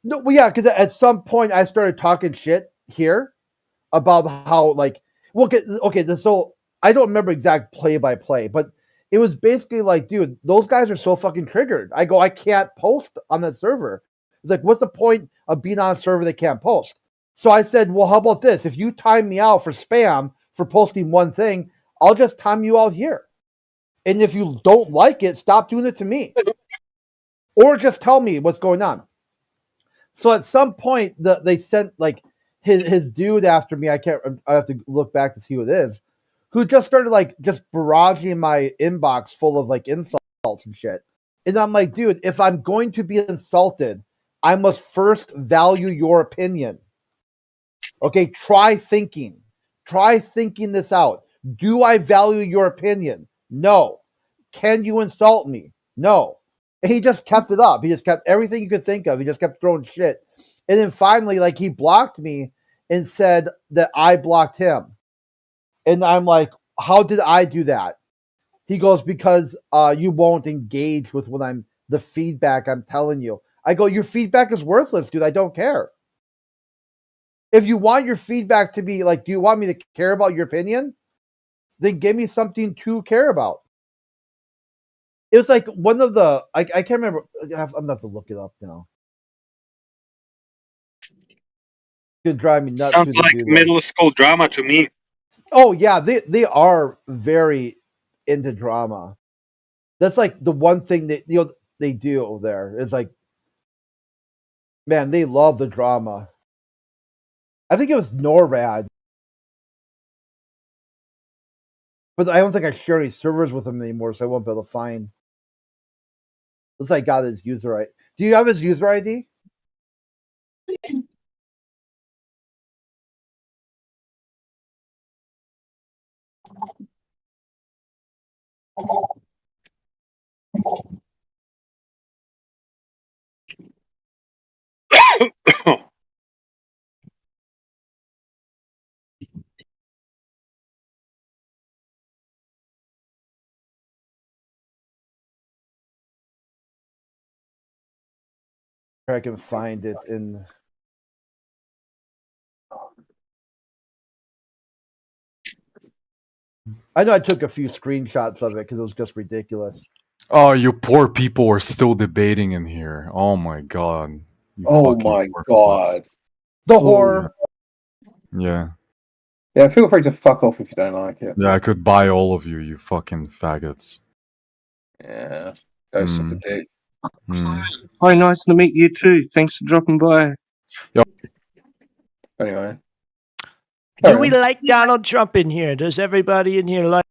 No, well, yeah, because at some point I started talking shit here about how like, well, okay, so I don't remember exact play by play, but it was basically like, dude, those guys are so fucking triggered. I go, I can't post on that server. It's like, what's the point of being on a server that can't post? So I said, well, how about this? If you time me out for spam for posting one thing, I'll just time you out here. And if you don't like it, stop doing it to me. Or just tell me what's going on. So at some point, they sent like his dude after me. I have to look back to see who it is, who just started like just barraging my inbox full of like insults and shit. And I'm like, dude, if I'm going to be insulted, I must first value your opinion. Okay, try thinking this out. Do I value your opinion? No. Can you insult me? No. And he just kept it up. He just kept everything you could think of. He just kept throwing shit. And then finally, like, he blocked me and said that I blocked him. And I'm like, how did I do that? He goes, because you won't engage with the feedback I'm telling you. I go, your feedback is worthless, dude. I don't care. If you want your feedback to be like, do you want me to care about your opinion? Then give me something to care about. It was like one of the I can't remember. I'm gonna have to look it up now. It's gonna drive me nuts Sounds who they like do this. middle school drama to me. Oh yeah, they are very into drama. That's like the one thing that they do there. It's like, man, they love the drama. I think it was NORAD, but I don't think I share any servers with him anymore, so I won't be able to find. Looks like I got his user ID. Do you have his user ID? I can find it in. I know I took a few screenshots of it because it was just ridiculous. Oh, you poor people are still debating in here. Oh my god. You Oh fucking my poor god. The Ooh. horror. Yeah. Yeah, feel free to fuck off if you don't like it. Yeah, I could buy all of you, you fucking faggots. Yeah. Go suck a dick. Hi, nice to meet you too. Thanks for dropping by. Anyway. Do we like Donald Trump in here? Does everybody in here like?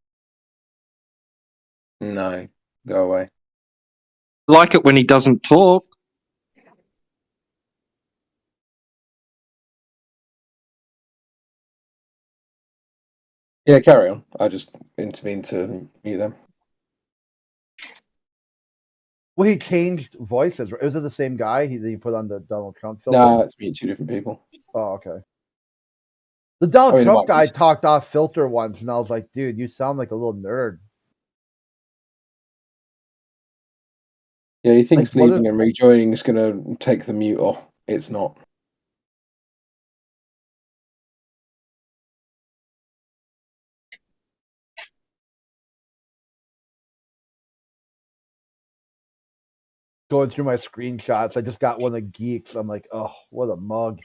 No. Go away. Like it when he doesn't talk. Yeah, carry on. I just intervened to mute them. Well, he changed voices. Was it the same guy that you put on the Donald Trump filter? No, it's mute two different people. Oh, okay. The Donald Trump guy talked off filter once, and I was like, dude, you sound like a little nerd. Yeah, he thinks like, leaving and rejoining is going to take the mute off. It's not. Going through my screenshots, I just got one of Geeks. I'm like, oh, what a mug.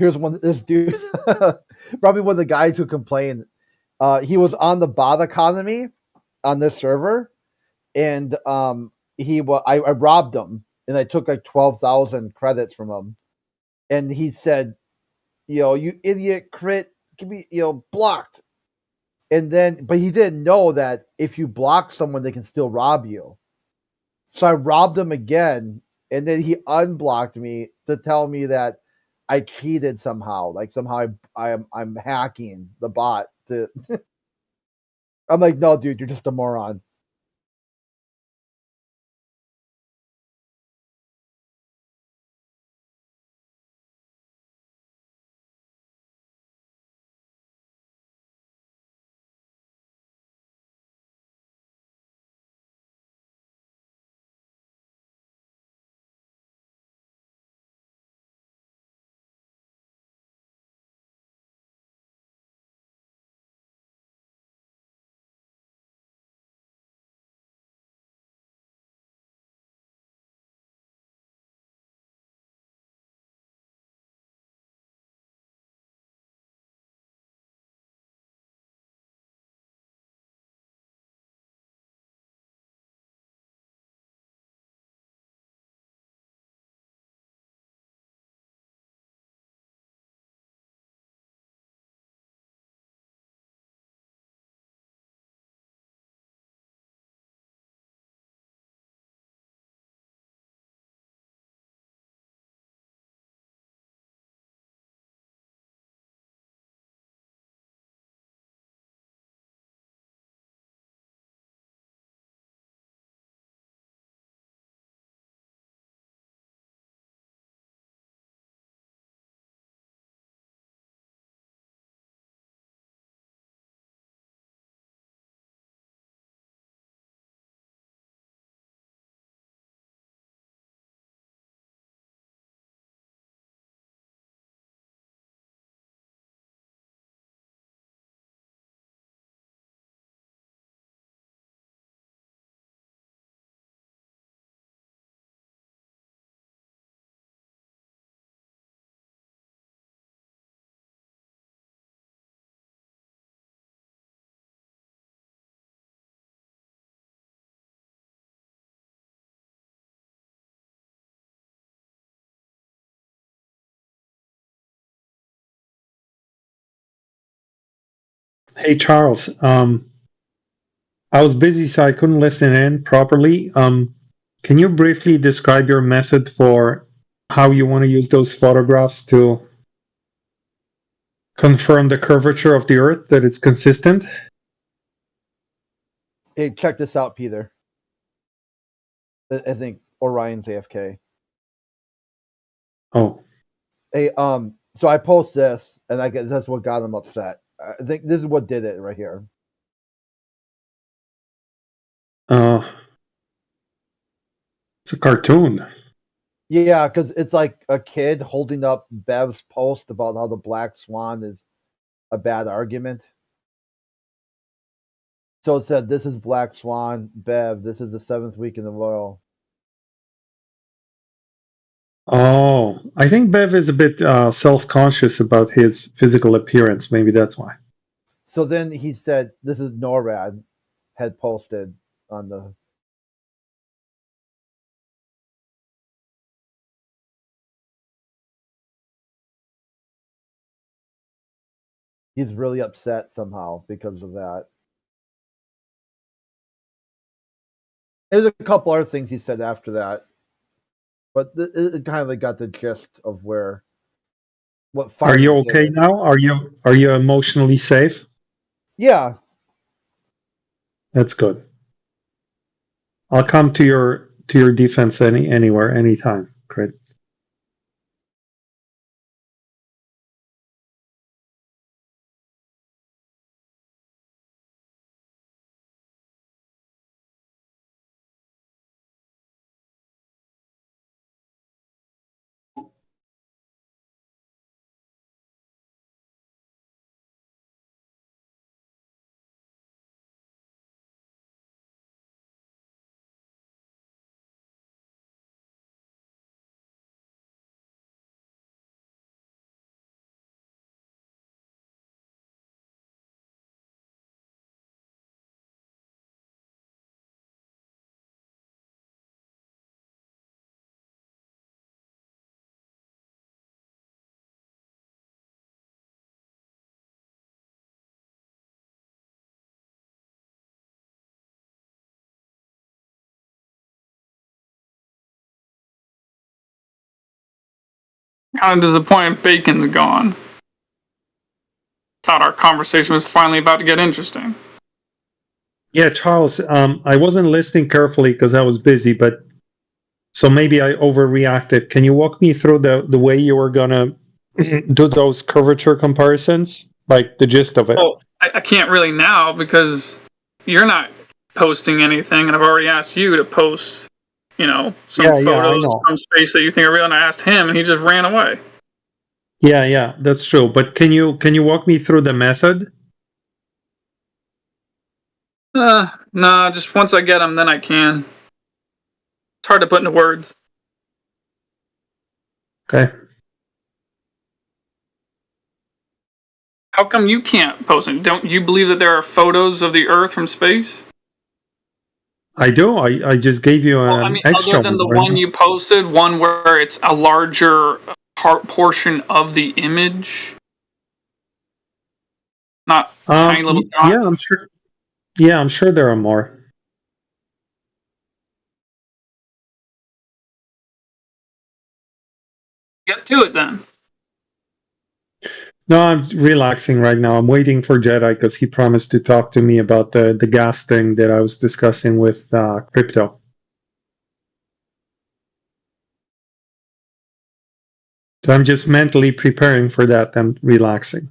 Here's one. This dude, probably one of the guys who complained. He was on the bot economy on this server, and I robbed him, and I took like 12,000 credits from him, and he said, you idiot, crit, give me, blocked. And then, but he didn't know that if you block someone, they can still rob you. So I robbed him again, and then he unblocked me to tell me that I cheated somehow. Like somehow I'm hacking the bot to. I'm like, no, dude, you're just a moron. Hey Charles, I was busy so I couldn't listen in properly. Can you briefly describe your method for how you want to use those photographs to confirm the curvature of the Earth, that it's consistent? Hey, check this out, Peter. I think Orion's AFK. Oh, Hey, so I post this, and I guess that's what got him upset. I think this is what did it right here. it's a cartoon. Yeah, because it's like a kid holding up Bev's post about how the Black Swan is a bad argument. So it said, "This is Black Swan, Bev. This is the 7th week in the royal." Oh, I think Bev is a bit self-conscious about his physical appearance. Maybe that's why. So then he said, "This is NORAD," had posted on the. He's really upset somehow because of that. There's a couple other things he said after that, but it kind of like got the gist of where what Are finally you did okay it. now? Are you emotionally safe? Yeah, That's good. I'll come to your defense anywhere, anytime. Great. Kind of disappointed Bacon's gone. Thought our conversation was finally about to get interesting. Yeah, Charles, I wasn't listening carefully because I was busy, but so maybe I overreacted. Can you walk me through the way you were gonna do those curvature comparisons? Like the gist of it. Well, I can't really now because you're not posting anything, and I've already asked you to post, some I photos know. from space that you think are real, and I asked him, and he just ran away. Yeah, that's true. But can you walk me through the method? Nah, just once I get them, then I can. It's hard to put into words. Okay. How come you can't post it? Don't you believe that there are photos of the Earth from space? I do. I just gave you Well, I an mean, extra other than the one. one you posted, one where it's a larger portion of the image, not tiny little dots. Yeah, I'm sure. Yeah, I'm sure there are more. Get to it then. No, I'm relaxing right now. I'm waiting for Jedi because he promised to talk to me about the gas thing that I was discussing with crypto. So I'm just mentally preparing for that and relaxing.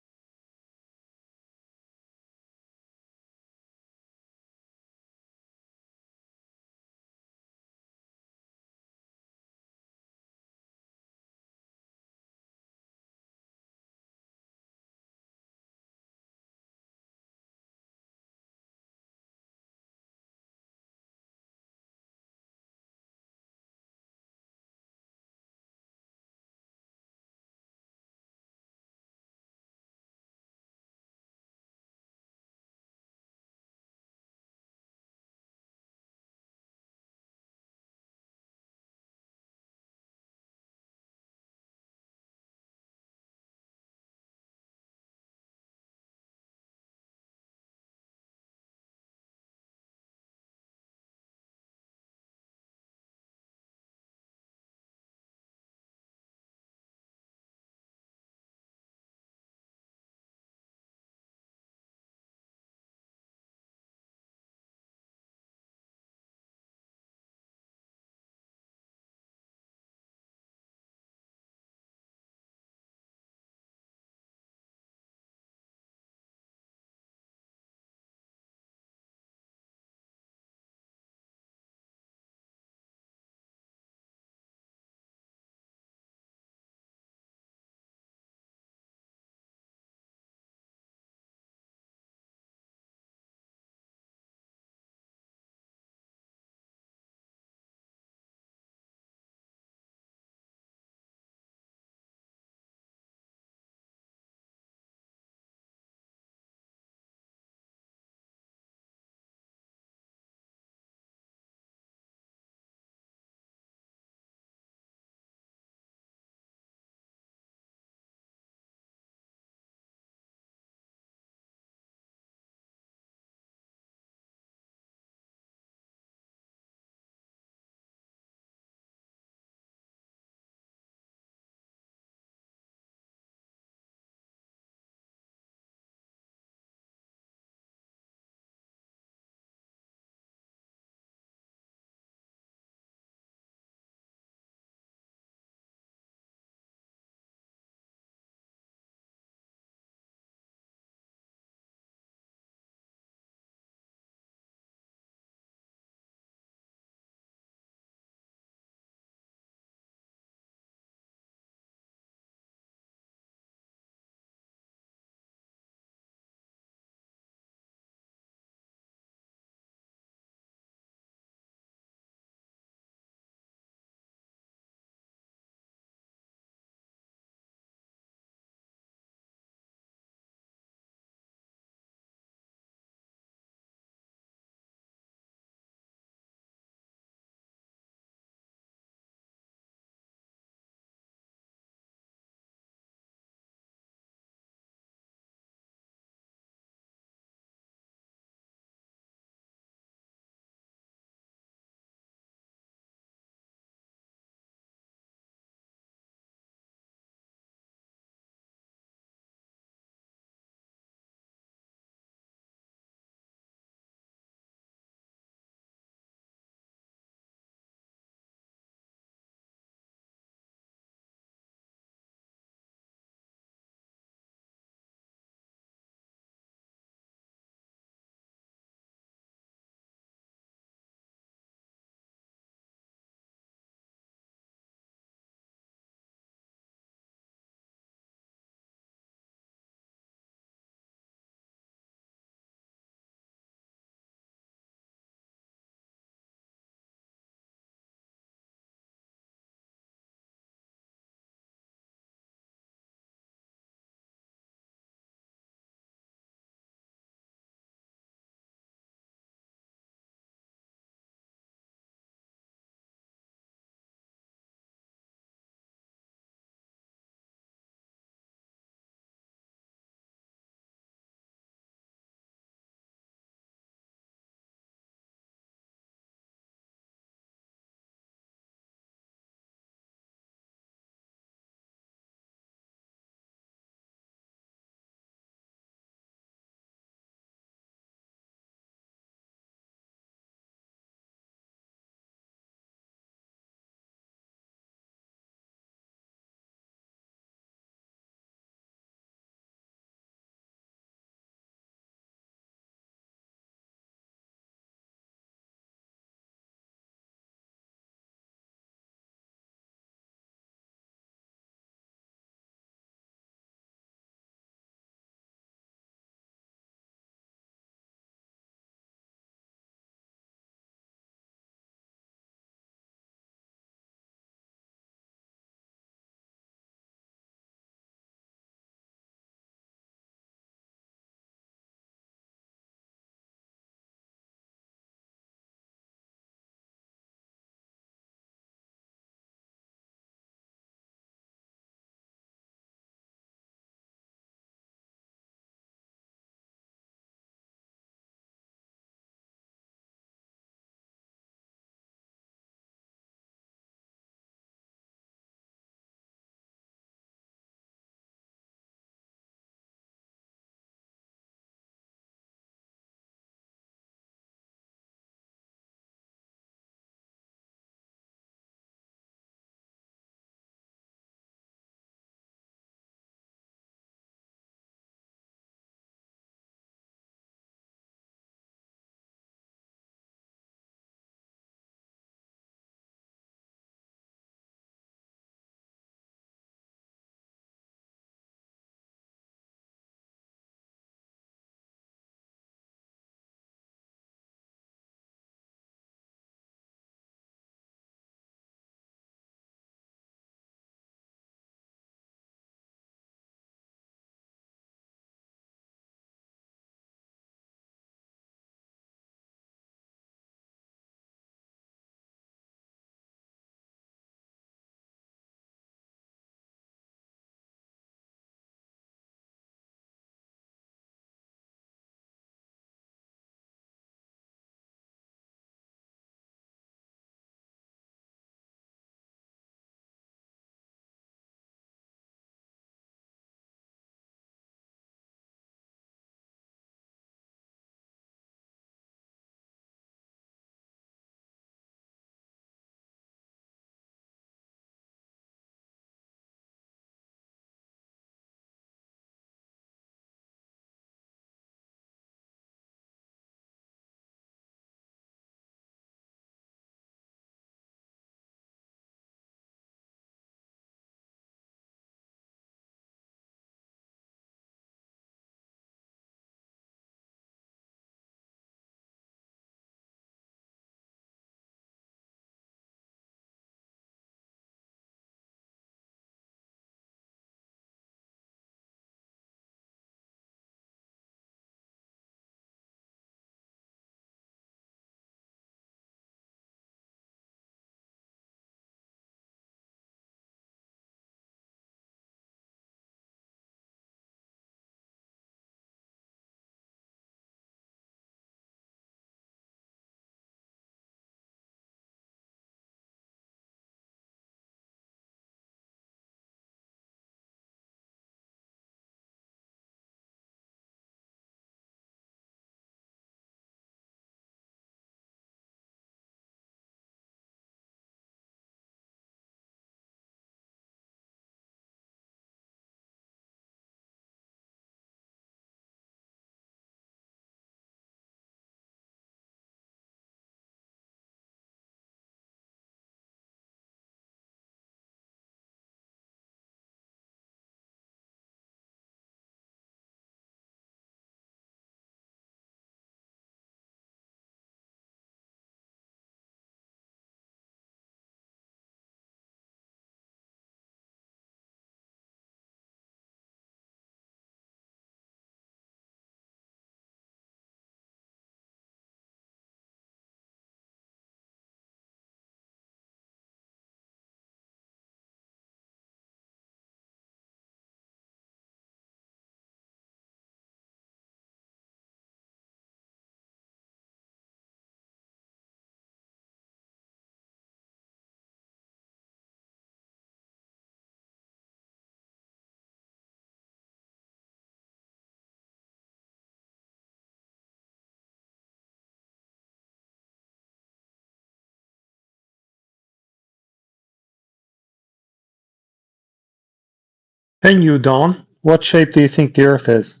And you, Don, what shape do you think the Earth is?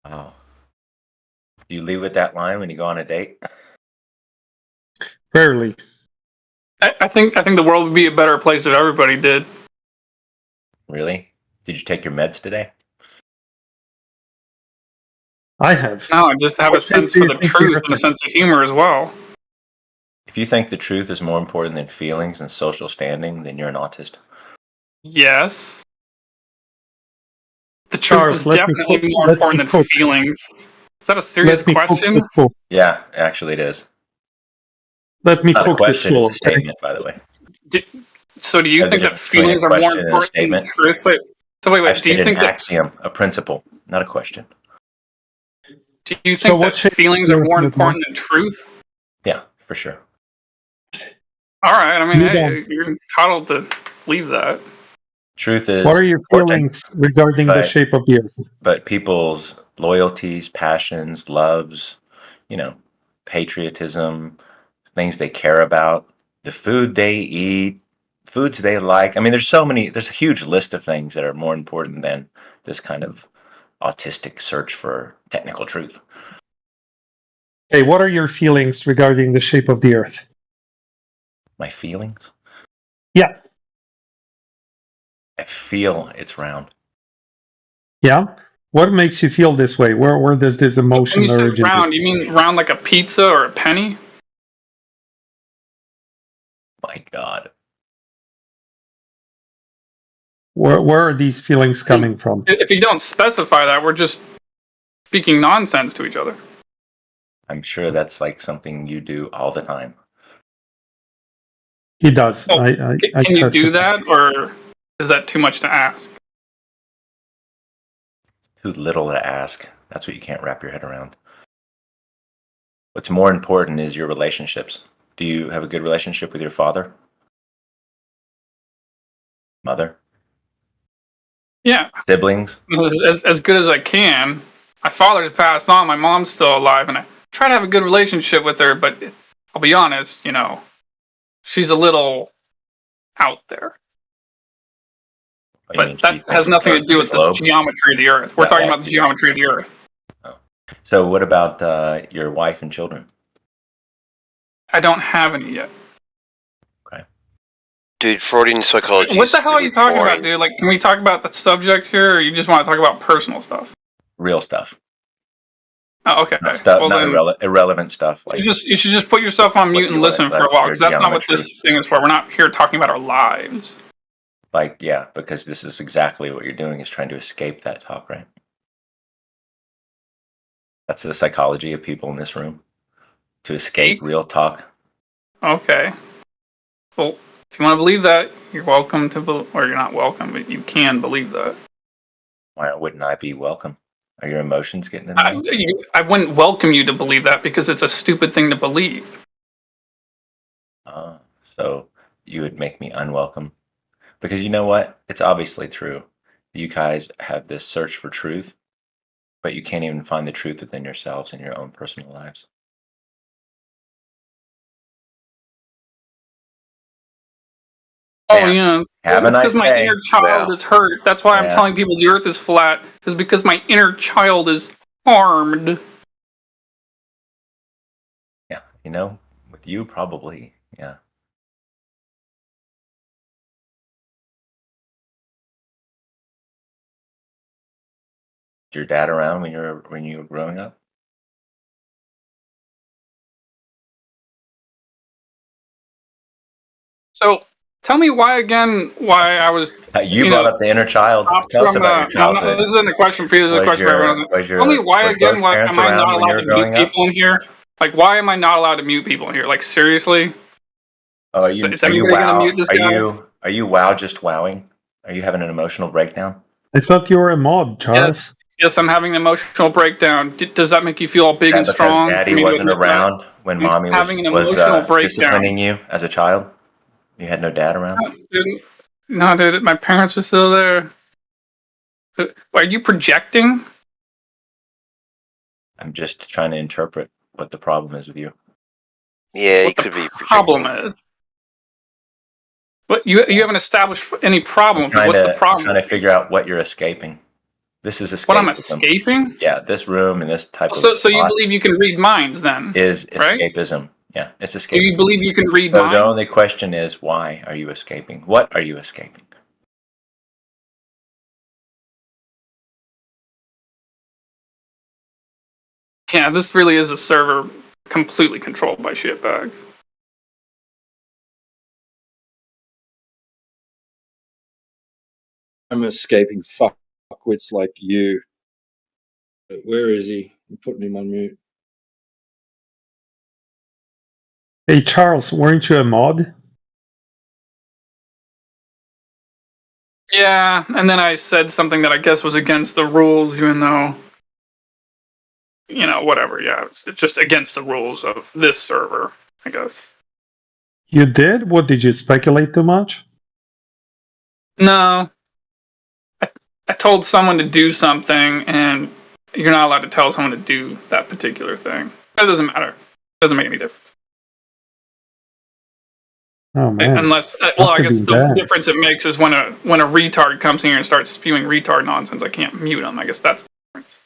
Oh. Do you leave with that line when you go on a date? Rarely. I think the world would be a better place if everybody did. Really? Did you take your meds today? I have. No, I just have a What shape sense do for you the think the truth Earth and a is? sense of humor as well. If you think the truth is more important than feelings and social standing, then you're an autist. Yes. The truth Charles, is definitely more important than cook. feelings. Is that a serious Let me cook question? this fool. Yeah, actually it is. Let me Not a cook this question, fool. it's a statement, by the way. So do you There's a think that difference between a feelings are more question and a important than statement. truth? I've Do you stated an think that axiom, a principle, not a question. do you So think what that shape feelings the are Earth more is, Don? important than truth? Yeah, for sure. All right, I mean, You, hey, Don. you're entitled to believe that. Truth is What are your important, feelings regarding the but shape of the Earth? but people's loyalties, passions, loves, you know, patriotism, things they care about, the food they eat, foods they like. I mean, there's a huge list of things that are more important than this kind of autistic search for technical truth. Hey, what are your feelings regarding the shape of the Earth? My feelings? Yeah. I feel it's round. Yeah? What makes you feel this way? Where does this When emotion you say originate? round, you mean round like a pizza or a penny? My God. Where are these feelings coming from? If you don't specify that, we're just speaking nonsense to each other. I'm sure that's like something you do all the time. He does. Oh, I can you do testify. that, or is that too much to ask? Too little to ask. That's what you can't wrap your head around. What's more important is your relationships. Do you have a good relationship with your father? Mother? Yeah, Siblings? as good as I can. My father's passed on. My mom's still alive, and I try to have a good relationship with her. But I'll be honest, she's a little out there. You mean But she that has thinks the nothing to Earth do is a with the globe? geometry of the Earth. We're That talking like about the you? geometry of the Earth. Oh. So what about your wife and children? I don't have any yet. Okay. Dude, Freudian psychology What the is hell are really you talking boring. about, dude? Like, can we talk about the subject here, or you just want to talk about personal stuff? Real stuff. Oh, okay. Not stuff. Well, Not then irrelevant stuff like you should just put yourself on mute and listen for a while, your because that's not what geometry. this thing is for. We're not here talking about our lives. Like, yeah, because this is exactly what you're doing, is trying to escape that talk, right? That's the psychology of people in this room. To escape real talk. Okay. Well, if you want to believe that, you're welcome to, or you're not welcome, but you can believe that. Why wouldn't I be welcome? Are your emotions getting in the way? I wouldn't welcome you to believe that because it's a stupid thing to believe. So you would make me unwelcome. Because you know what? It's obviously true. You guys have this search for truth, but you can't even find the truth within yourselves in your own personal lives. Oh, yeah. Have a It's because nice my day. inner child is hurt. That's why I'm Yeah. telling people the earth is flat, is because my inner child is harmed. Yeah, with you probably, yeah. Was your dad around when you were growing up? So tell me why I was. You brought up the inner child. Tell us about your childhood. No, this isn't a question for you. This is a question for everyone. Tell me why were again? both Why parents am I not around when you allowed were to mute growing up? people in here? Like, why am I not allowed to mute people in here? Like, seriously? Oh, Is everybody gonna mute this guy? Are you wow just wowing? Are you having an emotional breakdown? I thought you were a mod, Charles. Yes, I'm having an emotional breakdown. Does that make you feel all big and Because strong? Daddy wasn't around when Mommy was having an emotional breakdown. disciplining you as a child? You had no dad around? No, dude, my parents were still there. Are you projecting? I'm just trying to interpret what the problem is with you. Yeah, What he the could be problem projecting. is? But you haven't established any problem. I'm What's the trying problem? to figure out what you're escaping. This is What I'm escapism. escaping? Yeah, this room and this type of So you thought believe you can read minds then, is right? escapism. Yeah, it's Do you escapism. believe you can read So the only minds? question is, why are you escaping? What are you escaping? Yeah, this really is a server completely controlled by shitbags. I'm escaping fuckwits like you. But where is he? I'm putting him on mute. Hey Charles, weren't you a mod? Yeah, and then I said something that I guess was against the rules, even though, whatever. Yeah, it's just against the rules of this server, I guess. You did? What, did you speculate too much? No, I told someone to do something, and you're not allowed to tell someone to do that particular thing. That doesn't matter. It doesn't make any difference. Oh man. Unless, Must well, I have guess been the bad. difference it makes is when a retard comes here and starts spewing retard nonsense, I can't mute him. I guess that's the difference.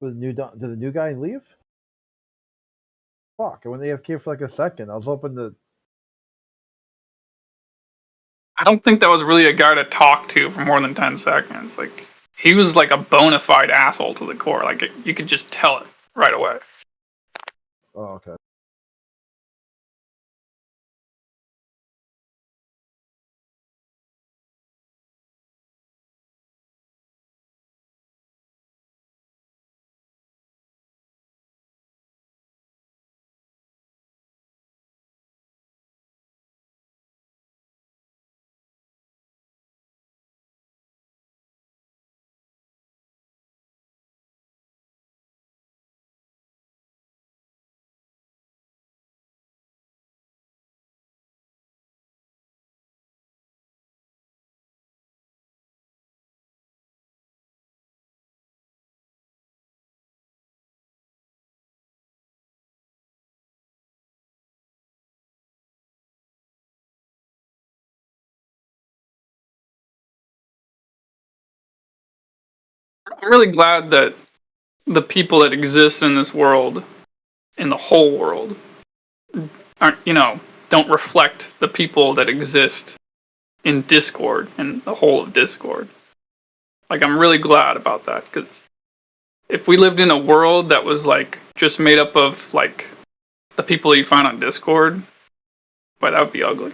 Did the new guy leave? Fuck! I went AFK for like a second. I was hoping to. I don't think that was really a guy to talk to for more than 10 seconds. Like, he was like a bona fide asshole to the core. Like, you could just tell it right away. Oh, okay. I'm really glad that the people that exist in this world, in the whole world, aren't, don't reflect the people that exist in Discord and the whole of Discord. Like, I'm really glad about that, because if we lived in a world that was like just made up of like the people you find on Discord, boy, that would be ugly.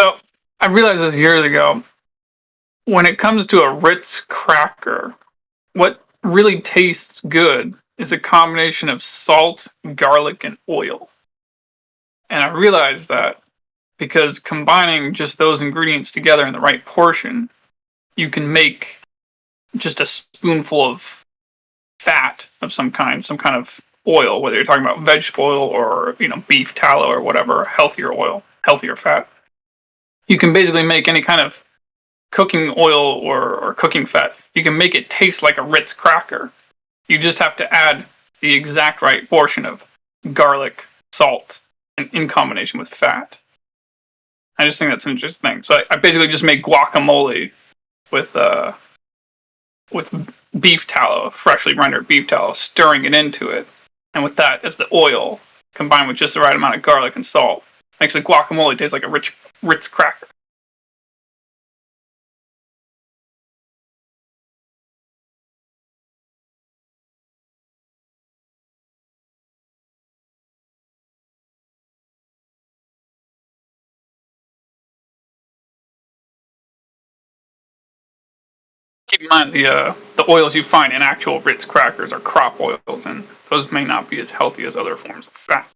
So I realized this years ago. When it comes to a Ritz cracker, what really tastes good is a combination of salt, garlic, and oil. And I realized that because combining just those ingredients together in the right portion, you can make just a spoonful of fat of some kind of oil, whether you're talking about vegetable oil or beef tallow or whatever, healthier oil, healthier fat. You can basically make any kind of cooking oil or cooking fat. You can make it taste like a Ritz cracker. You just have to add the exact right portion of garlic, salt, and in combination with fat. I just think that's an interesting thing. So I basically just make guacamole with beef tallow, freshly rendered beef tallow, stirring it into it, and with that as the oil combined with just the right amount of garlic and salt, makes the guacamole taste like a Ritz cracker. Keep in mind the oils you find in actual Ritz crackers are crop oils, and those may not be as healthy as other forms of fat.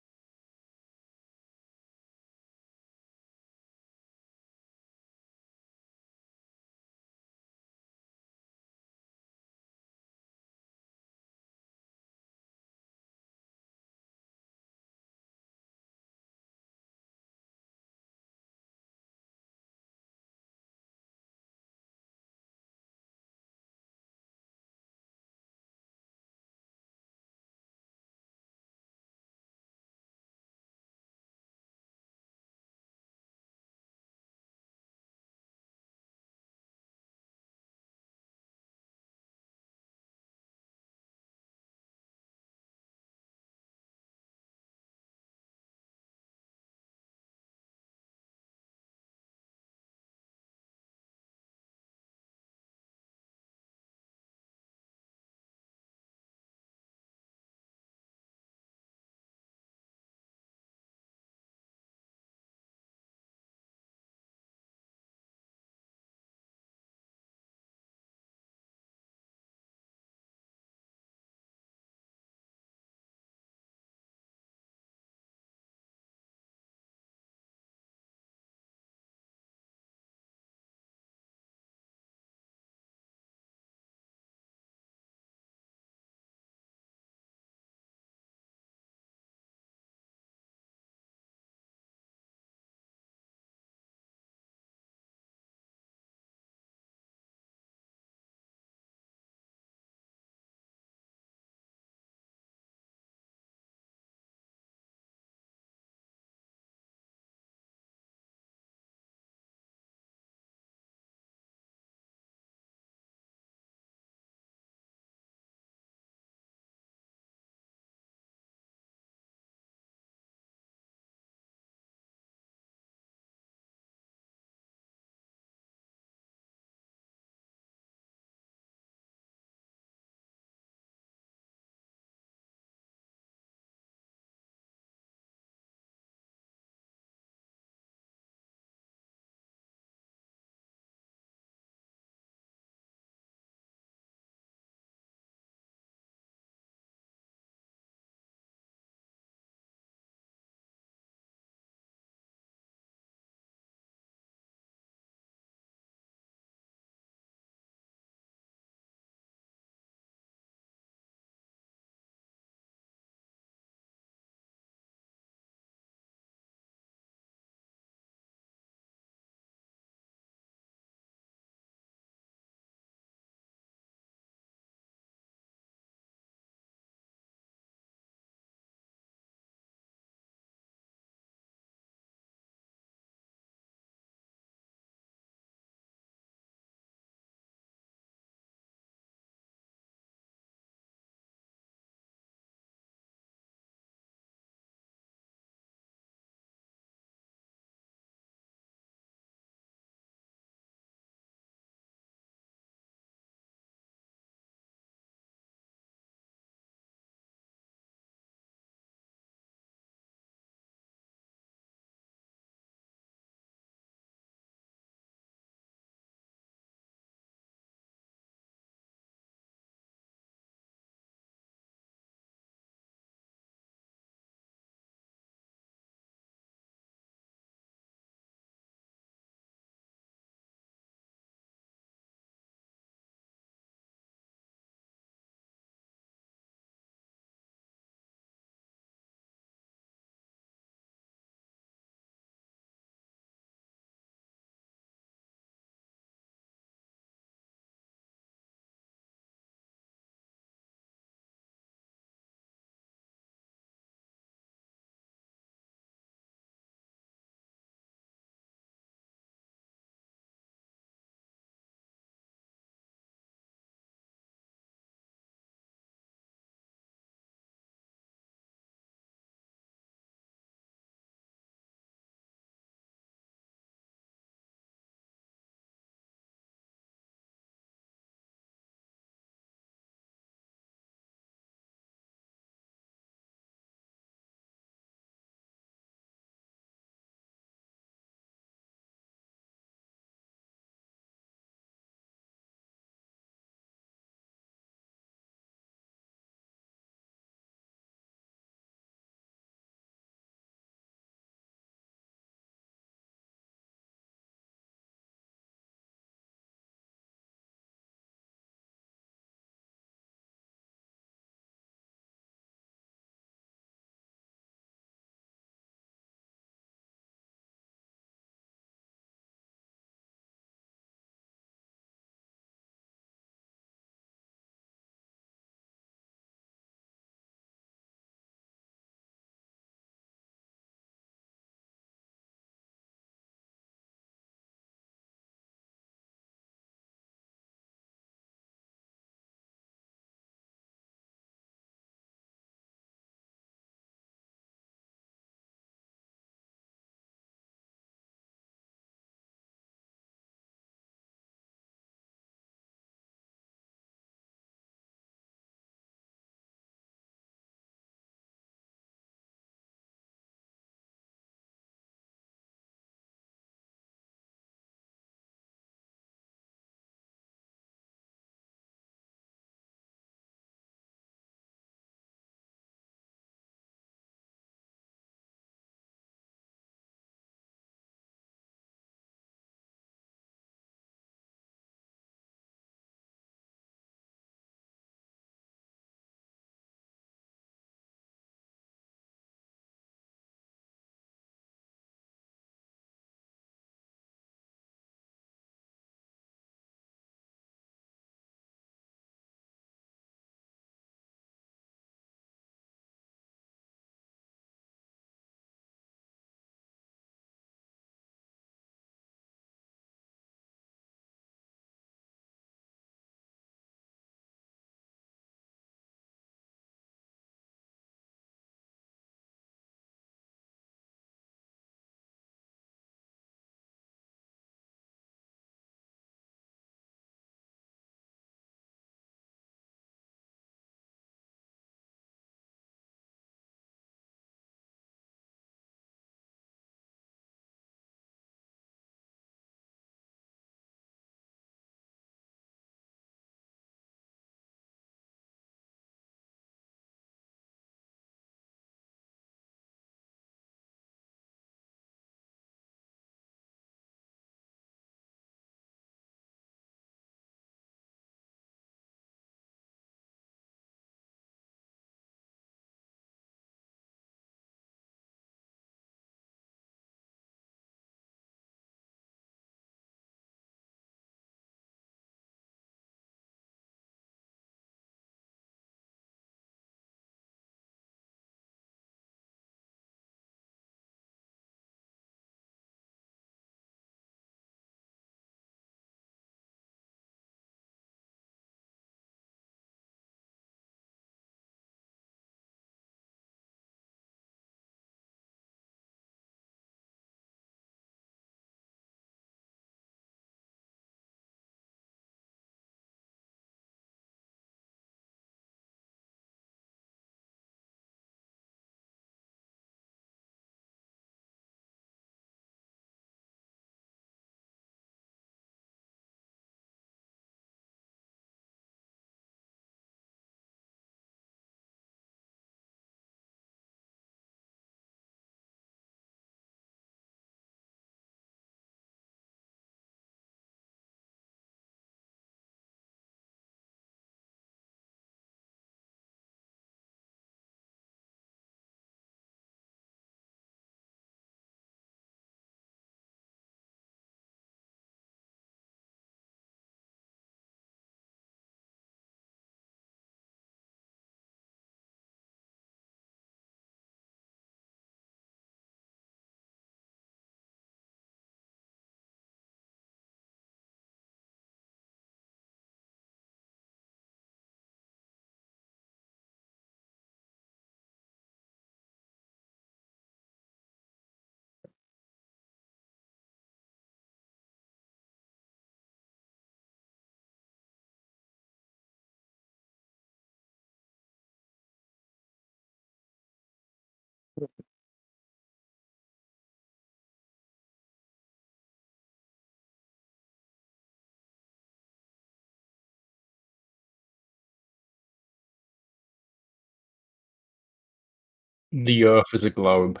The Earth is a globe.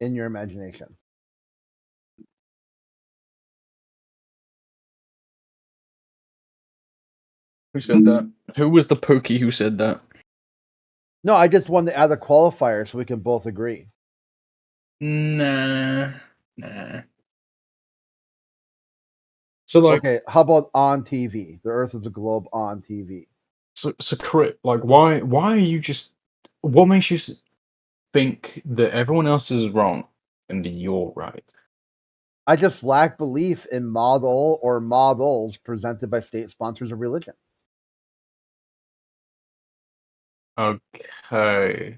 In your imagination. Who said that? Who was the pokey who said that? No, I just wanted to add a qualifier so we can both agree. Nah. So like, okay, how about on TV? The Earth is a globe on TV. so Crit, like, why are you just? What makes you think that everyone else is wrong and that you're right? I just lack belief in model or models presented by state sponsors of religion. Okay.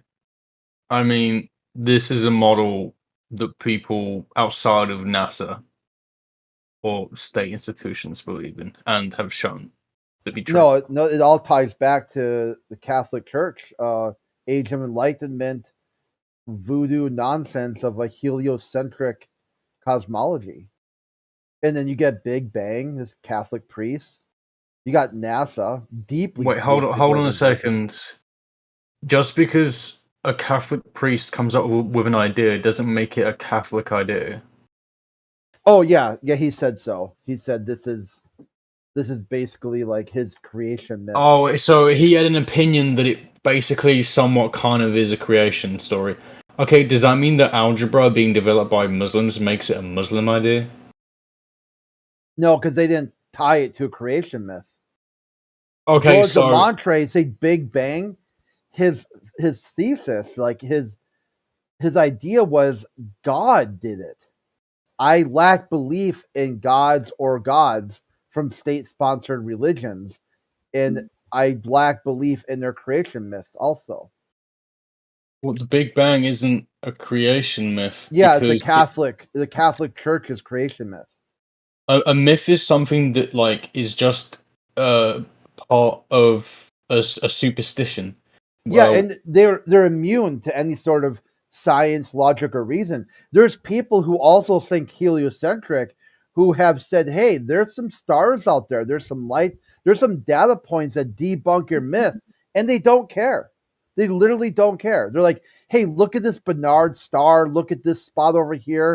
I mean, this is a model that people outside of NASA or state institutions believe in and have shown to be true. No, it all ties back to the Catholic Church, Age of Enlightenment, voodoo nonsense of a heliocentric cosmology. And then you get Big Bang, this Catholic priest. You got NASA, deeply. Wait, hold on a second. Just because a Catholic priest comes up with an idea doesn't make it a Catholic idea. Oh yeah, he said so. He said this is basically like his creation myth. Oh, so he had an opinion that it basically somewhat kind of is a creation story. Okay, does that mean that algebra being developed by Muslims makes it a Muslim idea? No, because they didn't tie it to a creation myth. Okay, George so Montre say Big Bang. His thesis, like his idea was God did it. I lack belief in gods or gods from state-sponsored religions, and I lack belief in their creation myth also. well, the Big Bang isn't a creation myth. Yeah, it's the Catholic Church's creation myth. A myth is something that like is just part of a superstition. Yeah, Well, and they're immune to any sort of science, logic, or reason. There's people who also think heliocentric who have said, hey, there's some stars out there, there's some light, there's some data points that debunk your myth, and they don't care. They literally don't care. They're like, hey, look at this Barnard star, look at this spot over here.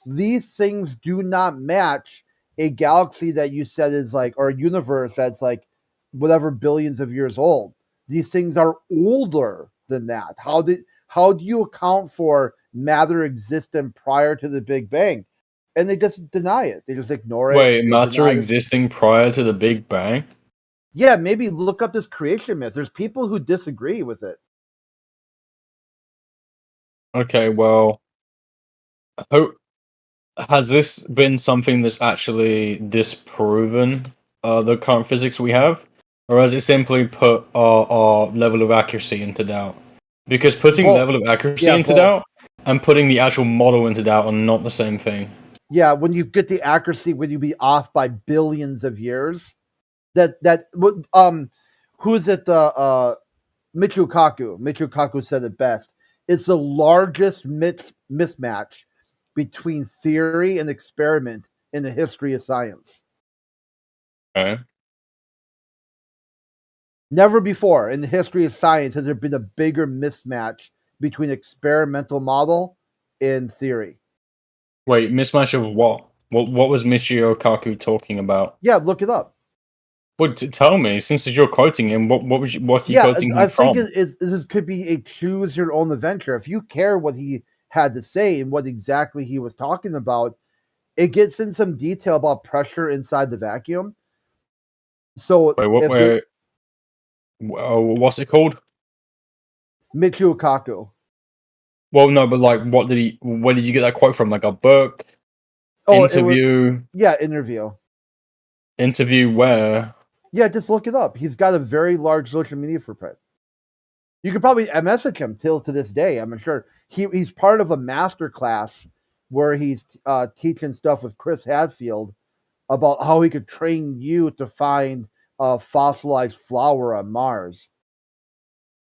These things do not match a galaxy that you said is like, or a universe that's like whatever billions of years old. These things are older than that. How do you account for matter existing prior to the Big Bang? And they just deny it. They just ignore it. wait, They matter deny it. existing prior to the Big Bang? Yeah, maybe look up this creation myth. There's people who disagree with it. Okay, well, has this been something that's actually disproven the current physics we have? Or has it simply put our level of accuracy into doubt? Because putting Both. level of accuracy Yeah, into both. doubt and putting the actual model into doubt are not the same thing. Yeah, when you get the accuracy, when you be off by billions of years, who's it? Michio Kaku. Michio Kaku said it best. It's the largest mismatch between theory and experiment in the history of science. Okay. Never before in the history of science has there been a bigger mismatch between experimental model and theory. Wait, mismatch of what? What was Michio Kaku talking about? Yeah, look it up. Well, tell me, since you're quoting him, what are you quoting him I think from? this could be a choose your own adventure. If you care what he had to say and what exactly he was talking about, it gets in some detail about pressure inside the vacuum. So what's it called? Michio Kaku. Well, no, but like, where did you get that quote from? Like a book? Interview? Interview. Interview where? Yeah, just look it up. He's got a very large social media footprint. You could probably message him till to this day. I'm sure he's part of a master class where he's teaching stuff with Chris Hadfield about how he could train you to find a fossilized flower on Mars.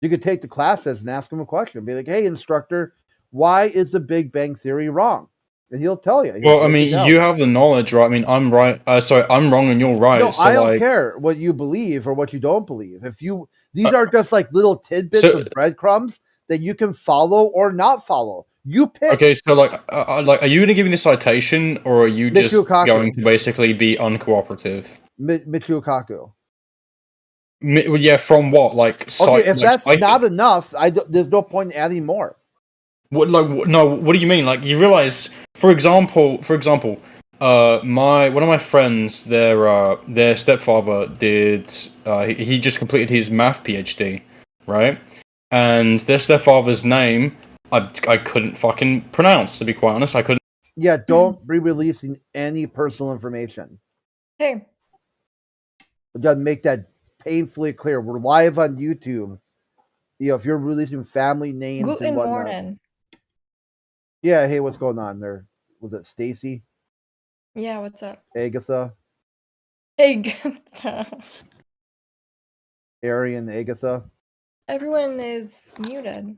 You could take the classes and ask him a question. Be like, hey, instructor, why is the Big Bang Theory wrong? And he'll tell you. Well, I mean, you have the knowledge, right? I mean, I'm right. Sorry, I'm wrong and you're right. No, So I don't like, care what you believe or what you don't believe. These are just like little tidbits so- of breadcrumbs that you can follow or not follow. You pick. okay, so like, are you going to give me the citation, or are you just Michio Kaku. going to basically be uncooperative? Michio Kaku. Well, yeah, from what? Like, Okay, if that's citing? not enough, there's no point in adding more. What no? What do you mean? Like, you realize, for example, one of my friends, their stepfather did. He just completed his math PhD, right? And their stepfather's name, I couldn't fucking pronounce. To be quite honest, I couldn't. Yeah, don't be releasing any personal information. Hey, We gotta make that painfully clear. We're live on YouTube. You know, if you're releasing family names Guten and whatnot. morning. Yeah, hey, what's going on there? Was it Stacy? Yeah, what's up? Agatha? Agatha. Arian, Agatha? Everyone is muted.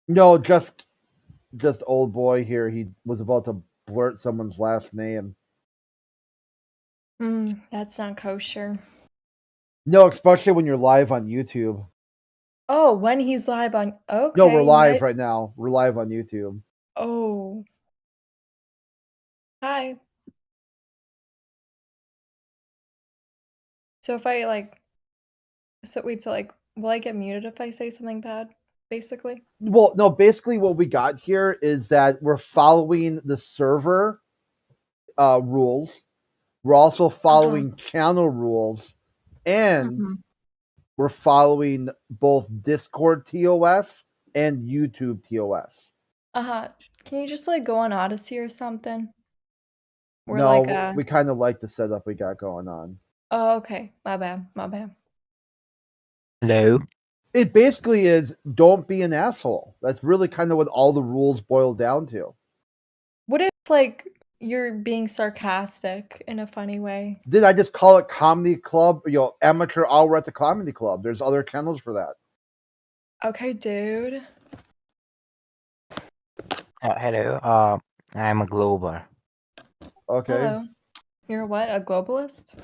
No, just old boy here. He was about to blurt someone's last name. That's not kosher. No, especially when you're live on YouTube. Oh, when he's live on... Okay. No, we're live right now. We're live on YouTube. Oh. Hi. So if I, like... So wait, so, like, will I get muted if I say something bad, basically? Well, no, basically what we got here is that we're following the server rules. We're also following channel rules. And we're following both Discord TOS and YouTube TOS. Can you just, like, go on Odyssey or something? We're No, like, we kind of like the setup we got going on. Oh, okay. My bad. My bad. Hello. It basically is don't be an asshole. That's really kind of what all the rules boil down to. What if, like, you're being sarcastic in a funny way? Did I just call it comedy club? You know, amateur hour at the comedy club. There's other channels for that. Okay, dude. Hello. I'm a glober. Okay. Hello. You're what? A globalist?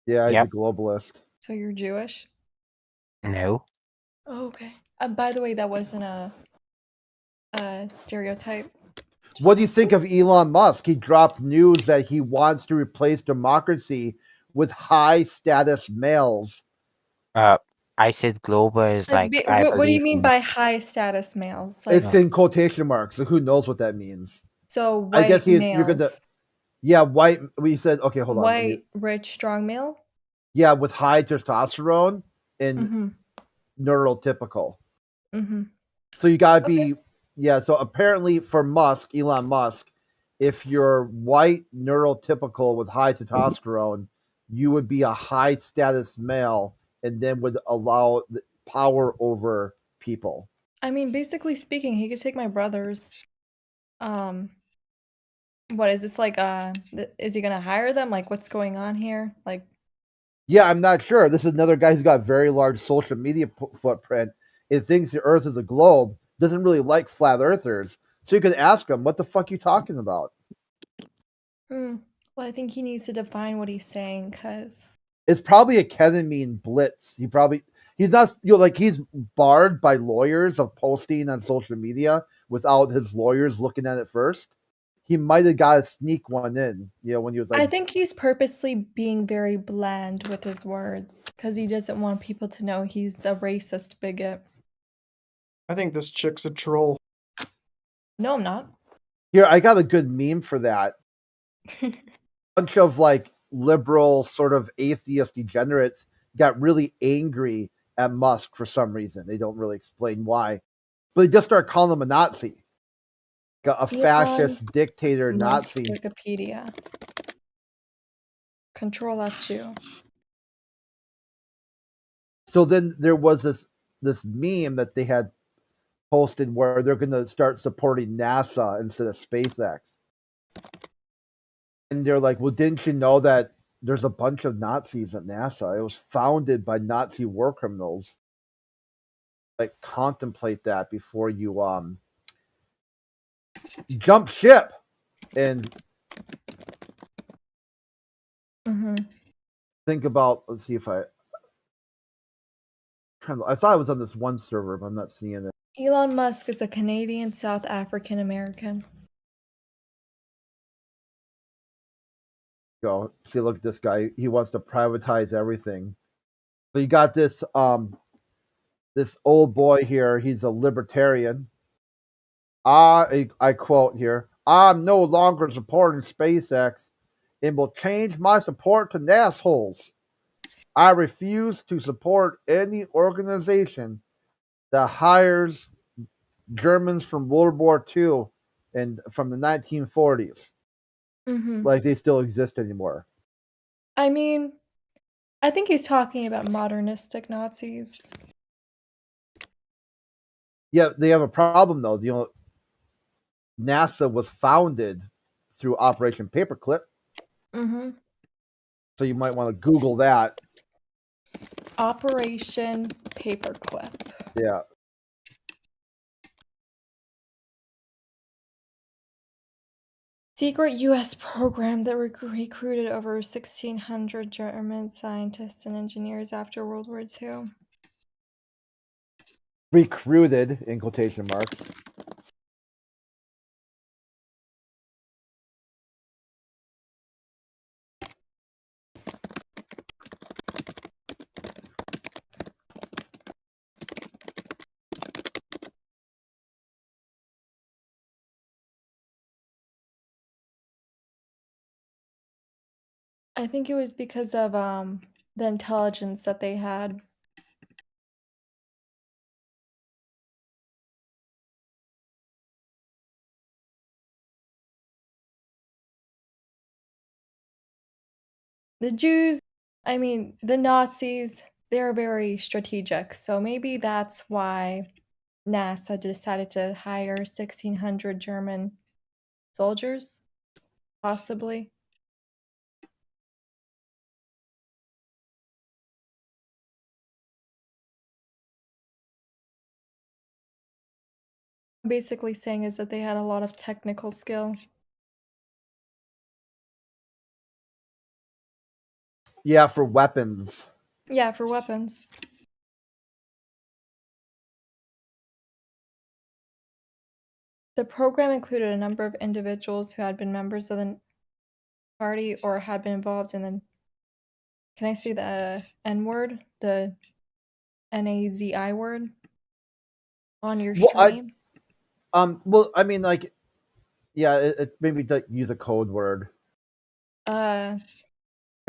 Yeah, he's Yep. a globalist. So you're Jewish? No. Oh, okay. By the way, that wasn't a stereotype. What do you think of Elon Musk? He dropped news that he wants to replace democracy with high status males. I said glober is like I What do you believe mean in. by high status males? Like, It's in quotation marks, so who knows what that means? so white I guess males. you're gonna, yeah, white. We said okay. Hold on. White, rich, strong male. Yeah, with high testosterone and neurotypical. So you gotta be, yeah. So apparently for Musk, Elon Musk, if you're white, neurotypical with high testosterone, you would be a high status male, and then would allow the power over people. I mean, basically speaking, he could take my brothers. What is this like? Is he gonna hire them? Like, what's going on here? Like, Yeah, I'm not sure. This is another guy who's got a very large social media footprint. It thinks the Earth is a globe. Doesn't really like flat earthers. So you could ask him, "What the fuck you talking about?" well, I think he needs to define what he's saying, cause It's probably a ketamine blitz. He's not, you know, like he's barred by lawyers of posting on social media without his lawyers looking at it first. He might have got to sneak one in, you know, when he was like, I think he's purposely being very bland with his words, cause he doesn't want people to know he's a racist bigot. I think this chick's a troll. No, I'm not. Here, I got a good meme for that. Bunch of like liberal sort of atheist degenerates got really angry at Musk for some reason. They don't really explain why, but they just start calling him a Nazi, a fascist dictator Nazi. Wikipedia. Control F2. So then there was this meme that they had posted where they're going to start supporting NASA instead of SpaceX. And they're like, well, didn't you know that there's a bunch of Nazis at NASA? It was founded by Nazi war criminals. like contemplate that before you jump ship and think about. Let's see if I thought I was on this one server, but I'm not seeing it. Elon Musk is a Canadian South African American. Go see. Look at this guy. He wants to privatize everything. So you got this this old boy here. He's a libertarian. I quote here: "I'm no longer supporting SpaceX, and will change my support to NASSholes. I refuse to support any organization that hires Germans from World War II and from the 1940s. Like they still exist anymore." I mean, I think he's talking about modernistic Nazis. Yeah, they have a problem though. You know, NASA was founded through Operation Paperclip. So you might want to Google that. Operation Paperclip. Yeah. Secret U.S. program that recruited over 1,600 German scientists and engineers after World War II. Recruited, in quotation marks. I think it was because of the intelligence that they had. The Jews, I mean, the Nazis, they're very strategic. So maybe that's why NASA decided to hire 1,600 German soldiers, possibly. Basically saying is that they had a lot of technical skill. Yeah, for weapons. Yeah, for weapons. The program included a number of individuals who had been members of the party or had been involved in the... Can I say the N word? The NAZI word? On your stream? Well, I mean, like, yeah, it maybe like use a code word. I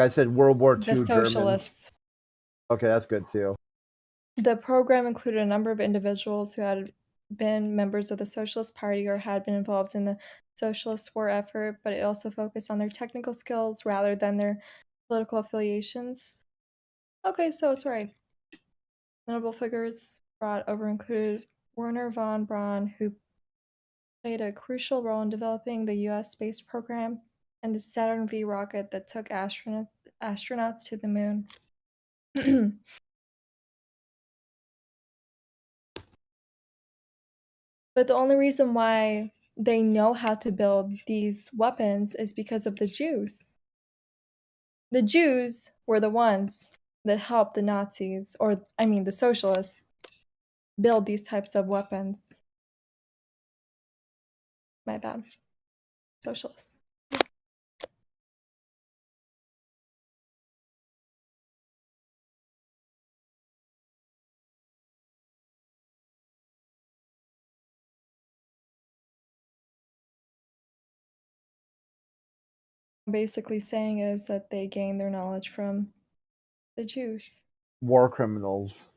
said World War II The socialists. Germans. Okay, that's good too. The program included a number of individuals who had been members of the Socialist Party or had been involved in the socialist war effort, but it also focused on their technical skills rather than their political affiliations. Okay, so it's right. Notable figures brought over included Werner von Braun, who played a crucial role in developing the U.S. space program, and the Saturn V rocket that took astronauts to the moon. But the only reason why they know how to build these weapons is because of the Jews. The Jews were the ones that helped the Nazis, or I mean the socialists, build these types of weapons. My bad. Socialists. Basically saying is that they gain their knowledge from the Jews. War criminals.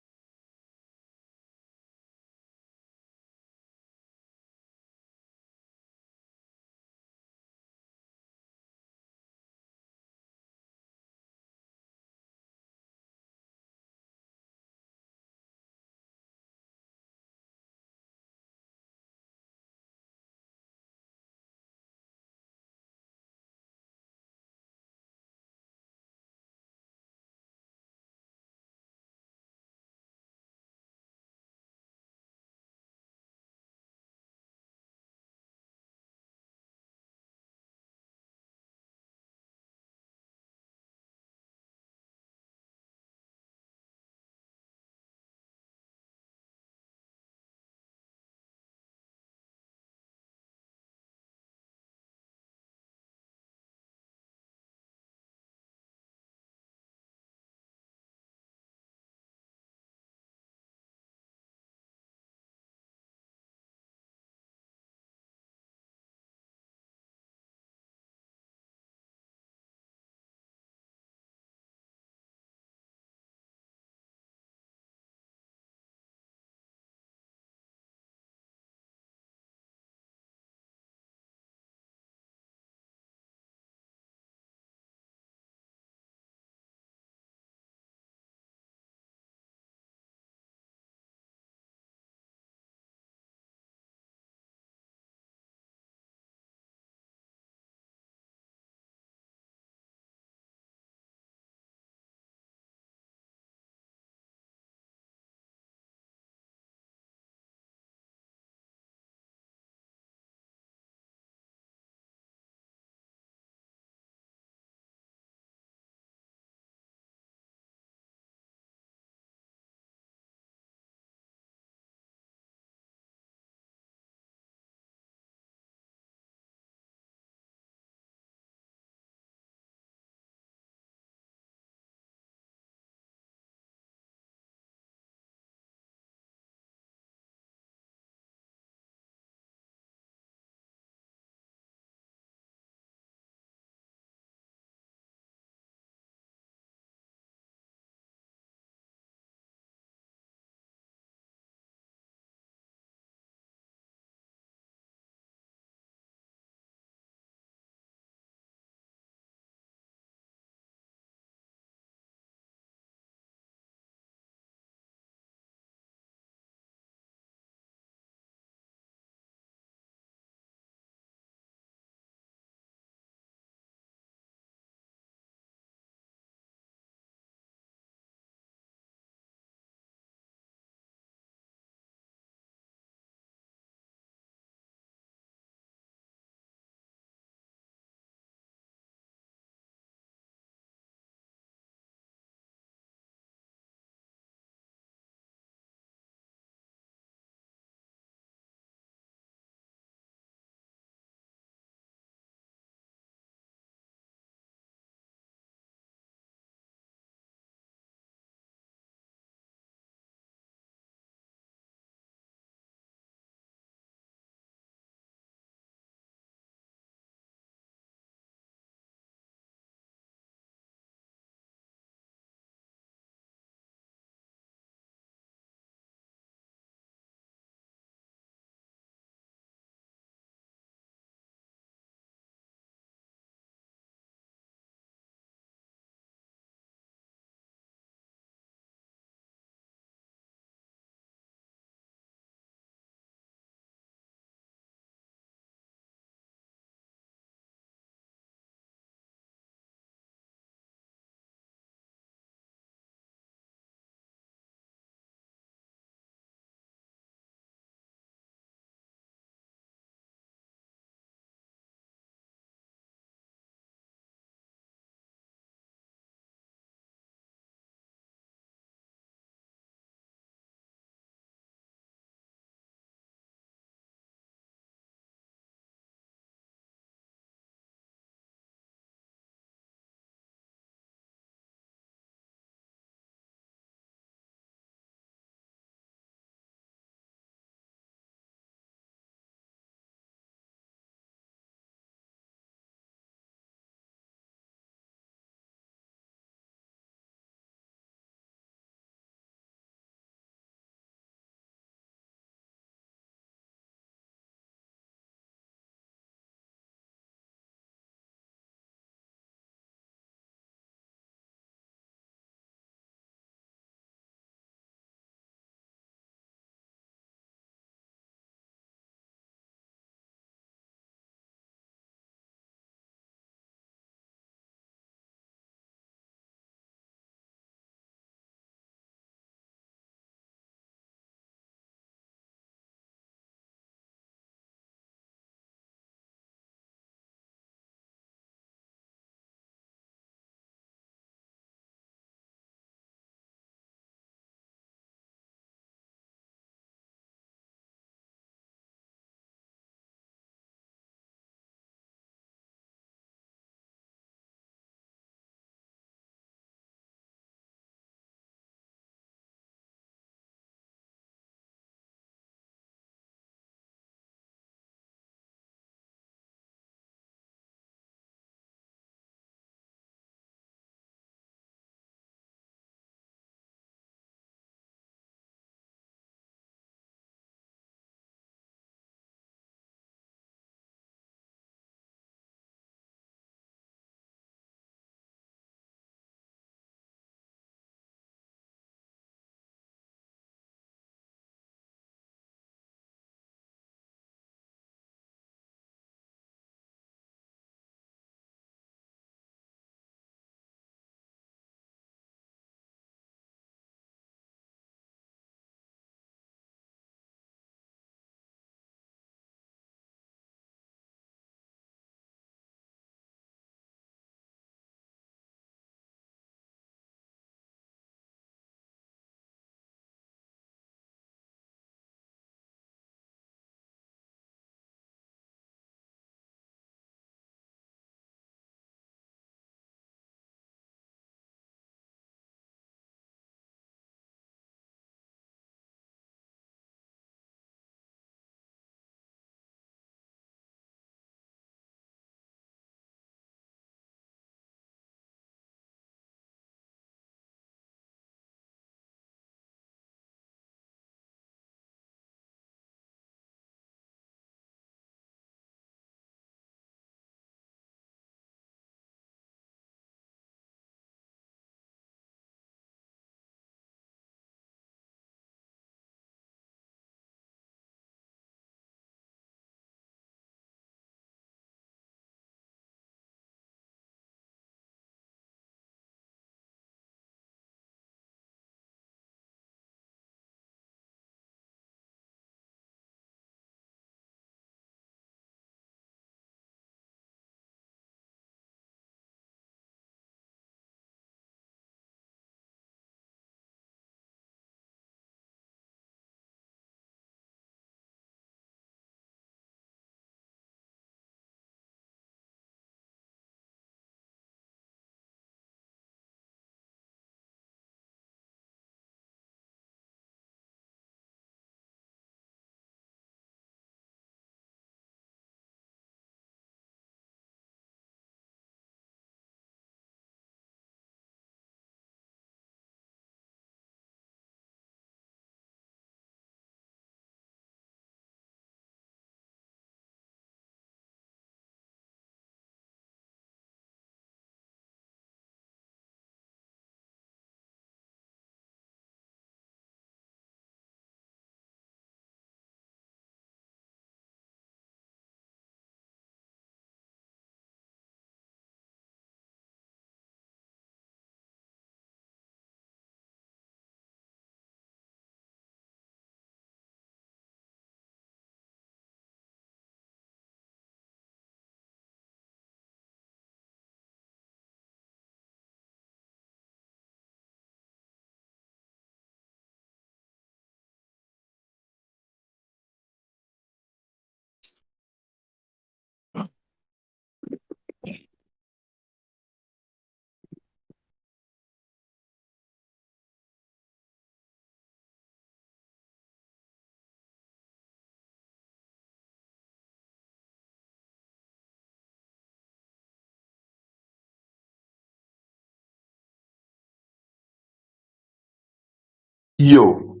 Yo,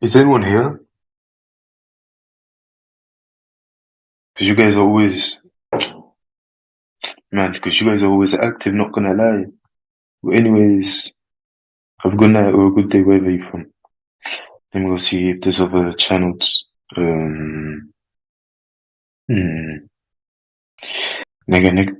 is anyone here? Because you guys are always, man, because you guys are always active, not gonna lie. But anyways, have a good night or a good day wherever you're from. Let me go see if there's other channels. Hmm. Nigga.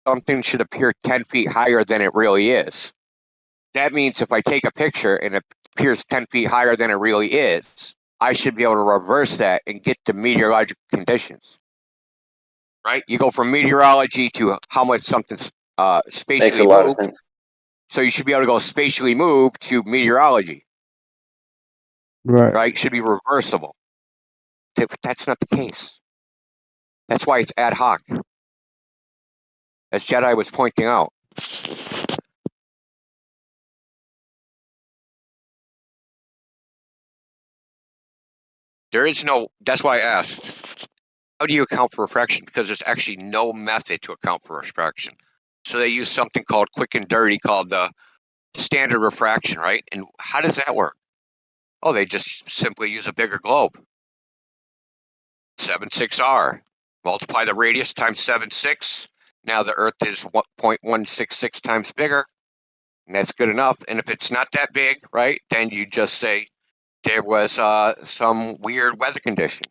something should appear 10 feet higher than it really is. That means if I take a picture and it appears 10 feet higher than it really is, I should be able to reverse that and get to meteorological conditions. Right? You go from meteorology to how much something's spatially Makes a lot of moved. sense. So you should be able to go spatially moved to meteorology. Right. Right? Should be reversible. That's not the case. That's why it's ad hoc. As Jedi was pointing out. There is no, that's why I asked, how do you account for refraction? Because there's actually no method to account for refraction. So they use something called quick and dirty called the standard refraction, right? And how does that work? Oh, they just simply use a bigger globe. 7.6R. Multiply the radius times 7.6. Now the Earth is 0.166 times bigger. And that's good enough. And if it's not that big, right, then you just say there was some weird weather condition.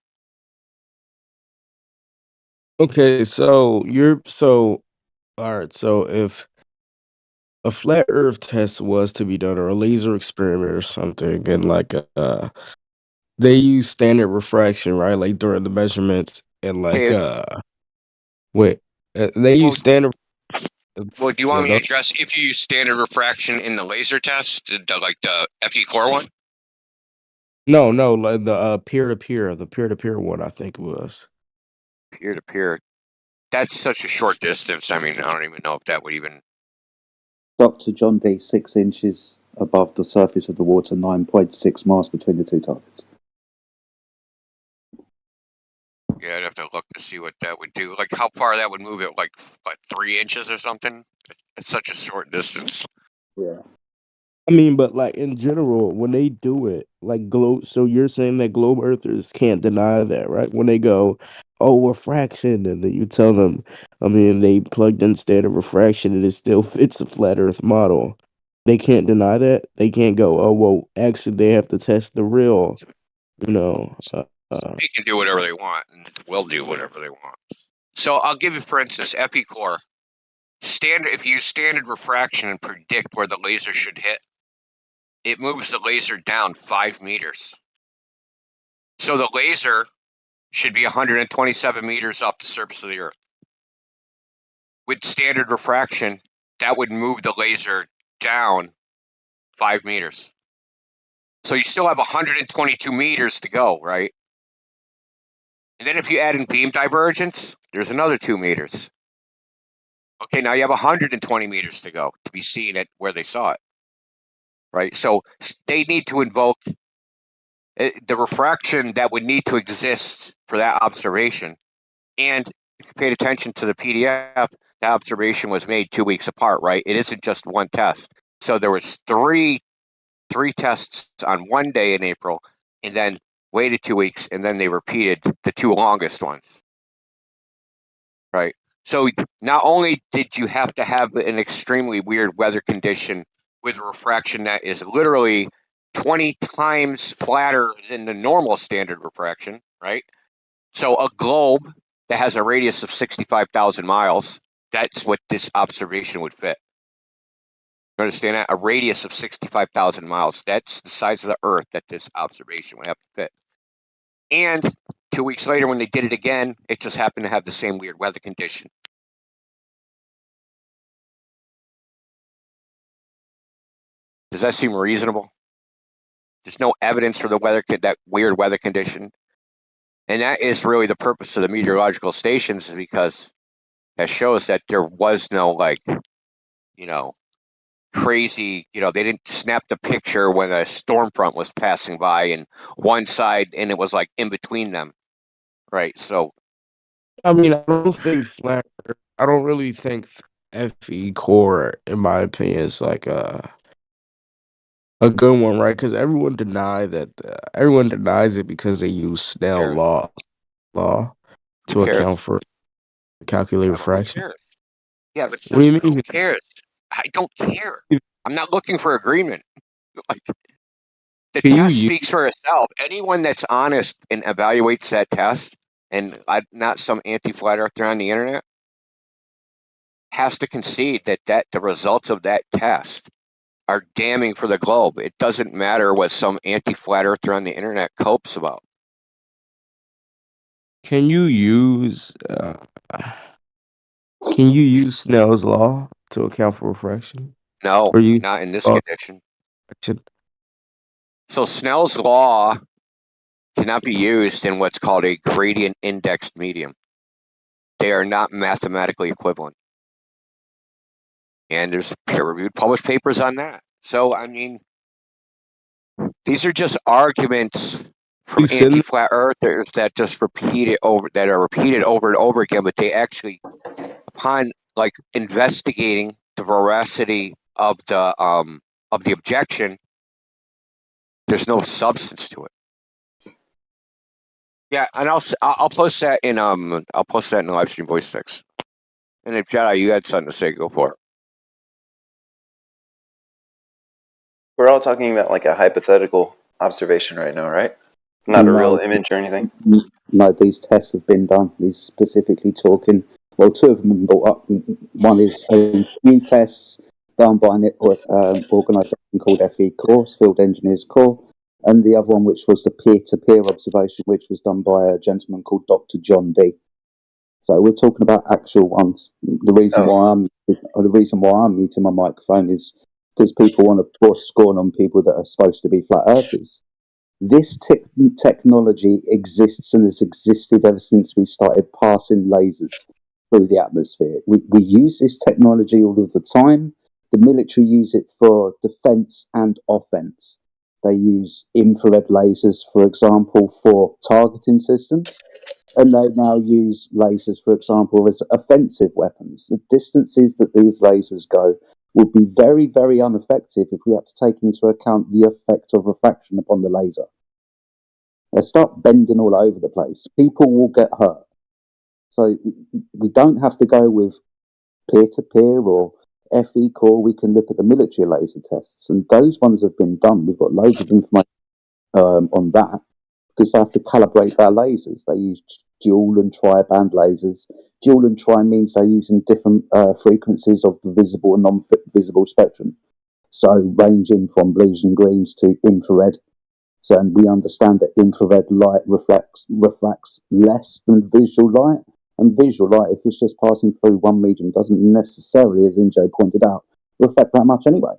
Okay, so all right, so if a flat Earth test was to be done or a laser experiment or something, and like they use standard refraction, right? Like during the measurements and like wait, they use standard. Well, do you want Yeah, me to address if you use standard refraction in the laser test, like the FE core one? no, like the peer-to-peer one, I think it was. Peer to peer. That's such a short distance. I mean, I don't even know if that would even. Dr. John D, 6 inches above the surface of the water, 9.6 miles between the two targets. Yeah, I'd have to look to see what that would do. Like how far that would move it, like what, 3 inches or something? It's such a short distance. Yeah. I mean, but like in general, when they do it, like globe. So you're saying that globe earthers can't deny that, right? When they go, "Oh, refraction," and then you tell them, I mean, they plugged in standard refraction, and it still fits a flat Earth model. They can't deny that. They can't go, "Oh, well, actually, they have to test the real," you know. They can do whatever they want, and will do whatever they want. So I'll give you, for instance, FE core. Standard. If you use standard refraction and predict where the laser should hit, it moves the laser down 5 meters. So the laser should be 127 meters off the surface of the Earth. With standard refraction, that would move the laser down 5 meters. So you still have 122 meters to go, right? And then if you add in beam divergence, there's another 2 meters. Okay, now you have 120 meters to go to be seen at where they saw it, right? So they need to invoke the refraction that would need to exist for that observation. And if you paid attention to the PDF, the observation was made 2 weeks apart, right? It isn't just one test. So there was three tests on one day in April, and then waited 2 weeks, and then they repeated the two longest ones, right? So not only did you have to have an extremely weird weather condition with refraction that is literally 20 times flatter than the normal standard refraction, right? So a globe that has a radius of 65,000 miles, that's what this observation would fit. You understand that? A radius of 65,000 miles. That's the size of the Earth that this observation would have to fit. And 2 weeks later, when they did it again, it just happened to have the same weird weather condition. Does that seem reasonable? There's no evidence for the weather, that weird weather condition. And that is really the purpose of the meteorological stations, is because that shows that there was no, like, crazy, they didn't snap the picture when a storm front was passing by and one side, and it was like in between them, right? So I mean, I don't think flat. I don't really think FE core, in my opinion, is like a good one, right? Because everyone denies it because they use Snell law to account for calculate refraction. yeah, but What do you who mean? cares? I don't care. I'm not looking for agreement. Like, the Can you test use speaks for itself. Anyone that's honest and evaluates that test, and not some anti-flat earther on the internet, has to concede that the results of that test are damning for the globe. It doesn't matter what some anti-flat earther on the internet copes about. Can you use Snell's law to account for refraction? No, Or use not in this law condition. refraction? So Snell's law cannot be used in what's called a gradient indexed medium. They are not mathematically equivalent. And there's peer-reviewed published papers on that. So, I mean, these are just arguments from anti-flat earthers that just are repeated over and over again, but they actually, upon like investigating the veracity of the objection, there's no substance to it. Yeah, and I'll post that in live stream voice 6. And if Jedi, you had something to say, go for it. We're all talking about like a hypothetical observation right now, right? Not a real image or anything. No, these tests have been done. He's specifically talking. Well, two of them have been brought up. One is a few tests done by an organisation called FE Core, Field Engineers Core, and the other one, which was the peer-to-peer observation, which was done by a gentleman called Dr. John D. So we're talking about actual ones. The reason why I'm muting my microphone is because people want to pour scorn on people that are supposed to be flat earthers. This technology exists and has existed ever since we started passing lasers through the atmosphere. We use this technology all of the time. The military use it for defense and offense. They use infrared lasers, for example, for targeting systems. And they now use lasers, for example, as offensive weapons. The distances that these lasers go would be very, very ineffective if we had to take into account the effect of refraction upon the laser. They start bending all over the place. People will get hurt. So we don't have to go with peer-to-peer or FE core. We can look at the military laser tests, and those ones have been done. We've got loads of information on that because they have to calibrate their lasers. They use dual and tri-band lasers. Dual and tri means they're using different frequencies of the visible and non-visible spectrum. So ranging from blues and greens to infrared. So, and we understand that infrared light refracts less than visual light. And visual light, if it's just passing through one medium, doesn't necessarily, as Injo pointed out, reflect that much anyway.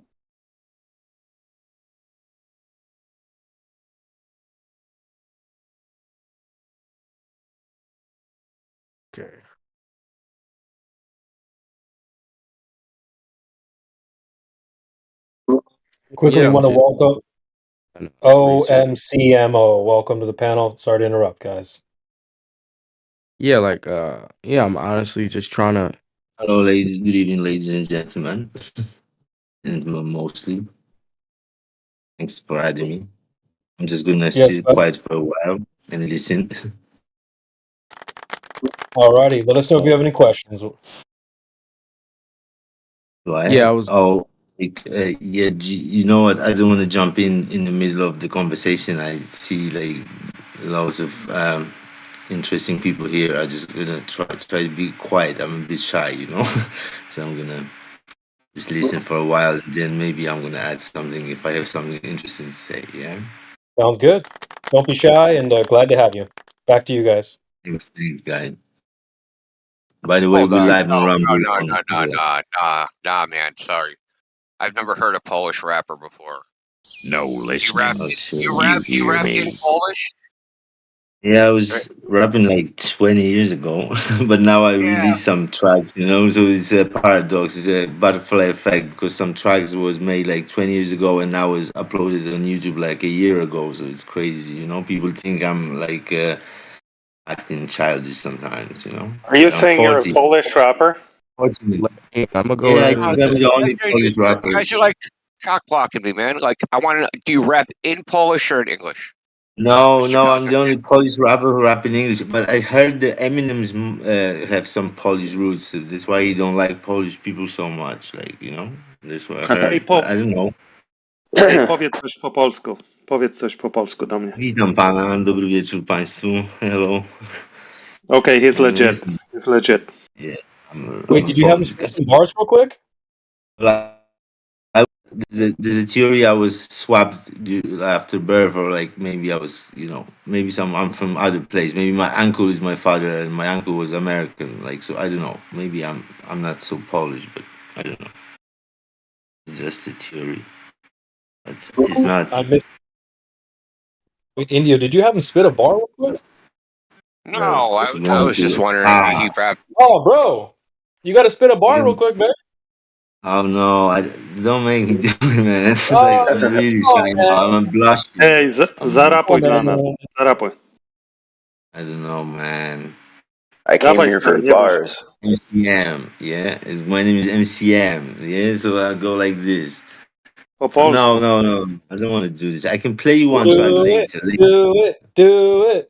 Okay. Quickly want to welcome research. OMCMO. Welcome to the panel. Sorry to interrupt, guys. Yeah, like I'm honestly just trying to. Hello, ladies. Good evening, ladies and gentlemen. And mostly, thanks for having me. I'm just gonna sit quiet for a while and listen. Alrighty, let us know if you have any questions. Right? Yeah, I was. You know what? I don't want to jump in the middle of the conversation. I see like lots of interesting people here. I'm just gonna try to be quiet. I'm a bit shy, you know, so I'm gonna just listen for a while. Then maybe I'm gonna add something if I have something interesting to say. Yeah. Sounds good. Don't be shy, and glad to have you. Back to you guys. Thanks, guys. By the way, we're live on Rumble. Nah, man. Sorry, I've never heard a Polish rapper before. No listening. You rap in Polish? Yeah, I was rapping like 20 years ago, but now I release some tracks, you know, so it's a paradox, it's a butterfly effect because some tracks was made like 20 years ago and now is uploaded on YouTube like a year ago, so it's crazy, you know, people think I'm like acting childish sometimes, you know. Are you But I'm saying you're a 40. Polish rapper? I'm gonna go Yeah, I ahead. think I'm the only Polish You rapper. guys are like cock blocking me, man. Like, I want to. Do you rap in Polish or in English? No, I'm the only Polish rapper who rap in English. But I heard the Eminem's have some Polish roots. So that's why he don't like Polish people so much. Like, you know, that's what I heard. But I don't know. Ej, powiedz coś po polsku. Powiedz coś po polsku do mnie. Witam pana, dobry wieczór państwu. Hello. Okay, he's legit. He's legit. Yeah. I'm did you have him spit apologize. some bars real quick? Like, there's a theory I was swapped after birth, or like maybe I was, maybe I'm from other place. Maybe my uncle is my father, and my uncle was American. Like, so I don't know. Maybe I'm not so Polish, but I don't know. It's just a theory. But it's not. I missed. Wait, Indio, did you have him spit a bar real quick? No, You I want me was just to? wondering if he rapped. Oh, bro, you got to spit a bar real quick, man. Oh no! Don't make me do it, man. Like, Oh, I'm really come on, shy now. man. I'm blushing. Ej, Come on, zarapuj dla nas. man. Zarapuj. I don't know, man. I came Dawaj, here for stary, the nie bój się. bars. MCM, yeah. My name is MCM, yeah. So I go like this. Po No, polsku. no. I don't want to do this. I can play you one track Do it, later. do it.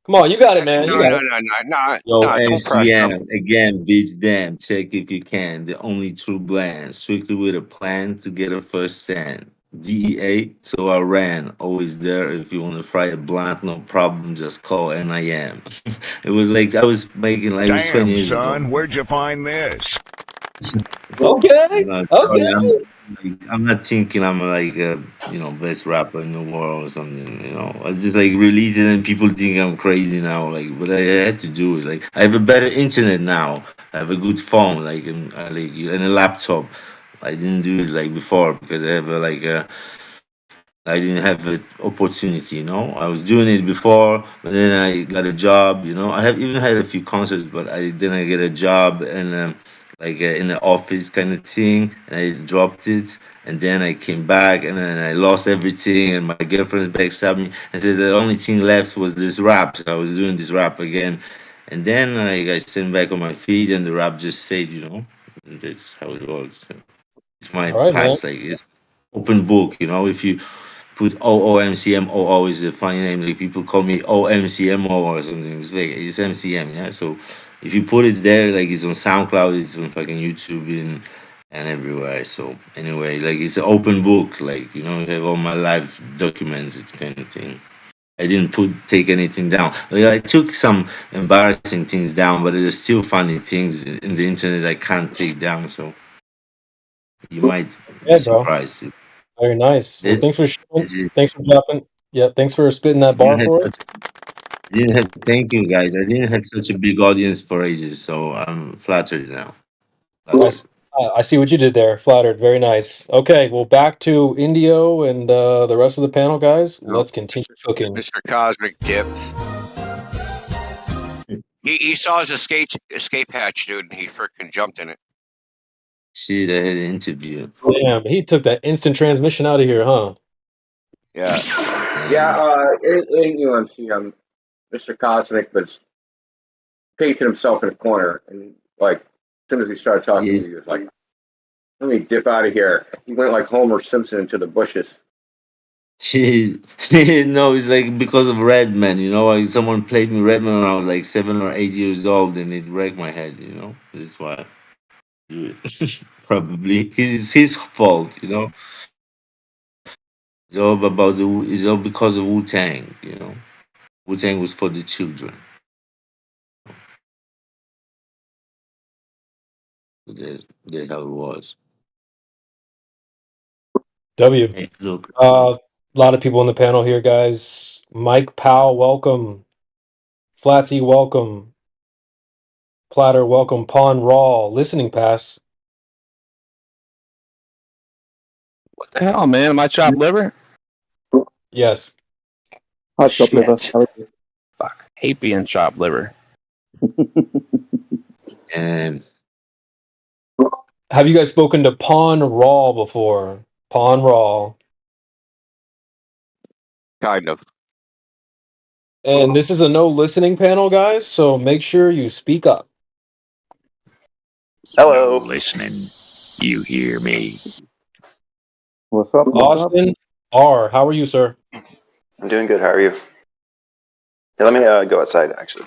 Come on, you got it, man. You No, got no, it. no, no, no, Yo, no. Don't pressure him. MCM again, bitch. Damn, check if you can. The only true blend, strictly with a plan to get a first stand. DEA, so I ran. Always there. If you want to fry a blunt, no problem. Just call NIM. It was like I was making like it was 20 Damn, years ago. son, where'd you find this? Okay, No, sorry, okay. I'm not thinking I'm like best rapper in the world or something. I just like release it and people think I'm crazy now. Like, but I had to do it. Like, I have a better internet now. I have a good phone, like and a laptop. I didn't do it like before because I have I didn't have an opportunity. I was doing it before, but then I got a job. I have even had a few concerts, but I get a job and in the office kind of thing, and I dropped it. And then I came back, and then I lost everything, and my girlfriend's backstabbed me, and said the only thing left was this rap. So I was doing this rap again, and then I stand back on my feet, and the rap just stayed. And that's how it works. It's my All right, man. past, like it's open book. If you put OOMCMOO is a funny name. Like people call me OMCMO or something. It's MCM, yeah. So if you put it there, like it's on SoundCloud, it's on fucking YouTube and everywhere. So anyway, like it's an open book. Like you have all my life documents. It's kind of thing. I didn't take anything down. Like, I took some embarrassing things down, but there's still funny things in the internet I can't take down. So you might be Yeah, bro. surprised. Very nice. Well, This, thanks for sharing. this is, Thanks for dropping. Yeah, thanks for spitting that bar for us. Thank you guys. I didn't have such a big audience for ages, so I'm flattered now. I see what you did there. Flattered. Very nice. Okay, well, back to Indio and the rest of the panel, guys. Let's continue cooking. Mr. Cosmic Dip. He saw his escape hatch, dude, and he freaking jumped in it. Shit, I had an interview. Damn, he took that instant transmission out of here, huh? Yeah. Yeah, in UMC, Mr. Cosmic was painting himself in a corner, and like as soon as we started talking, he was like, "Let me dip out of here." He went like Homer Simpson into the bushes. Shit. No, it's like because of Redman, like someone played me Redman when I was like 7 or 8 years old, and it wrecked my head, That's why I do it. Probably. It's his fault. It's all it's all because of Wu-Tang, Wu-Tang was for the children. So that's how it was. W. Hey, look. A lot of people in the panel here, guys. Mike Powell, welcome. Flatsy, welcome. Platter, welcome. Pawn Raw, listening pass. What the hell, man? Am I chopped liver? Yes. Hi, chopped liver. How are you? Fuck. Hate being chopped liver. And have you guys spoken to Pawn Raw before? Pawn Raw. Kind of. And this is a no listening panel, guys, so make sure you speak up. Hello. No listening. You hear me? What's up? Austin R. How are you, sir? I'm doing good. How are you? Hey, let me go outside, actually.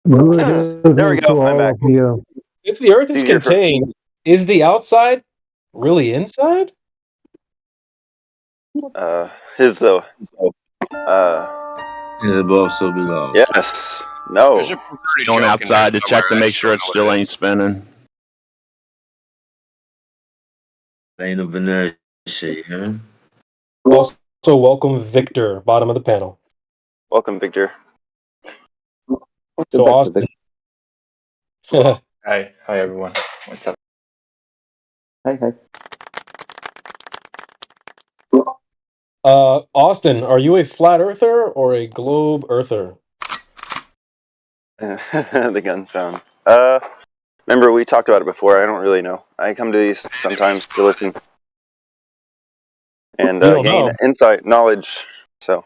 There we go. I'm back. If the Earth is Easier for- contained, is the outside really inside? His though. Is above, so below. Yes. No. There's a perverted Going joke in there outside to check to somewhere. I make just sure don't it know what still it is. ain't spinning. Plane of inertia, yeah? Also, welcome Victor, bottom of the panel. Welcome, Victor. So Austin. Hi everyone. What's up? Hey. Austin, are you a flat earther or a globe earther? The gun sound. Remember we talked about it before. I don't really know. I come to these sometimes to listen and You don't gain know. insight, knowledge. So,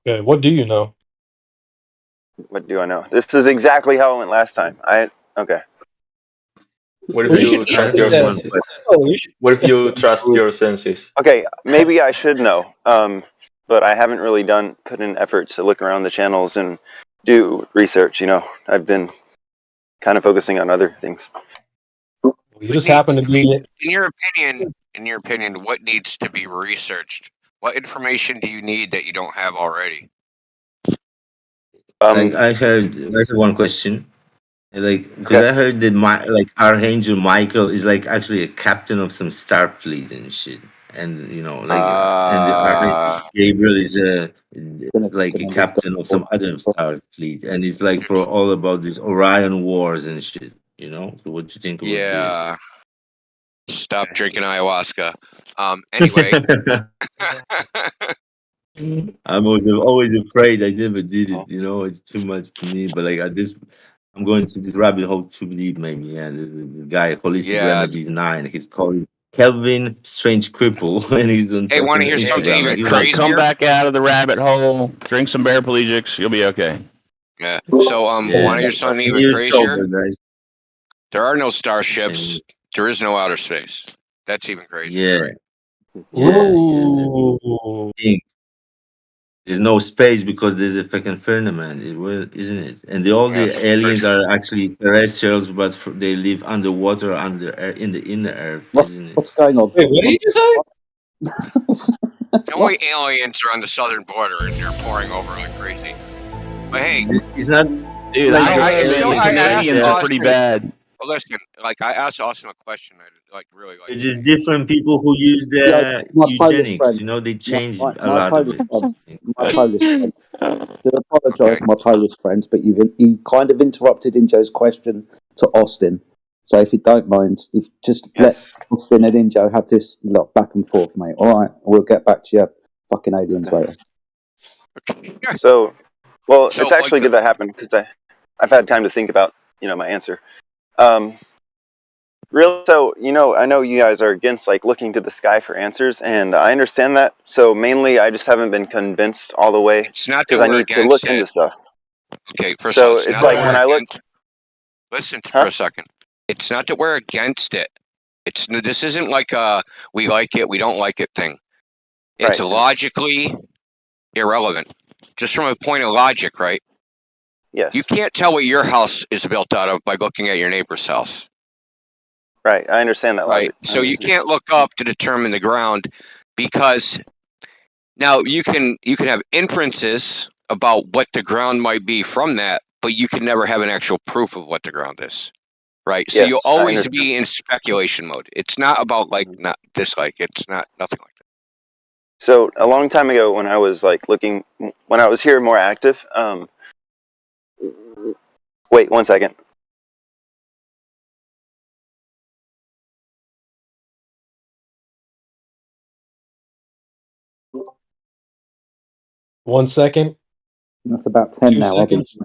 Okay, what do you know? what do I know? This is exactly how it went last time. Okay. What if Well, you trust your senses? What if you trust your senses? Okay, maybe I should know. But I haven't really put in effort to look around the channels and do research. You know, I've been kind of focusing on other things. You just happen to be. In your opinion, what needs to be researched? What information do you need that you don't have already? Like I have one question. Like, because I heard that Archangel Michael is like actually a captain of some Starfleet and shit, and and the Archangel Gabriel is like a captain of some other Starfleet, and it's like for all about these Orion Wars and shit. So what do you think about this? Yeah. Stop drinking ayahuasca. Anyway. I'm always afraid. I never did it. It's too much for me. But like I'm going to the rabbit hole too deep. Maybe this is the guy holistic remedy 9. He's called Kelvin Strange Cripple, and he's on Hey, want to fucking hear something Instagram. even Like, he's crazier? Come back out of the rabbit hole. Drink some paraplegics. You'll be okay. Yeah. So, want to hear something even You're crazier? sober, guys. There are no starships. There is no outer space. That's even crazier. Ooh. There's no space because there's a fucking firmament, isn't it? And all the aliens are actually terrestrials, but they live underwater, in the inner earth, isn't it? What's going on? Wait, what did you say? The only aliens are on the southern border, and they're pouring over like crazy. But hey, it's not. Dude, I asked aliens are pretty Austin. bad. Well, listen, like I asked Austin a question. I really like. It's just different people who use the my Polish eugenics. friend. They change My a lot of Polish it. friend. My Polish friend. To apologise, my Polish friends, but you kind of interrupted Injo's question to Austin. So if you don't mind, if just let Austin and Injo have this back and forth, mate. All right, we'll get back to you, fucking aliens later. So, it's actually good that happened because I've had time to think about my answer. Really, so I know you guys are against like looking to the sky for answers, and I understand that. So mainly, I just haven't been convinced all the way because I need to look into stuff. Okay, first So of all, it's it's not like that when we're I look. Listen for a second. It's not that we're against it. This isn't like a we like it, we don't like it thing. It's logically irrelevant. Just from a point of logic, right? Yes. You can't tell what your house is built out of by looking at your neighbor's house. Right, I understand that logic. So you can't look up to determine the ground because now you can have inferences about what the ground might be from that, but you can never have an actual proof of what the ground is. Right. So you'll always be in speculation mode. It's not about not dislike. It's not nothing like that. So a long time ago when I was when I was here more active, wait 1 second. One second. That's about 10 2 now. seconds.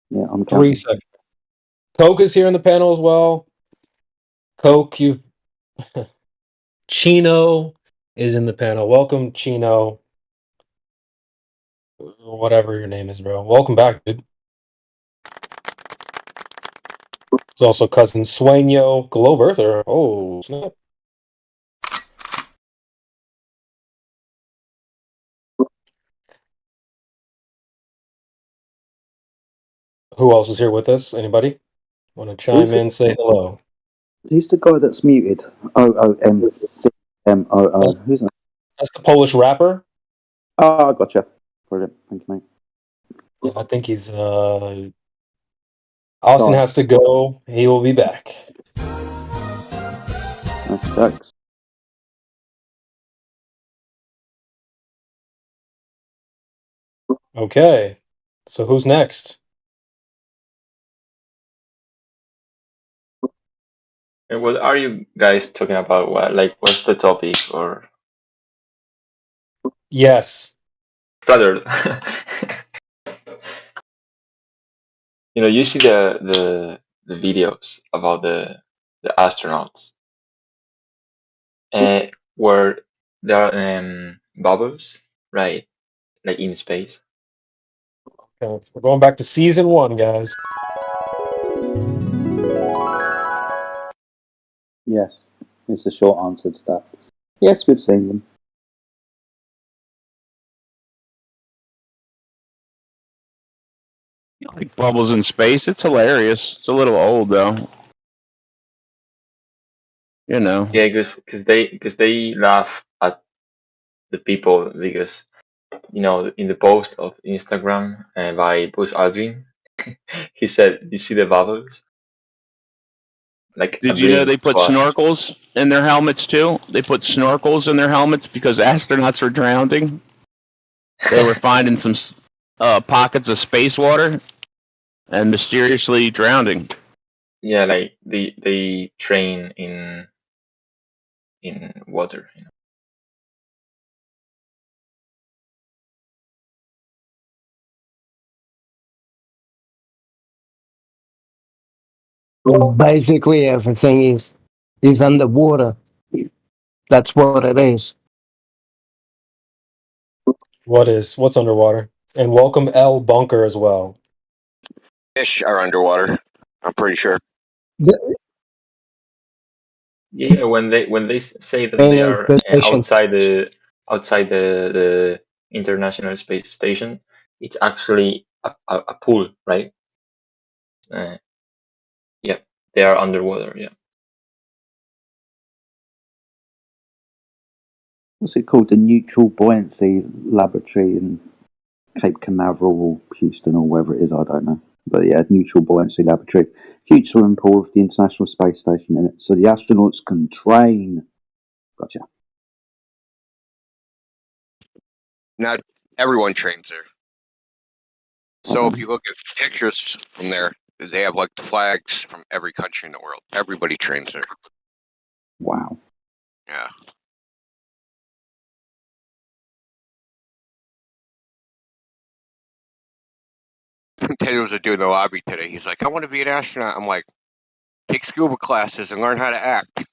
Yeah, I'm 3 counting. seconds. Coke is here in the panel as well. Coke, Chino is in the panel. Welcome, Chino. Whatever your name is, bro. Welcome back, dude. There's also cousin Sueño, Globe Earther. Oh, snap. Who else is here with us? Anybody want to chime in? Say hello. Who's the guy that's muted? OOMCMOO. Who's that? That's the Polish rapper. Oh, I gotcha. Brilliant. Thank you, mate. Yeah, I think he's Austin has to go. He will be back. Thanks. Okay. So who's next? And what are you guys talking about? What, like, what's the topic? Or Yes. brother, you see the videos about the astronauts, where there are bubbles, right? Like in space. Okay. We're going back to season 1, guys. Yes, it's a short answer to that. Yes, we've seen them. Like bubbles in space. It's hilarious. It's a little old though. You know. Yeah, because they laugh at the people because in the post of Instagram by Buzz Aldrin, he said, "You see the bubbles?" Like a Did you know dream they put to us. snorkels in their helmets too? They put snorkels in their helmets because astronauts were drowning. They were finding some pockets of space water and mysteriously drowning. Yeah, like they train in water. Well, basically, everything is underwater. That's what it is. What's underwater? And welcome L Bunker as well. Fish are underwater. I'm pretty sure. Yeah, when they say that they Meaning are the station. outside the International Space Station, it's actually a pool, right? Yeah, they are underwater. Yeah. What's it called? The Neutral Buoyancy Laboratory in Cape Canaveral or Houston or wherever it is, I don't know. But yeah, Neutral Buoyancy Laboratory. Huge swimming pool of the International Space Station in it. So the astronauts can train. Gotcha. Not everyone trains there. So if you look at pictures from there, they have like the flags from every country in the world. Everybody trains there. Wow. Yeah. Taylor was doing the lobby today. He's like, I want to be an astronaut. I'm like, take scuba classes and learn how to act.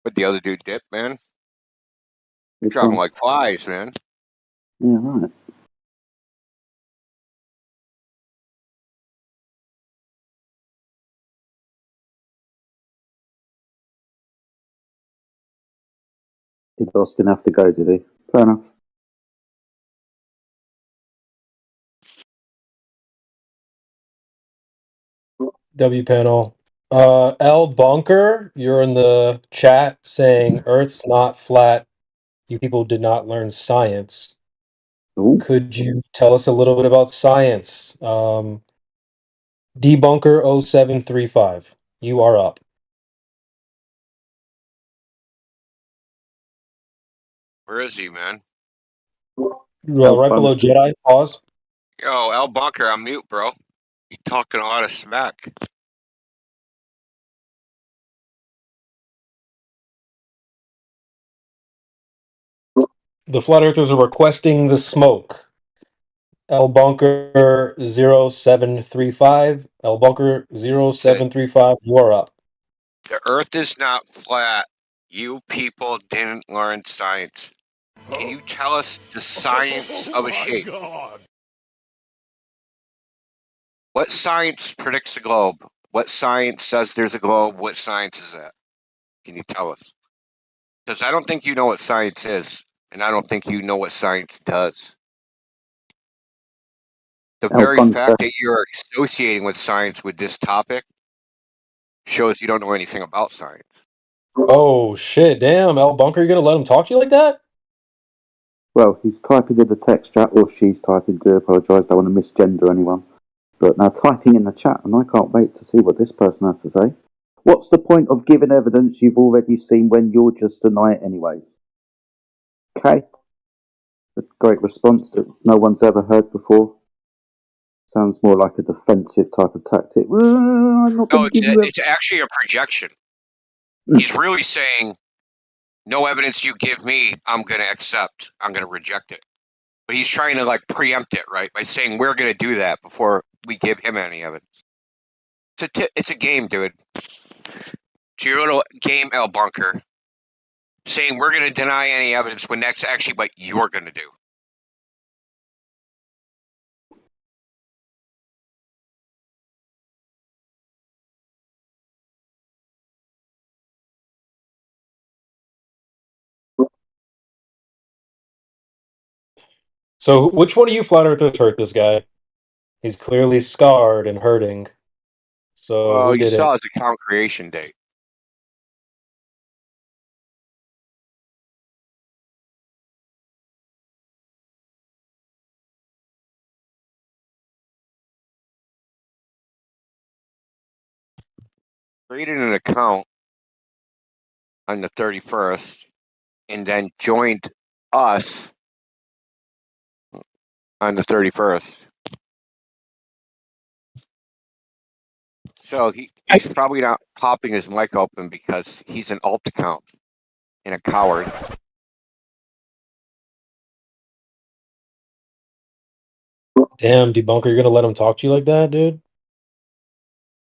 But the other dude dipped, man. Which Dropping one? like flies, man. Yeah, right. Did Austin have to go, did he? Fair enough. W panel. L Bunker, you're in the chat saying Earth's not flat. You people did not learn science. Ooh. Could you tell us a little bit about science? Debunker 0735. You are up. Where is he, man? Right below Jedi. Pause. Yo, Al Bunker, I'm mute, bro. You talking a lot of smack. The flat earthers are requesting the smoke. L Bunker 0735. L Bunker 0735. You are up. The Earth is not flat. You people didn't learn science. Can you tell us the science of a shape? What science predicts a globe? What science says there's a globe? What science is that? Can you tell us? Because I don't think you know what science is, and I don't think you know what science does. The very fact that you're associating with science with this topic shows you don't know anything about science. Oh shit! Damn, L Bunker, you gonna let him talk to you like that? Well, he's typing in the text chat, or she's typing. Do apologise. Don't want to misgender anyone. But now typing in the chat, and I can't wait to see what this person has to say. What's the point of giving evidence you've already seen when you'll just deny it anyways? Okay. A great response that no one's ever heard before. Sounds more like a defensive type of tactic. Well, I'm not going No, to give you it's actually a projection. He's really saying, no evidence you give me, I'm going to accept. I'm going to reject it. But he's trying to like preempt it, right? By saying we're going to do that before we give him any evidence. It's a game, dude. It's your little game, L Bunker. Saying we're going to deny any evidence when that's actually what you're going to do. So, which one of you flat earthers hurt this guy? He's clearly scarred and hurting. So, Well, who you did saw it? his account creation date. Created an account on the 31st and then joined us on the 31st. So he's probably not popping his mic open because he's an alt account and a coward. Damn, debunker, you're gonna let him talk to you like that, dude?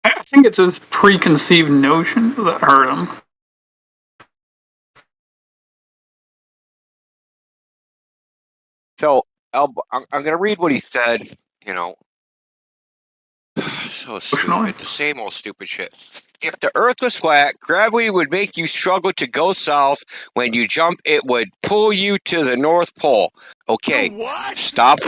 I think it's his preconceived notions that hurt him. So I'm going to read what he said, you know. So stupid. The same old stupid shit. If the earth was flat, gravity would make you struggle to go south. When you jump, it would pull you to the North Pole. Okay. Stop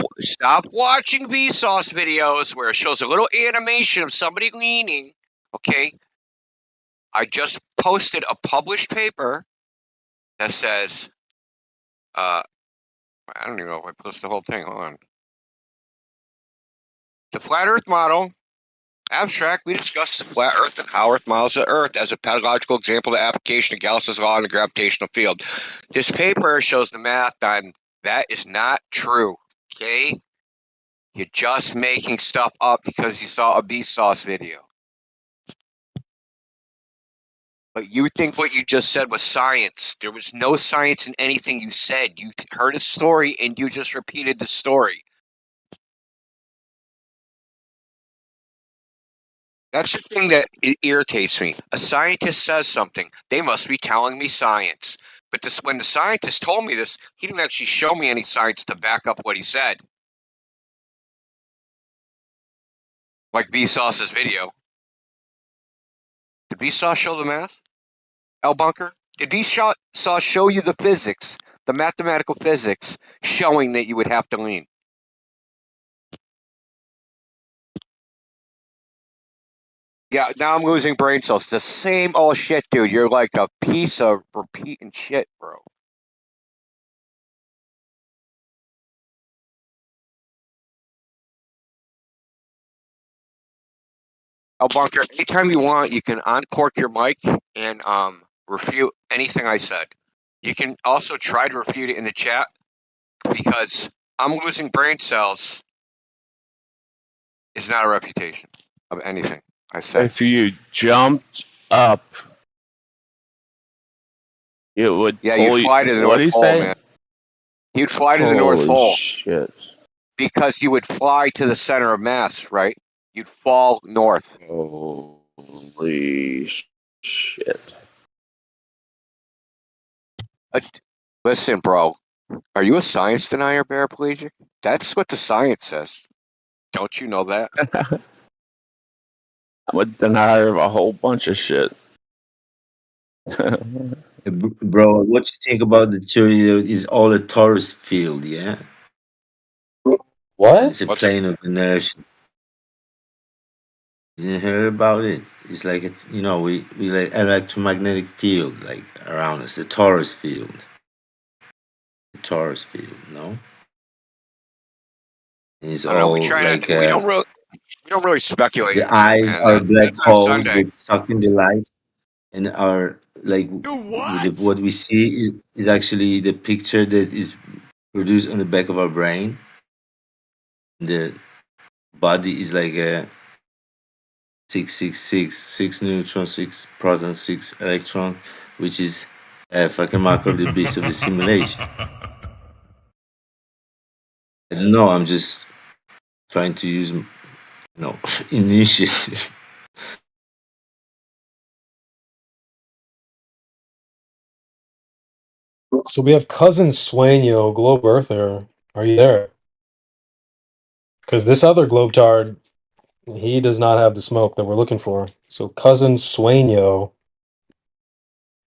watching Vsauce videos where it shows a little animation of somebody leaning. Okay. I just posted a published paper that says, I don't even know if I posted the whole thing. Hold on. The flat earth model. Abstract, we discussed the flat Earth and how Earth models the Earth as a pedagogical example of the application of Gauss's law in the gravitational field. This paper shows the math on that is not true. Okay? You're just making stuff up because you saw a Vsauce video. But you think what you just said was science. There was no science in anything you said. You heard a story and you just repeated the story. That's the thing that irritates me. A scientist says something. They must be telling me science. But when the scientist told me this, he didn't actually show me any science to back up what he said. Like Vsauce's video. Did Vsauce show the math? L Bunker? Did Vsauce show you the physics, the mathematical physics, showing that you would have to lean? Yeah, now I'm losing brain cells. The same old shit, dude. You're like a piece of repeating shit, bro. El Bunker, anytime you want, you can uncork your mic and refute anything I said. You can also try to refute it in the chat because I'm losing brain cells is not a reputation of anything I said. If you jumped up, it would Yeah, you'd pull you. fly to the What do North you Pole, say? man. You'd fly to the North Holy Pole shit. because you would fly to the center of mass, right? You'd fall north. Holy shit. Listen, bro. Are you a science denier, paraplegic? That's what the science says. Don't you know that? I'm a denier of a whole bunch of shit. Bro, what you think about the theory that is all a torus field, yeah? What? It's a What's it? plane of inertia. You didn't hear about it? It's like, we like electromagnetic field, like, around us, a torus field. A torus field, no? And it's I don't know. all like, We don't really speculate, the eyes and are black that's on holes Sunday. that suck in the light, and are like, what we see is actually the picture that is produced on the back of our brain. The body is like a 666, 6 neutron, 6 proton, 6 electron, which is a fucking mark of the beast of the simulation. I don't know, I'm just trying to use, initiative. So we have cousin Sueño, Globe Earther. Are you there? Because this other globetard, he does not have the smoke that we're looking for. So cousin Sueño,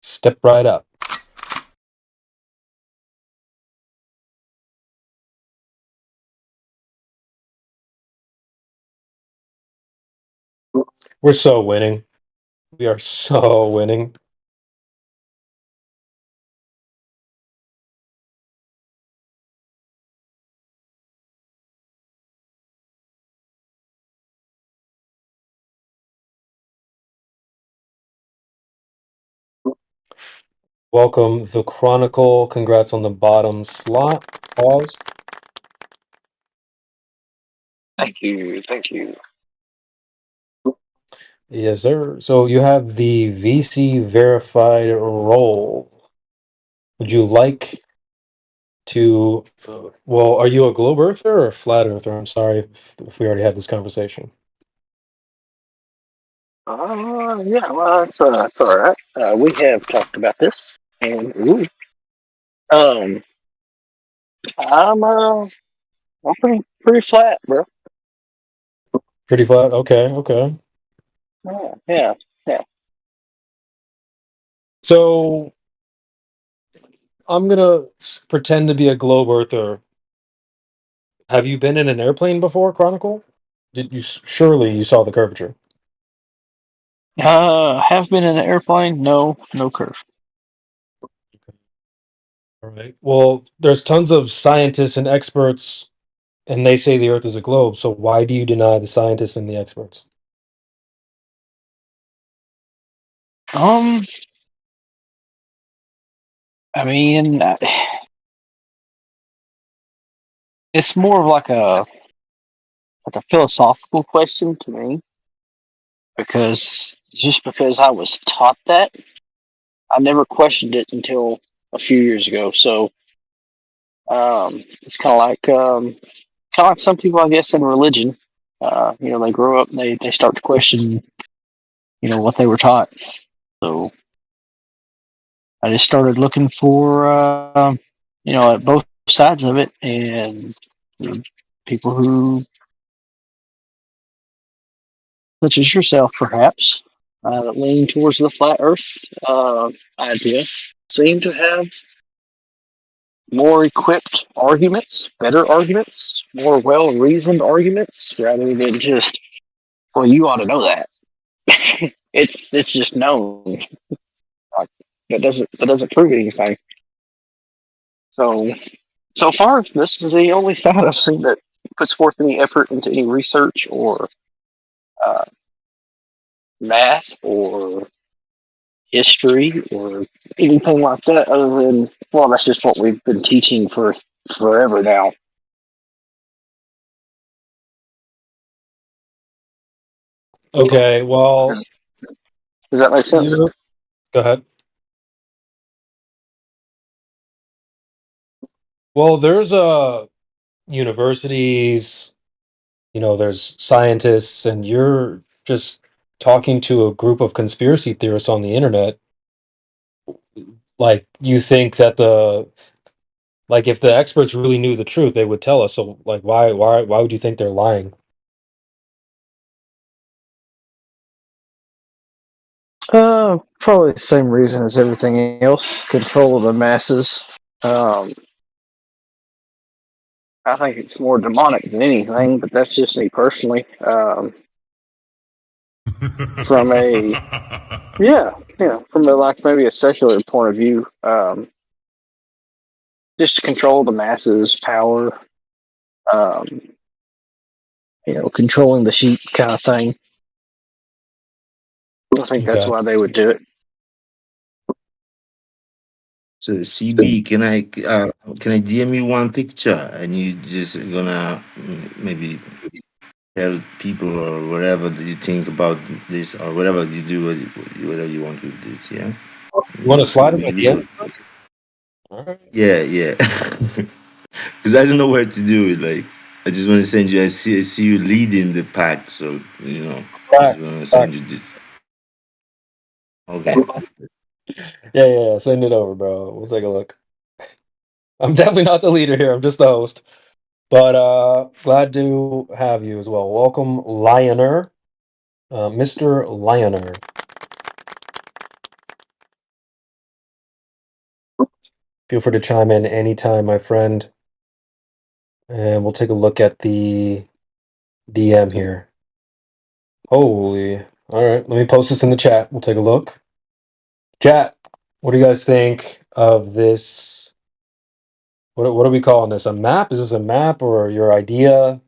step right up. We're so winning. We are so winning. Welcome, the Chronicle. Congrats on the bottom slot. Pause. Thank you. Thank you. Yes, sir. So you have the VC verified role. Would you like to? Well, are you a globe earther or a flat earther? I'm sorry if we already had this conversation. Yeah, well, it's all right. We have talked about this, and um, I'm pretty flat, bro. Pretty flat. Okay. Okay. Yeah, yeah. So I'm gonna pretend to be a globe earther. Have you been in an airplane before, Chronicle? Did you surely you saw the curvature? Have been in an airplane? No, no curve. All right. Well, there's tons of scientists and experts, and they say the Earth is a globe. So why do you deny the scientists and the experts? I mean, it's more of like a philosophical question to me, because just because I was taught that, I never questioned it until a few years ago. So it's kind of like some people, I guess, in religion. They grow up and they start to question, what they were taught. So I just started looking for, at both sides of it, and people who, such as yourself, perhaps, lean towards the flat Earth idea, seem to have more equipped arguments, better arguments, more well reasoned arguments, rather than just, well, you ought to know that. It's just known. Like, that doesn't prove anything. So far, this is the only side I've seen that puts forth any effort into any research or uh, math or history or anything like that, other than, well, that's just what we've been teaching for forever now. Okay. Well, Does that make sense? Go ahead. Well, there's universities, there's scientists, and you're just talking to a group of conspiracy theorists on the internet. Like, you think that if the experts really knew the truth, they would tell us. So, like, why would you think they're lying? Probably the same reason as everything else. Control of the masses. Um, I think it's more demonic than anything, but that's just me personally. From a from a like maybe a secular point of view, just to control the masses, power, um, controlling the sheep kind of thing. I think that's Okay. why they would do it. So CB, can I DM you one picture and you just gonna maybe tell people or whatever that you think about this or whatever you do, whatever you want with this, yeah? You want to So slide in we my do DM? so. All right. Yeah, yeah. Because I don't know where to do it. Like, I just want to send you. I see you leading the pack, so I Back, just want to back. send you this. Okay. Yeah. Send it over, bro. We'll take a look. I'm definitely not the leader here. I'm just the host. But glad to have you as well. Welcome, Lioner. Mr. Lioner. Feel free to chime in anytime, my friend. And we'll take a look at the DM here. Holy. All right, let me post this in the chat. We'll take a look. Chat, what do you guys think of this? What are we calling this? A map? Is this a map or your idea?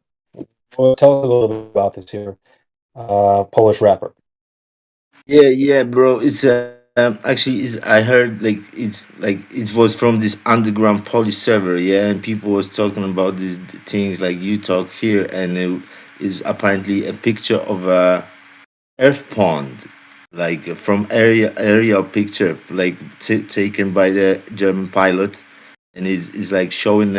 Well, tell us a little bit about this here. Polish rapper. Yeah, bro. It's actually is I heard like it was from this underground Polish server, yeah, and people was talking about these things like you talk here, and it is apparently a picture of a earth pond, like from aerial picture, like taken by the German pilot, and it's like showing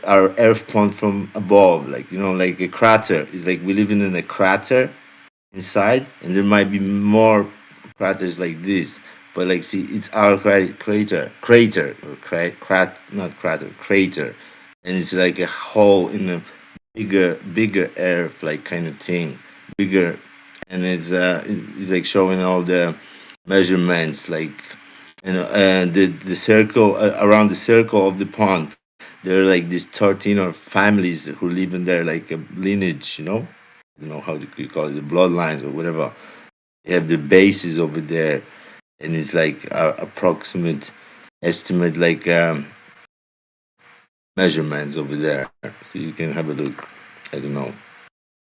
our earth pond from above, like like a crater. It's like we living in a crater inside, and there might be more craters like this. But like, see, it's our crater, or not crater, crater, and it's like a hole in a bigger earth, like kind of thing, bigger, and it's like showing all the measurements, like and the circle around the circle of the pond. There are like these 13 or families who live in there, like a lineage, how do you call it, the bloodlines or whatever. They have the bases over there, and it's like approximate estimate, like measurements over there. So you can have a look. I don't know.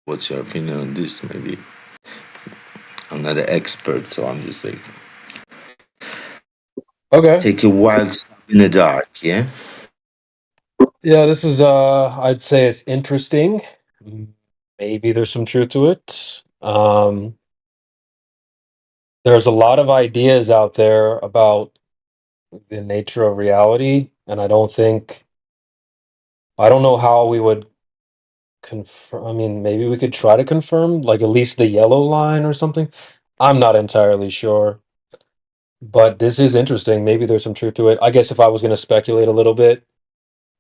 What's your opinion on this? Maybe I'm not an expert, so I'm just like Okay. take a wild step in the dark. Yeah. Yeah, this is I'd say it's interesting. Maybe there's some truth to it. There's a lot of ideas out there about the nature of reality, and I don't know how we would confirm. I mean, maybe we could try to confirm, like at least the yellow line or something. I'm not entirely sure, but this is interesting. Maybe there's some truth to it. I guess if I was going to speculate a little bit,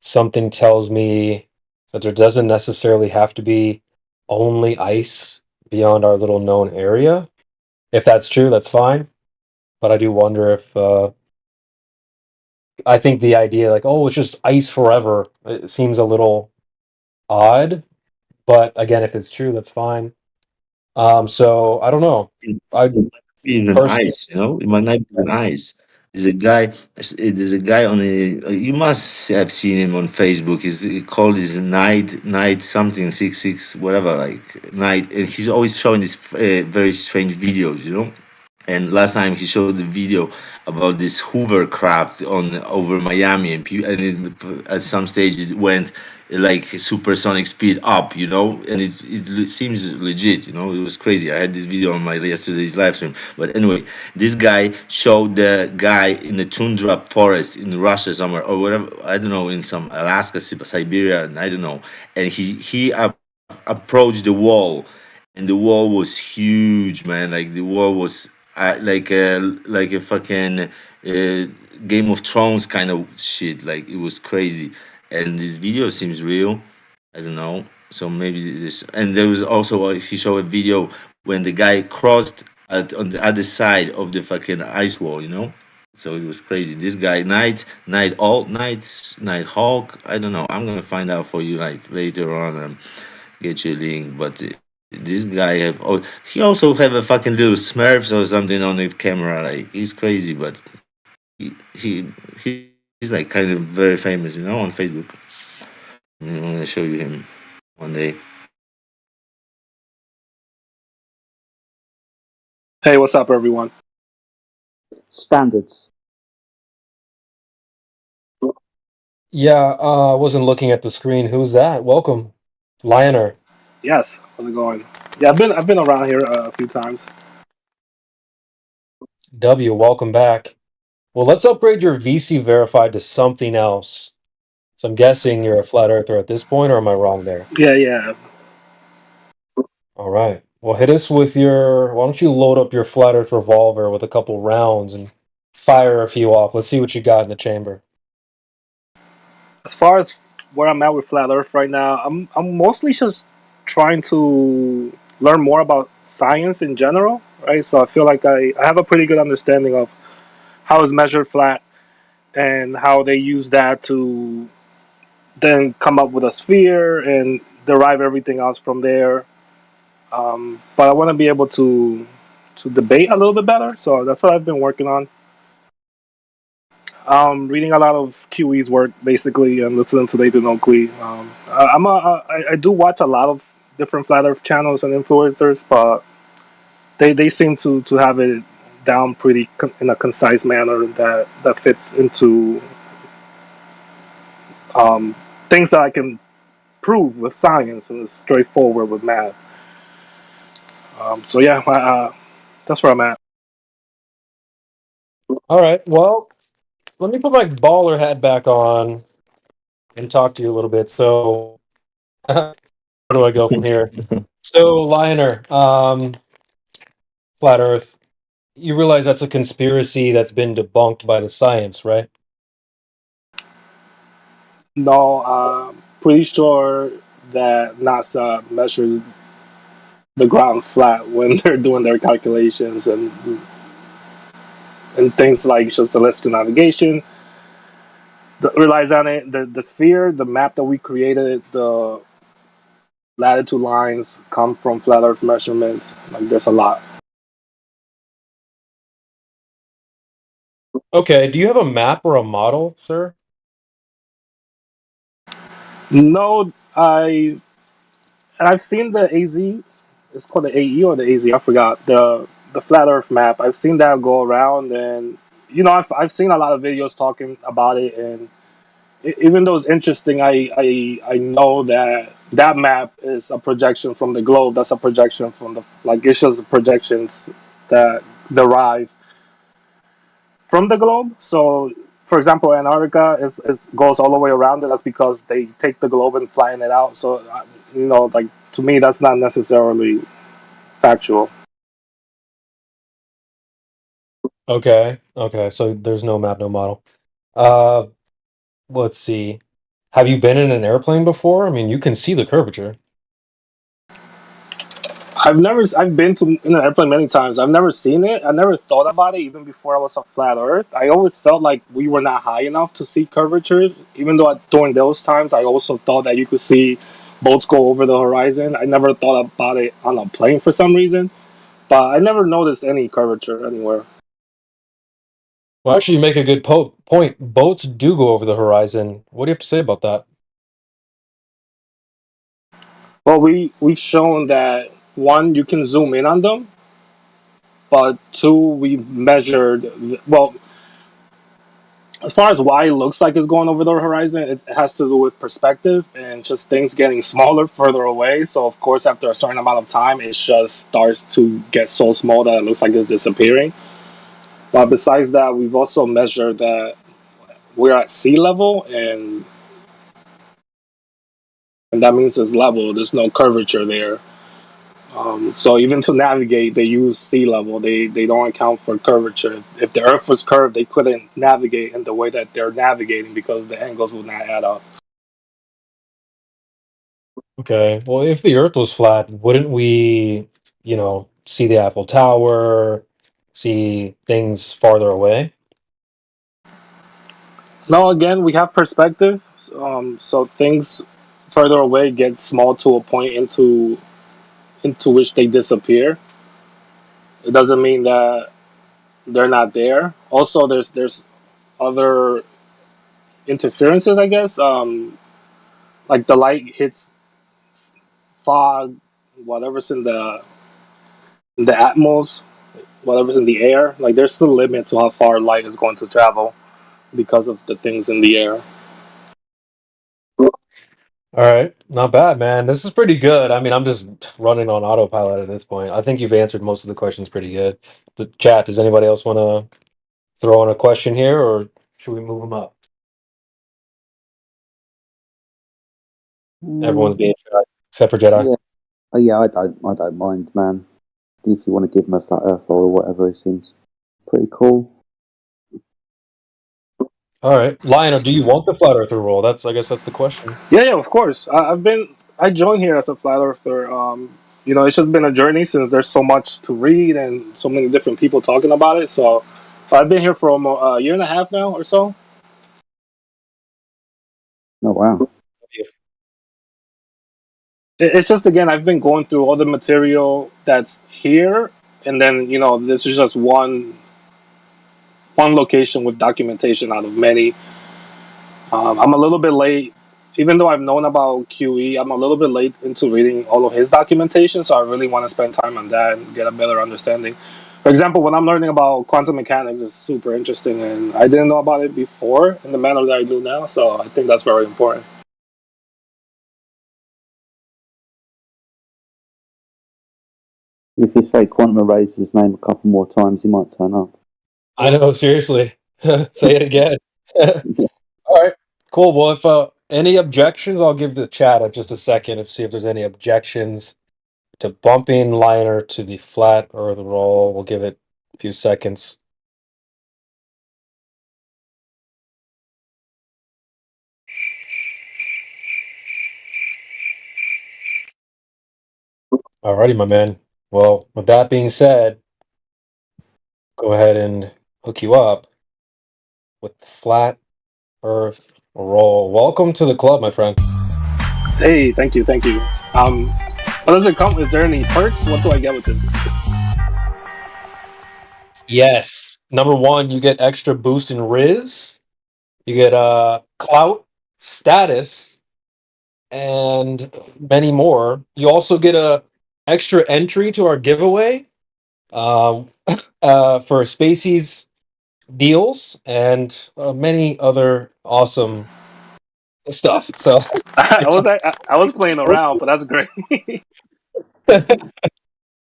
something tells me that there doesn't necessarily have to be only ice beyond our little known area. If that's true, that's fine. But I do wonder if I think the idea, like, oh, it's just ice forever, it seems a little odd. But again, if it's true, that's fine. So I don't know. I Even personally, ice, it might not be even ice. There's a guy on a. You must have seen him on Facebook. He called his night something 66 whatever, like night, and he's always showing these very strange videos. And last time he showed the video about this hovercraft on over Miami, at some stage it went like supersonic speed up, and it seems legit. It was crazy. I had this video on my yesterday's live stream. But anyway, this guy showed the guy in the tundra forest in Russia somewhere or whatever. I don't know, in some Alaska, Siberia, and I don't know. And he approached the wall, and the wall was huge, man. Like the wall was like a fucking Game of Thrones kind of shit. Like it was crazy, and this video seems real. I don't know. So maybe this. And there was also he showed a video when the guy crossed on the other side of the fucking ice wall, you know. So it was crazy. This guy, Night Hawk. I don't know. I'm gonna find out for you like later on. Get you a link. But this guy have. Oh, he also have a fucking little Smurfs or something on the camera. Like he's crazy, but he's like kind of very famous, you know, on Facebook. I'm gonna show you him one day. Hey, what's up, everyone? Standards. Yeah, I wasn't looking at the screen. Who's that? Welcome, Lioner. Yes, how's it going? Yeah, I've been around here a few times. W, welcome back. Well, let's upgrade your VC verified to something else. So I'm guessing you're a flat earther at this point, or am I wrong there? Yeah. All right. Well, hit us with your. Why don't you load up your flat earth revolver with a couple rounds and fire a few off? Let's see what you got in the chamber. As far as where I'm at with Flat Earth right now, I'm mostly just trying to learn more about science in general, right? So I feel like I have a pretty good understanding of how it's measured flat and how they use that to then come up with a sphere and derive everything else from there. But I want to be able to debate a little bit better, so that's what I've been working on. Reading a lot of QE's work basically and listening to Nathan Oakley. I do watch a lot of different flat Earth channels and influencers, but they seem to have it down pretty in a concise manner that fits into things that I can prove with science and is straightforward with math. So yeah, that's where I'm at. All right. Well, let me put my baller hat back on and talk to you a little bit. So, where do I go from here? So, Lioner, flat Earth. You realize that's a conspiracy that's been debunked by the science, right? No, pretty sure that NASA measures the ground flat when they're doing their calculations and things like just celestial navigation. Relies on it. The sphere, the map that we created, the latitude lines come from flat Earth measurements. Like there's a lot. Okay. Do you have a map or a model, sir? No, I've seen the AZ. It's called the AE or the AZ. I forgot the flat Earth map. I've seen that go around, and I've seen a lot of videos talking about it, and even though it's interesting, I know that that map is a projection from the globe. That's a projection from it's just projections that derive from the globe. So, for example, Antarctica is goes all the way around it. That's because they take the globe and flatten it out. So, like to me, that's not necessarily factual. Okay. Okay. So there's no map, no model. Uh, let's see. Have you been in an airplane before? I mean, you can see the curvature. I've been to in an airplane many times. I've never seen it. I never thought about it even before I was on flat Earth. I always felt like we were not high enough to see curvature. Even though during those times, I also thought that you could see boats go over the horizon. I never thought about it on a plane for some reason, but I never noticed any curvature anywhere. Well, actually, you make a good point. Boats do go over the horizon. What do you have to say about that? Well, we've shown that one, you can zoom in on them, but two, we've measured. Well, as far as why it looks like it's going over the horizon, it has to do with perspective and just things getting smaller further away. So, of course, after a certain amount of time, it just starts to get so small that it looks like it's disappearing. But besides that, we've also measured that we're at sea level, and that means it's level. There's no curvature there. So even to navigate, they use sea level. They don't account for curvature. If the Earth was curved, they couldn't navigate in the way that they're navigating because the angles would not add up. Okay. Well, if the Earth was flat, wouldn't we, you know, see the Eiffel Tower, see things farther away? No, again, we have perspective. So things further away get small to a point into which they disappear. It doesn't mean that they're not there. Also, there's other interferences, I guess. Like the light hits fog, whatever's in the atmos, whatever's in the air. Like there's still a limit to how far light is going to travel because of the things in the air. All right, not bad, man. This is pretty good. I mean, I'm just running on autopilot at this point. I think you've answered most of the questions pretty good. The chat, does anybody else want to throw in a question here, or should we move them up? Everyone's being shy, except for Jedi. Yeah, yeah, I don't mind, man. If you want to give him a flat earth or whatever, it seems pretty cool. All right, Lionel, do you want the flat earther role? I guess that's the question. Yeah, of course. I joined here as a flat earther. It's just been a journey since there's so much to read and so many different people talking about it. So I've been here for almost a year and a half now or so. Oh wow. It's just, again, I've been going through all the material that's here, and then this is just one location with documentation out of many. I'm a little bit late, even though I've known about QE. I'm a little bit late into reading all of his documentation, so I really want to spend time on that and get a better understanding. For example, when I'm learning about quantum mechanics, it's super interesting, and I didn't know about it before in the manner that I do now. So I think that's very important. If you say Quantum Eraser's name a couple more times, he might turn up. I know, seriously. Say it again. All right, cool. Well, if any objections, I'll give the chat just a second to see if there's any objections to bumping Liner to the flat earth roll. We'll give it a few seconds. Alrighty, my man. Well, with that being said, go ahead and hook you up with the flat earth roll. Welcome to the club, my friend. Hey, thank you. What does it come? Is there any perks? What do I get with this? Yes. Number one, you get extra boost in Riz. You get clout, status, and many more. You also get a extra entry to our giveaway for Spacey's deals and many other awesome stuff. So I was playing around, but that's great.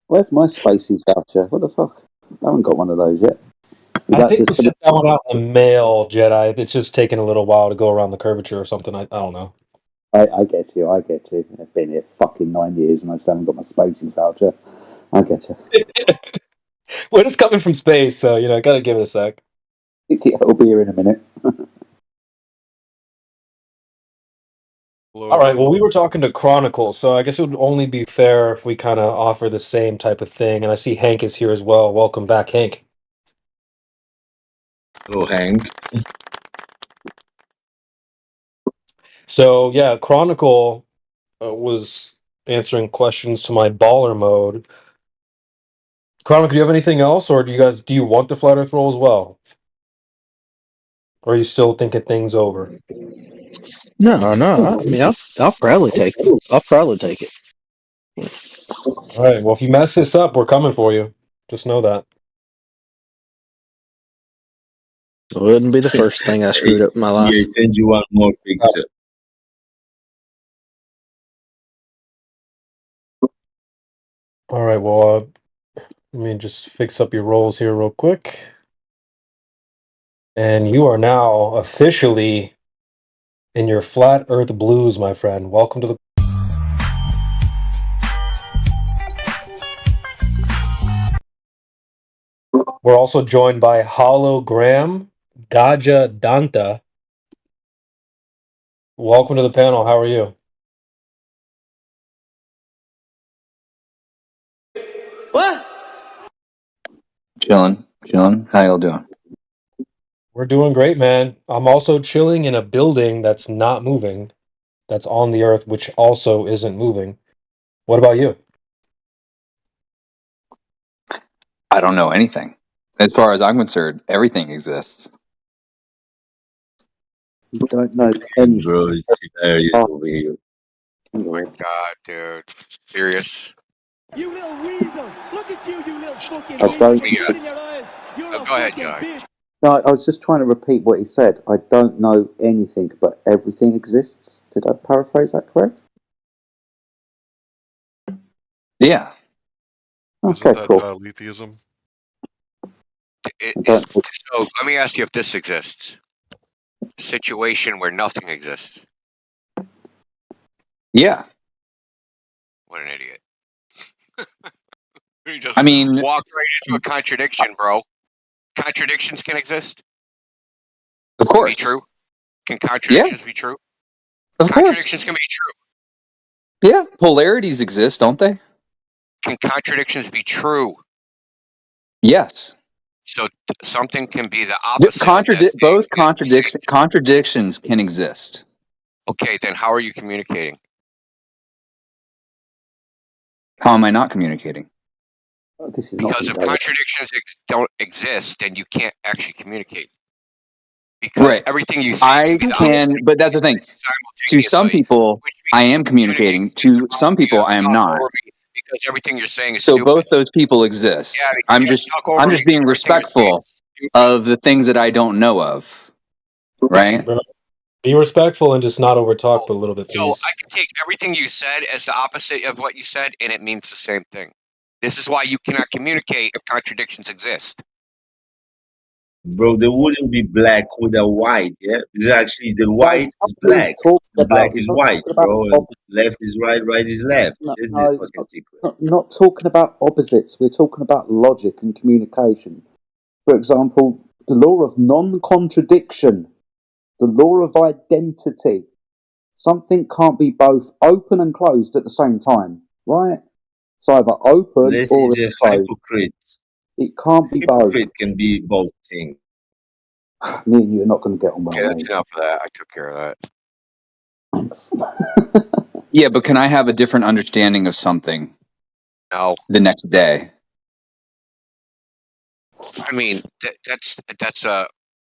Where's my Spaces voucher? What the fuck? I haven't got one of those yet. Is I that think we just for sent that one out in the mail, Jedi. It's just taking a little while to go around the curvature or something. I don't know. I get you. I've been here fucking 9 years and I still haven't got my Spaces voucher. I get you. We're just coming from space, so I gotta give it a sec. It'll be here in a minute. All right. Well, we were talking to Chronicle, so I guess it would only be fair if we kind of offer the same type of thing. And I see Hank is here as well. Welcome back, Hank. Hello, Hank. So yeah, Chronicle was answering questions to my baller mode. Chronicle, do you have anything else, or do you want the flat Earth roll as well, or are you still thinking things over? No. I mean, I'll probably take it. I'll probably take it. All right. Well, if you mess this up, we're coming for you. Just know that. It wouldn't be the first thing I screwed up in my life. Yeah, send you one more picture. All right. Well, let me just fix up your rolls here real quick. And you are now officially in your flat Earth blues, my friend. Welcome to the. We're also joined by Hologram Gaja Danta. Welcome to the panel. How are you? What? Chilling. How y'all doing? We're doing great, man. I'm also chilling in a building that's not moving, that's on the earth, which also isn't moving. What about you? I don't know anything. As far as I'm concerned, everything exists. You don't know anything. Bro, it's hilarious Oh, over here. My God, dude. Serious? You little weasel! Look at you, you little fucking I weasel! don't. You got sand in your eyes! You're a Go ahead, fucking Josh. bitch! No, I was just trying to repeat what he said. I don't know anything, but everything exists. Did I paraphrase that correct? Yeah. Okay, Isn't that cool. Letheism? So let me ask you if this exists. Situation where nothing exists. Yeah. What an idiot. You just I mean, walked right into a contradiction, bro. Contradictions can exist? of Can be course. true? Can Yeah, contradictions be true? of course. Contradictions can be true. Yeah, polarities exist, don't they? Can contradictions be true? Yes. So something can be the opposite of that thing. Both contradictions can exist. Okay, then how are you communicating? How am I not communicating? This is not Because if going. contradictions don't exist, then you can't actually communicate. Because Right. everything you say I can be the can, opposite but that's the thing. To some people, I am communicating. To some people, I am not. because everything you're saying is So stupid. both those people exist. Yeah, I'm you just talk over I'm me just being because everything you're saying respectful of the things that I don't know of. Right? Be respectful and just not overtalk a little bit, So please. I can take everything you said as the opposite of what you said, and it means the same thing. This is why you cannot communicate if contradictions exist. Bro, there wouldn't be black without white, yeah? It's actually the No, white that's is what he's black, talking and black about. is He's not white, talking about bro, and left is right, right is left. no, This is the no, he's fucking secret. not talking about opposites. We're talking about logic and communication. For example, the law of non-contradiction, the law of identity. Something can't be both open and closed at the same time, right? It's either open Unless or he's it's a closed. hypocrite. It can't be both. Hypocrite can be both things. Me and you are not going to get on well, Okay, mate. that's enough of that. I took care of that. Thanks. Yeah, but can I have a different understanding of something? No. The next day. I mean, that's a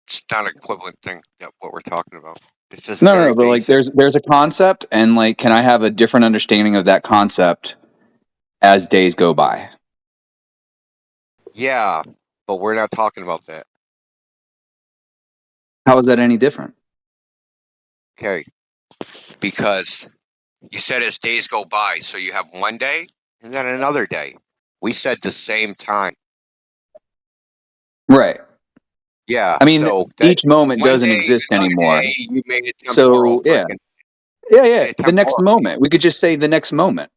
it's not an equivalent thing that what we're talking about. It's just No, but like there's a concept, and like, can I have a different understanding of that concept as days go by? Yeah, but we're not talking about that. How is that any different? Okay, because you said as days go by, so you have one day and then another day. We said the same time. Right. Yeah. I mean, so each moment one doesn't day, exist another anymore. day, you made it temporal. So yeah, Made it the next temporal. moment. We could just say the next moment.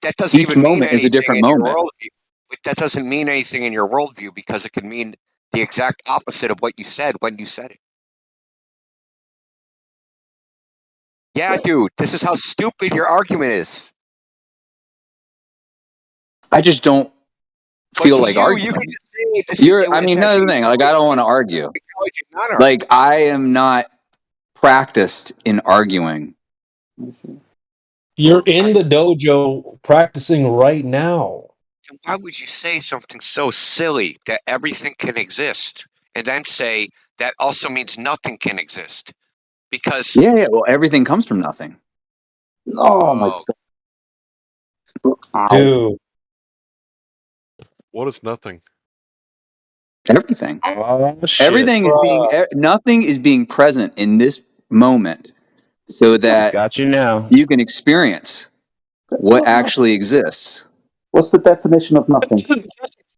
That doesn't Each even mean moment is a anything different in your moment. worldview. That doesn't mean anything in your worldview because it could mean the exact opposite of what you said when you said it. Yeah, dude, this is how stupid your argument is. I just don't feel like you arguing. can just say this. I mean, that's the thing. Like, I don't want to argue. Like, I am not practiced in arguing. You're in the dojo practicing right now. Why would you say something so silly that everything can exist and then say that also means nothing can exist? Because Yeah. Well, everything comes from nothing. Oh my god. Dude. What is nothing? Everything. Oh, Everything is being. Nothing is being present in this moment, so that Got you now. you can experience what actually exists. What's the definition of nothing? Just to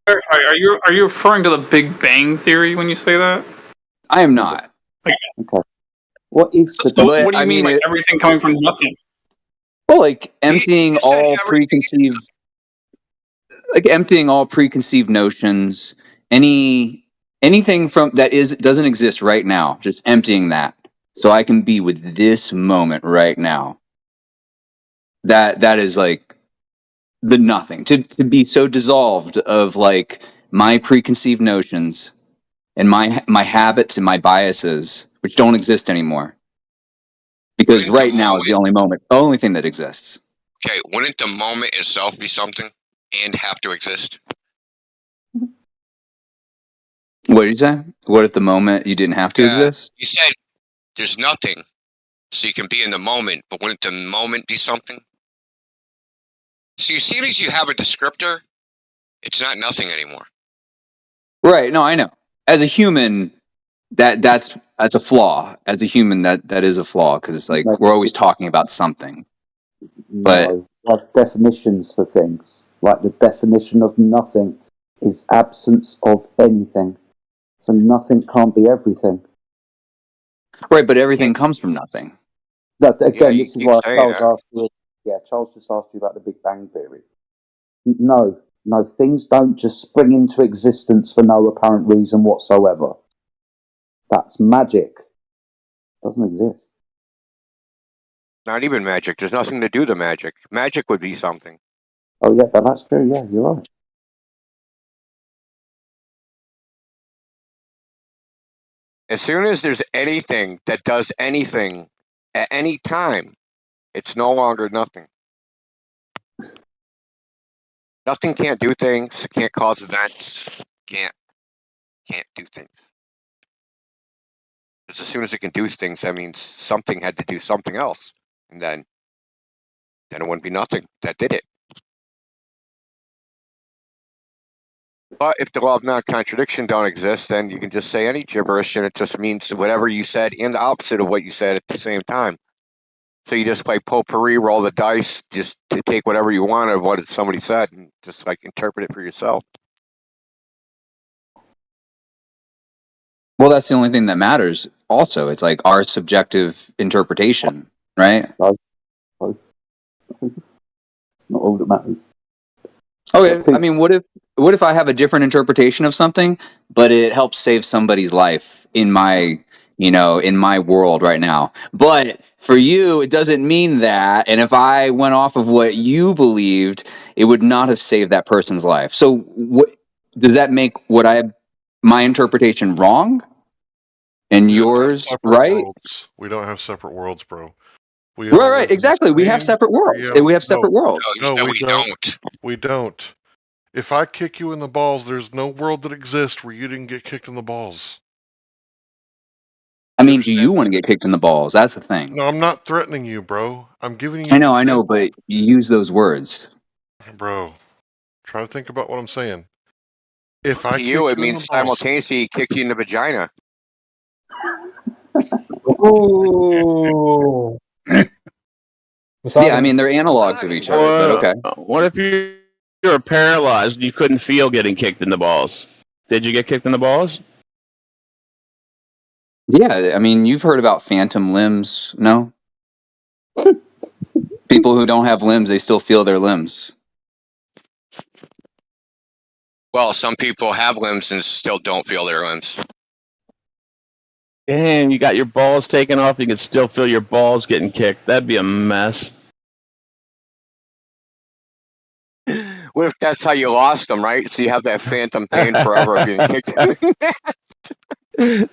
clarify, are you referring to the Big Bang Theory when you say that? I am not. Okay. What is the So definition? what do you mean, like everything coming from nothing? Well, like emptying all preconceived, notions, anything from that doesn't exist right now. Just emptying that, so I can be with this moment right now. That is like the nothing, to be so dissolved of like my preconceived notions and my habits and my biases, which don't exist anymore, because Wouldn't the right now is moment, the only thing that exists. okay, wouldn't the moment itself be something and have to exist? What did you say? What if the moment you didn't have to Yeah, exist? you said there's nothing, so you can be in the moment, but wouldn't the moment be something? So as soon as you have a descriptor, it's not nothing anymore. Right. No, I know. As a human, that's a flaw. As a human, that is a flaw, because it's like No, we're always talking about something. But no, we have definitions for things. Like the definition of nothing is absence of anything. So nothing can't be everything. right, but everything comes from nothing. That, Yeah, again, you this is keep why saying Charles that. asked you. Yeah, Charles just asked you about the Big Bang Theory. No, no, things don't just spring into existence for no apparent reason whatsoever. That's magic. Doesn't exist. Not even magic. There's nothing to do the magic. Magic would be something. Oh yeah, that's true. Yeah, you're right. As soon as there's anything that does anything at any time, it's no longer nothing. Nothing can't do things, can't cause events, can't do things. Because as soon as it can do things, that means something had to do something else, and then it wouldn't be nothing that did it. But if the law of non-contradiction don't exist, then you can just say any gibberish, and it just means whatever you said and the opposite of what you said at the same time. So you just play potpourri, roll the dice, just to take whatever you want of what somebody said, and just like interpret it for yourself. Well, that's the only thing that matters. Also, it's like our subjective interpretation, right? It's not all that matters. Okay, I mean, what if I have a different interpretation of something, but it helps save somebody's life in my, in my world right now. But for you, it doesn't mean that. And if I went off of what you believed, it would not have saved that person's life. So does that make my interpretation wrong and We don't have yours separate right? worlds. We don't have separate worlds, bro. We all Right, live in the exactly. We have same separate worlds. reality. We have No, separate worlds. No, we we don't. don't. We don't. If I kick you in the balls, there's no world that exists where you didn't get kicked in the balls. I You mean, do you understand want to that? get kicked in the balls? That's the thing. No, I'm not threatening you, bro. I'm giving you I an know, example. but you use those words. Bro, try to think about what I'm saying. If I To you, kick it you in the means balls, simultaneously kick you in the vagina. Ooh. Yeah, I mean, they're analogs of each other, but okay. What if you were paralyzed and you couldn't feel getting kicked in the balls? Did you get kicked in the balls? Yeah, I mean, you've heard about phantom limbs, no? People who don't have limbs, they still feel their limbs. Well, some people have limbs and still don't feel their limbs. And you got your balls taken off, you can still feel your balls getting kicked. That'd be a mess. What if that's how you lost them, right? So you have that phantom pain forever of being kicked in the net.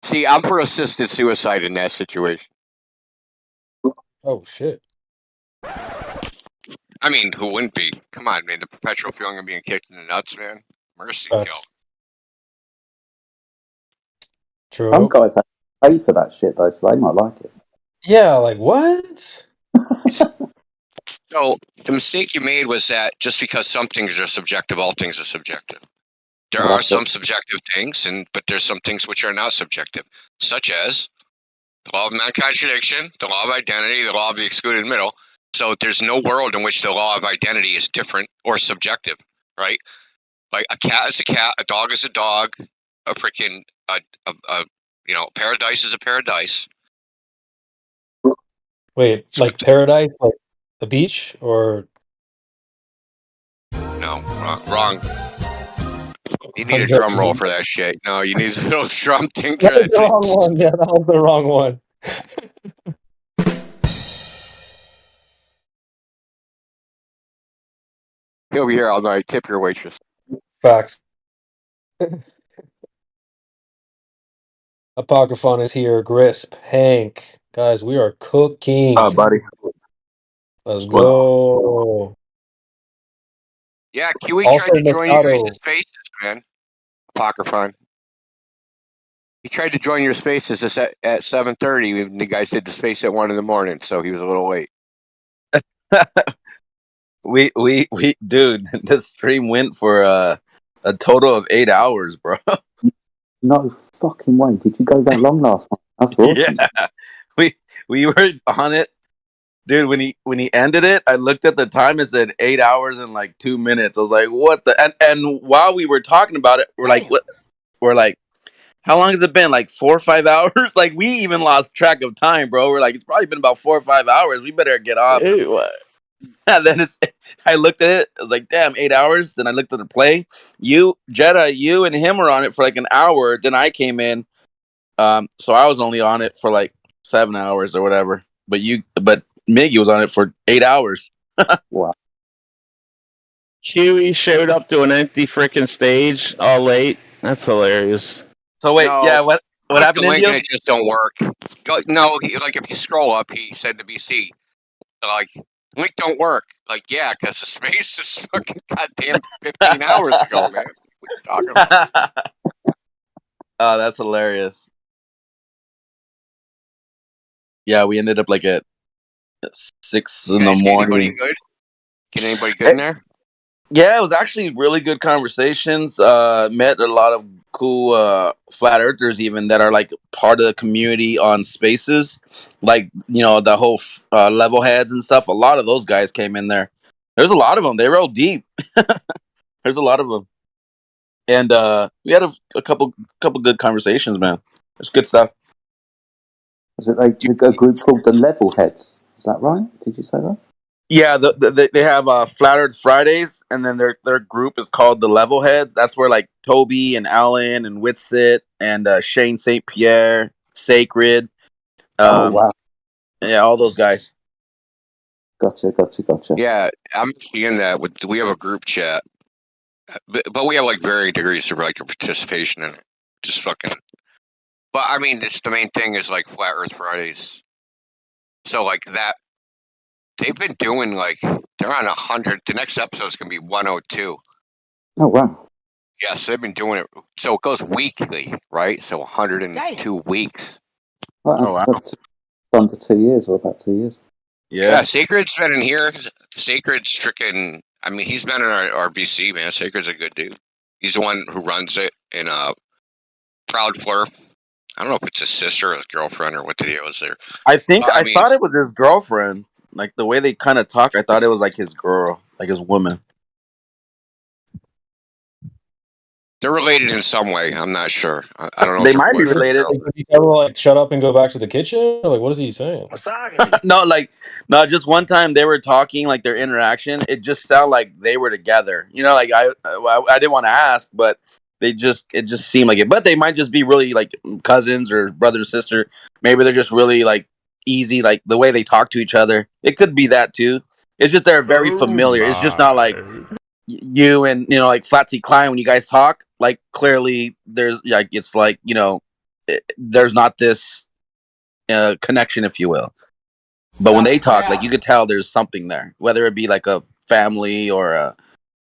See, I'm for assisted suicide in that situation. Oh shit. I mean, who wouldn't be? Come on, man. The perpetual feeling of being kicked in the nuts, man. Mercy kill. True. Some guys have to pay for that shit though, so they might like it. Yeah, like what? So the mistake you made was that just because some things are subjective, all things are subjective. There Well, are that's some it. subjective things, but there's some things which are not subjective, such as the law of non-contradiction, the law of identity, the law of the excluded middle. So there's no world in which the law of identity is different or subjective, right? Like a cat is a cat, a dog is a dog, a freaking paradise is a paradise. Wait, like paradise, like the beach, or No, wrong. You need I'm a drum roll joking. for that shit. No, you need a little drum That tinker. was the wrong one. Yeah, that was the wrong one. He'll be here all night. Tip your waitress. Facts. Apocryphon is here. Grisp, Hank, guys, we are cooking. Buddy. Let's What's going on? go. Yeah, Kiwi Also, tried to join you guys' Machado. spaces, man. Apocryphon. He tried to join your spaces at 7:30. The guys did the space at 1 a.m, so he was a little late. we, dude, this stream went for a total of 8 hours, bro. No fucking way. Did you go that long last night? That's awesome. Yeah, we were on it, dude. When he ended it, I looked at the time. It said 8 hours and like 2 minutes. I was like, what the? And while we were talking about it, we're like, what? We're like, how long has it been? Like 4 or 5 hours? Like we even lost track of time, bro. We're like, it's probably been about 4 or 5 hours. We better get off. And then I looked at it. I was like, damn, 8 hours. Then I looked at the play. You, Jetta, you and him were on it for like an hour. Then I came in. So I was only on it for like 7 hours or whatever. But Miggy was on it for 8 hours. Wow. Huey showed up to an empty freaking stage all late. That's hilarious. So wait, No, yeah, what click happened, the link Indio? and it just don't work. No, like if you scroll up, he said to BC, like, link don't work. Like, yeah, because the space is fucking goddamn 15 hours ago, man. What are you talking about? Oh, that's hilarious. Yeah, we ended up like at 6 You in the guys get anybody morning. good? Get anybody good in there? Yeah, it was actually really good conversations. Met a lot of cool flat earthers even that are like part of the community on Spaces, like the whole level heads and stuff. A lot of those guys came in there. There's a lot of them. They roll deep. There's a lot of them, and we had a couple good conversations, man. It's good stuff. Was it like a group called the Level Heads? Is that right? Did you say that? Yeah, they have Flat Earth Fridays, and then their group is called the Level Heads. That's where like Toby and Alan and Witsit and Shane St. Pierre, Sacred, Oh wow. yeah, all those guys. Gotcha. Yeah, I'm actually in that. We have a group chat, but we have like varying degrees of like participation in it. Just fucking. But I mean, it's the main thing is like Flat Earth Fridays. So like that, they've been doing like they're on 100. The next episode is gonna be 102. Oh wow. Yes, they've been doing it. So it goes weekly, right? So 102 weeks. Well, that's about under 2 years or about 2 years. Yeah, Sacred's been in here. Sacred's freaking. I mean, he's been in our BC, man. Sacred's a good dude. He's the one who runs it in Proud Flurf. I don't know if it's his sister or his girlfriend or what the deal is there. I think But, I thought it was his girlfriend. Like the way they kind of talk, I thought it was like his girl, like his woman. they're related in some way. I'm not sure. I don't know. They if they're might be boyfriend or related. girlfriend. Does he ever like shut up and go back to the kitchen? Like, what is he saying? No, just one time they were talking, like their interaction. It just sounded like they were together. Like I didn't want to ask, but it just seemed like it. But they might just be really like cousins or brother and sister. Maybe they're just really like easy, like the way they talk to each other. It could be that too. It's just they're very familiar. It's just not like you and like Flatsy Klein when you guys talk. Like clearly there's like it's like there's not this connection, if you will. But when they talk, like you could tell there's something there, whether it be like a family or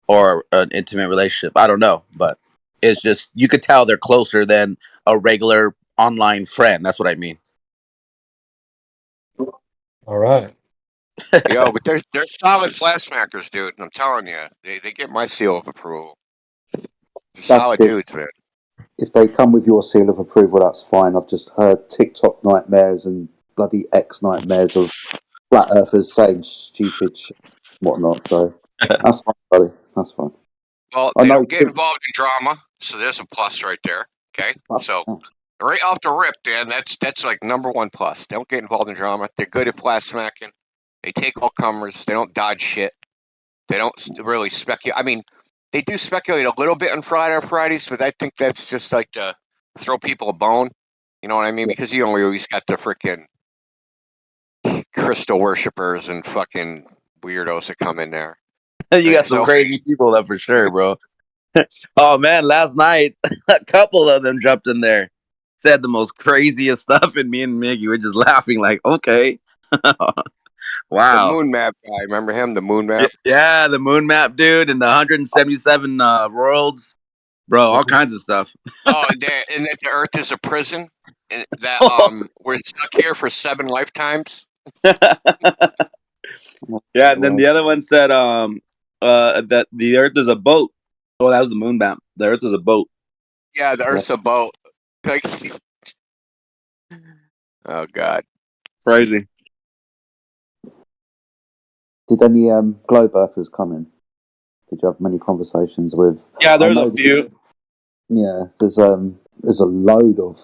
an intimate relationship. I don't know, but it's just you could tell they're closer than a regular online friend. That's what I mean. All right. Yo, but they're solid flat smackers, dude. I'm telling you, they get my seal of approval. They're That's solid good. dudes, man. If they come with your seal of approval, that's fine. I've just heard TikTok nightmares and bloody X nightmares of flat earthers saying stupid shit and whatnot. So that's fine, buddy. That's fine. Well, I they know. don't get involved in drama, so there's a plus right there. Okay, so right off the rip, Dan, that's like number one plus. They don't get involved in drama. They're good at flat smacking. They take all comers. They don't dodge shit. They don't really speculate. I mean, they do speculate a little bit on Fridays, but I think that's just like to throw people a bone. You know what I mean? Because you always got the freaking crystal worshippers and fucking weirdos that come in there. You got some So crazy people there for sure, bro. Oh man, last night a couple of them jumped in there, said the most craziest stuff, and me and Miggy were just laughing, like, okay, the wow. moon map guy, remember him? The moon map. Yeah, the moon map dude, and the 177 worlds, bro, all kinds of stuff. Oh, and that the Earth is a prison, and that we're stuck here for 7 lifetimes. Yeah, and then the other one said that the Earth is a boat. Oh, that was the moon map. The Earth is a boat. Yeah, the Earth's a boat. Like, oh god. Crazy. Did any globe earthers come in? Did you have many conversations with? Yeah, I there's a know. few. Yeah, there's a load of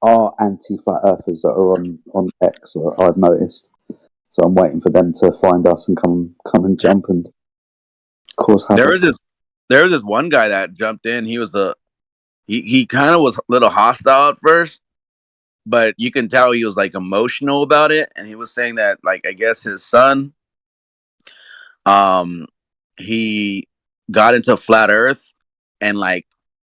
our anti-flat earthers that are on X that I've noticed. So I'm waiting for them to find us and come and jump and cause There was havoc. this one guy that jumped in. He kind of was a little hostile at first, but you can tell he was like emotional about it, and he was saying that, like, I guess his son, um he got into flat earth, and like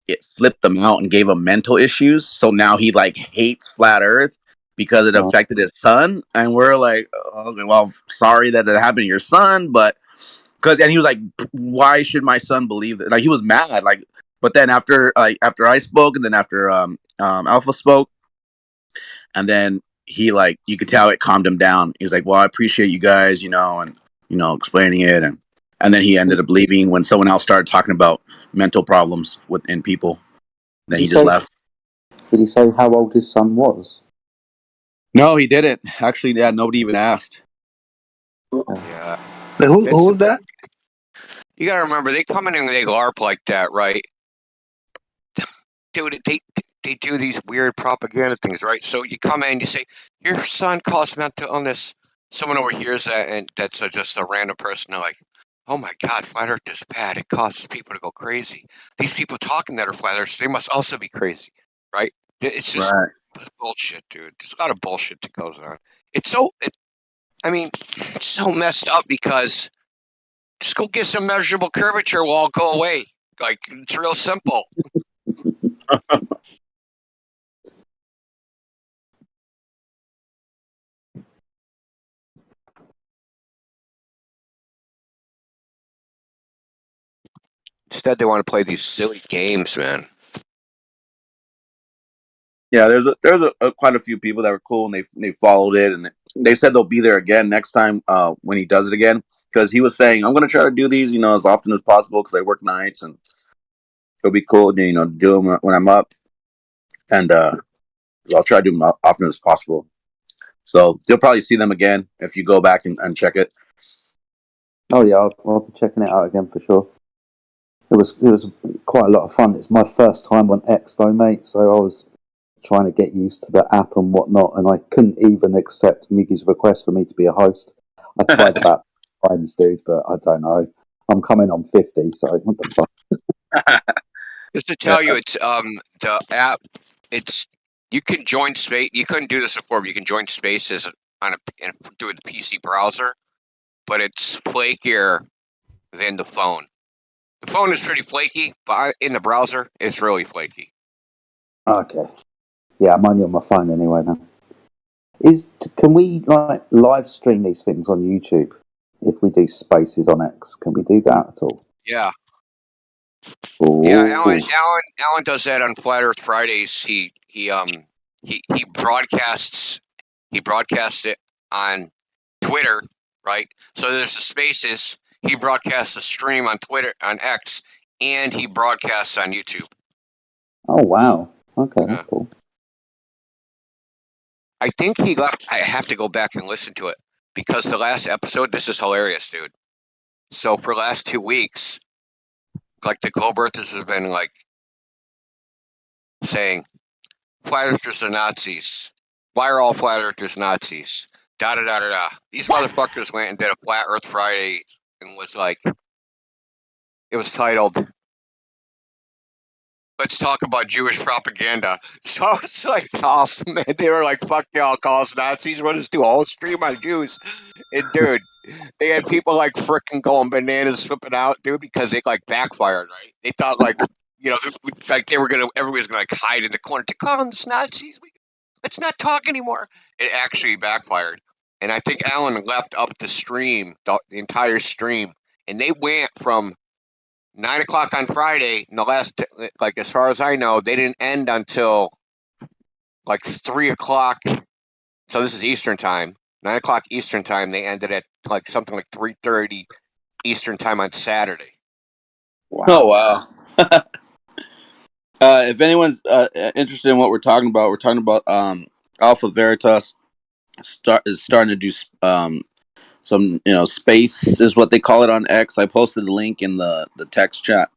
it flipped him out and gave him mental issues, so now he like hates flat earth because it Right. affected his son. And we're like, okay, well, sorry that happened to your son, but and he was like, why should my son believe it? Like, he was mad, like, but then after I spoke, and then after Alpha spoke, and then he, like, you could tell it calmed him down. He's like, well, I appreciate you guys, and explaining it, and then he ended up leaving when someone else started talking about mental problems within people. Then Did he he just say? left. Did he say how old his son was? No, he didn't actually. Yeah, nobody even asked. Yeah. Wait, who It's was that? you gotta remember they come in and they LARP like that, right? Dude, they do these weird propaganda things, right? So you come in, you say your son caused mental illness. Someone overhears that, and that's just a random person. They're like, "Oh my God, flat Earth is bad. It causes people to go crazy. These people talking that are flat Earthers, they must also be crazy, right?" It's just Right. bullshit, dude. There's a lot of bullshit that goes on. It's so, I mean, it's so messed up because just go get some measurable curvature, will all go away. Like, it's real simple. Instead, they want to play these silly games, man. Yeah, there's quite a few people that were cool, and they followed it, and they said they'll be there again next time when he does it again, because he was saying, I'm gonna try to do these as often as possible because I work nights, and it'll be cool to do them when I'm up, and I'll try to do them often as possible. So you'll probably see them again if you go back and check it. Oh yeah, I'll be checking it out again for sure. It was quite a lot of fun. It's my first time on X though, mate. So I was trying to get used to the app and whatnot, and I couldn't even accept Miggy's request for me to be a host. I tried about times, dude, but I don't know. I'm coming on 50, so what the fuck? Just to tell you, it's the app. It's you can join space. You couldn't do this before, but you can join Spaces through the PC browser. But it's flakier than the phone. The phone is pretty flaky, but in the browser, it's really flaky. Okay. Yeah, I'm only on my phone anyway now. Can we like live stream these things on YouTube if we do spaces on X? Can we do that at all? Yeah, yeah. Oh, Alan does that on Flat Earth Fridays. He broadcasts it on Twitter, right? So there's the Spaces. He broadcasts a stream on Twitter on X, and he broadcasts on YouTube. oh wow. Okay, that's cool. I think he left. I have to go back and listen to it because the last episode. This is hilarious, dude. So for the last 2 weeks, like the Globe Earthers have been like saying, "Flat Earthers are Nazis. Why are all Flat Earthers Nazis?" Da da da da da. These motherfuckers went and did a Flat Earth Friday and was like, it was titled let's talk about Jewish propaganda. So it's like awesome, man. They were like, fuck y'all, call us Nazis. We'll just do a whole stream on Jews. And dude, they had people like freaking going bananas, flipping out, dude, because it like backfired, right? They thought like, like they were gonna, everybody's gonna like hide in the corner to call them Nazis. Let's not talk anymore. It actually backfired. And I think Alan left up the stream, the entire stream, and they went from 9 o'clock on Friday, and the last, like as far as I know, they didn't end until like 3 o'clock. So this is Eastern time, 9 o'clock Eastern time. They ended at like something like 3:30 Eastern time on Saturday. Oh wow! If anyone's interested in what we're talking about Alpha Veritas is starting to do some space is what they call it on X. I posted the link in the text chat.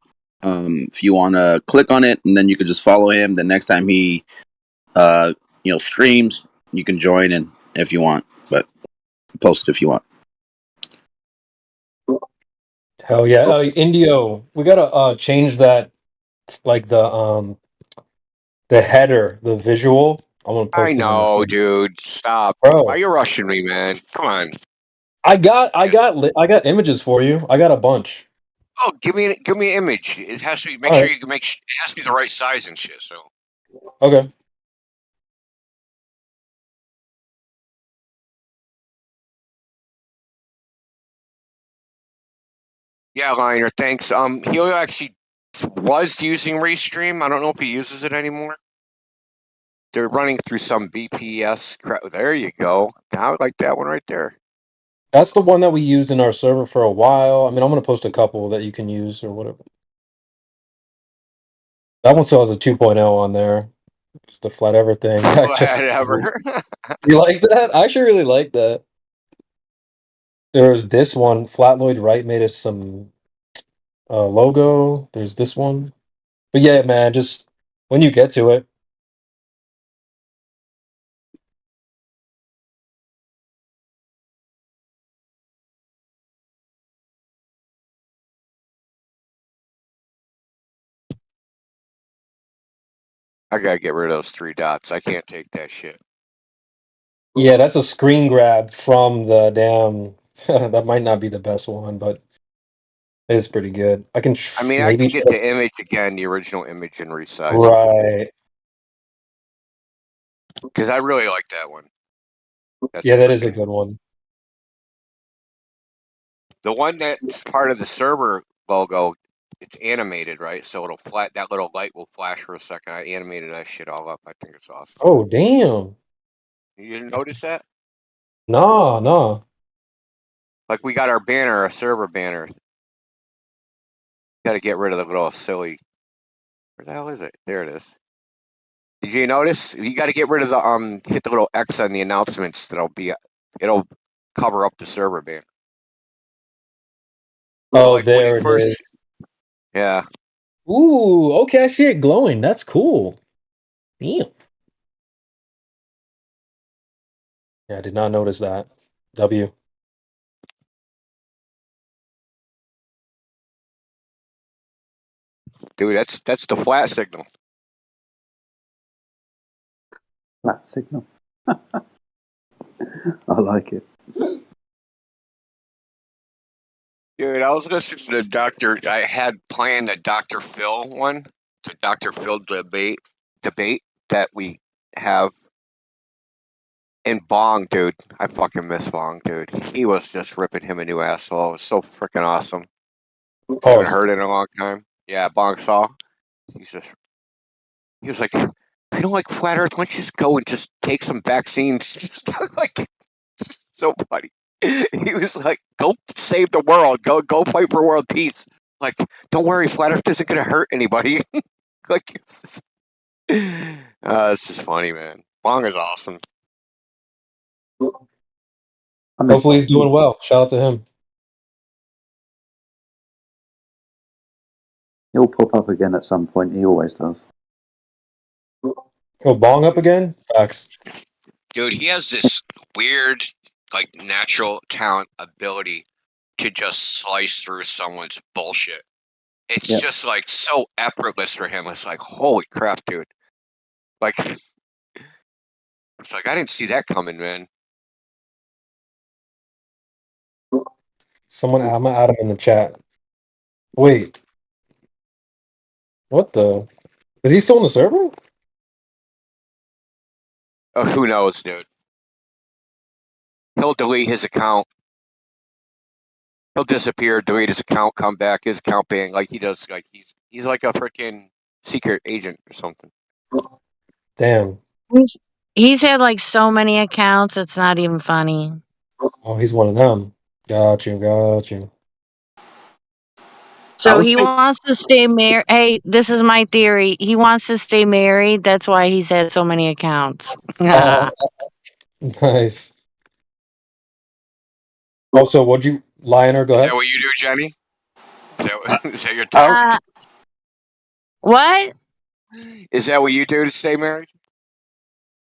If you want to click on it, and then you could just follow him. The next time he streams, you can join in if you want, but post if you want. Hell yeah. Indio, we gotta change that, like the header, the visual. I'm gonna I post it in the know, thing. dude. Stop. Why Bro, you rushing me, man? Come on. I got images for you. I got a bunch. Oh, give me an image. It has to be. Make All sure right. you can it has to be the right size and shit. So Okay. yeah, Liner. Thanks. He actually was using Restream. I don't know if he uses it anymore. They're running through some VPS crap. There you go. I would like that one right there. That's the one that we used in our server for a while. I mean, I'm gonna post a couple that you can use or whatever. That one still has a 2.0 on there. It's the flat ever thing. Whatever. You like that? I actually really like that. There's this one. Flatloid Wright made us some logo. There's this one. But yeah, man, just when you get to it. I gotta get rid of those 3 dots. I can't take that shit. Yeah, that's a screen grab from the damn. That might not be the best one, but it's pretty good. I can I mean, I maybe can try get to. the image again, the original image, and resize it. Right. Because I really like that one. That's Yeah, that is a freaking. good one. The one that's part of the server logo, it's animated, right? So it'll that little light will flash for a second. I animated that shit all up. I think it's awesome. Oh, damn. You didn't notice that? Nah. Like we got our banner, our server banner. Got to get rid of the little silly. Where the hell is it? There it is. Did you notice? You got to get rid of the hit the little X on the announcements. It'll cover up the server banner. So Oh, like when you there it is. first, yeah. Ooh, okay, I see it glowing. That's cool. Damn. Yeah, I did not notice that. W. Dude, that's the flat signal. Flat signal. I like it. Dude, I was listening to Dr. I had planned a Dr. Phil one, the Dr. Phil debate that we have. And Bong, dude, I fucking miss Bong, dude. He was just ripping him a new asshole. It was so freaking awesome. Haven't Pause. heard it in a long time. Yeah, Bong Saw. He was like, if you don't like flat Earth, why don't you just go and just take some vaccines? Just like so funny. He was like, go save the world. Go fight for world peace. Like, don't worry, flat Earth isn't gonna hurt anybody. Like, it's just funny, man. Bong is awesome. Hopefully he's doing well. Shout out to him. He'll pop up again at some point. He always does. Oh, Bong up again? Facts. Dude, he has this weird, like, natural talent ability to just slice through someone's bullshit. it's Yep. just like so effortless for him. It's like, holy crap, dude! Like, it's like I didn't see that coming, man. Someone, I'm gonna add him in the chat. Wait, what the? Is he still on the server? Oh, who knows, dude? He'll delete his account. He'll disappear, delete his account, come back, his account being like he does. Like he's like a freaking secret agent or something. Damn. He's had like so many accounts, it's not even funny. Oh, he's one of them. Got you. Got you. So he wants to stay married. Hey, this is my theory. He wants to stay married. That's why he's had so many accounts. Oh, nice. Also, what'd you, Lionel? Go Is ahead. that what you do, Jenny? Is that your Uh, what? Is that what you do to stay married?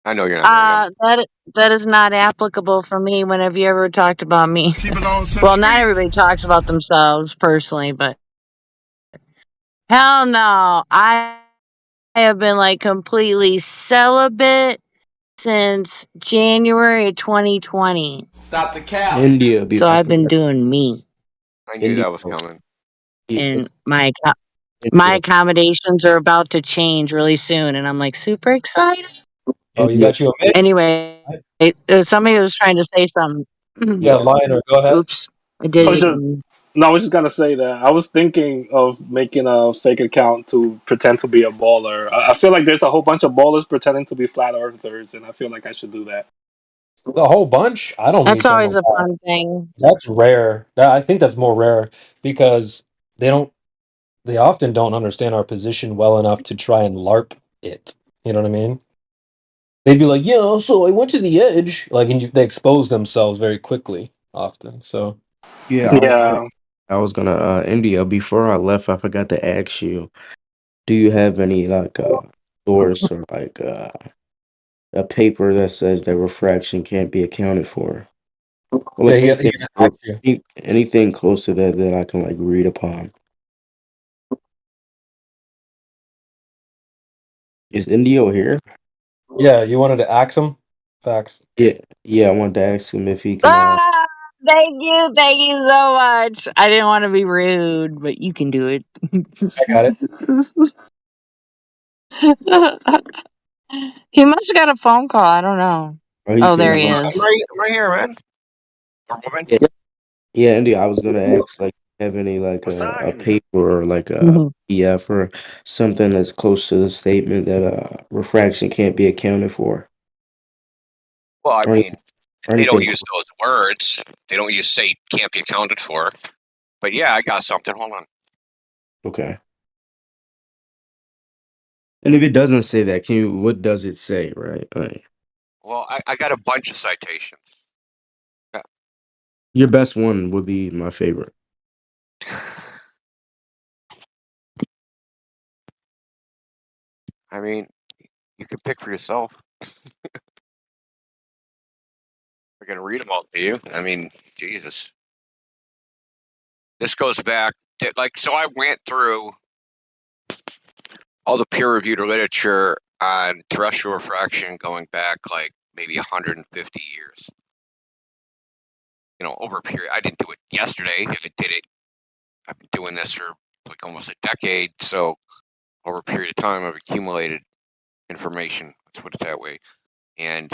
I know you're not married. That is not applicable for me. When have you ever talked about me? Well, not everybody talks about themselves personally, but hell no. I have been like completely celibate since January of 2020. Stop the cap. India. So I I've been forgot. doing me, I knew India. that was coming. and my India. accommodations are about to change really soon, and I'm like super excited. Oh, you India. got you a mate? Anyway, somebody was trying to say something. Yeah, Lionel, go ahead. Oops, I did I was it just again. no, I was just gonna say that I was thinking of making a fake account to pretend to be a baller. I feel like there's a whole bunch of ballers pretending to be flat earthers, and I feel like I should do that. The whole bunch? I don't That's meet them a always a lot. fun thing. That's rare. I think that's more rare because they don't. They often don't understand our position well enough to try and LARP it. You know what I mean? They'd be like, "Yeah, so I went to the edge." Like, and they expose themselves very quickly, often. So, Yeah, Yeah. I was gonna India. Before I left, I forgot to ask you. Do you have any like source or like a paper that says that refraction can't be accounted for? Or yeah, like he anything, just asked you. anything close to that that I can like read upon. Is Indio here? Yeah, you wanted to axe him? Facts. Yeah, yeah. I wanted to ask him if he can. Ah, thank you so much. I didn't want to be rude, but you can do it. I got it. He must have got a phone call. I don't know. Oh, he's Oh, here. there he I'm is. right here, man. Or woman. Yeah, yeah, India. I was gonna ask like, have any like a paper or like a Mhm. PDF or something that's close to the statement that refraction can't be accounted for, Well, I or, mean, or they don't anything. use those words. They don't use say can't be accounted for. But yeah, I got something. Hold on. Okay. And if it doesn't say that, can you? What does it say? Right. Like, Well, I got a bunch of citations. Yeah. your best one would be my favorite. I mean, you can pick for yourself. We're gonna read them all to you. I mean, Jesus. This goes back to, like, so I went through all the peer-reviewed literature on terrestrial refraction going back like maybe 150 years. You know, over a period. I didn't do it yesterday. I did it. I've been doing this for like almost a decade. So over a period of time, I've accumulated information. Let's put it that way. And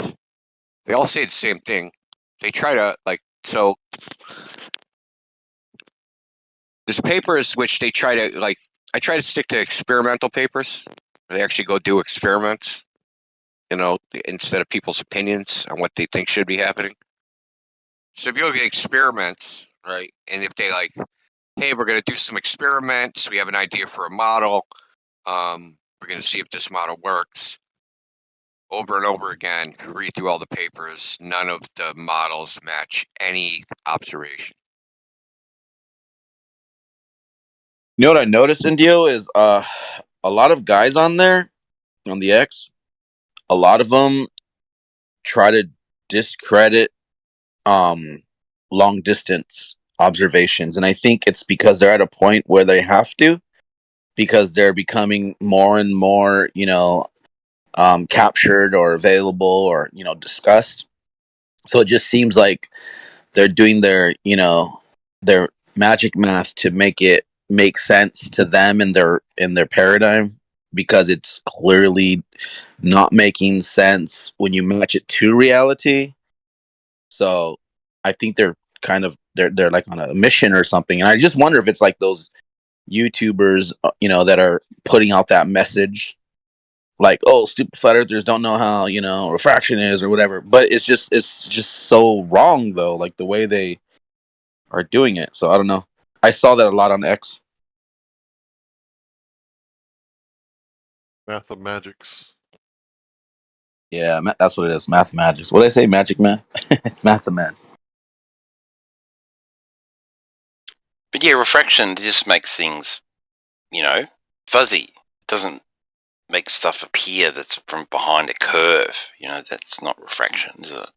they all say the same thing. They try to like so. There's papers which they try to like. I try to stick to experimental papers. Where they actually go do experiments. You know, instead of people's opinions on what they think should be happening. So if you look at experiments, right, and if they like, hey, we're going to do some experiments. We have an idea for a model. We're going to see if this model works. Over and over again, read through all the papers. None of the models match any observation. You know what I noticed, Indio, is a lot of guys on there on the X. A lot of them try to discredit um long distance observations, and I think it's because they're at a point where they have to. because they're becoming more and more, captured or available or discussed. So it just seems like they're doing their magic math to make it make sense to them in their paradigm, because it's clearly not making sense when you match it to reality. So I think they're like on a mission or something, and I just wonder if it's like those YouTubers, that are putting out that message, like, oh, stupid flat earthers don't know how refraction is or whatever. But it's just so wrong though, like the way they are doing it. So I don't know. I saw that a lot on X. Math of magics. Yeah, that's what it is. Math magic. What did I say? Magic man. It's math of man. But yeah, refraction just makes things, fuzzy. It doesn't make stuff appear that's from behind a curve. That's not refraction, is it?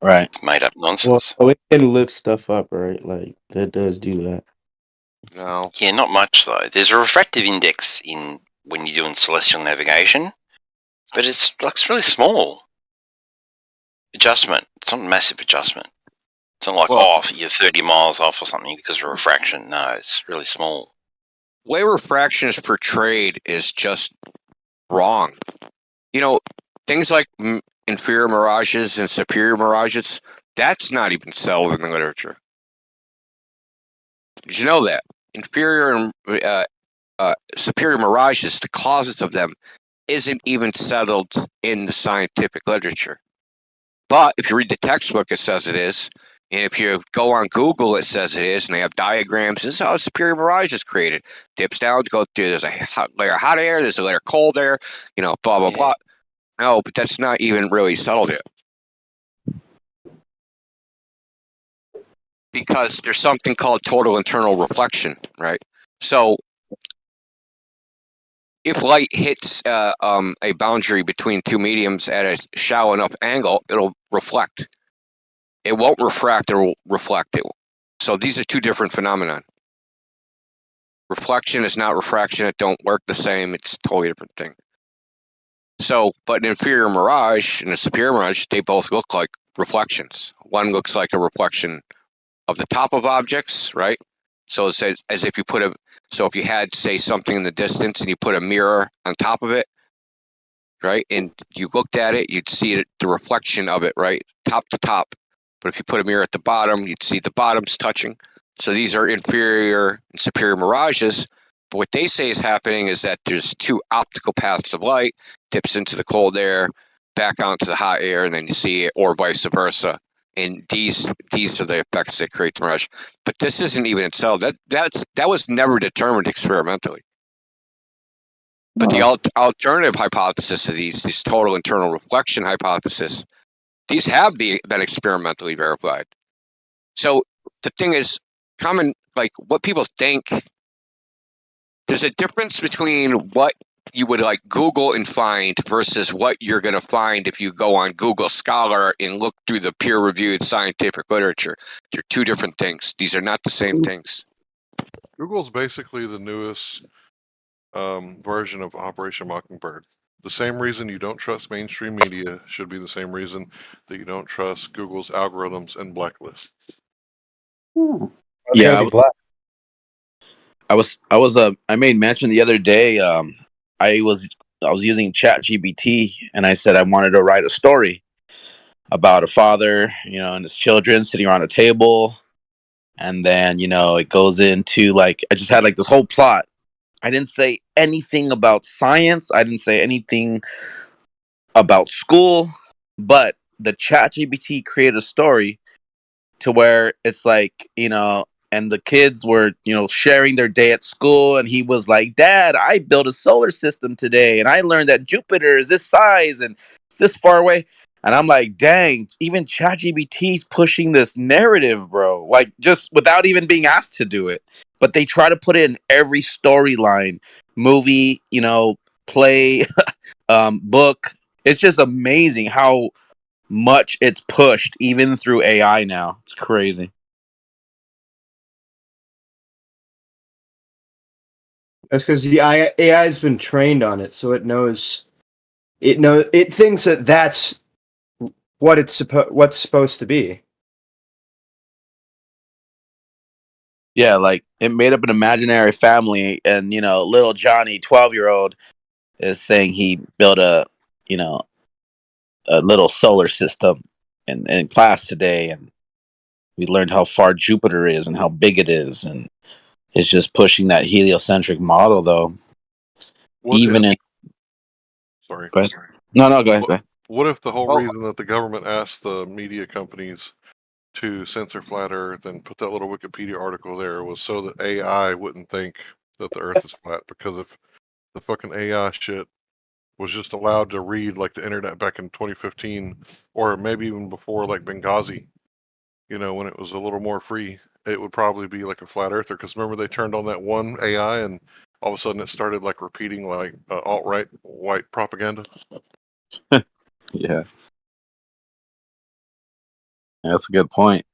Right. It's made up Well, nonsense. it can lift stuff up, right? Like that does do that. No. Yeah, not much though. There's a refractive index in when you're doing celestial navigation, but it's really small adjustment. It's not a massive adjustment. It's not like, Well, you're 30 miles off or something because of refraction. No, it's really small. way refraction is portrayed is just wrong. Things like inferior mirages and superior mirages, that's not even settled in the literature. Did you know that? Inferior and superior mirages, the causes of them, isn't even settled in the scientific literature. But if you read the textbook, it says it is. And if you go on Google, it says it is. And they have diagrams. This is how a superior mirage is created. Dips down, go through. There's a layer of hot air. There's a layer of cold air. Blah, blah, blah. No, but that's not even really settled yet. Because there's something called total internal reflection, right? So if light hits a boundary between two mediums at a shallow enough angle, it'll reflect. It won't refract, it will reflect it. So these are two different phenomena. Reflection is not refraction. It don't work the same. It's a totally different thing. So, but an inferior mirage and a superior mirage, they both look like reflections. One looks like a reflection of the top of objects, right? So it's as if you if you had, say, something in the distance and you put a mirror on top of it, right? And you looked at it, you'd see the reflection of it, right? Top to top. But if you put a mirror at the bottom, you'd see the bottoms touching. So these are inferior and superior mirages. But what they say is happening is that there's two optical paths of light, dips into the cold air, back onto the hot air, and then you see it, or vice versa. And these are the effects that create the mirage. But this isn't even settled. That was never determined experimentally. But the alternative hypothesis of these total internal reflection hypothesis, these have been experimentally verified. So the thing is, what people think, there's a difference between what you would Google and find versus what you're going to find if you go on Google Scholar and look through the peer-reviewed scientific literature. They're two different things. These are not the same things. Google's basically the newest version of Operation Mockingbird. The same reason you don't trust mainstream media should be the same reason that you don't trust Google's algorithms and blacklists. It's gotta be black. I made mention the other day. I was using ChatGPT, and I said I wanted to write a story about a father, and his children sitting around a table, and then it goes into I just had this whole plot. I didn't say anything about science. I didn't say anything about school, but the ChatGPT created a story to where it's and the kids were sharing their day at school, and he was like, Dad, I built a solar system today, and I learned that Jupiter is this size and it's this far away. And I'm like, dang, even ChatGPT's pushing this narrative, bro, just without even being asked to do it. But they try to put it in every storyline, movie, play, book. It's just amazing how much it's pushed even through AI now. It's crazy. That's because the AI has been trained on it, so it knows. It thinks that that's what what's supposed to be. Yeah, like it made up an imaginary family, and little Johnny, 12-year-old, is saying he built you know, a little solar system in class today, and we learned how far Jupiter is and how big it is, and it's just pushing that heliocentric model, though. What Even if? in Sorry. Go ahead. No, go ahead. Go ahead. What if the whole Oh, reason that the government asked the media companies to censor flat Earth and put that little Wikipedia article there was so that AI wouldn't think that the Earth is flat? Because if the fucking AI shit was just allowed to read like the internet back in 2015, or maybe even before, like Benghazi, when it was a little more free, it would probably be like a flat earther. Because remember, they turned on that one AI and all of a sudden it started like repeating like alt-right white propaganda. Yeah, that's a good point.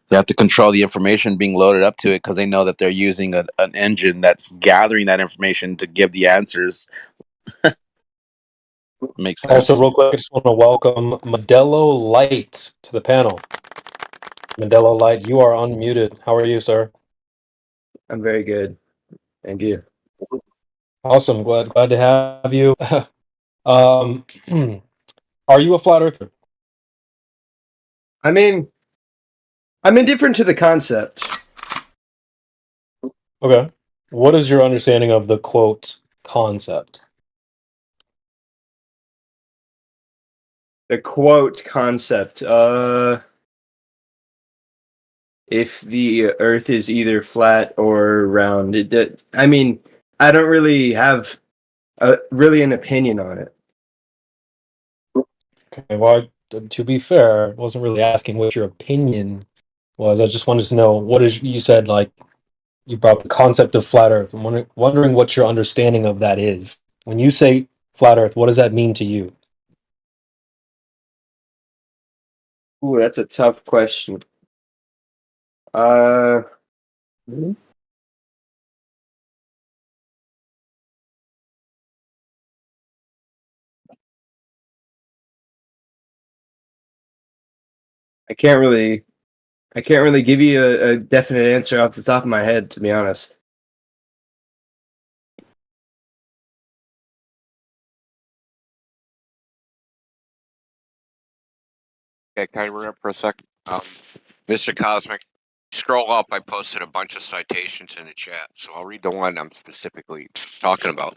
They have to control the information being loaded up to it because they know that they're using an engine that's gathering that information to give the answers. Makes Also, sense. real quick, I just want to welcome Modelo Light to the panel. Modelo Light, you are unmuted. How are you, sir? I'm very good. Thank you. Awesome. Glad to have you. Are you a flat earther? I mean, I'm indifferent to the concept. Okay. What is your understanding of the quote concept? The quote concept. If the Earth is either flat or round, I mean, I don't really have really an opinion on it. Okay. Well, to be fair, I wasn't really asking what your opinion was. I just wanted to know what is you said like you brought up the concept of flat Earth. I'm wondering what your understanding of that is. When you say flat Earth, what does that mean to you? Ooh, that's a tough question. I can't really, give you a definite answer off the top of my head, to be honest. okay, can I interrupt for a sec? Mr. Cosmic, scroll up. I posted a bunch of citations in the chat, so I'll read the one I'm specifically talking about.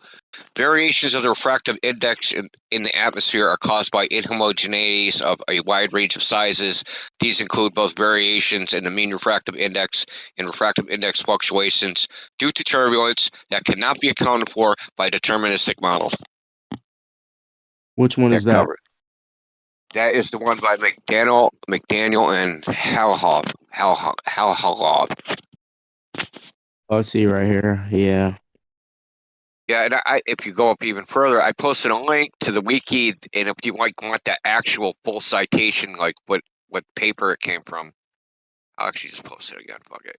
Variations of the refractive index in the atmosphere are caused by inhomogeneities of a wide range of sizes. These include both variations in the mean refractive index and refractive index fluctuations due to turbulence that cannot be accounted for by deterministic models. Which one is that? Covered. That is the one by McDaniel and Halhob. Oh, I see right here. Yeah. Yeah, and if you go up even further, I posted a link to the wiki, and if you want that actual full citation, like what paper it came from, I'll actually just post it again. Fuck it.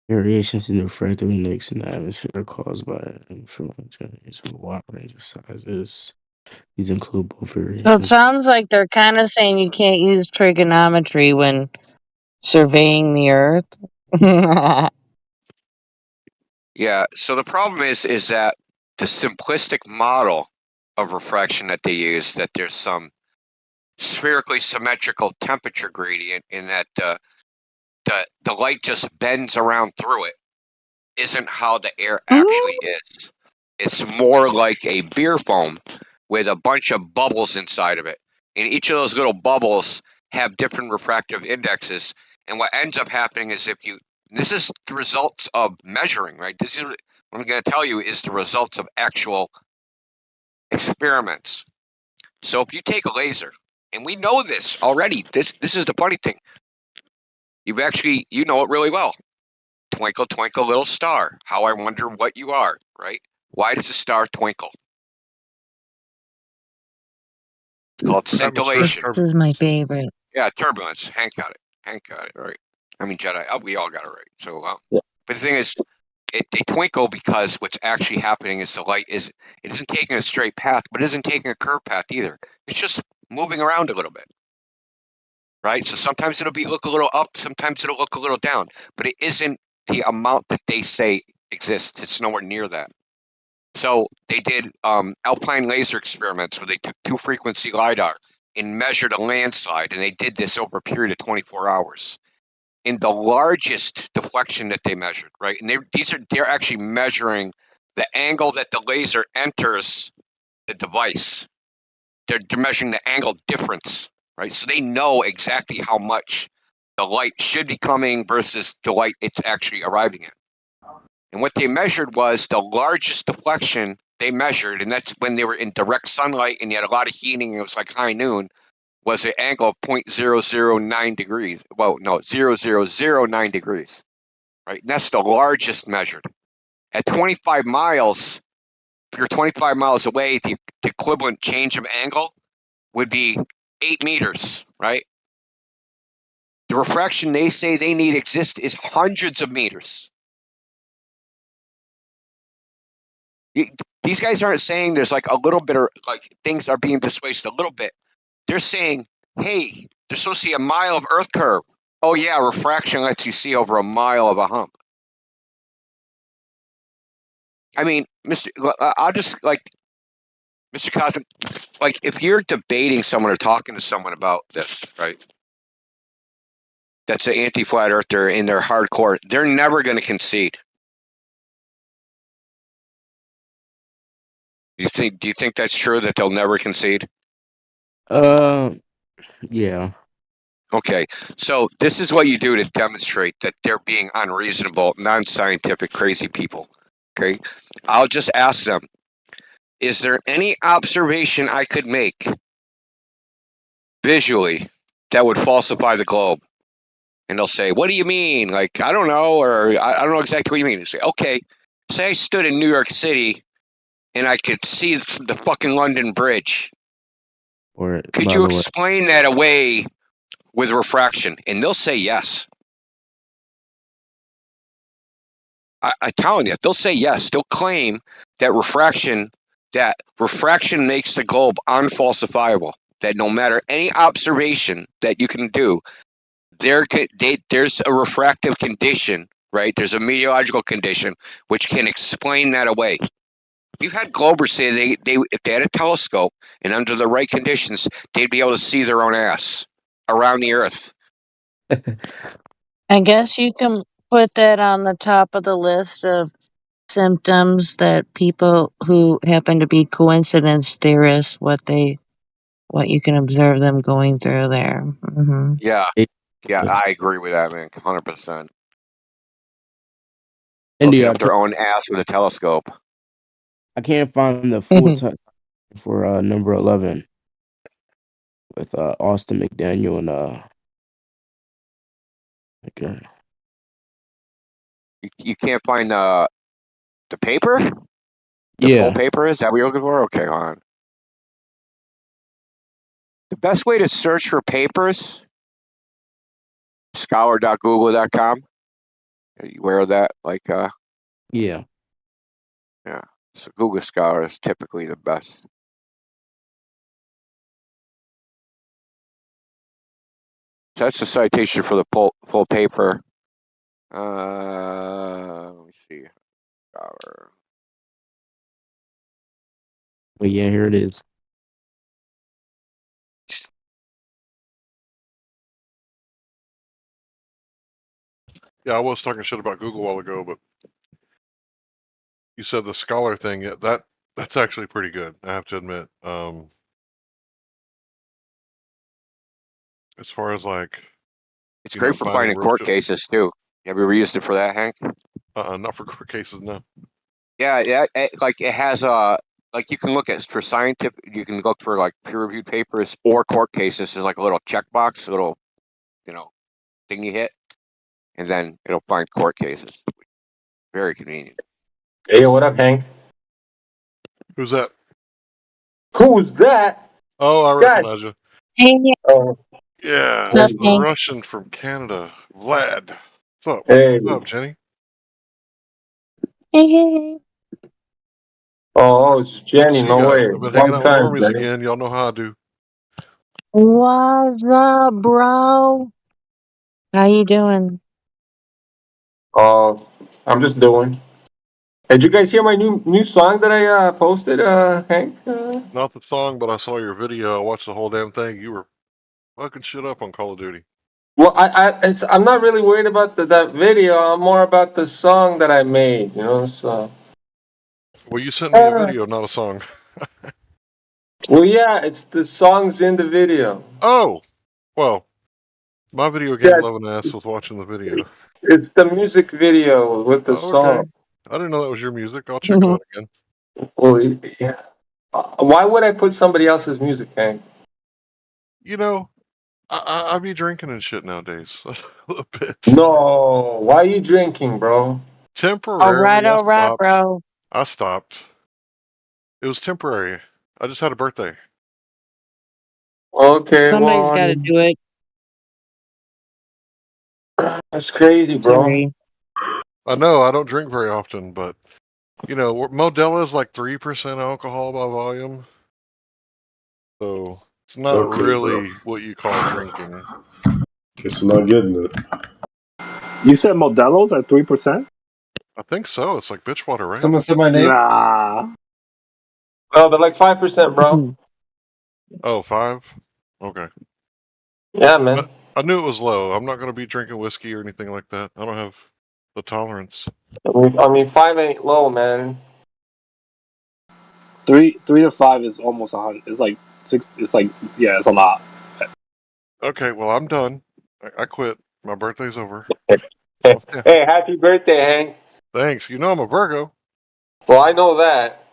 Variations in the refractive index in the atmosphere are caused by influences of a wide range of sizes. These include both So it variations. sounds like they're kind of saying you can't use trigonometry when surveying the Earth. Yeah. So the problem is that the simplistic model of refraction that they use, that there's some spherically symmetrical temperature gradient in that the light just bends around through it, isn't how the air actually is. It's more like a beer foam with a bunch of bubbles inside of it. And each of those little bubbles have different refractive indexes. And what ends up happening is this is the results of measuring, right? This is what I'm going to tell you is the results of actual experiments. So if you take a laser, and we know this already, this is the funny thing. You know it really well. Twinkle, twinkle, little star. How I wonder what you are, right? Why does a star twinkle? It's called scintillation. This is my favorite. Yeah, turbulence. Hank got it. Right? I mean, Jedi. We all got it right. So, But the thing is, they twinkle because what's actually happening is the light it isn't taking a straight path, but it isn't taking a curved path either. It's just moving around a little bit, right? So sometimes it'll look a little up, sometimes it'll look a little down, but it isn't the amount that they say exists. It's nowhere near that. So they did alpine laser experiments where they took 2-frequency LiDAR and measured a landslide, and they did this over a period of 24 hours. In the largest deflection that they measured, right? And they're actually measuring the angle that the laser enters the device. They're measuring the angle difference, right? So they know exactly how much the light should be coming versus the light it's actually arriving at. And what they measured was the largest deflection they measured, and that's when they were in direct sunlight and you had a lot of heating, and it was like high noon, was an angle of 0.009 degrees. Well, no, 0.0009 degrees, right? And that's the largest measured. At 25 miles, if you're 25 miles away, the equivalent change of angle would be 8 meters, right? The refraction they say they need exist is hundreds of meters. These guys aren't saying there's like a little bit of like things are being displaced a little bit. They're saying, hey, there's supposed to be a mile of Earth curve. Oh yeah, refraction lets you see over a mile of a hump. I mean, I'll just like, Mr. Cosmic, like if you're debating someone or talking to someone about this, right? That's an anti-flat earther in their hardcore. They're never going to concede. Do you think that's true that they'll never concede? Yeah. Okay, so this is what you do to demonstrate that they're being unreasonable, non-scientific, crazy people. Okay, I'll just ask them, is there any observation I could make visually that would falsify the globe? And they'll say, what do you mean? Like, I don't know, or I don't know exactly what you mean. You say, okay, say I stood in New York City and I could see the fucking London Bridge. Or Could by you the way, explain that away with refraction? And they'll say yes. I'm telling you, they'll say yes. They'll claim that refraction makes the globe unfalsifiable. That no matter any observation that you can do, there's a refractive condition, right? There's a meteorological condition which can explain that away. We've had globers say they if they had a telescope and under the right conditions, they'd be able to see their own ass around the Earth. I guess you can put that on the top of the list of symptoms that people who happen to be coincidence theorists, what you can observe them going through there. Hmm. Yeah, it, I agree with that, man, 100%. Looking India, up their own ass with a telescope. I can't find the full title for number 11 with Austin McDaniel and okay. You can't find the paper? The full Yeah. paper? Is that what you're looking for? Okay, hold on. The best way to search for papers, scholar.google.com. Are you aware of that? Like, Yeah. yeah. So Google Scholar is typically the best. So that's the citation for the full paper. Let me see. Scholar. But yeah, here it is. Yeah, I was talking shit about Google a while ago, but you said the scholar thing. Yeah, that's actually pretty good. I have to admit. As far as like, It's great for finding court cases too. Have you ever used it for that, Hank? Not for court cases, no. Yeah. Like it has like you can look at for scientific. You can look for like peer-reviewed papers or court cases. There's like a little checkbox, a little, thing you hit, and then it'll find court cases. Very convenient. Hey, what up, Hank? Who's that? Who's that? Oh, I recognize you. Hey, Oh, Yeah, What's up, the Hank? Russian from Canada, Vlad. What's up? hey. What's up, Jenny? Hey. Oh, it's Jenny. See you No guys. way. I've been hanging Long out with time, normies Jenny. again. Y'all know how I do. What's up, bro? How you doing? I'm just doing. Did you guys hear my new song that I posted, Hank? Not the song, but I saw your video. I watched the whole damn thing. You were fucking shit up on Call of Duty. Well, I'm not really worried about that video. I'm more about the song that I made. You know, so. Well, you sent me a video, not a song. Well, yeah, it's the songs in the video. Oh, well, my video Yeah, game loving ass was watching the video. it's the music video with the Oh, okay. song. I didn't know that was your music. I'll check it out again. Well, yeah. Why would I put somebody else's music, Hank? You know, I be drinking and shit nowadays a bit. No, why are you drinking, bro? Temporarily, I all right, stopped. bro. I stopped. It was temporary. I just had a birthday. Okay, Somebody's well, got to do it. that's crazy, bro. Sorry. I know I don't drink very often, but you know, Modelo is like 3% alcohol by volume, so it's not Okay, bro. really what you call drinking. Guess I'm not getting it. You said Modelo's at 3%? I think so. It's like bitch water, right? Someone said my name. Nah. Oh, they're like 5%, bro. Oh, 5? Okay. Yeah, man. I knew it was low. I'm not going to be drinking whiskey or anything like that. I don't have the tolerance. I mean, 5 ain't low, man. 3 to 5 is almost 100. It's like 6. It's like, yeah, it's a lot. Okay, well, I'm done. I quit. My birthday's over. Hey, Oh, yeah. hey, happy birthday, Hank. Thanks. You know I'm a Virgo. Well, I know that.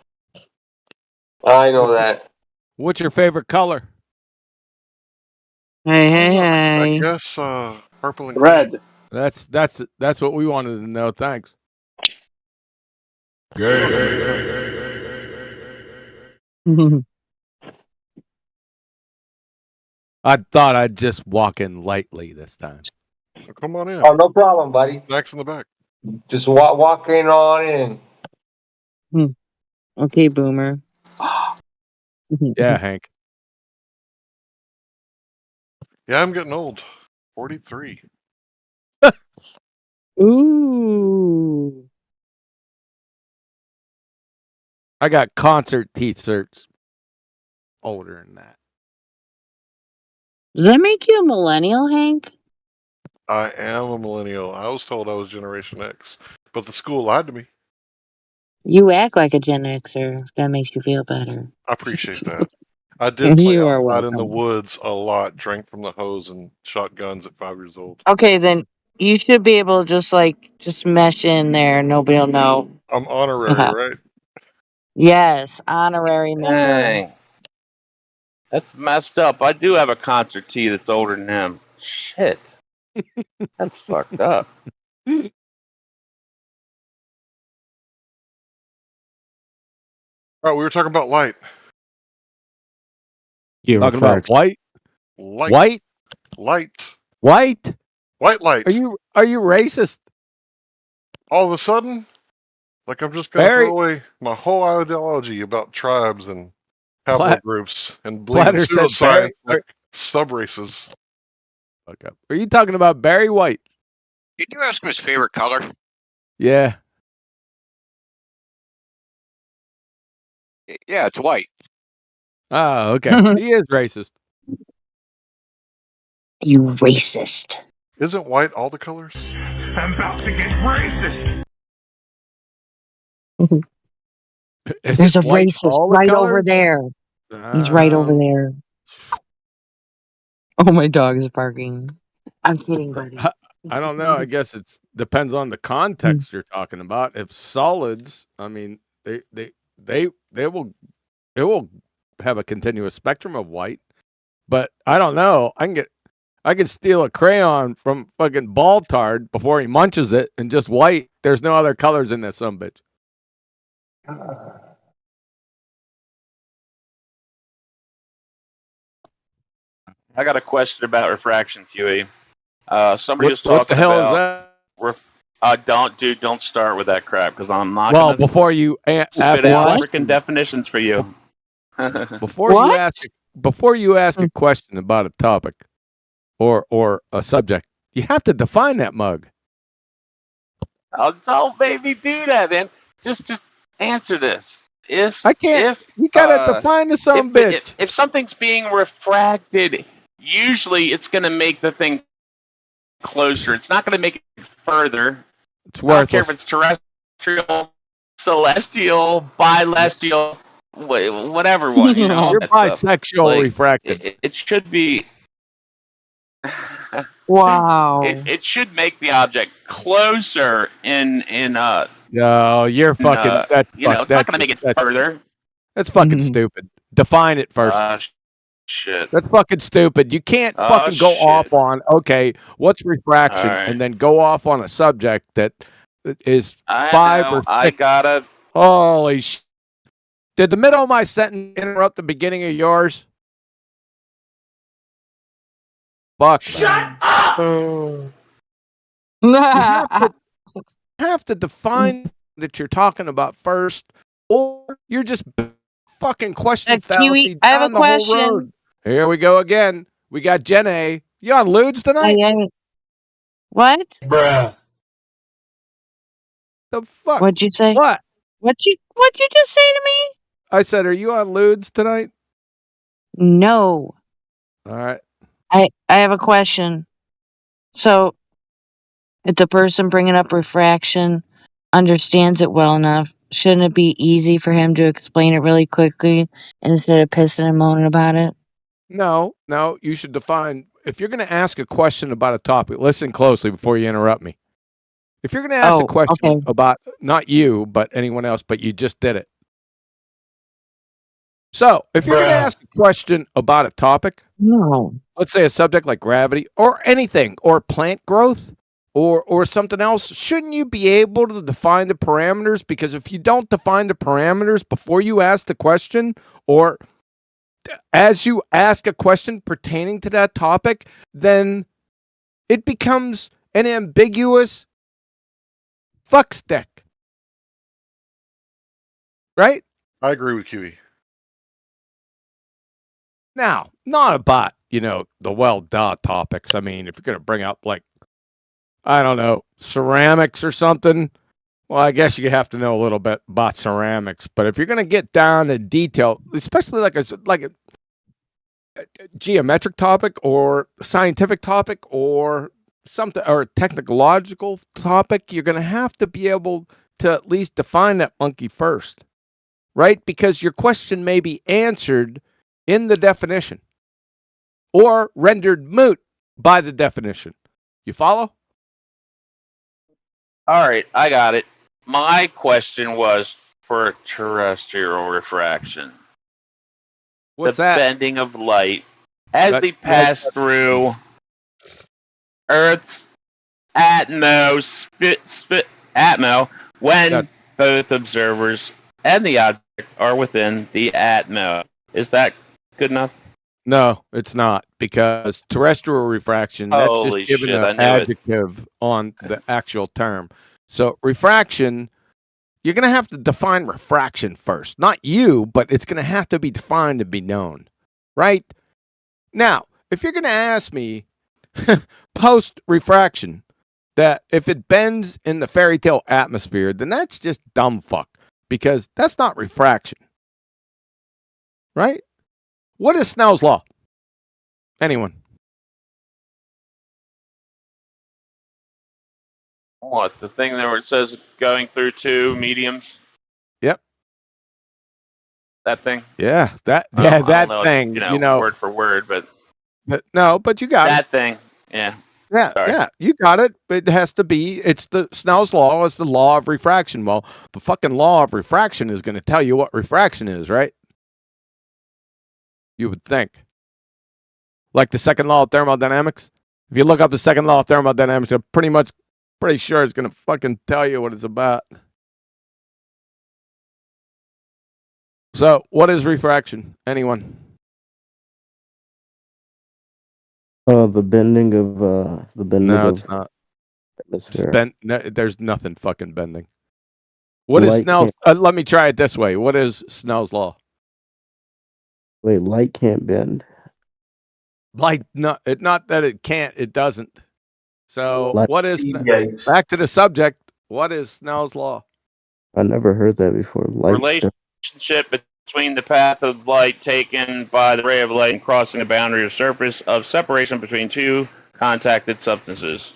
I know that. What's your favorite color? I Hey. guess purple and green. Red. That's what we wanted to know. Thanks. I thought I'd just walk in lightly this time. Well, come on in. Oh, no problem, buddy. Snacks in the back. Just walking on in. Okay, Boomer. Yeah, Hank. Yeah, I'm getting old. 43. Ooh. I got concert T-shirts older than that. Does that make you a millennial, Hank? I am a millennial. I was told I was Generation X, but the school lied to me. You act like a Gen Xer. If that makes you feel better. I appreciate that. I did play You are outside in the welcome. woods a lot, drank from the hose and shot guns at 5 years old. Okay, then you should be able to just mesh in there. Nobody'll know. I'm honorary, right? Yes, honorary member. Dang. That's messed up. I do have a concert tee that's older than him. Shit. That's fucked up. All right, we were talking about light. Yeah, Talking about refraction. white, Light. white, Light. white. White light. Are you racist? All of a sudden, like I'm just going to Barry throw away my whole ideology about tribes and haplogroups and believe in Platter said pseudoscience Barry. like sub-races. Okay. Are you talking about Barry White? Did you ask him his favorite color? Yeah. Yeah, it's white. Oh, okay. He is racist. You racist. Isn't white all the colors? I'm about to get racist. There's a racist right over there. He's right over there. Oh, my dog is barking. I'm kidding, buddy. I don't know. I guess it depends on the context you're talking about. If solids, I mean, it will have a continuous spectrum of white, but I don't know. I can steal a crayon from fucking Baltard before he munches it and just white. There's no other colors in this sumbitch. I got a question about refraction, Huey. Somebody was What the talking hell is about that? Don't start with that crap because I'm not Well, gonna before you ask spit a out What? freaking question, definitions for you. before you What? ask a question about a topic or a subject, you have to define that mug. Don't make me do that, man. Just answer this. I can't. You gotta define the some bitch. If something's being refracted, usually it's gonna make the thing closer. It's not gonna make it further. It's I don't care if worthless. it's terrestrial, celestial, bilestial, whatever one, all You're that stuff. bisexual refracted. It should be. Wow. It should make the object closer No, you're fucking. That's it's not gonna make it further. That's fucking stupid. Define it first. Shit. That's fucking stupid. You can't fucking go off on what's refraction, All right. and then go off on a subject that is I 5 know. or 6. I gotta. Holy sh! Did the middle of my sentence interrupt the beginning of yours? Fuck. Shut up! You have to define that you're talking about first, or you're just fucking question fallacy Kiwi, I have a down the whole question. road. Here we go again. We got Jen A. You on lewds tonight? What? Bruh. The fuck? What'd you say? What? What'd you just say to me? I said, are you on lewds tonight? No. All right. I have a question. So, if the person bringing up refraction understands it well enough, shouldn't it be easy for him to explain it really quickly instead of pissing and moaning about it? No, you should define. If you're going to ask a question about a topic, listen closely before you interrupt me. If you're going to ask a question about not you, but anyone else, but you just did it. So, if you're going to ask a question about a topic, let's say a subject like gravity or anything, or plant growth, or something else, shouldn't you be able to define the parameters? Because if you don't define the parameters before you ask the question, or as you ask a question pertaining to that topic, then it becomes an ambiguous fuck stick. Right? I agree with Kiwi. Now, not about, the well-duh topics. I mean, if you're going to bring up, I don't know, ceramics or something, well, I guess you have to know a little bit about ceramics. But if you're going to get down to detail, especially like a geometric topic or scientific topic or something, or a technological topic, you're going to have to be able to at least define that monkey first, right? Because your question may be answered in the definition or rendered moot by the definition. You follow? All right, I got it. My question was for terrestrial refraction. What's the that? bending of light as they pass through Earth's atmo when both observers and the object are within the atmo. Is that good enough? No, it's not, because terrestrial refraction, that's Holy just giving shit, I an knew it. adjective on the actual term. So refraction, you're going to have to define refraction first. Not you, but it's going to have to be defined to be known, right? Now, if you're going to ask me post-refraction that if it bends in the fairy tale atmosphere, then that's just dumb fuck, because that's not refraction, right? What is Snell's law? Anyone? What, the thing there where it says going through two mediums? Yep. That thing? Yeah, that I don't know, thing. Word for word, but but you got that thing. Yeah. Yeah, Sorry. yeah, you got it. It has to be. It's the Snell's law. Is the law of refraction. Well, the fucking law of refraction is going to tell you what refraction is, right? You would think. Like the second law of thermodynamics. If you look up the second law of thermodynamics, I'm pretty sure it's going to fucking tell you what it's about. So, what is refraction? Anyone? The bending of No, it's not. atmosphere. There's nothing fucking bending. What is Light Snell's? can't. Let me try it this way. What is Snell's law? Wait, light can't bend. Like not that it can't, it doesn't. So Light. what is deviates. back to the subject? What is Snell's law? I never heard that before. Light. Relationship between the path of light taken by the ray of light and crossing the boundary or surface of separation between two contacted substances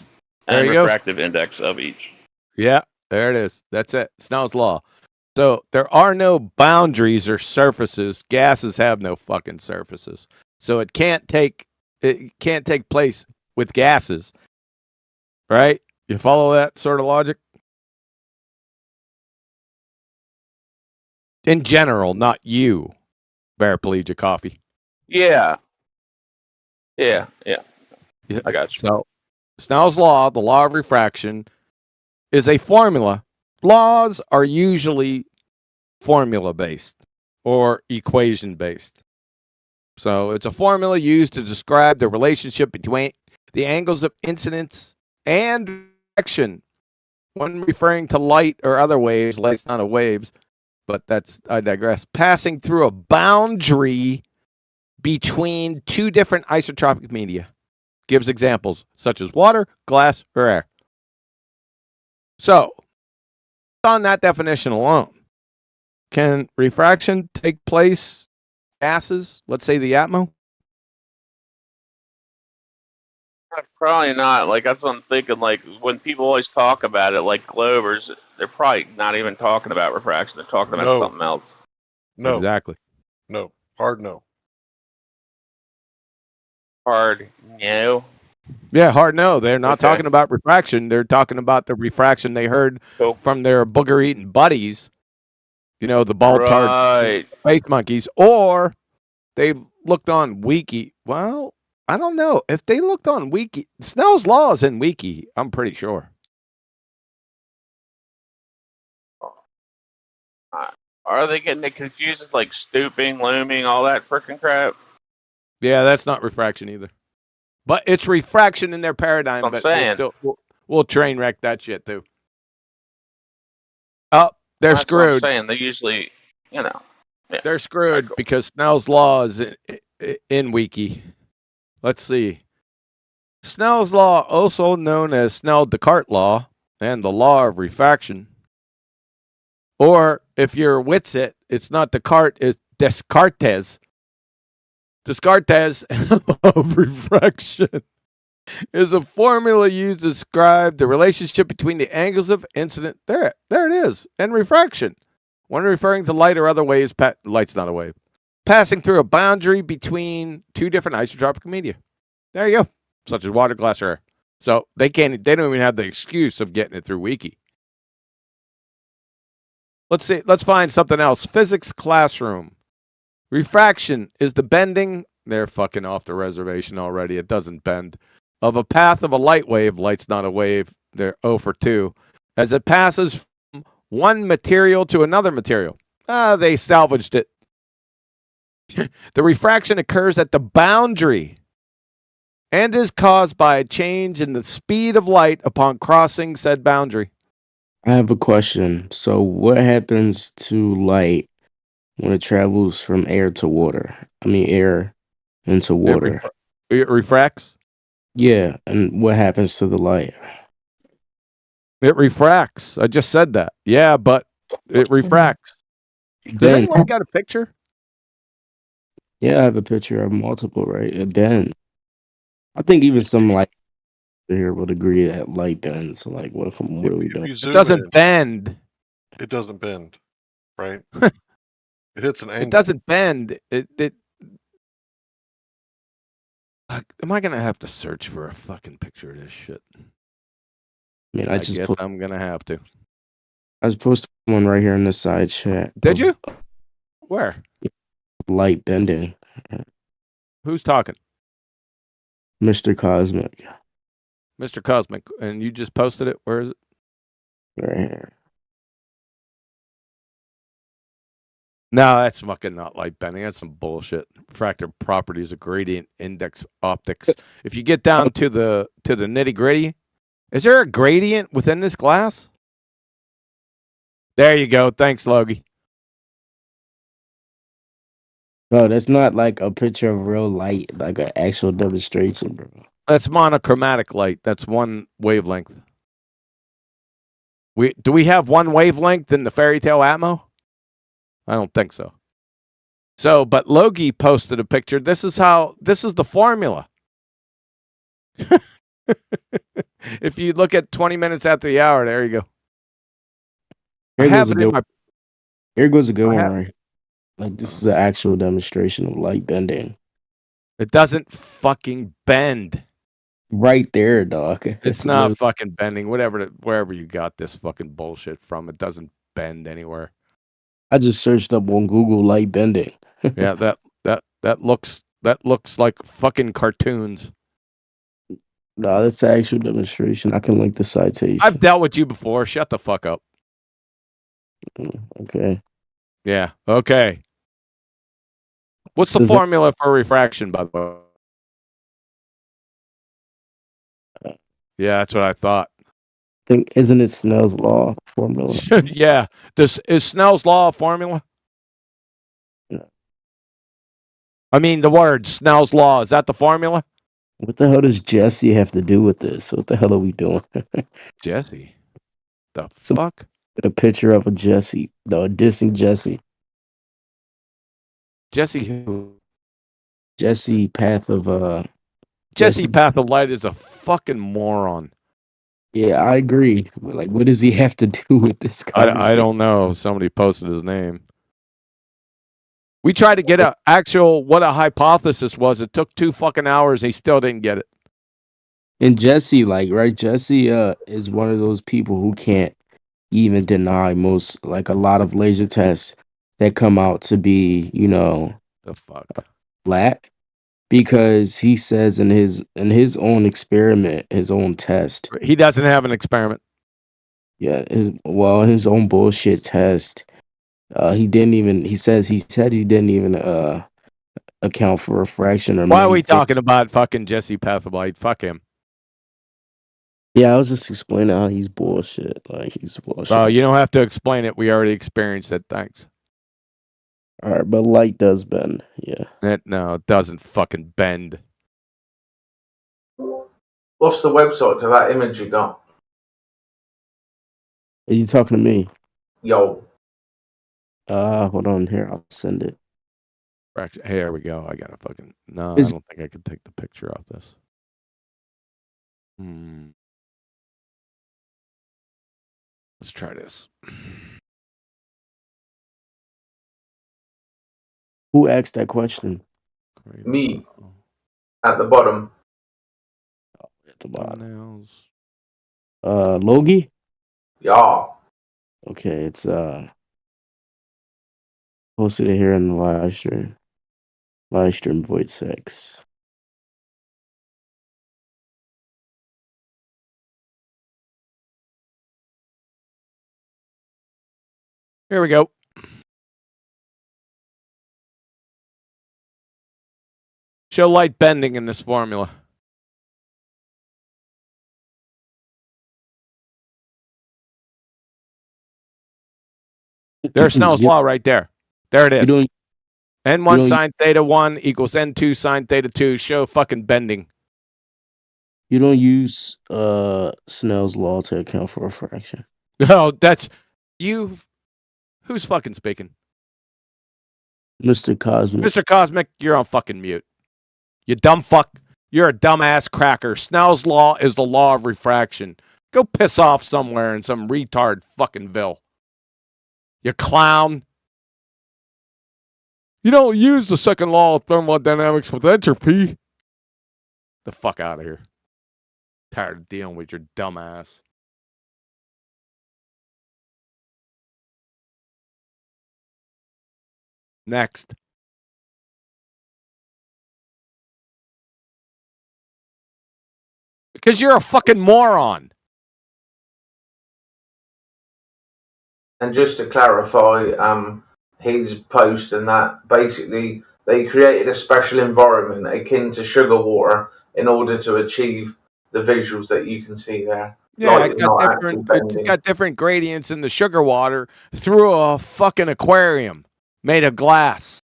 There and you go. refractive index of each. Yeah, there it is. That's it. Snell's law. So there are no boundaries or surfaces. Gases have no fucking surfaces. So it can't take place with gases. Right? You follow that sort of logic? In general, not you, paraplegic coffee. Yeah. Yeah. I got you. So Snell's law, the law of refraction, is a formula. Laws are usually formula based or equation based. So it's a formula used to describe the relationship between the angles of incidence and refraction when referring to light or other waves. Light's not a waves, but I digress. Passing through a boundary between two different isotropic media. Gives examples such as water, glass, or air. So, on that definition alone, can refraction take place gases, let's say the atmo? Probably not. Like that's what I'm thinking. Like when people always talk about it, like Glovers, they're probably not even talking about refraction. They're talking about No, something else. no, Exactly. no. Hard no. Hard, no. Yeah, hard no. They're not Okay. talking about refraction. They're talking about the refraction they heard Cool. from their booger eating buddies, the bald tards, Right. space monkeys, or they looked on Wiki. Well, I don't know. If they looked on Wiki, Snell's law is in Wiki, I'm pretty sure. Are they getting it confused with like stooping, looming, all that freaking crap? Yeah, that's not refraction either. But it's refraction in their paradigm, I'm but saying. we'll train wreck that shit too. Oh, they're That's what I'm screwed. saying. They usually, Yeah. They're screwed cool. because Snell's law is in Wiki. Let's see. Snell's law, also known as Snell-Descartes law, and the law of refraction. Or if you're Witsit, it's not Descartes, it's Descartes. Descartes of refraction is a formula used to describe the relationship between the angles of incident. There it is. And refraction. When referring to light or other waves, light's not a wave. Passing through a boundary between two different isotropic media. There you go. Such as water, glass, or air. So they don't even have the excuse of getting it through Wiki. Let's see. Let's find something else. Physics classroom. Refraction is the bending. They're fucking off the reservation already. It doesn't bend. Of a path of a light wave. Light's not a wave. They're 0 for 2. As it passes from one material to another material. They salvaged it. The refraction occurs at the boundary and is caused by a change in the speed of light upon crossing said boundary. I have a question. So, what happens to light when it travels from air to water? I mean, air into water. It refracts? Yeah, and what happens to the light? It refracts. I just said that. Yeah, but it refracts. Does Bends. anyone got a picture? Yeah, I have a picture of multiple, right? It bends. I think even some light here would agree that light bends. Like, what are we If doing? you It zoom doesn't in, bend. it doesn't bend, right? It hits an angle. It doesn't bend. Am I gonna have to search for a fucking picture of this shit? I mean, I guess I'm gonna have to. I just posted one right here in the side chat. Did you? Where? Light bending. Who's talking? Mr. Cosmic. Mr. Cosmic. And you just posted it? Where is it? Right here. No, that's fucking not light bending. That's some bullshit. Refractive properties of gradient index optics. If you get down to the nitty gritty, Is there a gradient within this glass? There you go. Thanks, Logie. Bro, that's not like a picture of real light, like an actual demonstration, bro. That's monochromatic light. That's one wavelength. Do we have one wavelength in the fairy tale Atmo? I don't think so. So, but Logie posted a picture. This is the formula. If you look at 20 minutes after the hour, there you go. Here goes a good one, right? Like this is an actual demonstration of light bending. It doesn't fucking bend. Right there, dog. It's not fucking bending. Wherever you got this fucking bullshit from, it doesn't bend anywhere. I just searched up on Google light bending. Yeah, that looks like fucking cartoons. No, that's an actual demonstration. I can link the citation. I've dealt with you before. Shut the fuck up. Okay. Yeah. Okay. What's the formula for refraction, by the way? Yeah, that's what I thought. Isn't it Snell's law formula? Yeah. Is Snell's law a formula? No. I mean, the word Snell's law, is that the formula? What the hell does Jesse have to do with this? What the hell are we doing? Jesse? The fuck? Get a picture of a Jesse. No, dissing Jesse. Jesse who? Jesse Path of Jesse Path of Light is a fucking moron. Yeah, I agree. Like, what does he have to do with this conversation? I don't know. Somebody posted his name. We tried to get what a hypothesis was. It took 2 fucking hours. He still didn't get it. And Jesse, right? Jesse is one of those people who can't even deny a lot of laser tests that come out to be, the fuck flat, because he says in his own experiment, his own test. He doesn't have an experiment. Yeah, his own bullshit test. He said he didn't even account for refraction or. Why are we talking about fucking Jesse Path of Light? Fuck him. Yeah, I was just explaining how he's bullshit. Like he's bullshit. Oh, you don't have to explain it. We already experienced it. Thanks. All right, but light does bend. Yeah. No, it doesn't fucking bend. What's the website to that image you got? Are you talking to me? Yo. Hold on here. I'll send it. Here we go. I gotta fucking no. I don't think I can take the picture off this. Let's try this. Who asked that question? Me. At the bottom. At the bottom. Logie? Yeah. Okay, it's posted it here in the live stream. Live stream void 6. Here we go. Show light bending in this formula. There's Snell's law right there. There it is. N1 sine theta 1 equals N2 sine theta 2. Show fucking bending. You don't use Snell's law to account for refraction. No, that's you. Who's fucking speaking? Mr. Cosmic. Mr. Cosmic, you're on fucking mute. You dumb fuck. You're a dumbass cracker. Snell's law is the law of refraction. Go piss off somewhere in some retard fucking ville. You clown. You don't use the second law of thermodynamics with entropy. The fuck out of here. Tired of dealing with your dumbass. Next. Because you're a fucking moron. And just to clarify, his post and that, basically, they created a special environment akin to sugar water in order to achieve the visuals that you can see there. Yeah, Light is not actually it's bending. got different gradients in the sugar water through a fucking aquarium made of glass.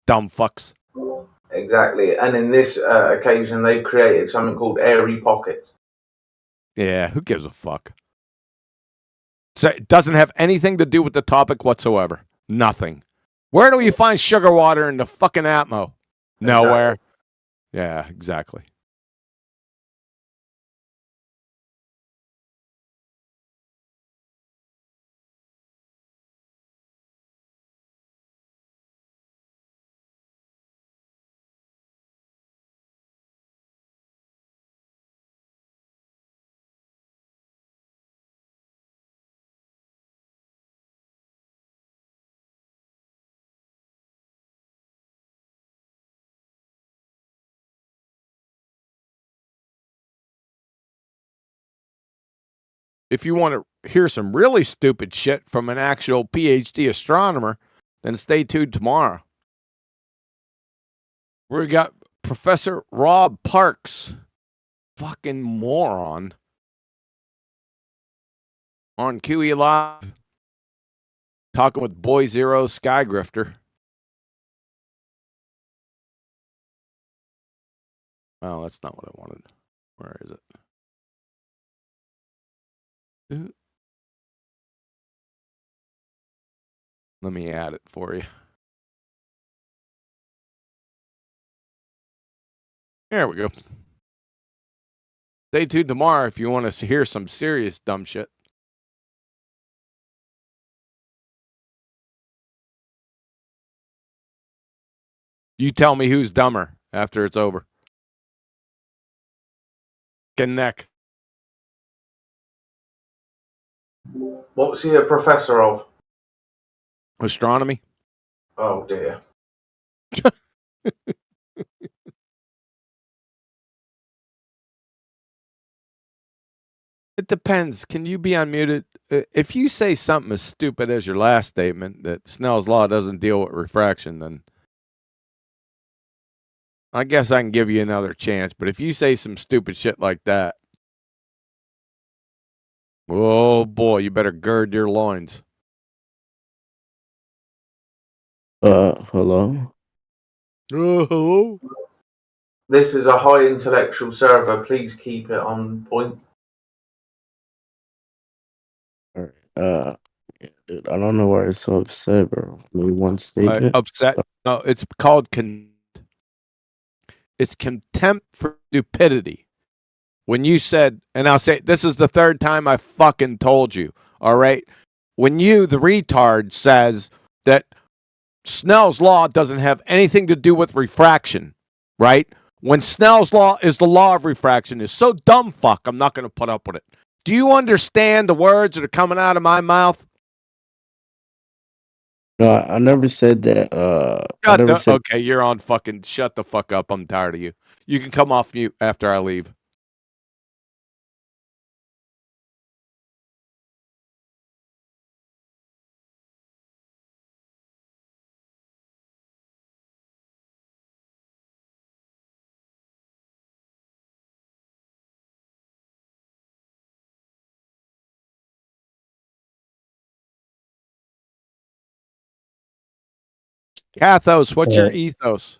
Dumb fucks. Exactly. And in this occasion, they've created something called airy pockets. Yeah, who gives a fuck? So it doesn't have anything to do with the topic whatsoever. Nothing. Where do you find sugar water in the fucking Atmo? Nowhere. Exactly. Yeah, exactly. If you want to hear some really stupid shit from an actual PhD astronomer, then stay tuned tomorrow. We got Professor Rob Parks, fucking moron, on QE Live, talking with Boy Zero Skygrifter. Oh, that's not what I wanted. Where is it? Let me add it for you. There we go. Stay tuned tomorrow if you want to hear some serious dumb shit. You tell me who's dumber after it's over. Neck. What's he a professor of? Astronomy. Oh dear. It depends. Can you be unmuted? If you say something as stupid as your last statement, that Snell's law doesn't deal with refraction, then I guess I can give you another chance. But if you say some stupid shit like that, oh boy, you better gird your loins. Hello? Hello? This is a high intellectual server. Please keep it on point. Alright, yeah, dude, I don't know why you're so upset, bro. Maybe one statement? Upset? No, it's called it's contempt for stupidity. When you said, and I'll say, this is the third time I fucking told you, all right? When you, the retard, says that Snell's law doesn't have anything to do with refraction, right? When Snell's law is the law of refraction, is so dumb fuck, I'm not going to put up with it. Do you understand the words that are coming out of my mouth? No, I never said that. I never said. Okay, you're on fucking. Shut the fuck up. I'm tired of you. You can come off mute after I leave. Cathos, what's your ethos?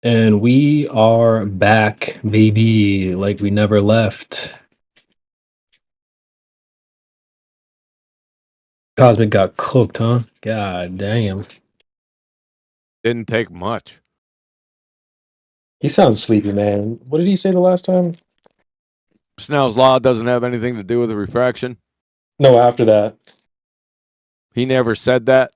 And we are back, baby, like we never left. Cosmic got cooked, huh? God damn. Didn't take much. He sounds sleepy, man. What did he say the last time? Snell's law doesn't have anything to do with the refraction. No, after that. He never said that.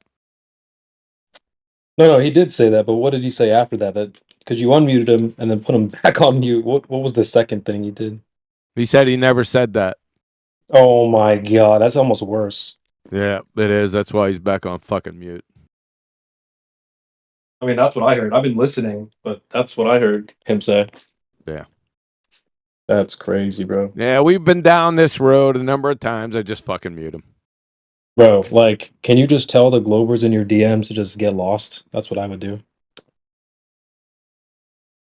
No, he did say that, but what did he say after that? That because you unmuted him and then put him back on mute. What was the second thing he did? He said he never said that. Oh my god, that's almost worse. Yeah, it is. That's why he's back on fucking mute. I mean, that's what I heard. I've been listening, but that's what I heard him say. Yeah. That's crazy, bro. Yeah, we've been down this road a number of times. I just fucking mute him. Bro, like, can you just tell the Globers in your DMs to just get lost? That's what I would do.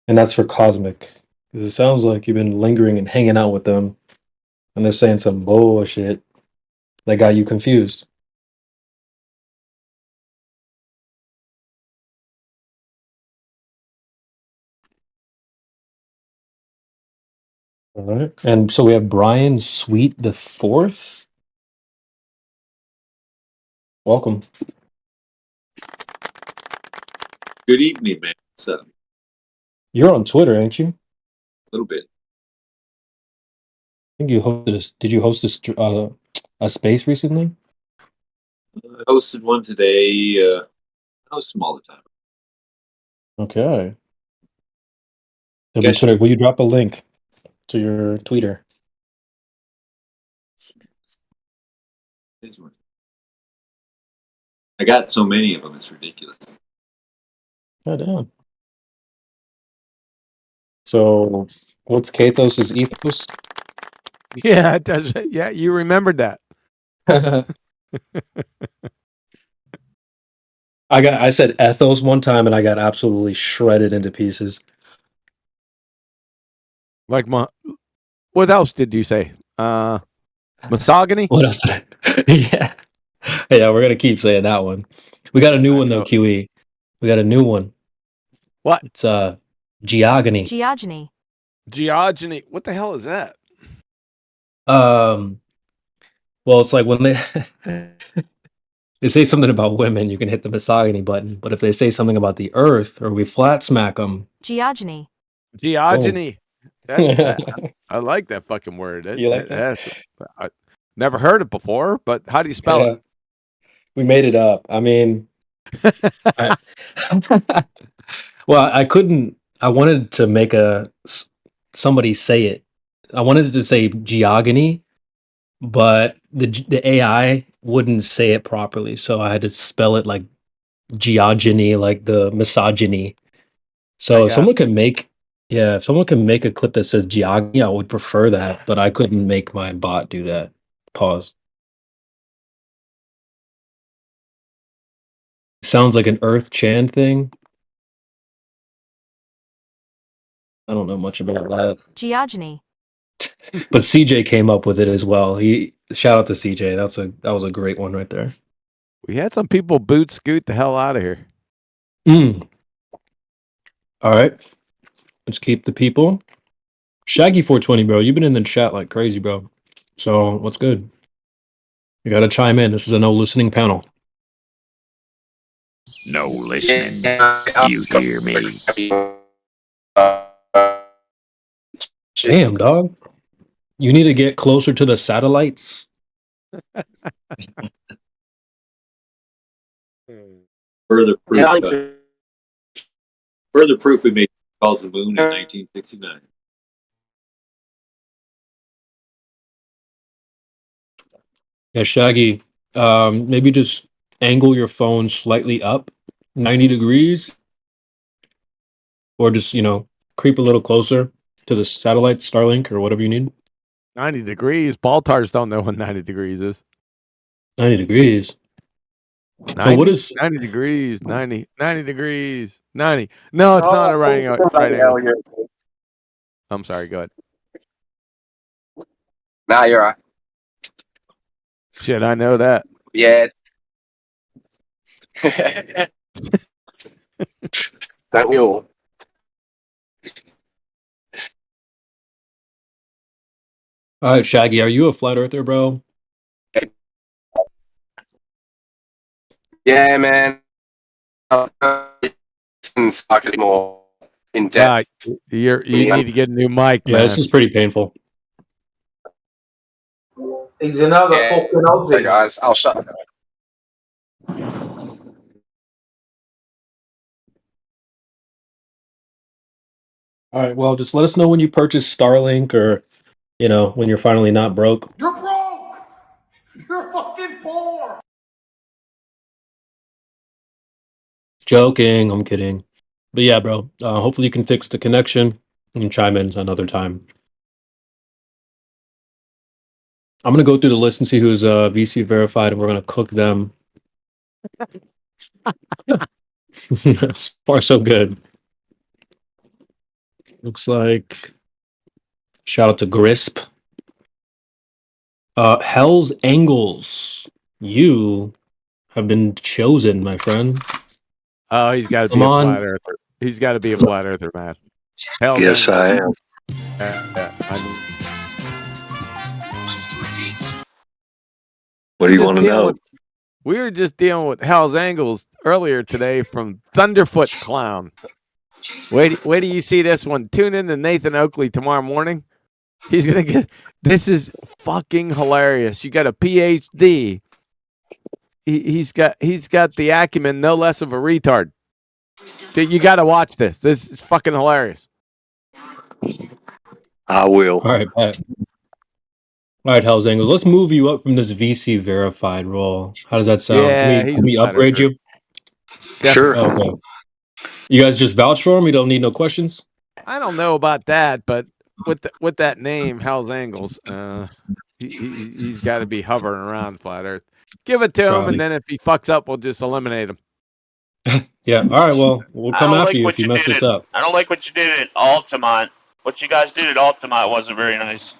And that's for Cosmic. Because it sounds like you've been lingering and hanging out with them, and they're saying some bullshit that got you confused. All right. And so we have Brian Sweet the Fourth. Welcome. Good evening, man. What's up? You're on Twitter, ain't you? A little bit. I think you hosted a, did you host a space recently? I hosted one today. I host them all the time. Okay. It'll be Guess Twitter. Will you drop a link to your Twitter? This one. I got so many of them, it's ridiculous. God damn. So, what's Kathos's ethos? Yeah, it does. Yeah, you remembered that. I said ethos one time and I got absolutely shredded into pieces. Like what else did you say? Misogyny? What else did I? Yeah. Yeah, we're gonna keep saying that one. We got a new one though, QE. We got a new one. What? It's geogony. Geogeny. What the hell is that? Well, it's like when they they say something about women, you can hit the misogyny button. But if they say something about the earth or we flat smack them, Geogeny. Boom. That's that. I like that fucking word. You like that? I never heard it before, but how do you spell it? We made it up. I mean, I, well, I couldn't. I wanted to make somebody say it. I wanted to say geogony, but the AI wouldn't say it properly, so I had to spell it like geogeny, like the misogyny. So if someone can make, yeah, if someone can make a clip that says geogony, I would prefer that, but I couldn't make my bot do that. Pause. Sounds like an Earth Chan thing. I don't know much about that. Geogeny. But CJ came up with it as well. He shout out to CJ. That was a great one right there. We had some people boot scoot the hell out of here. All right. Let's keep the people. Shaggy 420, bro. You've been in the chat like crazy, bro. So what's good? You gotta chime in. This is a no listening panel. No listening. You hear me? Damn, dog. You need to get closer to the satellites. Further proof. Further proof we made calls the moon in 1969. Yeah, Shaggy. Maybe just angle your phone slightly up 90 degrees. Or just, creep a little closer to the satellite, Starlink, or whatever you need. 90 degrees. Baltars don't know what 90 degrees is. 90 degrees. 90, so what is 90 degrees? 90 degrees. 90. No, it's not a right angle. I'm sorry, go ahead. Nah, you're right. Shit, I know that. Yeah. Don't we all? All right, Shaggy, are you a flat earther, bro? Yeah, man. Slightly more in depth. You need to get a new mic, yeah, man. This is pretty painful. He's another fucking Aussie. Hey guys, I'll shut up. All right, well, just let us know when you purchase Starlink or, when you're finally not broke. You're broke! You're fucking poor! Joking, I'm kidding. But yeah, bro, hopefully you can fix the connection and chime in another time. I'm gonna go through the list and see who's VC verified, and we're gonna cook them. So far, so good. Looks like shout out to Grisp. Hell's Angles. You have been chosen, my friend. Oh, he's got to Come be a on. flat earther. He's got to be a flat earther, man. Hell's Yes, Angels. I am. What do you want to know? We were just dealing with Hell's Angles earlier today from Thunderfoot Clown. Wait do you see this one? Tune in to Nathan Oakley tomorrow morning. He's gonna get. This is fucking hilarious. You got a PhD. He's got the acumen, no less of a retard. You got to watch this. This is fucking hilarious. I will. All right, Pat. All right, Hell's Angles. Let's move you up from this VC verified role. How does that sound? Yeah, Can we upgrade you? Sure. Okay. You guys just vouch for him. You don't need no questions. I don't know about that, but with that name, Hell's Angles, he's got to be hovering around flat Earth. Give it to him, Probably. and then if he fucks up, we'll just eliminate him. Yeah. All right. Well, we'll I come don't after like you what if you you mess did this at, up. I don't like what you did at Altamont. What you guys did at Altamont wasn't very nice.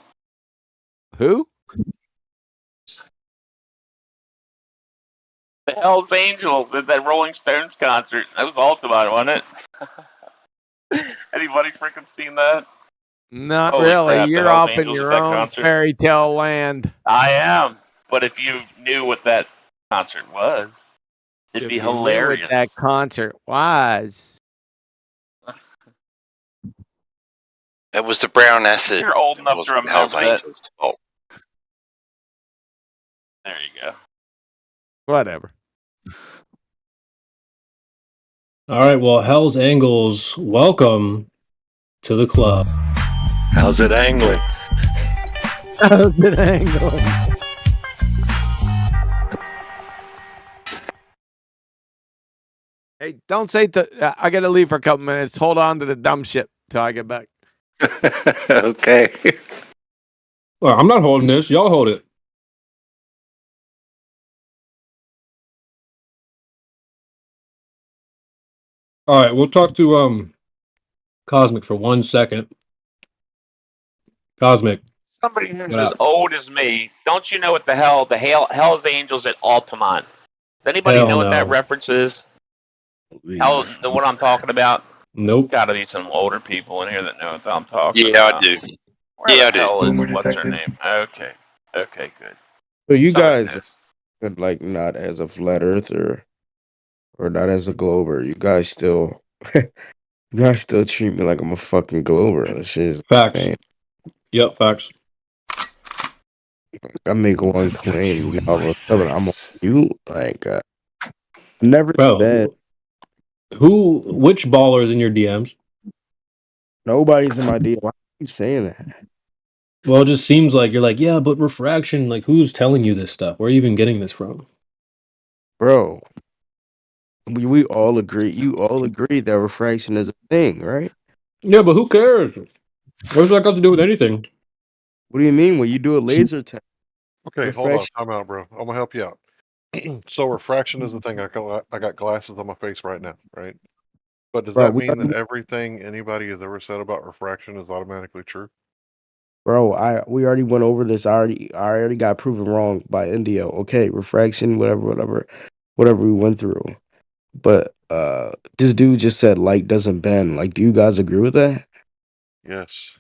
Who? The Hells Angels at that Rolling Stones concert. That was Altamont, wasn't it? Anybody freaking seen that? Not Holy really. crap, the You're Hells off in Angels at your that own concert. fairy tale land. I am. But if you knew what that concert was, it'd be If you knew what hilarious. that concert was. It was the brown acid. You're old enough was to remember Hell's that. Angels' fault. There you go. Whatever. All right. Well, Hell's Angles, welcome to the club. How's it angling? How's it angling? Hey, don't say I got to leave for a couple minutes. Hold on to the dumb shit till I get back. Okay. Well, I'm not holding this. Y'all hold it. All right. We'll talk to Cosmic for 1 second. Cosmic. Somebody who's as old as me, don't you know what the Hell's Angels at Altamont? Does anybody Hell know what that no. reference is? The one I'm talking about? Nope. Gotta be some older people in here that know what I'm talking Yeah, about. I do. Where Yeah, I the hell do. is what's her name? Okay. Okay, good. So you Somebody guys, knows. like not as a flat earther or not as a glober, you guys still, you guys still treat me like I'm a fucking glober. That shit is Facts. insane. Yep, facts. I make one claim, all of a sudden I'm on you. Like, never been. Bro, which baller is in your DMs? Nobody's in my DM. Why are you saying that, Well, it just seems like you're like, yeah, but refraction, like, who's telling you this stuff? Where are you even getting this from? bro? We all agree. You all agree that refraction is a thing, right? Yeah, but who cares? What's that got to do with anything? What do you mean when you do a laser test? Okay, hold on. Time out, bro. I'm gonna help you out. So refraction is the thing. I got glasses on my face right now, right? But does Bro, that mean that everything anybody has ever said about refraction is automatically true? we already went over this. I already got proven wrong by India. Okay, refraction, whatever we went through. But this dude just said light doesn't bend. Like, do you guys agree with that? Yes.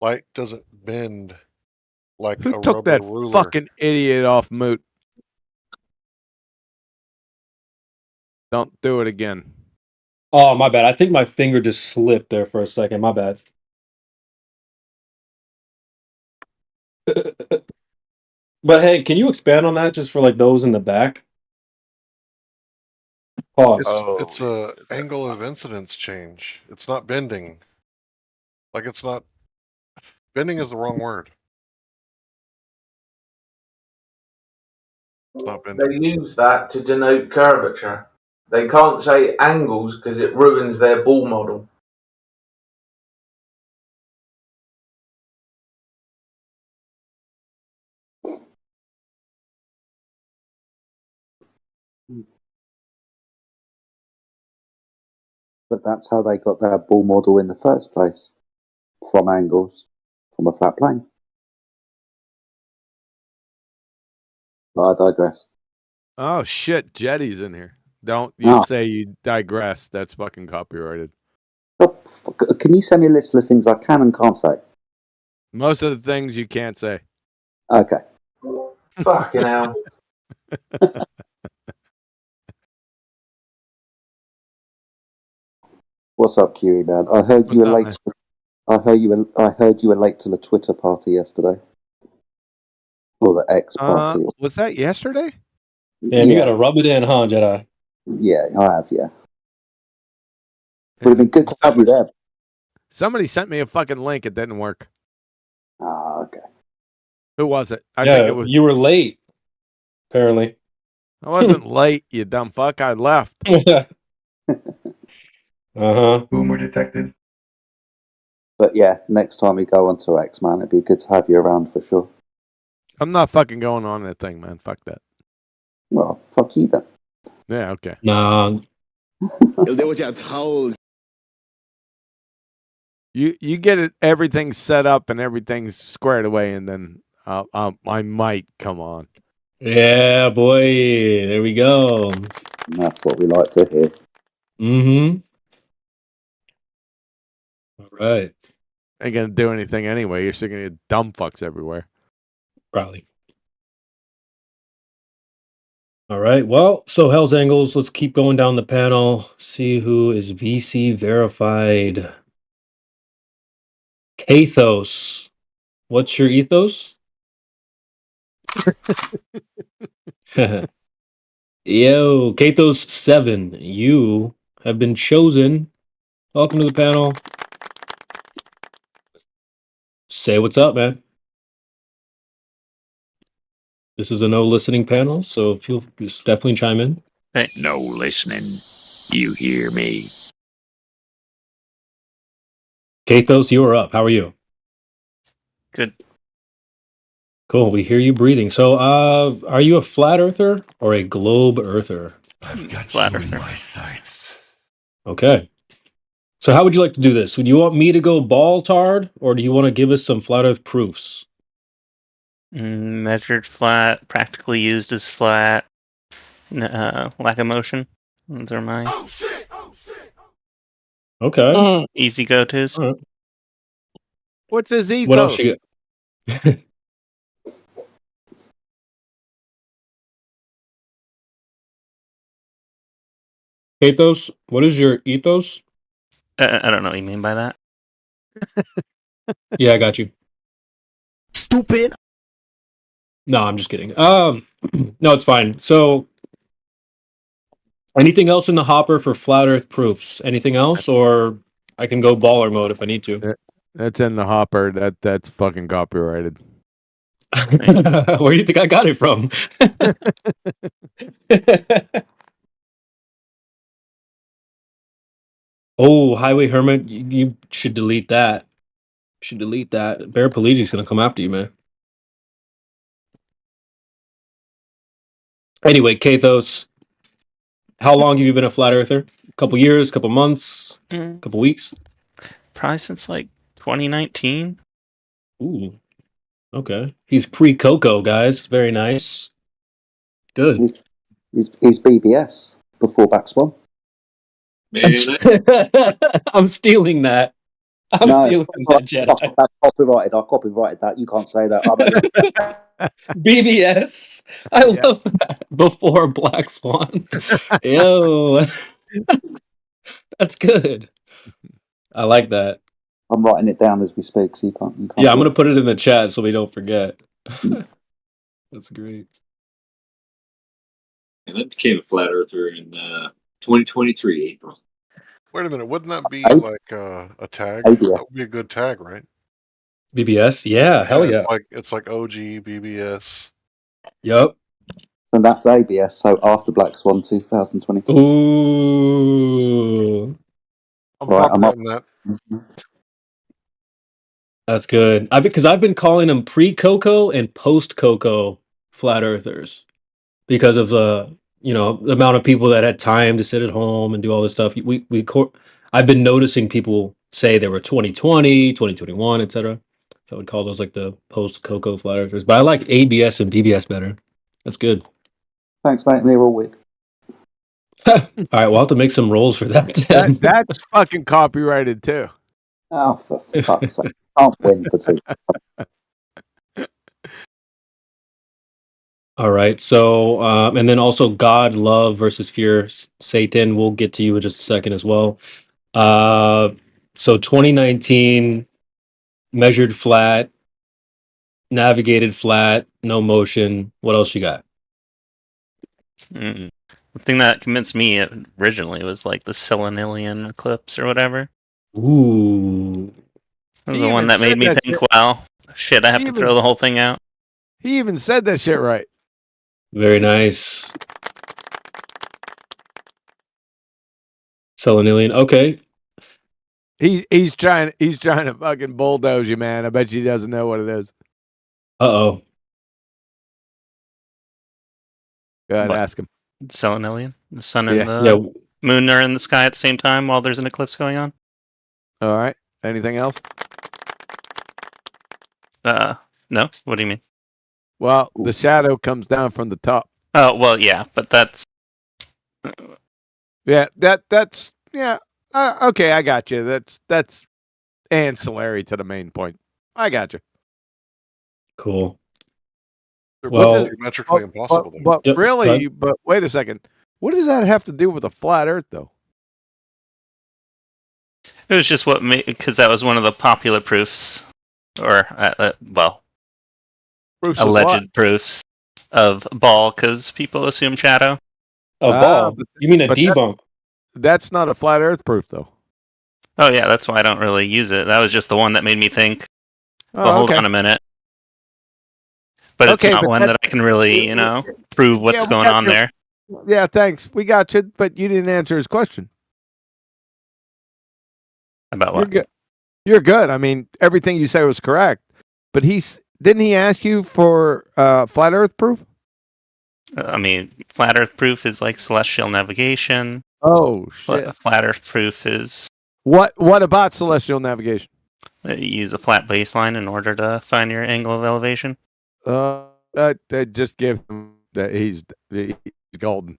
Light doesn't bend like Who a took rubber that ruler. fucking idiot off mute? Don't do it again. Oh, my bad. I think my finger just slipped there for a second. My bad. But hey, can you expand on that just for like those in the back? Pause. It's a angle of incidence change. It's not bending. Like it's not bending is the wrong word. It's not bending. They use that to denote curvature. They can't say angles because it ruins their ball model. But that's how they got their ball model in the first place, from angles, from a flat plane. But I digress. Oh shit, Jetty's in here. Don't you Ah. say you digress. That's fucking copyrighted. Oh, can you send me a list of the things I can and can't say? Most of the things you can't say. Okay. Fucking hell. What's up, Kiwi man? I heard you were late. I heard you were late to the Twitter party yesterday, or the X party. Was that yesterday? Damn, you gotta rub it in, huh, Jedi? Yeah, I have. Yeah. Would have been good to have you there. Somebody sent me a fucking link. It didn't work. Ah, okay. Who was it? I think it was. You were late. Apparently, I wasn't late. You dumb fuck. I left. Boomer detected. But yeah, next time we go onto X, man, it'd be good to have you around for sure. I'm not fucking going on that thing, man. Fuck that. Well, fuck you then. Yeah, okay. No. You get it, everything set up and everything's squared away, and then I might come on. Yeah, boy. There we go. And that's what we like to hear. Mm-hmm. All right. Ain't gonna do anything anyway. You're still gonna get dumb fucks everywhere. Probably. All right. Well, so Hell's Angles, let's keep going down the panel. See who is VC verified. Kathos. What's your ethos? Yo, Kathos 7. You have been chosen. Welcome to the panel. Say what's up, man. This is a no listening panel, so just definitely chime in. No listening. You hear me? Kathos, you are up. How are you? Good. Cool. We hear you breathing. So, are you a flat earther or a globe earther? I've got flat earther. My sights. Okay. So, how would you like to do this? Would you want me to go ball tard, or do you want to give us some flat earth proofs? Measured flat, practically used as flat, lack of motion. Those are mine. Okay. Easy go-tos. All right. What's his ethos? What else you got? Ethos? What is your ethos? I don't know what you mean by that. Yeah, I got you. Stupid. No, I'm just kidding. No, it's fine. So, anything else in the hopper for flat Earth proofs? Anything else, or I can go baller mode if I need to. That's in the hopper. That's fucking copyrighted. Where do you think I got it from? Oh, Highway Hermit, you should delete that. You should delete that. Bear Pellegic's gonna come after you, man. Anyway, Kathos, how long have you been a flat earther? A couple years, couple months, couple weeks? Probably since like 2019. Ooh, okay. He's pre-Coco, guys. Very nice. Good. He's BBS before Black Swan. I'm stealing that. I'm stealing that, Jedi. That's copyrighted. I copyrighted that. You can't say that. BBS. I love that. Before Black Swan. Yo. That's good. I like that. I'm writing it down as we speak, so you can't. Yeah, I'm going to put it in the chat so we don't forget. That's great. And I became a flat earther in 2023, April. Wait a minute, wouldn't that be like a tag? That would be a good tag, right? BBS? Yeah, hell yeah. It's like OG, BBS. Yep. So that's ABS. So after Black Swan 2022. Ooh. I'm up. That. That's good. Because I've been calling them pre-Coco and post-Coco flat earthers because of the amount of people that had time to sit at home and do all this stuff. I've been noticing people say they were 2020, 2021, etc. So I would call those like the post-Coco flat earthers. But I like ABS and BBS better. That's good. Thanks, mate. They're all weird. All right, we'll have to make some rolls for that. Then. That's fucking copyrighted too. Oh, for fuck's sake. Can't win for two. All right. So, and then also God, love versus fear, Satan. We'll get to you in just a second as well. So 2019, measured flat, navigated flat, no motion. What else you got? The thing that convinced me originally was like the Selenilian eclipse or whatever. Ooh. That was the one that made me think, wow, shit, I have to throw the whole thing out. He even said that shit right. Very nice. Selenilian. Okay. He's trying to fucking bulldoze you, man. I bet you he doesn't know what it is. Uh-oh. Go ahead, What? ask him. Selenilian? The sun and the moon are in the sky at the same time while there's an eclipse going on? All right. Anything else? No. What do you mean? Well, the shadow comes down from the top. Oh, well, yeah, but that's... Yeah, that's yeah. Okay, I got you. That's ancillary to the main point. I got you. Cool. They're Well, geometrically impossible. But Yep, really, but wait a second. What does that have to do with a flat Earth, though? It was just because that was one of the popular proofs, or, well, Proofs alleged proofs of ball, because people assume shadow. A ball? You mean a debunk? That's not a flat Earth proof, though. Oh, yeah, that's why I don't really use it. That was just the one that made me think, well, hold on a minute. But it's not one that I can really, prove what's going on there. Yeah, thanks. We got you, but you didn't answer his question. About what? You're good. You're good. I mean, everything you say was correct. But didn't he ask you for flat Earth proof? I mean, flat Earth proof is like celestial navigation. Oh shit! Flat Earth proof is what about celestial navigation? You use a flat baseline in order to find your angle of elevation. They just give him that he's golden.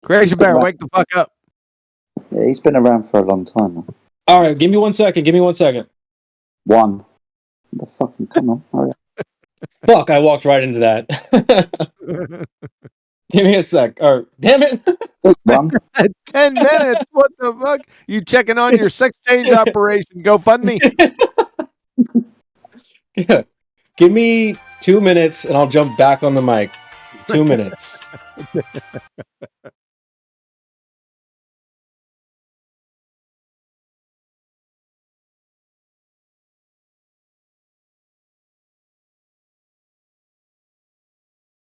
Crazy Bear, wake the fuck up! Yeah, he's been around for a long time. Man. All right, give me 1 second. Give me 1 second. One. The fucking come on! Hurry up. Fuck! I walked right into that. Give me a sec. Or damn it! 10 minutes. What the fuck? You checking on your sex change operation? Go fund me. Yeah. Give me 2 minutes, and I'll jump back on the mic. 2 minutes.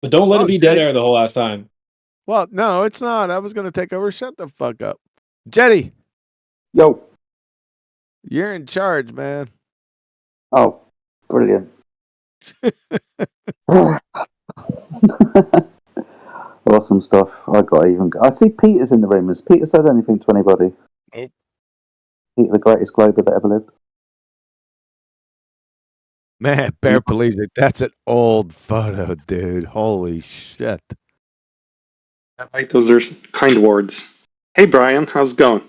But don't let it be dead air the whole last time. Well, no, it's not. I was going to take over. Shut the fuck up. Jetty. Yo. You're in charge, man. Oh, brilliant. Awesome stuff. I see Peter's in the room. Has Peter said anything to anybody? Nope. Peter, the greatest glober that ever lived. Man, Bear believes it. That's an old photo, dude. Holy shit. I like those are kind words. Hey, Brian, how's it going?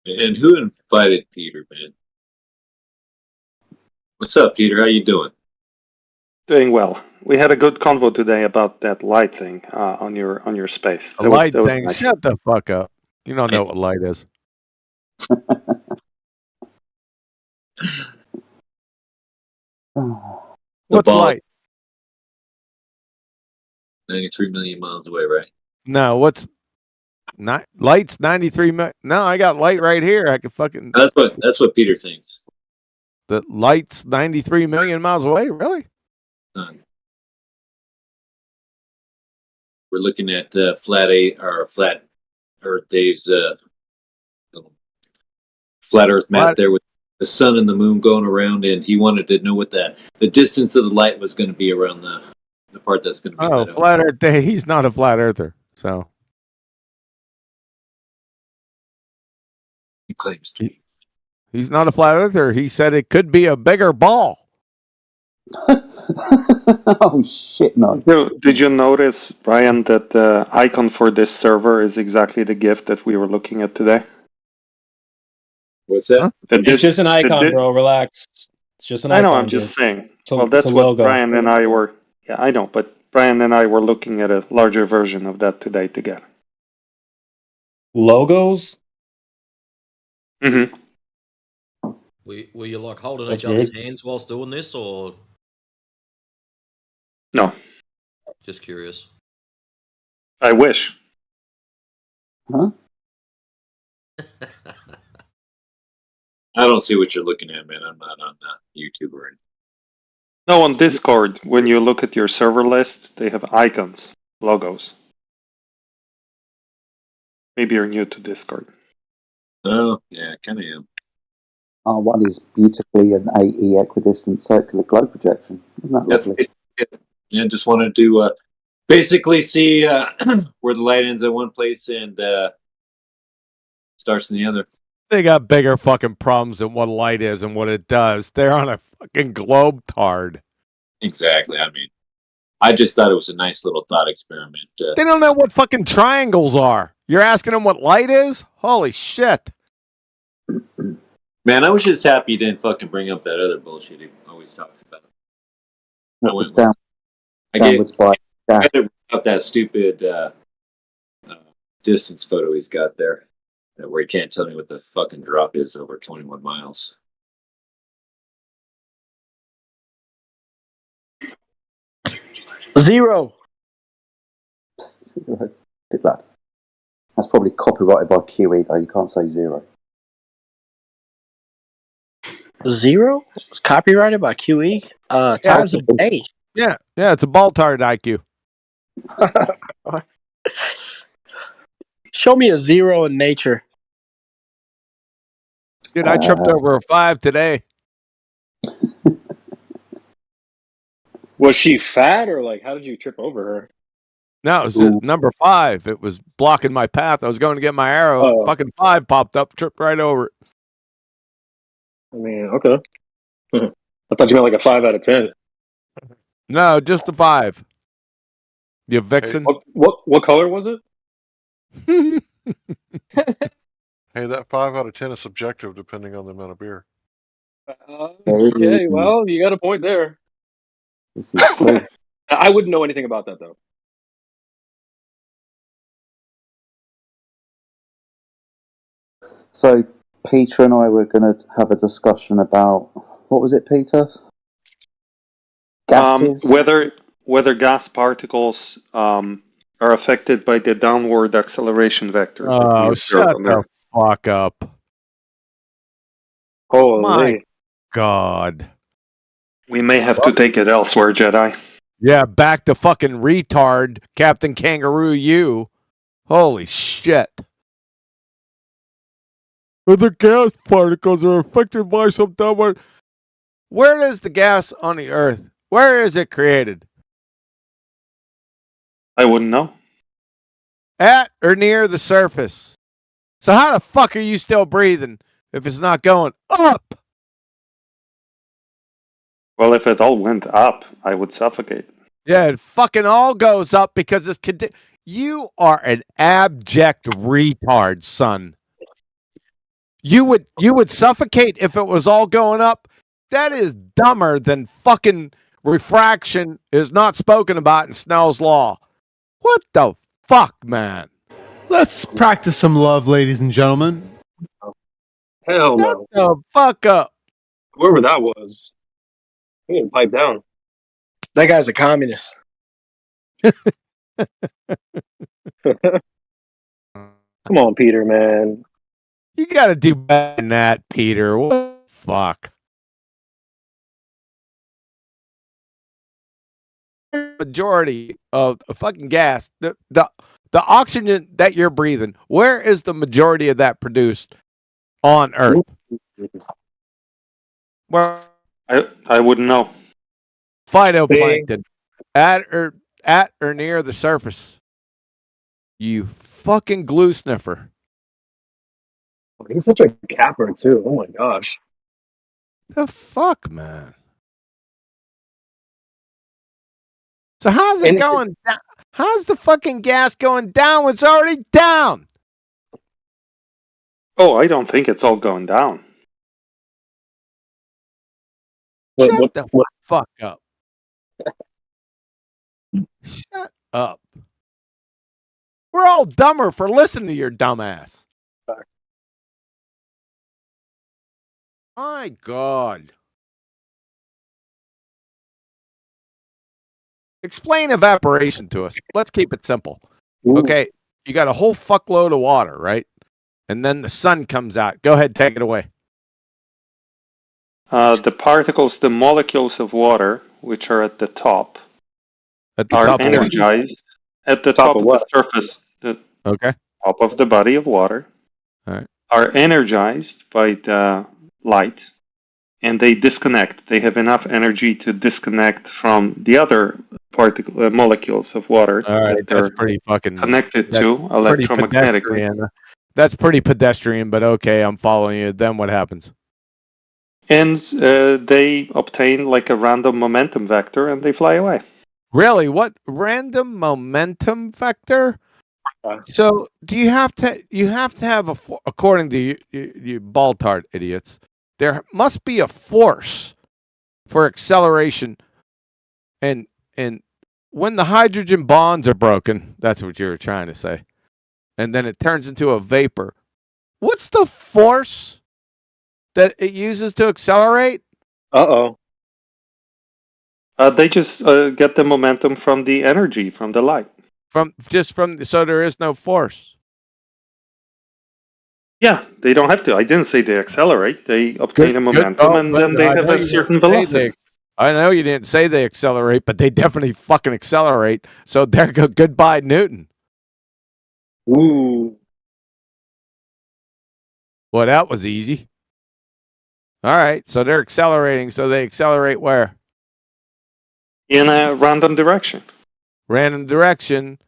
And who invited Peter, man? What's up, Peter? How you doing? Doing well. We had a good convo today about that light thing on your space. A light thing? Nice. Shut the fuck up. You don't know what light is. What's light? 93 million miles away, right? No, light's 93 million. No, I got light right here. I can fucking. That's what Peter thinks. The light's 93 million miles away. Really? We're looking at flat Earth Dave's flat Earth map there with the sun and the moon going around, and he wanted to know what the distance of the light was going to be around The part that's going to be Oh, lit up. flat Earth Day. He's not a flat earther, so He claims to be. he's not a flat earther. He said it could be a bigger ball. Oh shit! No. Did you notice, Brian, that the icon for this server is exactly the GIF that we were looking at today? What's that? Huh? It's just an icon, bro. Relax. It's just an I icon. know. I'm just saying. Well, It's that's a what logo. Brian and I were. Yeah, I know. But Brian and I were looking at a larger version of that today together. Logos? Mm-hmm. Were you like holding That's each other's weird. hands whilst doing this, or No, just curious? I wish. Huh? I don't see what you're looking at, man. I'm not on YouTube or anything. No, on Discord, when you look at your server list, they have icons, logos. Maybe you're new to Discord. Oh, yeah, kind of am. R1 is beautifully an AE equidistant circular globe projection. Isn't that That's lovely? basically it. Yeah, just wanted to basically see where the light ends at one place and starts in the other. They got bigger fucking problems than what light is and what it does. They're on a fucking globe tard. Exactly. I mean, I just thought it was a nice little thought experiment. They don't know what fucking triangles are. You're asking them what light is? Holy shit. Man, I was just happy you didn't fucking bring up that other bullshit he always talks about. Downwards by I had to bring up that stupid distance photo he's got there, where he can't tell me what the fucking drop is over 21 miles. Zero. Good lad. That's probably copyrighted by QE, though. You can't say zero. Zero? It's copyrighted by QE? Times a day. Yeah, it's a ball tard IQ. Show me a zero in nature. Dude, I tripped over a 5 today. Was she fat, or like, how did you trip over her? No, it was number 5. It was blocking my path. I was going to get my arrow. Oh. Fucking 5 popped up, tripped right over it. I mean, okay. I thought you meant like a 5 out of 10. No, just a 5. You vixen. What color was it? Hey, that 5 out of 10 is subjective depending on the amount of beer. Okay, well, you got a point there. This is true. I wouldn't know anything about that, though. So, Peter and I were going to have a discussion about, what was it, Peter? Gases? Whether gas particles are affected by the downward acceleration vector. Oh, shut the fuck up. Holy. My God. We may have to take it elsewhere, Jedi. Yeah, back to fucking retard, Captain Kangaroo you. Holy shit. The gas particles are affected by some downward. Where is the gas on the Earth? Where is it created? I wouldn't know. At or near the surface. So how the fuck are you still breathing if it's not going up? Well, if it all went up, I would suffocate. Yeah, it fucking all goes up because it's you are an abject retard, son. You would suffocate if it was all going up. That is dumber than fucking refraction is not spoken about in Snell's law. What the fuck, man? Let's practice some love, ladies and gentlemen. Hell no. Shut the fuck up. Whoever that was. He didn't pipe down. That guy's a communist. Come on, Peter, man. You gotta do better than that, Peter. What the fuck? Majority of fucking gas, the oxygen that you're breathing, where is the majority of that produced on Earth? Well, I wouldn't know. Phytoplankton. at or near the surface. You fucking glue sniffer. He's such a capper too. Oh my gosh. The fuck, man. So how's it going down? How's the fucking gas going down when it's already down? Oh, I don't think it's all going down. Shut the fuck up. Shut up. We're all dumber for listening to your dumbass. My God. Explain evaporation to us. Let's keep it simple. Ooh. Okay, you got a whole fuckload of water, right? And then the sun comes out. Go ahead, take it away. The particles, the molecules of water, which are at the top, At the are top of what? energized at the top of the surface, the Okay. top of the body of water, All right. are energized by the light, and they disconnect. They have enough energy to disconnect from the other molecules of water All right, that they're that's pretty fucking connected that's to pretty electromagnetically. pedestrian. That's pretty pedestrian, but okay, I'm following you. Then what happens? And they obtain like a random momentum vector, and they fly away. Really? What random momentum vector? So do you have to have according to you ball-tard idiots, there must be a force for acceleration, and when the hydrogen bonds are broken, that's what you were trying to say, and then it turns into a vapor. What's the force that it uses to accelerate? Uh-oh. They just get the momentum from the energy from the light. So there is no force. Yeah, they don't have to. I didn't say they accelerate. They obtain a momentum, and then they have a certain velocity. I know you didn't say they accelerate, but they definitely fucking accelerate. So there go goodbye, Newton. Ooh. Well, that was easy. All right, so they're accelerating. So they accelerate where? In a random direction. Random direction.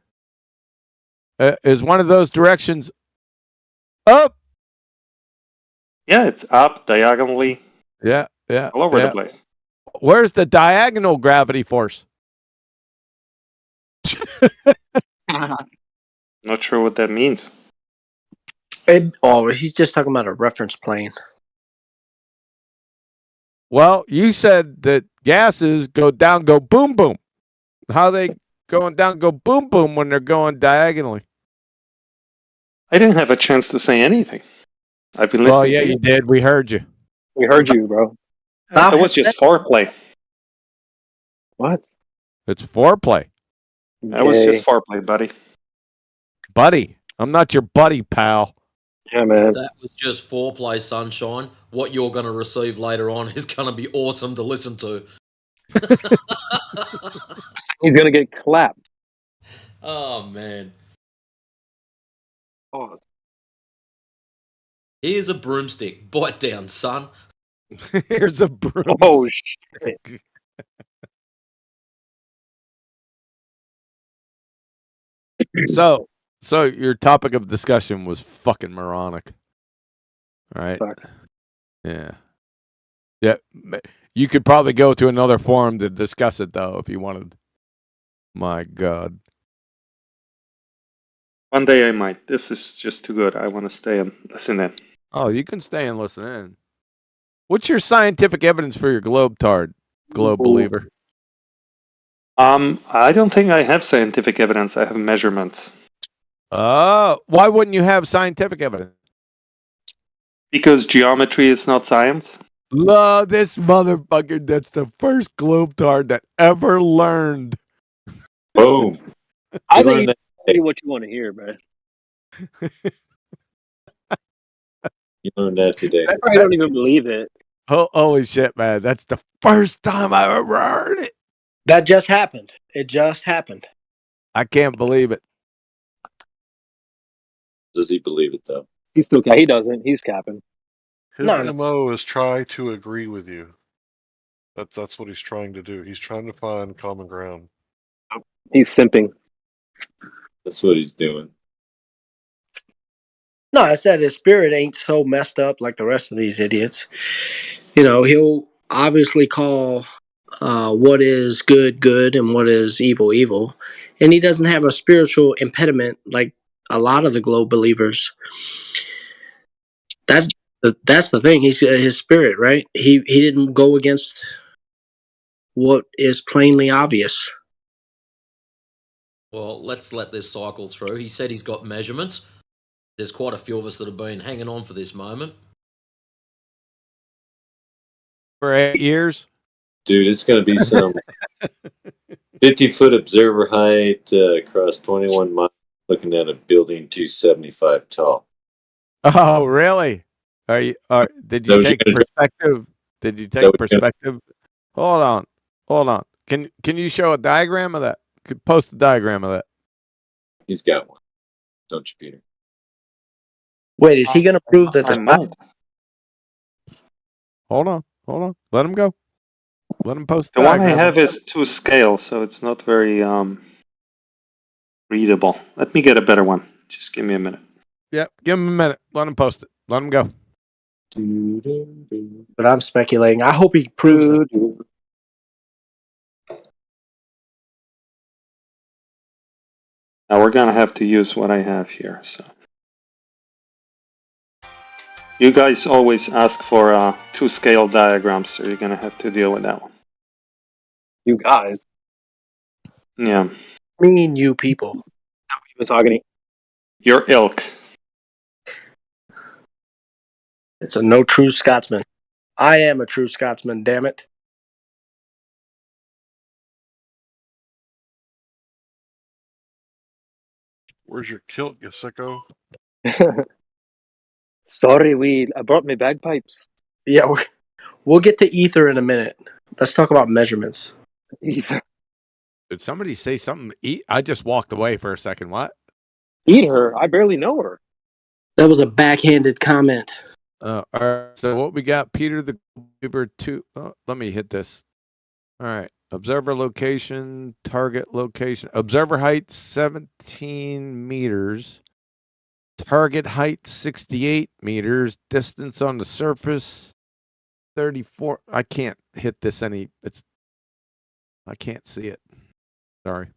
Is one of those directions up? Yeah, it's up diagonally. Yeah, all over the place. Where's the diagonal gravity force? Not sure what that means. He's just talking about a reference plane. Well, you said that gases go down, go boom, boom. How are they going down, go boom, boom when they're going diagonally? I didn't have a chance to say anything. I've been listening. Well, yeah, to you did. We heard you. We heard you, bro. It was just foreplay. What? It's foreplay. That was just foreplay, buddy. Buddy, I'm not your buddy, pal. Yeah, man. That was just foreplay, sunshine. What you're going to receive later on is going to be awesome to listen to. He's gonna get clapped. Oh, man. Pause. Here's a broomstick. Bite down, son. Here's a broomstick. Oh, shit. So your topic of discussion was fucking moronic. All right. Fuck. Yeah. Yeah. You could probably go to another forum to discuss it, though, if you wanted. My God. One day I might. This is just too good. I want to stay and listen in. Oh, you can stay and listen in. What's your scientific evidence for your globe believer? I don't think I have scientific evidence. I have measurements. Why wouldn't you have scientific evidence? Because geometry is not science. This motherfucker, that's the first globetard that ever learned. Boom. I think you say what you want to hear, man. You learned that today. I probably don't even believe it. Holy shit, man. That's the first time I ever heard it. That just happened. It just happened. I can't believe it. Does he believe it, though? He doesn't. He's capping. His MO is try to agree with you. That's what he's trying to do. He's trying to find common ground. He's simping. That's what he's doing. No, I said his spirit ain't so messed up like the rest of these idiots. You know, he'll obviously call what is good good and what is evil evil, and he doesn't have a spiritual impediment like a lot of the globe believers. That's the thing. He's his spirit, right? He didn't go against what is plainly obvious. Well, let's let this cycle through. He said he's got measurements. There's quite a few of us that have been hanging on for this moment. For 8 years? Dude, it's going to be some 50-foot observer height across 21 miles looking at a building 275 tall. Oh, really? Did you take perspective? Did you take perspective? Hold on. Can you show a diagram of that? Could post a diagram of that. He's got one. Don't you, Peter? Wait, is he going to prove that I might. Hold on. Let him go. Let him post The the one I diagram. have is to scale, so it's not very readable. Let me get a better one. Just give me a minute. Yep, give him a minute. Let him post it. Let him go. But I'm speculating. I hope he proves it. Now we're gonna have to use what I have here. So you guys always ask for 2 scale diagrams, so you're gonna have to deal with that one. You guys. Yeah. Me and you people. Misogyny. Your ilk. It's a no true Scotsman. I am a true Scotsman, damn it. Where's your kilt, you sicko? Sorry, I brought my bagpipes. Yeah, we'll get to ether in a minute. Let's talk about measurements. Ether. Did somebody say something? I just walked away for a second. What? Eat her? I barely know her. That was a backhanded comment. All right. So what we got, Peter the Uber 2. Oh, let me hit this. All right. Observer location, target location. Observer height 17 meters. Target height 68 meters. Distance on the surface 34. I can't hit this any. I can't see it. Sorry.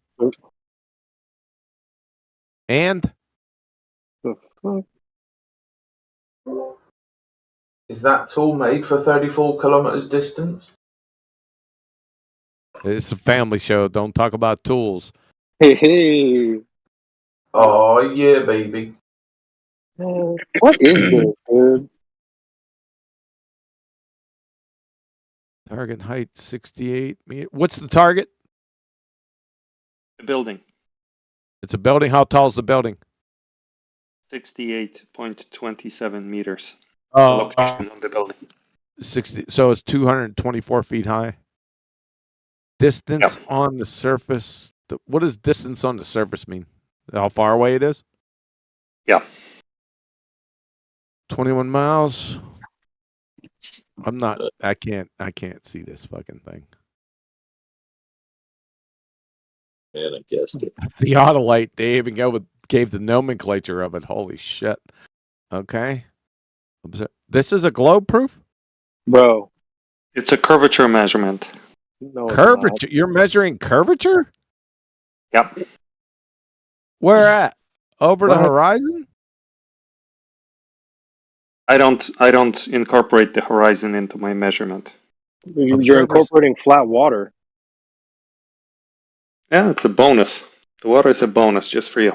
And Is that tool made for 34 kilometers distance? it's a family show. Don't talk about tools. Hey. Oh, yeah, baby. What is this, dude? Target height 68 meters. What's the target? The building. It's a building. How tall is the building? 68.27 meters. Oh, the location of the building. 60. So it's 224 feet high. Distance on the surface. What does distance on the surface mean? How far away it is? Yeah. 21 miles. I'm not. I can't see this fucking thing. Man, I guessed it. The Autolite. They even gave the nomenclature of it. Holy shit. Okay. This is a globe proof? Bro. It's a curvature measurement. No, Curvature? You're measuring curvature? Yep. Where at? Over the horizon? I don't incorporate the horizon into my measurement. You're incorporating flat water. Yeah, it's a bonus. The water is a bonus just for you.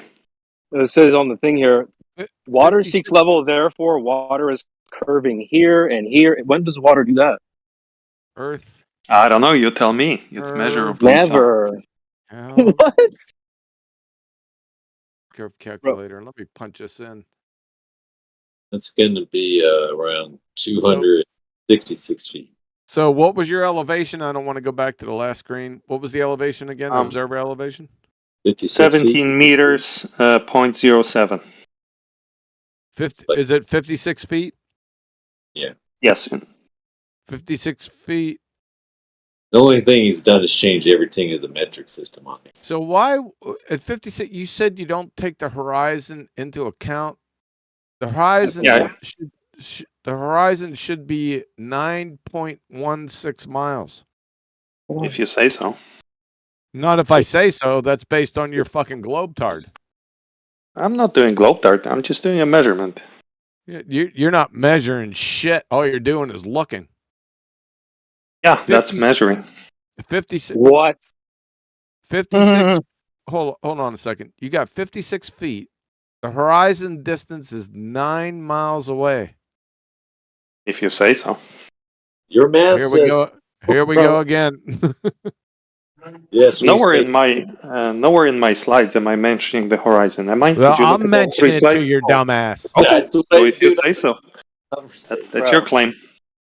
It says on the thing here, water seeks level, therefore water is curving here and here. When does water do that? Earth. I don't know. You tell me. It's measurable. Never. What? Curve calculator. Let me punch this in. That's going to be around 266 feet. So what was your elevation? I don't want to go back to the last screen. What was the elevation again? Observer elevation? 17 meters, 0.07. Is it 56 feet? Yeah. Yes. 56 feet. The only thing he's done is change everything in the metric system on it. So why at 56? You said you don't take the horizon into account. The horizon the horizon should be 9.16 miles. If you say so. Not if I say so. That's based on your fucking globetard. I'm not doing globe dart. I'm just doing a measurement. You're not measuring shit. All you're doing is looking. Yeah, that's measuring. 56. What? 56. Hold on a second. You got 56 feet. The horizon distance is 9 miles away. If you say so. Your math says. Here we go again. Yes. Nowhere in my slides am I mentioning the horizon. Am I? Well, Did you look I'm at all three mentioning it slides? to your dumbass. Okay, so if you say so. That's your claim.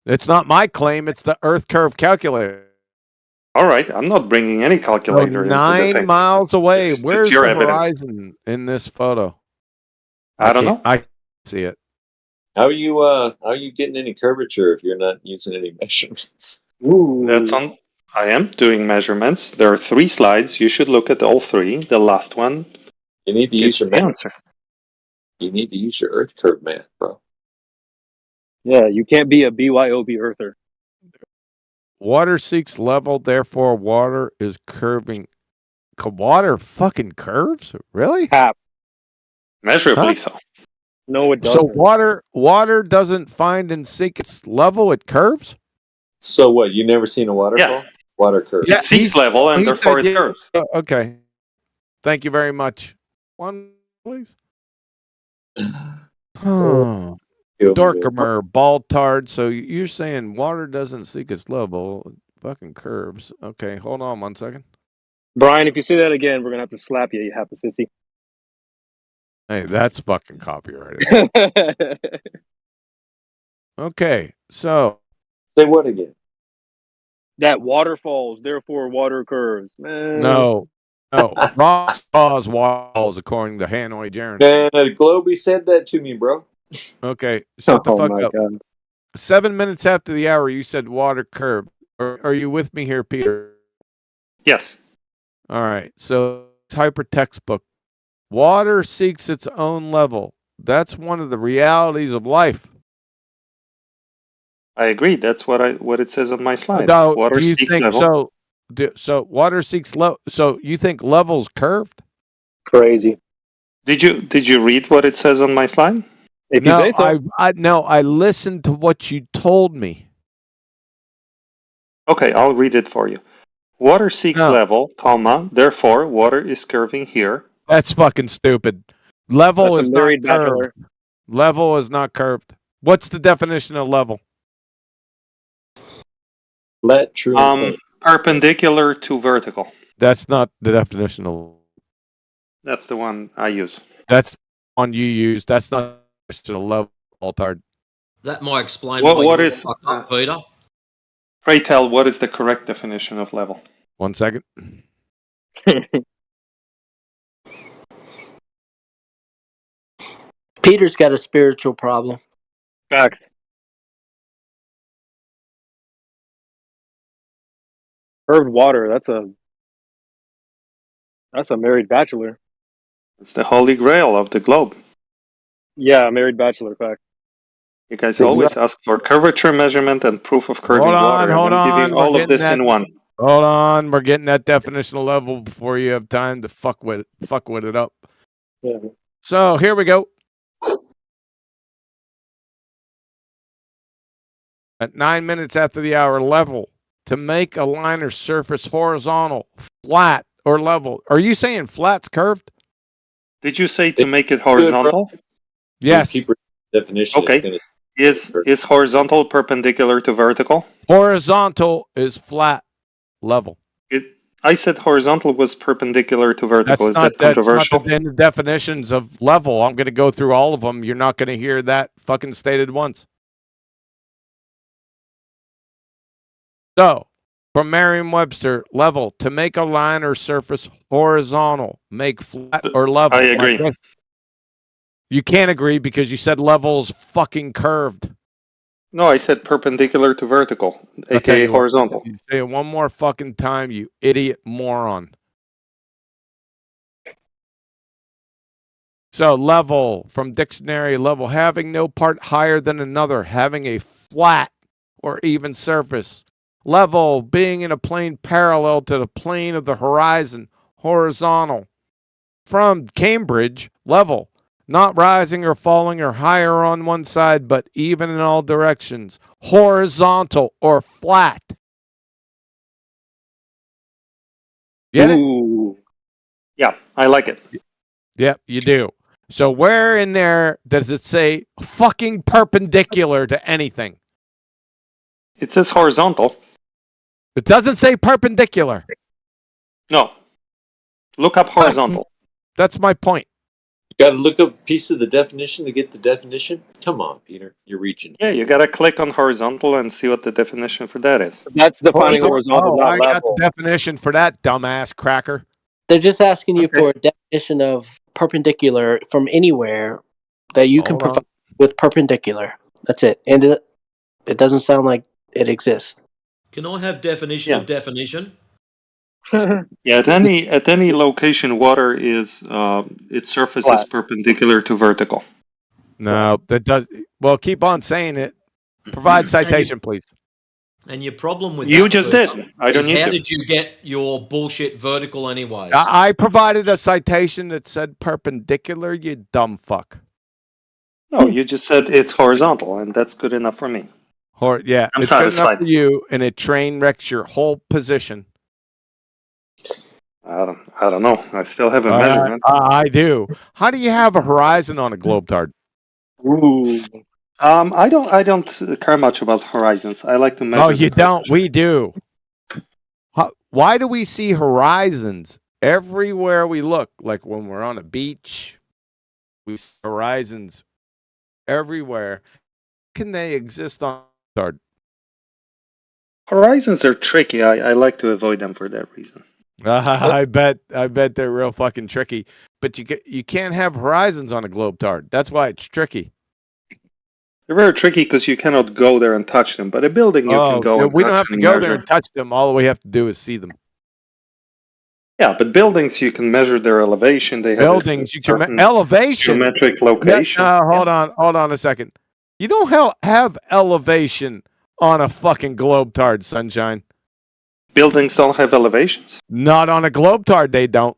It's not my claim. It's the Earth curve calculator. All right, I'm not bringing any calculator into the 9 thing. miles away. Where's your the evidence. horizon in this photo? I don't know. I can't see it. How are you getting any curvature if you're not using any measurements? That's on. I am doing measurements. There are 3 slides. You should look at all 3. The last one. You need to use your math. answer. You need to use your Earth curve math, bro. Yeah, you can't be a BYOB earther. Water seeks level, therefore water is curving. Water fucking curves? Really? Measurably so. No, it So doesn't. water doesn't find and seek its level, it curves? So what? You never seen a waterfall? Yeah. Water curve. It seeks level and therefore it curves. Okay. Thank you very much. One, please. Dorkimer, Baltard. So you're saying water doesn't seek its level, it fucking curves. Okay, hold on 1 second. Brian, if you say that again, we're gonna have to slap you. You have to sissy. Hey, that's fucking copyrighted. Okay, so say what again? That water falls, therefore water curves. Man. No. Ross Paws walls, according to Hanoi Jaren. Man, Globey said that to me, bro. Okay, shut the Oh fuck my up. God. 7 minutes after the hour, you said water curve. Are you with me here, Peter? Yes. All right. So type textbook. Water seeks its own level. That's one of the realities of life. I agree. That's what it says on my slide. Now, Water do you seeks think level. so water seeks level. So you think levels curved? Crazy. Did you read what it says on my slide? If you say so. I listened to what you told me. Okay, I'll read it for you. Water seeks level, comma, therefore water is curving here. That's fucking stupid. Level That's is a not married curved. bachelor. Level is not curved. What's the definition of level? Flat, true, and plane. Perpendicular to vertical. That's not the definition of. That's the one I use. That's the one you use. That's not the definition of level, Altard. That might explain What why you're is fucked up, Peter. Pray tell, what is the correct definition of level? 1 second. Peter's got a spiritual problem. Facts. Curved water. That's a married bachelor. It's the holy grail of the globe. Yeah, married bachelor. Fact. You guys always ask for curvature measurement and proof of curving water. Hold I'm on. giving all of this in one. Hold on. We're getting that definitional level before you have time to fuck with it up. Yeah. So here we go. At 9 minutes after the hour, level. To make a line or surface horizontal, flat, or level. Are you saying flat's curved? Did you say to make it horizontal? Yes. Definition. Okay. Is horizontal perpendicular to vertical? Horizontal is flat, level. I said horizontal was perpendicular to vertical. Is that controversial? That's not the definitions of level. I'm going to go through all of them. You're not going to hear that fucking stated once. So, from Merriam-Webster, level, to make a line or surface horizontal, make flat or level. I agree. You can't agree because you said level is fucking curved. No, I said perpendicular to vertical, aka horizontal. You say it one more fucking time, you idiot moron. So level, from dictionary, level, having no part higher than another, having a flat or even surface. Level, being in a plane parallel to the plane of the horizon, horizontal. From Cambridge, level, not rising or falling or higher on one side, but even in all directions. Horizontal or flat. Get it? Ooh. Yeah, I like it. Yep, you do. So where in there does it say fucking perpendicular to anything? It says horizontal. It doesn't say perpendicular. No. Look up horizontal. That's my point. You got to look up a piece of the definition to get the definition? Come on, Peter. You're reaching. Yeah, you gotta click on horizontal and see what the definition for that is. That's defining horizontal, Oh, not I got level. the definition for that, dumbass cracker. They're just asking you for a definition of perpendicular from anywhere that you can provide with perpendicular. That's it. And it doesn't sound like it exists. Can I have definition of definition? Yeah, at any location, water is its surface is Flat. perpendicular to vertical. No, that does. Well, keep on saying it. Provide citation, please. And your problem with You that, just Cooper, did. I don't is need how to. did you get your bullshit vertical anyways? I provided a citation that said perpendicular, you dumb fuck. No, you just said it's horizontal, and that's good enough for me. Yeah, I'm it's good enough satisfied. for you, and it train wrecks your whole position. I don't know. I still haven't measured it. I do. How do you have a horizon on a globetard? Ooh. I don't care much about horizons. I like to measure. Oh, you don't? We do. Why do we see horizons everywhere we look? Like when we're on a beach, we see horizons everywhere. Can they exist on a globetard? Horizons are tricky. I like to avoid them for that reason. I bet they're real fucking tricky. But you can't have horizons on a globetard. That's why it's tricky. They're very tricky because you cannot go there and touch them. But a building you can go and we touch don't have to and go measure. there and touch them. All we have to do is see them. Yeah, but buildings you can measure their elevation. They have buildings you can elevation geometric location. Hold on a second. You don't have elevation on a fucking globetard, Sunshine. Buildings don't have elevations. Not on a globetard, they don't.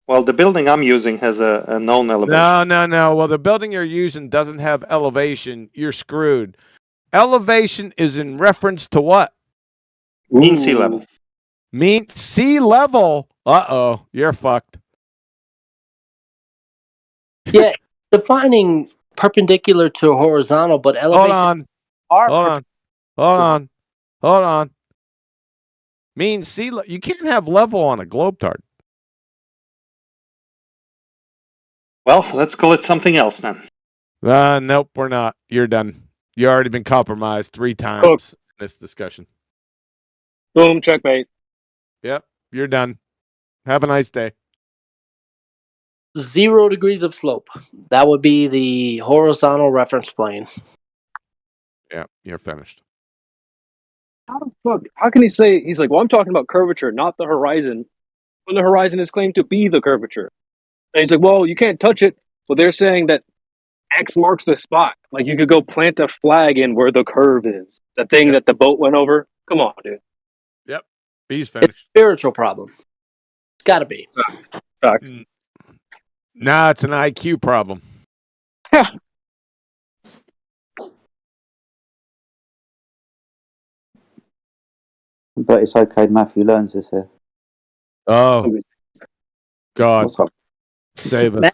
Well, the building I'm using has a known elevation. No. Well, the building you're using doesn't have elevation. You're screwed. Elevation is in reference to what? Mean sea level. Mean sea level. Uh-oh, you're fucked. Yeah, defining perpendicular to horizontal, but elevation. Hold on. Mean sea level. You can't have level on a globetard. Well, let's call it something else then. Nope, we're not. You're done. You already been compromised 3 times in this discussion. Boom, checkmate. Yep, you're done. Have a nice day. 0 degrees of slope. That would be the horizontal reference plane. Yeah, you're finished. How the fuck? How can he say he's like, well, I'm talking about curvature, not the horizon, when the horizon is claimed to be the curvature? And he's like, well, you can't touch it. So they're saying that X marks the spot. Like you could go plant a flag in where the curve is. The thing that the boat went over. Come on, dude. Yep. He's finished. It's a spiritual problem. It's got to be. Facts. Nah, it's an IQ problem. But it's okay, Matthew learns this here. Oh, God. Save us.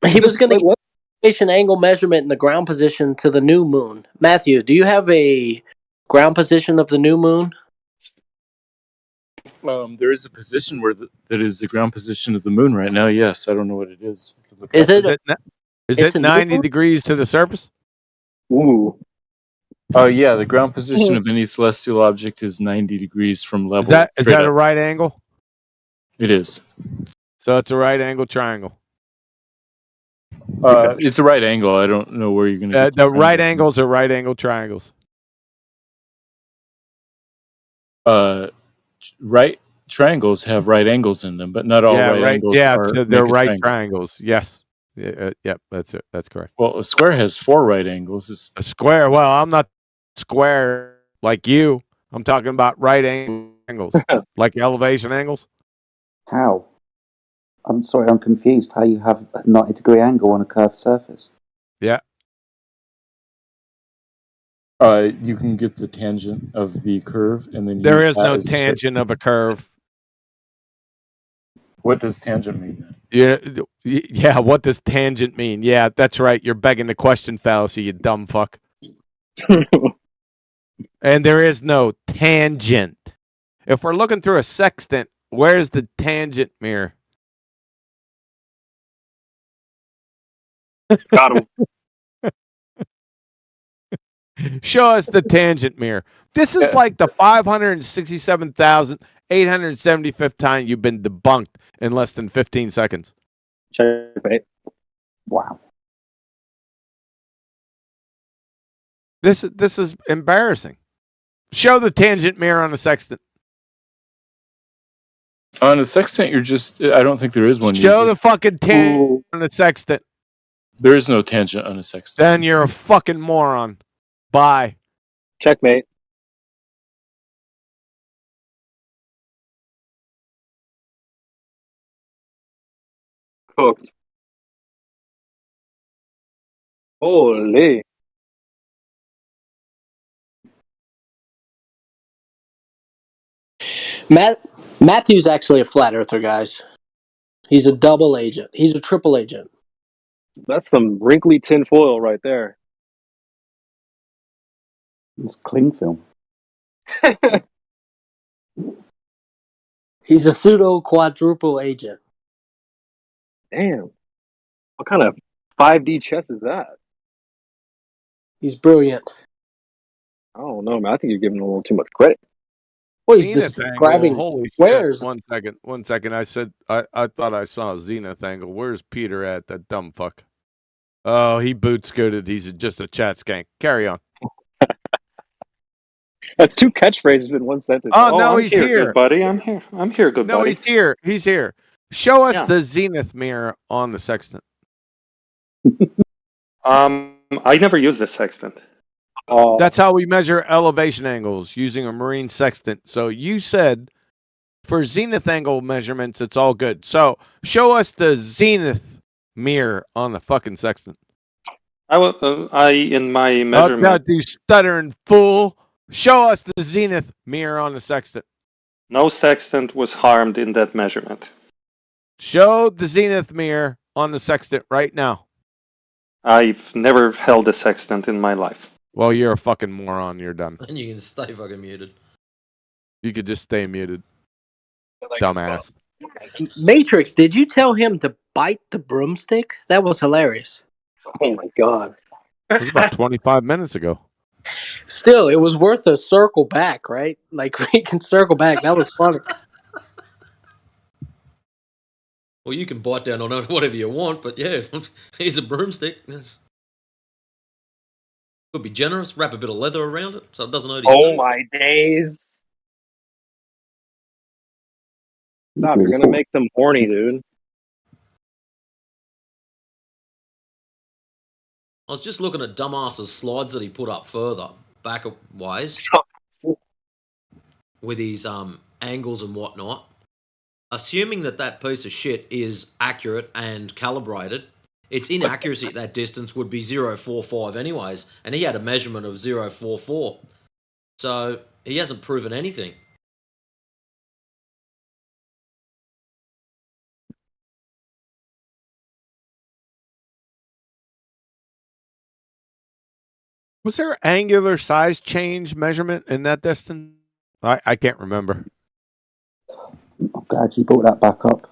He was going to get elevation angle measurement in the ground position to the new moon. Matthew, do you have a ground position of the new moon? There is a position that is the ground position of the moon right now. Yes, I don't know what it is. Is it 90 degrees to the surface? Ooh. Oh yeah, the ground position of any celestial object is 90 degrees from level. Is that a right angle? It is. So it's a right angle triangle. It's a right angle. I don't know where you're going to get The right angles are right angle triangles. Right triangles have right angles in them, but not all right angles are so they're make a right triangle. triangles. Yes. Yep, that's it. That's correct. Well, a square has 4 right angles. It's A square. Well, I'm not square like you. I'm talking about right angles, like elevation angles. How? I'm sorry, I'm confused. How you have a 90-degree angle on a curved surface? Yeah. You can get the tangent of the curve, and then There use is that no as a straight. tangent of a curve. What does tangent mean? Yeah. What does tangent mean? Yeah, that's right. You're begging the question fallacy, you dumb fuck. And there is no tangent. If we're looking through a sextant, where's the tangent mirror? Got him. Show us the tangent mirror. This is like the 567,875th time you've been debunked in less than 15 seconds. Checkmate. Wow. This is embarrassing. Show the tangent mirror on the sextant. On a sextant, you're just. I don't think there is one. Show the fucking tangent on the sextant. There is no tangent on a sextant. Then you're a fucking moron. Bye. Checkmate. Cooked. Holy. Matthew's actually a flat earther, guys. He's a double agent. He's a triple agent. That's some wrinkly tin foil right there. It's cling film. He's a pseudo quadruple agent. Damn. What kind of 5D chess is that? He's brilliant. I don't know, man. I think you're giving him a little too much credit. Well, he's Zenith angle. describing Holy squares. shit. One second. I said I thought I saw a zenith angle. Where's Peter at, that dumb fuck? Oh, he boot scooted. He's just a chat skank. Carry on. That's 2 catchphrases in one sentence. Oh, no, I'm he's here, here. good buddy. I'm here. I'm here, good No, buddy. he's here. He's here. Show us Yeah. the zenith mirror on the sextant. I never use the sextant. That's how we measure elevation angles using a marine sextant. So you said for zenith angle measurements, it's all good. So show us the zenith mirror on the fucking sextant. In my measurement. Oh, God, you stuttering fool. Show us the zenith mirror on the sextant. No sextant was harmed in that measurement. Show the zenith mirror on the sextant right now. I've never held a sextant in my life. Well, you're a fucking moron. You're done. And you can stay fucking muted. You could just stay muted. Dumbass. Matrix, did you tell him to bite the broomstick? That was hilarious. Oh my god. It was about 25 minutes ago. Still, it was worth a circle back, right? Like, we can circle back. That was funny. Well, you can bite down on it whatever you want, but yeah, here's a broomstick. Could be generous, wrap a bit of leather around it so it doesn't hurt his Oh teeth. my days. Stop, Really you're gonna thought- make them horny, dude. I was just looking at dumbass's slides that he put up further, back wise, with his angles and whatnot. Assuming that piece of shit is accurate and calibrated, its inaccuracy at that distance would be 0.45 anyways, and he had a measurement of 0.44. So he hasn't proven anything. Was there angular size change measurement in that distance? I can't remember. I'm glad you brought that back up.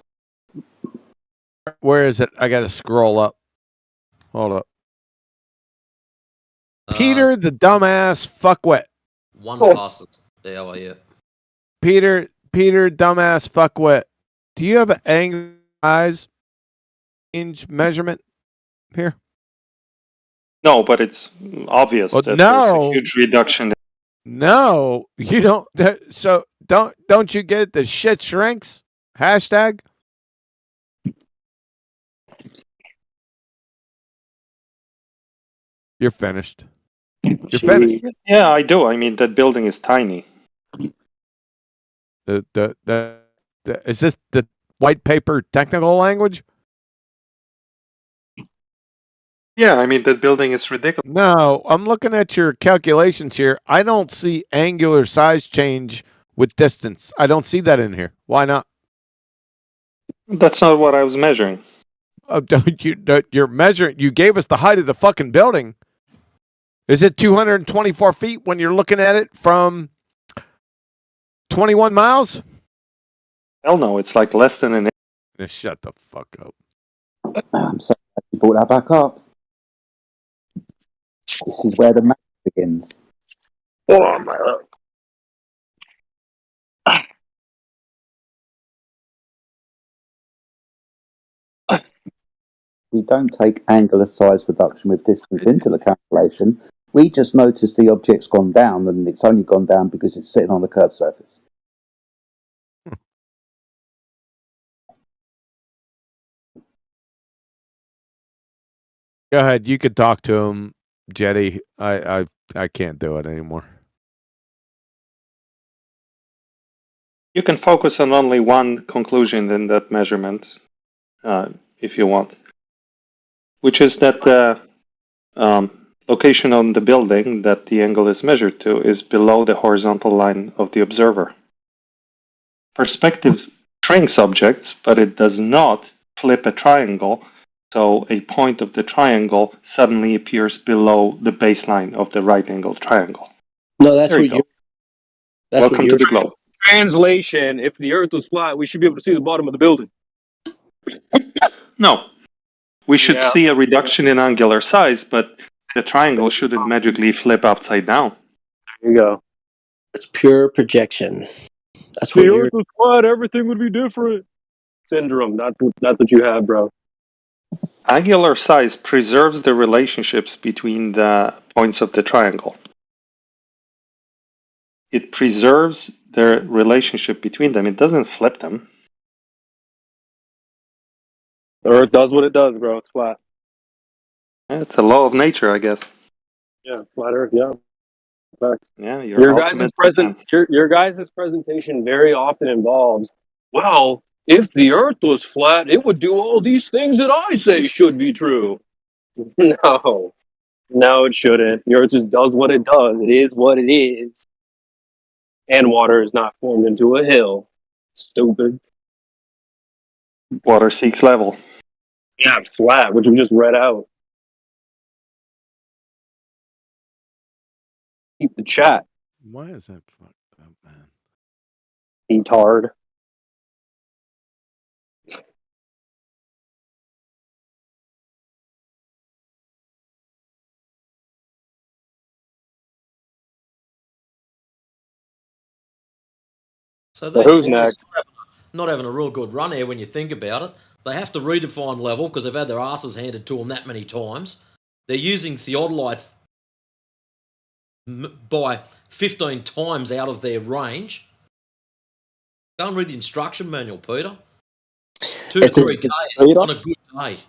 Where is it? I got to scroll up. Hold up. Peter, the dumbass fuckwit. One passes. Yeah, well, yeah. Peter, dumbass fuckwit. Do you have an angular size change measurement here? No, but it's obvious that there's a huge reduction. No, you don't. So don't you get the shit shrinks hashtag? You're finished. You're finished. Yeah, I do. I mean, that building is tiny. Is this the white paper technical language? Yeah, I mean, that building is ridiculous. No, I'm looking at your calculations here. I don't see angular size change with distance. I don't see that in here. Why not? That's not what I was measuring. You're measuring. You gave us the height of the fucking building. Is it 224 feet when you're looking at it from 21 miles? Hell no, it's like less than an inch. Shut the fuck up. I'm so glad you brought that back up. This is where the math begins. Oh my God. We don't take angular size reduction with distance into the calculation. We just notice the object's gone down, and it's only gone down because it's sitting on the curved surface. Go ahead. You could talk to him, Jetty. I can't do it anymore. You can focus on only one conclusion in that measurement, if you want, which is that the location on the building that the angle is measured to is below the horizontal line of the observer. Perspective shrinks objects, but it does not flip a triangle, so a point of the triangle suddenly appears below the baseline of the right-angled triangle. No, that's there what you go. you. That's Welcome what to the globe. Translation: if the Earth was flat, we should be able to see the bottom of the building. No. We should see a reduction in angular size, but the triangle shouldn't magically flip upside down. There you go. It's pure projection. That's If what the you're. Earth was flat, everything would be different. Syndrome. That's what you have, bro. Angular size preserves the relationships between the points of the triangle. It preserves the relationship between them. It doesn't flip them. The Earth does what it does, bro. It's flat. It's a law of nature, I guess. Yeah, flat Earth. Yeah. Facts. Yeah, Your guys' presentation very often involves, well, if the Earth was flat, it would do all these things that I say should be true. No, it shouldn't. The Earth just does what it does. It is what it is. And water is not formed into a hill. Stupid. Water seeks level. Yeah, flat, which we just read out. Keep the chat. Why is that fucked up, man? Retard. So Well, these who's boys next? not having a real good run here when you think about it. They have to redefine level because they've had their asses handed to them that many times. They're using theodolites by 15 times out of their range. Go and read the instruction manual, Peter. 2 to 3 Ks on a good day.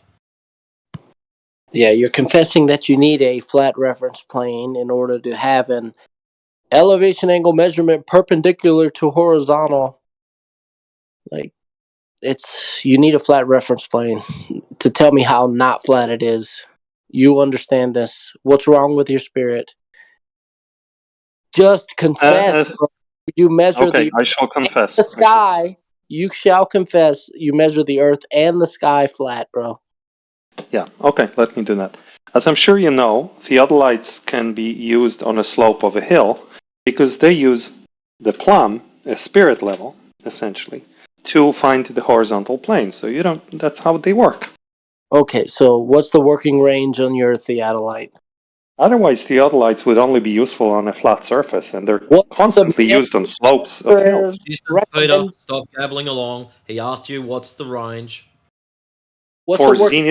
Yeah, you're confessing that you need a flat reference plane in order to have an elevation angle measurement perpendicular to horizontal. Like, you need a flat reference plane to tell me how not flat it is. You understand this. What's wrong with your spirit? Just confess. You measure I shall confess. The sky. You shall confess. You measure the earth and the sky flat, bro. Yeah, okay, let me do that. As I'm sure you know, theodolites can be used on a slope of a hill because they use the plumb, a spirit level, essentially, to find the horizontal plane. So that's how they work. Okay, so what's the working range on your theodolite? Otherwise, theodolites would only be useful on a flat surface, and they're constantly used on slopes of hills. Peter, stop gabbling along. He asked you what's the range. What's For the working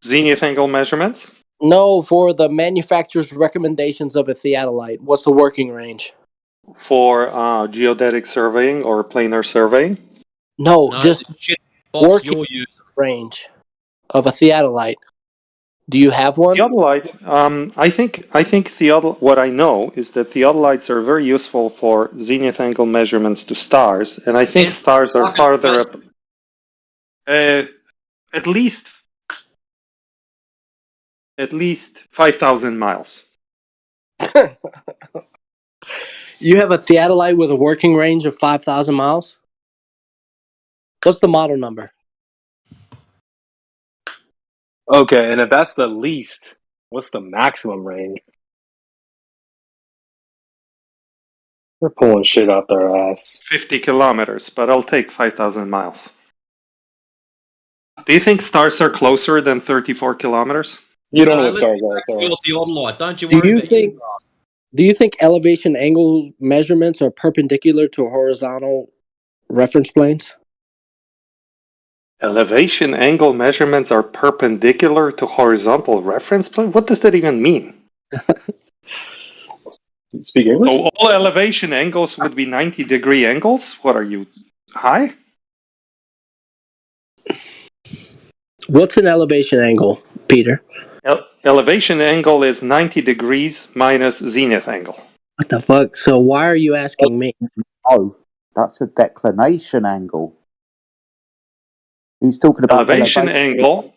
zenith angle measurements? No, for the manufacturer's recommendations of a theodolite. What's the working range? For geodetic surveying or planar surveying? No, No, just the shit box working you're using. range of a theodolite. Do you have one? Theodolite. I think what I know is that theodolites are very useful for zenith angle measurements to stars, and I think stars are farther up. At least 5,000 miles. You have a theodolite with a working range of 5,000 miles? What's the model number? Okay, and if that's the least, what's the maximum range? They're pulling shit out their ass. 50 kilometers, but I'll take 5,000 miles. Do you think stars are closer than 34 kilometers? You don't know No, what let me stars are. back So. your theodolite. Don't you Do worry you about your think Do you think elevation angle measurements are perpendicular to horizontal reference planes? Elevation angle measurements are perpendicular to horizontal reference plane? What does that even mean? Speak English? So all elevation angles would be 90-degree angles? What are you, high? What's an elevation angle, Peter? Elevation angle is 90 degrees minus zenith angle. What the fuck? So why are you asking me? Oh, that's a declination angle. He's talking about Elevation angle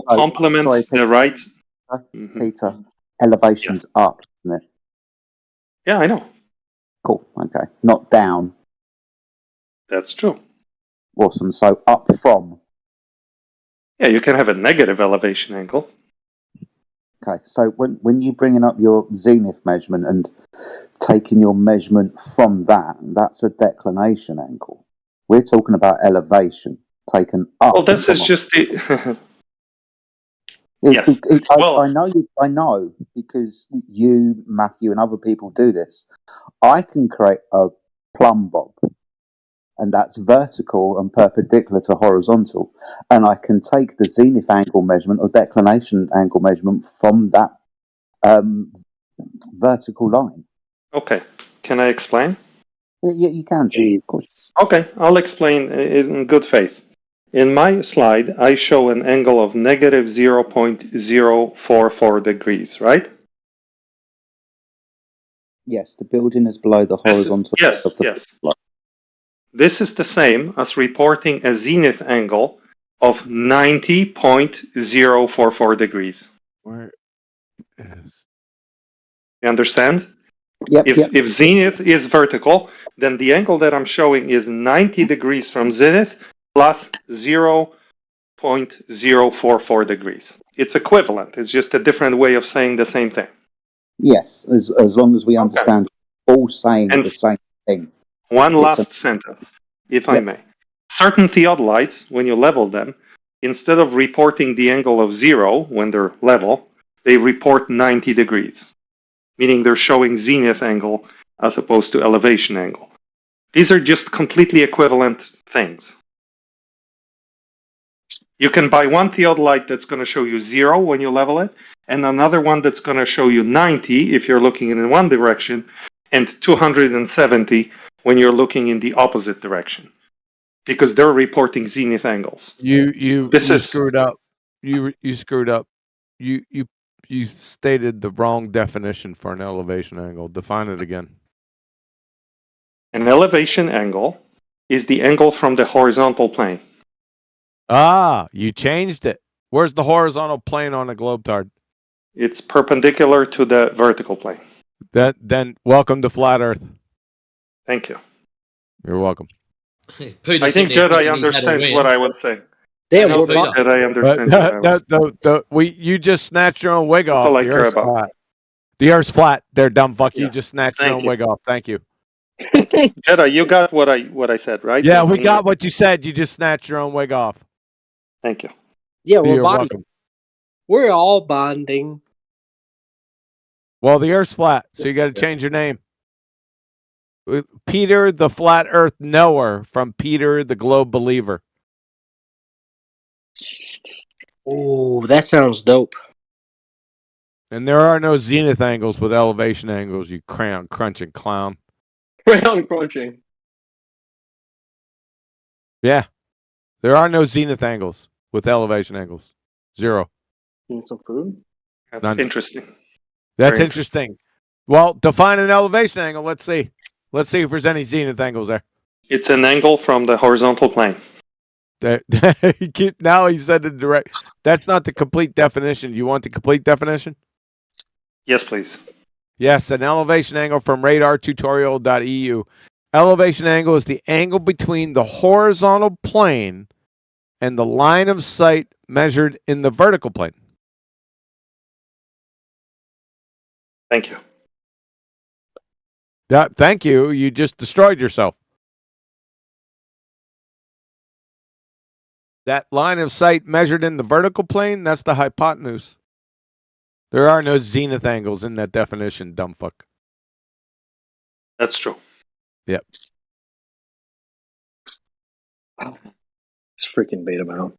complements the right. Peter, elevation's up, isn't it? Yeah, I know. Cool. Okay, not down. That's true. Awesome. So up from. Yeah, you can have a negative elevation angle. Okay, so when you're bringing up your zenith measurement and taking your measurement from that, that's a declination angle. We're talking about elevation taken up. Well, this is just the. Yes. I know because you, Matthew, and other people do this. I can create a plumb bob, and that's vertical and perpendicular to horizontal, and I can take the zenith angle measurement or declination angle measurement from that vertical line. Okay, can I explain? Yeah, you can. Of course. Okay, I'll explain in good faith. In my slide, I show an angle of negative 0.044 degrees, right? Yes, the building is below the horizontal of the floor. This is the same as reporting a zenith angle of 90.044 degrees. Where is? You understand? Yep, if zenith is vertical, then the angle that I'm showing is 90 degrees from zenith plus 0.044 degrees. It's equivalent. It's just a different way of saying the same thing. Yes, as long as we understand all saying the same thing. One last sentence, if I may. Certain theodolites, when you level them, instead of reporting the angle of 0 when they're level, they report 90 degrees, meaning they're showing zenith angle as opposed to elevation angle. These are just completely equivalent things. You can buy one theodolite that's going to show you 0 when you level it, and another one that's going to show you 90 if you're looking in one direction, and 270 when you're looking in the opposite direction, because they're reporting zenith angles. You screwed up. You screwed up. You stated the wrong definition for an elevation angle. Define it again. An elevation angle is the angle from the horizontal plane. Ah, you changed it. Where's the horizontal plane on a globetard? It's perpendicular to the vertical plane. Then welcome to flat Earth. Thank you. You're welcome. Peter I think Jedi understands what I was saying. Damn, I we're think Jedi understands what I was saying. You just snatched your own wig That's off. all I The care Earth's about. flat. The Earth's flat. There, dumb fuck. Yeah. You just snatched your Thank own you. wig off. Thank you. Jedi, you got what I said, right? Yeah, we got what you said. You just snatched your own wig off. Thank you. Yeah, we're You're bonding. welcome. We're all bonding. Well, the Earth's flat, so you got to change your name. Peter the Flat Earth Knower from Peter the Globe Believer. Oh, that sounds dope. And there are no zenith angles with elevation angles, you crown crunching clown. Crown crunching. Yeah. There are no zenith angles with elevation angles. Zero. Need some food? That's None. interesting. That's Very interesting. Well, define an elevation angle. Let's see. Let's see if there's any zenith angles there. It's an angle from the horizontal plane. Now he said the direct. That's not the complete definition. You want the complete definition? Yes, please. Yes, an elevation angle from radartutorial.eu. Elevation angle is the angle between the horizontal plane and the line of sight measured in the vertical plane. Thank you. Thank you. You just destroyed yourself. That line of sight measured in the vertical plane, that's the hypotenuse. There are no zenith angles in that definition, dumb fuck. That's true. Yep. It's freaking beta mount.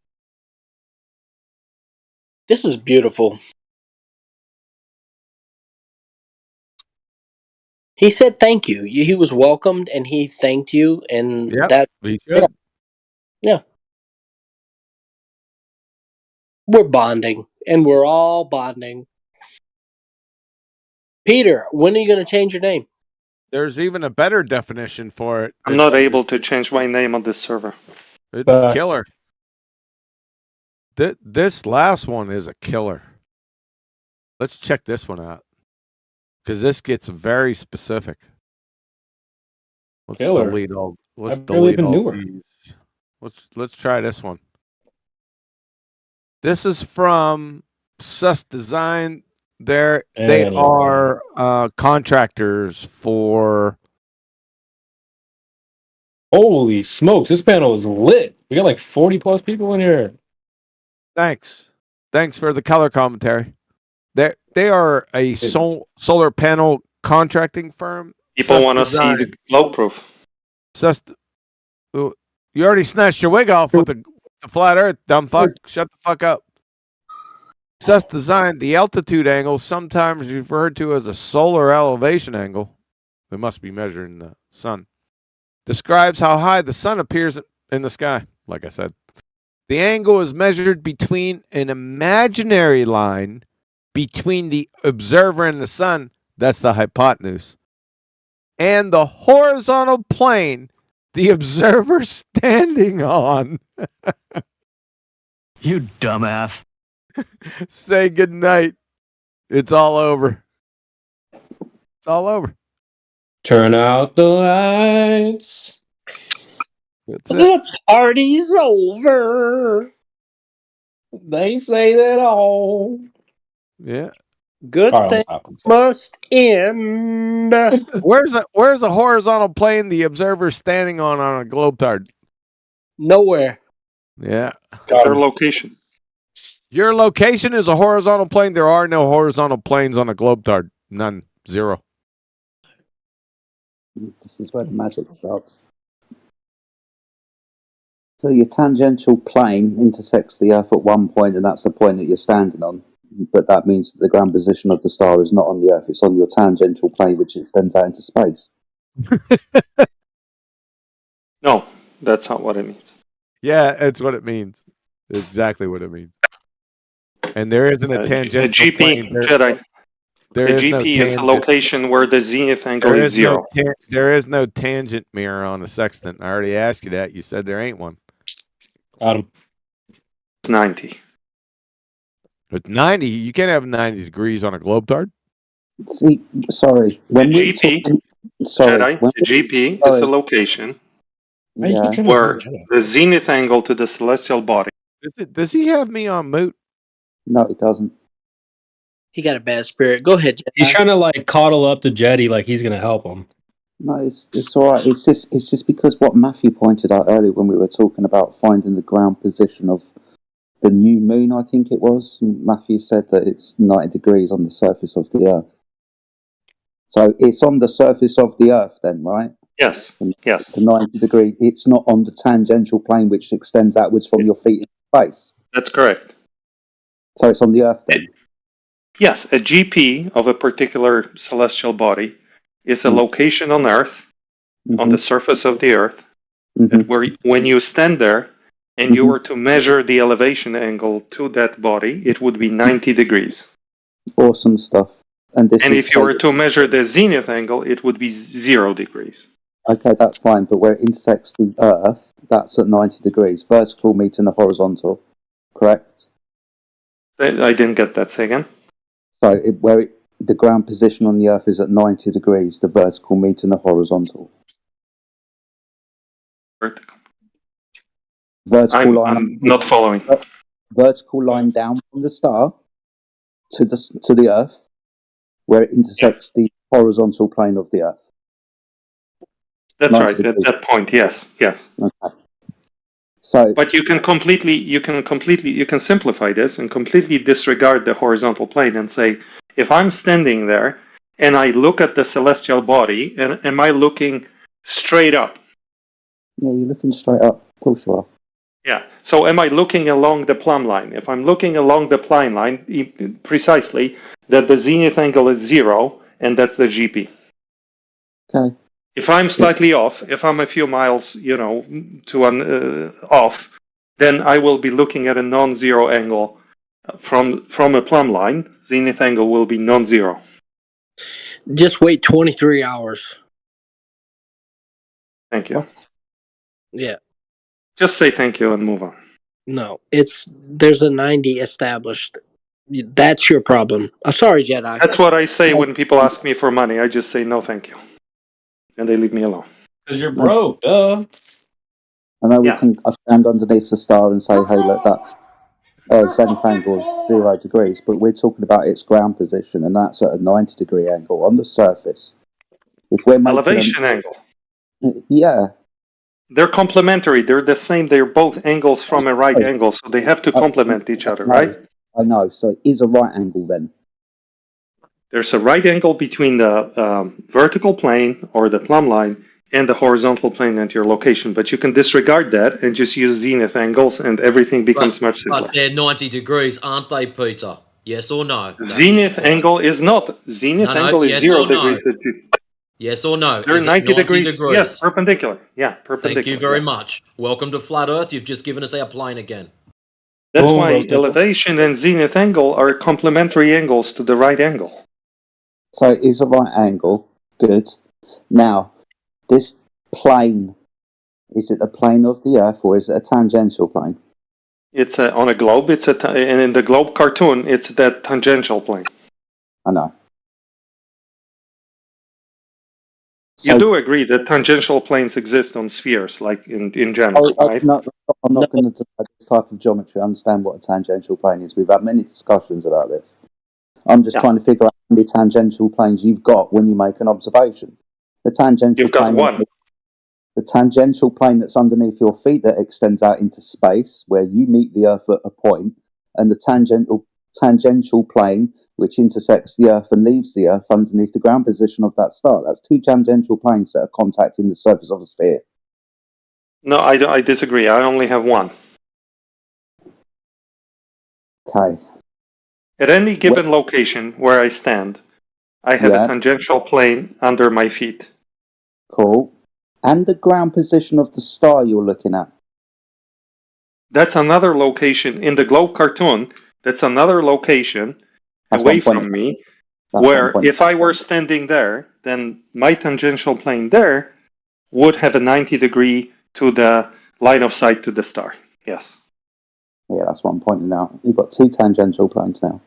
This is beautiful. He said thank you. He was welcomed and he thanked you, and that. He should. Yeah. We're bonding, and we're all bonding. Peter, when are you going to change your name? There's even a better definition for it. I'm not able to change my name on this server. It's killer. This last one is a killer. Let's check this one out, because this gets very specific. Let's Killer. delete all. Let's I barely delete even all knew her. these. Let's try this one. This is from Sus Design. They Anyway. are contractors for. Holy smokes, this panel is lit. We got like 40 plus people in here. Thanks for the color commentary. They are a solar panel contracting firm. People want to see the glow proof. You already snatched your wig off with the flat Earth, dumb fuck. Shut the fuck up. Sus Design, the altitude angle, sometimes referred to as a solar elevation angle, it must be measuring the sun, describes how high the sun appears in the sky, like I said. The angle is measured between an imaginary line between the observer and the sun, that's the hypotenuse, and the horizontal plane the observer standing on. You dumbass. Say goodnight. It's all over. It's all over. Turn out the lights. That's The party's over. They say that all. Yeah. Good All right, thing must end. Where's a horizontal plane the observer's standing on a globetard? Nowhere. Yeah. Their location. Your location is a horizontal plane. There are no horizontal planes on a globetard. None. Zero. This is where the magic starts. So your tangential plane intersects the Earth at one point, and that's the point that you're standing on. But that means that the ground position of the star is not on the Earth; it's on your tangential plane, which extends out into space. No, that's not what it means. Yeah, it's what it means. Exactly what it means. And there isn't a tangential plane. Jedi. There the is no GP is a tangent. location where the zenith angle is zero. There is no tangent mirror on the sextant. I already asked you that. You said there ain't one. Adam. It's 90. But 90, you can't have 90 degrees on a globetard. See, sorry. When the we GP, Jedi, the GP is a location where the zenith angle to the celestial body. Does he have me on mute? No, it doesn't. He got a bad spirit. Go ahead, Jedi. He's trying to like coddle up to Jetty like he's gonna help him. No, it's all right. It's just because what Matthew pointed out earlier when we were talking about finding the ground position of the new moon, I think it was. Matthew said that it's 90 degrees on the surface of the Earth. So it's on the surface of the Earth then, right? Yes. Yes. The 90 degree. It's not on the tangential plane which extends outwards from your feet in space. That's correct. So it's on the Earth then? Yes, a GP of a particular celestial body is a location on Earth, on the surface of the Earth, that where when you stand there and you were to measure the elevation angle to that body, it would be 90 degrees. Awesome stuff. And if you were to measure the zenith angle, it would be 0 degrees. Okay, that's fine, but where it intersects the Earth, that's at 90 degrees. Vertical meeting the horizontal, correct? I didn't get that. Say again? So the ground position on the Earth is at 90 degrees, the vertical meeting the horizontal. Vertical line. I'm not following. Vertical line down from the star to the Earth, where it intersects the horizontal plane of the Earth. That's right. At that point, yes. Okay. So, but you can simplify this and completely disregard the horizontal plane and say, if I'm standing there and I look at the celestial body, and am I looking straight up? Yeah, you're looking straight up. Of course you are. Yeah. So am I looking along the plumb line? If I'm looking along the plumb line, precisely, that the zenith angle is 0, and that's the GP. Okay. If I'm slightly off, if I'm a few miles, off, then I will be looking at a non-zero angle from a plumb line. Zenith angle will be non-zero. Just wait 23 hours. Thank you. What? Yeah. Just say thank you and move on. No, there's a 90 established. That's your problem. I'm sorry, Jedi. That's what I say when people ask me for money. I just say no, thank you, and they leave me alone. Because you're broke, duh. I know we can stand underneath the star and say, hey, look, that's zenith angle of 0 degrees, but we're talking about its ground position, and that's at a 90-degree angle on the surface. If we're making elevation angle. Yeah. They're complementary. They're the same. They're both angles from a right angle, so they have to complement each other, right? I know. So it is a right angle then. There's a right angle between the vertical plane or the plumb line and the horizontal plane at your location, but you can disregard that and just use zenith angles, and everything becomes much simpler. But they're 90 degrees, aren't they, Peter? Yes or no? Zenith angle is not. Zenith angle is yes 0 or degrees. No. Yes or no? They're Is 90 degrees. Yes, perpendicular. Yeah, perpendicular. Thank you very much. Welcome to Flat Earth. You've just given us our plane again. That's why elevation and zenith angle are complementary angles to the right angle. So it is a right angle. Good. Now, this plane, is it a plane of the Earth or is it a tangential plane? It's on a globe. And in the globe cartoon, it's that tangential plane. I know. You do agree that tangential planes exist on spheres, like in general, right? No, I'm not going to deny this type of geometry. I understand what a tangential plane is. We've had many discussions about this. I'm just trying to figure out how many tangential planes you've got when you make an observation. The tangential plane, one. The tangential plane that's underneath your feet that extends out into space, where you meet the Earth at a point, and the tangential plane which intersects the Earth and leaves the Earth underneath the ground position of that star. That's two tangential planes that are contacting the surface of a sphere. No, I disagree. I only have one. Okay. At any given location where I stand, I have a tangential plane under my feet. Cool. And the ground position of the star you're looking at. That's another location in the globe cartoon. That's another location away from me, where if I were standing there, then my tangential plane there would have a 90 degree to the line of sight to the star. Yes. Yeah, that's what I'm pointing out. You've got two tangential planes now.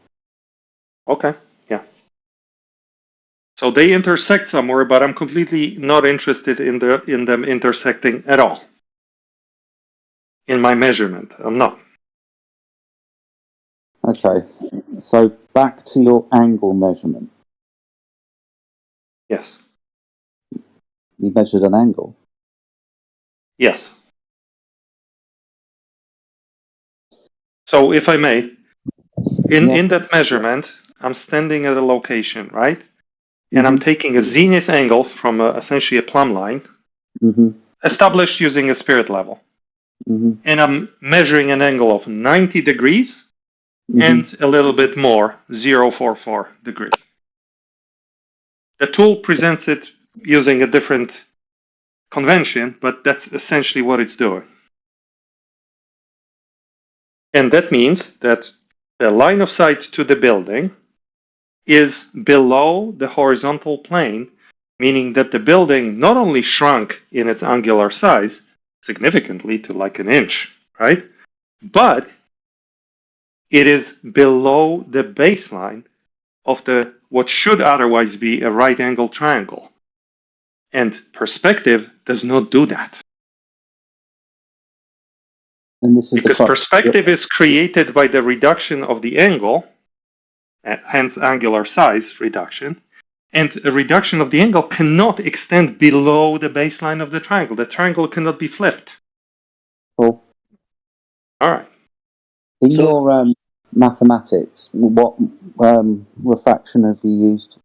Okay, yeah. So they intersect somewhere, but I'm completely not interested in them intersecting at all. In my measurement, I'm not. Okay, so back to your angle measurement. Yes. You measured an angle? Yes. So if I may, in that measurement, I'm standing at a location, right? And I'm taking a zenith angle from essentially a plumb line, established using a spirit level. and I'm measuring an angle of 90 degrees and a little bit more, 0.44 degree. The tool presents it using a different convention, but that's essentially what it's doing. And that means that the line of sight to the building is below the horizontal plane, meaning that the building not only shrunk in its angular size significantly to like an inch, right? But it is below the baseline of the what should otherwise be a right angle triangle. And perspective does not do that. And this is because perspective is created by the reduction of the angle, hence angular size reduction, and a reduction of the angle cannot extend below the baseline of the triangle. The triangle cannot be flipped. Cool. All right. In your mathematics, what refraction have you used?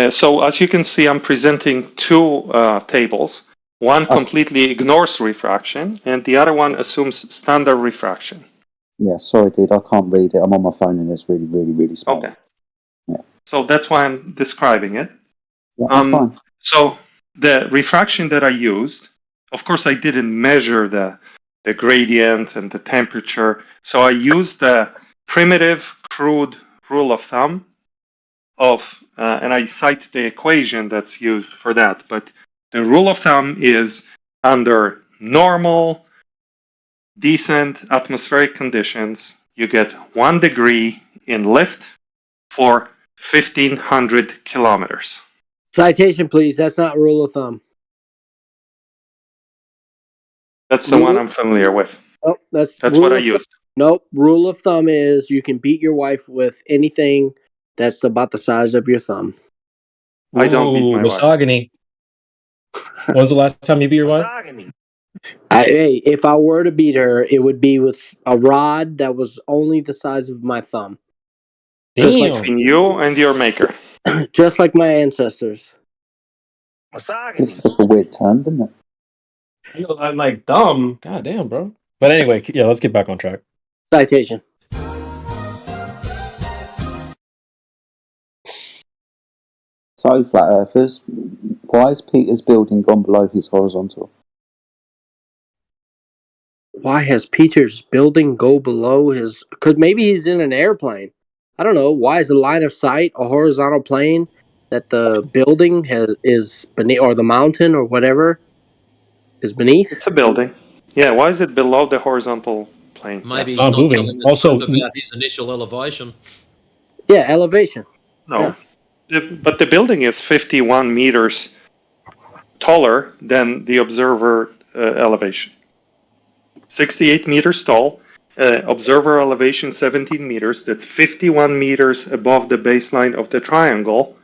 So as you can see, I'm presenting two tables. One completely ignores refraction, and the other one assumes standard refraction. Yeah, sorry, dude, I can't read it. I'm on my phone and it's really, really, really small. Okay. Yeah. So that's why I'm describing it. Yeah, that's fine. So the refraction that I used, of course, I didn't measure the gradient and the temperature. So I used the primitive, crude rule of thumb of, and I cite the equation that's used for that. But the rule of thumb is under normal, decent atmospheric conditions, you get 1 degree in lift for 1,500 kilometers. Citation, please. That's not rule of thumb. That's the one I'm familiar with. Oh, that's what I used. Nope. Rule of thumb is you can beat your wife with anything that's about the size of your thumb. I don't beat my wife. misogyny. When's the last time you beat your wife? Hey, if I were to beat her, it would be with a rod that was only the size of my thumb. Just like between you and your maker. Just like my ancestors. This took a weird turn, didn't it? I know, I'm like dumb. God damn, bro. But anyway, yeah, let's get back on track. Citation. So, flat earthers, why is Peter's building gone below his horizontal? Why has Peter's building go below his... Because maybe he's in an airplane. I don't know. Why is the line of sight a horizontal plane that the building is beneath, or the mountain or whatever is beneath? It's a building. Yeah, why is it below the horizontal plane? Maybe Yes. he's not telling the truth about his initial elevation. Yeah, elevation. No. Yeah. But the building is 51 meters taller than the observer elevation. 68 meters tall. Observer elevation 17 meters. That's 51 meters above the baseline of the triangle.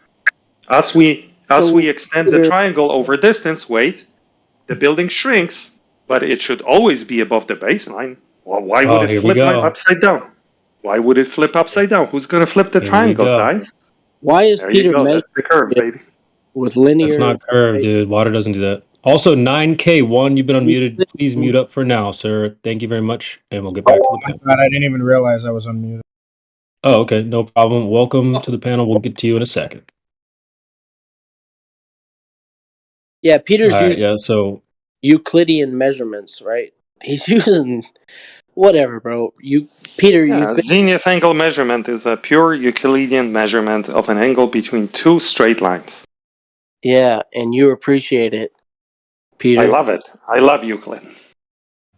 As we extend the triangle over distance, the building shrinks, but it should always be above the baseline. Well, why would it flip upside down? Why would it flip upside down? Who's going to flip the triangle, guys? Why is there Peter you go. measuring That's the curve, baby. with linear? That's not curved, dude. Water doesn't do that. Also, 9K1, you've been unmuted. Please mute up for now, sir. Thank you very much, and we'll get back to the panel. God, I didn't even realize I was unmuted. Oh, okay, no problem. Welcome to the panel. We'll get to you in a second. Yeah, Peter's using so Euclidean measurements, right? He's using whatever, bro. Peter, you've been... Zenith angle measurement is a pure Euclidean measurement of an angle between two straight lines. Yeah, and you appreciate it, Peter. I love it. I love Euclid.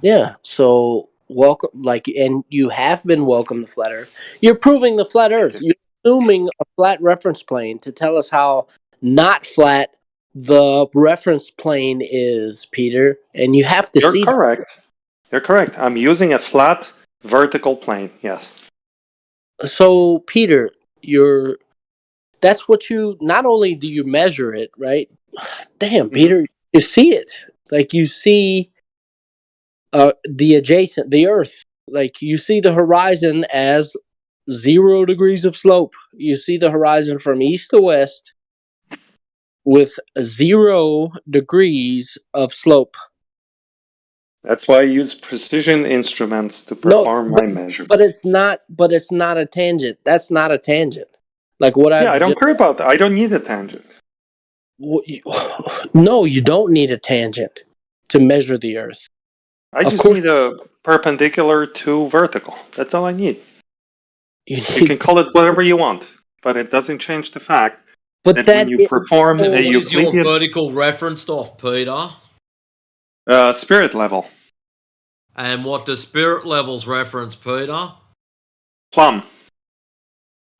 Yeah, so welcome, and you have been welcome to Flat Earth. You're proving the Flat Earth. You're assuming a flat reference plane to tell us how not flat the reference plane is, Peter, and you have to see... You're correct. You're correct. I'm using a flat vertical plane, yes. So, Peter, that's what you... Not only do you measure it, right? Damn, Peter, you see it. Like, you see the Earth. Like, you see the horizon as 0 degrees of slope. You see the horizon from east to west with 0 degrees of slope. That's why I use precision instruments to perform my measurements. But it's not. But it's not a tangent. That's not a tangent. Like what Yeah, I I don't just. care about that. I don't need a tangent. No, you don't need a tangent to measure the Earth. I Of just course, need a perpendicular to vertical. That's all I need. You can call it whatever you want, but it doesn't change the fact that when you perform a What is your Euclidean vertical referenced off, Peter? spirit level, And what does spirit levels reference, Peter? plumb.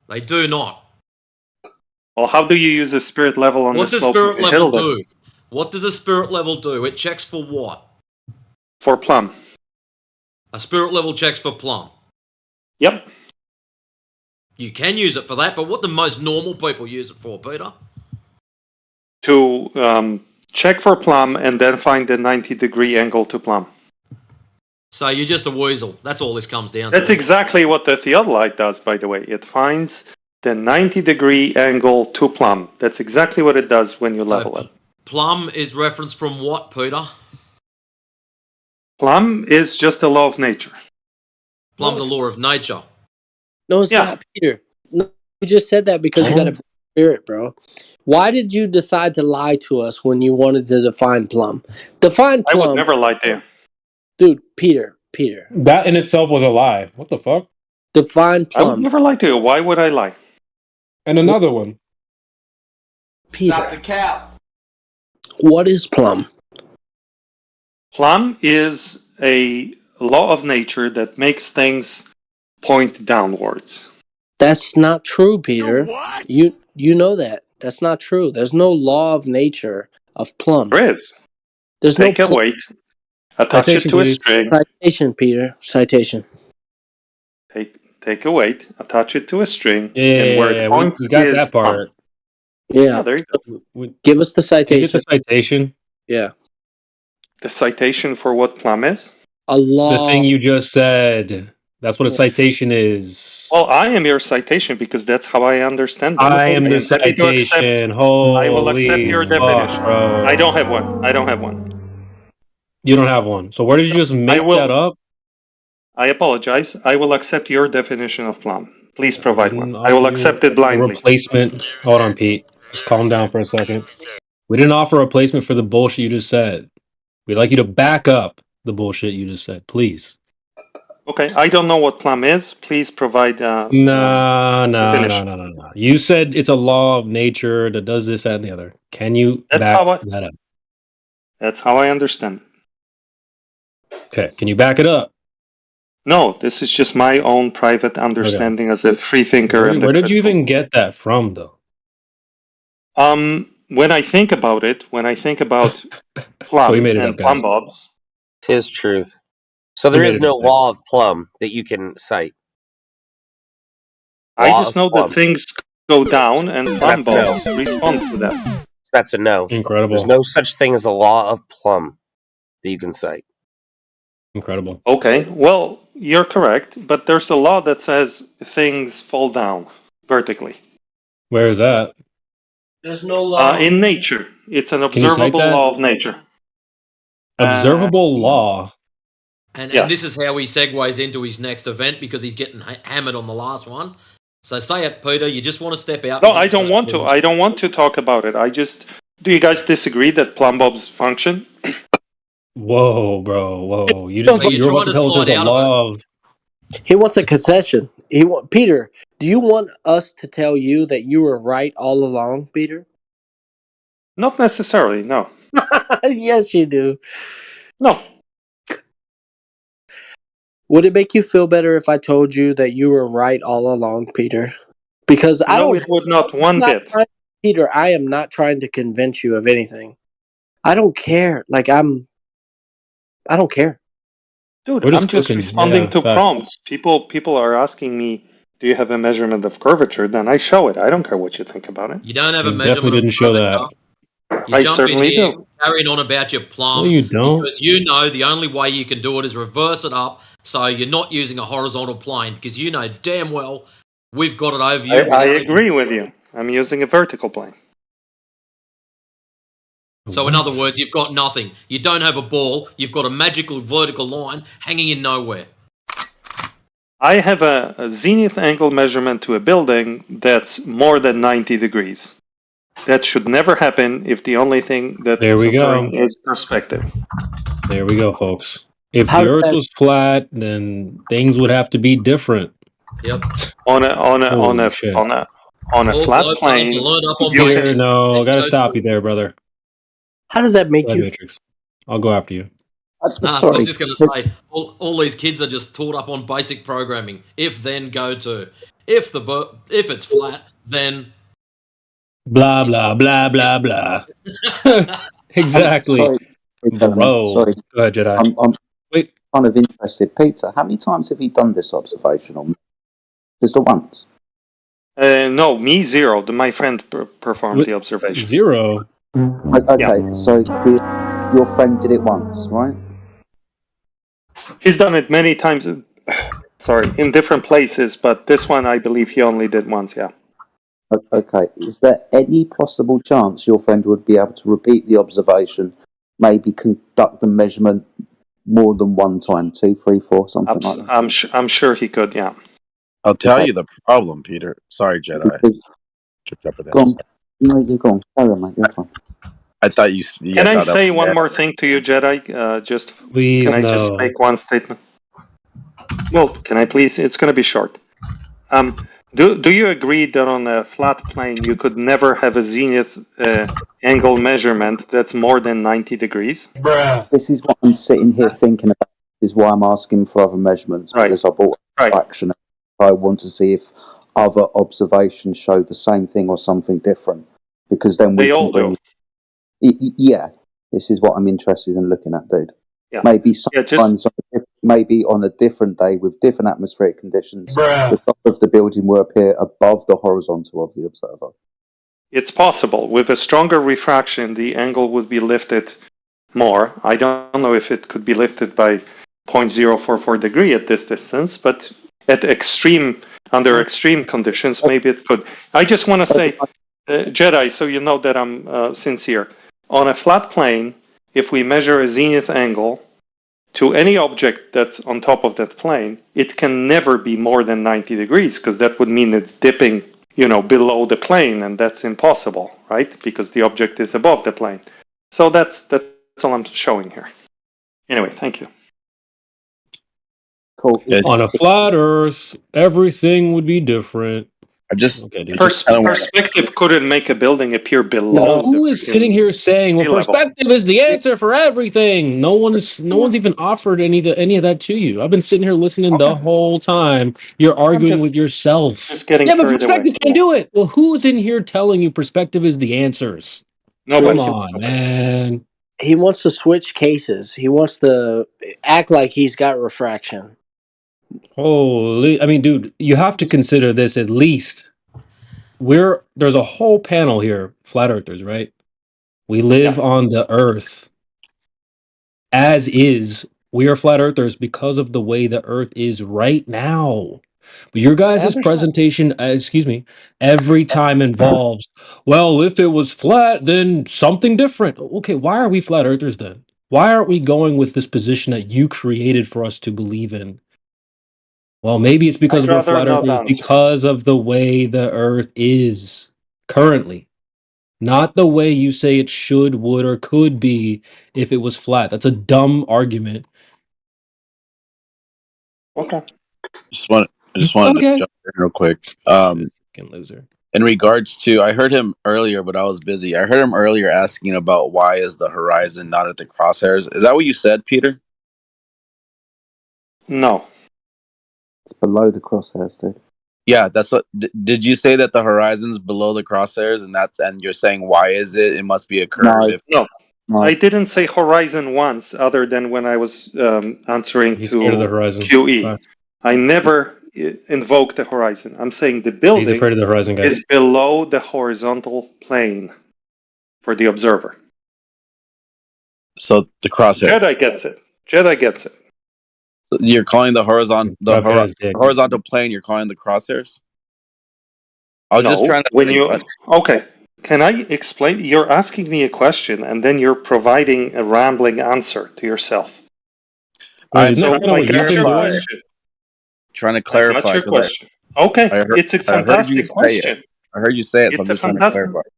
They do not. Well, how do you use a spirit level on What's the a slope of spirit the level hill then? do? What does a spirit level do? It checks for what? For plumb. A spirit level checks for plumb. Yep. You can use it for that, but what do most normal people use it for, Peter? To check for plumb and then find the 90-degree angle to plumb. So you're just a weasel. That's all this comes down to. That's exactly what the theodolite does, by the way. It finds the 90-degree angle to plumb. That's exactly what it does when you level it. Plumb is referenced from what, Peter? Plumb is just a law of nature. Plumb's a law of nature. No, it's not, Peter. No, you just said that because you got a spirit, bro. Why did you decide to lie to us when you wanted to define plumb? Define plumb. I would never lie to you. Dude, Peter. That in itself was a lie. What the fuck? Define I would plumb. never lie to you. Why would I lie? And another one. Peter. Stop the cap. What is plumb? Plumb is a law of nature that makes things point downwards. That's not true, Peter. You know that. That's not true. There's no law of nature of plumb. There is. There's Take no a weight, attach it to a string. Citation, Peter. Citation. Take a weight, attach it to a string, Yeah, and where it points we got is that part. plumb. Yeah, there you go. Give us the citation. Can you get the citation? Yeah. The citation for what plumb is? A law. The thing you just said. That's what a citation is. Well, I am your citation because that's how I understand it. I am the happy to accept. citation. I will accept Holy your fuck, definition. bro. I don't have one. I don't have one. You don't have one. So where did you just make that up? I apologize. I will accept your definition of plumb. Please provide one. I will accept it A blindly. replacement. Hold on, Pete. Just calm down for a second. We didn't offer a replacement for the bullshit you just said. We'd like you to back up the bullshit you just said, please. Okay, I don't know what plumb is. Please provide. No. You said it's a law of nature that does this, that, and the other. Can you back that up? That's how I understand it. Okay, can you back it up? No, this is just my own private understanding as a free thinker. Where did you even get that from, though? When I think about it, plumb we made it and up, guys. plumb bobs. Tis truth. So there is no law of plumb that you can cite. I just know that things go down and plumb bobs respond to that. That's a no. Incredible. There's no such thing as a law of plumb that you can cite. Incredible. Okay, well, you're correct, but there's a law that says things fall down vertically. Where is that? There's no law. In nature. It's an observable law of nature. Observable law. And this is how he segues into his next event because he's getting hammered on the last one. So say it, Peter. You just want to step out. No, I don't want to. I don't want to talk about it. Do you guys disagree that plumb bobs function? Whoa, bro. Whoa. You're about to tell us there's a law of... He wants a concession. Peter, do you want us to tell you that you were right all along, Peter? Not necessarily, no. Yes, you do. No. Would it make you feel better if I told you that you were right all along, Peter? Because it would not one bit. Peter, I am not trying to convince you of anything. I don't care. I don't care. Dude, I'm just responding to prompts. People are asking me, do you have a measurement of curvature? Then I show it. I don't care what you think about it. You don't have a measurement definitely didn't show that. You jump in here, carrying on about your plumb. No, you don't. Because you know the only way you can do it is reverse it up so you're not using a horizontal plane because you know damn well we've got it over you. I agree with you. I'm using a vertical plane. So in other words, you've got nothing. You don't have a ball. You've got a magical vertical line hanging in nowhere. I have a zenith angle measurement to a building that's more than 90 degrees. That should never happen if the only thing that There is we occurring go. is perspective. There we go, folks. If How the does Earth that? was flat, then things would have to be different. Yep. On a Holy shit. All flat globetrotters plane, are load up on you Peter, can. no, gotta Go stop to you there, brother. How does that Go make ahead, you? Matrix. I'll go after you. Nah, so I was Sorry. just going to say, all these kids are just taught up on basic programming. If, then, go to. If it's flat, then. Blah, blah, blah, blah, blah. Exactly. Sorry, gentlemen. Bro. Sorry. Go ahead, Jedi. I'm Wait. kind of interested. Peter, how many times have you done this observation on me? Just the once? No, me 0. My friend performed the observation. 0? Okay, so your friend did it once, right? He's done it many times. Sorry, in different places, but this one I believe he only did once. Yeah. Okay. Is there any possible chance your friend would be able to repeat the observation, maybe conduct the measurement more than one time, 2, 3, 4, something like that? I'm sure he could. Yeah. I'll tell Okay. you the problem, Peter. Sorry, Jedi. Go on. No, you go on. Carry on, mate. You're fine. I thought you. Can I thought that say was one bad. more thing to you, Jedi? Please, can I no. just make one statement? Well, can I please? It's going to be short. Do you agree that on a flat plane you could never have a zenith angle measurement that's more than 90 degrees? This is what I'm sitting here thinking about. This is why I'm asking for other measurements, because I bought a fraction. I want to see if other observations show the same thing or something different, because then we They can all bring. do. Yeah, this is what I'm interested in looking at, dude. Yeah. Maybe sometimes, maybe on a different day with different atmospheric conditions, the top of the building will appear above the horizontal of the observer. It's possible. With a stronger refraction, the angle would be lifted more. I don't know if it could be lifted by 0.044 degree at this distance, but under extreme conditions, maybe it could. I just want to say, Jedi, so you know that I'm sincere. On a flat plane, if we measure a zenith angle to any object that's on top of that plane, it can never be more than 90 degrees, because that would mean it's dipping, below the plane, and that's impossible, right? Because the object is above the plane. So that's all I'm showing here. Anyway, thank you. Cool. On a flat Earth, everything would be different. Perspective couldn't make a building appear below. Who is sitting here saying, "Well, perspective is the answer for everything"? No one's even offered any of that to you. I've been sitting here listening the whole time. You're arguing with yourself. Just getting Yeah, but carried away. perspective can't do it. Well, who's in here telling you perspective is the answers? Nobody. Come on, man. He wants to switch cases. He wants to act like he's got refraction. Holy, I mean, dude, you have to consider this at least. There's a whole panel here, flat earthers, right? We live on the earth as is. We are flat earthers because of the way the earth is right now. But your guys' presentation, every time involves, well, if it was flat, then something different. Okay, why are we flat earthers then? Why aren't we going with this position that you created for us to believe in? Well, maybe it's because we're flat earthers because of the way the earth is currently. Not the way you say it should, would, or could be if it was flat. That's a dumb argument. Okay. I just wanted to jump in real quick. Loser. In regards to, I heard him earlier, but I was busy. I heard him earlier asking about why is the horizon not at the crosshairs. Is that what you said, Peter? No. It's below the crosshairs, dude. Yeah, that's what. Did you say that the horizon's below the crosshairs, and you're saying why is it? It must be a curve. No. I didn't say horizon once, other than when I was answering He's to scared of the horizon. QE. Fine. I never invoked the horizon. I'm saying the building He's afraid of the horizon, guys. is below the horizontal plane for the observer. So the crosshairs. Jedi gets it. So you're calling the horizontal plane. You're calling the crosshairs. I was just trying to. Okay. can I explain? You're asking me a question, and then you're providing a rambling answer to yourself. I'm So trying I to got your clarify. question. Trying to I got clarify your because question. Okay, it's a I heard you fantastic say it. question. I heard you say it, so I'm It's a just trying to fantastic. clarify.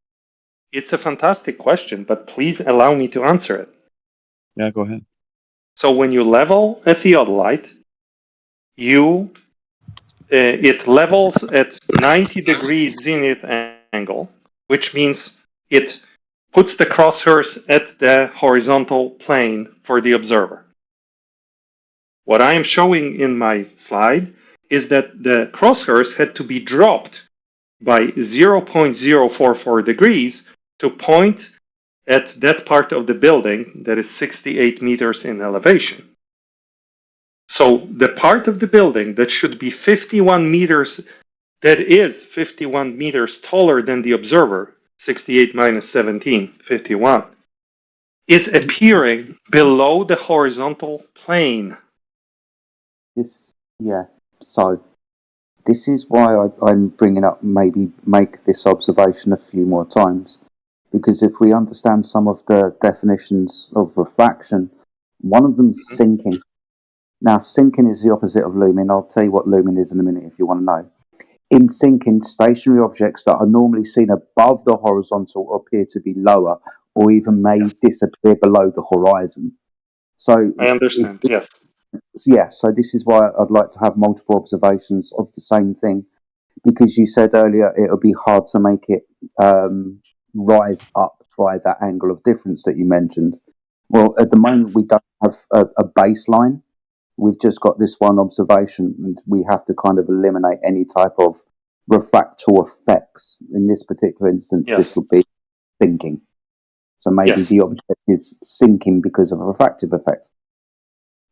It's a fantastic question, but please allow me to answer it. Yeah, go ahead. So when you level a theodolite, it levels at 90 degrees zenith angle, which means it puts the crosshairs at the horizontal plane for the observer. What I am showing in my slide is that the crosshairs had to be dropped by 0.044 degrees to point at that part of the building that is 68 meters in elevation. So the part of the building that should be 51 meters, that is 51 meters taller than the observer, 68 minus 17, 51, is appearing below the horizontal plane. So this is why I'm bringing up maybe make this observation a few more times, because if we understand some of the definitions of refraction, one of them's sinking. Now, sinking is the opposite of looming. I'll tell you what looming is in a minute if you want to know. In sinking, stationary objects that are normally seen above the horizontal appear to be lower or even may disappear below the horizon. So I understand, yes. Yeah, so this is why I'd like to have multiple observations of the same thing, because you said earlier it would be hard to make it rise up by that angle of difference that you mentioned. Well, at the moment we don't have a baseline. We've just got this one observation, and we have to kind of eliminate any type of refractal effects. In this particular instance, this would be sinking. So maybe the object is sinking because of a refractive effect.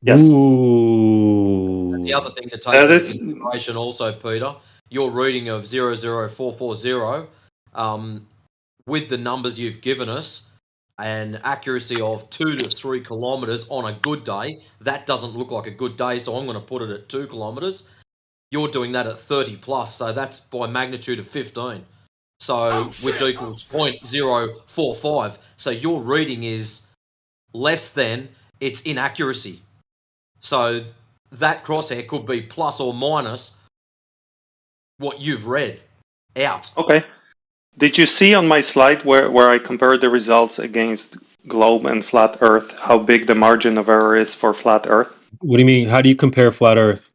Yes. Ooh. The other thing to take into consideration also, Peter, your reading of 00440, with the numbers you've given us, an accuracy of 2 to 3 kilometers on a good day, that doesn't look like a good day, so I'm going to put it at 2 kilometers. You're doing that at 30 plus, so that's by magnitude of 15. So, which equals 0.045. So your reading is less than its inaccuracy. So that crosshair could be plus or minus what you've read out. Okay. Did you see on my slide where I compared the results against globe and flat Earth, how big the margin of error is for flat Earth? What do you mean? How do you compare flat Earth?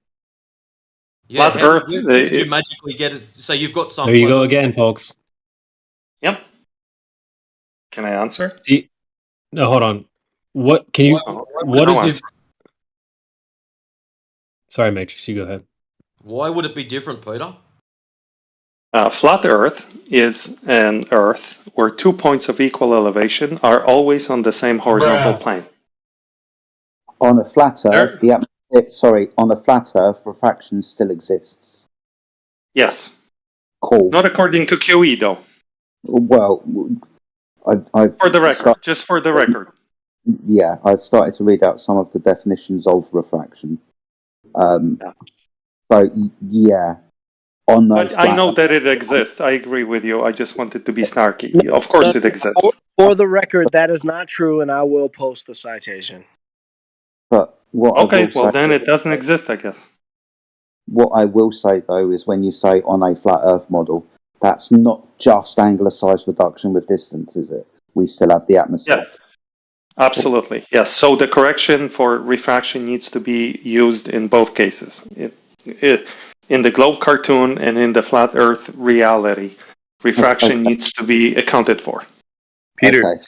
Yeah, Flat Earth. where did you magically get it? So you've got some. There you go again, folks. Yep. Can I answer? See, no, hold on. What can you? What is it? Sorry, Matrix. You go ahead. Why would it be different, Peter? Flat Earth is an Earth where 2 points of equal elevation are always on the same horizontal plane. On a flat Earth, on a flat Earth, refraction still exists. Yes. Cool. Not according to QE, though. Well, For the record, just for the record. Yeah, I've started to read out some of the definitions of refraction. So yeah, on those. But I know that it exists. I agree with you. I just wanted to be snarky. Of course, it exists. For the record, that is not true, and I will post the citation. But what okay, well then it doesn't exist, I guess. What I will say though is when you say on a flat Earth model, that's not just angular size reduction with distance, is it? We still have the atmosphere. Yeah, absolutely. Yes. So the correction for refraction needs to be used in both cases. In the globe cartoon and in the flat Earth reality, refraction needs to be accounted for. Peter. Okay.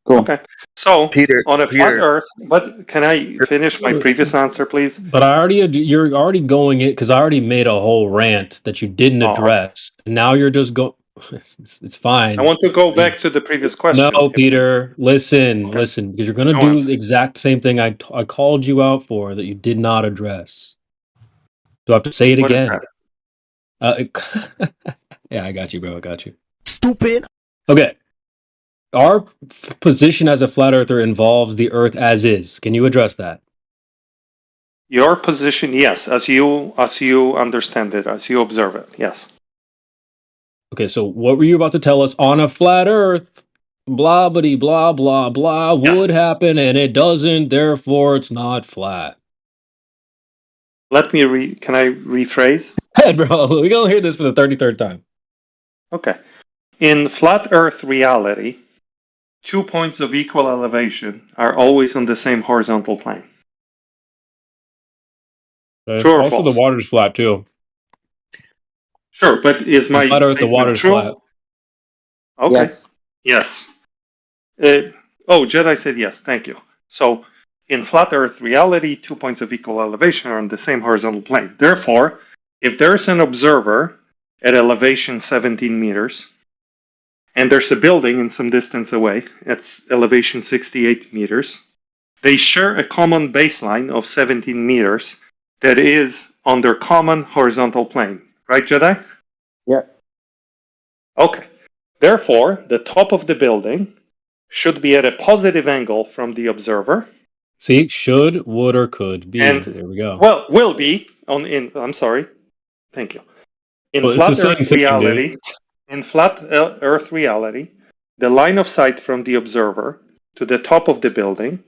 Cool. Okay. So Peter, on a flat Earth, but can I finish my previous answer, please? But you're already going it because I already made a whole rant that you didn't address. And now you're just go. It's fine. I want to go back to the previous question. No, Peter, listen, because you're gonna do the exact same thing I called you out for that you did not address. Do I have to say it What is again? Yeah, I got you, bro. I got you. Stupid. Okay. Our position as a flat earther involves the Earth as is. Can you address that? Your position, yes, as you understand it, as you observe it, yes. Okay, so what were you about to tell us? On a flat Earth, blah bitty blah blah blah would happen, and it doesn't. Therefore, it's not flat. Let me Can I rephrase? Hey, bro, we're gonna hear this for the 33rd time. Okay. In flat Earth reality, 2 points of equal elevation are always on the same horizontal plane. True or Also, false? the water's flat too. Sure, but is On my flat Earth, the statement water's true? flat. Okay. Yes. Jedi said yes. Thank you. So, in flat Earth reality, 2 points of equal elevation are on the same horizontal plane. Therefore, if there's an observer at elevation 17 meters, and there's a building in some distance away, it's elevation 68 meters, they share a common baseline of 17 meters that is on their common horizontal plane. Right, Jedi? Yeah. Okay. Therefore, the top of the building should be at a positive angle from the observer. See, should, would, or could be. And, There we go. well, will be I'm sorry. Thank you. In Well, it's the flat same Earth thing, reality, the line of sight from the observer to the top of the building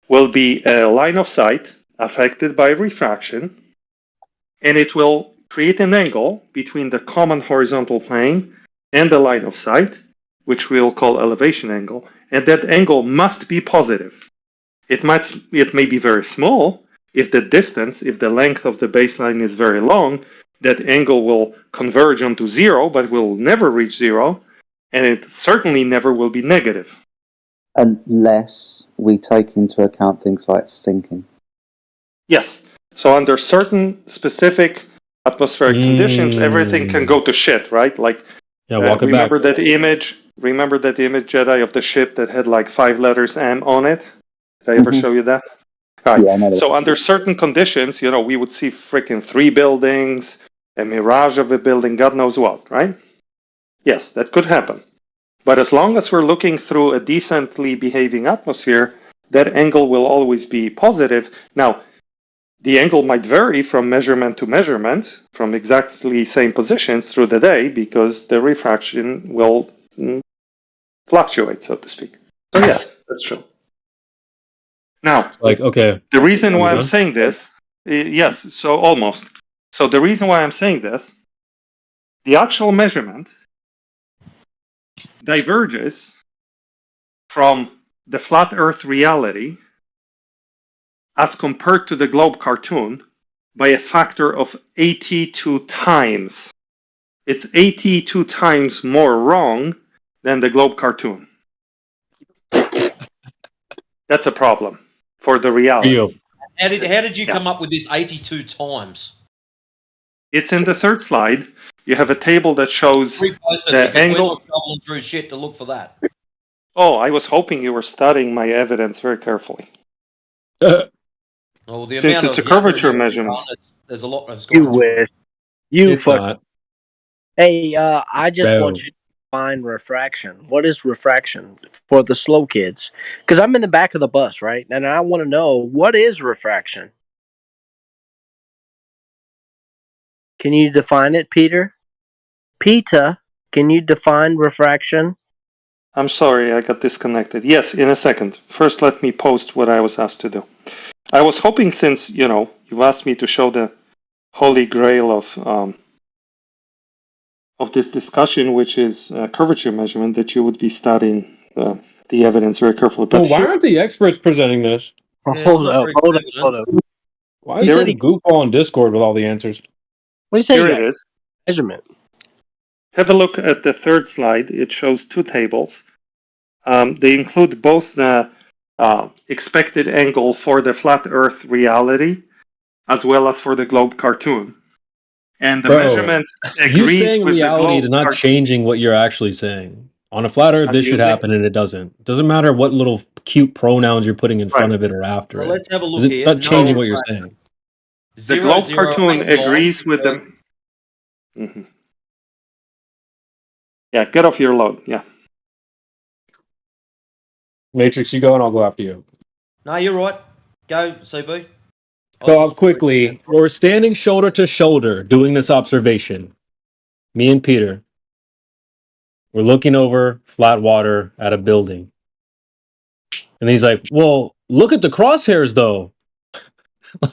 will be a line of sight affected by refraction, and it will create an angle between the common horizontal plane and the line of sight, which we'll call elevation angle, and that angle must be positive. It may be very small. If the length of the baseline is very long, that angle will converge onto zero, but will never reach zero, and it certainly never will be negative. Unless we take into account things like sinking. Yes. So under certain specific atmospheric conditions, everything can go to shit, right? Like, walk it remember back. that image, Jedi, of the ship that had like 5 letters M on it? Did I ever show you that? Right. Yeah, I know. So under certain conditions, we would see freaking 3 buildings, a mirage of a building, God knows what, right? Yes, that could happen. But as long as we're looking through a decently behaving atmosphere, that angle will always be positive. Now, the angle might vary from measurement to measurement, from exactly same positions through the day, because the refraction will fluctuate, so to speak. So yes, that's true. Now, Okay. The reason why I'm done? saying this, yes, so almost. So the reason why I'm saying this, the actual measurement diverges from the flat Earth reality as compared to the globe cartoon by a factor of 82 times. It's 82 times more wrong than the globe cartoon. That's a problem for the reality. How did you come up with this 82 times? It's in the third slide. You have a table that shows the angle. We're not traveling through shit to look for that. Oh, I was hoping you were studying my evidence very carefully. Well, Since it's a curvature measurement. There's a lot that's You going through. wish. You It's fuck. not. Hey, I just Bro. want you to define refraction. What is refraction for the slow kids? Because I'm in the back of the bus, right? And I want to know, what is refraction? Can you define it, Peter? Peter, can you define refraction? I'm sorry, I got disconnected. Yes, in a second. First, let me post what I was asked to do. I was hoping, since, you've asked me to show the holy grail of this discussion, which is curvature measurement, that you would be studying the evidence very carefully. But Well, why aren't the experts presenting this? Hold up. Why is there a goofball on Discord with all the answers? What do you say? Here it is. Measurement. Have a look at the third slide. It shows 2 tables. They include both the expected angle for the flat Earth reality as well as for the globe cartoon. And the measurement agrees you saying with reality the is globe not changing what you're actually saying. On a flat Earth, this should happen, and it doesn't. It doesn't matter what little cute pronouns you're putting in front of it or after Well, it. let's have a look It's here. not changing what you're saying. The globe cartoon agrees with them. Yeah, get off your load. Yeah. Matrix, you go, and I'll go after you. No, you're right. Go, CB. Go up quickly. We're standing shoulder to shoulder doing this observation. Me and Peter. We're looking over flat water at a building. And he's like, well, look at the crosshairs though.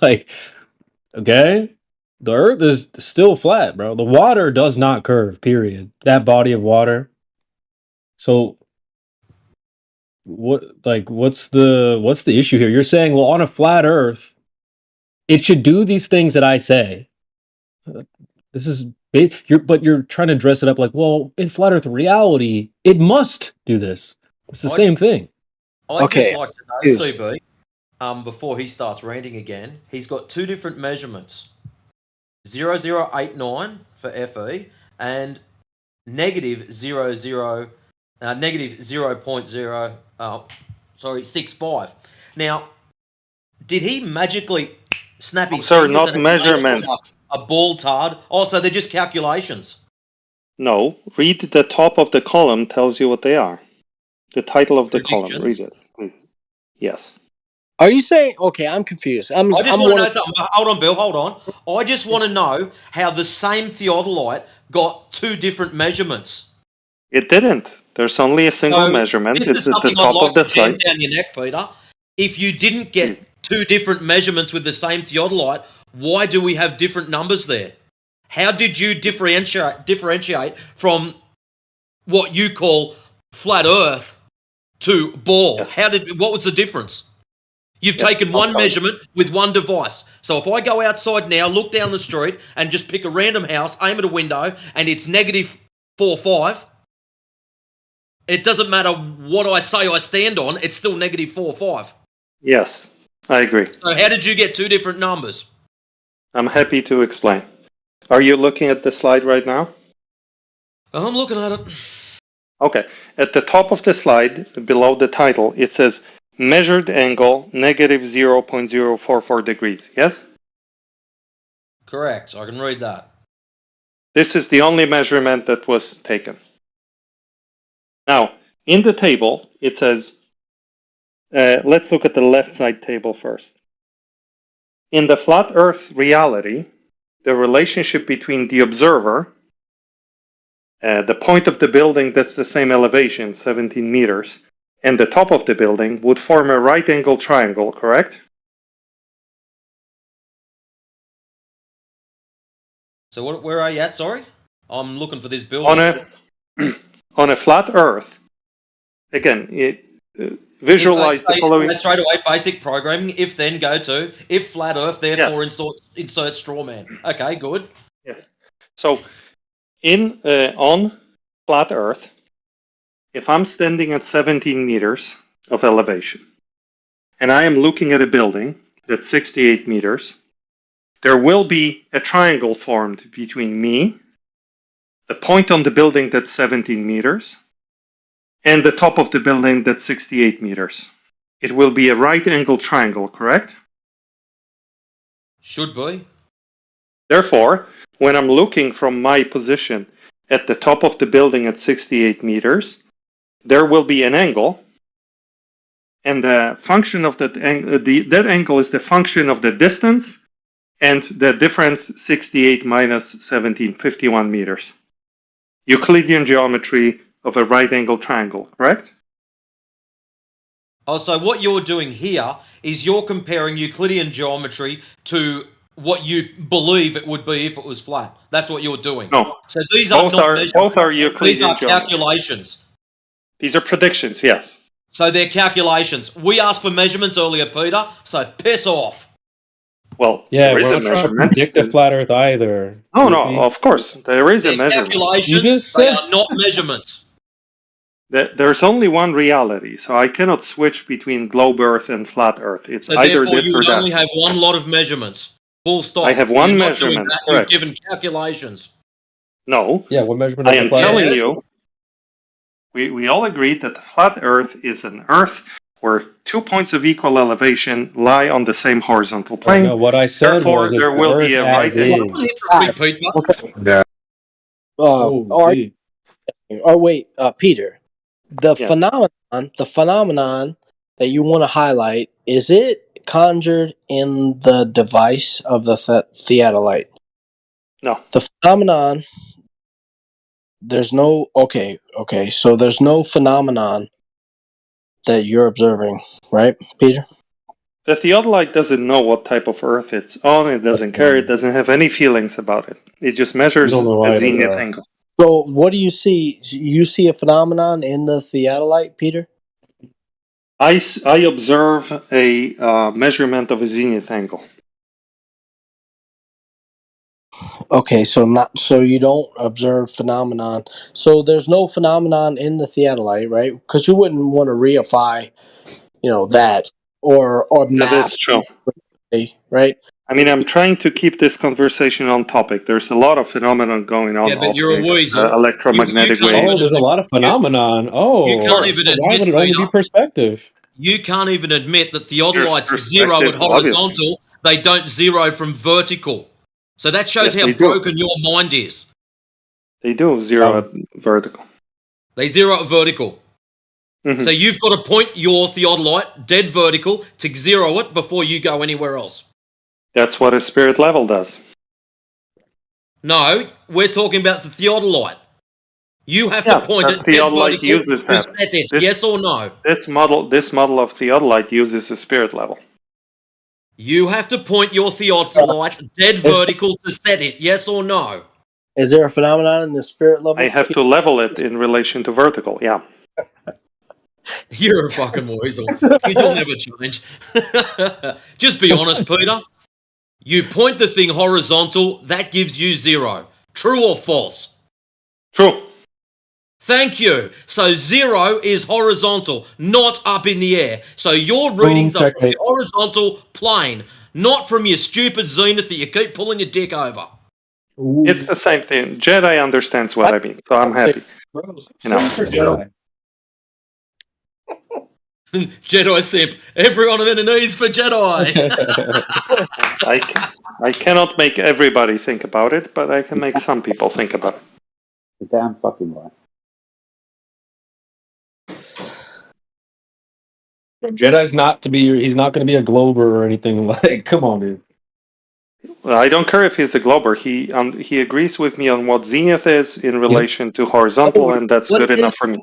Like, okay, the earth is still flat, bro. The water does not curve, period. That body of water. So what's the issue here? You're saying, well, on a flat earth, it should do these things that I say. This is but you're trying to dress it up like, well, in flat earth reality, it must do this. It's the same thing. I'd just like to know, CB, before he starts ranting again, he's got two different measurements. 0089 for FE and negative 0.65. Now, did he magically snap his fingers not and measurements. a ball tard? Oh, so they're just calculations. No, read the top of the column tells you what they are. The title of the column. Read it, please. Yes. Are you saying? Okay, I'm confused. I just want to know something. Hold on, Bill. Hold on. I just want to know how the same theodolite got two different measurements. It didn't. There's only a single measurement. This it's is something at the top I'd like of the to jam slide. down your neck, Peter. If you didn't get two different measurements with the same theodolite, why do we have different numbers there? How did you differentiate from what you call flat Earth to ball? What was the difference? You've taken one measurement with one device. So if I go outside now, look down the street, and just pick a random house, aim at a window, and it's negative 4.5, it doesn't matter what I say I stand on, it's still negative 4.5. Yes, I agree. So how did you get two different numbers? I'm happy to explain. Are you looking at the slide right now? I'm looking at it. Okay. At the top of the slide, below the title, it says measured angle negative 0.044 degrees. Yes? Correct. I can read that. This is the only measurement that was taken. Now, in the table, it says, let's look at the left side table first. In the flat Earth reality, the relationship between the observer, the point of the building that's the same elevation, 17 meters, and the top of the building would form a right angle triangle, correct? So where are you at? Sorry? I'm looking for this building. On a flat Earth, again, visualize the following. Straight away, basic programming, if then go to, if flat Earth, therefore insert straw man. Okay, good. Yes. So on flat Earth, if I'm standing at 17 meters of elevation, and I am looking at a building that's 68 meters, there will be a triangle formed between me, the point on the building that's 17 meters, and the top of the building that's 68 meters. It will be a right angle triangle, correct? Should be. Therefore, when I'm looking from my position at the top of the building at 68 meters, there will be an angle, and the function of that angle, that angle is the function of the distance and the difference 68 minus 17, 51 meters. Euclidean geometry of a right angle triangle, correct? Oh, so what you're doing here is you're comparing Euclidean geometry to what you believe it would be if it was flat. That's what you're doing. No. So these are not measurements. Both are Euclidean These are geometry. calculations. These are predictions, yes. So they're calculations. We asked for measurements earlier, Peter, so piss off. Well, yeah, there is we're a not trying to measurement. predict a flat Earth either. No, no, of course. There is a measurement. Calculations, You just they said are not measurements. There's only one reality, so I cannot switch between globe Earth and flat Earth. It's So either therefore this you or would that. only have one lot of measurements. Full stop. I have one You're not measurement, doing that. correct. You've given calculations. No. Yeah, what measurement I of the am flat telling Earth? you, we all agreed that the flat Earth is an Earth where 2 points of equal elevation lie on the same horizontal plane. No, what I said Therefore, was there the will Earth be a as right angle. is. Okay. Yeah. Wait, Peter. The phenomenon that you want to highlight, is it conjured in the device of the theodolite? No. The phenomenon there's no okay. So there's no phenomenon that you're observing, right, Peter? The theodolite doesn't know what type of Earth it's on. It doesn't care. It doesn't have any feelings about it. It just measures a zenith angle. So what do you see? You see a phenomenon in the theodolite, Peter? I observe a measurement of a zenith angle. Okay, so you don't observe phenomenon. So there's no phenomenon in the theodolite, right? Because you wouldn't want to reify, that or That map, is true. right? I mean, I'm trying to keep this conversation on topic. There's a lot of phenomenon going on. Yeah, but you're a Optics, weasel. electromagnetic You can't waves. Oh, there's a lot of phenomenon. You Oh, can't so even why admit, would it only be Peter. perspective? You can't even admit that There's theodolites zero at perspective, obviously. horizontal. They don't zero from vertical. So that shows Yes, how they do. broken your mind is. They do zero at vertical. They zero at vertical. Mm-hmm. So you've got to point your theodolite dead vertical to zero it before you go anywhere else. That's what a spirit level does. No, we're talking about the theodolite. You have to point it dead theodolite vertical uses to that. set it. Yes or no? This model of theodolite uses a spirit level. You have to point your theodolite dead vertical to set it. Yes or no? Is there a phenomenon in the spirit level? I have to level it in relation to vertical. Yeah. You're a fucking weasel. You'll never change. Just be honest, Peter. You point the thing horizontal, that gives you zero. True or false? True. Thank you. So zero is horizontal, not up in the air. So your readings are from the horizontal plane, not from your stupid zenith that you keep pulling your dick over. It's the same thing. Jedi understands what I mean, so I'm happy. Jedi. Jedi simp. Everyone on their knees for Jedi. I cannot make everybody think about it, but I can make some people think about it. You're damn fucking right. Jedi's not to be. He's not going to be a glober or anything. Like, come on, dude. Well, I don't care if he's a glober. He agrees with me on what zenith is in relation to horizontal, and that's good enough for me.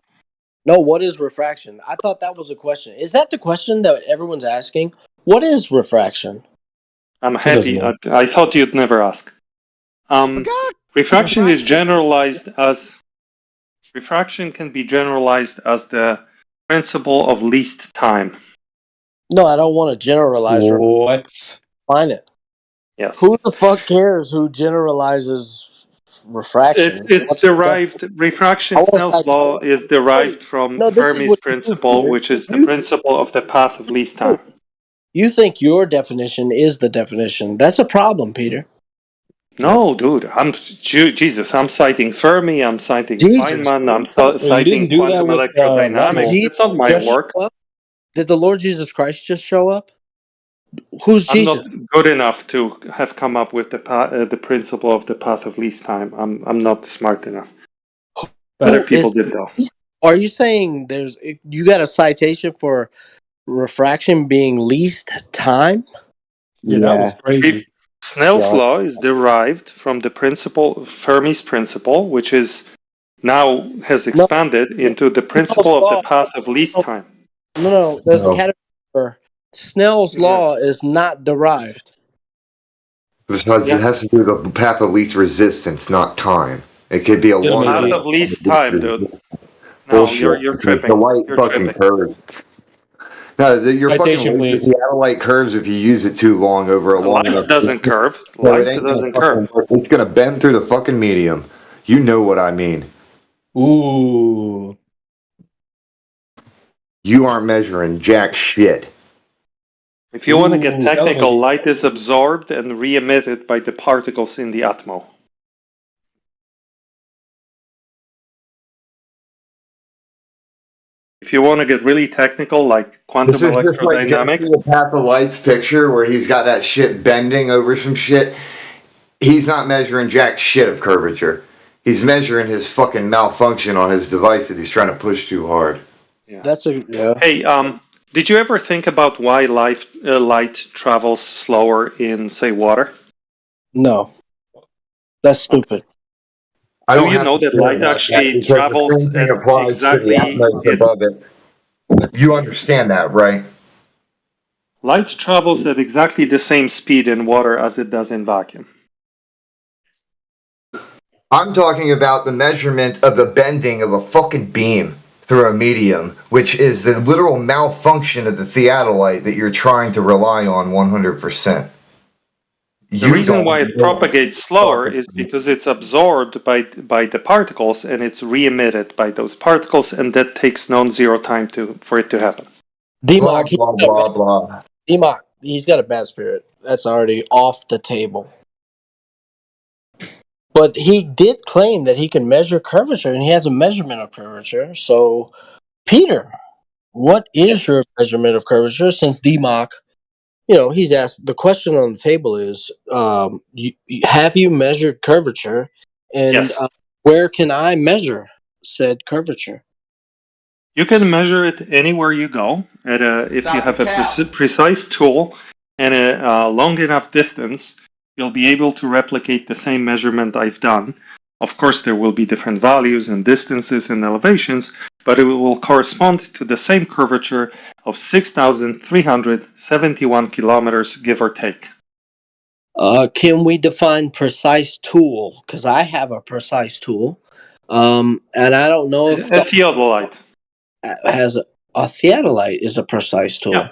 No, what is refraction? I thought that was a question. Is that the question that everyone's asking? What is refraction? I'm happy. I thought you'd never ask. Refraction is generalized as refraction can be generalized as the principle of least time. No, I don't want to generalize. What? Find it. Yes. Who the fuck cares who generalizes refraction? It's derived. Refraction, Snell's law, is derived from Fermi's principle, which is the principle of the path of least time. You think your definition is the definition. That's a problem, Peter. No, dude. Jesus. I'm citing Fermi. I'm citing Feynman. I'm citing quantum electrodynamics. It's not my work. Did the Lord Jesus Christ just show up? Who's Jesus? I'm not good enough to have come up with the principle of the path of least time. I'm not smart enough. Other people did though. Are you saying you got a citation for refraction being least time? Yeah, that was crazy. Snell's law is derived from the principle, Fermi's principle, which is now has expanded into the principle of the path of least time. No. There's a category for Snell's law is not derived. Because it has to do with the path of least resistance, not time. It could be a long path of least time, dude. No, bullshit. you're tripping. It's the light You're fucking tripping. curve. No, you're Citation, fucking please. the light curves if you use it too long over a long enough. Light doesn't curve. No, Light it ain't doesn't gonna curve. fucking work. It's gonna bend through the fucking medium. You know what I mean. Ooh. You aren't measuring jack shit. If you want to get technical, light is absorbed and re-emitted by the particles in the atmo. If you want to get really technical, like quantum This is just like electrodynamics, the path of light's picture where he's got that shit bending over some shit. He's not measuring jack shit of curvature. He's measuring his fucking malfunction on his device that he's trying to push too hard. Yeah. Hey, did you ever think about why light travels slower in, say, water? No. That's stupid. I Do don't you have know to that care light about that actually because the travels same thing at applies to the exactly atmos its above it. You understand that, right? Light travels at exactly the same speed in water as it does in vacuum. I'm talking about the measurement of the bending of a fucking beam through a medium, which is the literal malfunction of the theodolite that you're trying to rely on 100%. The You reason why don't it know what propagates you're slower talking is about. because it's absorbed by the particles and it's re-emitted by those particles, and that takes non-zero time for it to happen. Blah, D-Mock, blah, blah, blah. D-Mock, he's got a bad spirit. That's already off the table. But he did claim that he can measure curvature, and he has a measurement of curvature. So, Peter, what is your measurement of curvature? Since D-Mock, he's asked, the question on the table is, have you measured curvature? And Yes. where can I measure said curvature? You can measure it anywhere you go. If you have a precise tool and a long enough distance, you'll be able to replicate the same measurement I've done. Of course, there will be different values and distances and elevations, but it will correspond to the same curvature of 6,371 kilometers, give or take. Can we define precise tool? Because I have a precise tool. And I don't know if A theodolite has a theodolite is a precise tool. Yeah.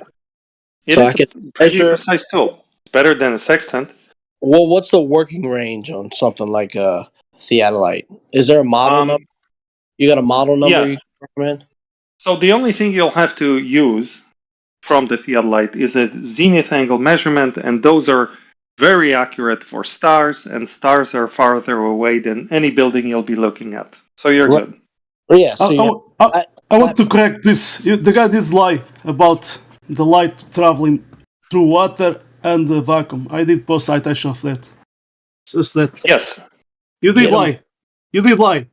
It So is I can a pretty measure. precise tool. It's better than a sextant. Well, what's the working range on something like a theodolite? Is there a model number? You got a model number Yeah. you can recommend? So the only thing you'll have to use from the theodolite is a zenith angle measurement, and those are very accurate for stars, and stars are farther away than any building you'll be looking at. So you're good. Yeah. So I want to correct this. The guy did lie about the light traveling through water and the vacuum. I did post citation of that. It's just that. Yes. You did lie. You did lie.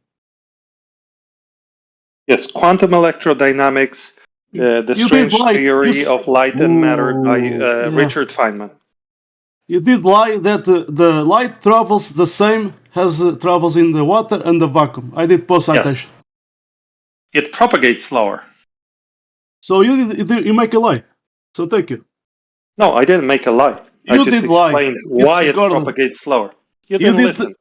Yes, quantum electrodynamics, the strange theory of light and matter by Richard Feynman. You did lie that the light travels the same as travels in the water and the vacuum. I did post citation. Yes. It propagates slower. So you make a lie. So thank you. No, I didn't make a lie. You I just did lie. explained It's why it recorded. propagates slower. You didn't listen.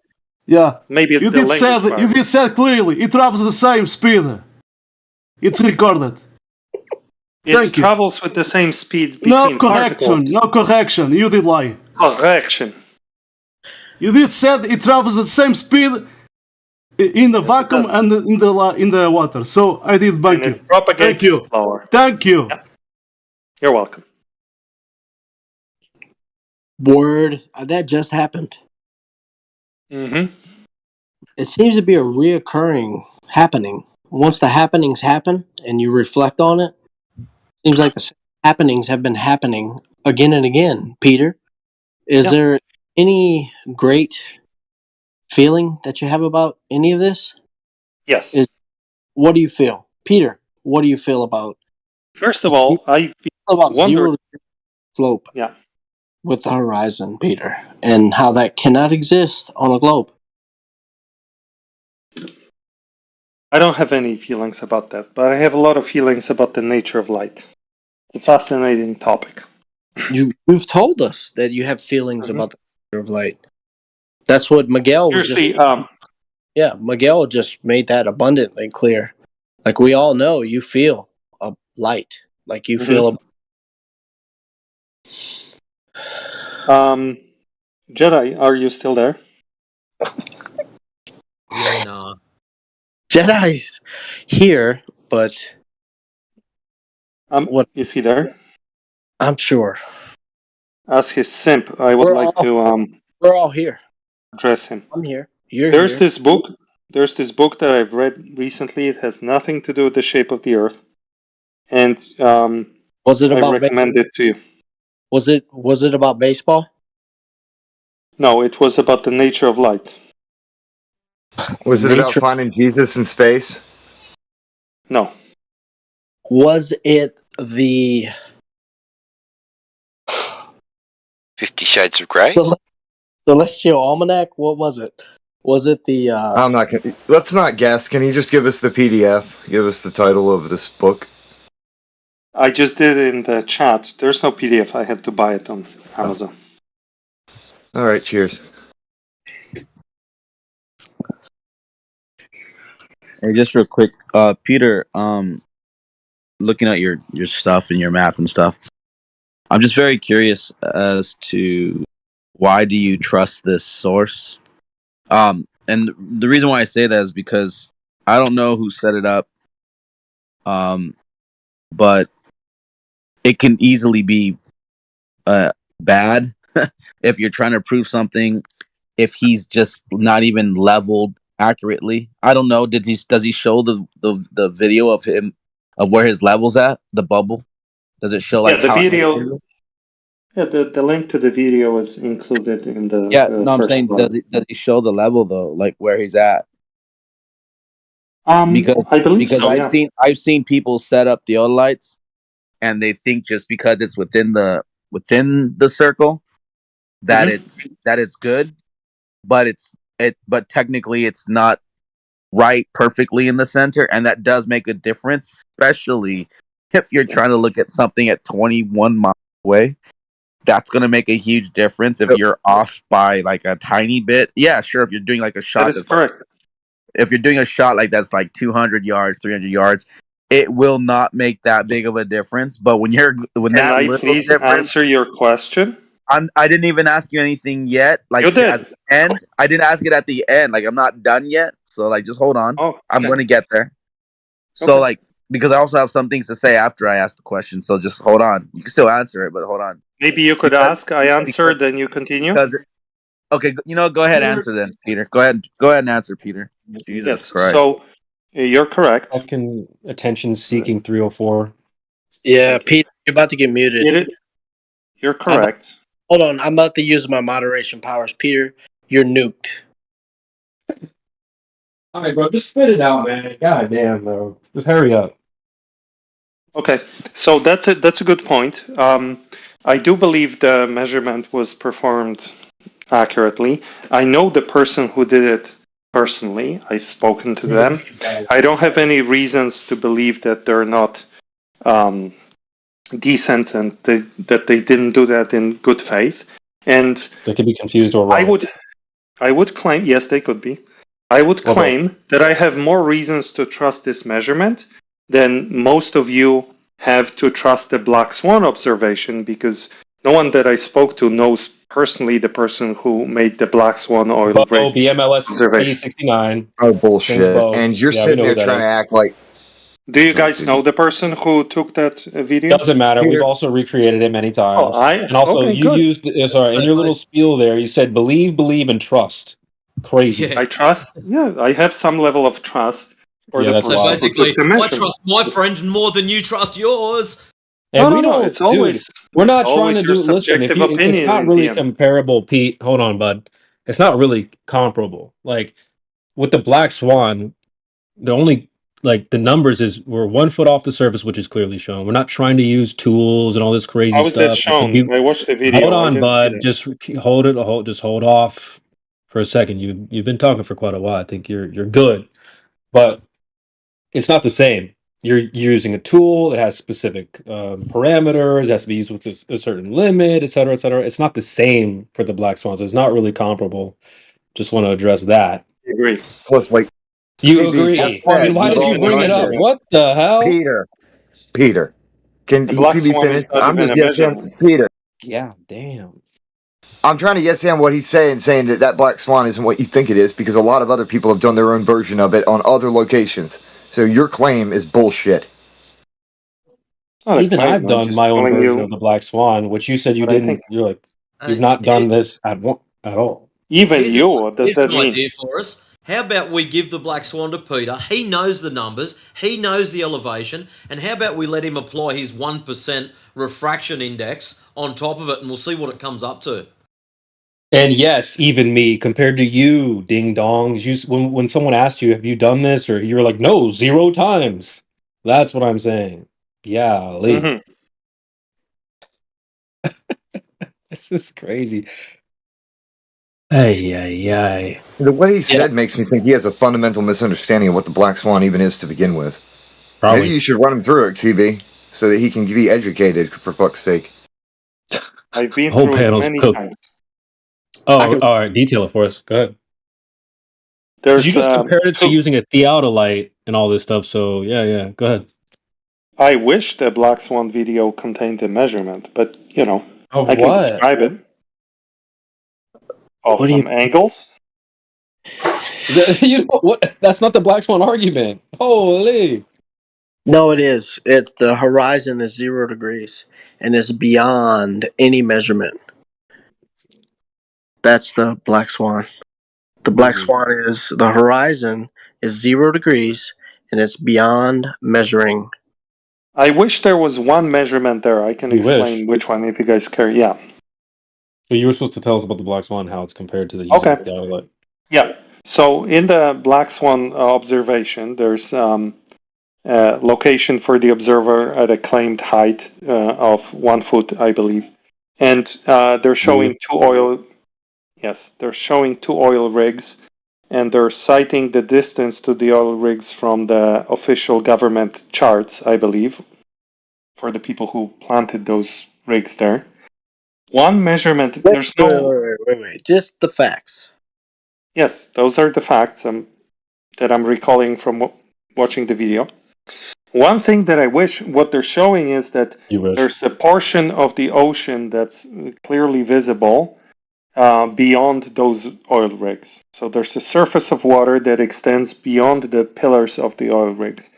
Yeah. Maybe it's you the did language said barrier. you did said clearly it travels the same speed. It's recorded. It travels with the same speed No between correction. particles. No correction. You did lie. Correction. You did said it travels at the same speed in the vacuum and in the water. So I did thank you. It propagates Thank you. slower. Thank you. Yeah. You're welcome. Word. That just happened. Mm-hmm. It seems to be a reoccurring happening. Once the happenings happen and you reflect on it, seems like the same happenings have been happening again and again. Peter, is there any great feeling that you have about any of this? Yes. What do you feel? Peter, what do you feel about? First of all, I about wonder. 0 slope Yeah. with the horizon, Peter, and how that cannot exist on a globe. I don't have any feelings about that, but I have a lot of feelings about the nature of light. It's a fascinating topic. You've told us that you have feelings about the nature of light. That's what Miguel was Seriously, Yeah, Miguel just made that abundantly clear. Like we all know, you feel a light. Like you feel Jedi, are you still there? Yeah, nah. Jedi's here, but what is he there? I'm sure. As his simp, I would like to we're all here. Address him. I'm here. You're There's here. this book. There's this book that I've read recently. It has nothing to do with the shape of the Earth, and was it I about recommend it to you. Was it about baseball? No, it was about the nature of light. Was it about finding Jesus in space? No. Was it the 50 Shades of Grey? Celestial Almanac? What was it? Was it the? I'm not gonna. Let's not guess. Can you just give us the PDF? Give us the title of this book. I just did it in the chat. There's no PDF. I had to buy it on Amazon. All right. Cheers. Hey, just real quick, Peter. Looking at your stuff and your math and stuff, I'm just very curious as to why do you trust this source? And the reason why I say that is because I don't know who set it up, but it can easily be bad if you're trying to prove something. If he's just not even leveled accurately, I don't know. Does he show the video of him of where his level's at the bubble? Does it show like Yeah, the how video. Yeah, the link to the video is included in the Yeah, no, I'm first saying slide. does he show the level though, like where he's at? I believe Because so. Yeah. I've seen people set up the lights and they think just because it's within the circle that Mm-hmm. it's good, but but technically it's not right perfectly in the center, and that does make a difference, especially if you're trying to look at something at 21 miles away. That's going to make a huge difference if you're off by like a tiny bit. Yeah, sure. If you're doing like a That shot is that's like, correct. if you're doing a shot like that's like 200 yards, 300 yards, it will not make that big of a difference. But when Can that I little please difference, answer your question? I didn't even ask you anything yet. You Like at did. the end, I didn't ask it at the end. Like I'm not done yet. So like, just hold on. Oh, I'm okay. going to get there. So Okay. like, because I also have some things to say after I ask the question. So just hold on. You can still answer it, but hold on. Maybe you could Because ask. I answer, then you continue. because okay, go ahead, answer then, Peter. Go ahead and answer, Peter. Jesus Yes. Christ. So you're correct. Fucking attention seeking 304. Yeah, Thank you. Pete, you're about to get muted. You're correct. Hold on, I'm about to use my moderation powers. Peter, you're nuked. All right, bro, just spit it out, man. God damn, bro. Just hurry up. Okay, so that's a good point. I do believe the measurement was performed accurately. I know the person who did it personally. I've spoken to them. I don't have any reasons to believe that they're not decent and that they didn't do that in good faith. And They could be confused or wrong. I would claim, yes, they could be. I would Or both. claim that I have more reasons to trust this measurement than most of you have to trust the Black Swan observation, because no one that I spoke to knows personally the person who made the Black Swan oil Bo, rig BMLS observation. A69. Oh Thanks, bullshit! Bo. And you're Yeah, we sitting know who there that trying to is. act like. Do you guys know the person who took that video? Doesn't matter. We've Peter, also recreated it many times. And also, Okay, you good. used, sorry, in your little spiel there, you said believe, and trust. Crazy. Yeah. I trust. Yeah, I have some level of trust for Yeah, the that's So person wild. who basically, took the I measurement. trust my friend more than you trust yours. And we No. don't, It's dude, always we're not trying to your do, listen, if subjective you, it's opinion not in the really end. comparable, Pete. Hold on, bud. It's not really comparable. Like, with the Black Swan, the only, like, the numbers is we're 1 foot off the surface, which is clearly shown. We're not trying to use tools and all this crazy How is that stuff. It could shown? be, I watched the hold video. I on, didn't see bud. that. Just just hold off for a second. You've been talking for quite a while. I think you're good, but it's not the same. You're using a tool that has specific parameters. It has to be used with a certain limit, et cetera, et cetera. It's not the same for the Black Swans. So it's not really comparable. Just want to address that. I agree. plus, like You CB just agree? said, Then why he's did It's you all not bring even it a up? context. measurement. What the hell? Peter, can The Black CB Swan is finish? not I'm even just a yes him. measurement. Peter, Yeah, damn. I'm trying to yes him what he's saying that Black Swan isn't what you think it is, because a lot of other people have done their own version of it on other locations. So your claim is bullshit. Not a Even claim. I've I'm done just my own telling version of you the Black Swan, which you said you what I think. didn't. You're like, you've not done this at all. Even Here's, a, you, what does here's that an mean? idea for us. How about we give the Black Swan to Peter? He knows the numbers, he knows the elevation, and how about we let him apply his 1% refraction index on top of it, and we'll see what it comes up to. And yes, even me, compared to you, ding dongs, when someone asks you, have you done this? Or you're like, no, 0 times. That's what I'm saying. Golly. Mm-hmm. This is crazy. The way he said makes me think he has a fundamental misunderstanding of what the black swan even is to begin with. Probably. Maybe you should run him through it, TV, so that he can be educated, for fuck's sake. I've been Whole through it panel's many cooked. times. Oh, all right. Detail it for us. Go ahead. There's You just compared it to using a theodolite and all this stuff. So yeah. Go ahead. I wish the Black Swan video contained a measurement, but Of I can what? describe it. Of What do you- some angles. You know what? That's not the Black Swan argument. Holy. No, it is. It's the horizon is 0 degrees and is beyond any measurement. That's the black swan. The black swan is the horizon is 0 degrees and it's beyond measuring. I wish there was one measurement there. I can You explain wish. which one if you guys care. Yeah. But you were supposed to tell us about the Black Swan, how it's compared to the Okay. using theodolite. Yeah. So in the Black Swan observation, there's location for the observer at a claimed height of 1 foot, I believe, and they're showing two oil. Yes, they're showing two oil rigs, and they're citing the distance to the oil rigs from the official government charts, I believe, for the people who planted those rigs there. One measurement. There's no. Wait. Just the facts. Yes, those are the facts that I'm recalling from watching the video. One thing that I wish, what they're showing is that there's a portion of the ocean that's clearly visible beyond those oil rigs. So there's a surface of water that extends beyond the pillars of the oil rigs.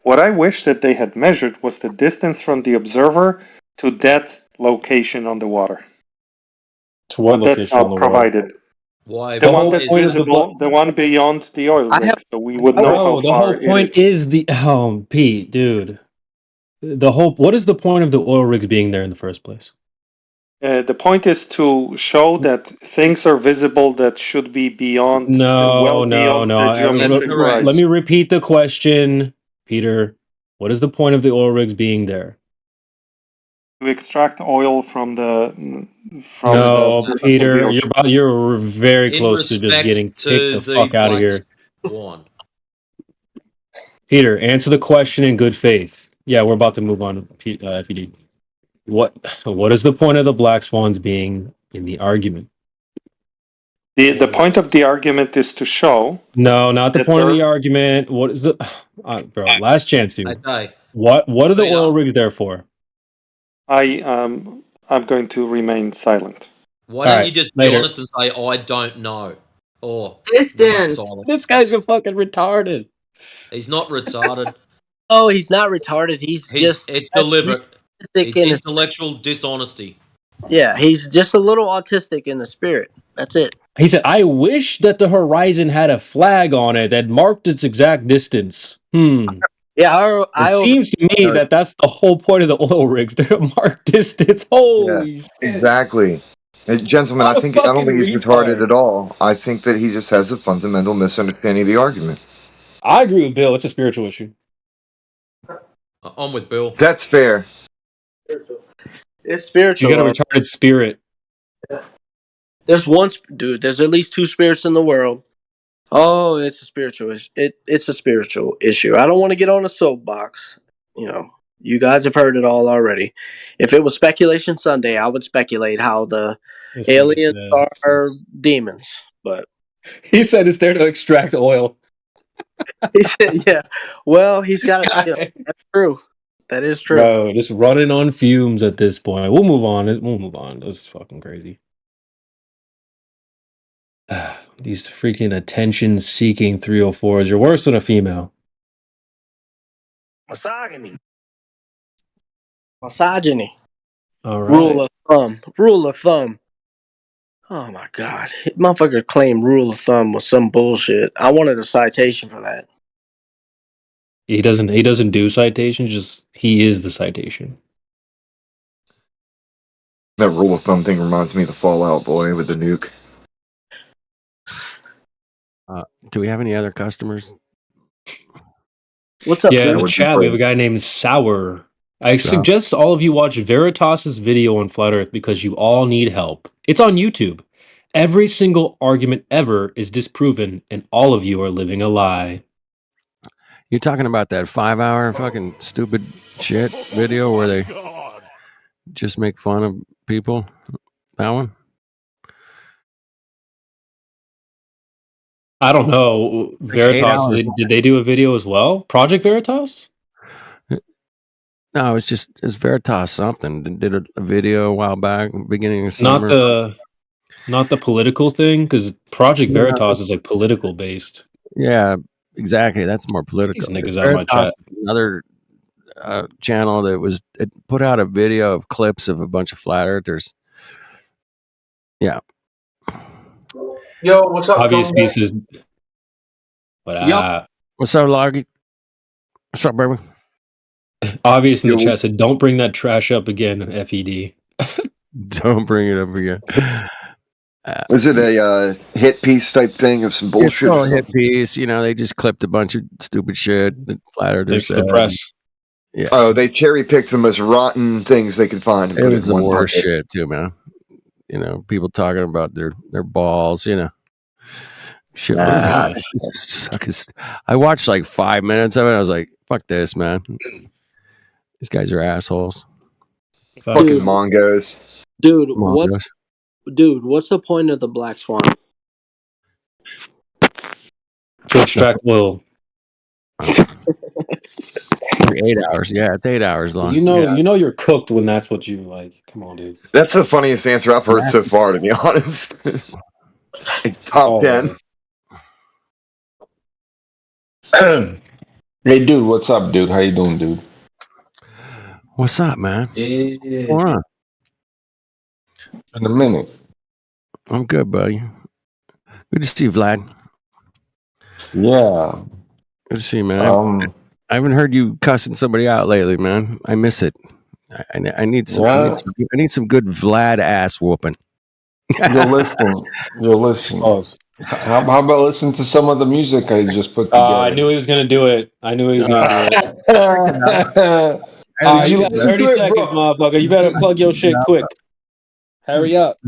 What I wish that they had measured was the distance from the observer to that location on the water. To what But that's location on not the provided. water? Why? The one that's visible, the one beyond the oil rig, so we would know how Bro, the far whole it point is the Pete, dude. What is the point of the oil rigs being there in the first place? The point is to show that things are visible that should be beyond, No. the geometric horizon. Let me repeat the question, Peter. What is the point of the oil rigs being there? To extract oil from the surface Peter, of the ocean. you're very In close to just respect getting to kicked the fuck out of Black here. Swan. Peter, answer the question in good faith. Yeah, we're about to move on, FED. What is the point of the Black Swans being in the argument? The point of the argument is to show. No, not the point of the argument. What is the bro? Last chance, dude. Okay. What are the oil rigs there for? I'm going to remain silent. Why don't you just be honest and say, I don't know? Or distance. This guy's a fucking retarded. He's not retarded. Oh, he's not retarded. It's deliberate. It's in his, intellectual dishonesty. yeah, he's just a little autistic in the spirit. That's it. He said, I wish that the horizon had a flag on it that marked its exact distance. Yeah, it seems to me that that's the whole point of the oil rigs. They're marked distance. Holy shit. Exactly. Gentlemen, I don't think he's retarded at all. I think that he just has a fundamental misunderstanding of the argument. I agree with Bill. It's a spiritual issue. I'm with Bill. That's fair. It's spiritual. You got a retarded spirit. There's there's at least 2 spirits in the world. Oh, it's a spiritual issue. It's a spiritual issue. I don't want to get on a soapbox. You guys have heard it all already. If it was Speculation Sunday, I would speculate how the aliens are demons. But he said it's there to extract oil. He said, "Yeah." Well, he's got it. That's true. That is true. Bro, just running on fumes at this point. We'll move on. This is fucking crazy. These freaking attention-seeking 304s. You're worse than a female. Misogyny. All right. Rule of thumb. Oh my god. Motherfucker claimed rule of thumb was some bullshit. I wanted a citation for that. He doesn't do citations, just he is the citation. That rule of thumb thing reminds me of the Fallout Boy with the nuke. Do we have any other customers? What's up? Yeah, in the chat, we have a guy named Sour. I suggest all of you watch Veritas's video on Flat Earth because you all need help. It's on YouTube. Every single argument ever is disproven, and all of you are living a lie. You talking about that 5-hour fucking stupid shit video where they just make fun of people? That one? I don't know. Veritas, did they do a video as well? Project Veritas? No, it's Veritas something. They did a video a while back, beginning of summer. Not the political thing, because Project Veritas is like political based. Yeah, exactly. That's more political. These niggas out my chat. Another channel that it put out a video of clips of a bunch of flat earthers. Yeah. Yo, what's up, Obvious John? pieces. But what's up, Loggy? What's up, baby? Obvious in the chat said, "Don't bring that trash up again." FED. Don't bring it up again. Was it a hit piece type thing of some bullshit? It's a hit piece. You know, they just clipped a bunch of stupid shit that flat earthers said. The press. Yeah. Oh, they cherry picked them as rotten things they could find. And it put was it in the one worst bucket. shit too, man. You know, people talking about their balls. You know, shit. I watched like 5 minutes of it. I was like, "Fuck this, man. These guys are assholes." Fucking Mongos. Dude, what's the point of the black swan? To extract oil. 8 hours. Yeah, it's 8 hours long. You know you're cooked when that's what you like. Come on, dude. That's the funniest answer I've heard so far, to be honest. Like top 10. Hey, dude, what's up, dude? How you doing, dude? What's up, man? Yeah. What's going on? In a minute. I'm good, buddy. Good to see you, Vlad. Yeah. Good to see you, man. I haven't heard you cussing somebody out lately, man. I miss it. I need some. I need some good Vlad ass whooping. You'll listen. Oh. How about listen to some of the music I just put together? I knew he was gonna do it. Did you You got listen 30 to it, seconds, bro? motherfucker. You better plug your shit quick. Hurry up.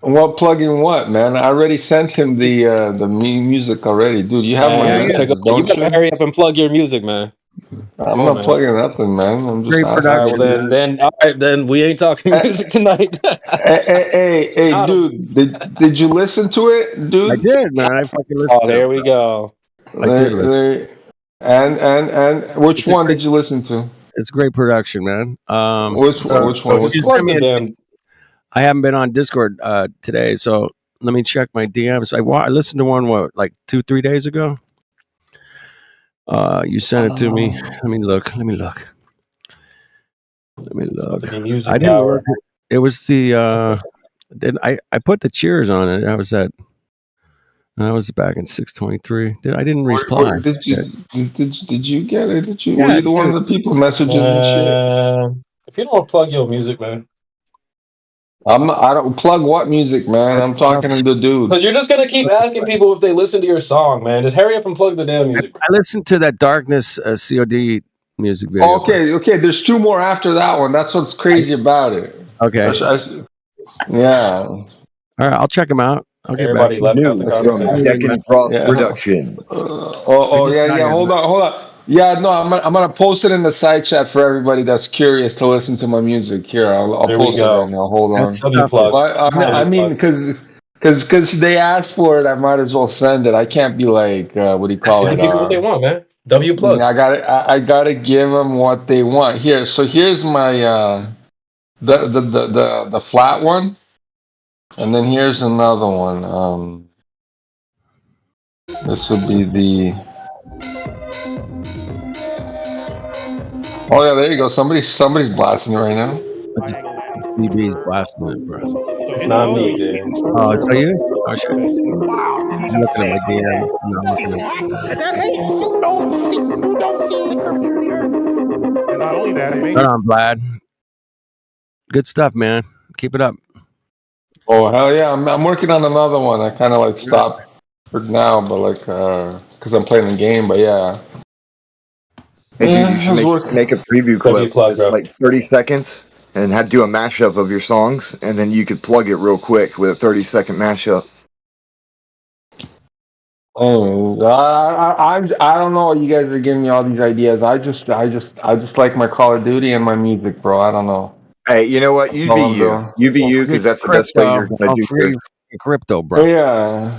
What plugging what, man? I already sent him the music already, dude. You have my message, You don't better you? hurry up and plug your music, man. I'm not plugging nothing, man. I'm just asking. All right, then we ain't talking music tonight. Hey, dude, did you listen to it, dude? I did, man. I fucking listened to it. There we go. I did listen. And which one did you listen to? It's great production, man. Which one? I haven't been on Discord today, so let me check my DMs. I listened to one like 2-3 days ago. You sent it to me. Let me look. I didn't look. It was the I put the cheers on it. That was back in 623. I didn't reply. Did you get it? Were you the one of the people messaging and shit? If you don't plug your music, man. I don't plug what music, man. I'm talking to the dude. Because you're just gonna keep asking people if they listen to your song, man. Just hurry up and plug the damn music. I listened to that Darkness COD music video. Okay. There's 2 more after that one. That's what's crazy about it. Okay. Yeah. All right, I'll check them out. I'll get Everybody back. left out the conversation. Deccan Frost Productions. Yeah. Hold on. Yeah, no, I'm gonna post it in the side chat for everybody that's curious to listen to my music. Here, I'll post it right now. Hold on. I mean, because they asked for it, I might as well send it. I can't be like, what do you call it? Give people what they want, man. W plug. I gotta give them what they want. Here, so here's my the flat one, and then here's another one. This would be the. Oh yeah, there you go. Somebody's blasting it right now. CB's blasting it, bro. It's not me, dude. Oh, it's not you? Oh shit. I'm looking at my DMs. You don't see the curvature of the earth. And not only that, Right on, Vlad. Good stuff, man. Keep it up. Oh hell yeah! I'm working on another one. I kind of like stopped for now, but like because I'm playing the game. But yeah. Hey, dude, you should make a preview clip. It's like 30 seconds. and do a mashup of your songs, and then you could plug it real quick with a 30-second mashup. Oh, I don't know. You guys are giving me all these ideas. I just like my Call of Duty and my music, bro. I don't know. Hey, you know what? That's all I'm doing. UVU, because that's the best way you're gonna do your. Crypto, bro. Yeah.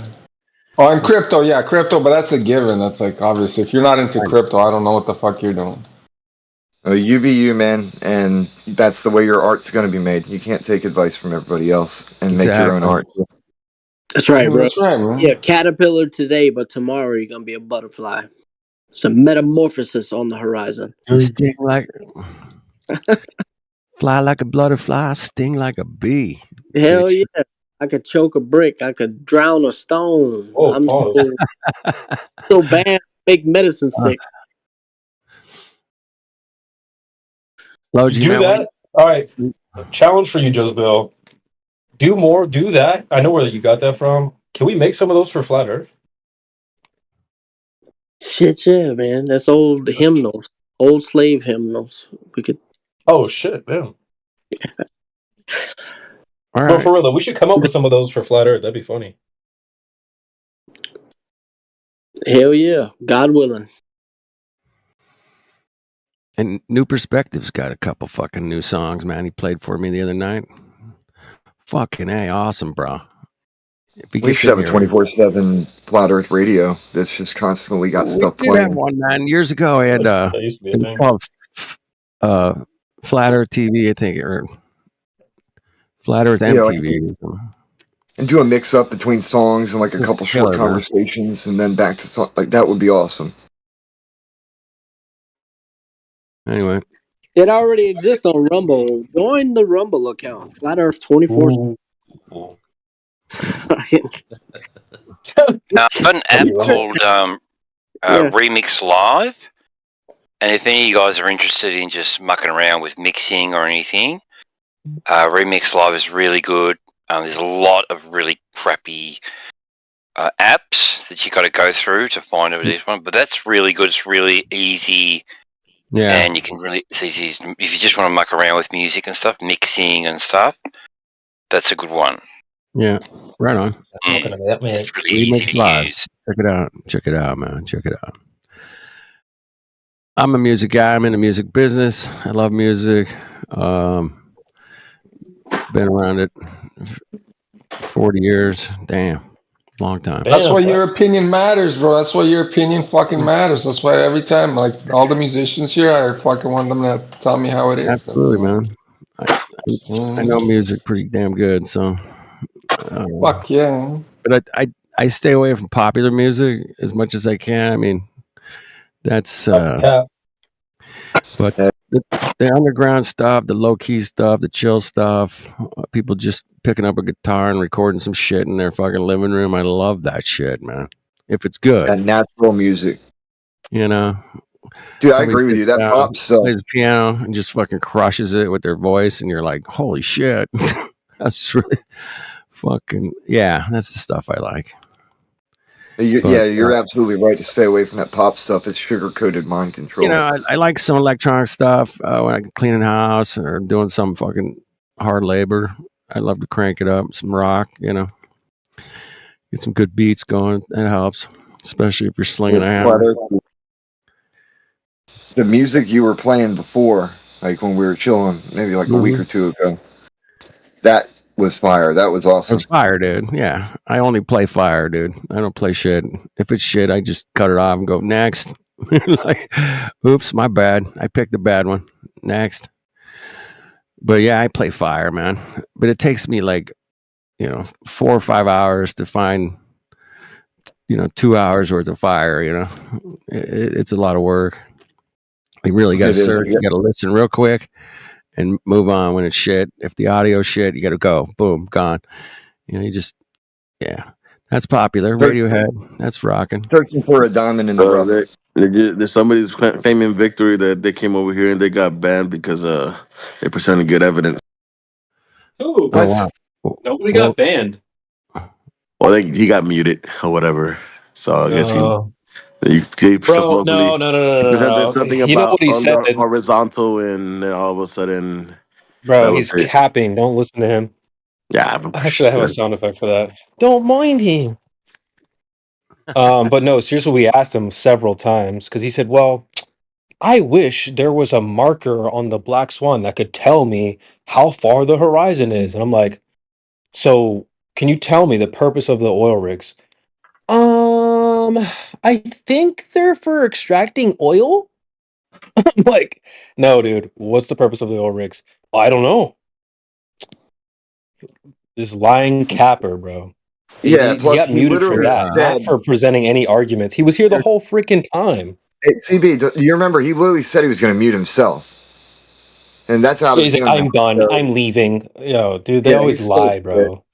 Oh, and crypto, yeah, crypto, but that's a given. That's like obviously, if you're not into crypto, I don't know what the fuck you're doing. UVU, man, and that's the way your art's gonna be made. You can't take advice from everybody else and make your own art. That's right, bro. That's right, man. Yeah, caterpillar today, but tomorrow you're gonna be a butterfly. It's a metamorphosis on the horizon. Sting like fly like a butterfly, sting like a bee. Hell yeah. I could choke a brick. I could drown a stone. Oh, I'm so bad, make medicine sick. Do that. All right. Challenge for you, Josebel. Do that. I know where you got that from. Can we make some of those for Flat Earth? Shit, yeah, man. That's old hymnals, old slave hymnals. We could. Oh shit, man. All right. Bro, for real though, we should come up with some of those for Flat Earth. That'd be funny. Hell yeah, God willing. And New Perspective's got a couple fucking new songs, man. He played for me the other night. Fucking A, awesome, bro. We should have a 24/7 Flat Earth radio that's just constantly got stuff We did have playing. one, man. Years ago, I had that used to be a it was thing. called Flat Earth TV, I think, or Flat Earth MTV. And do a mix up between songs and like a couple short conversations, and then back to song. Like that would be awesome. Anyway, it already exists on Rumble. Join the Rumble account. Flat Earth 24. I've got an app called Remix Live, and if any of you guys are interested in just mucking around with mixing or anything, Remix Live is really good. There's a lot of really crappy apps that you got to go through to find a decent one, but that's really good. It's really easy. Yeah, and you can really it's easy if you just want to muck around with music and stuff, mixing and stuff. That's a good one. Yeah, right on. It's really easy to use. Check it out, man. Check it out. I'm a music guy. I'm in the music business. I love music. Been around it 40 years. Damn. Long time. That's why your opinion matters, bro. That's why your opinion fucking matters. That's why every time, like all the musicians here, I fucking want them to tell me how it is. Absolutely, man. I know music pretty damn good, so fuck yeah. But I stay away from popular music as much as I can. I mean, that's but the underground stuff, the low key stuff, the chill stuff, people just picking up a guitar and recording some shit in their fucking living room. I love that shit, man. If it's good, that natural music, you know. Dude, I agree with you. That pop stuff, plays the piano and just fucking crushes it with their voice, and you're like, holy shit, that's really fucking That's the stuff I like. You're absolutely right to stay away from that pop stuff. It's sugar-coated mind control. You know, I like some electronic stuff when I'm cleaning house or doing some fucking hard labor. I love to crank it up, some rock, you know. Get some good beats going. It helps, especially if you're slinging a hammer. The music you were playing before, like when we were chilling, maybe like a week or two ago, that was fire. That was awesome. It's fire, dude. Yeah. I only play fire, dude. I don't play shit. If it's shit, I just cut it off and go next. Like, oops, my bad. I picked a bad one. Next. But yeah, I play fire, man. But it takes me like, 4 or 5 hours to find, 2 hours worth of fire, it's a lot of work. You really got to search. You got to listen real quick and move on when it's shit. If the audio shit, you got to go. Boom, gone. That's popular. Radiohead, that's rocking. Searching for a diamond in the rough. There's somebody's claiming victory that they came over here and they got banned because they presented good evidence. Ooh, wow. Nobody got banned. Well, he got muted or whatever. So I guess he Bro, supposedly no. presented something You know about what he said? horizontal, and then all of a sudden Bro, he's capping. Don't listen to him. Yeah. Actually, I have a sound effect for that. Don't mind him. But no, seriously, we asked him several times because he said, well, I wish there was a marker on the Black Swan that could tell me how far the horizon is. And I'm like, so can you tell me the purpose of the oil rigs? I think they're for extracting oil. I'm like, no, dude, what's the purpose of the oil rigs? I don't know. This lying capper, bro. Yeah, He plus got he muted for literally that, not said, for presenting any arguments. He was here the whole freaking time. hey, CB, do you remember he literally said he was going to mute himself? And that's out Yeah, of he's like, Zoom. I'm done. So, I'm leaving. Yo, dude, they yeah, always he's full of lie, shit. bro.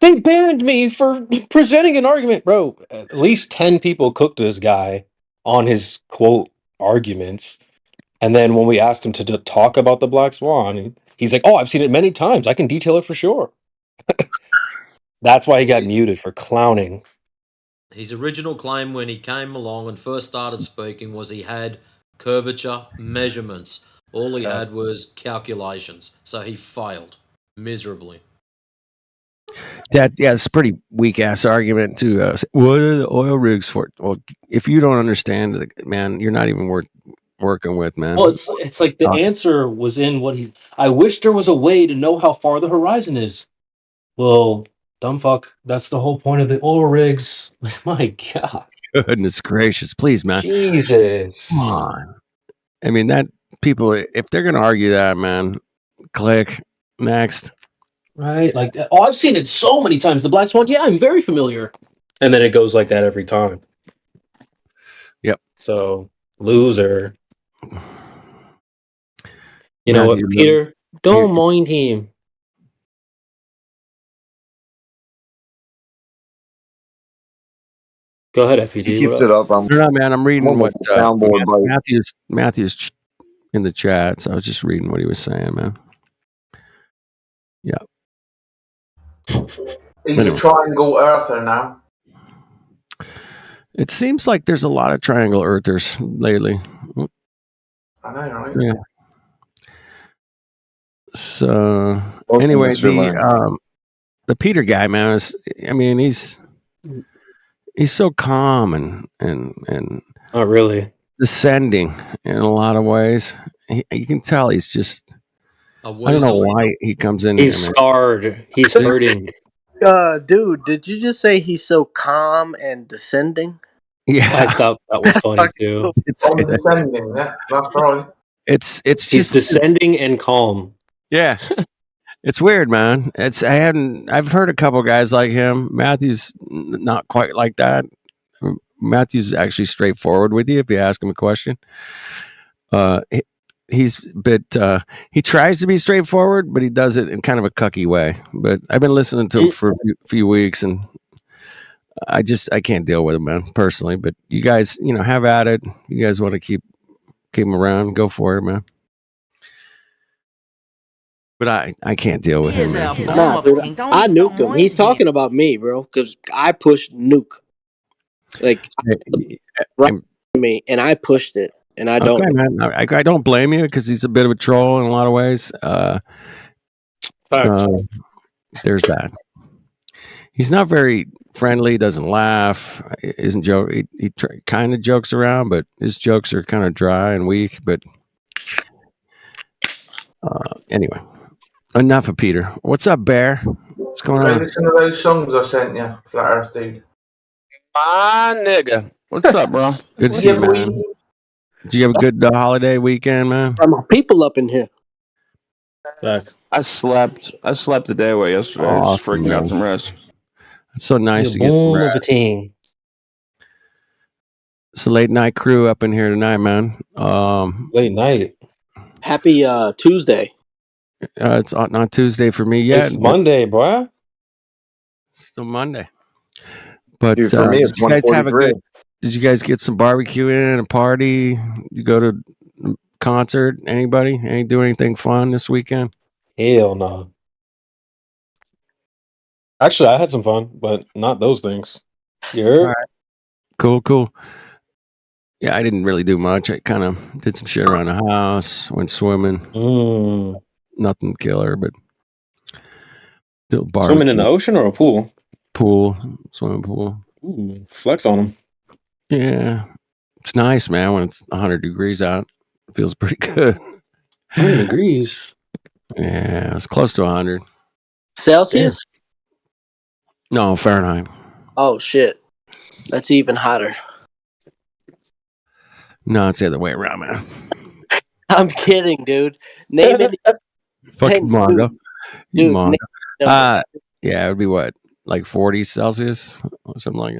They banned me for presenting an argument, bro. At least 10 people cooked this guy on his quote arguments. And then when we asked him to talk about the Black Swan, he's like, oh, I've seen it many times. I can detail it for sure. That's why he got muted for clowning. His original claim when he came along and first started speaking was he had curvature measurements. All he had was calculations. So he failed miserably. It's a pretty weak ass argument to what are the oil rigs for? Well, if you don't understand, man, you're not even worth working with, man. Well, it's like the answer was in what he. I wish there was a way to know how far the horizon is. Well, dumb fuck. That's the whole point of the oil rigs. My God. Goodness gracious, please, man. Jesus. Come on. I mean, that people, if they're gonna argue that, man, click next. Right? Like, oh, I've seen it so many times. The Black Swan. Yeah, I'm very familiar. And then it goes like that every time. Yep. So, loser. You know what, Matthew, Peter? Don't mind him. Go ahead, FPD. He keeps it up. No, man, I'm reading what soundboard bite. Matthew's in the chat. So I was just reading what he was saying, man. Yeah. He's a triangle earther now. It seems like there's a lot of triangle earthers lately. I know, right? Yeah. So anyway, the Peter guy, man, he's so calm and not really descending in a lot of ways. You can tell he's just. I don't know why he comes in. He's scarred. He's hurting. Dude, did you just say he's so calm and descending? Yeah, I thought that was funny too. Descending, yeah, that's right. It's He's just descending and calm. Yeah, it's weird, man. I've heard a couple guys like him. Matthew's not quite like that. Matthew's actually straightforward with you if you ask him a question. He's a bit. He tries to be straightforward, but he does it in kind of a cucky way. But I've been listening to him for a few weeks, and I can't deal with him, man, personally. But you guys, have at it. You guys want to keep him around? Go for it, man. But I can't deal with him, man. Nah, dude, I nuked him. He's talking about me, bro, because I pushed nuke. Like, me, and I pushed it, and I don't. Okay, man. I don't blame you because he's a bit of a troll in a lot of ways. There's that. He's not very friendly. Doesn't laugh. Isn't joke. He kind of jokes around, but his jokes are kind of dry and weak. But anyway, enough of Peter. What's up, Bear? What's going on? Listen to those songs I sent you, Flat Earth Dude. My nigga. What's up, bro? Good to see you, man. Did you have a good holiday weekend, man? Are my people up in here? I slept the day away yesterday. I just freaking got some rest. It's so nice to get some rest. Of a team. It's a late night crew up in here tonight, man. Late night. Happy Tuesday. It's not Tuesday for me yet. It's Monday, bro. It's still Monday. But dude, for me, it's did you guys have a good? Did you guys get some barbecue in, a party? You go to a concert? Anybody? Do anything fun this weekend? Hell no. Actually, I had some fun, but not those things. You heard? All right. Cool. Yeah, I didn't really do much. I kind of did some shit around the house, went swimming. nothing killer, but still barbecue. Swimming in the ocean or a pool? Swimming pool. Ooh, flex on them. Yeah, it's nice, man. When it's 100 degrees out, it feels pretty good. 100 degrees. Yeah, it's close to 100 Celsius. No, Fahrenheit. Oh shit, that's even hotter. No, it's the other way around, man. I'm kidding, dude. Name it. Fucking Mongo. Dude, Mongo. name Yeah, it would be what, like 40 Celsius or something like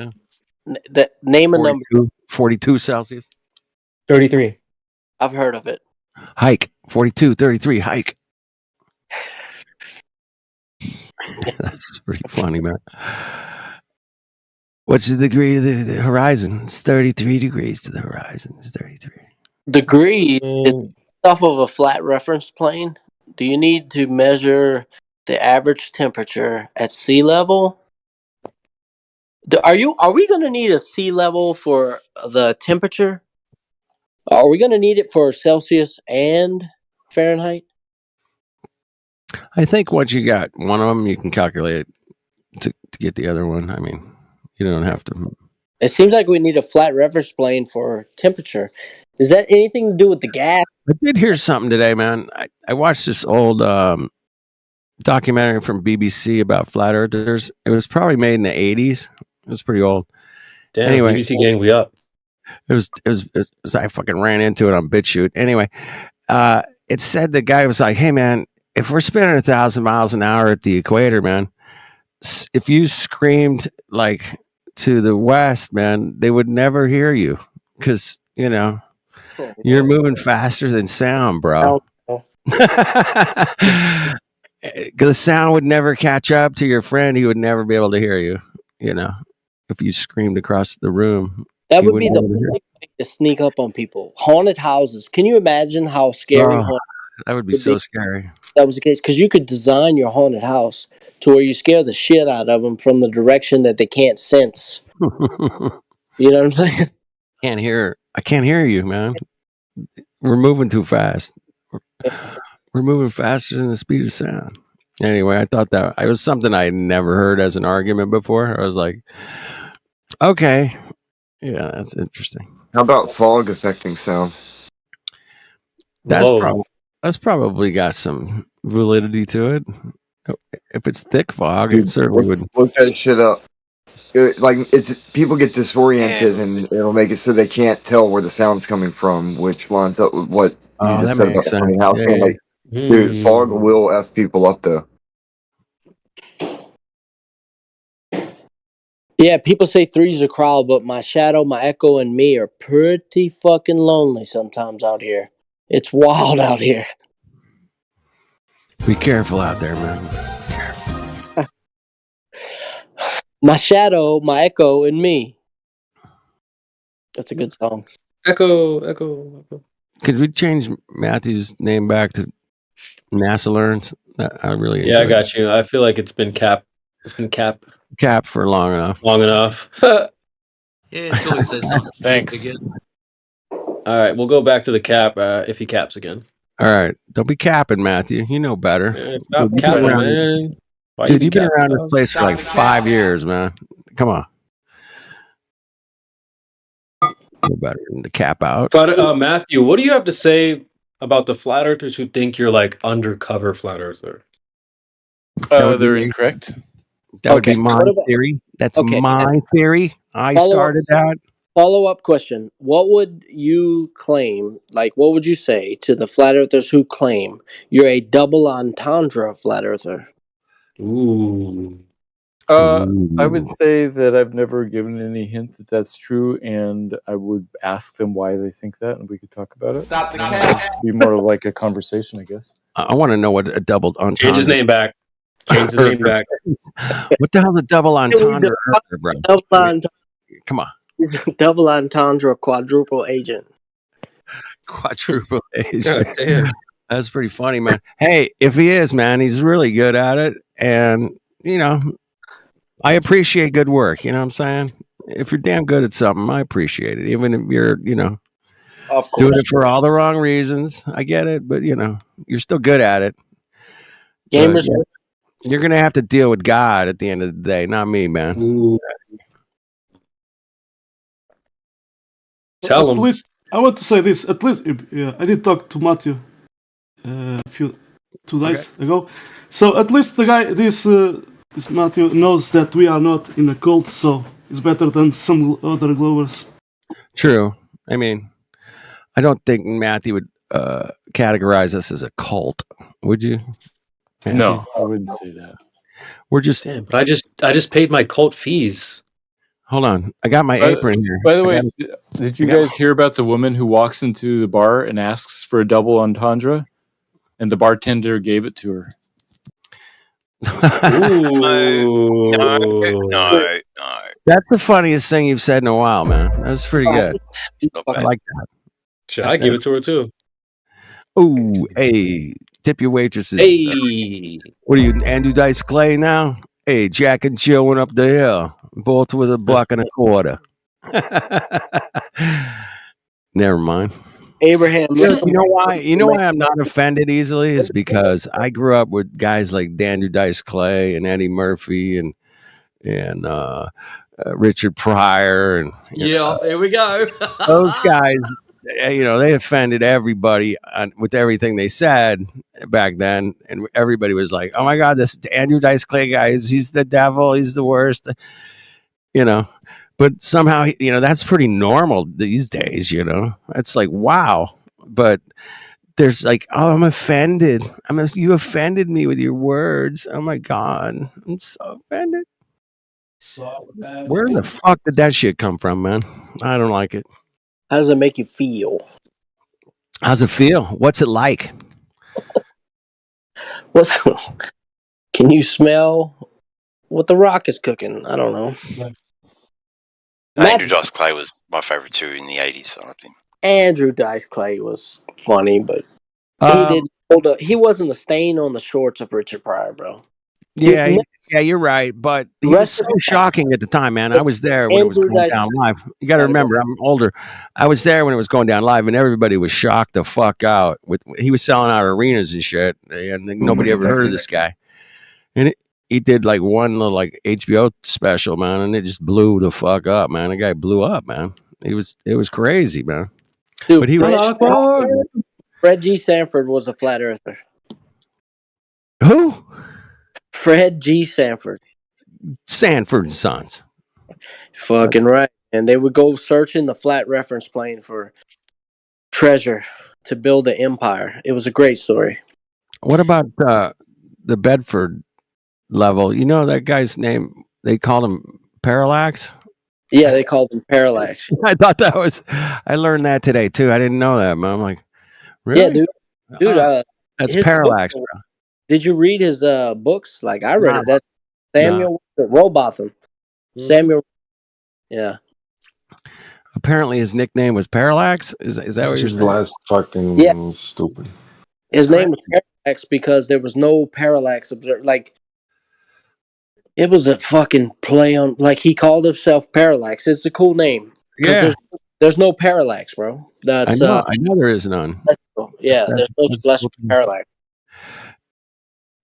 that. Name a number. 42 Celsius. 33. I've heard of it. Hike. 42, 33. Hike. That's pretty funny, man. What's the degree to the horizon? It's 33 degrees to the horizon. It's 33. Degree is off of a flat reference plane. Do you need to measure the average temperature at sea level? Are we going to need a sea level for the temperature? Are we going to need it for Celsius and Fahrenheit? I think once you got one of them, you can calculate to get the other one. I mean, you don't have to. It seems like we need a flat reference plane for temperature. Is that anything to do with the gas? I did hear something today, man. I watched this old documentary from BBC about flat earthers. It was probably made in the 80s. It was pretty old. Damn, anyway, BBC gang, we up. It was I fucking ran into it on BitChute. Anyway, it said the guy was like, "Hey man, if we're spinning 1,000 miles an hour at the equator, man, if you screamed like to the west, man, they would never hear you because you're moving faster than sound, bro. Because the sound would never catch up to your friend. He would never be able to hear you. If you screamed across the room, that would be the way to sneak up on people. Haunted houses. Can you imagine how scary? That would be so scary. That was the case because you could design your haunted house to where you scare the shit out of them from the direction that they can't sense. You know what I'm saying? I can't hear you, man. We're moving too fast. We're moving faster than the speed of sound. Anyway, I thought that it was something I had never heard as an argument before. I was like, okay, yeah, that's interesting. How about fog affecting sound? That's probably got some validity to it. If it's thick fog, it certainly would. Look that shit up. People get disoriented, and it'll make it so they can't tell where the sound's coming from, which lines up with what you just said about the funny house. Yeah. Dude, fog will F people up though. Yeah, people say three's a crowd, but my shadow, my echo, and me are pretty fucking lonely sometimes out here. It's wild out here. Be careful out there, man. My shadow, my echo, and me. That's a good song. Echo. Could we change Matthew's name back to NASA Learns? I really I got you. I feel like it's been capped. It's been capped for long enough. Yeah, until he says something. Thanks. Again. All right, we'll go back to the cap if he caps again. All right, don't be capping, Matthew. You know better. Yeah, stop capping, man. Dude, you've been around this place for like 5 years, man. Come on. No better than to cap out. Matthew, what do you have to say about the flat earthers who think you're like undercover flat earther? They're incorrect. That would be my theory. That's my theory. I started that. Follow-up question. What would you claim, what would you say to the flat earthers who claim you're a double entendre flat earther? Ooh. I would say that I've never given any hint that that's true, and I would ask them why they think that, and we could talk about it. Stop the cat. Be more like a conversation, I guess. I want to know what a double entendre. Change his name back. What the hell's a double entendre, bro? Double entendre. Come on. He's a double entendre quadruple agent. Quadruple agent. God damn. That's pretty funny, man. Hey, if he is, man, he's really good at it, and I appreciate good work. You know what I'm saying? If you're damn good at something, I appreciate it. Even if you're, of course, doing it for all the wrong reasons. I get it, but you're still good at it. Gamers. So, you're gonna have to deal with God at the end of the day, not me, man. Ooh. Tell At him. least I want to say this. At least I did talk to Matthew a few 2 days ago. So at least the guy, this Matthew knows that we are not in a cult, so it's better than some other Glovers. True. I mean, I don't think Matthew would categorize us as a cult, would you? Matthew? No, I wouldn't say that. We're just. Damn, but I just paid my cult fees. Hold on, I got my apron here. By the way, did you guys hear about the woman who walks into the bar and asks for a double entendre, and the bartender gave it to her? Ooh. No. That's the funniest thing you've said in a while, man. That's pretty good. I like that. Shit, I give it to her too. Ooh, hey, tip your waitresses. Hey, what are you, Andrew Dice Clay now? Hey, Jack and Jill went up the hill, both with $1.25. Never mind. Abraham. You know why? You know why I'm not offended easily is because I grew up with guys like Andrew Dice Clay and Eddie Murphy and Richard Pryor and here we go. those guys. You know, they offended everybody with everything they said back then, and everybody was like, "Oh my God, this Andrew Dice Clay guy he's the devil, he's the worst," you know. But somehow, you know, that's pretty normal these days. You know, it's like wow. But there's like, oh, I'm offended. You offended me with your words. Oh my God, I'm so offended. Where the fuck did that shit come from, man? I don't like it. How does it make you feel? How's it feel? What's it like? Can you smell what the Rock is cooking? I don't know. Andrew Dice Clay was my favorite too in the 80s. I think Andrew Dice Clay was funny, but he wasn't a stain on the shorts of Richard Pryor, bro. Yeah, you're right. But he was so shocking at the time, man. I was there when it was going down live. You got to remember, I'm older. I was there when it was going down live, and everybody was shocked the fuck out. He was selling out arenas and shit, and nobody ever heard of this guy. And he did like one little like HBO special, man, and it just blew the fuck up, man. The guy blew up, man. It was crazy, man. Dude, but he was Fred G. Sanford was a flat earther. Who? Fred G. Sanford. Sanford and Sons. Fucking right. And they would go searching the flat reference plane for treasure to build an empire. It was a great story. What about the Bedford level? You know that guy's name? They called him Parallax? Yeah, they called him Parallax. I thought that was... I learned that today, too. I didn't know that, man. I'm like, really? Yeah, dude. That's Parallax, bro. Did you read his books? Like, I read it. That's Samuel Robotham. Samuel. Yeah. Apparently, his nickname was Parallax. Is that what you're saying? Last fucking stupid. His name was Parallax because there was no parallax observed. Like, it was a fucking play on. Like, he called himself Parallax. It's a cool name. Yeah. There's no parallax, bro. That's I know there is none. Yeah, there's no celestial parallax.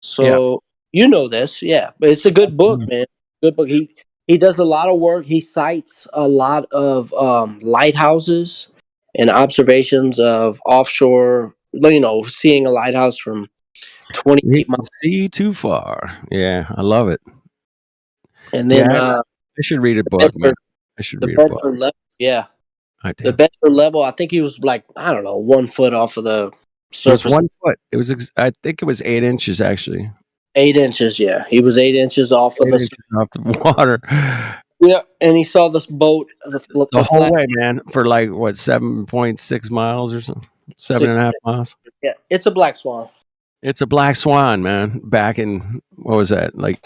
So you know this, yeah. But it's a good book, man. Good book. He does a lot of work. He cites a lot of lighthouses and observations of offshore. You know, seeing a lighthouse from 28 miles. See too far. Yeah, I love it. And then I should read a book, man. I should read a book. Level, yeah. I The Bedford level, I think he was like, I don't know, 1 foot off of the surface. It was 1 foot. It was. I think it was 8 inches actually. 8 inches, yeah. He was 8 inches off of the water. Yeah, and he saw this boat the whole way, man, for like what 7.6 miles or something, 7.5 miles. Yeah, it's a black swan. It's a black swan, man. Back in what was that, like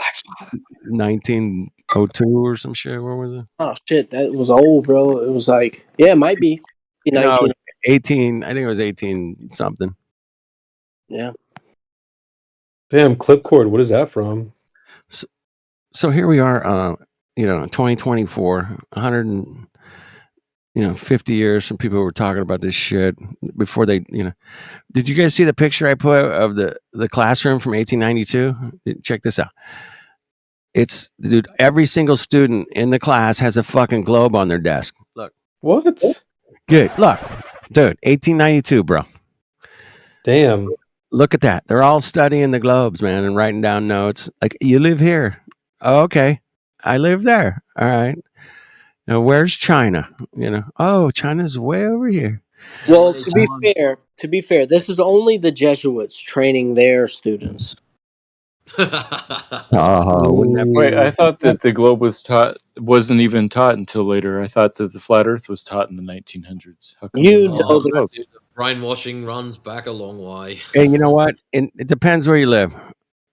1902 or some shit? Where was it? Oh shit, that was old, bro. It was like, yeah, it might be 19. 18. I think it was 18 something. Yeah. Damn, Clipcord. What is that from? So here we are. 2024. 50 years, some people were talking about this shit before they, Did you guys see the picture I put of the classroom from 1892? Check this out. It's, dude, every single student in the class has a fucking globe on their desk. Look. What? Good. Look, dude, 1892, bro. Damn. Look at that. They're all studying the globes, man, and writing down notes. Like, you live here. Oh, okay. I live there. All right. Now, where's China? Oh, China's way over here. Well, to be fair, this is only the Jesuits training their students. Oh, wouldn't that Wait, I thought that the globe wasn't even taught until later. I thought that the flat Earth was taught in the 1900s. How come the globes? Brainwashing runs back a long way. Hey, you know what? It depends where you live.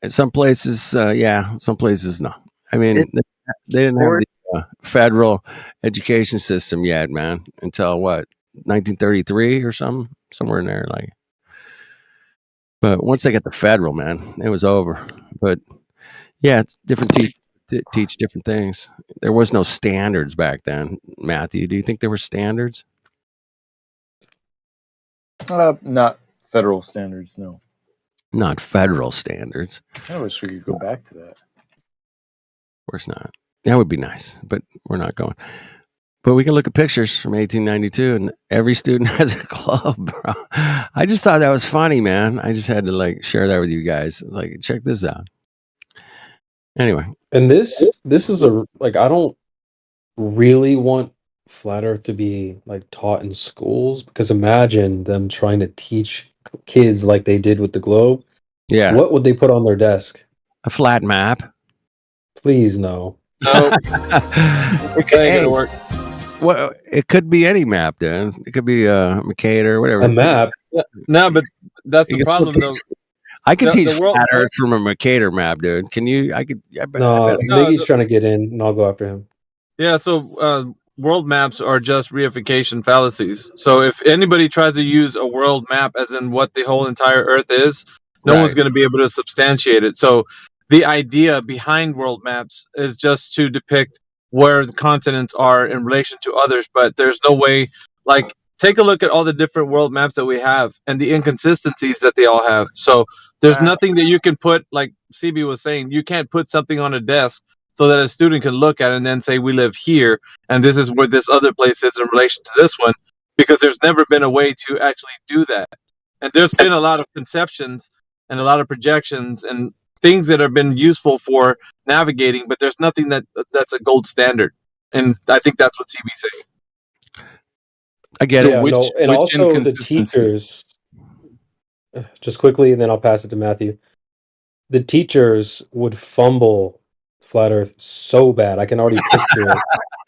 In some places, yeah. Some places, no. I mean, they didn't have the federal education system yet, man, until what, 1933 or something, somewhere in there. Like, but once they got the federal, man, it was over. But yeah, it's different. Teach different things. There was no standards back then. Matthew, do you think there were standards? Not federal standards, no. Not federal standards. I wish we could go back to that. Of course not. That would be nice, but we're not going. But we can look at pictures from 1892, and every student has a club, bro. I just thought that was funny, man. I just had to share that with you guys. It's like, check this out. Anyway, and this is I don't really want flat Earth to be taught in schools, because imagine them trying to teach kids like they did with the globe. Yeah. What would they put on their desk? A flat map. Please no. No. Okay. Work. Well, it could be any map, dude. It could be Mercator, whatever. A map. No, but that's the problem, though. I can teach flat Earth from a Mercator map, dude. Can you? I could. No, Miggy's trying to get in, and I'll go after him. Yeah, so world maps are just reification fallacies. So if anybody tries to use a world map as in what the whole entire Earth is, no one's going to be able to substantiate it. So the idea behind world maps is just to depict where the continents are in relation to others, but there's no way, take a look at all the different world maps that we have and the inconsistencies that they all have. So there's nothing that you can put, like CB was saying, you can't put something on a desk so that a student can look at it and then say, we live here, and this is where this other place is in relation to this one, because there's never been a way to actually do that. And there's been a lot of conceptions and a lot of projections and things that have been useful for navigating, but there's nothing that's a gold standard. And I think that's what CB's saying. Again, so and also the teachers, just quickly, and then I'll pass it to Matthew. The teachers would fumble flat Earth so bad. I can already picture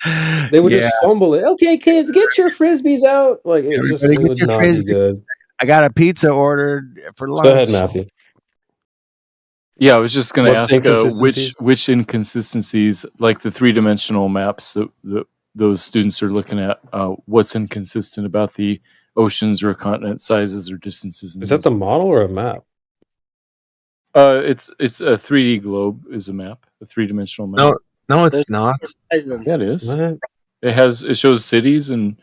it. They would just fumble it. Okay, kids, get your frisbees out. It would not be good. I got a pizza ordered for lunch. Go ahead, Matthew. Yeah, I was just going to ask which inconsistencies, like the three-dimensional maps that those students are looking at, what's inconsistent about the oceans or continent sizes or distances? Is that the model or a map? It's a 3D globe is a map, a three-dimensional map. No, it's not. Yeah, it is. What? It shows cities and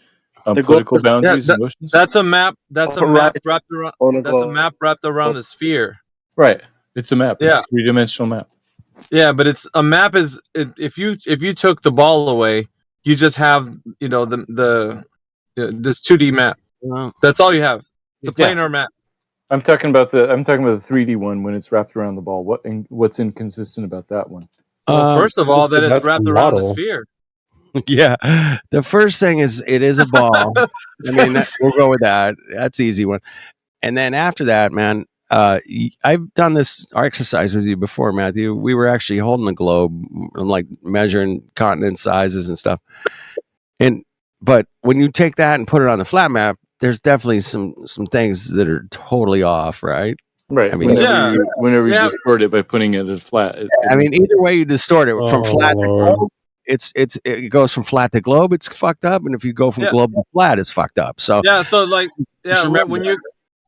political boundaries and oceans. That's a map. That's a map wrapped around. That's a map wrapped around a sphere. Right. It's a map. It's a three-dimensional map. Yeah, but it's a map. If you took the ball away, you just have the this 2D map. Wow. That's all you have. It's a planar map. I'm talking about the 3D one when it's wrapped around the ball. What's inconsistent about that one? Well, first of all, that it's wrapped around a sphere. Yeah, the first thing is it is a ball. I mean, we'll go with that. That's an easy one. And then after that, man, I've done this exercise with you before, Matthew. We were actually holding the globe, measuring continent sizes and stuff. But when you take that and put it on the flat map, there's definitely some things that are totally off, right? Right. I mean, whenever you distort it by putting it as flat. Either way you distort it from flat to globe, it goes from flat to globe, it's fucked up, and if you go from globe to flat, it's fucked up. So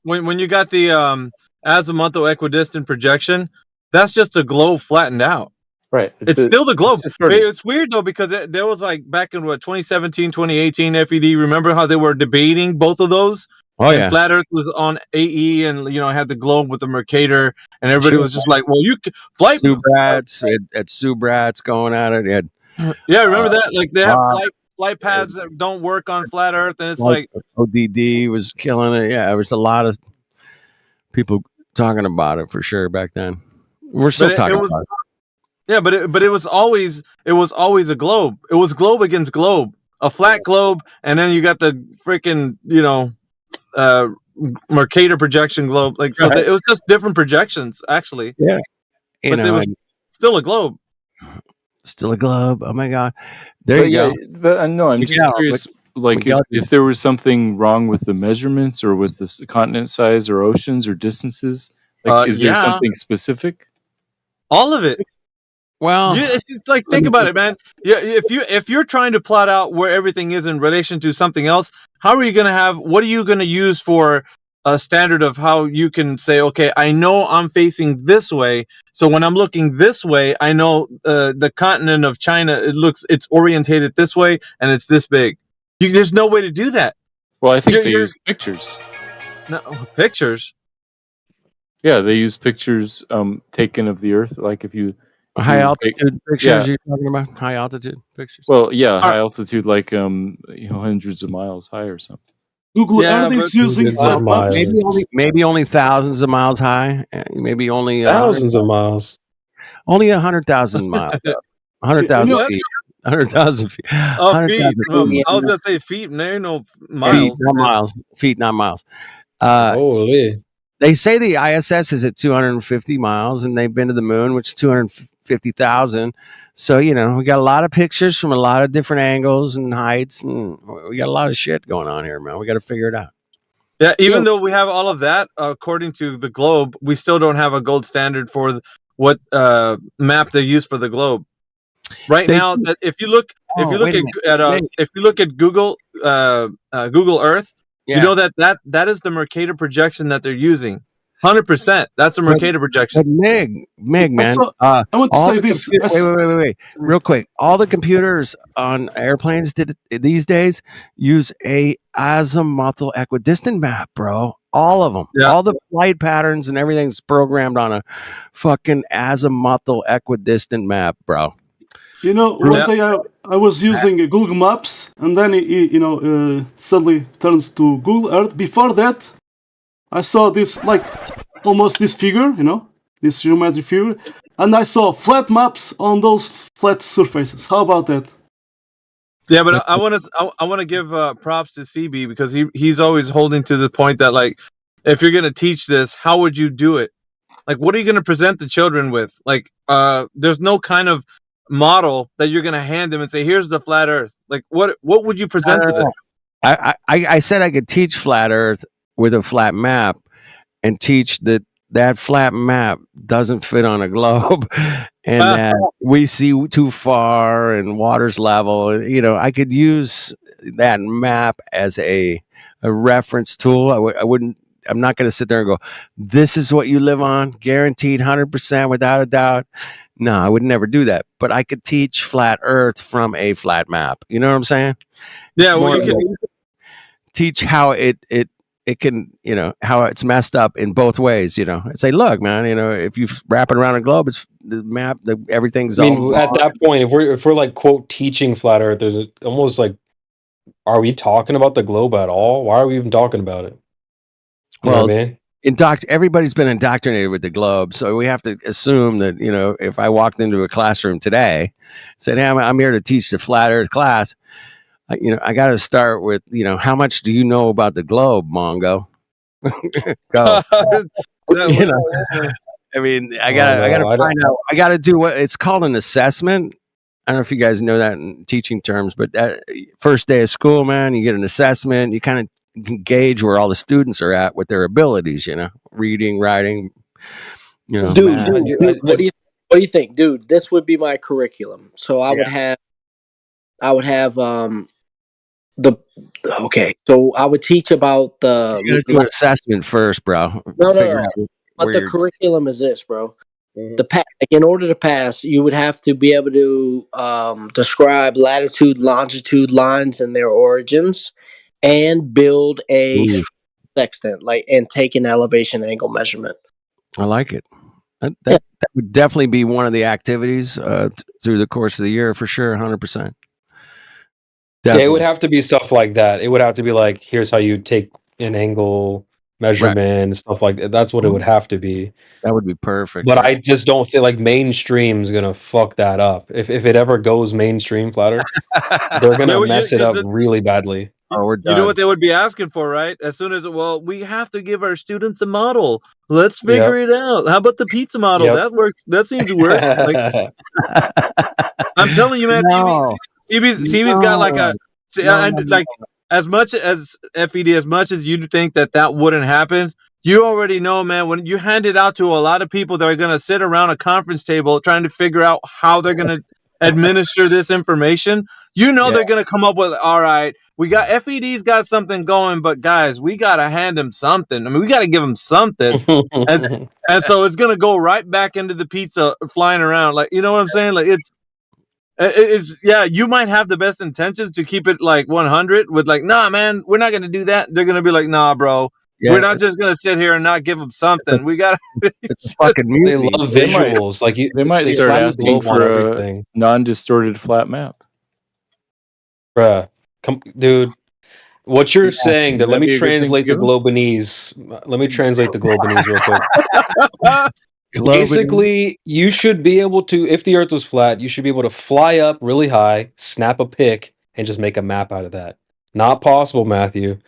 when you got the azimuthal equidistant projection, that's just a globe flattened out. Right. It's still the globe. It's, sort of, it's weird though because there was like back in 2017, 2018 FED. Remember how they were debating both of those? Oh and yeah. Flat Earth was on AE, and had the globe with the Mercator, and everybody was just like, "Well, you flight Subrats at Subrats going at it. Had, yeah, remember that? Like they have flight pads that don't work on Flat Earth, and it's like ODD was killing it. Yeah, there was a lot of people talking about it for sure back then. We're still talking about it. Yeah, but it was always a globe. It was globe against globe, a flat globe, and then you got the freaking Mercator projection globe. Like so, it was just different projections actually. Yeah, but it was still a globe. Still a globe. Oh my god! There you go. But no, I'm just curious. Like if there was something wrong with the measurements or with the continent size or oceans or distances, like is there something specific? All of it. Well, it's like think about it, man. Yeah, if you're trying to plot out where everything is in relation to something else, how are you going to have? What are you going to use for a standard of how you can say, okay, I know I'm facing this way, so when I'm looking this way, I know the continent of China. It's orientated this way, and it's this big. There's no way to do that. Well, I think they use pictures. No, pictures. Yeah, they use pictures taken of the Earth. Like if you high altitude pictures, you're talking about high altitude pictures. Well, yeah, high altitude, like hundreds of miles high or something. Google Earth using maybe only thousands of miles high. Maybe only thousands of miles. Only 100,000 miles. 100,000 feet. 100,000 feet. Oh, feet. I was gonna say feet. There ain't no miles. Feet, not miles. Feet, not miles. Holy. They say the ISS is at 250 miles, and they've been to the moon, which is 250,000. So we got a lot of pictures from a lot of different angles and heights, and we got a lot of shit going on here, man. We got to figure it out. Yeah, even though we have all of that, according to the globe, we still don't have a gold standard for what map they use for the globe. Right now, that if you look at Google Google Earth, you know that is the Mercator projection that they're using. 100%. That's a Mercator projection. But Meg, man. I want to say this. Wait. Real quick. All the computers on airplanes these days use a azimuthal equidistant map, bro. All of them. Yeah. All the flight patterns and everything's programmed on a fucking azimuthal equidistant map, bro. One day I was using Google Maps, and then it suddenly turns to Google Earth. Before that, I saw this almost this figure, this geometric figure, and I saw flat maps on those flat surfaces. How about that? Yeah, but I want to give props to CB because he's always holding to the point that if you're gonna teach this, how would you do it? Like, what are you gonna present the children with? Like, there's no kind of model that you're going to hand them and say, here's the flat Earth. Like, what would you present to them? I said I could teach flat Earth with a flat map and teach that flat map doesn't fit on a globe and that we see too far and water's level. I could use that map as a reference tool. I'm not going to sit there and go, this is what you live on, guaranteed 100% without a doubt. No, I would never do that. But I could teach flat Earth from a flat map. You know what I'm saying? Yeah, well, you can teach how it can, how it's messed up in both ways. Say, look, man, if you wrap it around a globe, it's the map. Everything's. I mean, at that point, if we're like quote teaching flat Earth, there's almost like, are we talking about the globe at all? Why are we even talking about it? You know what I mean? Everybody's been indoctrinated with the globe, so we have to assume that if I walked into a classroom today, said, "Hey, I'm here to teach the flat Earth class," I got to start with how much do you know about the globe, Mongo? Go. I mean, I gotta find out. I gotta do what it's called an assessment. I don't know if you guys know that in teaching terms, but that first day of school, man, you get an assessment. You kind of can gauge where all the students are at with their abilities, reading, writing, Dude, what do you think, dude? This would be my curriculum. So I would have so I would teach about you gotta do an assessment first, bro. No. But the curriculum is this, bro. In order to pass, you would have to be able to describe latitude, longitude lines and their origins, and build a sextant, and take an elevation angle measurement. I like it. That would definitely be one of the activities through the course of the year for sure, 100%. Yeah, it would have to be stuff like that. It would have to be like, here's how you take an angle measurement, stuff like that. That's what it would have to be. That would be perfect. But I just don't feel like mainstream's gonna fuck that up. If it ever goes mainstream flat Earth, they're gonna mess it up really badly. Oh, we're You know what they would be asking for, right? As soon as we have to give our students a model. Let's figure it out. How about the pizza model? Yep. That works. That seems to work. Like, I'm telling you, man. CB's got like a like as much as FED, as much as you think that wouldn't happen. You already know, man, when you hand it out to a lot of people that are going to sit around a conference table trying to figure out how they're going to administer this information, they're going to come up with, all right, we got FED's got something going, but guys, we got to hand him something. I mean, we got to give him something. and so it's going to go right back into the pizza flying around. Like, you know what I'm saying? Like, it's you might have the best intentions to keep it like 100 with like, nah, man, we're not going to do that. They're going to be like, nah, bro. We're not just gonna sit here and not give them something. We got. It's fucking they love visuals. They might start asking for a non-distorted flat map. Bruh, dude. What you're saying? That let me translate the Globanese. Let me translate the Globanese real quick. Basically, you should be able to, if the Earth was flat, you should be able to fly up really high, snap a pic, and just make a map out of that. Not possible, Matthew.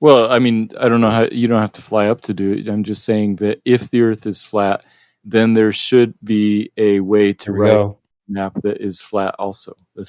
Well, I mean, I don't know how you don't have to fly up to do it. I'm just saying that if the Earth is flat, then there should be a way to write a map that is flat also. The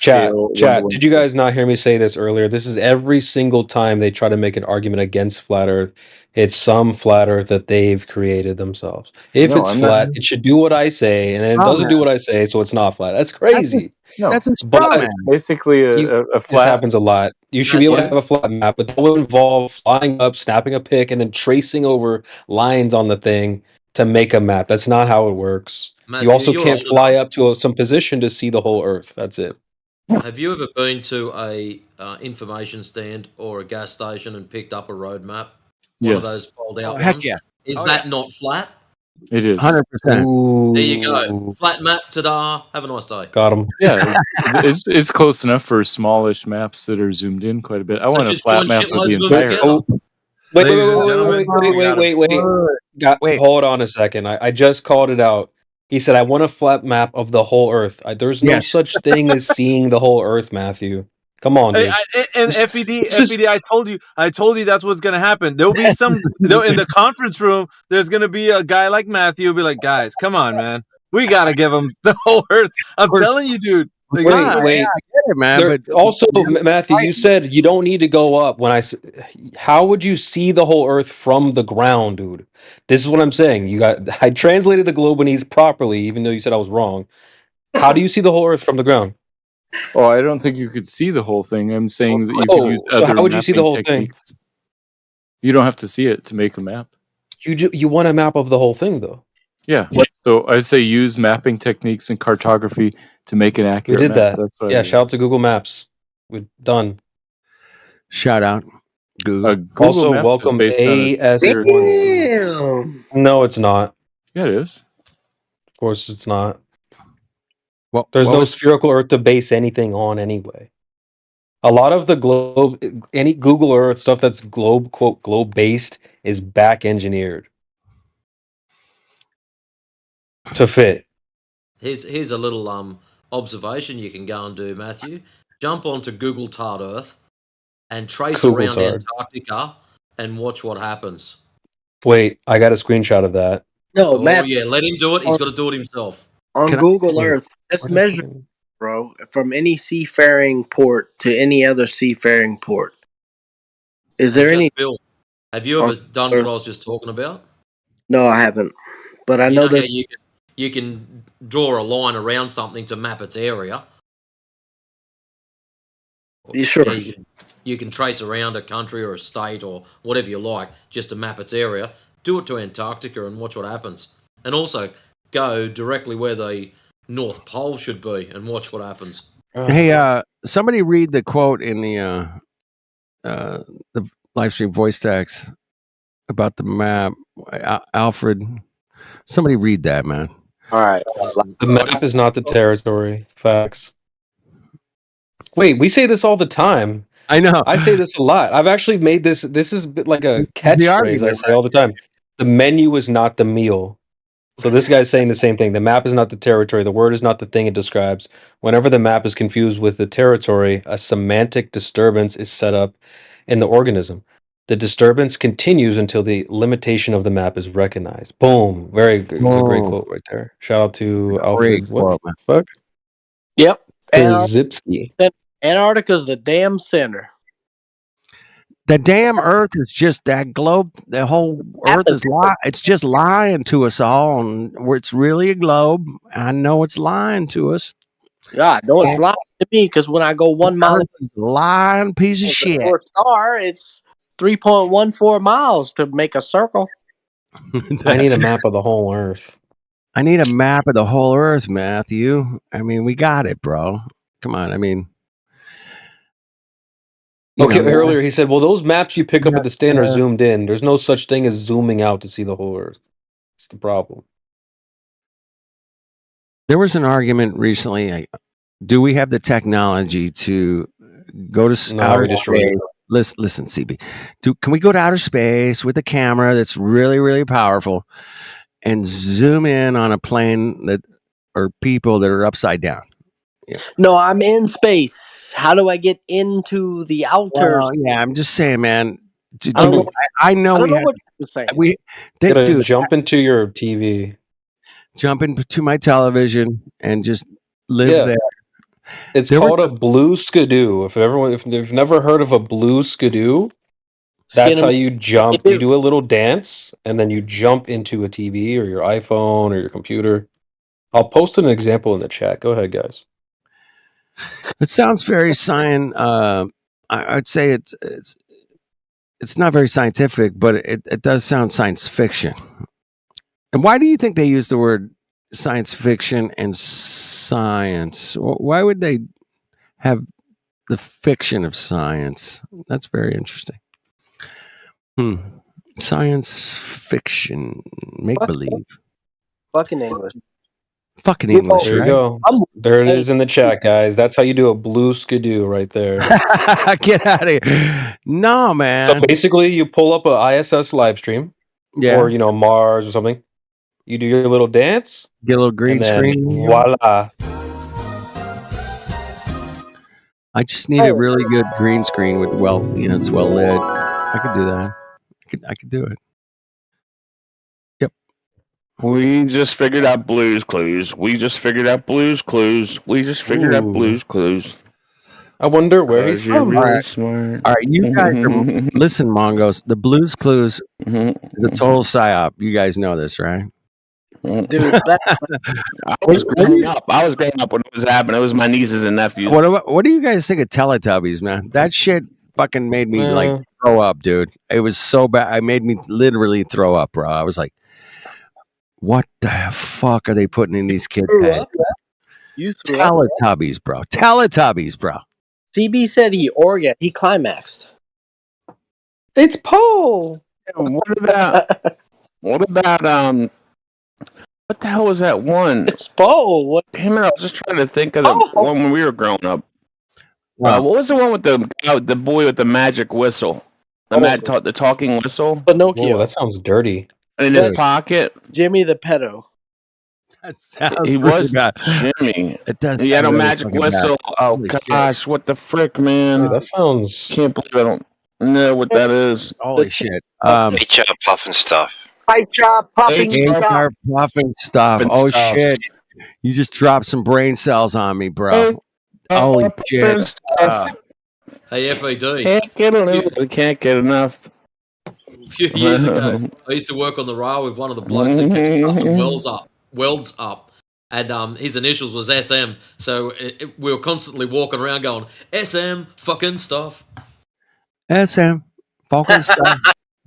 Chat, did you guys not hear me say this earlier? This is every single time they try to make an argument against flat Earth, it's some flat Earth that they've created themselves. If it's flat, it should do what I say, and then it doesn't do what I say, so it's not flat. That's crazy. That's a straw man. Basically, a flat. This happens a lot. You should be able to have a flat map, but that will involve flying up, snapping a pic, and then tracing over lines on the thing to make a map. That's not how it works. Matthew, you also can't fly up to some position to see the whole Earth. That's it. Have you ever been to a information stand or a gas station and picked up a road map? One of those fold-out ones? Heck yeah. Is that not flat? It is. 100%. There you go. Flat map, ta-da. Have a nice day. Got him. Yeah, it's close enough for smallish maps that are zoomed in quite a bit. I want a flat map of the entire. Wait. Hold on a second. I just called it out. He said, I want a flat map of the whole Earth. There's no such thing as seeing the whole Earth, Matthew. Come on, dude. And FED, I told you that's what's gonna happen. There'll be in the conference room. There's gonna be a guy like Matthew who'll be like, guys, come on, man, we gotta give him the whole Earth. I'm telling you, dude. Wait. I get it, man. But also, Matthew, you said you don't need to go up. How would you see the whole Earth from the ground, dude? This is what I'm saying. I translated the Globanese properly, even though you said I was wrong. How do you see the whole Earth from the ground? Oh, I don't think you could see the whole thing. I'm saying that you could use other. So how would you see the whole techniques. Thing? You don't have to see it to make a map. You want a map of the whole thing, though. Yeah. So I'd say use mapping techniques and cartography to make an accurate map. We did map. that. Shout out to Google Maps. We're done. Shout out. Google. Google also, Maps welcome AS1. No, it's not. Yeah, it is. Of course, it's not. Well, there's no spherical Earth to base anything on anyway. A lot of the globe, any Google Earth stuff that's globe based is back engineered to fit. Here's a little observation you can go and do, Matthew. Jump onto Google Tard Earth and trace around Antarctica and watch what happens. Wait, I got a screenshot of that. No, Matthew. Yeah, let him do it. He's got to do it himself. On Google Earth, let's measure, bro, from any seafaring port to any other seafaring port. Is there any? Bill, have you ever done what I was just talking about? No, I haven't. But I know that you can draw a line around something to map its area. Sure. You can trace around a country or a state or whatever you like just to map its area. Do it to Antarctica and watch what happens. And also, go directly where the North Pole should be and watch what happens. Hey, somebody read the quote in the live stream voice text about the map. Alfred, somebody read that, man. All right. The map is not the territory. Facts. Wait, we say this all the time. I know. I say this a lot. I've actually made this. This is like a The catchphrase argument, I say all the time. The menu is not the meal. So this guy's saying the same thing. The map is not the territory. The word is not the thing it describes. Whenever the map is confused with the territory, a semantic disturbance is set up in the organism. The disturbance continues until the limitation of the map is recognized. Boom. It's a great quote right there. Shout out to Alfred. What the fuck? Yep. Zipsky. Antarctica's the damn center. The damn Earth is just that globe. The whole Earth is lying. It's just lying to us all, and it's really a globe. I know it's lying to us. Yeah, I know it's lying to me because when I go 1 mile, it's a lying piece of shit. North Star, it's 3.14 miles to make a circle. I need a map of the whole Earth. I need a map of the whole Earth, Matthew. I mean, we got it, bro. Come on. I mean, earlier he said, well, those maps you pick up at the stand are zoomed in. There's no such thing as zooming out to see the whole Earth. It's the problem. There was an argument recently. Do we have the technology to go to outer space? Listen, CB. Can we go to outer space with a camera that's really, really powerful and zoom in on a plane or people that are upside down? Yeah. No, I'm in space. How do I get into the outer? Well, yeah, I'm just saying, man. I know I know what you're saying. Jump into your TV. Jump into my television and just live there. It's called a blue skidoo. If you've never heard of a blue skidoo, that's how you jump. You do a little dance, and then you jump into a TV or your iPhone or your computer. I'll post an example in the chat. Go ahead, guys. It sounds very I'd say it's not very scientific, but it does sound science fiction. And why do you think they use the word science fiction and science? Why would they have the fiction of science? That's very interesting. Science fiction, make believe. Fucking English. Fucking English. There you go. There it is in the chat, guys. That's how you do a blue skidoo right there. Get out of here. No, man. So basically, you pull up a ISS live stream, or Mars or something. You do your little dance. Get a little green screen. Voila. I just need a really good green screen with it's well lit. I could do that. I could do it. Yep. We just figured out Blue's Clues. We just figured out Blue's Clues. We just figured out Blue's Clues. I wonder where he's from. Really smart. All right, you guys listen, Mongos. The Blue's Clues is a total psyop. You guys know this, right? Dude, I was growing up when it was happening. It was my nieces and nephews. What do you guys think of Teletubbies, man? That shit fucking made me throw up, dude. It was so bad. It made me literally throw up, bro. I was like, what the fuck are they putting in these kids' heads? You threw Teletubbies, bro. Teletubbies, bro. CB said he climaxed. It's Paul. What about what the hell was that one? It's Paul. Damn it! I was just trying to think of the one when we were growing up. What was the one with the boy with the magic whistle? The talking whistle. Pinocchio. Whoa, that sounds dirty. In his pocket. Jimmy the pedo. That sounds he was bad. Jimmy. It does. He had a really magic whistle. Bad. Oh gosh, what the frick, man? Dude, that sounds. Can't believe I don't know what that is. Holy shit. HR puffing stuff. HR puffing stuff. Puffing stuff. Oh shit. You just dropped some brain cells on me, bro. Holy shit. Hey, FAD. Can't get enough. A few years ago, I used to work on the rail with one of the blokes who picks stuff and welds up. And his initials was SM. So we were constantly walking around going, SM fucking stuff. SM fucking stuff.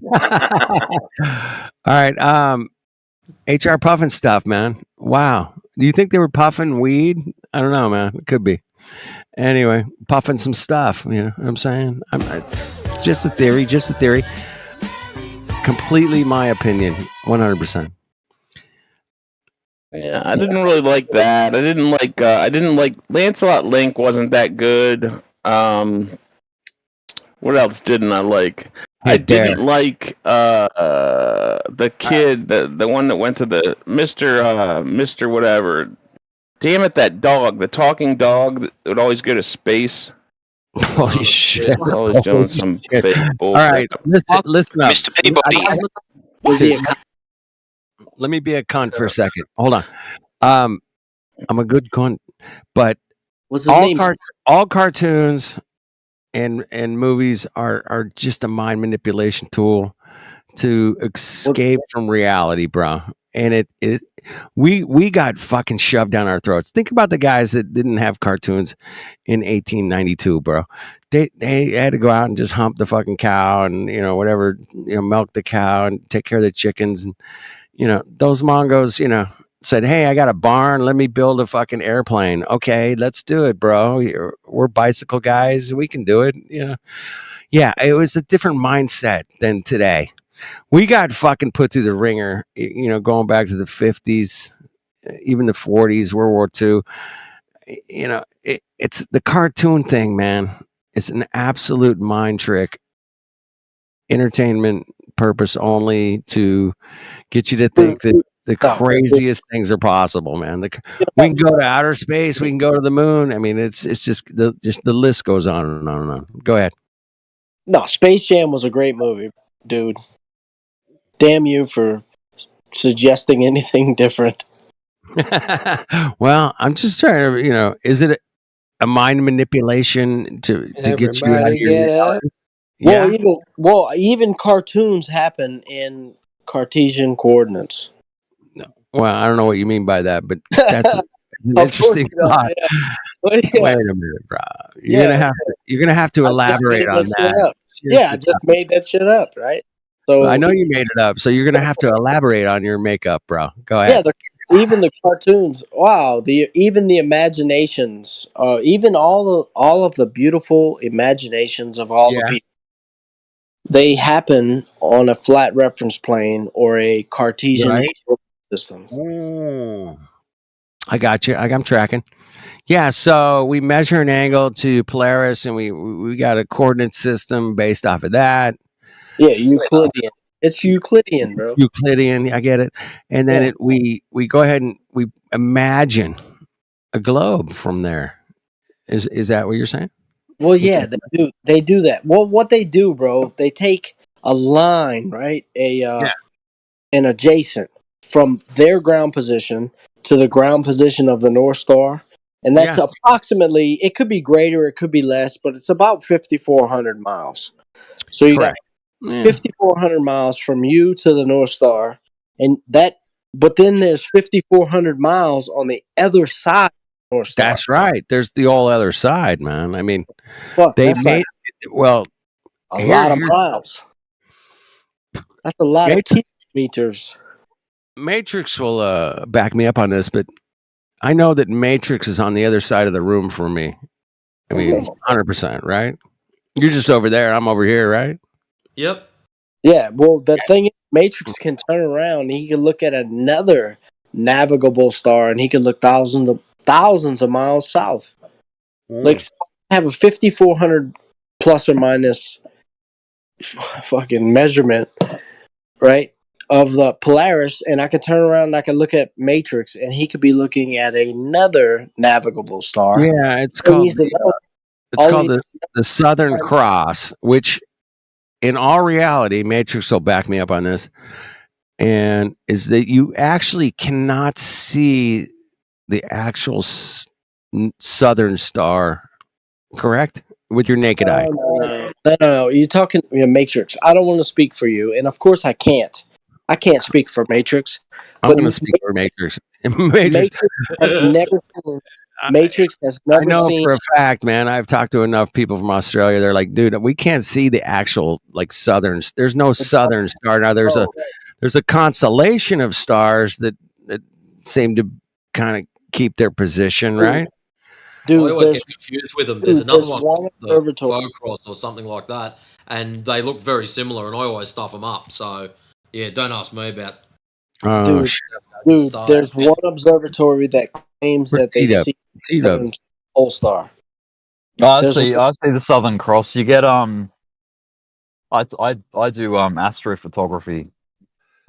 All right. HR puffing stuff, man. Wow. Do you think they were puffing weed? I don't know, man. It could be. Anyway, puffing some stuff. You know what I'm saying? Just a theory. Just a theory. Completely my opinion. 100%. Yeah, I didn't really like that. I didn't like Lancelot Link wasn't that good. What else didn't I like? I didn't like the kid, the one that went to the Mr. whatever. Damn it, that dog, the talking dog that would always go to space. Holy shit. Always doing some fake bull. All right, listen up. Mr. Peabody. Was he a Let me be a cunt for a second. Hold on. I'm a good cunt, but What's his name? all cartoons and movies are just a mind manipulation tool to escape from reality, bro. And we got fucking shoved down our throats. Think about the guys that didn't have cartoons in 1892, bro. They had to go out and just hump the fucking cow and whatever, milk the cow and take care of the chickens. And those Mongos, said, hey, I got a barn, let me build a fucking airplane. Okay, let's do it, bro. We're bicycle guys, we can do it. Yeah, it was a different mindset than today. We got fucking put through the ringer, going back to the 50s, even the 40s, World War II. It's the cartoon thing, man. It's an absolute mind trick. Entertainment purpose only to get you to think that the craziest things are possible, man. We can go to outer space. We can go to the moon. I mean, it's just the list goes on and on and on. Go ahead. No, Space Jam was a great movie, dude. Damn you for suggesting anything different. Well, I'm just trying to, is it a mind manipulation to get you out of your reality? Yeah. Even cartoons happen in Cartesian coordinates. Well, I don't know what you mean by that, but that's an interesting thought. Yeah. Wait a minute, bro. You're gonna have to elaborate on that. Yeah, I just made that shit up, right? So I know you made it up, so you're gonna have to elaborate on your makeup, bro. Go ahead. Yeah, even the cartoons. Wow, even the imaginations, even all of the beautiful imaginations of all the people. They happen on a flat reference plane or a Cartesian system. I got you. I'm tracking. Yeah, so we measure an angle to Polaris, and we got a coordinate system based off of that. Yeah, Euclidean. It's Euclidean, bro. Euclidean, I get it. And then we go ahead and we imagine a globe from there. Is that what you're saying? Well, yeah, they do that. Well, what they do, bro, they take a line, right? An adjacent from their ground position to the ground position of the North Star. And that's approximately, it could be greater, it could be less, but it's about 5,400 miles. So you got 5,400 miles from you to the North Star, but then there's 5,400 miles on the other side of the North Star. That's right. There's the whole other side, man. I mean, a lot of miles. That's a lot of kilometers. Matrix will back me up on this, but I know that Matrix is on the other side of the room for me. I mean, 100%, right? You're just over there. I'm over here, right? Yep. Yeah, well, the thing is, Matrix can turn around and he can look at another navigable star and he can look thousands of miles south. Like, have a 5,400 plus or minus fucking measurement, right, of the Polaris, and I could turn around and I could look at Matrix and he could be looking at another navigable star. Yeah, it's called the Southern Cross, which in all reality, Matrix will back me up on this, and is that you actually cannot see the actual southern star, correct? With your naked eye. No. You're talking Matrix. I don't want to speak for you, and of course I can't. I can't speak for Matrix. I'm going to speak for Matrix. Matrix has never seen. Matrix has never seen. I know for a fact, man. I've talked to enough people from Australia. They're like, dude, we can't see the actual southern. There's no southern star now. there's a constellation of stars that seem to kind of keep their position, right? I Dude, always get confused with them. There's another there's one, one the observatory. Focross or something like that, and they look very similar, and I always stuff them up. So, yeah, don't ask me about. Oh, Dude, shit. dude, stars. there's one observatory that claims that they T-dub. see T-dub. Southern Pole Star. I There's see the Southern Cross. You get I do astrophotography,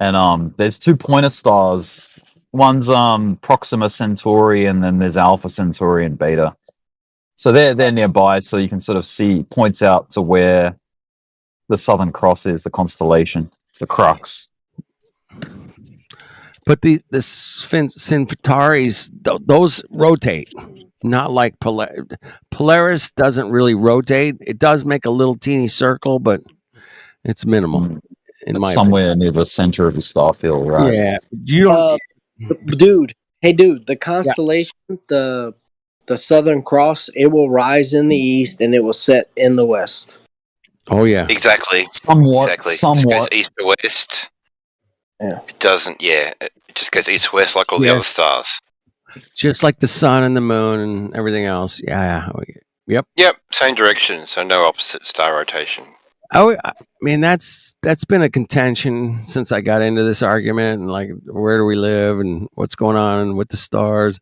and there's 2 pointer stars. One's Proxima Centauri, and then there's Alpha Centauri and Beta. So they're nearby, so you can sort of see points out to where the Southern Cross is, the constellation, the crux. But the Centauri's, those rotate, not like Polaris doesn't really rotate. It does make a little teeny circle, but it's minimal. It's somewhere near the center of the star field, right? Yeah, you don't, dude. Hey, dude, the constellation, the Southern Cross, it will rise in the east and it will set in the west. Oh yeah, exactly. Somewhat. It just goes east to west. Yeah, it doesn't. Yeah, it just goes east to west like all the other stars. Just like the sun and the moon and everything else. Yeah. Yep. Yep. Same direction. So no opposite star rotation. I mean, that's been a contention since I got into this argument, and like, where do we live and what's going on with the stars,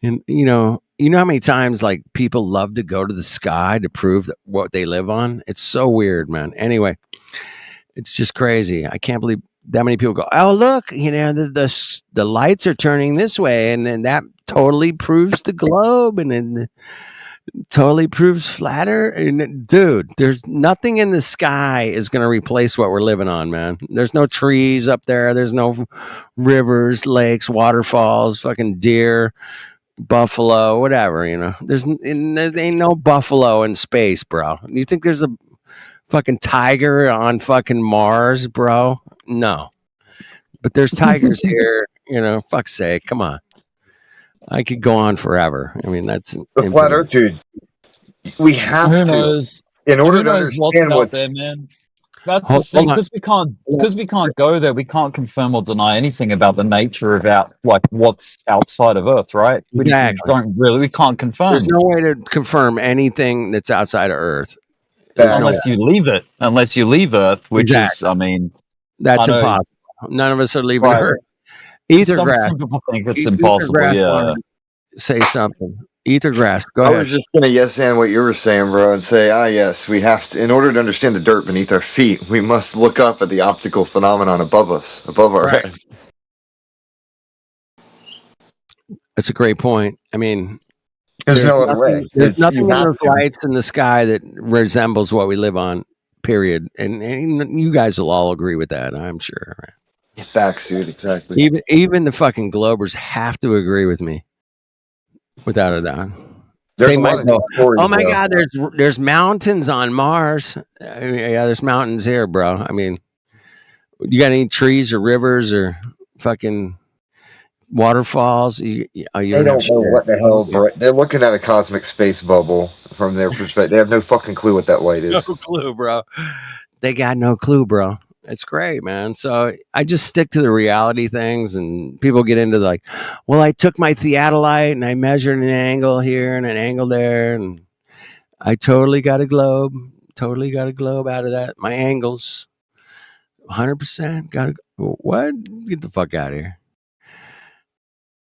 and you know how many times like people love to go to the sky to prove that what they live on. It's so weird, man. Anyway, it's just crazy. I can't believe that many people go, oh look, the lights are turning this way, and then that totally proves the globe, and then totally proves flatter. And dude, there's nothing in the sky is going to replace what we're living on, man. There's no trees up there. There's no rivers, lakes, waterfalls, fucking deer, buffalo, whatever, there ain't no buffalo in space, bro. You think there's a fucking tiger on fucking Mars, bro? No, but there's tigers here, fuck's sake, come on. I could go on forever. I mean, that's the flat earth, dude. We have Who to, knows? in order Who to knows what's understand out there, man? That's the thing, because we can't go there. We can't confirm or deny anything about the nature of what's outside of Earth, right? Exactly. We can't confirm. There's no way to confirm anything that's outside of Earth. Unless you leave it. Unless you leave Earth, which is, I mean, that's impossible. None of us are leaving Earth. Some people think it's impossible. Yeah. Say something. Ethergrass, go I ahead. was just gonna yes and what you were saying, bro, and say, yes, we have to. In order to understand the dirt beneath our feet, we must look up at the optical phenomenon above us, above our head. That's a great point. I mean, there's no other way. There's nothing in those lights in the sky that resembles what we live on. Period. And you guys will all agree with that, I'm sure. Facts, dude. Exactly. Even the fucking Globers have to agree with me, without a doubt. They might go, oh my God, there's mountains on Mars. I mean, yeah, there's mountains here, bro. I mean, you got any trees or rivers or fucking waterfalls? They don't know what the hell, bro. They're looking at a cosmic space bubble from their perspective. They have no fucking clue what that light is. No clue, bro. They got no clue, bro. It's great, man. So I just stick to the reality things, and people get into well, I took my theodolite and I measured an angle here and an angle there, and I totally got a globe out of that. My angles, 100% got what? Get the fuck out of here.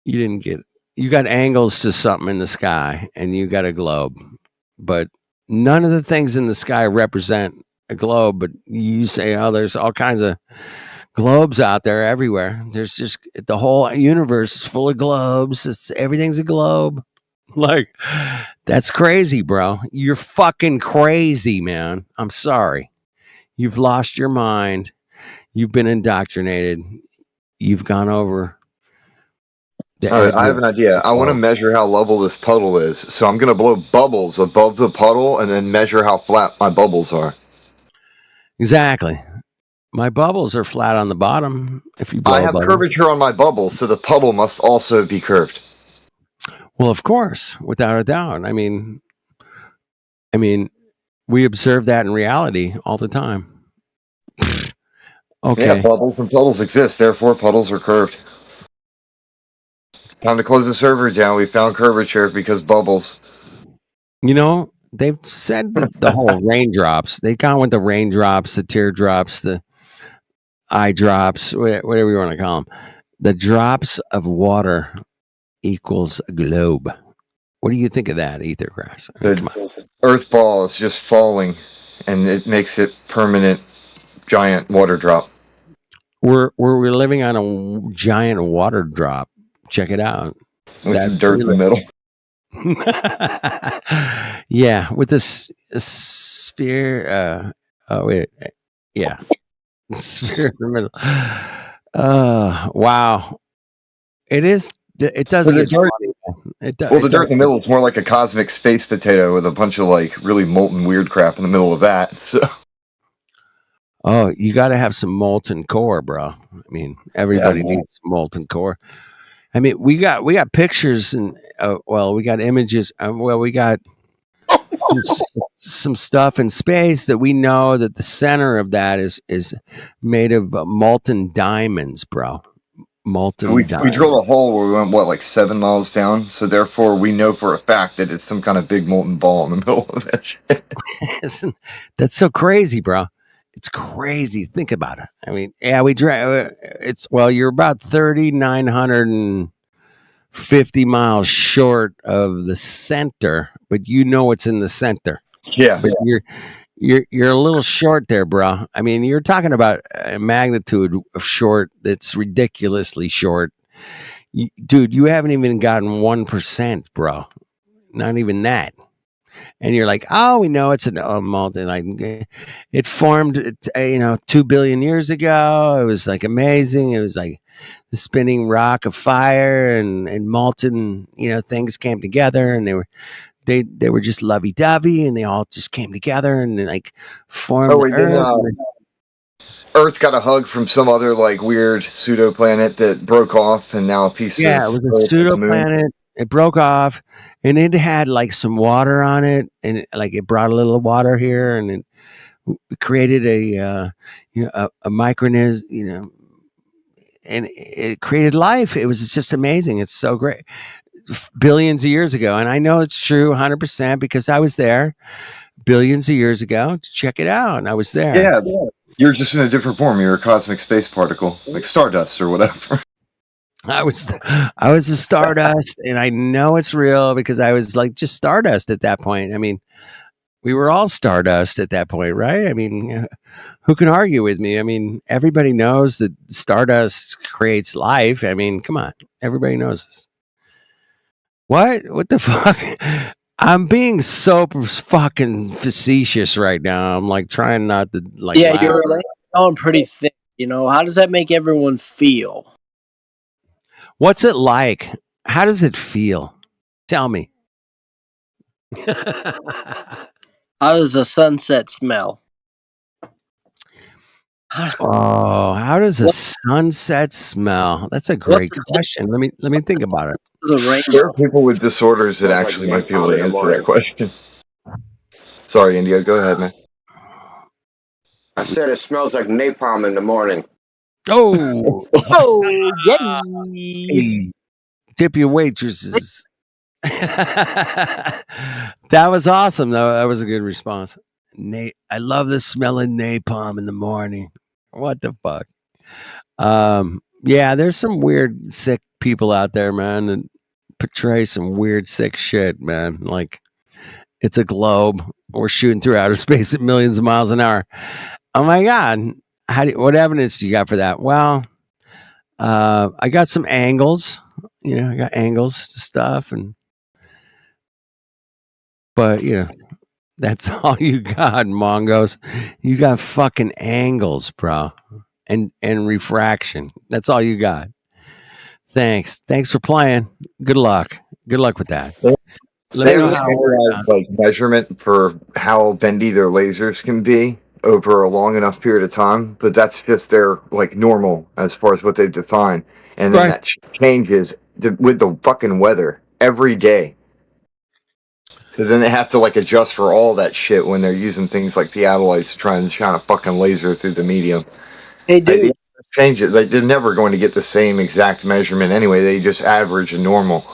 You got angles to something in the sky, and you got a globe, but none of the things in the sky represent a globe. But you say, oh, there's all kinds of globes out there everywhere. There's just the whole universe is full of globes. Everything's a globe. Like, that's crazy, bro. You're fucking crazy, man. I'm sorry. You've lost your mind. You've been indoctrinated. You've gone over. I have an idea. I want to measure how level this puddle is. So I'm going to blow bubbles above the puddle and then measure how flat my bubbles are. Exactly. My bubbles are flat on the bottom. If you blow I have curvature on my bubbles, so the puddle must also be curved. Well, of course, without a doubt. I mean, we observe that in reality all the time. Okay. Yeah, bubbles and puddles exist, therefore puddles are curved. Time to close the server down. We found curvature because bubbles. You know, they've said the whole raindrops. They gone with the raindrops, the teardrops, the eye drops, whatever you want to call them. The drops of water equals a globe. What do you think of that, Ethergrass? I mean, come on. Earth ball is just falling, and it makes it permanent giant water drop. We're living on a giant water drop. Check it out. With some dirt in the middle. Yeah, with this sphere. Oh wait, yeah, sphere in the middle. Wow, it is. It does get funny. Well, the dirt in the middle is more like a cosmic space potato with a bunch of like really molten weird crap in the middle of that. So. Oh, you got to have some molten core, bro. I mean, everybody needs molten core. I mean, we got pictures and well, we got images. Well, we got some stuff in space that we know that the center of that is made of molten diamonds, bro. Molten. We drilled a hole where we went like 7 miles down, so therefore we know for a fact that it's some kind of big molten ball in the middle of that shit. That's so crazy, bro. It's crazy. Think about it. I mean, yeah, it's you're about 3,950 miles short of the center, but you know it's in the center. Yeah, but you're a little short there, bro. I mean, you're talking about a magnitude of short that's ridiculously short. Dude, you haven't even gotten 1%, bro. Not even that. And you're like, oh, we know it's a molten. Like, it formed, 2 billion years ago. It was like amazing. It was like the spinning rock of fire, and molten, things came together, and they were just lovey dovey, and they all just came together and like formed the Earth. Earth got a hug from some other like weird pseudo planet that broke off, and now a piece of it was a pseudo planet. It broke off, and it had like some water on it, and it brought a little water here, and it created a micronism, and it created life. It was just amazing. It's so great. Billions of years ago, and I know it's true 100% because I was there billions of years ago to check it out, and I was there. Yeah, you're just in a different form. You're a cosmic space particle, like stardust or whatever. I was a stardust, and I know it's real because I was like just stardust at that point. I mean, we were all stardust at that point, right? I mean, who can argue with me? I mean, everybody knows that stardust creates life. I mean, come on, everybody knows this. What the fuck? I'm being so fucking facetious right now. I'm like trying not to like. Yeah, laugh. you're going pretty thick. How does that make everyone feel? What's it like? How does it feel? Tell me. How does the sunset smell? Oh, how does a sunset smell? That's a great question. Let me think about it. There are people with disorders that actually might be able to answer that question. Sorry, India. Go ahead, man. I said it smells like napalm in the morning. Oh, yay! Hey, tip your waitresses. That was awesome, though. That was a good response. I love the smell of napalm in the morning. What the fuck? Yeah, there's some weird, sick people out there, man, that portray some weird, sick shit, man. Like, it's a globe. We're shooting through outer space at millions of miles an hour. Oh my God. What evidence do you got for that? Well, I got some angles. I got angles to stuff, but that's all you got, Mongos. You got fucking angles, bro, and refraction. That's all you got. Thanks for playing. Good luck with that. They have a standardized measurement for how bendy their lasers can be over a long enough period of time, but that's just their normal as far as what they define, and then that changes with the fucking weather every day. So then they have to adjust for all that shit when they're using things like the alloys to try and shine a fucking laser through the medium. Hey, dude. Change it. Like, they're never going to get the same exact measurement anyway. They just average a normal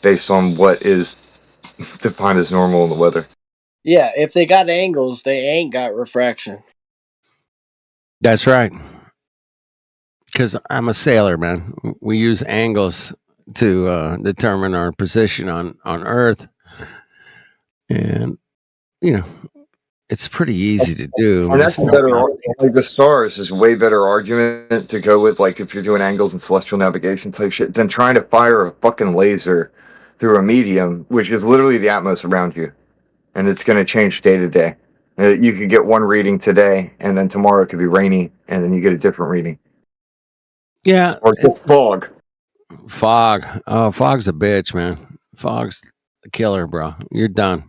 based on what is defined as normal in the weather. Yeah, if they got angles, they ain't got refraction. That's right. Because I'm a sailor, man. We use angles to determine our position on Earth, and you know, it's pretty easy to do. And that's a better, like the stars is a way better argument to go with, like if you're doing angles and celestial navigation type shit, than trying to fire a fucking laser through a medium, which is literally the atmos around you, and it's going to change day to day. You could get one reading today, and then tomorrow it could be rainy, and then you get a different reading. Yeah, or just fog. Fog. Oh, fog's a bitch, man. Fog's the killer, bro. You're done.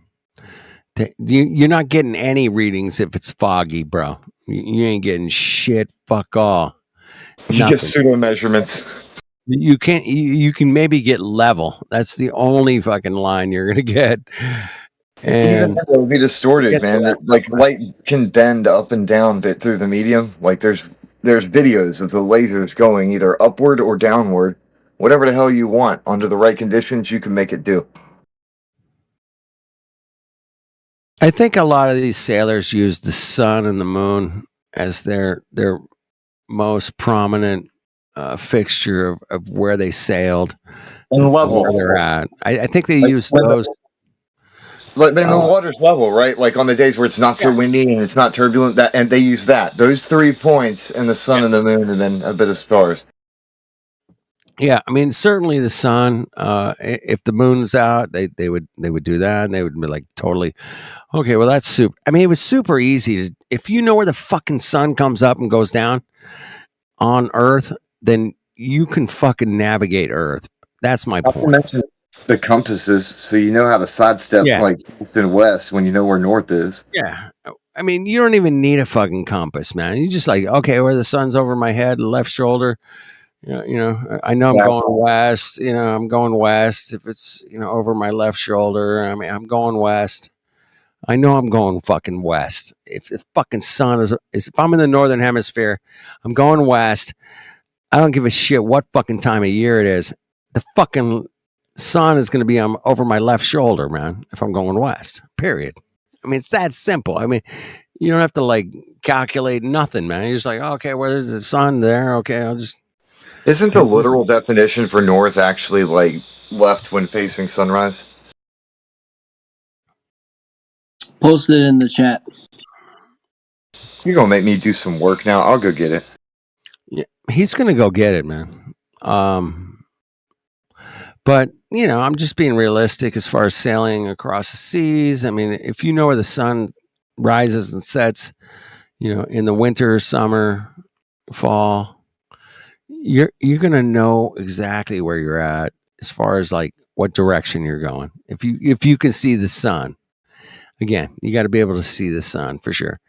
You're not getting any readings if it's foggy, bro. You ain't getting shit. Fuck all. You get pseudo measurements. You can't. You can maybe get level. That's the only fucking line you're gonna get. Even And though it would be distorted, man. Like light can bend up and down through the medium. Like there's videos of the lasers going either upward or downward, whatever the hell you want. Under the right conditions, you can make it do. I think a lot of these sailors use the sun and the moon as their most prominent fixture of where they sailed and level where they're at. I think they use those. Like then the water's level, right? Like on the days where it's not so windy and it's not turbulent, that and they use those 3 points and the sun and the moon and then a bit of stars. Yeah, I mean certainly the sun. If the moon's out, they would do that, and they would be like totally okay. Well, that's super. I mean, it was super easy to if you know where the fucking sun comes up and goes down on Earth, then you can fucking navigate Earth. That's my point. Mention the compasses, so you know how to sidestep like east and west when you know where north is. Yeah. I mean, you don't even need a fucking compass, man. You just like, okay, where the sun's over my head, left shoulder. You know, I know I'm going west. You know, I'm going west. If it's over my left shoulder, I mean, I'm going west. I know I'm going fucking west. If the fucking sun is if I'm in the northern hemisphere, I'm going west. I don't give a shit what fucking time of year it is. The fucking sun is going to be over my left shoulder, man. If I'm going west, period. I mean, it's that simple. I mean, you don't have to like calculate nothing, man. You're just like, okay, where's the sun there? Okay, I'll just. Isn't the literal definition for north actually like left when facing sunrise? Post it in the chat. You're gonna make me do some work now. I'll go get it. Yeah, he's gonna go get it, man. But I'm just being realistic as far as sailing across the seas. I mean, if you know where the sun rises and sets, in the winter, summer, fall, you're gonna know exactly where you're at as far as like what direction you're going. If you can see the sun, again, you got to be able to see the sun for sure.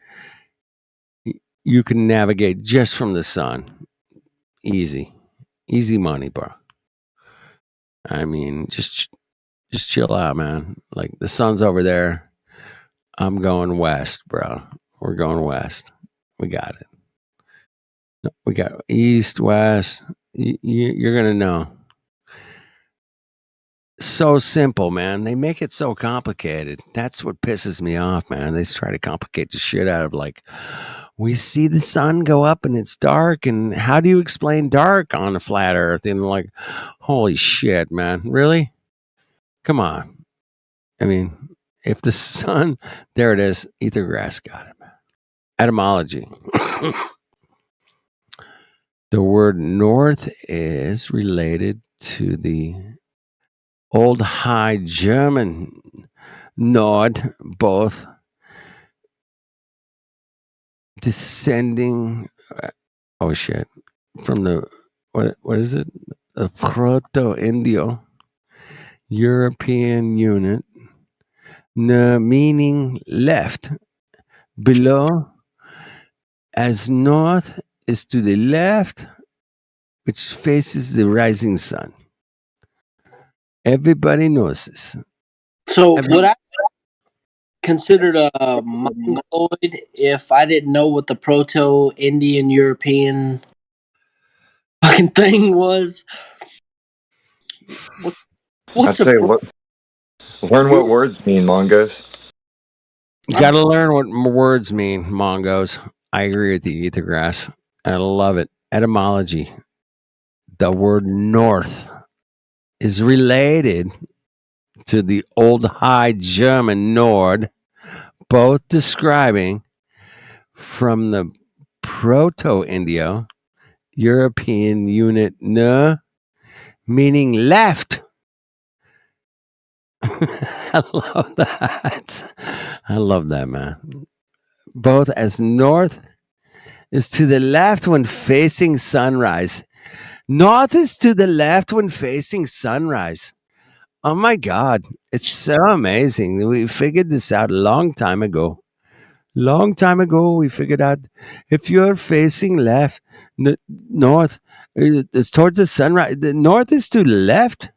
You can navigate just from the sun, easy money, bro. I mean, just chill out, man. Like the sun's over there. I'm going west, bro. We're going west. We got it. We got east, west. You're gonna know. So simple, man. They make it so complicated. That's what pisses me off, man. They try to complicate the shit out of like, we see the sun go up and it's dark, and how do you explain dark on a flat Earth? And like, holy shit, man. Really? Come on. I mean, if the sun, there it is. Ether grass got it, man. Etymology. The word north is related to the Old High German Nord, both descending. Oh shit! From the what is it? The Proto-Indo European unit, meaning left. Below, as north is to the left, which faces the rising sun. Everybody knows this. So considered a mongoloid if I didn't know what the Proto-Indian European fucking thing was? What's I'd say learn what Google? words mean, Mongos. You got to learn what words mean, Mongos. I agree with you, Ethergrass. I love it. Etymology. The word north is related to the Old High German Nord, both describing from the Proto-Indo European unit "ne," meaning left. I love that. I love that, man. Both as north is to the left when facing sunrise. North is to the left when facing sunrise. Oh my God. It's so amazing. We figured this out a long time ago. Long time ago, we figured out if you're facing left, north, it's towards the sunrise. The north is to the left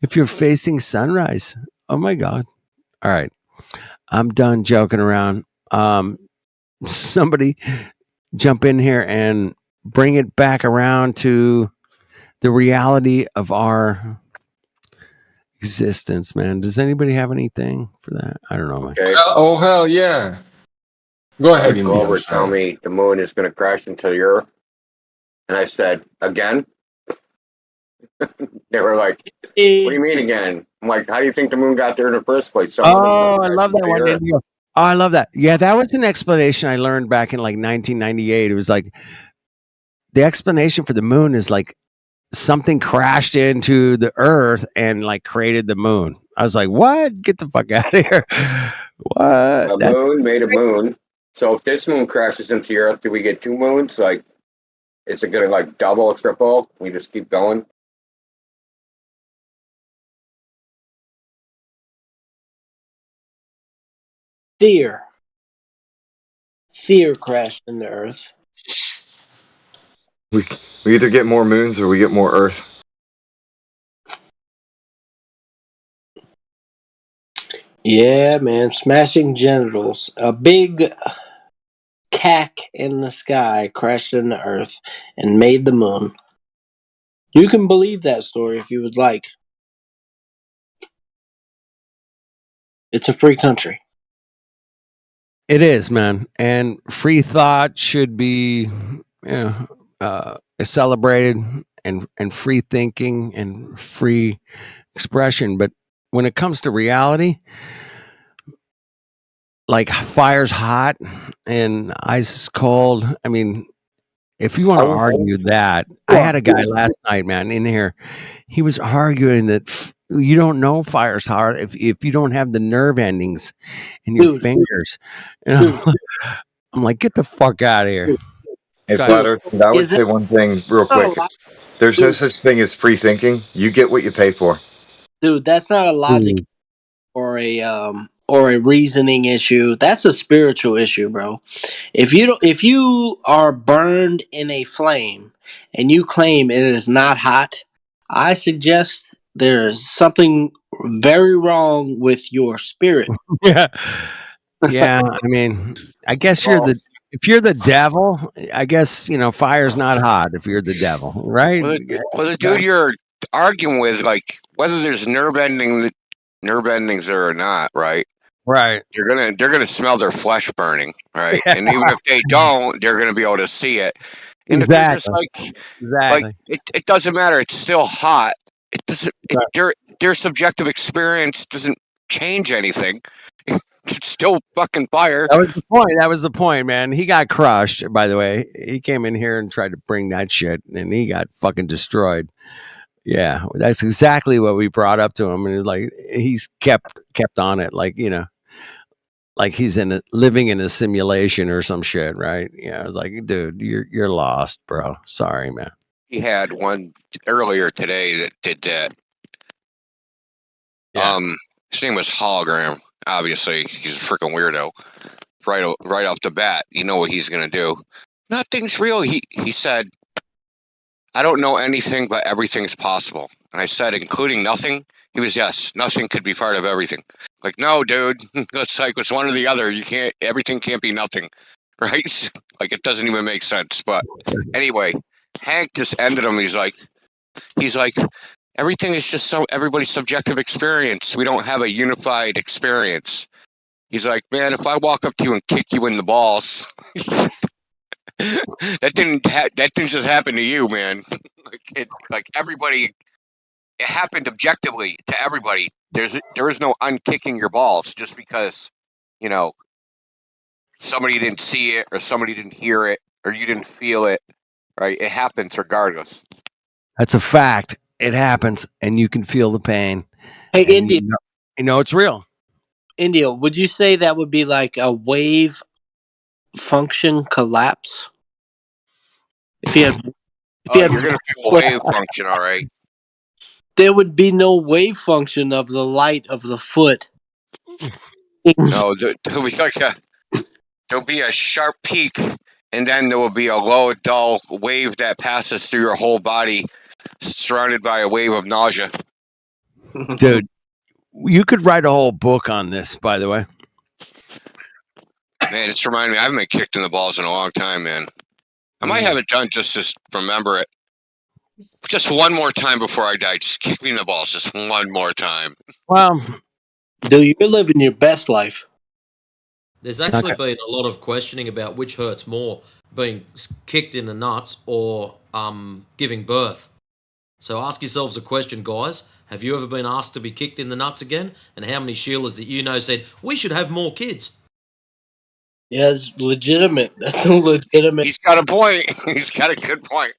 if you're facing sunrise. Oh my God. All right. I'm done joking around. Somebody jump in here and bring it back around to the reality of our existence, man. Does anybody have anything for that? I don't know, man. Okay. Oh hell yeah! Go ahead, Like Speedy. I'm Glover tell sorry. me the moon is going to crash into the earth. And I said, again? They were like, what do you mean again? I'm like, how do you think the moon got there in the first place? Some of the moon Oh, I crashed love into that the one. earth. Oh, I love that. Yeah, that was an explanation I learned back in like 1998. It was like the explanation for the moon is like something crashed into the earth and like created the moon. I was like, what? Get the fuck out of here. What? A moon made a moon. So if this moon crashes into the earth, do we get two moons? Like, is it going to like double or triple? We just keep going? Fear crashed in the earth. We either get more moons or we get more Earth. Yeah, man, smashing genitals. A big cack in the sky crashed in the earth and made the moon. You can believe that story if you would like. It's a free country. It is, man. And free thought should be, celebrated, and free thinking and free expression. But when it comes to reality, like fire's hot and ice is cold. I mean, if you want to argue that, I had a guy last night, man, in here. He was arguing that you don't know fire's hot if you don't have the nerve endings in your fingers. And I'm like, get the fuck out of here. Hey, Go Flat ahead. Earth, I would say one thing real quick. There's no such thing as free thinking. You get what you pay for. Dude, that's not a logic or a reasoning issue. That's a spiritual issue, bro. If you are burned in a flame and you claim it is not hot, I suggest there is something very wrong with your spirit. Yeah. Yeah. I mean, I guess if you're the devil, I guess, fire's not hot if you're the devil, right? Well, the dude you're arguing with, like, whether there's nerve endings there or not, right? Right. They're gonna smell their flesh burning, right? And even if they don't, they're gonna be able to see it. And if they're just like it doesn't matter. It's still hot. It doesn't. Their subjective experience doesn't change anything. It's still fucking fire. That was the point, man. He got crushed, by the way. He came in here and tried to bring that shit, and he got fucking destroyed. Yeah, that's exactly what we brought up to him, and like he's kept on it, like like he's living in a simulation or some shit, right? Yeah, I was like, dude, you're lost, bro. Sorry, man. He had one earlier today that did that. Yeah. His name was Hologram. Obviously, he's a freaking weirdo. Right off the bat, you know what he's gonna do. Nothing's real. He said, I don't know anything, but everything's possible. And I said, including nothing. He was, yes, nothing could be part of everything. Like, no, dude. It's one or the other. Everything can't be nothing, right? Like, it doesn't even make sense. But anyway, Hank just ended him. He's like, everything is just everybody's subjective experience. We don't have a unified experience. He's like, man, if I walk up to you and kick you in the balls, that didn't just happen to you, man. Like everybody, it happened objectively to everybody. There is no unkicking your balls just because, somebody didn't see it or somebody didn't hear it or you didn't feel it. Right? It happens regardless. That's a fact. It happens, and you can feel the pain. Hey, India. You know it's real. India, would you say that would be like a wave function collapse? If you had, you're gonna feel a wave function, all right. There would be no wave function of the light of the foot. No, there'll be a sharp peak, and then there will be a low, dull wave that passes through your whole body, surrounded by a wave of nausea. Dude, you could write a whole book on this, by the way. Man, it's reminding me, I haven't been kicked in the balls in a long time, man. I might have it done just to remember it. Just one more time before I die. Just kick me in the balls just one more time. Well, dude, you're living your best life. There's actually been a lot of questioning about which hurts more, being kicked in the nuts or giving birth. So ask yourselves a question, guys. Have you ever been asked to be kicked in the nuts again? And how many Sheilas that you know said, we should have more kids? Yeah, it's legitimate. That's a legitimate. He's got a point. He's got a good point.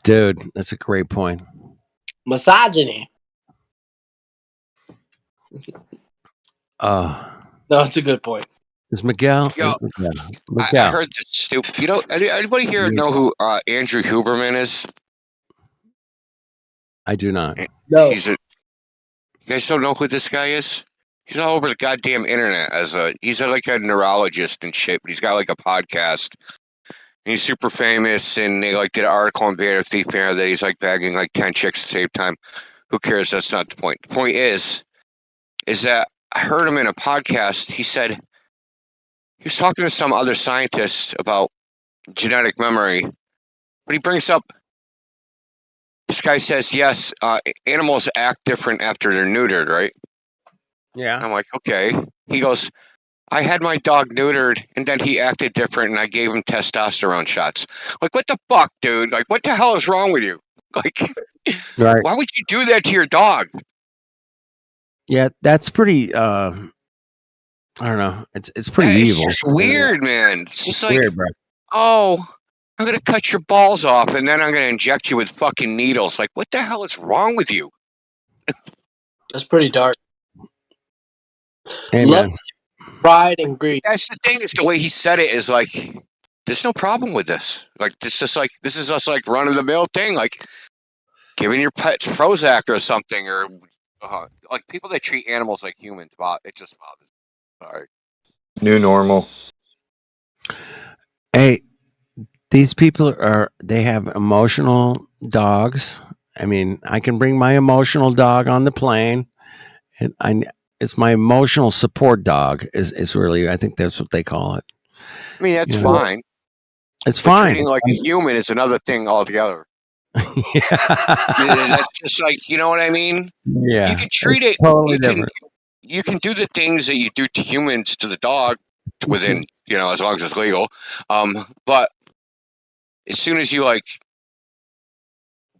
Dude, that's a great point. Misogyny. No, it's a good point. Is Miguel? Yo, Miguel. I heard this stupid. Anybody here know who Andrew Huberman is? I do not. No. You guys don't know who this guy is? He's all over the goddamn internet he's like a neurologist and shit, but he's got like a podcast. And he's super famous, and they like did an article on Vanity Fair that he's like bagging like 10 chicks at the same time. Who cares? That's not the point. The point is that I heard him in a podcast. He said he was talking to some other scientists about genetic memory, but he brings up, this guy says, yes, animals act different after they're neutered, right? Yeah. I'm like, okay. He goes, I had my dog neutered, and then he acted different, and I gave him testosterone shots. Like, what the fuck, dude? Like, what the hell is wrong with you? Like, right. Why would you do that to your dog? Yeah, that's pretty. I don't know. It's pretty evil. It's just weird, man. It's just like, weird, bro. Oh, I'm gonna cut your balls off, and then I'm gonna inject you with fucking needles. Like, what the hell is wrong with you? That's pretty dark. Hey, love, pride, and greed. That's the thing. Is the way he said it is like, there's no problem with this. Like, this is just like run of the mill thing. Like, giving your pets Prozac or something, or like people that treat animals like humans. It just bothers me. Sorry. New normal. Hey, these people they have emotional dogs. I mean, I can bring my emotional dog on the plane, and it's my emotional support dog is really, I think that's what they call it. I mean, that's fine. It's fine. Treating like a human is another thing altogether. That's just like, you know what I mean? Yeah. You can treat it totally different. You can do the things that you do to humans to the dog within, as long as it's legal. But as soon as you like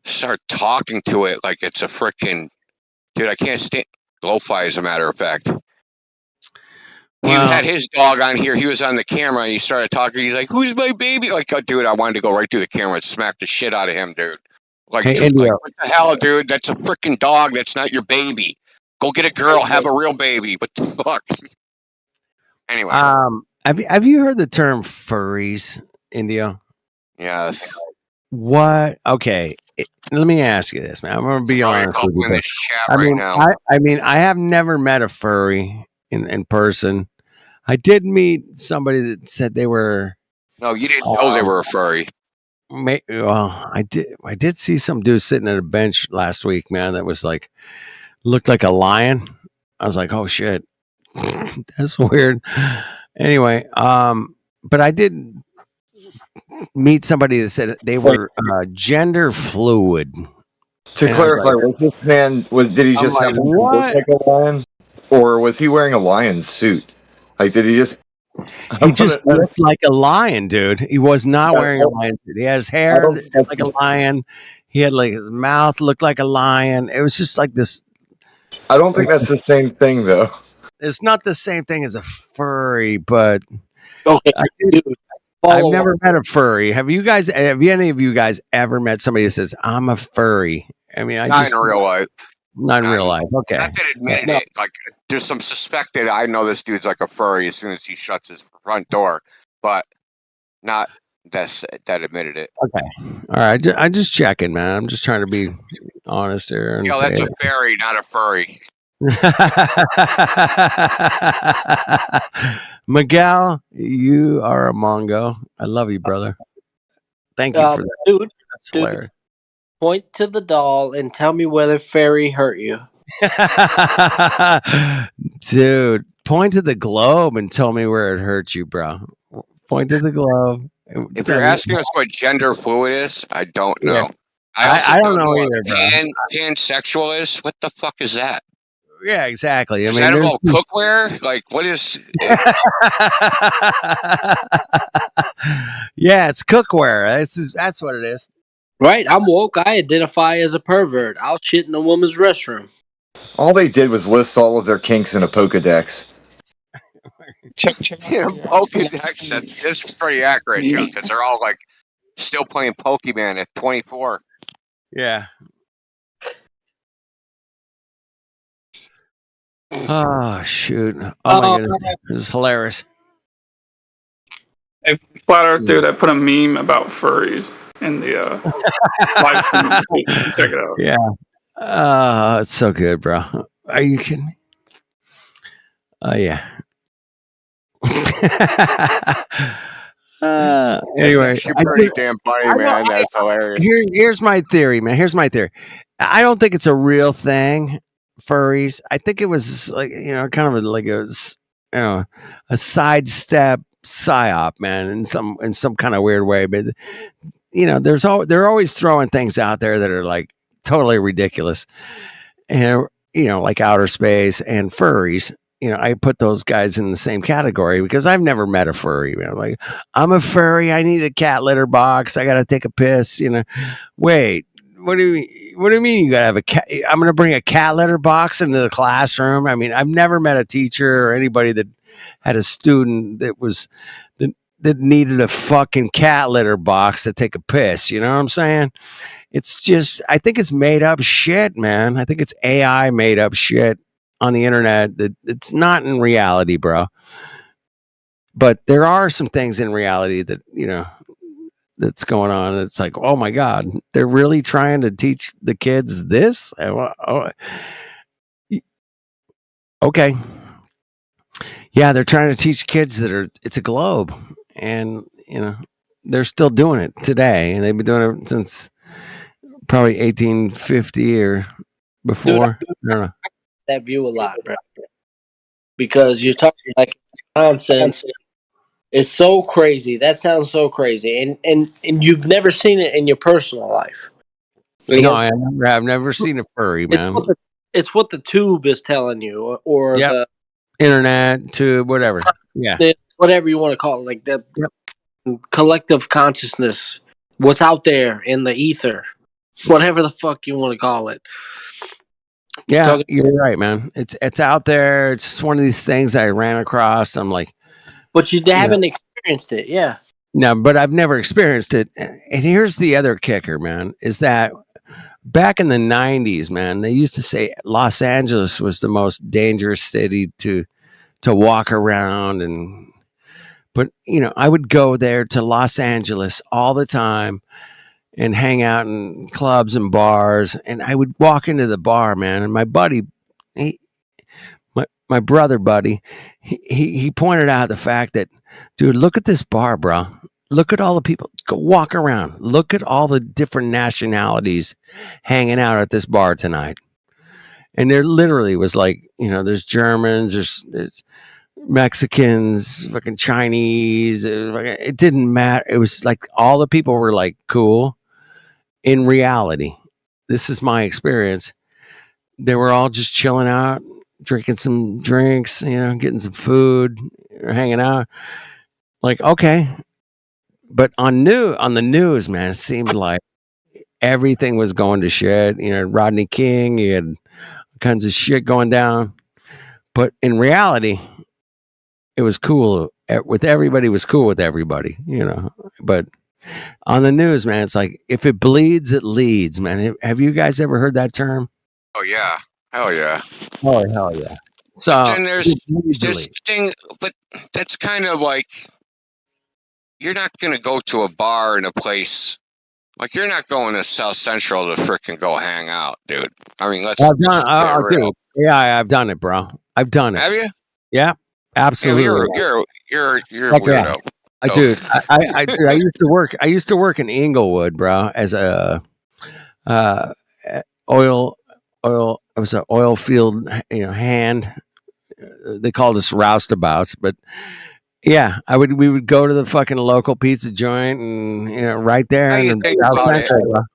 start talking to it like it's a freaking dude, I can't stand lo-fi, as a matter of fact. He had his dog on here. He was on the camera, and he started talking. He's like, "Who's my baby?" Like, oh, dude, I wanted to go right through the camera and smack the shit out of him, dude. Like, hey, like what the hell, dude? That's a freaking dog. That's not your baby. Go get a girl. Have a real baby. What the fuck? Anyway. Have you heard the term furries, India? Yes. What? Okay. Let me ask you this, man. I'm going to be honest with you. In this chat now. I have never met a furry in person. I did meet somebody that said they were. No, you didn't know they were a furry. Well, I did see some dude sitting at a bench last week, man. That was like, looked like a lion. I was like, oh shit, that's weird. Anyway, but I did meet somebody that said they were gender fluid. To clarify, was this man? Did he I'm just like, happen to look like a lion, or was he wearing a lion suit? Like, did he just? He just looked like a lion, dude. He was not wearing a lion suit. He had his hair like a lion. He had like his mouth looked like a lion. It was just like this. I don't think that's the same thing, though. It's not the same thing as a furry, but okay, I've never met a furry. Have any of you guys ever met somebody that says, I'm a furry? I mean, Not in real life. Not in real life. Okay. Not that admitted it. Like, there's some suspected. I know this dude's like a furry as soon as he shuts his front door, but not that admitted it. Okay. All right. I'm just checking, man. I'm just trying to be honest here. And That's a fairy, not a furry. Miguel, you are a Mongo. I love you, brother. Thank you for that. Dude, that's hilarious. Point to the doll and tell me whether fairy hurt you. Dude, point to the globe and tell me where it hurt you, bro. Point to the globe. If you're asking us what gender fluid is, I don't know. Yeah. I don't know either, bro. Pansexual is? What the fuck is that? Yeah, exactly. Is that about cookware? Like, what is? Yeah, it's cookware. That's what it is. Right, I'm woke. I identify as a pervert. I'll shit in a woman's restroom. All they did was list all of their kinks in a Pokedex. Pokedex. This is pretty accurate, Joe, because they're all like still playing Pokemon at 24. Yeah. Oh shoot! Oh my goodness, this is hilarious. Hey, Flat Earth dude, I put a meme about furries in the live stream. Check it out. Yeah. It's so good, bro. Are you kidding me? Oh yeah. Anyway, it's actually pretty damn funny, man. That's hilarious. Here's my theory, man. Here's my theory. I don't think it's a real thing, furries. I think it was like kind of like a sidestep psyop, man, in some kind of weird way. But they're always throwing things out there that are like totally ridiculous, and like outer space and furries. I put those guys in the same category because I've never met a furry. Like, I'm a furry. I need a cat litter box. I got to take a piss. Wait, what do you mean you got to have a cat? I'm going to bring a cat litter box into the classroom. I mean, I've never met a teacher or anybody that had a student that needed a fucking cat litter box to take a piss. You know what I'm saying? It's just, I think it's made up shit, man. I think it's AI made up shit on the internet that it's not in reality, bro. But there are some things in reality that that's going on. It's like, oh my god, they're really trying to teach the kids this. Okay, yeah, they're trying to teach kids that it's a globe, and they're still doing it today, and they've been doing it since probably 1850 or before. Dude, I don't know. That view a lot, bro, because you're talking like nonsense. It's so crazy. That sounds so crazy, and you've never seen it in your personal life. No, I've never seen a furry, man. It's what the tube is telling you, or the internet, tube, whatever. Yeah, whatever you want to call it, like the collective consciousness, what's out there in the ether, whatever the fuck you want to call it. Yeah, you're right, man. It's out there. It's just one of these things that I ran across. I'm like, but you haven't experienced it, yeah. No, but I've never experienced it. And here's the other kicker, man, is that back in the 90s, man, they used to say Los Angeles was the most dangerous city to walk around. But I would go there to Los Angeles all the time and hang out in clubs and bars. And I would walk into the bar, man. And my buddy, my brother buddy, he pointed out the fact that, dude, look at this bar, bro. Look at all the people. Go walk around. Look at all the different nationalities hanging out at this bar tonight. And there literally was like, there's Germans, there's Mexicans, fucking Chinese. It didn't matter. It was like all the people were like cool. In reality, this is my experience. They were all just chilling out, drinking some drinks, getting some food, hanging out. Like, okay. But on the news, man, it seemed like everything was going to shit. Rodney King, you had kinds of shit going down. But in reality, it was cool with everybody. Was cool with everybody, But on the news, man, it's like if it bleeds, it leads, man. Have you guys ever heard that term? Oh yeah, hell yeah. Oh hell yeah. So but then there's this thing, but that's kind of like you're not gonna go to a bar in a place. Like, you're not going to South Central to freaking go hang out, dude. I mean, let's dude, yeah, I've done it, bro. I've done it. Have you? Yeah, absolutely. You're a weirdo. Dude, I used to work in Inglewood, bro, as a oil. I was an oil field, hand. They called us roustabouts, but yeah, we would go to the fucking local pizza joint, and right there in the South Central.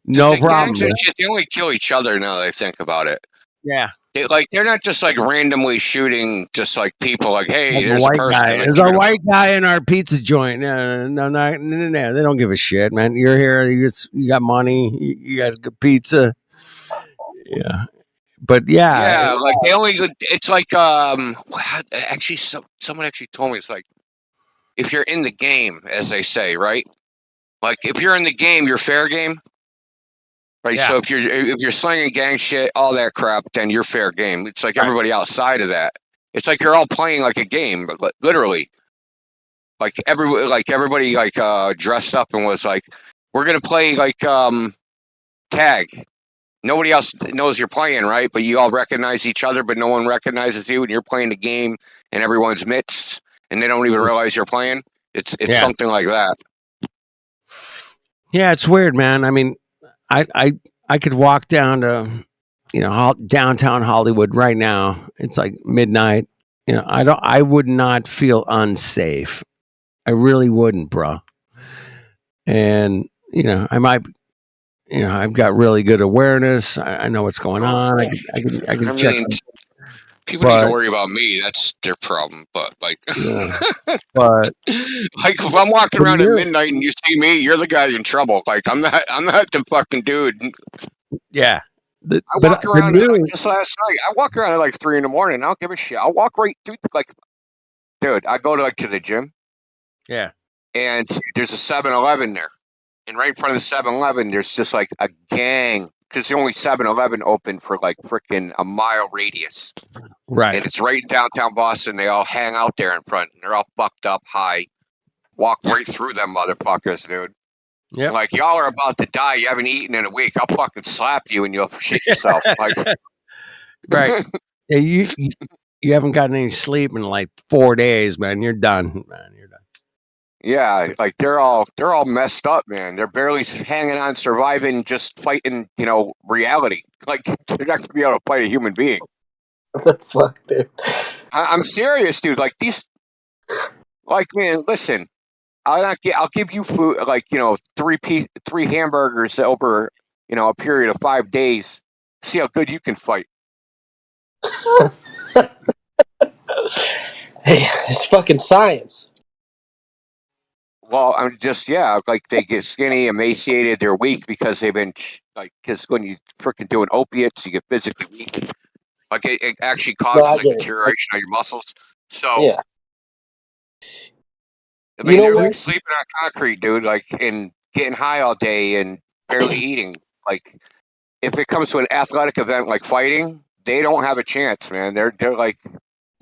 No problem. Gangs and shit, they only kill each other now that I think about it. Yeah. They're not just like randomly shooting just like people like, hey, like there's a person. There's a white guy in our pizza joint. No, they don't give a shit, man. You're here, you got money, you got good pizza. Yeah. But yeah, like they only. It's like actually, someone actually told me it's like if you're in the game, as they say, right? Like if you're in the game, you're fair game, right? Yeah. So if you're slinging gang shit, all that crap, then you're fair game. It's like everybody outside of that. It's like you're all playing like a game, but literally. Like everybody dressed up and was like, we're gonna play like tag. Nobody else knows you're playing, right? But you all recognize each other, but no one recognizes you, and you're playing the game in everyone's midst, and they don't even realize you're playing. It's something like that. Yeah, it's weird, man. I mean, I could walk down to, downtown Hollywood right now. It's like midnight. I would not feel unsafe. I really wouldn't, bro. And I might. I've got really good awareness. I know what's going on. I can check. People need to worry about me. That's their problem. But but like if I'm walking around at midnight and you see me, you're the guy in trouble. Like I'm not the fucking dude. Yeah. I walk around just last night. I walk around at like 3 a.m. I don't give a shit. I'll walk right through dude. I go to the gym. Yeah. And there's a 7-Eleven there. And right in front of the 7-Eleven, there's just like a gang. Because the only 7-Eleven open for like freaking a mile radius. Right. And it's right in downtown Boston. They all hang out there in front. And they're all fucked up high. Walk right through them motherfuckers, dude. Yeah. Like, y'all are about to die. You haven't eaten in a week. I'll fucking slap you and you'll shit yourself. Like, right. Yeah, you haven't gotten any sleep in like 4 days, man. You're done, man. You're done. Yeah, like they're all messed up, man. They're barely hanging on, surviving, just fighting, reality. Like they're not gonna be able to fight a human being. What the fuck, dude? I'm serious, dude. Like these, like man, listen, I'll give you food, like 3 hamburgers over, a period of 5 days. See how good you can fight. Hey, it's fucking science. Well, I'm just like they get skinny, emaciated, they're weak because they've been because when you freaking doing opiates, you get physically weak. Like it actually causes a deterioration of your muscles. So yeah, I mean they're like sleeping on concrete, dude. Like and getting high all day and barely eating. Like if it comes to an athletic event like fighting, they don't have a chance, man. They're like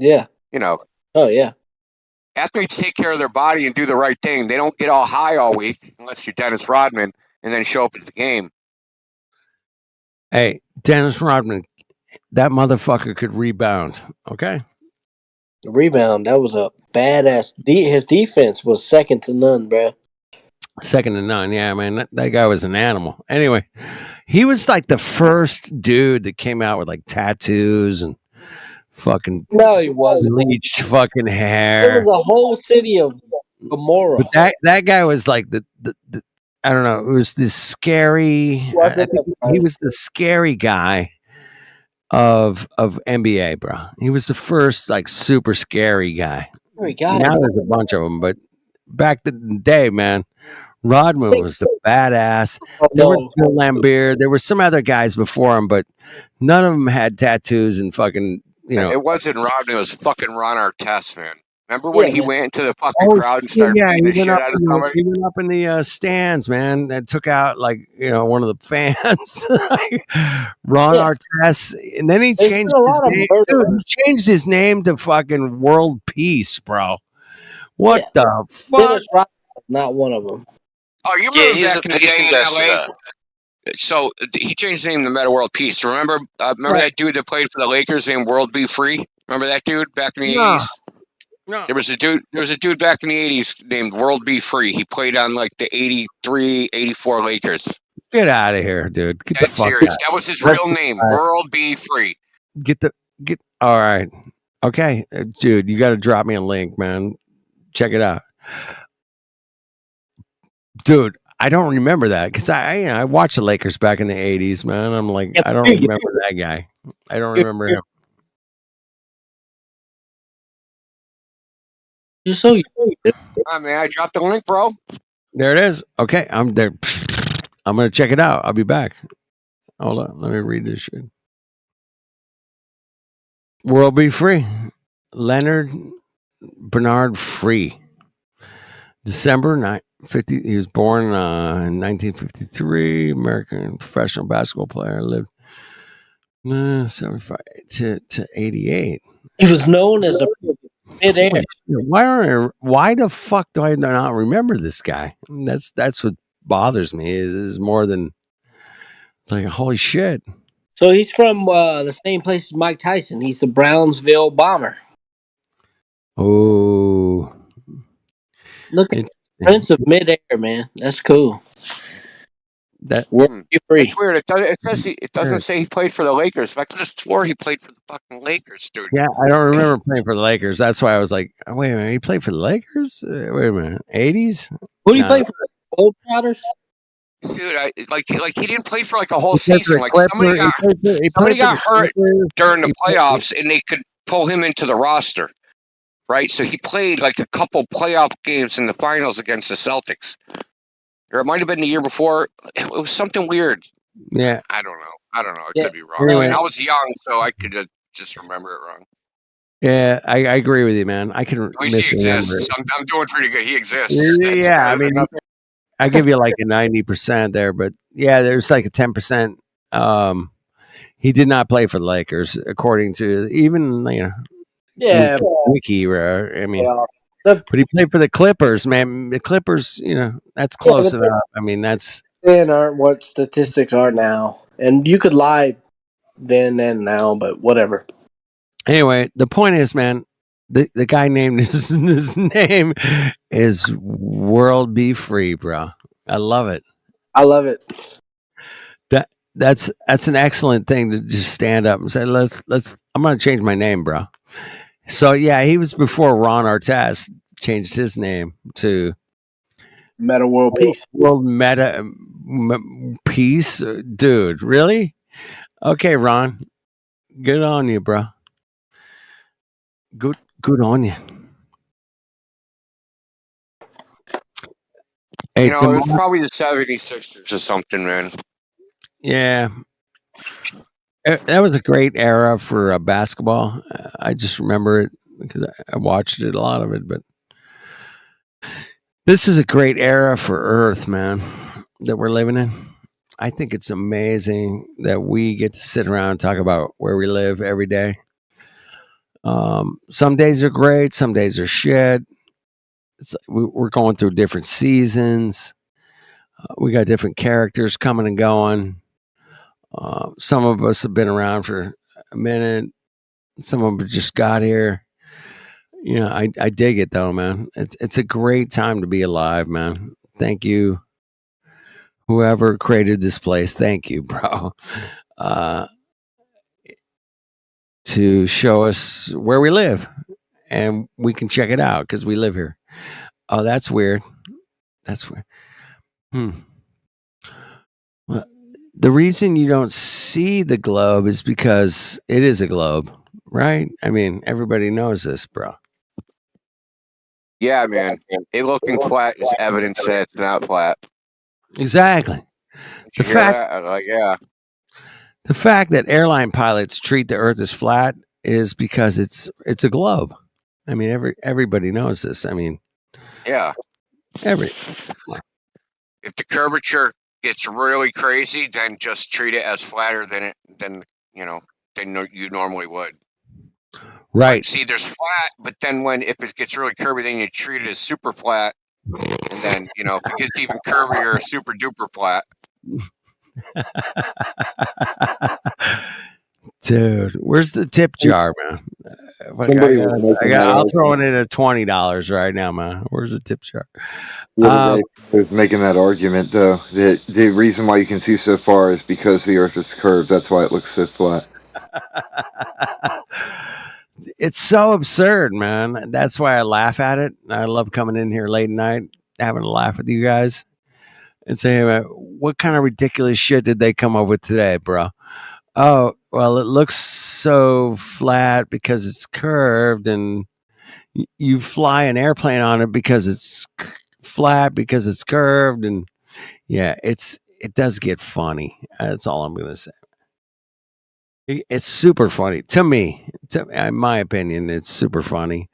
Oh yeah. Athletes take care of their body and do the right thing. They don't get all high all week unless you're Dennis Rodman and then show up at the game. Hey, Dennis Rodman, that motherfucker could rebound. Okay. Rebound. That was a badass. His defense was second to none, bro. Second to none. Yeah, man, that guy was an animal. Anyway, he was like the first dude that came out with like tattoos and fucking No, he wasn't. bleached fucking It was hair. a whole city of Gomorrah. But that guy was like the I don't know. It was this scary. I Wasn't think the he first. was the scary guy of NBA, bro. He was the first like super scary guy. Scary guy. Now there's a bunch of them, but back in the day, man, Rodman was the badass. There was Bill Laimbeer. There were some other guys before him, but none of them had tattoos and fucking, you know. It wasn't Rodney. It was fucking Ron Artest, man. Remember when he man. went into the fucking Oh, crowd and shit, started yeah, beating he the went shit up out of in the, somebody? he went up in the stands, man, and took out like one of the fans, Ron Artest, and then he There's changed been a his lot of name. Dude, murderers. he changed his name to fucking World Peace, bro. What the fuck? Dennis Rodman was not one of them. Oh, you Yeah, remember he's a back in the peace day in LA? ambassador. So he changed his name to Meta World Peace. Remember that dude that played for the Lakers named World Be Free? Remember that dude back in the 80s? No. There was a dude back in the 80s named World Be Free. He played on like the 83, 84 Lakers. Get out of here, dude. Get the Dead fuck serious. out. That was his real name. World Be Free. Get. All right. Okay, dude, you got to drop me a link, man. Check it out, dude. I don't remember that because I watched the Lakers back in the 80s, man. I'm like, I don't remember that guy. I don't remember him. You're so. I mean, I dropped the link, bro. There it is. Okay, I'm there. I'm gonna check it out. I'll be back. Hold on, let me read this shit. World Be Free. Leonard Bernard Free. December 50. He was born in 1953. American professional basketball player. Lived 75 to 88. He was known as the midair. Why the fuck do I not remember this guy? That's what bothers me. Is more than it's like holy shit. So he's from the same place as Mike Tyson. He's the Brownsville Bomber. Oh, look at Prince of Midair, man. That's cool. That it's weird. It doesn't say he played for the Lakers. But I could have swore he played for the fucking Lakers, dude. Yeah, I don't remember playing for the Lakers. That's why I was like, oh, wait a minute, he played for the Lakers? Wait a minute, 80s? Who do you play for? The Globetrotters? Dude, he didn't play for like a whole season. Like somebody got hurt during the playoffs, and they could pull him into the roster, right? So he played like a couple playoff games in the finals against the Celtics, or it might have been the year before. It was something weird. Yeah, I don't know. I could be wrong. Anyway. I was young, so I could just remember it wrong. Yeah, I agree with you, man. I can At least he misremember exists. it. I'm doing pretty good. He exists. Yeah, I mean, I give you like a 90% there, but yeah, there's like a 10%. He did not play for the Lakers, according to even Wiki. I mean, but he played for the Clippers, man. The Clippers, that's close enough. I mean, that's aren't what statistics are now, and you could lie then and now, but whatever. Anyway, the point is, man, the guy named his name is World Be Free, bro. I love it. I love it. That's an excellent thing to just stand up and say, let's I'm gonna change my name, bro. So yeah, he was before Ron Artest changed his name to Meta World Peace. World Meta Peace, dude. Really? Okay, Ron. Good on you, bro. Good on you. Hey, it was probably the 76ers or something, man. Yeah. That was a great era for basketball. I just remember it because I watched it, a lot of it. But this is a great era for Earth, man, that we're living in. I think it's amazing that we get to sit around and talk about where we live every day. Some days are great. Some days are shit. We're going through different seasons. We got different characters coming and going. Some of us have been around for a minute. Some of them just got here. I dig it though, man. It's a great time to be alive, man. Thank you, whoever created this place. Thank you, bro. To show us where we live, and we can check it out because we live here. Oh, that's weird. That's weird. Well, the reason you don't see the globe is because it is a globe, right? I mean, everybody knows this, bro. Yeah, man. It looking flat is evidence that it's not flat. Exactly. Did you hear that? Like, yeah. The fact that airline pilots treat the Earth as flat is because it's a globe. I mean, everybody knows this. I mean, Yeah. If the curvature gets really crazy, then just treat it as flatter than you normally would. Right. Like, see, there's flat, but then if it gets really curvy, then you treat it as super flat, and then if it gets even curvier, super duper flat. Dude, where's the tip jar, man? I'll throw it in at $20 right now, man. Where's the tip jar? The other day, I was making that argument, though, that the reason why you can see so far is because the Earth is curved. That's why it looks so flat. It's so absurd, man. That's why I laugh at it. I love coming in here late at night, having a laugh with you guys, and saying, what kind of ridiculous shit did they come up with today, bro? Oh, well, it looks so flat because it's curved, and you fly an airplane on it because it's flat because it's curved, and yeah, it does get funny. That's all I'm gonna say. It's super funny to me. In my opinion, it's super funny.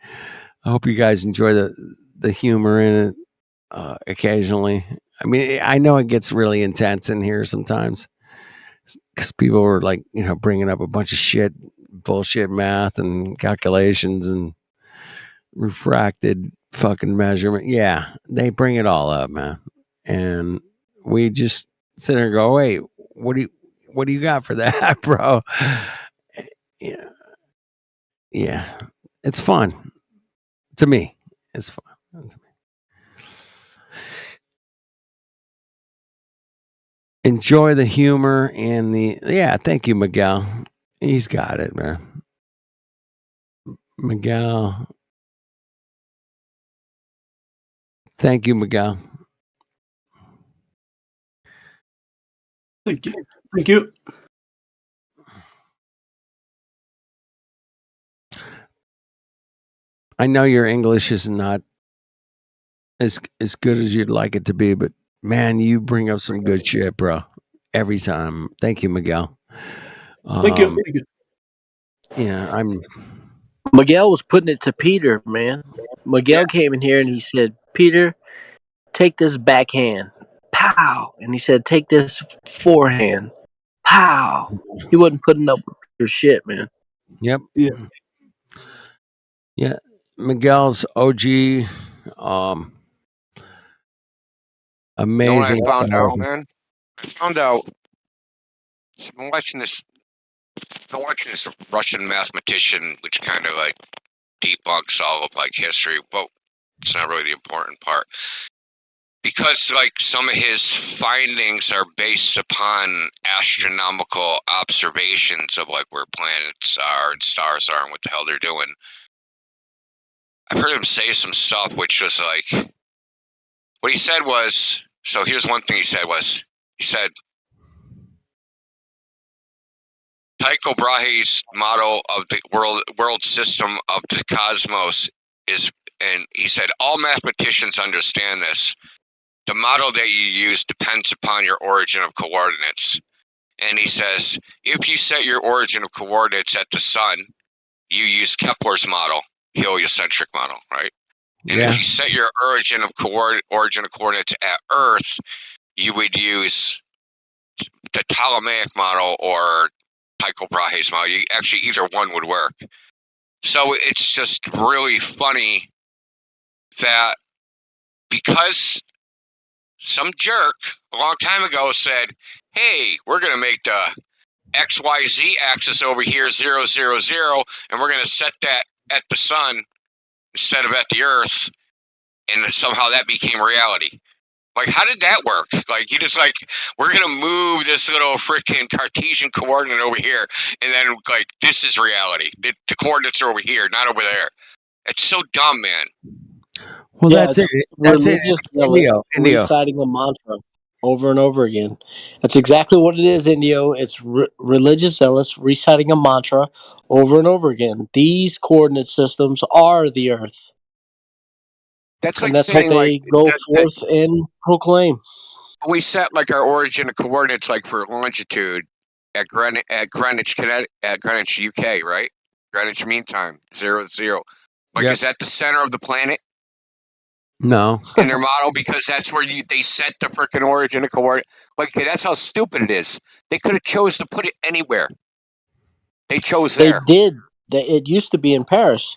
I hope you guys enjoy the humor in it occasionally. I mean, I know it gets really intense in here sometimes because people are like, bringing up a bunch of bullshit math and calculations and refracted fucking measurement. Yeah, they bring it all up, man. And we just sit there and go, wait, what do you got for that, bro? Yeah. Yeah. It's fun. To me. It's fun. To me. Enjoy the humor and thank you, Miguel. He's got it, man. Miguel. Thank you, Miguel. Thank you. Thank you. I know your English is not as good as you'd like it to be, but man, you bring up some good shit, bro. Every time. Thank you, Miguel. Thank you. Thank you. Yeah, Miguel was putting it to Peter, man. Miguel came in here and he said, Peter, take this backhand. Pow. And he said, take this forehand. Pow. He wasn't putting up with Peter's shit, man. Yep. Yeah. Yeah. Miguel's OG. Amazing. You know what I found out, man? I found out. I've been watching this Russian mathematician, which kind of like debunks all of like history, but it's not really the important part. Because like some of his findings are based upon astronomical observations of like where planets are and stars are and what the hell they're doing. I've heard him say some stuff which was like, what he said was, so here's one thing he said, Tycho Brahe's model of the world system of the cosmos is, and he said, all mathematicians understand this. The model that you use depends upon your origin of coordinates. And he says, if you set your origin of coordinates at the sun, you use Kepler's model, heliocentric model, right? And if you set your origin of coordinates at Earth, you would use the Ptolemaic model or Tycho Brahe's model. Actually, either one would work. So it's just really funny that because some jerk a long time ago said, hey, we're going to make the XYZ axis over here 0, 0, 0, and we're going to set that at the sun instead of at the Earth, and somehow that became reality. Like, how did that work? Like, you just like, we're gonna move this little freaking Cartesian coordinate over here, and then like, this is reality. The coordinates are over here, not over there. It's so dumb, man. Well, Yeah, that's it. it's That's it. religious zealot Indio. reciting a mantra over and over again. That's exactly what it is, Indio. It's religious zealots reciting a mantra over and over again. These coordinate systems are the Earth, That's and like that's what saying like they go that forth and proclaim. we set like our origin of coordinates like for longitude at Greenwich, UK, right? Greenwich Mean Time, 00. Like, Yep. is that the center of the planet No. in their model? Because that's where they set the freaking origin of coordinate. Like, that's how stupid it is. They could have chose to put it anywhere. They chose They there. did. It used to be in Paris.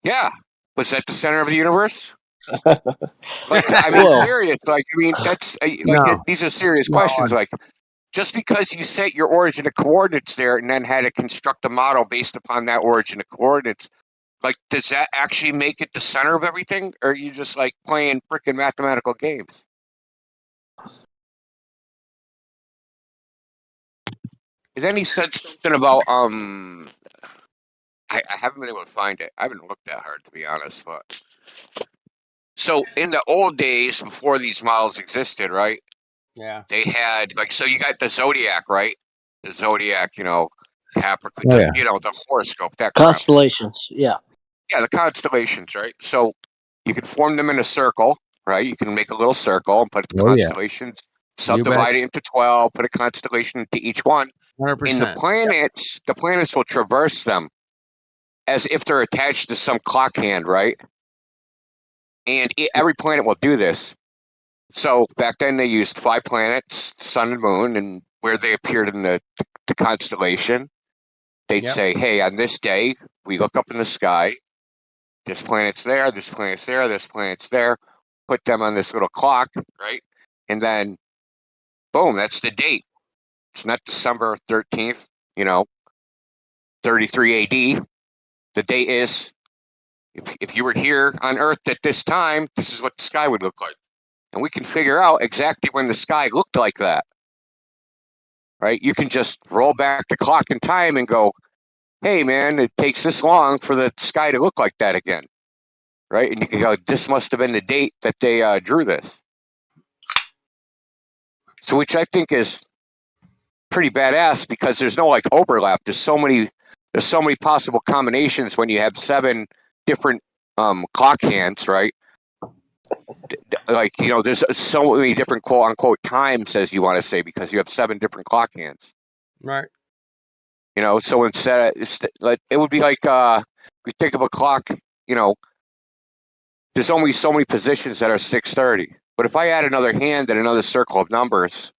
Yeah. Was that the center of the universe? Like, I mean, Well, serious. Like, I mean, that's like No. these are serious No. questions. Like, just because you set your origin of coordinates there and then had to construct a model based upon that origin of coordinates, like, does that actually make it the center of everything? Or are you just like playing freaking mathematical games? And then he said something about I haven't been able to find it. I haven't looked that hard, to be honest. But so in the old days, before these models existed, right? Yeah. They had like, so you got the zodiac, right? The zodiac, Capricorn, Oh, yeah. the horoscope, that crap. constellations. Yeah. Yeah, the constellations, right? So you can form them in a circle, right? You can make a little circle and put the Oh, yeah. constellations, You bet. subdivide it into 12, put a constellation into each one. 100%. And the planets will traverse them as if they're attached to some clock hand, right? And every planet will do this. So back then they used 5 planets, sun and moon, and where they appeared in the constellation. They'd Yep. say, hey, on this day, we look up in the sky, this planet's there, this planet's there, this planet's there, put them on this little clock, right? And then, boom, that's the date. It's not December 13th, 33 AD. The date is, if you were here on Earth at this time, this is what the sky would look like. And we can figure out exactly when the sky looked like that, right? You can just roll back the clock in time and go, hey, man, it takes this long for the sky to look like that again, right? And you can go, this must have been the date that they drew this. So, which I think is pretty badass because there's no like overlap. There's so many possible combinations when you have 7 different clock hands, right? Like, there's so many different quote unquote times, as you want to say, because you have 7 different clock hands. Right. So instead of, it would be like we think of a clock, there's only so many positions that are 6:30. But if I add another hand and another circle of numbers,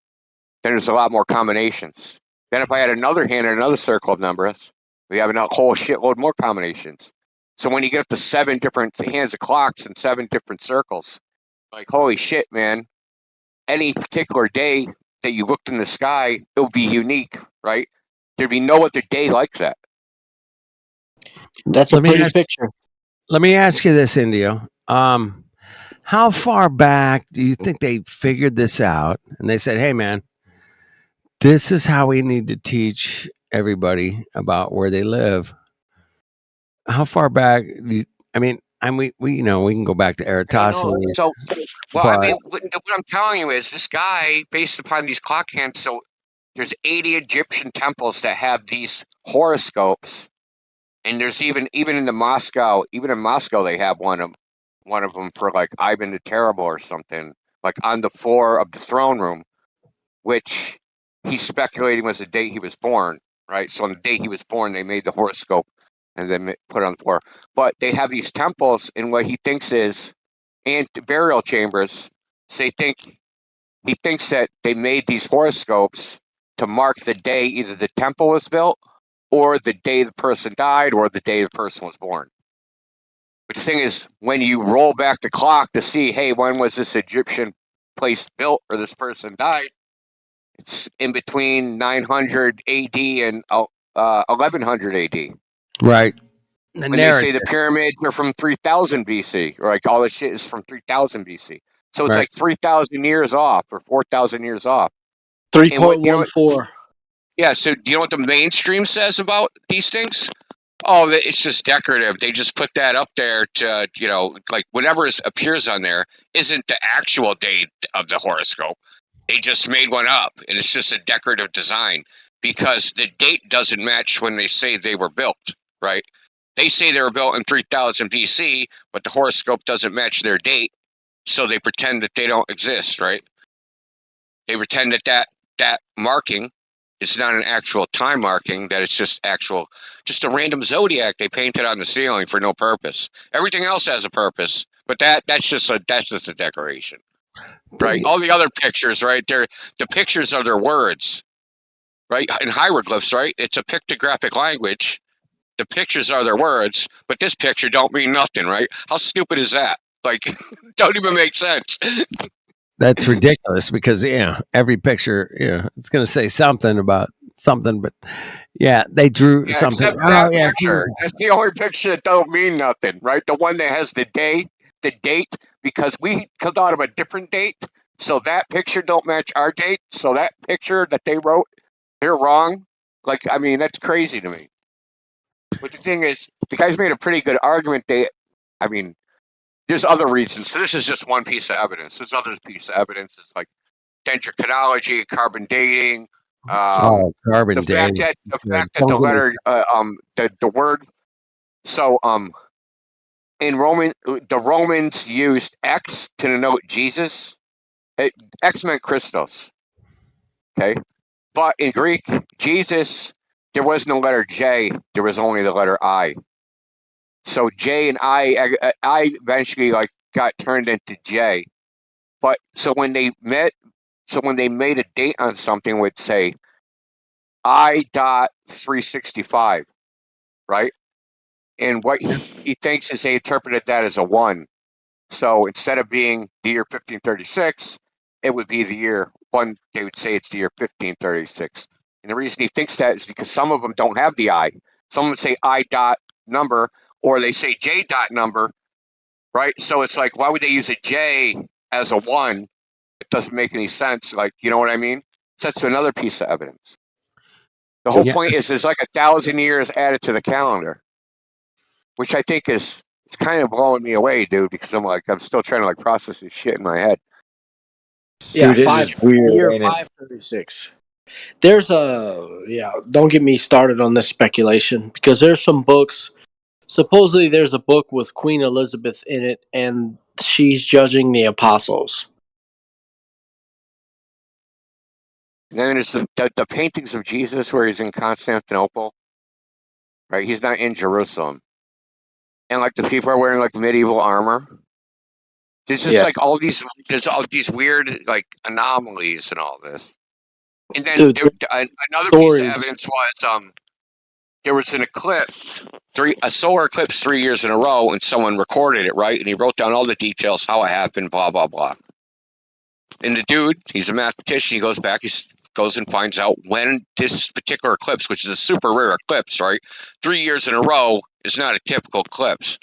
then there's a lot more combinations. Then if I add another hand and another circle of numbers, we have a whole shitload more combinations. So when you get up to 7 different hands of clocks and 7 different circles, like, holy shit, man. Any particular day that you looked in the sky, it would be unique, right? There'd be no other day like that. That's a pretty picture. Let me ask you this, Indio. How far back do you think they figured this out? And they said, hey, man, this is how we need to teach everybody about where they live. How far back we can go back to Eratosthenes. So, I mean, what I'm telling you is this guy, based upon these clock hands, so there's 80 Egyptian temples that have these horoscopes, and there's even in Moscow, they have one of them for like Ivan the Terrible or something, like on the floor of the throne room, which he's speculating was the date he was born, right? So on the day he was born, they made the horoscope and then put it on the floor. But they have these temples in what he thinks is and burial chambers. So he thinks that they made these horoscopes to mark the day either the temple was built or the day the person died or the day the person was born. But the thing is, when you roll back the clock to see, hey, when was this Egyptian place built or this person died, it's in between 900 AD and 1100 AD. Right. When they say the pyramids are from 3000 BC, or like all this shit is from 3000 BC. So it's like 3,000 years off or 4,000 years off. 3.14. Yeah. So do you know what the mainstream says about these things? Oh, it's just decorative. They just put that up there to, like whatever appears on there isn't the actual date of the horoscope. They just made one up, and it's just a decorative design because the date doesn't match when they say they were built, right? They say they were built in 3000 BC, but the horoscope doesn't match their date, so they pretend that they don't exist, right? They pretend that marking is not an actual time marking, that it's just a random zodiac they painted on the ceiling for no purpose. Everything else has a purpose, but that's just a decoration. Right, all the other pictures, right? The pictures are their words, right? In hieroglyphs, right? It's a pictographic language. The pictures are their words, but this picture don't mean nothing, right? How stupid is that? Like, don't even make sense. That's ridiculous because every picture, it's going to say something about something, but they drew something. Except that picture. That's the only picture that don't mean nothing, right? The one that has the date, because we thought of a different date, so that picture don't match our date. So that picture that they wrote, they're wrong. Like, I mean, that's crazy to me. But the thing is, the guys made a pretty good argument. There's other reasons. So this is just one piece of evidence. There's other piece of evidence. It's like dendrochronology, carbon dating. Carbon dating. The fact that the letter, the word. So in the Romans used X to denote Jesus. X meant Christos. Okay, but in Greek, Jesus, there was no letter J. There was only the letter I. So J and I eventually got turned into J. But so when they made a date on something, would say I.365, right? And what he thinks is they interpreted that as a 1. So instead of being the year 1536, it would be the year 1. They would say it's the year 1536. And the reason he thinks that is because some of them don't have the I. Some would say I dot number, or they say J dot number, right? So it's like, why would they use a J as a 1? It doesn't make any sense. Like, you know what I mean? So that's another piece of evidence. The whole point is there's like 1,000 years added to the calendar, which I think it's kind of blowing me away, dude, because I'm still trying to process this shit in my head. Yeah, dude, it is weird, year ain't it? 536. There's don't get me started on this speculation because there's some books. Supposedly, there's a book with Queen Elizabeth in it, and she's judging the apostles. And then there's the paintings of Jesus where he's in Constantinople, right? He's not in Jerusalem. And the people are wearing medieval armor. There's just there's all these weird anomalies and all this. And then another piece of evidence was there was an eclipse, a solar eclipse 3 years in a row, and someone recorded it, right? And he wrote down all the details, how it happened, blah, blah, blah. And the dude, he's a mathematician, he goes back, goes and finds out when this particular eclipse, which is a super rare eclipse, right? 3 years in a row is not a typical eclipse.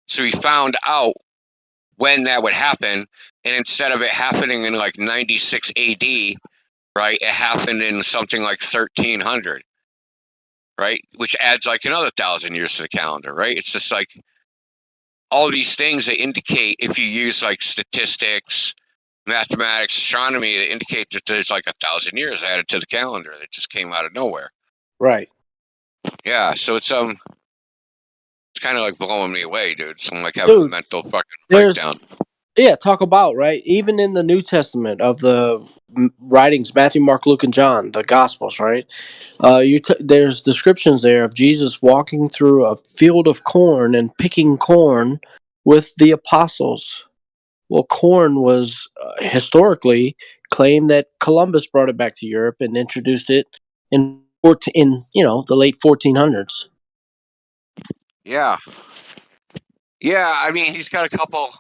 So he found out when that would happen, and instead of it happening in 96 AD, right, it happened in something like 1300, right, which adds another 1,000 years to the calendar, right? It's just all these things that indicate, if you use statistics, mathematics, astronomy, to indicate that there's 1,000 years added to the calendar that just came out of nowhere. Right. Yeah, so it's kind of blowing me away, dude. So I'm having a mental fucking breakdown. Yeah, talk about, right? Even in the New Testament of the writings, Matthew, Mark, Luke, and John, the Gospels, right? There's descriptions there of Jesus walking through a field of corn and picking corn with the apostles. Well, corn was historically claimed that Columbus brought it back to Europe and introduced it in the late 1400s. Yeah. Yeah, I mean, he's got a couple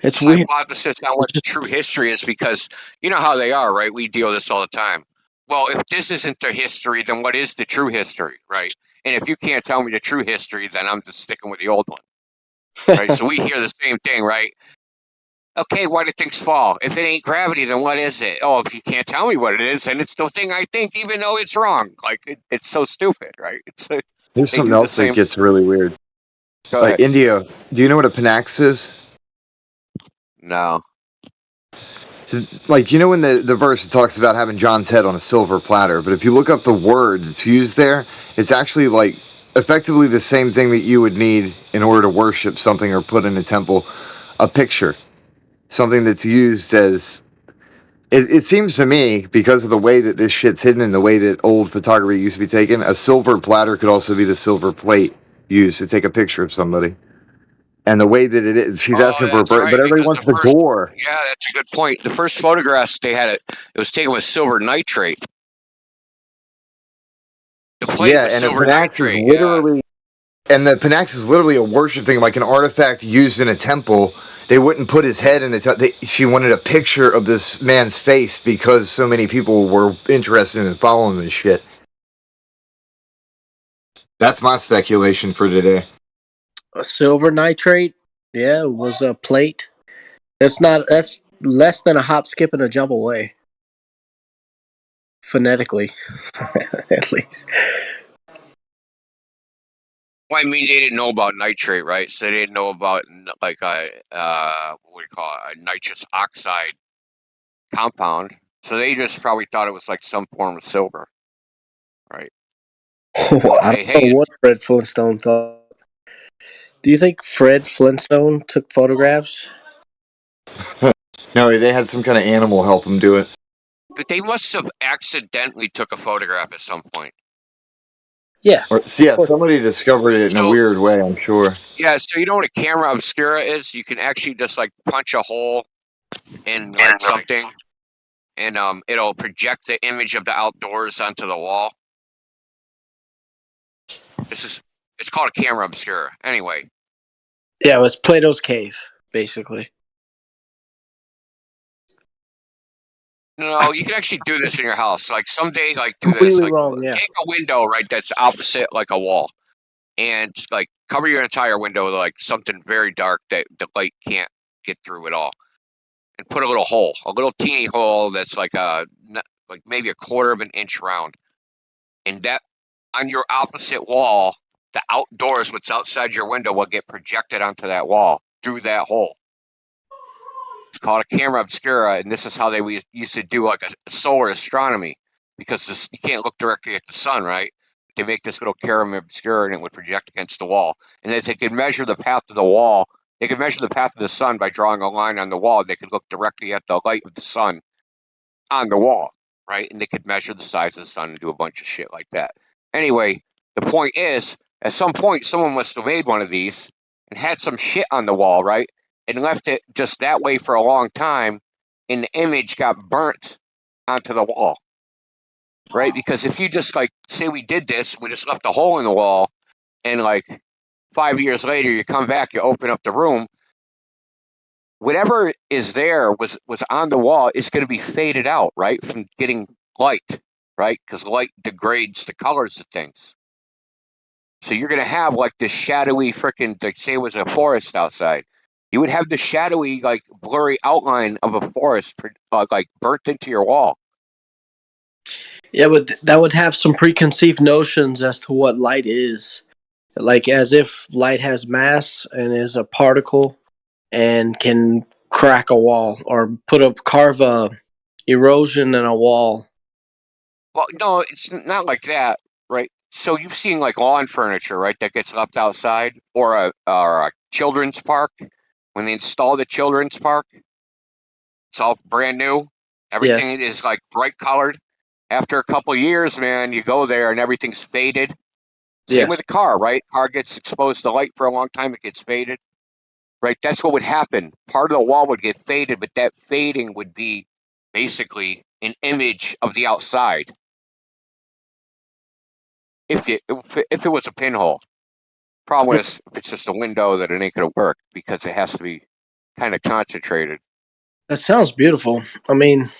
it's weird hypothesis on what the true history is, because you know how they are, right? We deal with this all the time. Well, if this isn't the history, then what is the true history, right? And if you can't tell me the true history, then I'm just sticking with the old one, right? So we hear the same thing, right? Okay, why do things fall? If it ain't gravity, then what is it? Oh, if you can't tell me what it is, then it's the thing I think, even though it's wrong. Like, it's so stupid, right? Here's They something do the else that same. gets really weird. Go Like ahead. India, do you know what a panax is? No. So, like, you know when the verse talks about having John's head on a silver platter, but if you look up the word that's used there, it's actually like effectively the same thing that you would need in order to worship something or put in a temple, a picture, something that's used as. It seems to me, because of the way that this shit's hidden and the way that old photography used to be taken, a silver platter could also be the silver plate used to take a picture of somebody. And the way that it is, she's asking for a That's bird, right, but everybody because wants the the first, gore. yeah, that's a good point. The first photographs they had it was taken with silver nitrate. The plate Yeah, was and a silver panax is nitrate, yeah. literally, and the panax is literally a worship thing, like an artifact used in a temple. They wouldn't put his head in the temple. She wanted a picture of this man's face because so many people were interested in following this shit. That's my speculation for today. A silver nitrate, yeah, it was a plate. That's less than a hop, skip, and a jump away. Phonetically, at least. Well, I mean, they didn't know about nitrate, right? So they didn't know about like a what do you call it, a nitrous oxide compound. So they just probably thought it was like some form of silver, right? And they I say, don't hey, know what Fred Flintstone thought. Do you think Fred Flintstone took photographs? No, they had some kind of animal help them do it. but they must have accidentally took a photograph at some point. Yeah. Or, so yeah, somebody discovered it in a weird way, I'm sure. Yeah, so you know what a camera obscura is? You can actually just like punch a hole in like something, and it'll project the image of the outdoors onto the wall. It's called a camera obscura. Anyway. Yeah, it was Plato's cave, basically. No, you can actually do this in your house. Like someday, like do this. Completely Like wrong, yeah. take a window, right, that's opposite like a wall, and like cover your entire window with like something very dark that the light can't get through at all, and put a little hole, a little teeny hole that's like like maybe a quarter of an inch round, and that on your opposite wall, the outdoors, what's outside your window, will get projected onto that wall through that hole. It's called a camera obscura, and this is how they used to do like a solar astronomy, because you can't look directly at the sun, right? They make this little camera obscura, and it would project against the wall. And then they could measure the path of the wall. They could measure the path of the sun by drawing a line on the wall. And they could look directly at the light of the sun on the wall, right? And they could measure the size of the sun and do a bunch of shit like that. Anyway, the point is, at some point, someone must have made one of these and had some shit on the wall, right? And left it just that way for a long time, and the image got burnt onto the wall, right? Because if you just like say we did this, we just left a hole in the wall, and like 5 years later, you come back, you open up the room, whatever is there was on the wall is going to be faded out, right, from getting light, right? Because light degrades the colors of things. So you're going to have like this shadowy freaking, like say it was a forest outside. You would have the shadowy, like blurry outline of a forest, like burnt into your wall. Yeah, but that would have some preconceived notions as to what light is. Like as if light has mass and is a particle and can crack a wall or carve a erosion in a wall. Well, no, it's not like that, right? So you've seen like lawn furniture, right, that gets left outside, or a children's park. When they install the children's park, it's all brand new. Everything is like bright colored. After a couple of years, man, you go there and everything's faded. Same with a car, right? Car gets exposed to light for a long time, it gets faded, right? That's what would happen. Part of the wall would get faded, but that fading would be basically an image of the outside. If it was a pinhole. Problem is, if it's just a window, that it ain't gonna work because it has to be kind of concentrated. That sounds beautiful. I mean,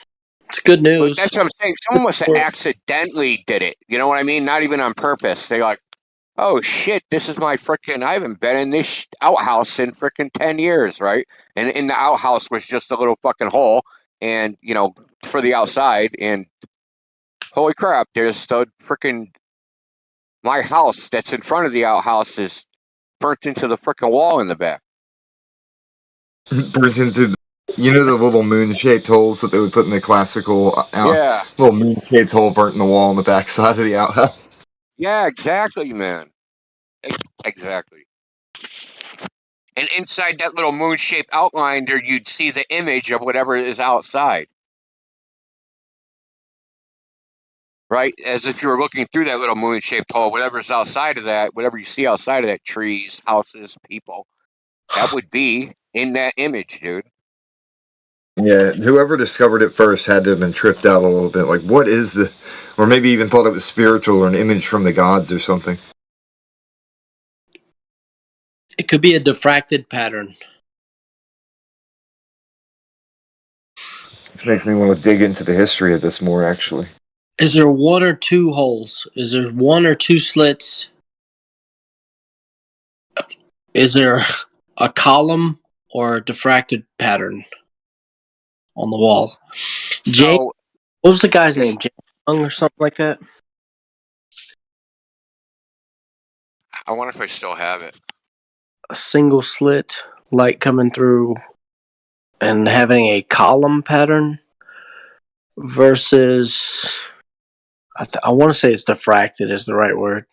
it's good news. But that's what I'm saying. Someone must have accidentally did it. You know what I mean? Not even on purpose. They like, oh shit, this is my freaking, I haven't been in this outhouse in freaking 10 years, right? And in the outhouse was just a little fucking hole, and, you know, for the outside, and holy crap, there's the freaking, my house that's in front of the outhouse is burnt into the freaking wall in the back. Burns into, you know, the little moon-shaped holes that they would put in the classical Yeah. little moon-shaped hole burnt in the wall on the backside of the outhouse. Yeah, exactly, man. Exactly. And inside that little moon-shaped outline there, you'd see the image of whatever is outside. Right? As if you were looking through that little moon-shaped hole, whatever's outside of that, whatever you see outside of that, trees, houses, people, that would be in that image, dude. Yeah, whoever discovered it first had to have been tripped out a little bit. Like, what is the... Or maybe even thought it was spiritual or an image from the gods or something. It could be a diffracted pattern. This makes me want to dig into the history of this more, actually. Is there one or two holes? Is there one or two slits? Is there a column or a diffracted pattern on the wall? James, So, what was the guy's name? James Young or something like that? I wonder if I still have it. A single slit, light coming through, and having a column pattern versus, I want to say it's diffracted is the right word.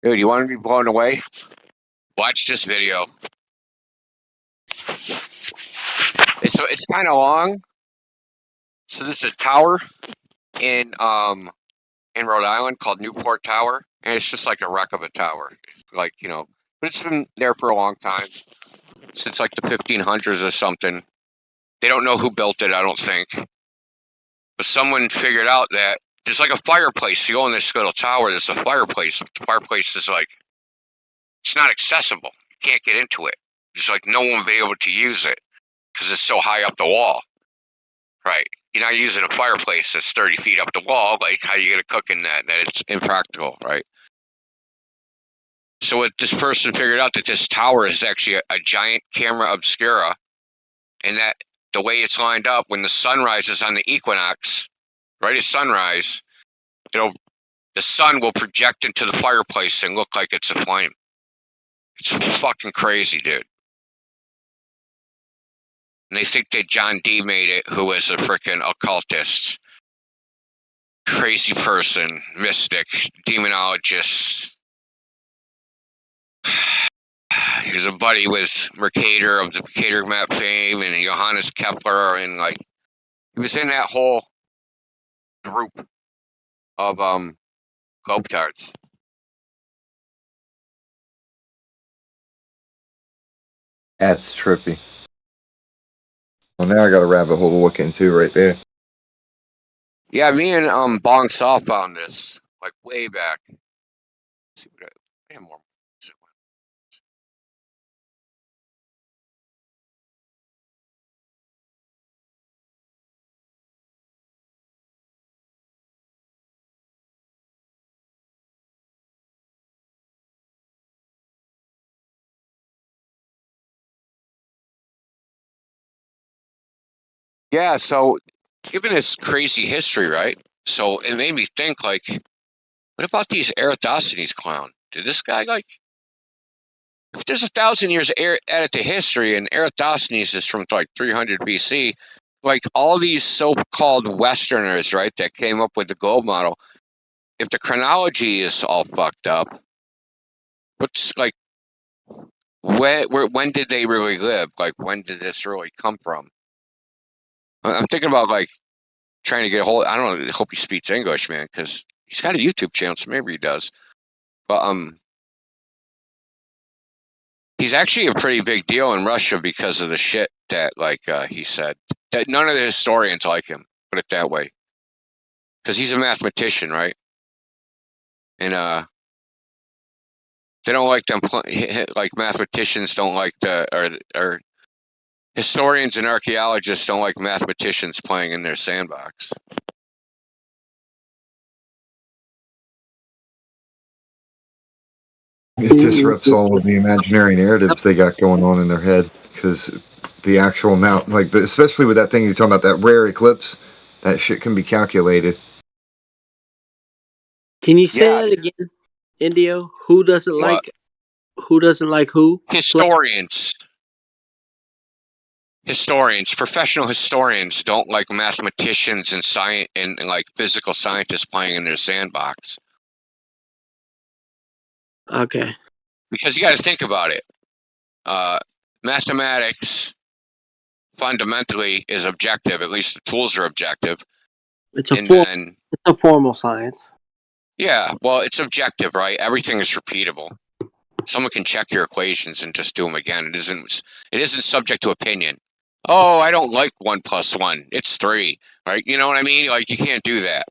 Dude, you want to be blown away? Watch this video. It's kind of long. So this is a tower in Rhode Island called Newport Tower, and it's just like a wreck of a tower. It's like, you know, but it's been there for a long time, since like the 1500s or something. They don't know who built it, I don't think, but someone figured out that there's like a fireplace. You go in this little tower, there's a fireplace. The fireplace is like, it's not accessible. You can't get into it. Just like no one will be able to use it because it's so high up the wall. Right. You're not using a fireplace that's 30 feet up the wall. Like, how are you going to cook in that? That it's impractical, right? So what this person figured out that this tower is actually a giant camera obscura, and that the way it's lined up, when the sun rises on the equinox, right at sunrise, the sun will project into the fireplace and look like it's a flame. It's fucking crazy, dude. And they think that John Dee made it, who is a freaking occultist, crazy person, mystic, demonologist. He was a buddy with Mercator of the Mercator map fame and Johannes Kepler, and like he was in that whole group of globetards. That's trippy. Well, now I got a rabbit hole to look into right there. Yeah, me and Bong Saw found this like way back. Let's see what I have more. Yeah, so given this crazy history, right? So it made me think, like, what about these Eratosthenes clown? Did this guy, like, if there's 1,000 years added to history and Eratosthenes is from like 300 BC, like all these so-called Westerners, right, that came up with the globe model, if the chronology is all fucked up, what's like, when did they really live? Like, when did this really come from? I'm thinking about like trying to get a hold. I don't know. I hope he speaks English, man, because he's got a YouTube channel, so maybe he does. But he's actually a pretty big deal in Russia because of the shit that like he said. That none of the historians like him. Put it that way, because he's a mathematician, right? And they don't like them. Like mathematicians don't like the or Historians and archaeologists don't like mathematicians playing in their sandbox. It disrupts all of the imaginary narratives they got going on in their head, because the actual amount, like, especially with that thing you're talking about, that rare eclipse, that shit can be calculated. Can you say that again, Indio? Who doesn't like who? Historians. Professional historians don't like mathematicians and science and like physical scientists playing in their sandbox. Okay. Because you got to think about it. Mathematics fundamentally is objective. At least the tools are objective. It's a formal science. Yeah, well, it's objective, right? Everything is repeatable. Someone can check your equations and just do them again. It isn't subject to opinion. Oh, I don't like 1 + 1. It's 3, right? You know what I mean? Like, you can't do that.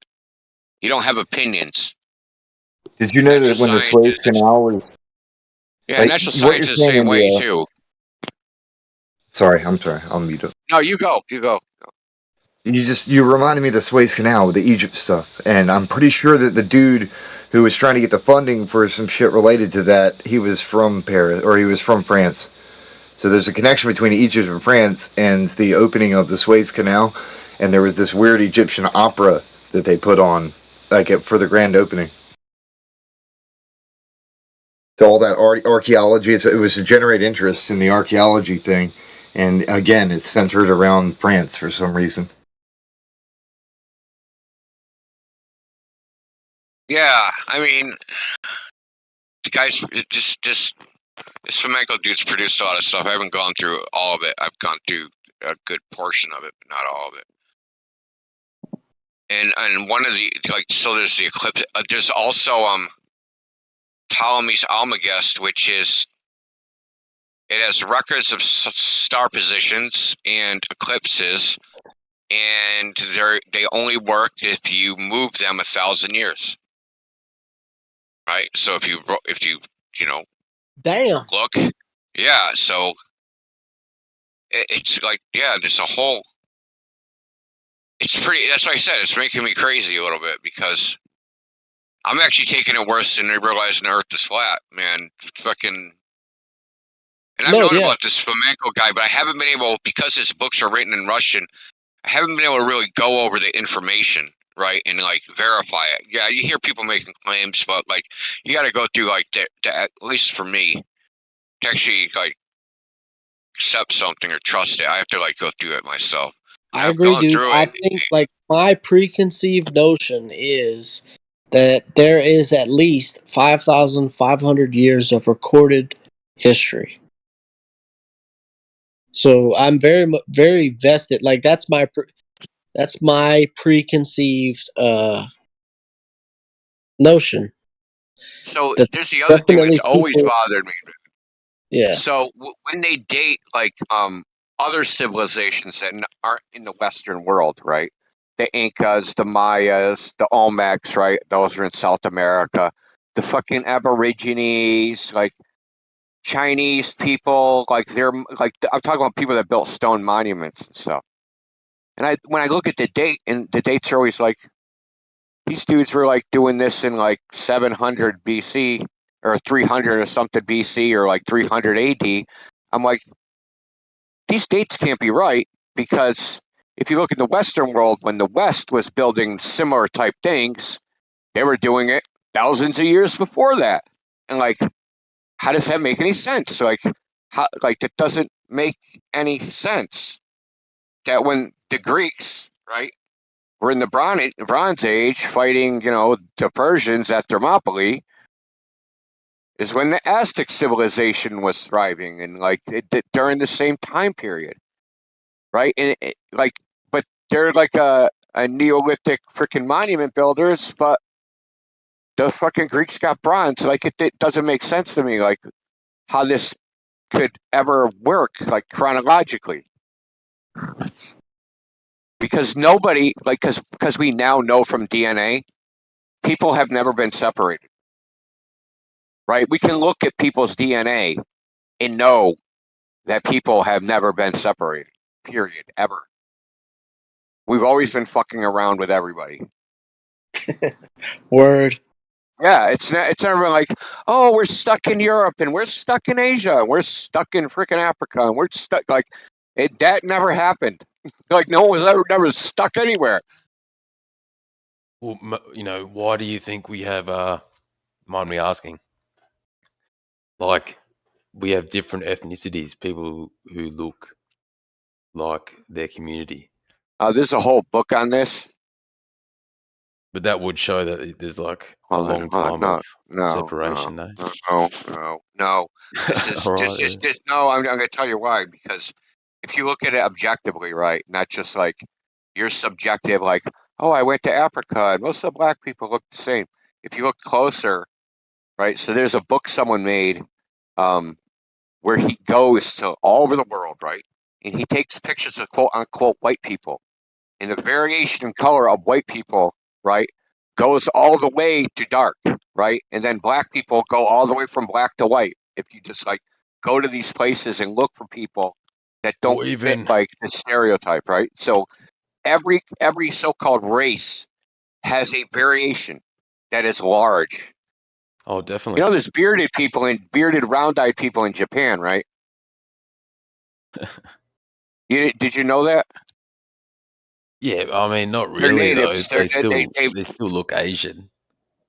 You don't have opinions. Did you know that when the Suez Canal was... Yeah, like, natural what science you're is the saying, same way, India... too. Sorry, I'll mute it. No, you go. You reminded me of the Suez Canal with the Egypt stuff, and I'm pretty sure that the dude who was trying to get the funding for some shit related to that, he was from Paris, or he was from France. So there's a connection between Egypt and France and the opening of the Suez Canal, and there was this weird Egyptian opera that they put on, like, for the grand opening. So all that archaeology, it was to generate interest in the archaeology thing, and again, it's centered around France for some reason. Yeah, I mean, the guys, just this flamenco dude's produced a lot of stuff. I haven't gone through all of it. I've gone through a good portion of it, but not all of it. And one of the, like, so there's the eclipse. There's also Ptolemy's Almagest, which is, it has records of star positions and eclipses, and they only work if you move them 1,000 years. Right. So if you damn, look, yeah. So it's like, yeah, there's a whole. It's pretty. That's what I said. It's making me crazy a little bit, because I'm actually taking it worse than realizing the Earth is flat, man. It's fucking. And I've known about this flamenco guy, but I haven't been able, because his books are written in Russian, I haven't been able to really go over the information, right, and like verify it. Yeah, you hear people making claims, but like you got to go through like at least for me, to actually like accept something or trust it, I have to like go through it myself. I agree, dude. I think like my preconceived notion is that there is at least 5,500 years of recorded history. So I'm very vested. Like that's my preconceived notion. So there's the other thing that's always bothered me. Yeah. So when they date like other civilizations that aren't in the Western world, right? The Incas, the Mayas, the Olmecs, right? Those are in South America. The fucking Aborigines, like Chinese people, like they're like, I'm talking about people that built stone monuments and stuff. And when I look at the date, and the dates are always like, these dudes were like doing this in like 700 BC or 300 or something BC or like 300 AD. I'm like, these dates can't be right, because if you look at the Western world, when the West was building similar type things, they were doing it thousands of years before that. And like, how does that make any sense? Like, that doesn't make any sense. That when the Greeks, right, were in the Bronze Age fighting, the Persians at Thermopylae, is when the Aztec civilization was thriving, and like during the same time period, right? And but they're like a Neolithic freaking monument builders, but the fucking Greeks got bronze. Like it doesn't make sense to me, like how this could ever work, like chronologically. Because nobody, like, because we now know from DNA, people have never been separated, right? We can look at people's DNA and know that people have never been separated. Period. Ever. We've always been fucking around with everybody. Word. Yeah, it's never like, oh, we're stuck in Europe and we're stuck in Asia and we're stuck in freaking Africa and we're stuck like that never happened. Like no one was never stuck anywhere. Well, why do you think we have? Mind me asking. Like, we have different ethnicities, people who look like their community. There's a whole book on this. But that would show that there's like a long time of separation, no. This is just no. I'm going to tell you why. Because if you look at it objectively, right, not just like your subjective, like, oh, I went to Africa and most of the black people look the same. If you look closer, right, so there's a book someone made, where he goes to all over the world, right, and he takes pictures of quote unquote white people, and the variation in color of white people, right, goes all the way to dark, right? And then black people go all the way from black to white. If you just like go to these places and look for people that don't fit like the stereotype, right? So every so-called race has a variation that is large. Oh, definitely. You know, there's bearded people and bearded round-eyed people in Japan, right? Did you know that? Yeah, I mean, not They're really though. natives. They still look Asian.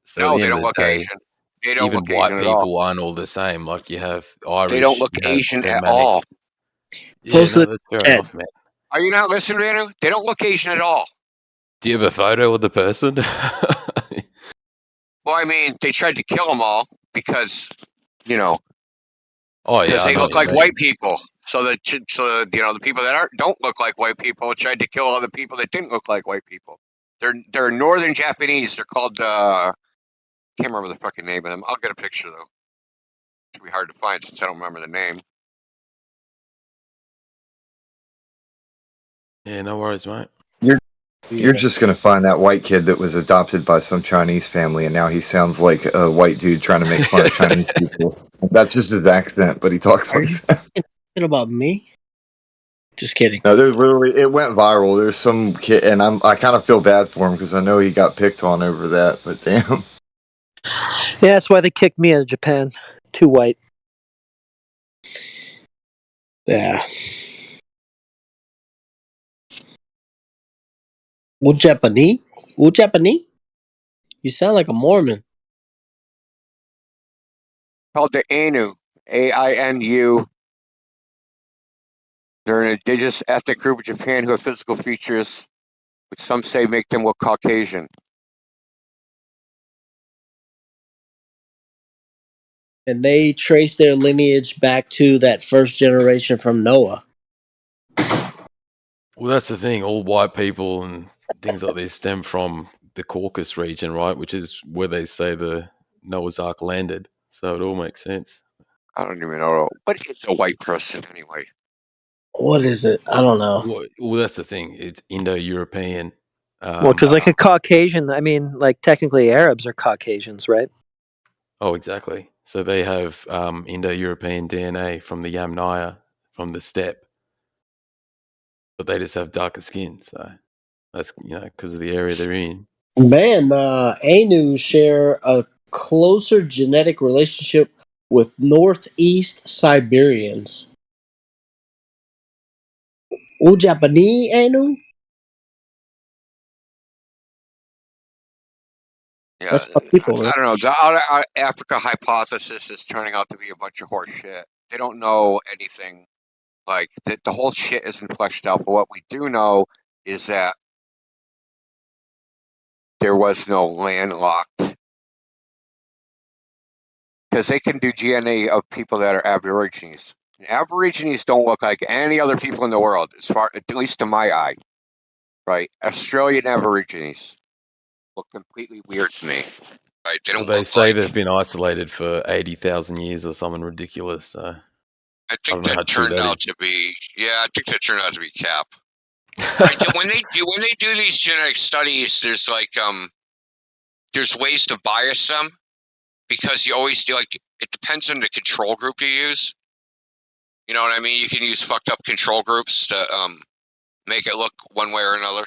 So at No, the they end don't of look the day, Asian. They don't even look white Asian at all. people aren't all the same. Like you have Irish, They don't look you have Asian at Germanic. all. Yeah, no, that's fair enough, man. Are you not listening, Andrew? They don't look Asian at all. Do you have a photo of the person? Well, I mean, they tried to kill them all because, you know, oh yeah, because I they know look what you like mean. white people. So the people that don't look like white people tried to kill other people that didn't look like white people. They're Northern Japanese. They're called can't remember the fucking name of them. I'll get a picture though. It's gonna be hard to find since I don't remember the name. Yeah, no worries, mate. You're just gonna find that white kid that was adopted by some Chinese family, and now he sounds like a white dude trying to make fun of Chinese people. That's just his accent, but he talks Are like you that. talking about me? Just kidding. No, there's literally it went viral. There's some kid, and I kind of feel bad for him because I know he got picked on over that. But damn, Yeah, that's why they kicked me out of Japan. Too white. Yeah. Japanese? Japanese? You sound like a Mormon. Called the Ainu, AINU. They're an indigenous ethnic group of Japan who have physical features which some say make them look Caucasian. And they trace their lineage back to that first generation from Noah. Well, that's the thing. All white people and things like this stem from the Caucasus region, right? Which is where they say the Noah's Ark landed. So it all makes sense. I don't even know. What is a white person anyway? What is it? I don't know. Well, that's the thing. It's Indo-European. Well, because like a Caucasian, I mean, like technically Arabs are Caucasians, right? Oh, exactly. So they have Indo-European DNA from the Yamnaya, from the steppe, but they just have darker skin. So that's because of the area they're in. Man, Ainu share a closer genetic relationship with Northeast Siberians. Japanese Ainu? Yeah, that's my people, right? I don't know. The Africa hypothesis is turning out to be a bunch of horse shit. They don't know anything. Like the whole shit isn't fleshed out. But what we do know is that there was no landlocked, because they can do DNA of people that are Aborigines. And Aborigines don't look like any other people in the world, at least to my eye. Right? Australian Aborigines look completely weird to me. Right? They don't Well, they look say like. they've been isolated for 80,000 years or something ridiculous. So I don't think know how that true turned that out is. to be. Yeah, I think that turned out to be cap. Right? When they do these genetic studies, there's like there's ways to bias them, because you always do, like, it depends on the control group you use. You know what I mean? You can use fucked up control groups to make it look one way or another.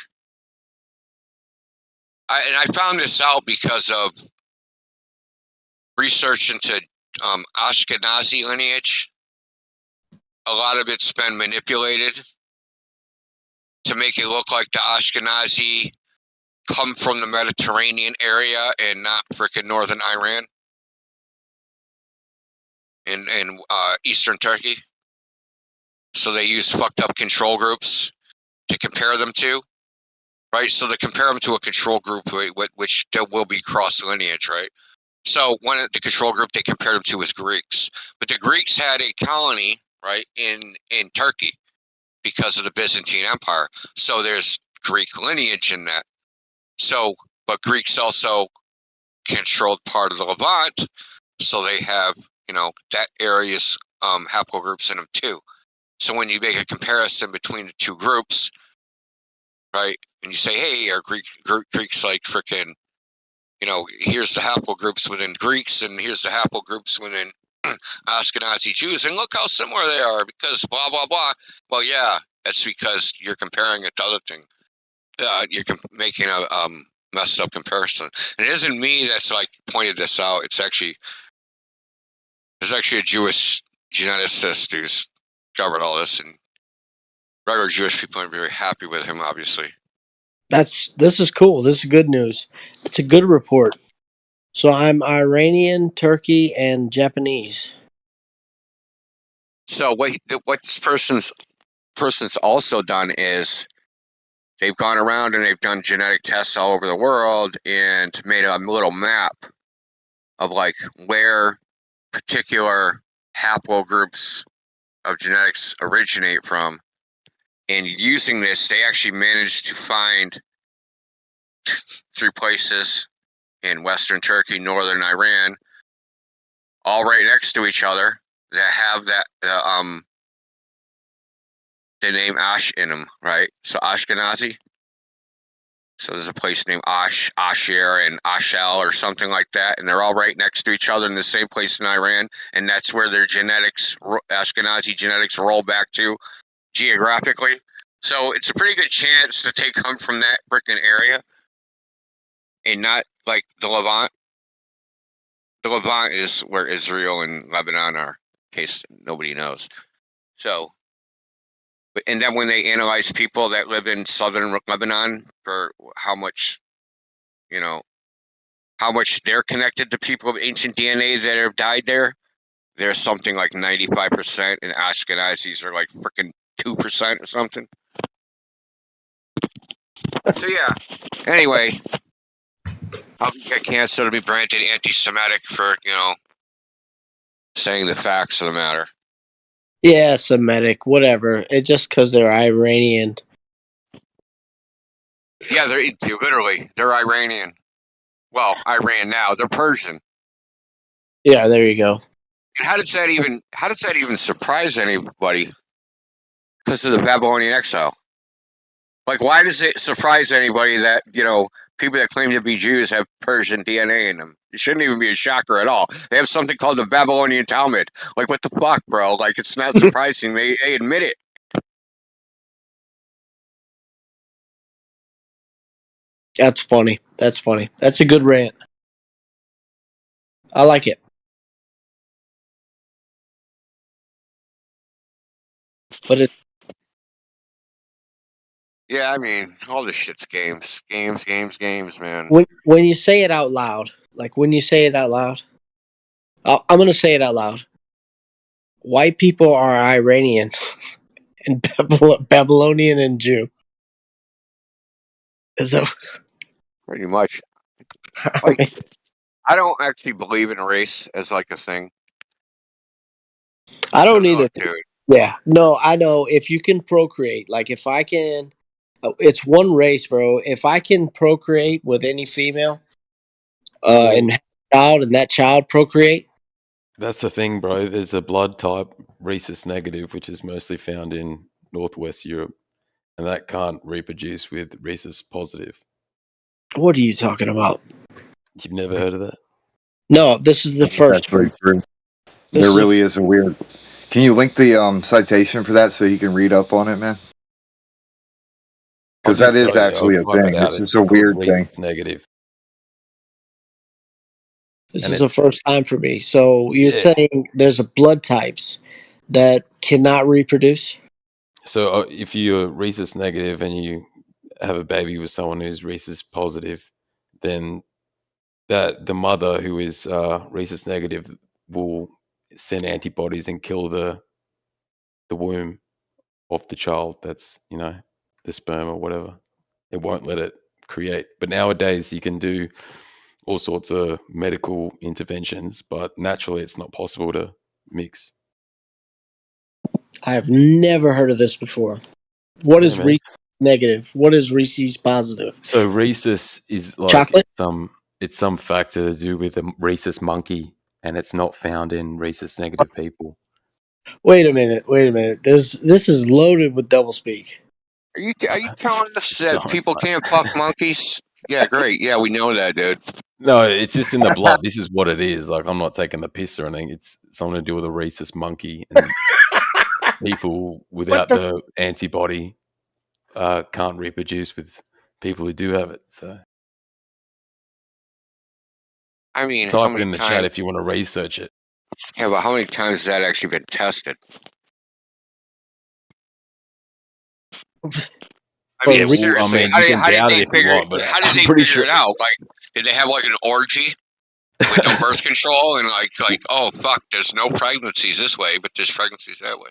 I found this out because of research into Ashkenazi lineage. A lot of it's been manipulated to make it look like the Ashkenazi come from the Mediterranean area and not frickin' northern Iran and eastern Turkey. So they use fucked up control groups to compare them to, right? So they compare them to a control group which there will be cross lineage, right? So one of the control group they compared them to was Greeks, but the Greeks had a colony, right, in Turkey because of the Byzantine Empire. So there's Greek lineage in that. So, but Greeks also controlled part of the Levant, so they have, that area's haplogroups in them too. So when you make a comparison between the two groups, right, and you say, hey, are Greeks like frickin', here's the haplogroups within Greeks and here's the haplogroups within Ashkenazi Jews, and look how similar they are because blah, blah, blah. Well, yeah, that's because you're comparing it to other things. You're making a messed up comparison. And it isn't me that's like pointed this out. There's actually a Jewish geneticist who's covered all this, and regular Jewish people aren't very happy with him, obviously. This is cool. This is good news. It's a good report. So I'm Iranian, Turkey, and Japanese. So what this person's also done is they've gone around and they've done genetic tests all over the world and made a little map of like where particular haplogroups of genetics originate from. And using this, they actually managed to find 3 places in Western Turkey, Northern Iran, all right next to each other that have the name Ash in them, right? So Ashkenazi. So there's a place named Asher and Ashel or something like that, and they're all right next to each other in the same place in Iran, and that's where their Ashkenazi genetics roll back to geographically. So it's a pretty good chance that they come from that frickin' area and not like the Levant. The Levant is where Israel and Lebanon are, in case nobody knows. So, and then when they analyze people that live in southern Lebanon for how much they're connected to people of ancient DNA that have died there, there's something like 95%, and Ashkenazis are like freaking 2% or something. So yeah. Anyway, I'll get canceled to be branded anti-Semitic for saying the facts of the matter. Yeah, Semitic, whatever. It's just because they're Iranian. Yeah, they're Iranian. Well, Iran now. They're Persian. Yeah, there you go. And how does that even surprise anybody? Because of the Babylonian exile. Like, why does it surprise anybody that people that claim to be Jews have Persian DNA in them? It shouldn't even be a shocker at all. They have something called the Babylonian Talmud. Like, what the fuck, bro? Like, it's not surprising. They admit it. That's funny. That's a good rant. I like it. But it's Yeah, I mean, all this shit's games, man. when you say it out loud, I'm gonna say it out loud. White people are Iranian and Babylonian and Jew. Is that Pretty much. Like, I don't actually believe in race as like a thing. I don't either. Yeah, no, I know. If you can procreate, like if I can, it's one race, bro. If I can procreate with any female, and have a child, and that child procreate. That's the thing, bro. There's a blood type, rhesus negative, which is mostly found in Northwest Europe, and that can't reproduce with rhesus positive. What are you talking about? You've never heard of that? No, this is the first. That's very true. There really is a weird Can you link the citation for that so he can read up on it, man? Because that is actually a thing. It's just a weird thing. Negative. This And is the first time for me. So you're saying there's a blood types that cannot reproduce? So if you're rhesus negative and you have a baby with someone who's rhesus positive, then the mother who is rhesus negative will send antibodies and kill the womb of the child that's, the sperm or whatever. It won't let it create. But nowadays you can do all sorts of medical interventions, but naturally it's not possible to mix. I have never heard of this before. What is man. Reese's negative? What is Reese's positive? So rhesus is like Chocolate? it's some factor to do with a rhesus monkey, and it's not found in rhesus negative people. Wait a minute. This is loaded with doublespeak. Are you telling us that people can't fuck monkeys? Yeah, great. Yeah, we know that, dude. No, it's just in the blood. This is what it is. Like, I'm not taking the piss or anything. It's something to do with a rhesus monkey, and people without the antibody can't reproduce with people who do have it. So, I mean, type it in the chat if you want to research it. Yeah, but how many times has that actually been tested? I mean, seriously, how did they figure it out? Like, did they have like an orgy with no birth control and like, oh fuck, there's no pregnancies this way, but there's pregnancies that way?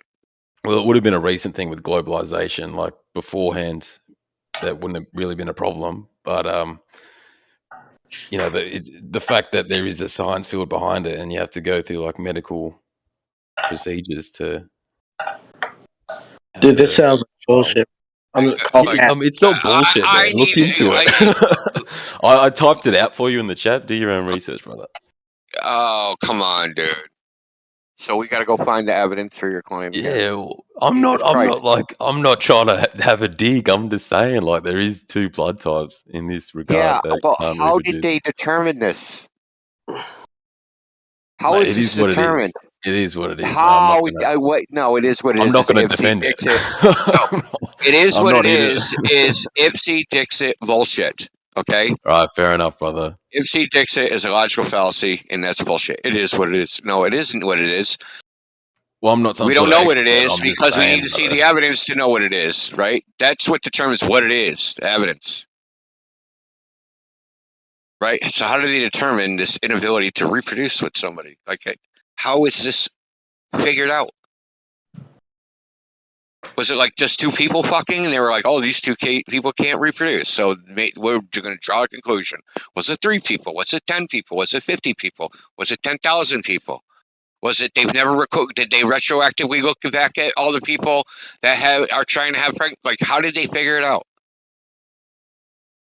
Well, it would have been a recent thing with globalization. Like beforehand, that wouldn't have really been a problem. But the fact that there is a science field behind it, and you have to go through like medical procedures to. Dude, this sounds like bullshit. It's not bullshit, man. Look into it. I typed it out for you in the chat. Do your own research, brother. Oh, come on, dude. So we got to go find the evidence for your claim. Yeah, well, I'm not trying to have a dig. I'm just saying, like, there is two blood types in this regard. Yeah, that but can't how reproduce. did they determine this? How is this determined? It is what it is. How? No, it is what it is. I'm not going to defend it. No, it is what it is. Is Ipsy Dixit bullshit? Okay. All right, fair enough, brother. Ipsy Dixit is a logical fallacy, and that's bullshit. It is what it is. No, it isn't what it is. Well, I'm not. We don't know what it is because we need to see the evidence to know what it is, right? That's what determines what it is, the evidence. Right? So how do they determine this inability to reproduce with somebody? Like, how is this figured out? Was it like just two people fucking and they were like, oh, these two people can't reproduce, so we're going to draw a conclusion? Was it 3 people? Was it 10 people? Was it 50 people? Was it 10,000 people? Was it they've never did they retroactively look back at all the people that are trying to have pregnant? Like, how did they figure it out?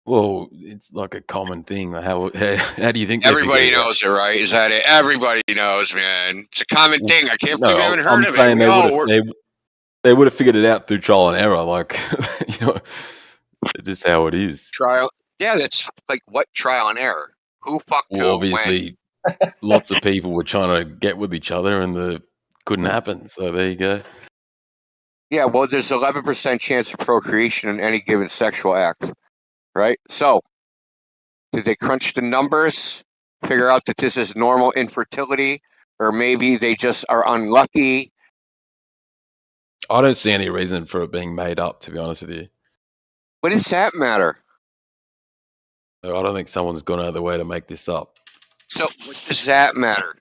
Well, it's like a common thing. How do you think everybody knows it, right? Is that it? Everybody knows, man. It's a common thing. I can't believe I haven't heard of it. I'm saying they would have figured it out through trial and error. Like, just how it is. Trial. Yeah, that's like what trial and error? Who fucked who? Obviously, lots of people were trying to get with each other and couldn't happen. So there you go. Yeah, well, there's 11% chance of procreation in any given sexual act, right? So, did they crunch the numbers, figure out that this is normal infertility, or maybe they just are unlucky? I don't see any reason for it being made up, to be honest with you. What does that matter? I don't think someone's gone out of the way to make this up. So what does that matter?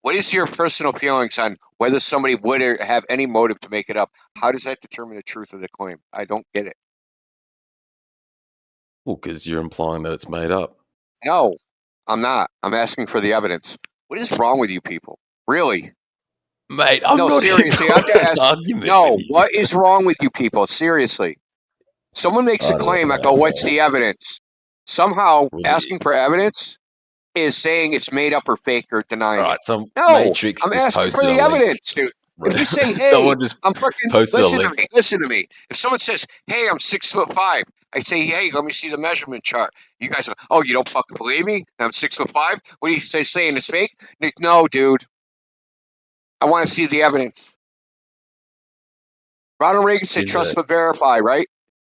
What is your personal feelings on whether somebody would have any motive to make it up? How does that determine the truth of the claim? I don't get it. Well, because you're implying that it's made up. No, I'm not. I'm asking for the evidence. What is wrong with you people? Really? Mate, I'm not seriously. I have to ask. No, what is wrong with you people? Seriously. Someone makes a claim, I go, what's the evidence? Somehow asking for evidence is saying it's made up or fake or denying it. No, Matrix I'm asking for the evidence, dude. Right. If you say, hey, I'm fucking, listen to me. If someone says, hey, I'm 6'5", I say, hey, let me see the measurement chart. You guys are, oh, you don't fucking believe me? I'm 6'5"? What are you saying, it's fake? Nick, no, dude. I want to see the evidence. Ronald Reagan said, "Trust but verify," right?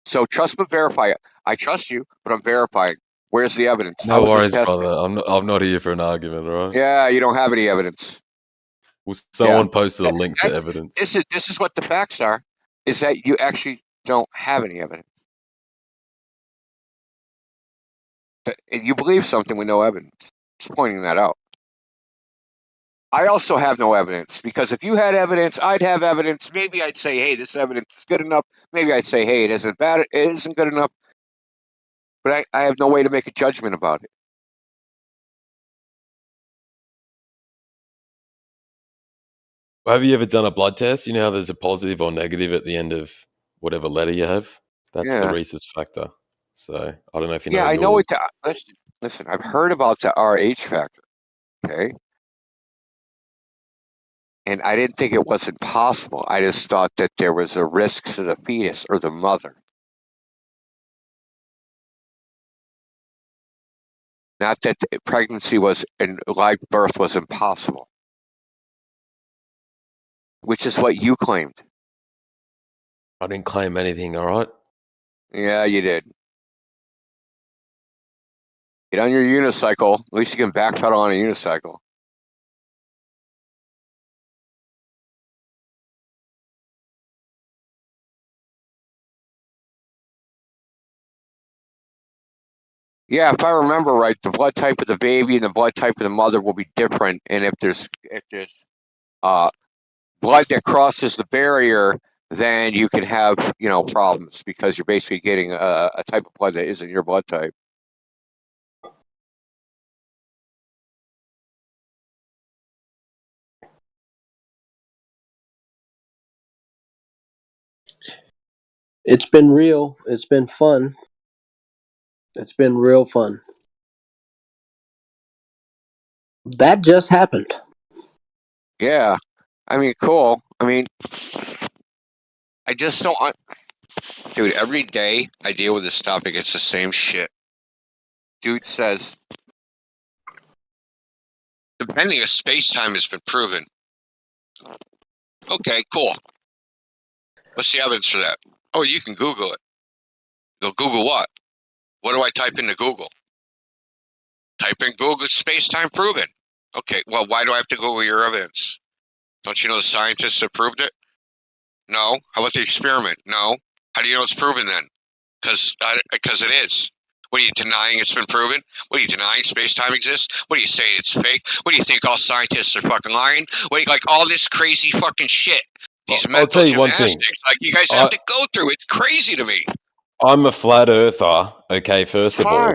So trust but verify. I trust you, but I'm verifying. Where's the evidence? No worries, brother. I'm not here for an argument, all right? Yeah, you don't have any evidence. Well, someone posted a link to evidence. This is what the facts are, is that you actually don't have any evidence. And you believe something with no evidence. Just pointing that out. I also have no evidence, because if you had evidence, I'd have evidence. Maybe I'd say, hey, this evidence is good enough. Maybe I'd say, hey, it isn't bad. It isn't good enough. But I have no way to make a judgment about it. Have you ever done a blood test? You know how there's a positive or negative at the end of whatever letter you have? That's the rhesus factor. So I don't know if you know. Yeah, I know it. Listen, I've heard about the RH factor. Okay. And I didn't think it was impossible. I just thought that there was a risk to the fetus or the mother. Not that pregnancy and live birth was impossible. Which is what you claimed. I didn't claim anything, all right? Yeah, you did. Get on your unicycle. At least you can backpedal on a unicycle. Yeah, if I remember right, the blood type of the baby and the blood type of the mother will be different. And if there's blood that crosses the barrier, then you can have, problems, because you're basically getting a type of blood that isn't your blood type. It's been real. It's been fun. It's been real fun. That just happened. Yeah. I mean, cool. I mean, I just don't... Dude, every day I deal with this topic, it's the same shit. Dude says, the bending of space-time has been proven. Okay, cool. What's the evidence for that? Oh, you can Google it. Go, Google what? What do I type into Google? Type in Google space-time proven. Okay, well, why do I have to Google your evidence? Don't you know the scientists have proved it? No. How about the experiment? No. How do you know it's proven then? Because it is. What are you denying it's been proven? What are you denying space-time exists? What do you say it's fake? What do you think all scientists are fucking lying? What, like all this crazy fucking shit? These I'll tell you one gymnastics, thing. like you guys have to go through. It's crazy to me. I'm a flat earther, okay, first of all.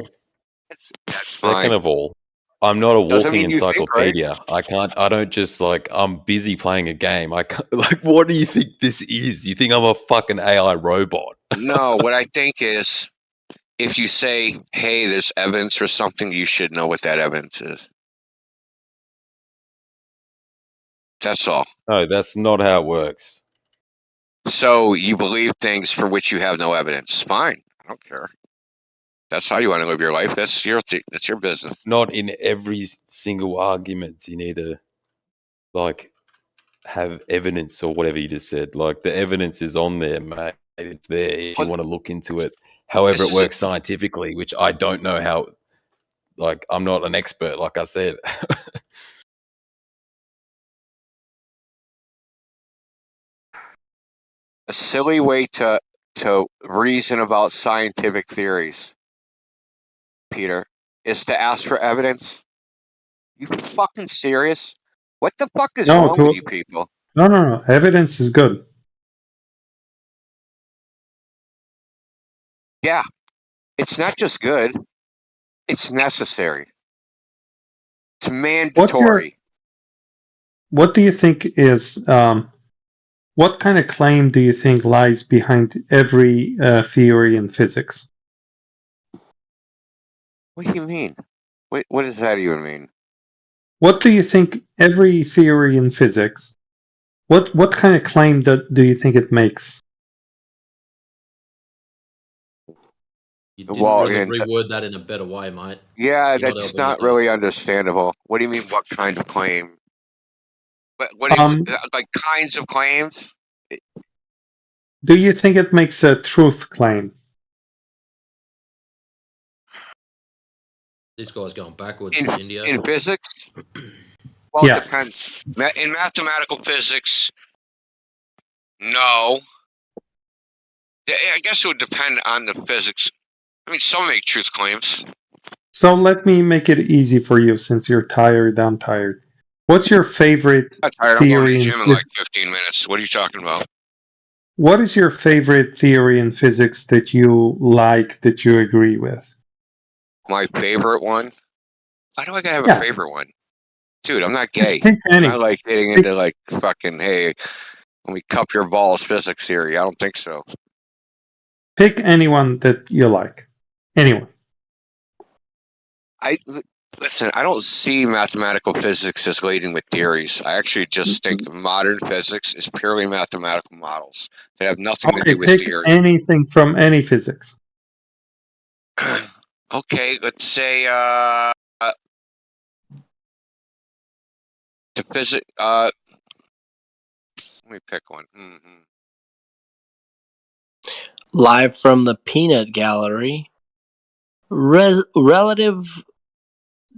That's Second fine. of all, I'm not a Doesn't walking mean you think, right? encyclopedia. I don't just I'm busy playing a game. I can't, what do you think this is? You think I'm a fucking AI robot? No, what I think is, if you say, hey, there's evidence for something, you should know what that evidence is. That's all. No, that's not how it works. So you believe things for which you have no evidence. Fine. I don't care. That's how you want to live your life. That's your business. Not in every single argument you need to have evidence or whatever you just said. Like the evidence is on there, mate. It's there if you want to look into it. However it works scientifically, which I don't know how. Like I'm not an expert, like I said. A silly way to reason about scientific theories, Peter, is to ask for evidence. You fucking serious? What the fuck is wrong with you people? No. Evidence is good. Yeah. It's not just good. It's necessary. It's mandatory. What do you think is what kind of claim do you think lies behind every theory in physics? What do you mean? What does that even mean? What do you think every theory in physics? What kind of claim do you think it makes? You didn't really reword that in a better way, mate. Yeah, You're that's not really understandable. What do you mean, what kind of claim? What do you like? Kinds of claims. Do you think it makes a truth claim? This guy's going backwards to India. In physics? Well, Yeah. it depends. In mathematical physics, no. I guess it would depend on the physics. I mean, some make truth claims. So let me make it easy for you since you're tired, I'm tired. What's your favorite I'm tired. I'm going to theory the in gym in like physics? 15 minutes. What are you talking about? What is your favorite theory in physics that you like, that you agree with? My favorite one? Why do I gotta have a Yeah. favorite one? Dude, I'm not Just gay. pick any. I'm not like getting into like fucking, hey, let me cup your balls physics theory. I don't think so. Pick anyone that you like. Anyone. Listen, I don't see mathematical physics as leading with theories. I actually just think modern physics is purely mathematical models that have nothing to Okay, do with pick theory. anything from any physics. Okay, let's say the physics. Let me pick one. Live from the peanut gallery. Relative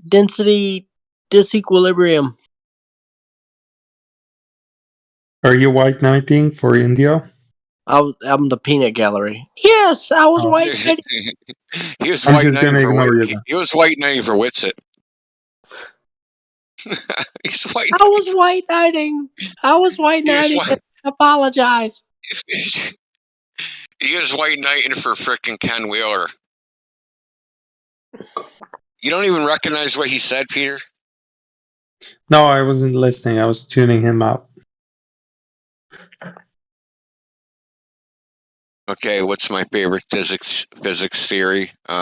density disequilibrium. Are you white knighting for India? I'm the peanut gallery. Yes, I was Oh. white knighting. He was I'm white just knighting gonna for ignore you then. he was white knighting for Witsit. He's white. I was white knighting. I was white knighting. Apologize. He was white knighting for frickin' Ken Wheeler. You don't even recognize what he said, Peter? No, I wasn't listening. I was tuning him out. Okay, what's my favorite physics theory? Dude,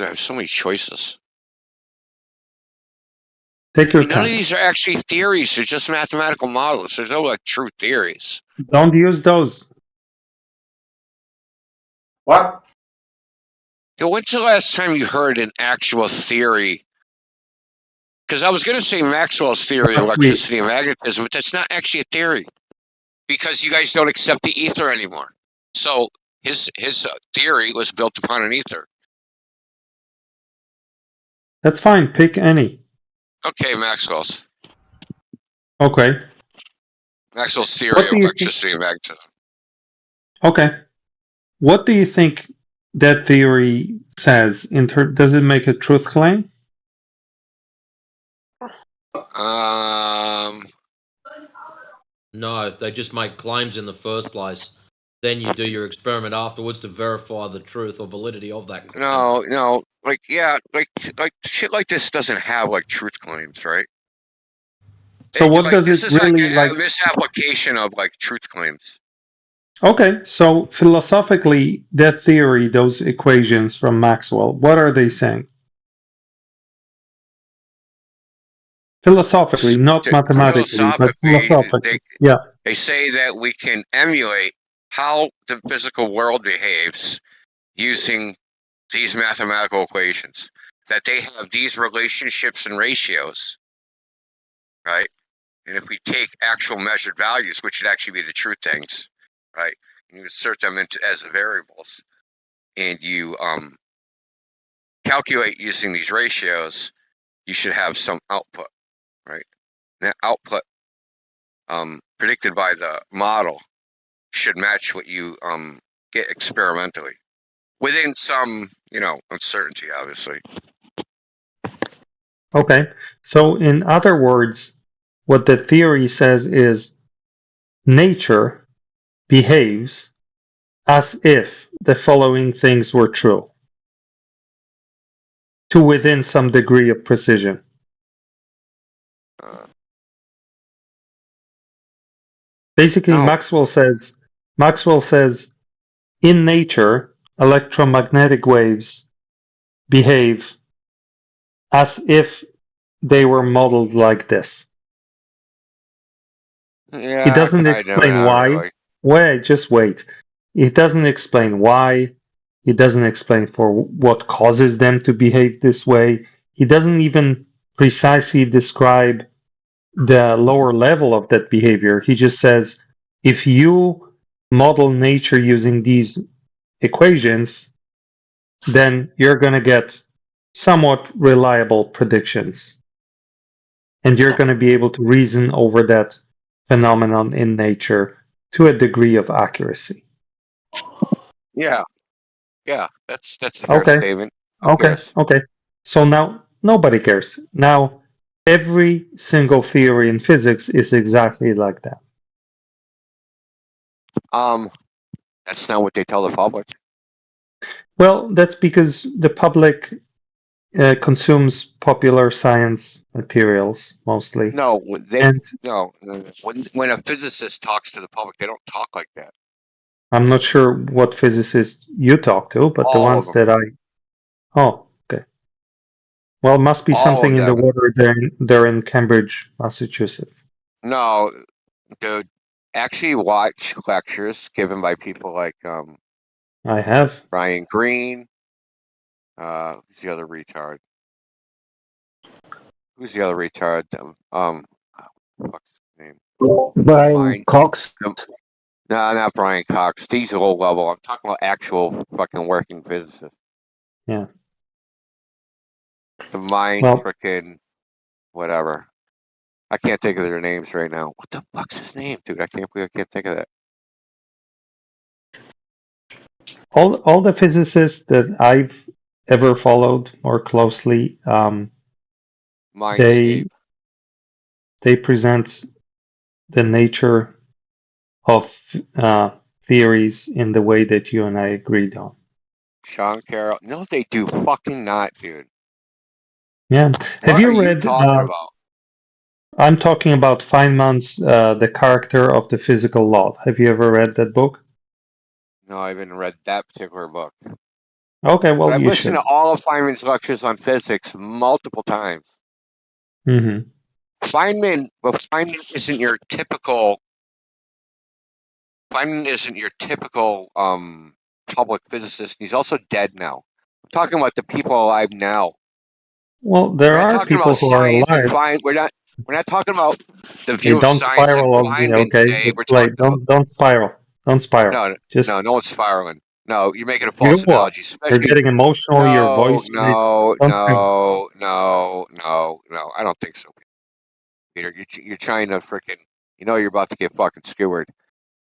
I have so many choices. Take your None of time. these are actually theories. They're just mathematical models. There's no like true theories. Don't use those. What? Yo, when's the last time you heard an actual theory? Because I was going to say Maxwell's theory of electricity and magnetism, but that's not actually a theory. Because you guys don't accept the ether anymore. So his theory was built upon an ether. That's fine. Pick any. Okay, Maxwell's. Okay. Maxwell's theory What of do you think? electricity and magnetism. Okay. What do you think that theory says? Does it make a truth claim? No, they just make claims in the first place. Then you do your experiment afterwards to verify the truth or validity of that claim. No, like shit like this doesn't have like truth claims, right? So what does this it is really like a misapplication of like truth claims. Okay, so philosophically, that theory, those equations from Maxwell, what are they saying? Philosophically, not mathematically, but philosophically. Yeah. They say that we can emulate how the physical world behaves using these mathematical equations. That they have these relationships and ratios, right? And if we take actual measured values, which would actually be the true things, right? And you insert them into as variables, and you calculate using these ratios, you should have some output, right? And that output, predicted by the model, should match what you get experimentally, within some, uncertainty, obviously. Okay, so in other words, what the theory says is nature behaves as if the following things were true, to within some degree of precision. Basically, Maxwell says, in nature, electromagnetic waves behave as if they were modeled like this. Yeah, He doesn't explain why. Really. Wait, just wait. He doesn't explain why. He doesn't explain for what causes them to behave this way. He doesn't even precisely describe the lower level of that behavior. He just says, if you model nature using these equations, then you're going to get somewhat reliable predictions. And you're going to be able to reason over that phenomenon in nature to a degree of accuracy. Yeah, that's a fair Okay. statement. Who Okay. cares? Okay. So now nobody cares. Now every single theory in physics is exactly like that. That's not what they tell the public. Well, that's because the public consumes popular science materials mostly. No, And when a physicist talks to the public, they don't talk like that. I'm not sure what physicists you talk to, but the All of ones them. that Oh, okay. Well, must be All something of in the them. water there in Cambridge, Massachusetts. No, dude. Actually, watch lectures given by people like I have. Brian Greene. Who's the other retard? Who's the other retard? What's his name? Brian Cox. No, not Brian Cox. He's low level. I'm talking about actual fucking working physicists. Yeah. The mind Well, freaking whatever. I can't think of their names right now. What the fuck's his name, dude? I can't believe I can't think of that. all the physicists that I've ever followed more closely, Mindscape. they present the nature of theories in the way that you and I agreed on. Sean Carroll. No, they do fucking not, dude. Yeah. Have What you are you read? talking about? I'm talking about Feynman's The Character of the Physical Law. Have you ever read that book? No, I haven't read that particular book. Okay, well, But I've you listened should. to all of Feynman's lectures on physics multiple times. Mm-hmm. Feynman isn't your typical. Feynman isn't your typical public physicist. He's also dead now. I'm talking about the people alive now. Well, there We're not are talking people about who are science and alive. We're not talking about the Hey, view of don't science in spiral on me, Feynman's okay? day. We're It's late. talking about Don't spiral. Don't spiral. Just no one's spiraling. No, you're making a you false are. analogy. You're Especially getting emotional. Your voice raised. Don't spiral. no. I don't think so, Peter. You're trying to freaking. You know you're about to get fucking skewered.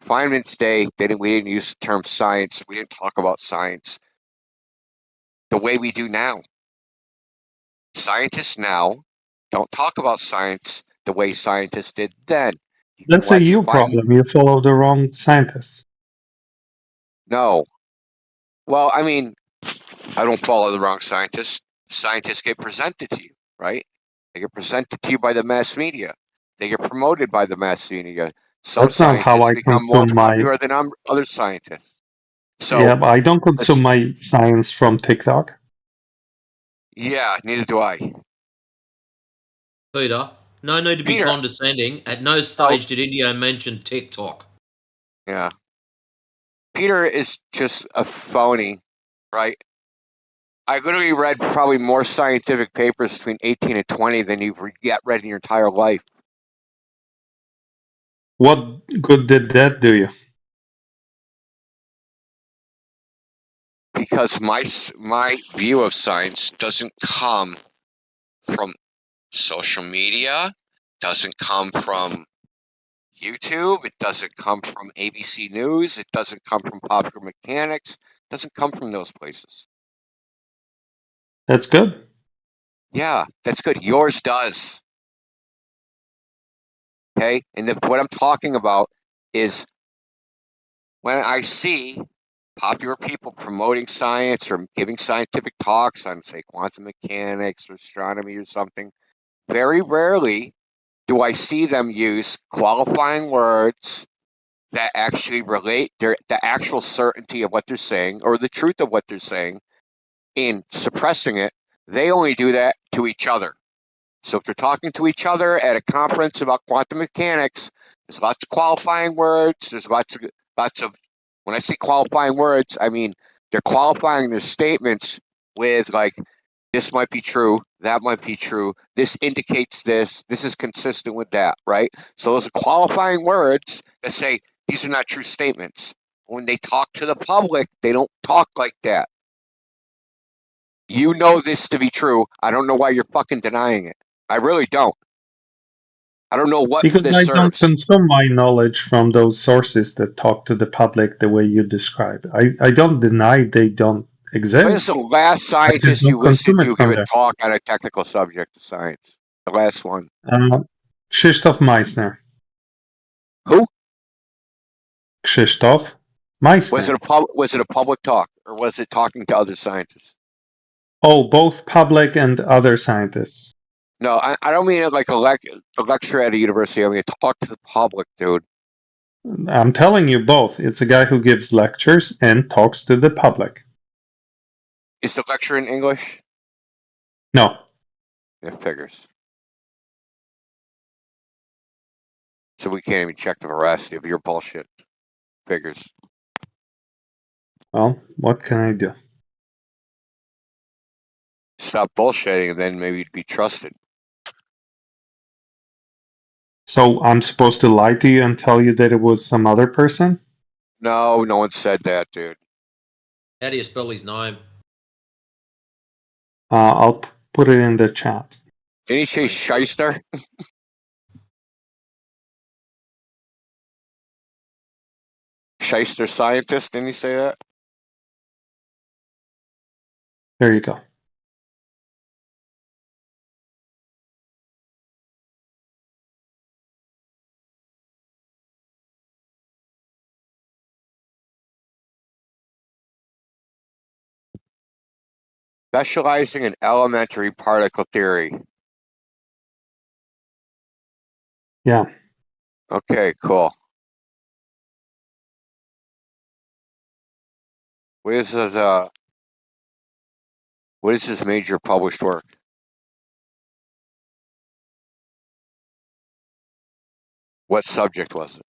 Feynman's day, we didn't use the term science. We didn't talk about science the way we do now. Scientists now don't talk about science the way scientists did then. You can That's a watch you Feynman. problem. You follow the wrong scientists. No. Well, I mean, I don't follow the wrong scientists. Scientists get presented to you, right? They get presented to you by the mass media. They get promoted by the mass media. Some That's not how scientists I become more consume my. popular than other scientists. So, Yeah, but I don't consume my science from TikTok. yeah, neither do I. Peter, no need to be Peter. condescending. At no stage did Indio mention TikTok. Yeah. Peter is just a phony, right? I literally read probably more scientific papers between 18 and 20 than you've yet read in your entire life. What good did that do you? Because my view of science doesn't come from social media, doesn't come from YouTube, it doesn't come from ABC News, it doesn't come from Popular Mechanics, it doesn't come from those places. That's good. Yeah, that's good. Yours does. Okay? And what I'm talking about is when I see popular people promoting science or giving scientific talks on, say, quantum mechanics or astronomy or something, very rarely do I see them use qualifying words that actually relate the actual certainty of what they're saying or the truth of what they're saying in suppressing it. They only do that to each other. So if they're talking to each other at a conference about quantum mechanics, there's lots of qualifying words. There's lots of when I say qualifying words, I mean they're qualifying their statements with like This might be true. That might be true. This indicates this. This is consistent with that, right? So those are qualifying words that say these are not true statements. When they talk to the public, they don't talk like that. You know this to be true. I don't know why you're fucking denying it. I really don't. I don't know what Because this I don't serves. consume my knowledge from those sources that talk to the public the way you describe. I don't deny they don't exist. When is the last I just scientist you don't consume listened it to give from a there. talk on a technical subject of science? The last one. Krzysztof Meissner. Who? Krzysztof Meissner. Was it a public talk, or was it talking to other scientists? Oh, both public and other scientists. No, I don't mean it like a lecture at a university. I mean talk to the public, dude. I'm telling you both. It's a guy who gives lectures and talks to the public. Is the lecture in English? No. It figures. So we can't even check the veracity of your bullshit. Figures. Well, what can I do? Stop bullshitting, and then maybe you'd be trusted. So I'm supposed to lie to you and tell you that it was some other person? No, no one said that, dude. How do you spell his name? I'll put it in the chat. Didn't he say shyster? Shyster scientist, didn't he say that? There you go. Specializing in elementary particle theory. Yeah. Okay, cool. What is his major published work? What subject was it?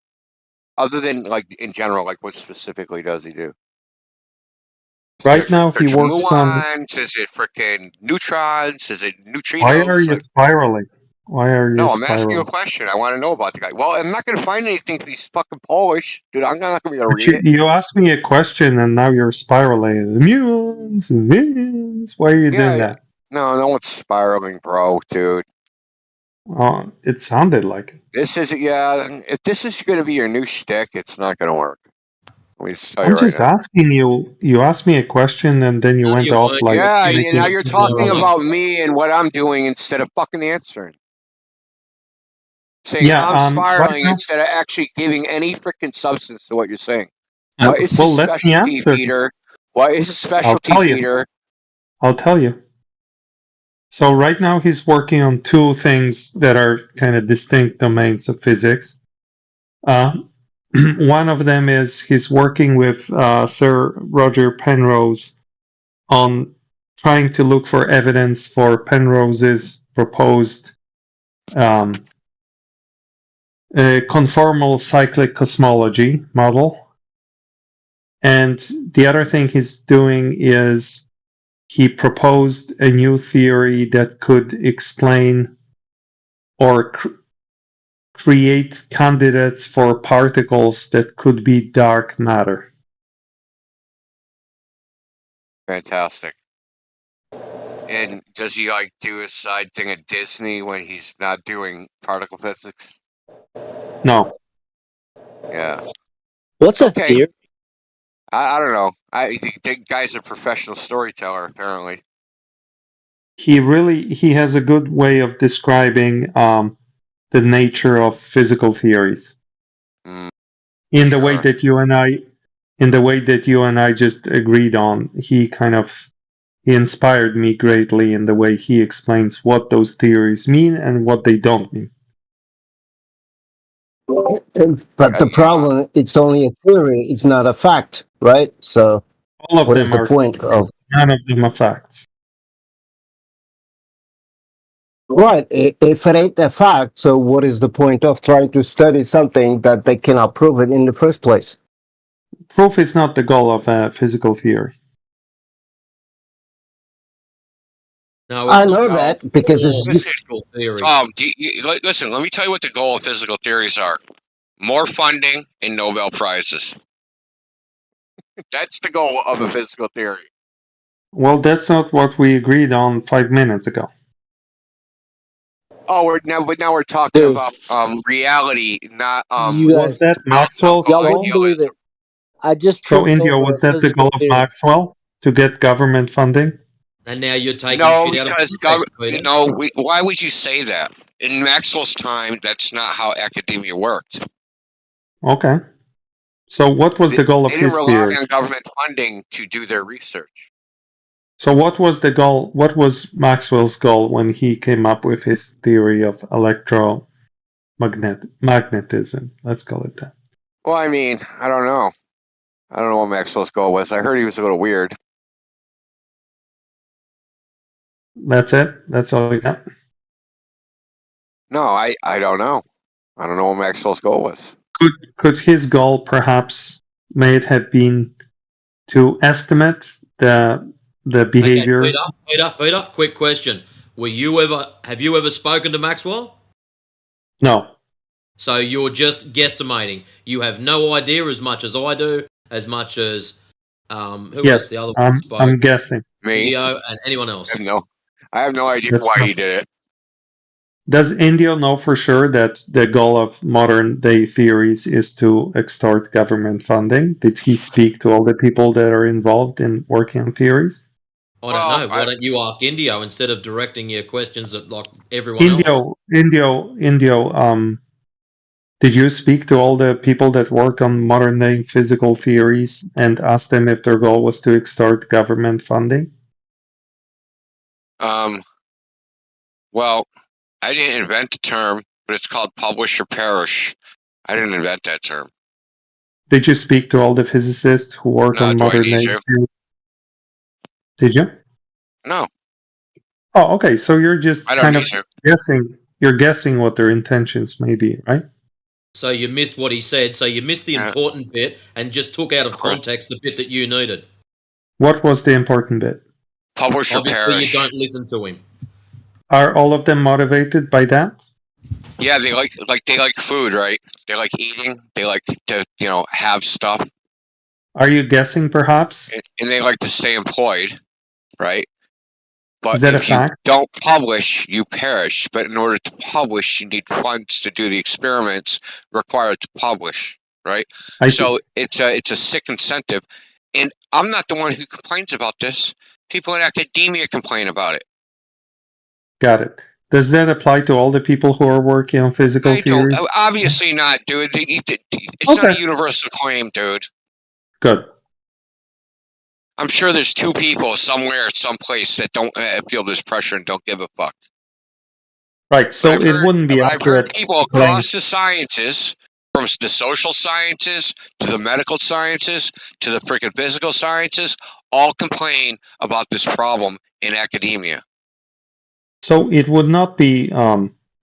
Other than like in general, like what specifically does he do? Right now he works on... Muons? Is it freaking neutrons? Is it neutrinos? Why are you spiraling? Why are you No, I'm asking you a spiraling? question. I want to know about the guy. Well, I'm not going to find anything if he's fucking Polish. Dude, I'm not going to be able to read it. You asked me a question and now you're spiraling. Millions. Why are you doing that? No one's spiraling, bro, dude. It sounded like it. This is, if this is going to be your new shtick, it's not going to work. Let me just tell you I'm right just now. asking you. You asked me a question and then you went off like... Yeah, and now you're talking about me and what I'm doing instead of fucking answering. Saying I'm spiraling instead of actually giving any freaking substance to what you're saying. What is his specialty, Peter? What is his specialty, Peter? I'll tell you. So right now he's working on two things that are kind of distinct domains of physics. One of them is he's working with Sir Roger Penrose on trying to look for evidence for Penrose's proposed conformal cyclic cosmology model. And the other thing he's doing is he proposed a new theory that could explain or create candidates for particles that could be dark matter. Fantastic. And does he like do a side thing at Disney when he's not doing particle physics? No. Yeah. What's a theory? I don't know. I think the guy's a professional storyteller, apparently. He has a good way of describing the nature of physical theories. In the way that you and I just agreed on, he inspired me greatly in the way he explains what those theories mean and what they don't mean. But the problem, it's only a theory, it's not a fact, right? So all of what them is the are point of... None of them are facts. Right, if it ain't a fact, so what is the point of trying to study something that they cannot prove it in the first place? Proof is not the goal of a physical theory. No, I know that because it's Listen, physical theory. listen. Let me tell you what the goal of physical theories are: more funding and Nobel prizes. That's the goal of a physical theory. Well, that's not what we agreed on 5 minutes ago. Oh, but now we're talking about reality, not You Was guys, that Maxwell's y'all goal? wouldn't believe it. I just So, tripped India, over was a that the goal physical of theory. Maxwell to get government funding? And now you're taking No, shit out of because context, Peter. why would you say that? In Maxwell's time, that's not how academia worked. Okay. So, what was the goal They of didn't his rely theory? on government funding to do their research. So, what was the goal? What was Maxwell's goal when he came up with his theory of magnetism? Let's call it that. Well, I mean, I don't know. I don't know what Maxwell's goal was. I heard he was a little weird. That's it. That's all you got. No, I don't know. I don't know what Maxwell's goal was. Could his goal perhaps may it have been to estimate the behavior? Okay, Peter, quick question. Have you ever spoken to Maxwell? No. So you're just guesstimating. You have no idea, as much as I do, as much as who else? The Yes, other one spoke. I'm guessing. Me? Indio and anyone else. I have no idea That's why not- he did it. Does India know for sure that the goal of modern day theories is to extort government funding? Did he speak to all the people that are involved in working on theories? I don't know. Why don't you ask Indio instead of directing your questions at like everyone else? Indio, did you speak to all the people that work on modern day physical theories and ask them if their goal was to extort government funding? Well, I didn't invent the term, but it's called publish or perish. I didn't invent that term. Did you speak to all the physicists who work No, on do I modern need day to? theories? Did you? No, Oh, okay. So you're just I don't kind need of to. guessing. You're guessing what their intentions may be, right? So you missed what he said. So you missed the important bit and just took out of course. context the bit that you needed. What was the important bit? Publish or Obviously, you perish. don't listen to him. Are all of them motivated by that? Yeah, they like food, right? They like eating. They like to have stuff, Are you guessing, perhaps? and they like to stay employed, right? But Is that a if you fact? don't publish, you perish. But in order to publish, you need funds to do the experiments required to publish, right? So it's a sick incentive, and I'm not the one who complains about this. People in academia complain about it. Got it. Does that apply to all the people who are working on physical I don't. theories? Obviously not, dude. It's not Okay. a universal claim, dude. Good. I'm sure there's two people somewhere, someplace that don't feel this pressure and don't give a fuck. Right. So it wouldn't be I've heard accurate people to claim. across the sciences, from the social sciences to the medical sciences to the freaking physical sciences, all complain about this problem in academia. So it would not be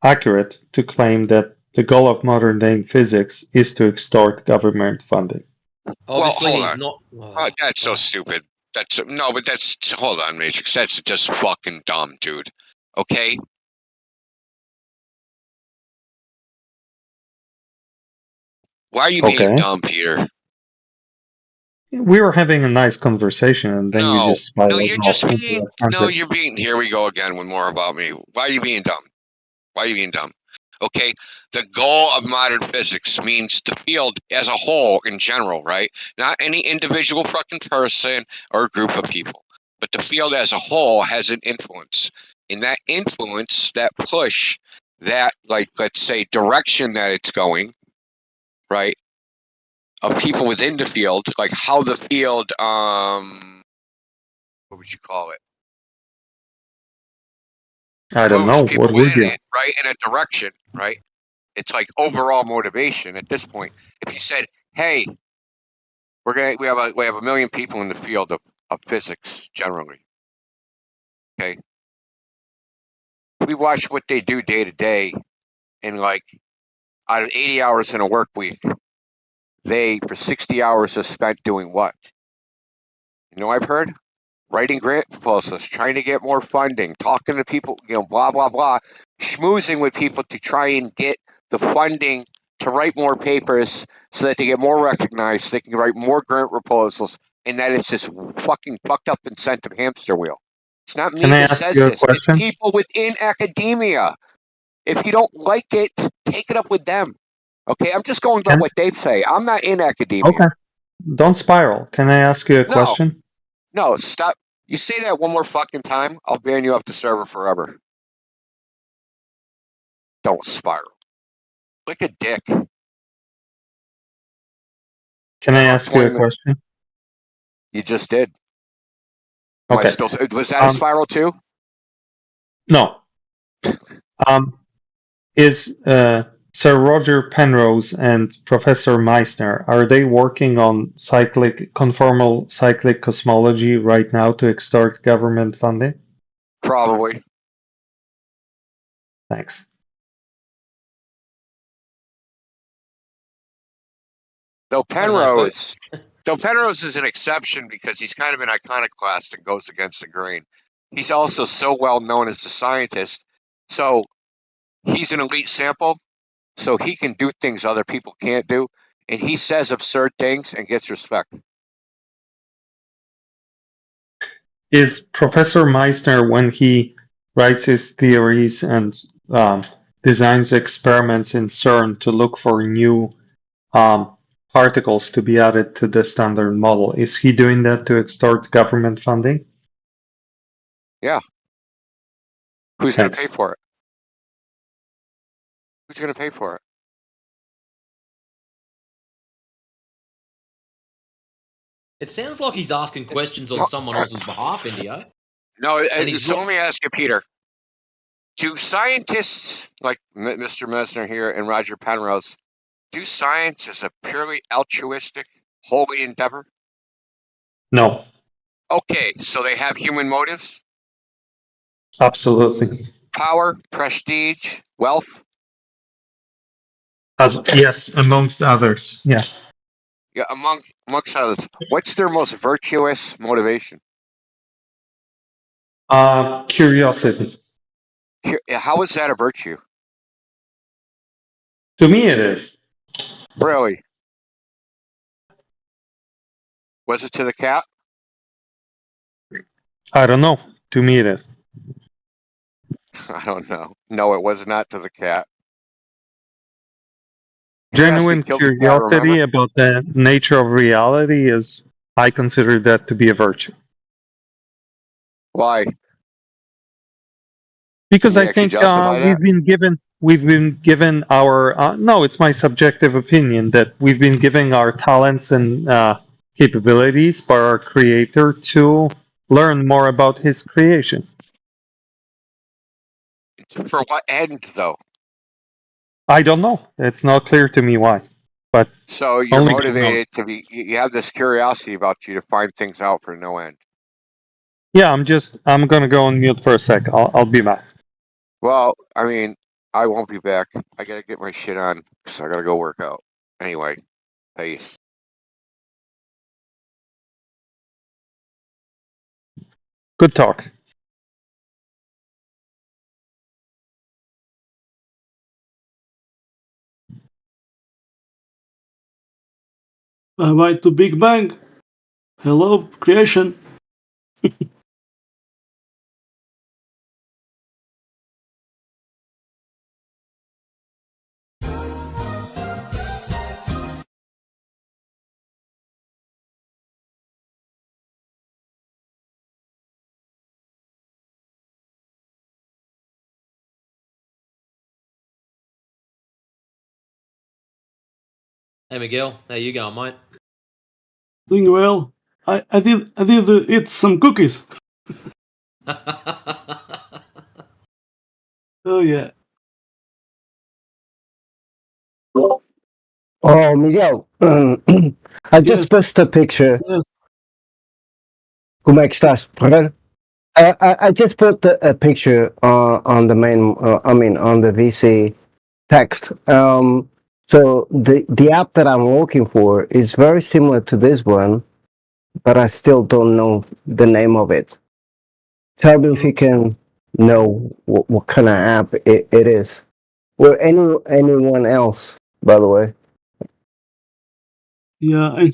accurate to claim that the goal of modern day physics is to extort government funding. Obviously, hold he's on. not. That's so stupid. Hold on, Matrix. That's just fucking dumb, dude. Okay. Why are you being dumb, Peter? We were having a nice conversation, and then you just spiraled you're off just into being. a tangent. You're being. Here we go again with more about me. Why are you being dumb? Why are you being dumb? Okay, the goal of modern physics means the field as a whole in general, right? Not any individual fucking person or group of people, but the field as a whole has an influence. And that influence, that push, that, like, let's say, direction that it's going, right? Of people within the field, like how the field, what would you call it? I don't Moves know. people What would within you? it, right? In a direction, right? It's like overall motivation at this point. If you said, "Hey, we have a million people in the field of physics generally," okay, we watch what they do day to day, and like out of 80 hours in a work week, they for 60 hours are spent doing what? You know, I've heard writing grant proposals, trying to get more funding, talking to people, blah, blah, blah, schmoozing with people to try and get the funding to write more papers so that they get more recognized, they can write more grant proposals, and that it's this fucking fucked up incentive hamster wheel. It's not me Can I that ask says you a this. It's question? people within academia. If you don't like it, take it up with them. Okay, I'm just going by what they say. I'm not in academia. Okay. Don't spiral. Can I ask you a question? No, stop. You say that one more fucking time, I'll ban you off the server forever. Don't spiral. Like a dick. Can I ask you a question? You just did. Okay. Was that a spiral too? No. Is Sir Roger Penrose and Professor Meissner, are they working on conformal cyclic cosmology right now to extort government funding? Probably. Thanks. Though Penrose is an exception because he's kind of an iconoclast and goes against the grain. He's also so well known as a scientist, so he's an elite sample, so he can do things other people can't do, and he says absurd things and gets respect. Is Professor Meissner, when he writes his theories and designs experiments in CERN to look for new particles to be added to the standard model, is he doing that to extort government funding? Yeah. Who's going to pay for it? Who's going to pay for it? It sounds like he's asking questions on someone else's behalf, Indio. No, so let me ask you, Peter. Do scientists like Mr. Meissner here and Roger Penrose, do science as a purely altruistic, holy endeavor? No. Okay, so they have human motives? Absolutely. Power, prestige, wealth? Yes, amongst others. Yeah. Yeah, amongst others. What's their most virtuous motivation? Curiosity. How is that a virtue? To me, it is. Really? Was it to the cat? I don't know. To me, it is. I don't know. No, it was not to the cat. Genuine curiosity about the nature of reality is, I consider that to be a virtue. Why? Because I think we've been given our no, it's my subjective opinion that we've been given our talents and capabilities by our creator to learn more about his creation. For what end, though? I don't know. It's not clear to me why. But so you're motivated to be. You have this curiosity about you to find things out for no end. Yeah, I'm gonna go on mute for a sec. I'll be back. Well, I mean, I won't be back. I gotta get my shit on, so I gotta go work out. Anyway, peace. Good talk. Bye to Big Bang. Hello, creation. Hey Miguel, how you going, mate? Doing well. I did eat some cookies. Oh yeah. Oh, Miguel, I just posted a picture. Yes. Como é que estás? I just put a picture on the main, on the VC text. So the app that I'm looking for is very similar to this one, but I still don't know the name of it. Tell me if you can know what kind of app it is, or anyone else, by the way. Yeah, I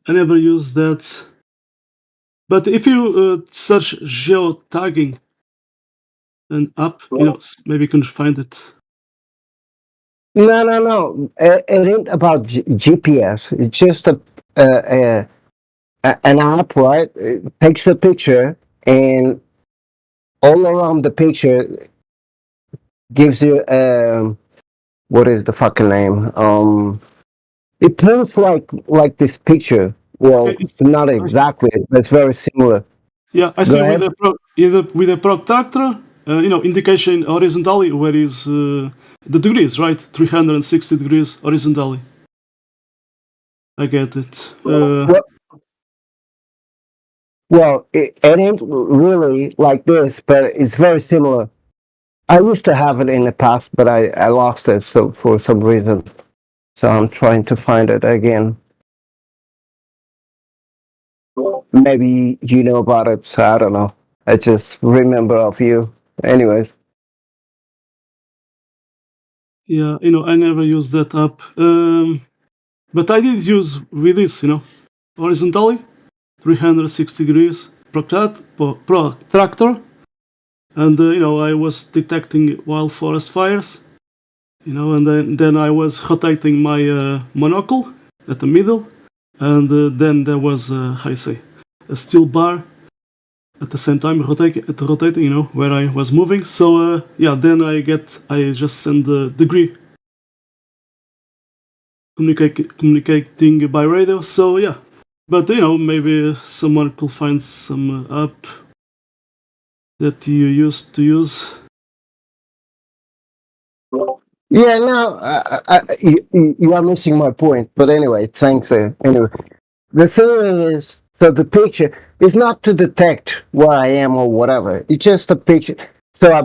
never use that. But if you search geotagging an app, maybe you can find it. No. It ain't about GPS. It's just an app, right? It takes a picture and all around the picture gives you what is the fucking name? It looks like this picture. Well, not exactly, but it's very similar. Yeah, I Go see ahead. with a protractor, indication horizontally where is the degrees, right? 360 degrees horizontally. I get it. Well, it ain't really like this, but it's very similar. I used to have it in the past, but I lost it so for some reason. So I'm trying to find it again. Maybe you know about it, so I don't know. I just remember of you. Anyways. Yeah, I never used that app. But I did use with this, horizontally, 360 degrees protractor, and I was detecting wild forest fires, and then I was rotating my monocle at the middle, and then there was, how you say, a steel bar at the same time rotating, where I was moving. So yeah, then I just send the degree communicating by radio. So yeah, but maybe someone could find some app that you used to use. Yeah, no, you are missing my point. But anyway, thanks. Anyway, the thing is, so the picture is not to detect where I am or whatever. It's just a picture. So I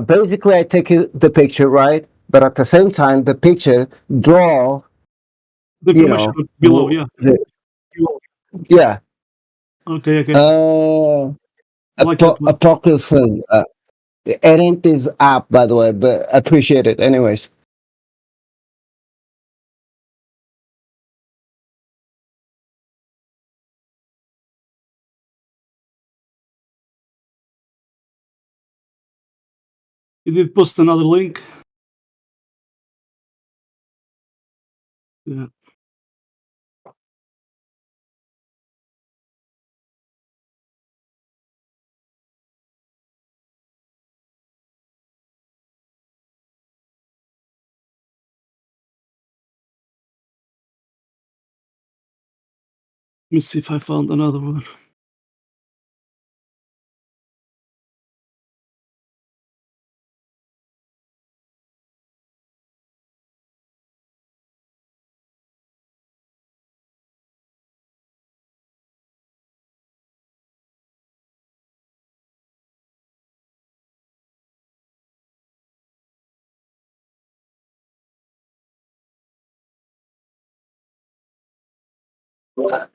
take the picture, right? But at the same time, the picture draw, the information below. Yeah. Yeah. Okay. Like Paperclip. It ain't this app, by the way, but I appreciate it. Anyways. You did post another link. Yeah. Let me see if I found another one.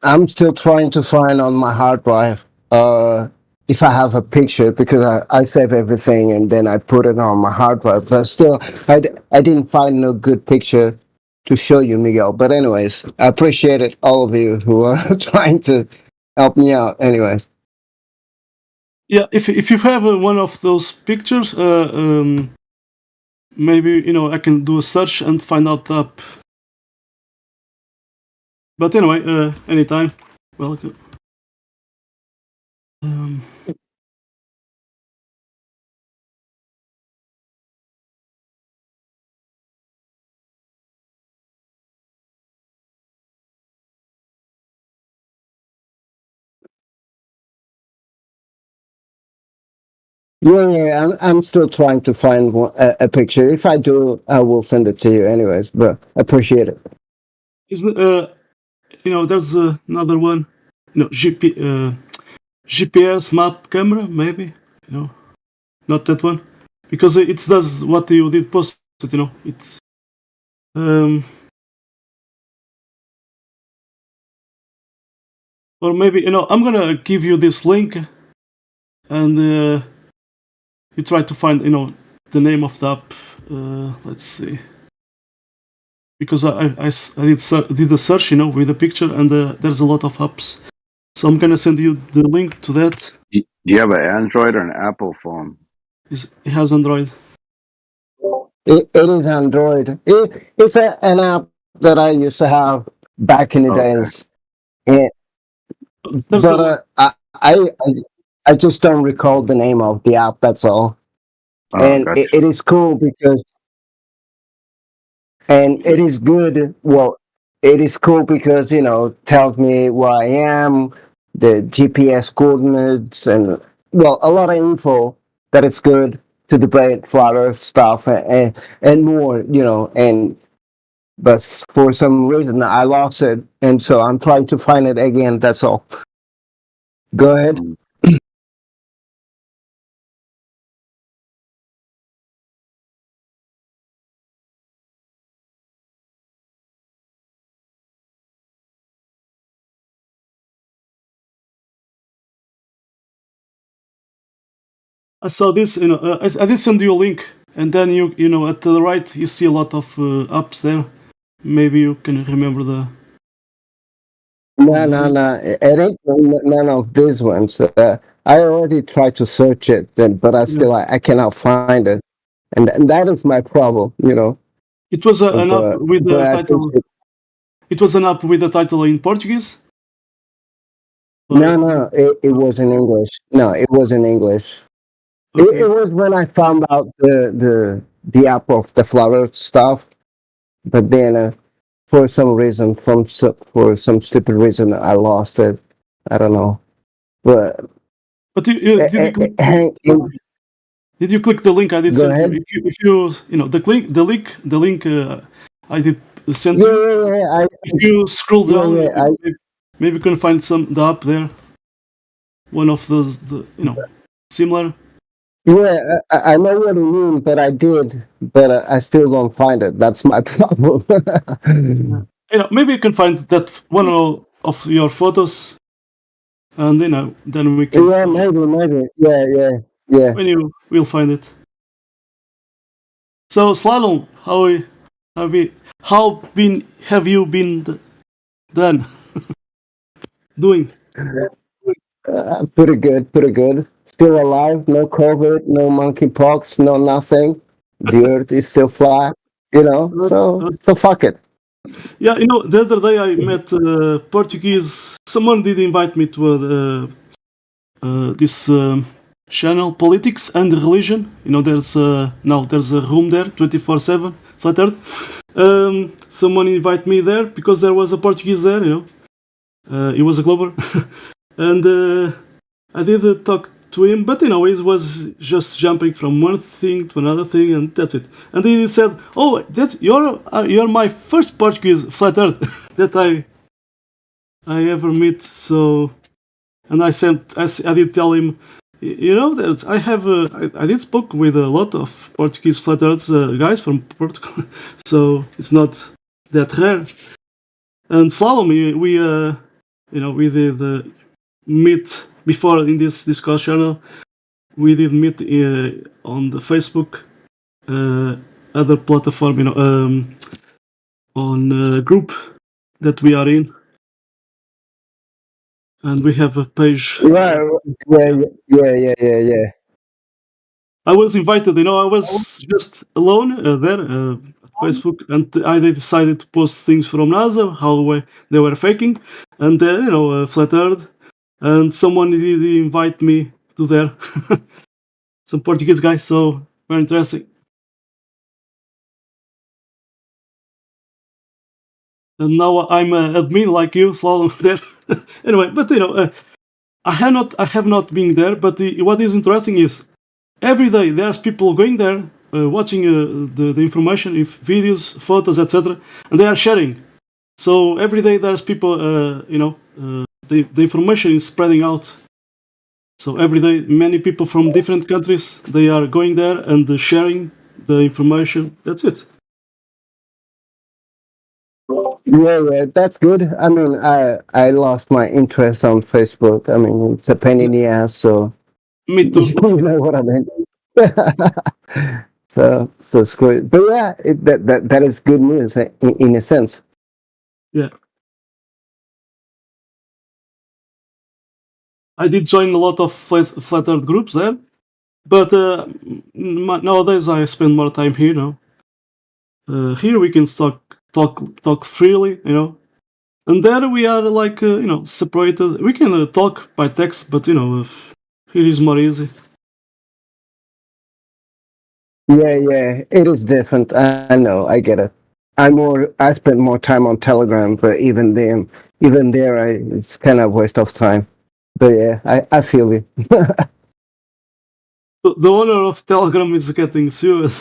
I'm still trying to find on my hard drive if I have a picture because I save everything and then I put it on my hard drive. But still, I didn't find no good picture to show you, Miguel. But anyways, I appreciate it, all of you who are trying to help me out. Anyways. Yeah, if you have one of those pictures, maybe I can do a search and find out the app. But anyway, anytime. Welcome. Yeah, I'm still trying to find a picture. If I do, I will send it to you, anyways. But appreciate it. Isn't there's another one. GPS map camera, maybe. Not that one, because it does what you did post. It's Or maybe, I'm gonna give you this link, and you try to find, the name of the app. Let's see. Because I did a search, with a picture, and there's a lot of apps. So I'm gonna send you the link to that. Do you have an Android or an Apple phone? It has Android. It is Android. It's an app that I used to have back in the days. And, but I just don't recall the name of the app. That's all. And gotcha. it is cool because, and it is good. Well, it is cool because tells me where I am, the GPS coordinates, and a lot of info that it's good to debate flat Earth stuff and more. And but for some reason I lost it, and so I'm trying to find it again. That's all. Go ahead. I saw this, I did send you a link, and then you at the right you see a lot of apps there. Maybe you can remember the. No. It ain't none of these ones. I already tried to search it, but I cannot find it, and that is my problem. It was an app with the but title. It was an app with the title in Portuguese. No, it was in English. No, it was in English. Okay. It was when I found out the app of the flower stuff, but then for some reason, for some stupid reason, I lost it. I don't know, but did you click the link I did send you? If you the link I did send you. If you scroll down, maybe you can find the app there. One of those, similar. Yeah, I know what you mean, but I did, but I still don't find it. That's my problem. Maybe you can find that one of your photos, and then we can. Yeah, maybe. Yeah. When we'll find it. So Slalom, have you been done doing? Pretty good. Still alive. No COVID. No monkeypox. No nothing. The Earth is still flat. So fuck it. Yeah, the other day I met Portuguese. Someone did invite me to this channel, Politics and Religion. There's there's a room there, 24/7, flat Earth. Someone invited me there because there was a Portuguese there. He was a Glober, and I did talk to him, but he was just jumping from one thing to another thing, and that's it. And he said, "Oh, you're my first Portuguese flat Earth that I ever met." So, and I did tell him, that I did spoke with a lot of Portuguese flat Earth guys from Portugal, so it's not that rare. And Slalom, we did meet before in this Discord channel. We did meet on the Facebook, other platform, on a group that we are in, and we have a page. Yeah. I was invited, I was just alone there at Facebook, and I decided to post things from NASA, how they were faking, and Flat Earth, and someone did invite me to there. Some Portuguese guys, so very interesting. And now I'm admin like you, so there. Anyway, but I have not been there. But what is interesting is every day there's people going there, watching the information, if videos, photos, etc., and they are sharing. So every day there's people, the information is spreading out. So every day, many people from different countries, they are going there and sharing the information. That's it. Yeah, that's good. I mean, I lost my interest on Facebook. I mean, it's a pain in the ass. So me too. You know what I mean? So screw it. But yeah, that is good news in a sense. Yeah. I did join a lot of flat earth groups there, but nowadays I spend more time here. Here we can talk freely, and there we are like separated. We can talk by text, but here is more easy. Yeah, it is different. I know, I get it. I spend more time on Telegram, but even there, it's kind of waste of time. But yeah, I feel you. The owner of Telegram is getting sued.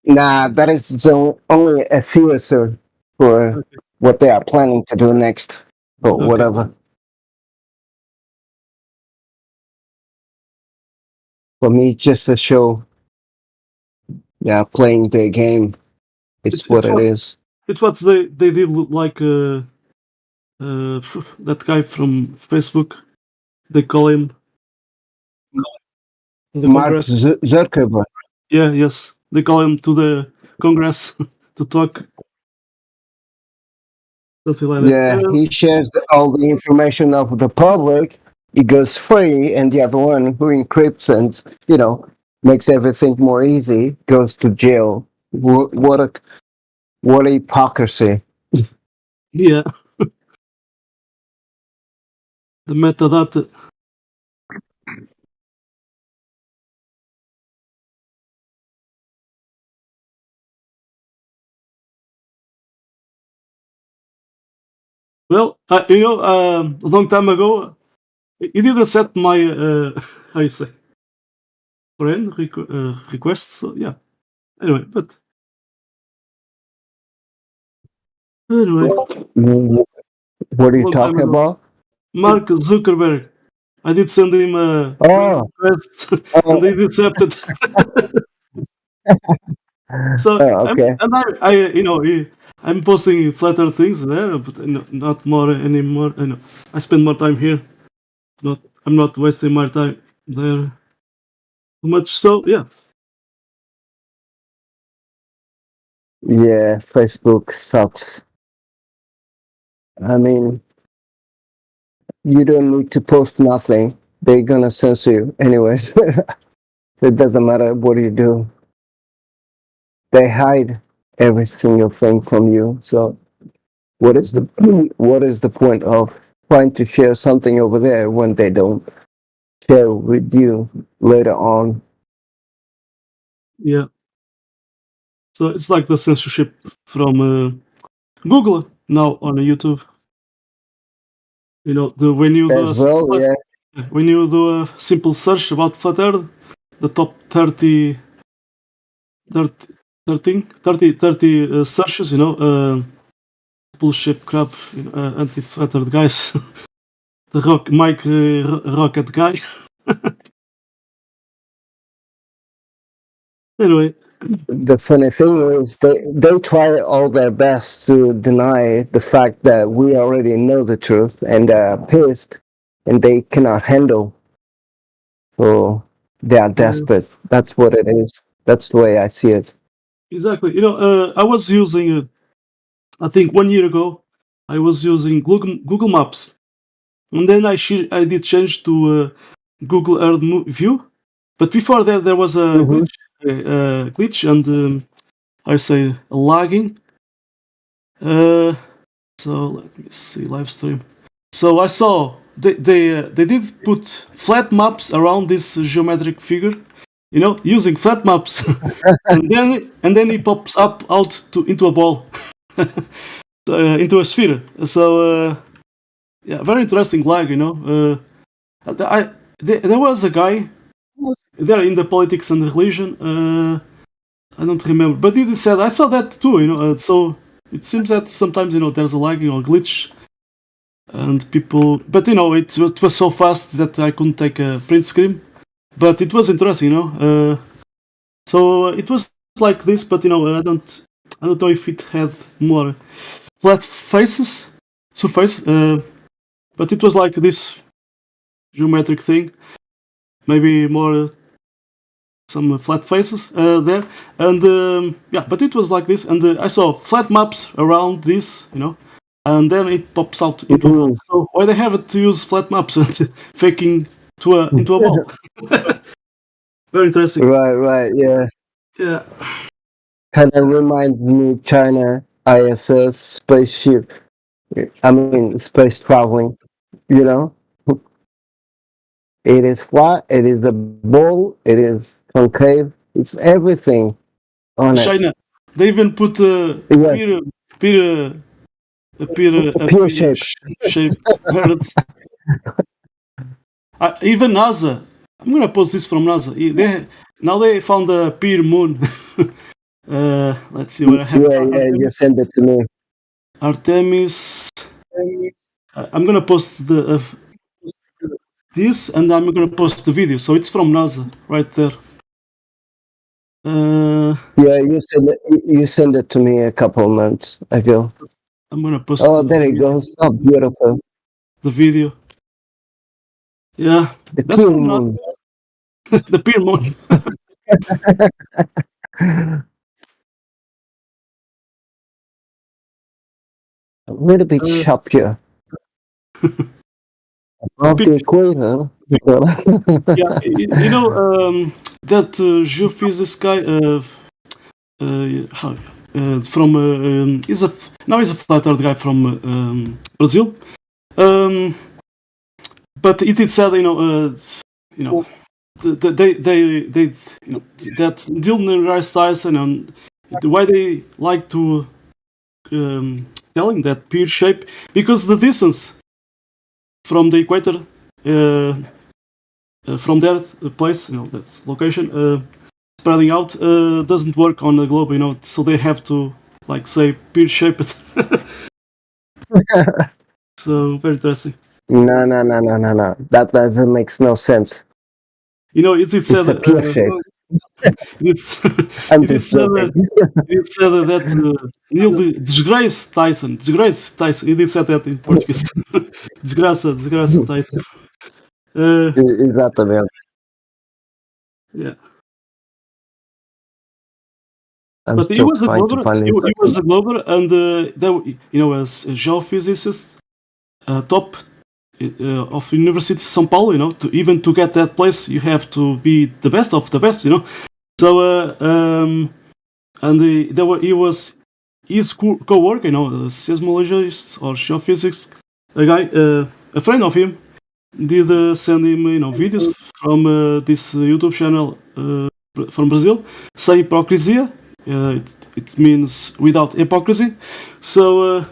Nah, that is only a theater for what they are planning to do next, but whatever. For me, just a show. Yeah, playing the game. It's what it is. It's what they did like that guy from Facebook. They call him the Mark Congress. Zuckerberg. Yeah, yes, they call him to the Congress to talk. Something like Yeah, that. he shares all the information of the public. It goes free, and the other one who encrypts and makes everything more easy goes to jail. What a hypocrisy! Yeah, the metadata. Well, a long time ago, he did accept my how you say friend requests. So, yeah. Anyway, but anyway, What are you long time talking ago, about? Mark Zuckerberg. I did send him a Oh, request, and he accepted. So okay. I'm posting flatter things there, but not more anymore. I spend more time here. I'm not wasting my time there too much. So yeah. Yeah, Facebook sucks. I mean, you don't need to post nothing. They're gonna censor you anyways. It doesn't matter what you do. They hide every single thing from you. So what is the what is the point of trying to share something over there when they don't share with you later on? Yeah. So it's like the censorship from Google now on YouTube. When you do As well, yeah. when you do a simple search about flat Earth, the top 30 searches, bullshit crap, anti-flat Earth guys, the Mike Rocket guy. Anyway, the funny thing is they try all their best to deny the fact that we already know the truth and are pissed and they cannot handle. So they are desperate. That's what it is. That's the way I see it. Exactly. I was using, I think 1 year ago, I was using Google Maps, and then I did change to Google Earth View. But before that, there was a glitch and I say lagging. So let me see live stream. So I saw they did put flat maps around this geometric figure, using flat maps, and then it pops up into a ball, into a sphere. So yeah, very interesting lag. There was a guy there in the politics and religion. I don't remember, but he said I saw that too. So it seems that sometimes there's a lagging or glitch, and people. But it was so fast that I couldn't take a print screen. But it was interesting. So it was like this, but I don't know if it had more flat faces, surface, but it was like this geometric thing, maybe more some flat faces there, and but it was like this, and I saw flat maps around this, and then it pops out into a ball. So why they have it to use flat maps and faking into a ball? Very interesting. Right, yeah. Yeah. Kind of reminds me China ISS spaceship. I mean, space traveling. It is flat. It is a ball. It is concave. It's everything on it. China. They even put a peer shape. shape. Even NASA. I'm gonna post this from NASA. Now they found a peer moon. Let's see what I have. Yeah, you send it to me. Artemis. I'm gonna post this, and I'm gonna post the video. So it's from NASA, right there. Yeah, you send it to me a couple of months ago. I'm gonna post. Oh, there it goes. Oh, beautiful. The video. Yeah, that's from NASA. The peer moon. A little bit choppier. Above the equator. Yeah, that geophysics guy. He's a flat earth guy from Brazil. But it said, that Neil deGrasse Tyson and why they like to telling that pear shape, because the distance from the equator, from that place, that location, spreading out, doesn't work on the globe, so they have to say pear shaped. So very interesting. No. That doesn't make no sense. It's a pear shape. I'm just joking. It said that Neil deGrasse Tyson. He did say that in Portuguese. Desgraça Tyson. Exatamente. Yeah. But he was a Glober. He was a Glober, and as a geophysicist, top of University of São Paulo. To get that place, you have to be the best of the best. So and he was his co-worker, a seismologist or geophysics, a guy, a friend of him, did send him videos from this YouTube channel from Brazil, Sem Hipocrisia. It means without hypocrisy. So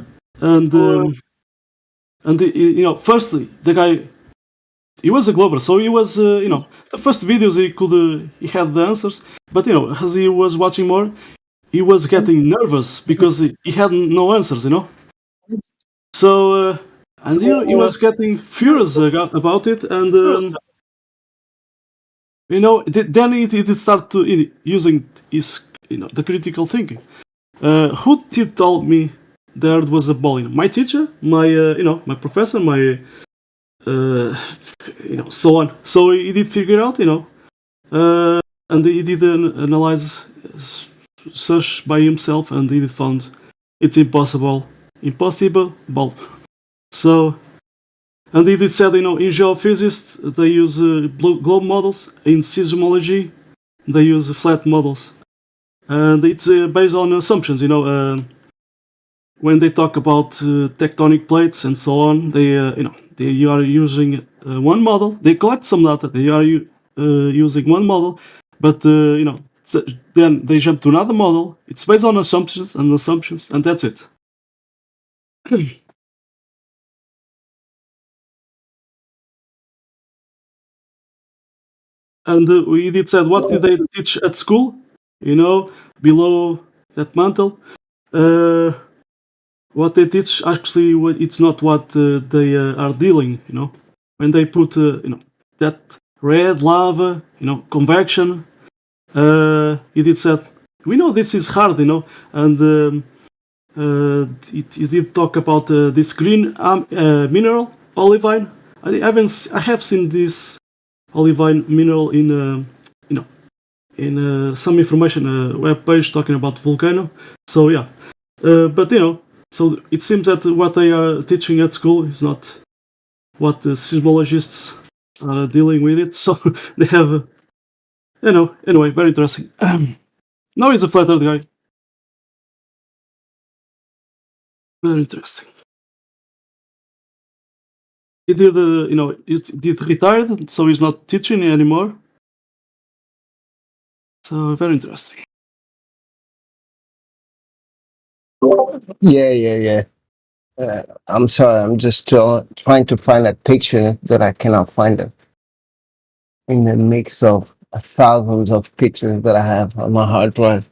firstly, the guy, he was a Glober, so he was the first videos he had the answers, but as he was watching more, he was getting nervous because he had no answers, So and he was getting furious about it, and then he started to using his the critical thinking. Who did tell me there was a ball? My teacher, my my professor, my so on. So he did figure out, and he did analyze, search by himself, and he found it's impossible. So, and he did said, in geophysics they use globe models. In seismology they use flat models, and it's based on assumptions. When they talk about tectonic plates and so on, they are using one model. They collect some data. They are using one model, but then they jump to another model. It's based on assumptions, and that's it. And we did said, what did they teach at school? Below that mantle. What they teach actually, it's not what they are dealing. When they put that red lava, convection. It is said we know this is hard, and it did talk about this green mineral olivine. I have seen this olivine mineral in some information web page talking about volcano. So yeah, but so it seems that what they are teaching at school is not what the seismologists are dealing with it. So they have, anyway, very interesting. Now he's a flat earth guy. Very interesting. He did, he did retired, so he's not teaching anymore. So very interesting. Yeah. I'm sorry, I'm just trying to find a picture that I cannot find it in the mix of thousands of pictures that I have on my hard drive.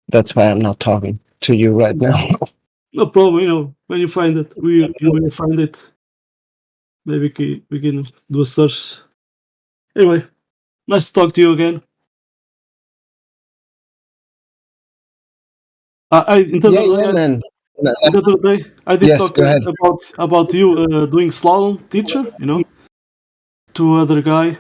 That's why I'm not talking to you right now. No problem. When you find it, when you find it, maybe we can do a search. Anyway, nice to talk to you again. Man. The other day, I did talk about you doing slalom teacher, to other guy.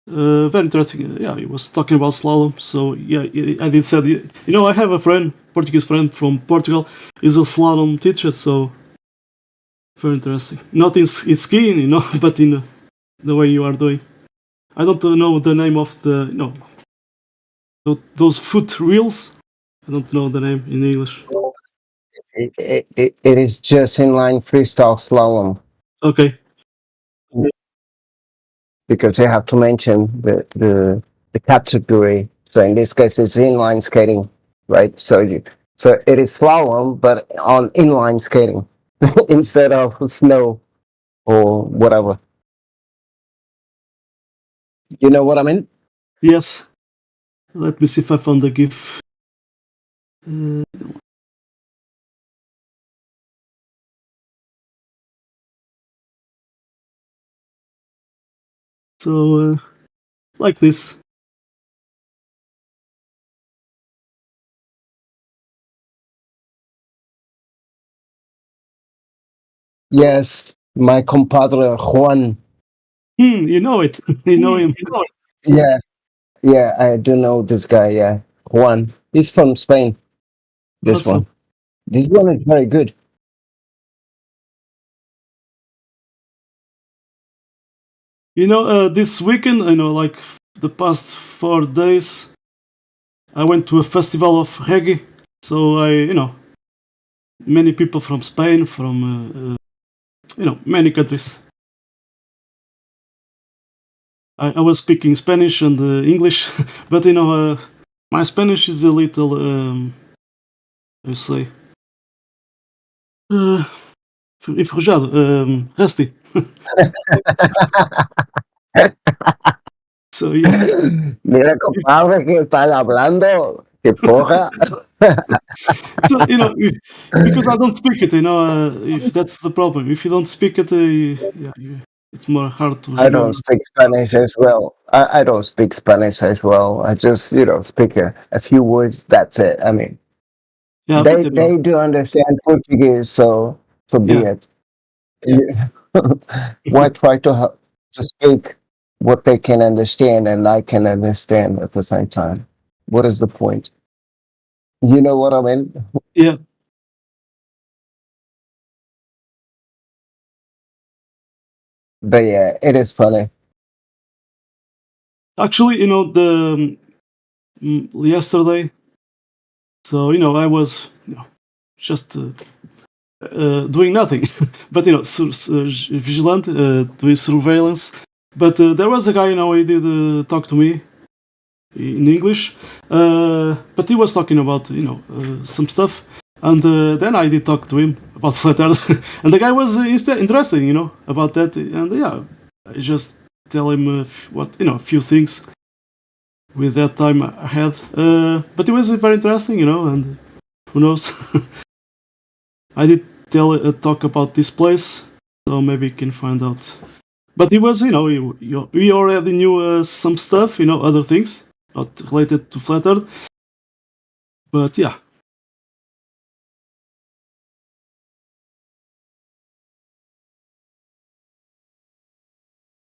Very interesting. Yeah, he was talking about slalom. So yeah, I did said, I have a friend, Portuguese friend from Portugal, is a slalom teacher. So very interesting. Not in skiing, but in the way you are doing. I don't know the name of the, those foot reels. I don't know the name in English. It is just inline freestyle slalom. Okay. Because you have to mention the category. So in this case, it's inline skating, right? So it is slalom, but on inline skating instead of snow or whatever. You know what I mean? Yes. Let me see if I found the GIF. So, like this. Yes, my compadre Juan. You know it. You know him. Yeah, I do know this guy. Yeah, Juan. He's from Spain. This Awesome. This one is very good. This weekend, like the past 4 days, I went to a festival of reggae. So many people from Spain, from many countries. I was speaking Spanish and English, but my Spanish is a little, how you say, enferrujado, rusty. So yeah. Mira, compadre, que estás hablando. Que porra. So, because I don't speak it, if that's the problem. If you don't speak it, it's more hard to remember. I don't speak Spanish as well. I don't speak Spanish as well. I just, speak a few words. That's it. I mean, they do understand Portuguese, so be it. Yeah. Why try to speak what they can understand and I can understand at the same time? What is the point? You know what I mean? Yeah. But yeah, it is funny. Actually, yesterday, so I was just doing nothing, but vigilant, doing surveillance. But there was a guy, he did talk to me in English, but he was talking about some stuff, and then I did talk to him about flat Earth, and the guy was interesting, about that, and yeah, I just tell him a few things with that time I had, but it was very interesting, and who knows. I did talk about this place, so maybe you can find out. But it was, we already knew some stuff, other things. not related to Flat Earth. But yeah.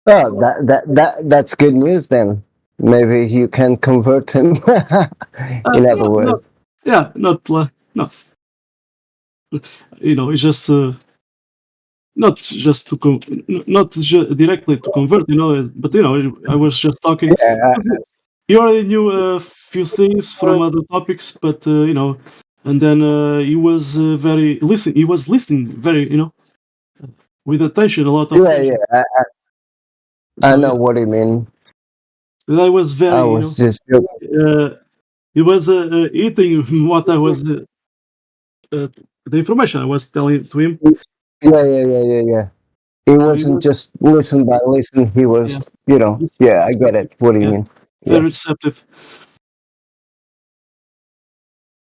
Oh, that's good news then. Maybe you can convert him. In other words, Not. It's just not just to directly to convert. But I was just talking. yeah, You already knew a few things from other topics, but and then he was very listen. He was listening very, with attention, a lot of yeah, attention. I So know yeah, what you mean. and I was I very, was just he was eating what I was the information I was telling to him. yeah. He So he wasn't was, just listen by listen. He yeah, was, yeah, I get receptive. it. What do you Yeah, mean? very Yeah, receptive.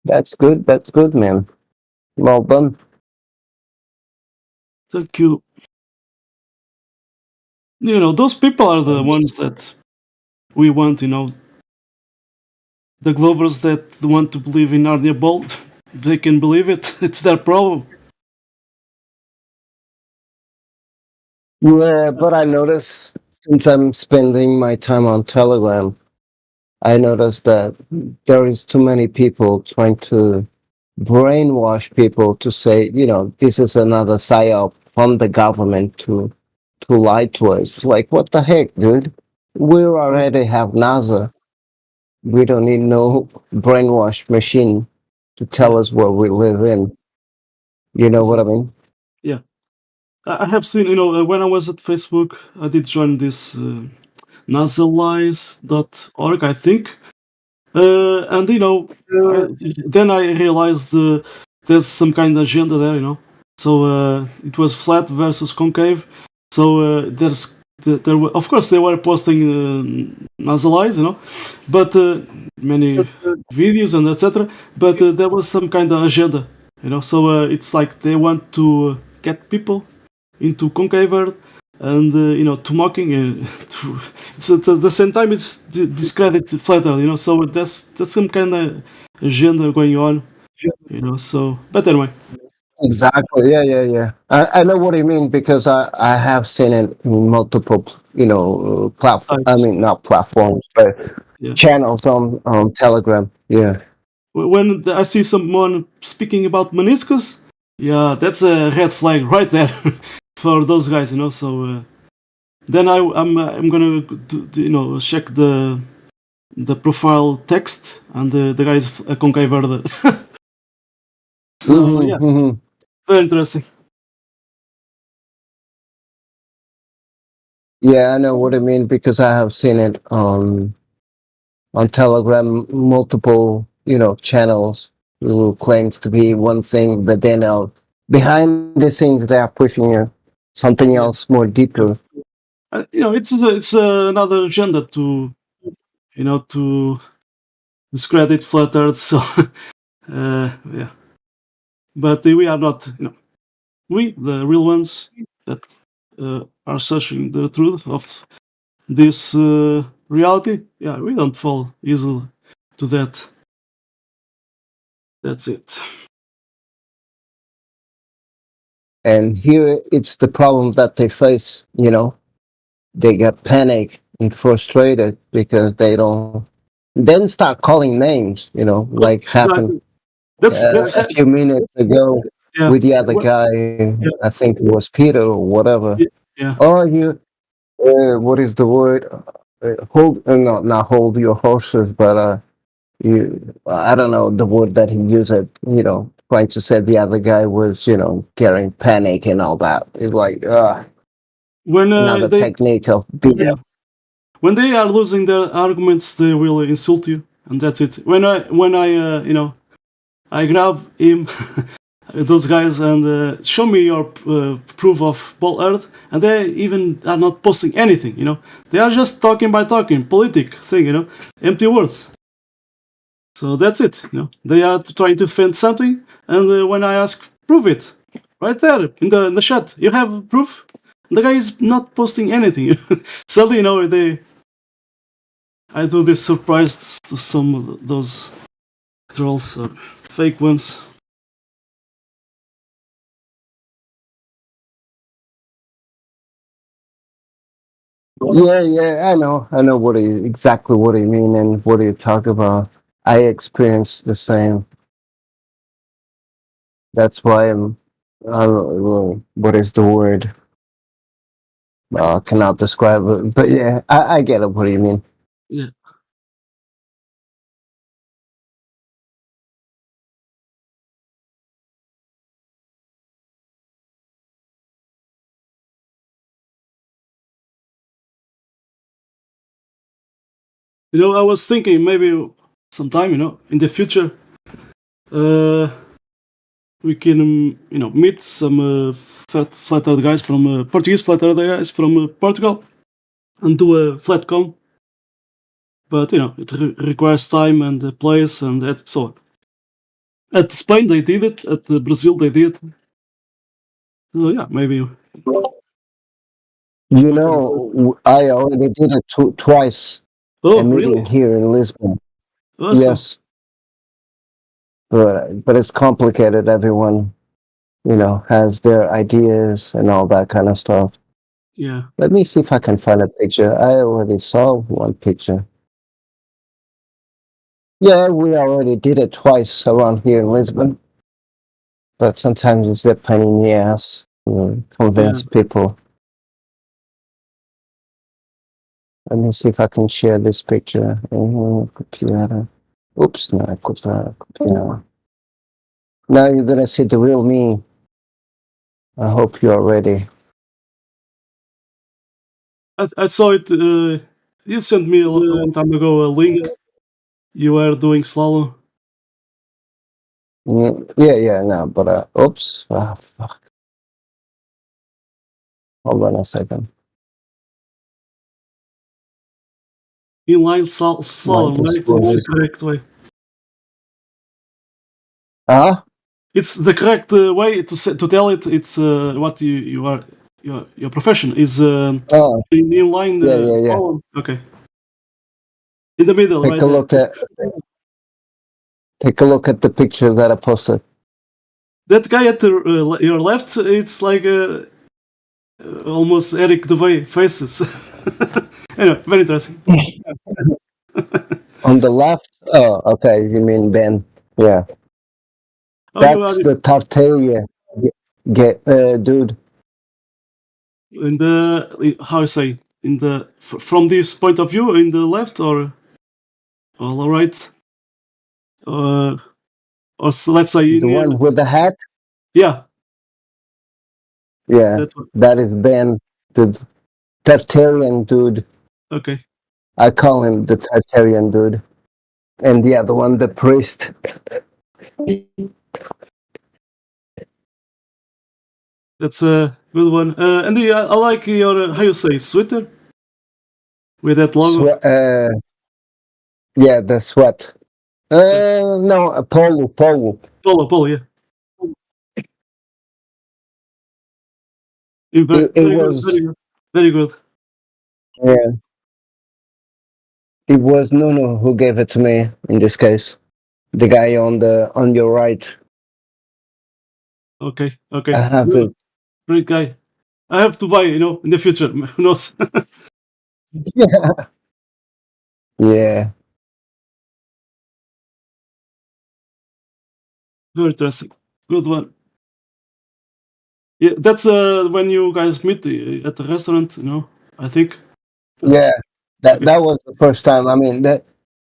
that's good. That's good, man. Well done. Thank you. Those people are the ones that we want. The Globers that want to believe in Narnia Bold, they can believe it. It's their problem. Yeah, but I notice since I'm spending my time on Telegram, I noticed that there is too many people trying to brainwash people to say, this is another psyop from the government to lie to us. Like, what the heck, dude? We already have NASA. We don't need no brainwash machine to tell us what we live in. You know what I mean? Yeah, I have seen. When I was at Facebook, I did join this nasalies.org, I think. And then I realized there's some kind of agenda there. So it was flat versus concave. So of course they were posting nasalize, but many videos and etc. But there was some kind of agenda, So it's like they want to get people into concave Earth and to mocking to, so at the same time it's discredit flat Earth, so that's some kind of agenda going on, so but anyway. Exactly. Yeah. I know what you mean because I have seen it in multiple, platform. I Types. mean, not platforms, but Yeah. channels on Telegram. Yeah. When I see someone speaking about meniscus, yeah, that's a red flag right there for those guys, so then I'm gonna check the profile text and the guy's a concave verde. So yeah, very interesting. Yeah, I know what you mean because I have seen it on Telegram, multiple, channels who claims to be one thing, but then behind the scenes they are pushing something else more deeper. It's another agenda to to discredit flat Earth. So yeah, but we are not, we the real ones that are searching the truth of this reality. Yeah, we don't fall easily to that. That's it. And here it's the problem that they face, they get panicked and frustrated because they don't then start calling names, like happened Exactly. That's a few minutes ago yeah. with the other What, guy. yeah. I think it was Peter or whatever. Yeah. Oh, you what is the word? Hold no, not hold your horses, but you I don't know the word that he used. Trying to say the other guy was getting panic and all that. It's like When another they technique of BS. yeah. When they are losing their arguments, they will insult you, and that's it. When I grab him, those guys, and show me your proof of ball earth, and they even are not posting anything. They are just talking by talking, politic thing. Empty words. So that's it. They are trying to defend something, and when I ask, prove it, right there in the chat. You have proof. The guy is not posting anything. Suddenly, they I do this surprised to some of those trolls or fake ones. Yeah, I know exactly what you mean and what you talk about. I experienced the same. That's why what is the word? Cannot describe it, but yeah, I get it. What do you mean? Yeah. You know, I was thinking maybe sometime, in the future, we can, meet some flat earth guys from Portuguese flat earth guys from Portugal and do a flat com. But it requires time and place and so on. At Spain they did it. At Brazil they did. So yeah, maybe. I already did it twice. Oh, a meeting really? here in Lisbon. Awesome. Yes, but it's complicated. Everyone, has their ideas and all that kind of stuff. Yeah. Let me see if I can find a picture. I already saw one picture. Yeah, we already did it twice around here in Lisbon. But sometimes it's a pain in the ass to convince people. Let me see if I can share this picture. Computer. Oops, no, computer. Now you're gonna see the real me. I hope you're ready. I saw it. You sent me a long time ago a link. You were doing slalom. Yeah, no, but oops. Fuck. Hold on a second. Inline slalom, right? It's the correct way. Huh? It's the correct way to tell it. It's what you are. Your profession is inline Yeah. slalom. Okay. In the middle, Take right a there. look at the picture that I posted. That guy at your left, it's like almost Eric Dubay faces. Anyway, very interesting. On the left? Oh, okay. You mean Ben? Yeah. Oh, That's the Tartaria dude. In the how I say from this point of view, in the left or all right, or let's say The one with the hat? Yeah. Yeah, that is Ben, the Tartarian dude. Okay. I call him the Tartarian dude. And the other one, the priest. That's a good one. And I like your how you say sweater with that logo. Yeah, the sweat. No, a polo. Polo, yeah. It was. Very good. Yeah. It was Nuno who gave it to me in this case. The guy on your right. Okay. I have it. Great guy. I have to buy, in the future. Who knows? Yeah. Very interesting. Good one. Yeah, that's when you guys meet at the restaurant, I think. Yeah, that was the first time. I mean,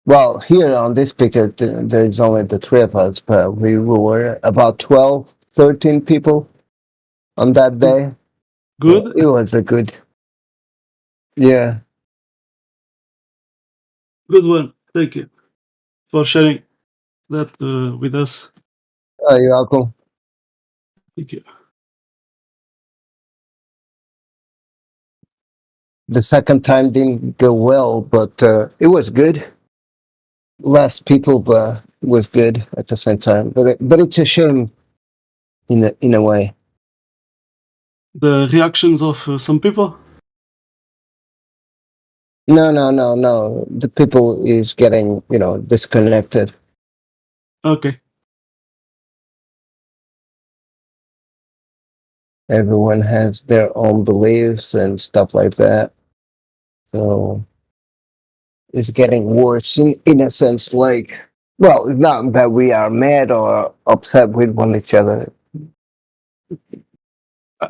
well, here on this picture, there's only the three of us, but we were about 12, 13 people on that day. Good. It was a good. Yeah. Good one. Thank you for sharing that with us. Oh, you're welcome. Thank you. The second time didn't go well, but it was good. Less people, but it was good at the same time. But it's a shame, in a way. The reactions of some people. No. The people is getting, disconnected. Okay. Everyone has their own beliefs and stuff like that. So it's getting worse in a sense. Like, well, it's not that we are mad or upset with one each other.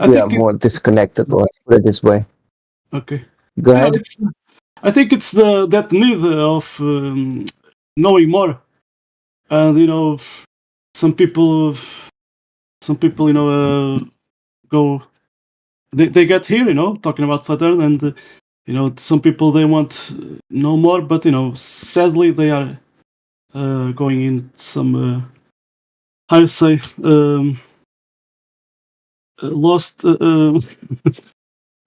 We are more disconnected. Let's put it this way. Okay. Go ahead. I think it's that need of knowing more, and some people, go. They get here, talking about flat Earth, and some people they want know more, but sadly they are going in some how to say lost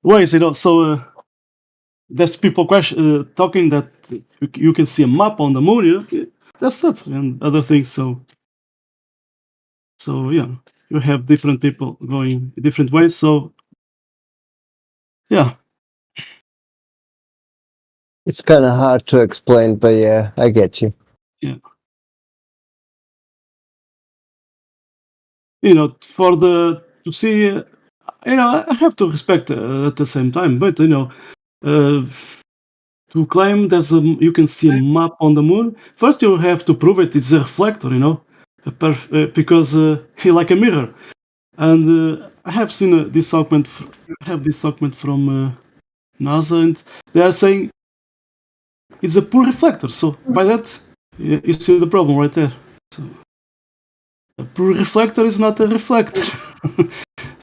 ways, So there's people talking that you can see a map on the moon, that stuff and other things. So yeah, you have different people going different ways. So yeah, It's kind of hard to explain, but yeah, I get you. yeah. For to see, I have to respect at the same time, but to claim you can see a map on the moon, first you have to prove it's a reflector, because like a mirror. And I have seen this document. I have this document from NASA, and they are saying it's a poor reflector. So by that, you see the problem right there. So a poor reflector is not a reflector.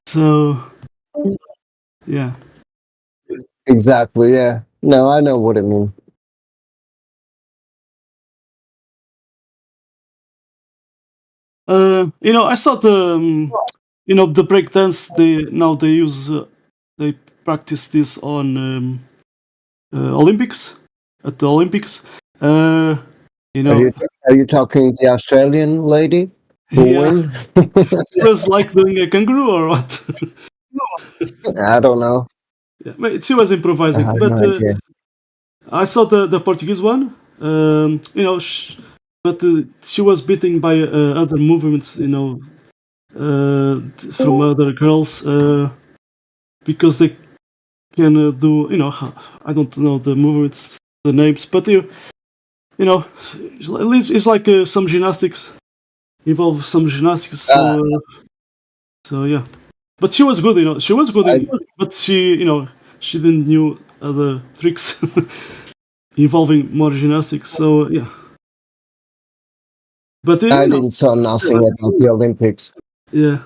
So yeah. Exactly. Yeah. No, I know what I mean. I saw the breakdance. They practice this on Olympics at the Olympics. Are you talking the Australian lady who Yeah. win? It was like doing a kangaroo or what? I don't know. Yeah, but she was improvising, I have but no idea. I saw the Portuguese one. But she was beaten by other movements, from other girls, because they can do, I don't know the movements, the names, but at least it's like some gymnastics, involve some gymnastics. So yeah, but she was good, She was good, but she didn't knew other tricks involving more gymnastics. So yeah. But I didn't saw nothing about the Olympics. Yeah.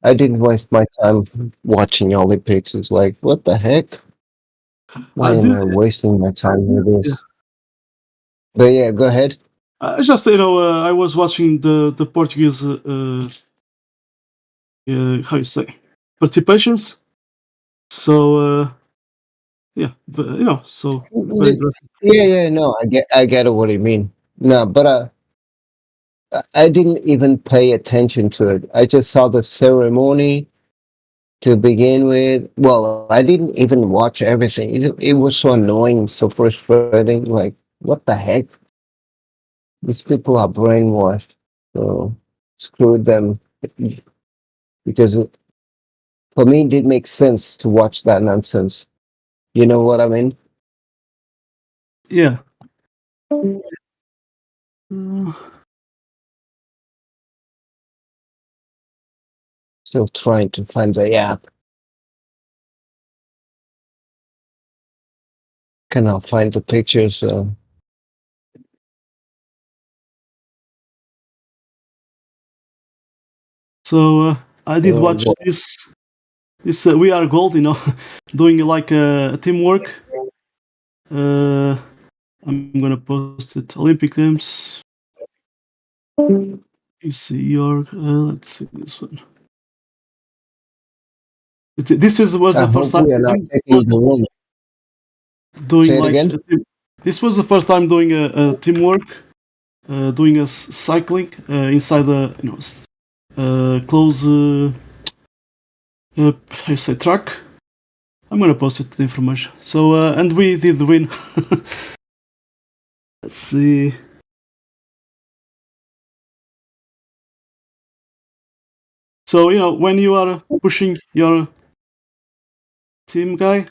I didn't waste my time watching Olympics. It's like, what the heck? Why am I wasting my time with this? Yeah. But yeah, go ahead. Just I was watching the Portuguese how you say participations. So yeah, so very interesting. Yeah, no, I get what you mean. No, but I didn't even pay attention to it. I just saw the ceremony to begin with. Well, I didn't even watch everything. It was so annoying, so frustrating. Like, what the heck? These people are brainwashed. So screw them. Because for me, it did make sense to watch that nonsense. You know what I mean? Yeah. Still trying to find the app. Cannot find the pictures. So I did watch this. We Are Gold, doing like a teamwork. I'm gonna post it. Olympic Games. You see your. Let's see this one. This was the first time doing like this was the first time doing a teamwork, doing a cycling inside a close I say track. I'm gonna post it, the information. So and we did win. Let's see. So when you are pushing your team guy,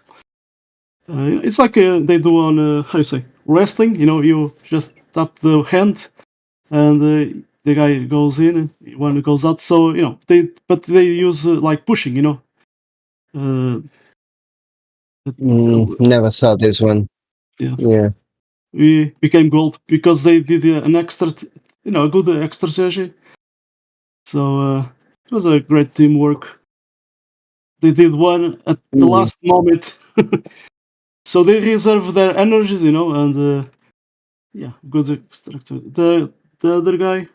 it's like they do on how you say wrestling. You just tap the hand, and the guy goes in, and one goes out. So they use like pushing. Never saw this one. Yeah. We became gold because they did an extra, a good extra strategy. So it was a great teamwork. They did one at the last moment, so they reserve their energies, and yeah, good structure. The other guy,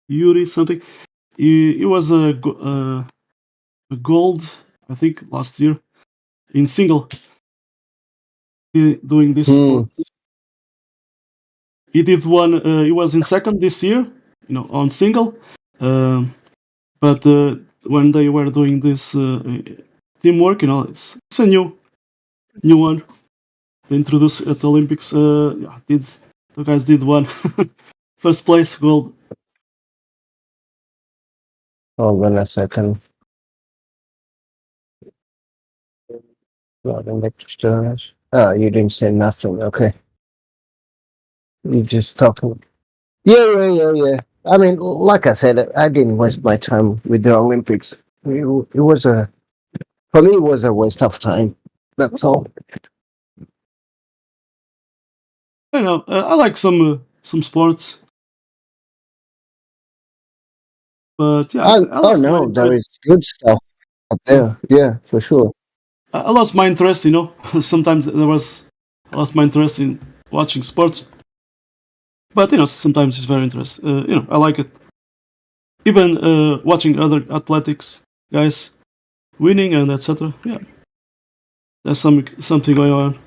Yuri something, he was a gold, I think, last year in single. Doing this sport. He did one. He was in second this year, on single. But when they were doing this teamwork, it's a new one. They introduced at the Olympics. The guys did one first place gold. Hold on a second. Oh, you didn't say nothing. Okay. You just talking. Yeah. I mean, like I said, I didn't waste my time with the Olympics. It was for me, it was a waste of time. That's all. I like some sports, but yeah, I lost my no, there interest. is good stuff out there. Yeah, for sure. I lost my interest. Sometimes I lost my interest in watching sports, but sometimes it's very interesting. I like it. Even watching other athletics guys winning and etc. Yeah, there's something going on.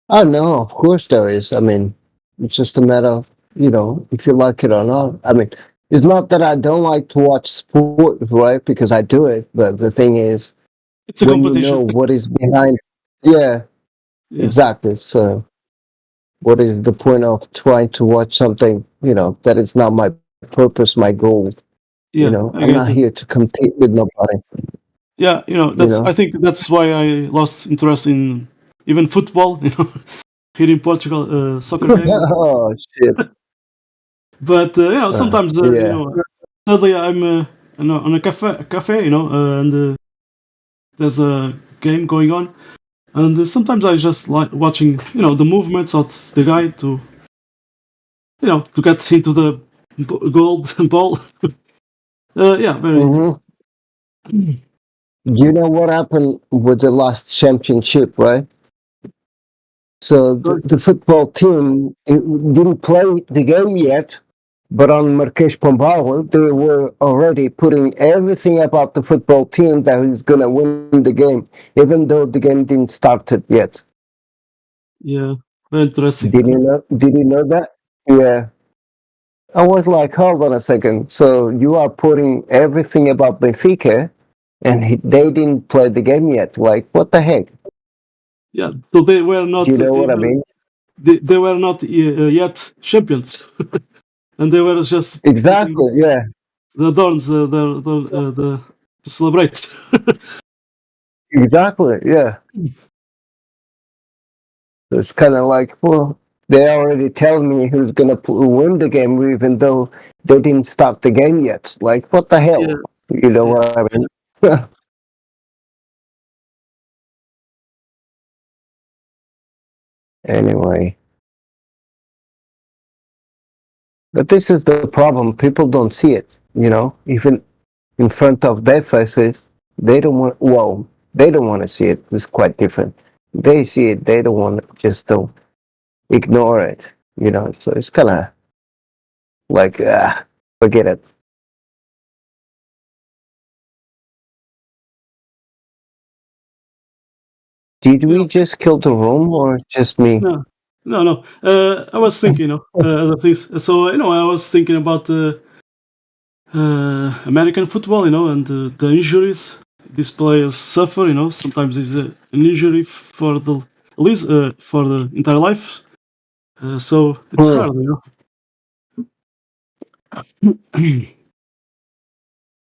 Oh no, of course there is. I mean, it's just a matter of if you like it or not. I mean, it's not that I don't like to watch sport, right? Because I do it, but the thing is, it's a when you competition. know what is behind, yeah, exactly. So, what is the point of trying to watch something that is not my purpose, my goal? I'm not here to compete with nobody. Yeah, I think that's why I lost interest in even football. Here in Portugal, soccer game. Oh shit! But sometimes suddenly I'm on a cafe, and there's a game going on, and sometimes I just like watching, the movements of the guy to get into the gold ball. Yeah, very interesting. You know what happened with the last championship, right? So the football team didn't play the game yet, but on Marques Pombal, they were already putting everything about the football team that was going to win the game, even though the game didn't start it yet. Yeah, very interesting. Did you know that? Yeah. I was like, hold on a second. So you are putting everything about Benfica, and they didn't play the game yet. Like, what the heck? Yeah, so they were not. Do you know what I mean? They were not yet champions, and they were just exactly. Yeah. The adorns, to celebrate. Exactly. Yeah. It's kind of like, well, they already tell me who's gonna win the game, even though they didn't start the game yet. Like, what the hell? Yeah. You know what I mean? Anyway, but this is the problem. People don't see it. Even in front of their faces, they don't want. Well, they don't want to see it. It's quite different. They see it. They don't want. Just don't ignore it. So it's kind of like, forget it. Did we just kill the room or just me? No. I was thinking, other things. So I was thinking about American football, and the injuries these players suffer. Sometimes it's an injury for the at least for the entire life. So it's hard.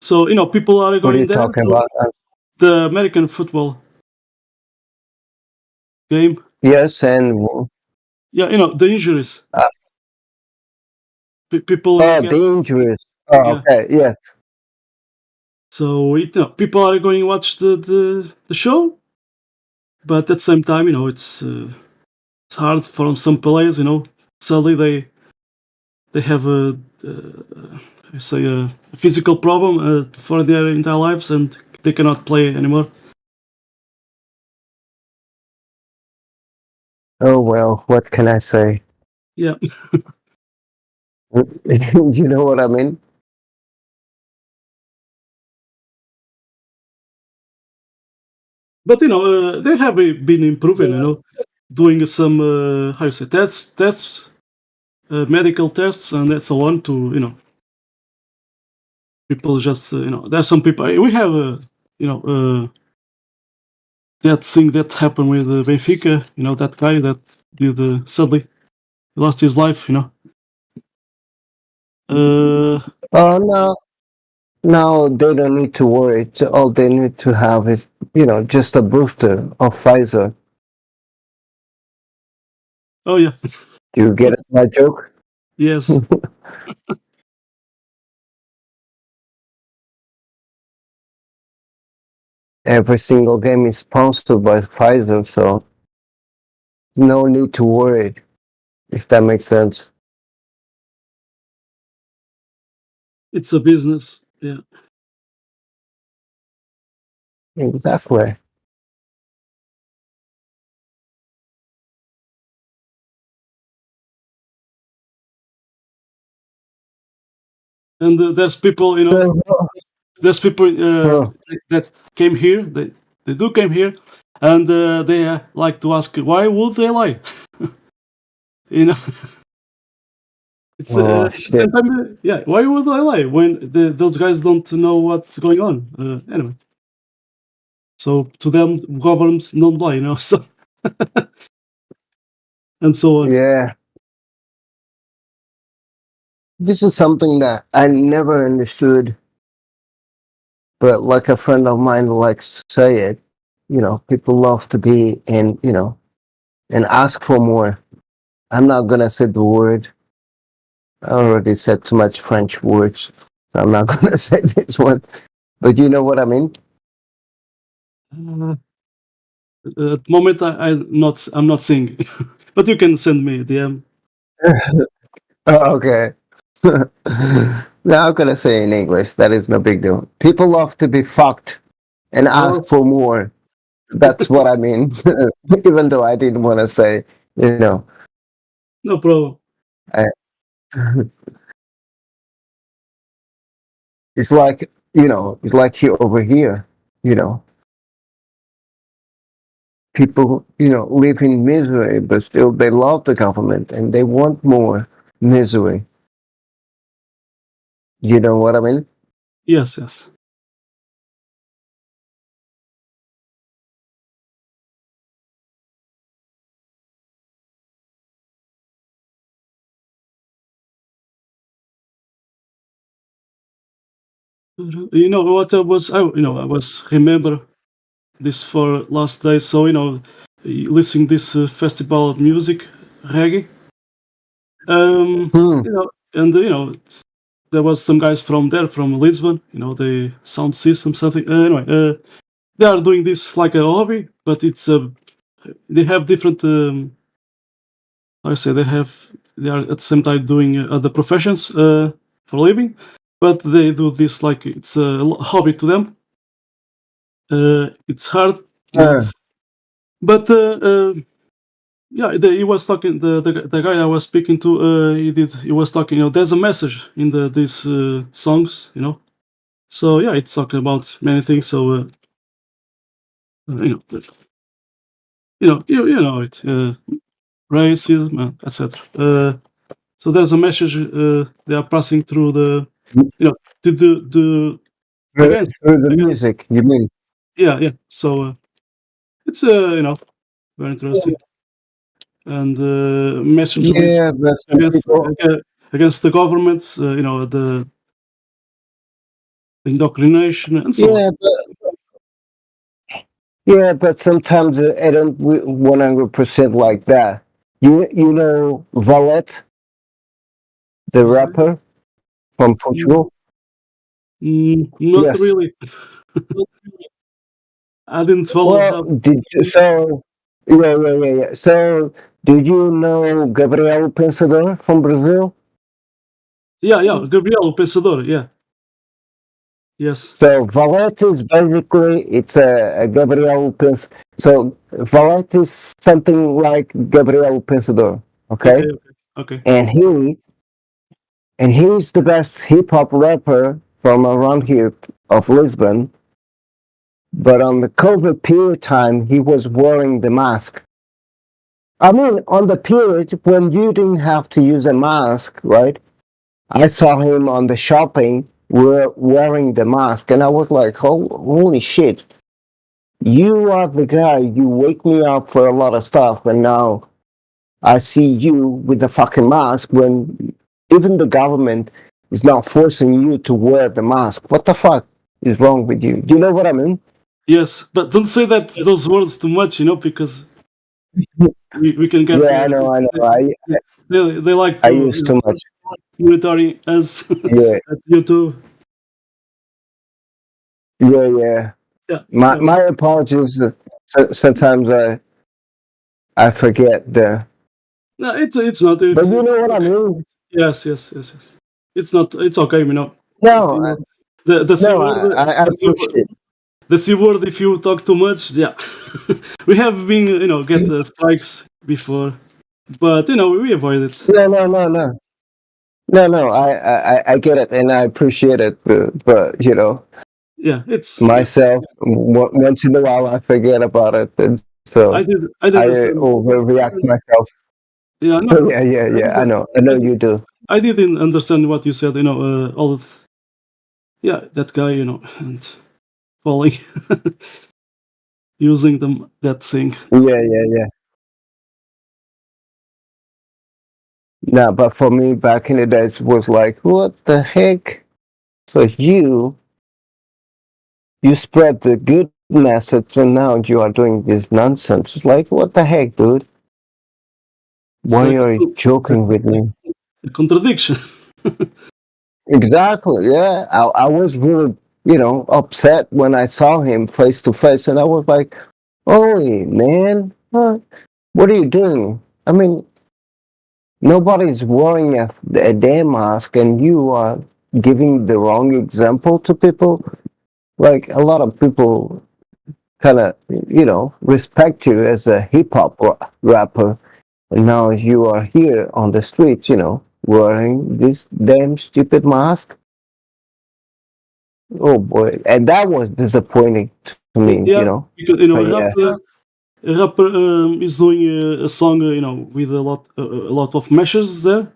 So people are What are going you there. talking So about? the American football game. Yes, and Yeah, the injuries. People get the injuries. Oh, yeah. okay, yeah. So people are going to watch the show, but at the same time, it's hard for some players. Suddenly they have a say a physical problem for their entire lives, and they cannot play anymore. Oh well, what can I say? Yeah. You know what I mean? But they have been improving. Doing some how you say tests, medical tests, and so on to people just there's some people we have that thing that happened with Benfica. That guy that did sadly lost his life. Oh no, no, they don't need to worry. All they need to have is just a booster of Pfizer. Oh yeah. Do you get my joke? Yes. Every single game is sponsored by Pfizer, so no need to worry, if that makes sense. It's a business. Yeah. Exactly. And there's people, there's people that came here. They do came here, and they like to ask why would they lie? It's Oh at the shit. same time, yeah. Why would I lie when those guys don't know what's going on? Anyway, so to them, governments don't lie, So and so on. Yeah. This is something that I never understood, but like a friend of mine likes to say it, people love to be and ask for more. I'm not gonna say the word. I already said too much French words. So I'm not gonna say this one. But you know what I mean? At the moment, I'm not seeing, but you can send me a DM. Oh, okay. Now I'm gonna say in English. That is no big deal. People love to be fucked and ask for more. That's what I mean. Even though I didn't want to say, No problem. I, it's like it's like here over here. People live in misery, but still they love the government and they want more misery. You know what I mean? Yes, yes. You know what I was? I was remember this for last day. So listening this festival of music, reggae. And there was some guys from there from Lisbon. The sound system something. Anyway, they are doing this like a hobby, but it's they have different. Like I say they are at the same time doing other professions for living, but they do this like it's a hobby to them. It's hard, but yeah, he was talking. The guy I was speaking to, he was talking. There's a message in these songs. So yeah, it's talking about many things. So you know it, racism, etc. So there's a message they are passing through the to do Through against the music, you mean? Yeah. So it's very interesting. And message Yeah, but some against people. against the governments, the indoctrination and so on. But sometimes I don't 100% like that. You know Valete, the rapper from Portugal. Not Yes. really. I didn't follow Well, how. yeah. So, did you know Gabriel Pensador from Brazil? Yeah, Gabriel Pensador, yeah. Yes. So Valete is basically it's a Gabriel Pens. So Valete is something like Gabriel Pensador, okay? Okay. And he's the best hip hop rapper from around here of Lisbon. But on the COVID period time, he was wearing the mask. I mean, on the period when you didn't have to use a mask, right? I saw him on the shopping wearing the mask, and I was like, holy shit. You are the guy, you wake me up for a lot of stuff, and now I see you with the fucking mask when even the government is not forcing you to wear the mask. What the fuck is wrong with you? Do you know what I mean? Yes, but don't say those words too much, because we can get. Yeah, I know. They like I to use too much. monitoring us Yeah, at YouTube. yeah. Yeah. My apologies. Sometimes I forget the. No, it's not. But It's you know what I okay. mean? Yes. It's not. It's okay, No, I, The C no, word. I appreciate. The C word. If you talk too much, yeah, we have been get strikes before, but we avoid it. No. I get it, and I appreciate it. But Yeah, it's myself, once in a while, I forget about it, and so I did I understand. overreact myself. Yeah, no, Yeah. I know you do. I didn't understand what you said. All that. Yeah, that guy. And falling, using them that thing. Yeah. No, but for me, back in the days, was like, what the heck? So you spread the good message, and now you are doing this nonsense. It's like, what the heck, dude? It's Why are you joking with me? a contradiction. Exactly. Yeah, I was really, upset when I saw him face to face, and I was like, "Holy man, what are you doing?" I mean, nobody's wearing a damn mask, and you are giving the wrong example to people. Like a lot of people kind of, respect you as a hip hop rapper, and now you are here on the streets, wearing this damn stupid mask. Oh boy, and that was disappointing to me, Yeah, because But yeah, a rapper is doing a song, with a lot of meshes there,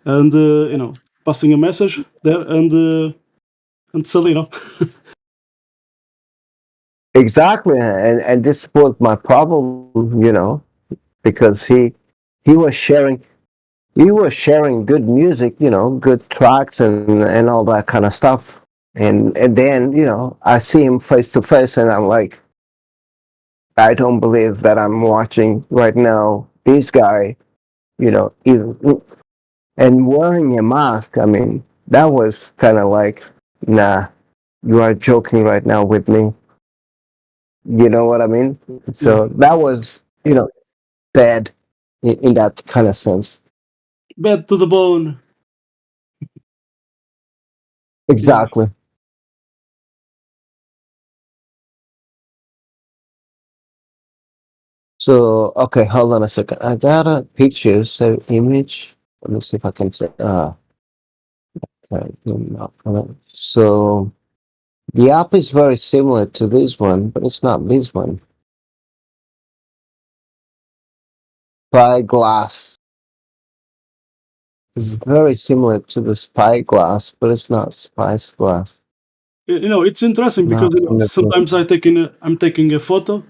and passing a message there, and so exactly, and this was my problem, because he was sharing good music, good tracks and all that kind of stuff, and then I see him face to face, and I'm like, I don't believe that I'm watching right now this guy, even and wearing a mask. I mean, that was kind of like, nah, you are joking right now with me. You know what I mean? So that was, sad in that kind of sense. bad to the bone. Exactly. So, okay, hold on a second. I got a picture, so image. Let me see if I can say. Okay, so the app is very similar to this one, but it's not this one. Spyglass is very similar to the Spyglass, but it's not Spyglass. It's interesting because sometimes I'm taking a photo.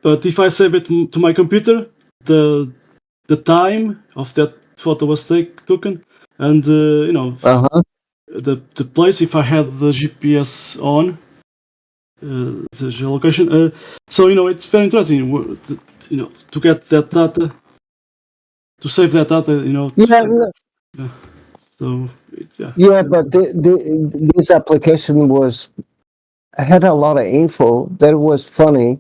But if I save it to my computer, the time of that photo was taken, and the place, if I had the GPS on, the geolocation. So it's very interesting. To get that data, to save that data. Yeah. So yeah, but this application had a lot of info that was funny,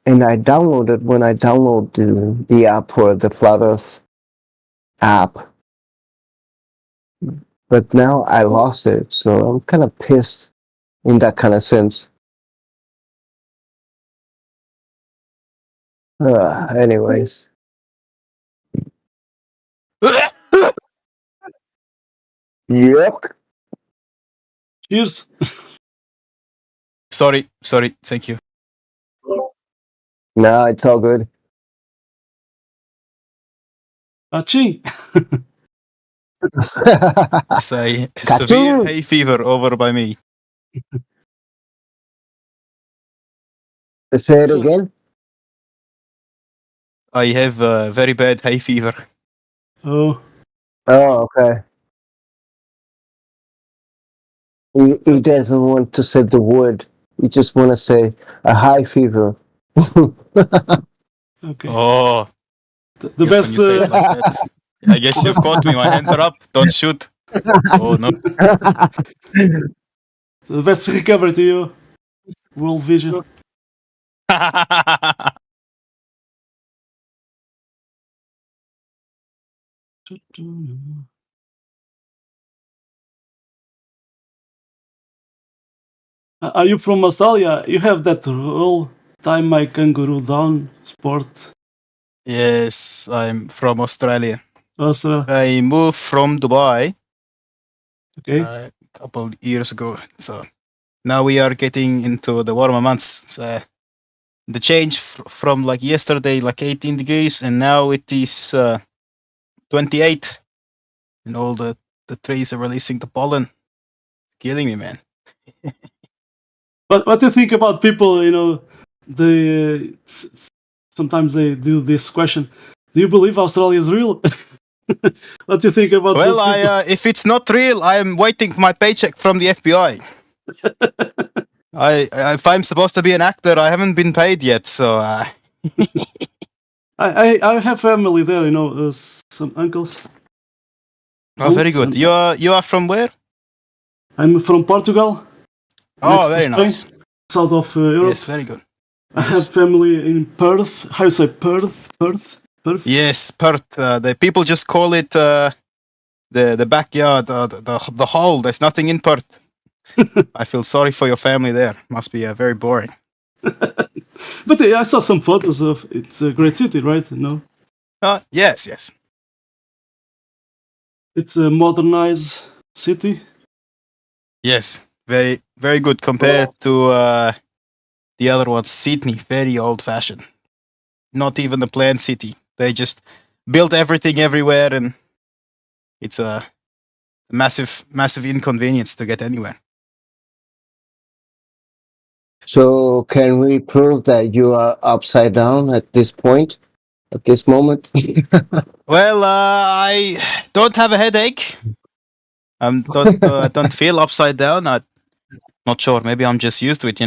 and I downloaded when I downloaded the app for the Flat Earth app, but now I lost it, so I'm kind of pissed in that kind of sense. Anyways. Yep. Cheers. Sorry. Thank you. No, it's all good. Aching. It's a severe hay fever over by me. Say it again. I have a very bad hay fever. Oh, okay. He doesn't want to say the word. He just want to say a high fever. Okay. Oh, the best. When you say it like that, I guess you've caught me. My hands are up. Don't shoot. Oh no. The best recovery to you. World Vision. Are you from Australia? You have that whole time my kangaroo down sport. Yes, I'm from Australia. Australia. I moved from Dubai. Okay. A couple years ago. So now we are getting into the warmer months. The change from like yesterday, like 18 degrees, and now it is 28, and all the trees are releasing the pollen. It's killing me, man. What do you think about people? They sometimes they do this question: do you believe Australia is real? What do you think about? Well, if it's not real, I'm waiting for my paycheck from the FBI. If I'm supposed to be an actor, I haven't been paid yet, so. I have family there, some uncles. Oh, very good. You are from where? I'm from Portugal. Oh, very nice. South of Europe. Yes, very good. Nice. I have family in Perth. How you say Perth? Perth? Yes, Perth. The people just call it the backyard, the hole. There's nothing in Perth. I feel sorry for your family there. Must be very boring. But I saw some photos of it's a great city, right? No. Yes. It's a modernized city. Yes, very very good compared to the other one, Sydney. Very old fashioned. Not even a planned city. They just built everything everywhere, and it's a massive inconvenience to get anywhere. So can we prove that you are upside down at this point, at this moment? Well, I don't have a headache. Don't feel upside down. I'm not sure. Maybe I'm just used to it,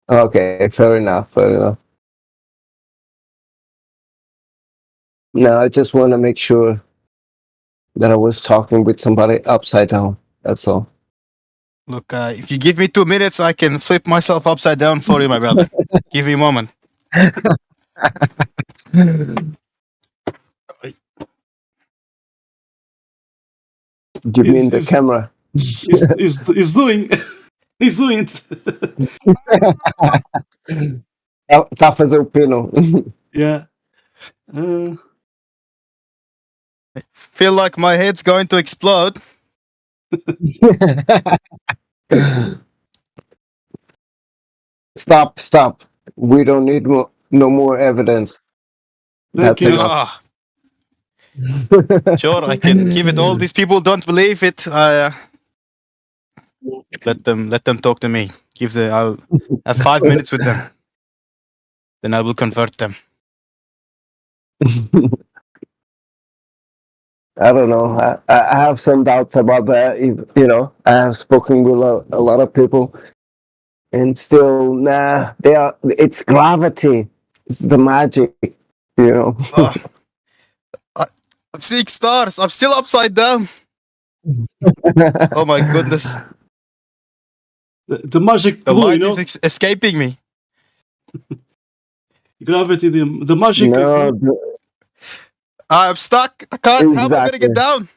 Okay, fair enough. No, I just want to make sure that I was talking with somebody upside down. That's all. Look, if you give me 2 minutes, I can flip myself upside down for you, my brother. Give me a moment. Give me in the camera. He's doing. He's doing it. Tá fazendo pino. Yeah. I feel like my head's going to explode. Stop. We don't need no more evidence. That's enough. Sure, I can give it. All these people don't believe it. Let them talk to me. I'll have 5 minutes with them. Then I will convert them. I don't know. I have some doubts about that. I have spoken with a lot of people, and still, nah. It's gravity. It's the magic. I'm seeing stars. I'm still upside down. Oh my goodness. The magic The glue, light is escaping me. Gravity, the magic No, glue. I'm stuck. I can't. How am I gonna get down?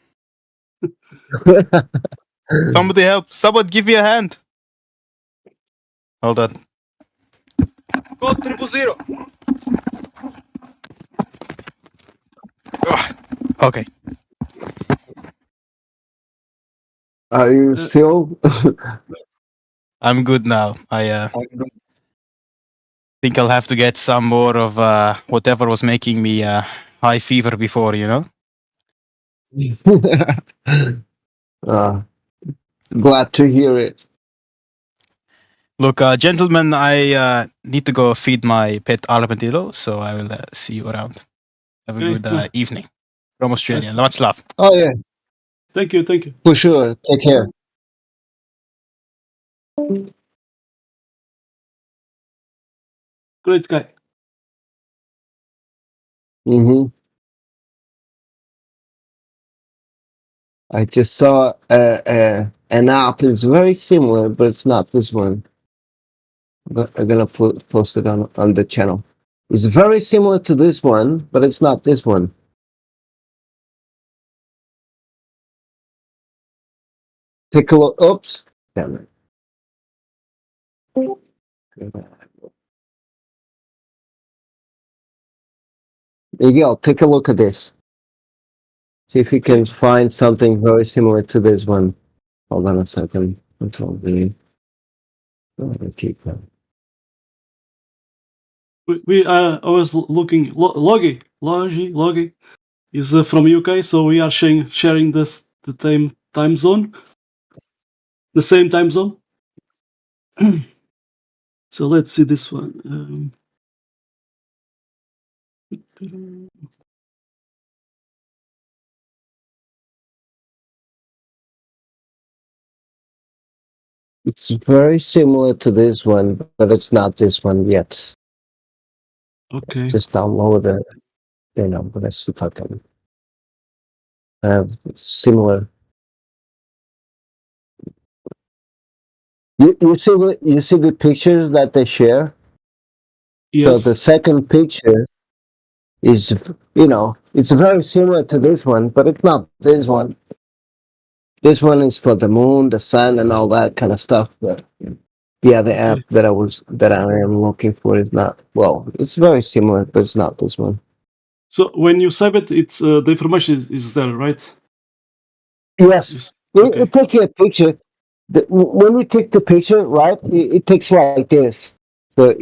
Somebody help. Someone give me a hand. Hold on. Call 000. Okay. Are you still? I'm good now. I think I'll have to get some more of whatever was making me high fever before, Glad to hear it. Look, gentlemen, I need to go feed my pet armadillo, so I will see you around. Have a good evening from Australia. Much love. Oh yeah. Thank you. For sure. Take care. Great guy. I just saw an app. It's very similar, but it's not this one. But I'm gonna post it on the channel. It's very similar to this one, but it's not this one. Take a look. Oops. Damn it. Miguel, take a look at this. See if you can find something very similar to this one. Hold on a second. Control V. Keep that. We are always looking. Logi is from UK, so we are sharing the same time zone. The same time zone. So let's see this one. It's very similar to this one, but it's not this one yet. Okay. Just download it. But let's see if I can have similar. You see the pictures that they share? Yes. So the second picture is, it's very similar to this one, but it's not this one. This one is for the moon, the sun, and all that kind of stuff. But the other app that I am looking for is not. Well, it's very similar, but it's not this one. So when you save it, it's the information is there, right? Yes. You take a picture. When you take the picture, right, it takes like this. So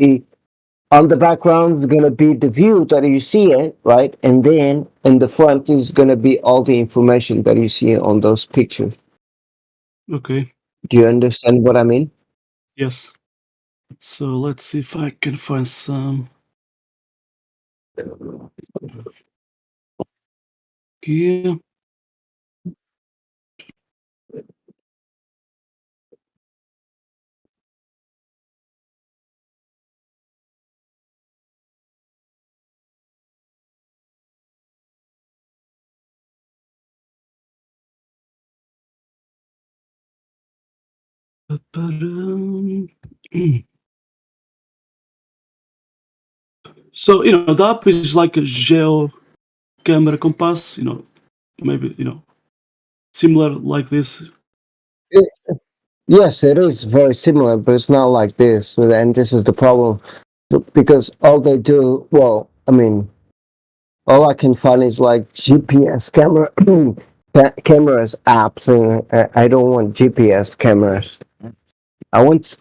on the background is going to be the view that you see it, right? And then in the front is going to be all the information that you see on those pictures. Okay. Do you understand what I mean? Yes. So let's see if I can find some. Okay. So the app is like a geo camera compass. Maybe similar like this. Yes, it is very similar, but it's not like this. And this is the problem. Because all they do, well, I mean, all I can find is like GPS camera cameras apps, and I don't want GPS cameras. I want.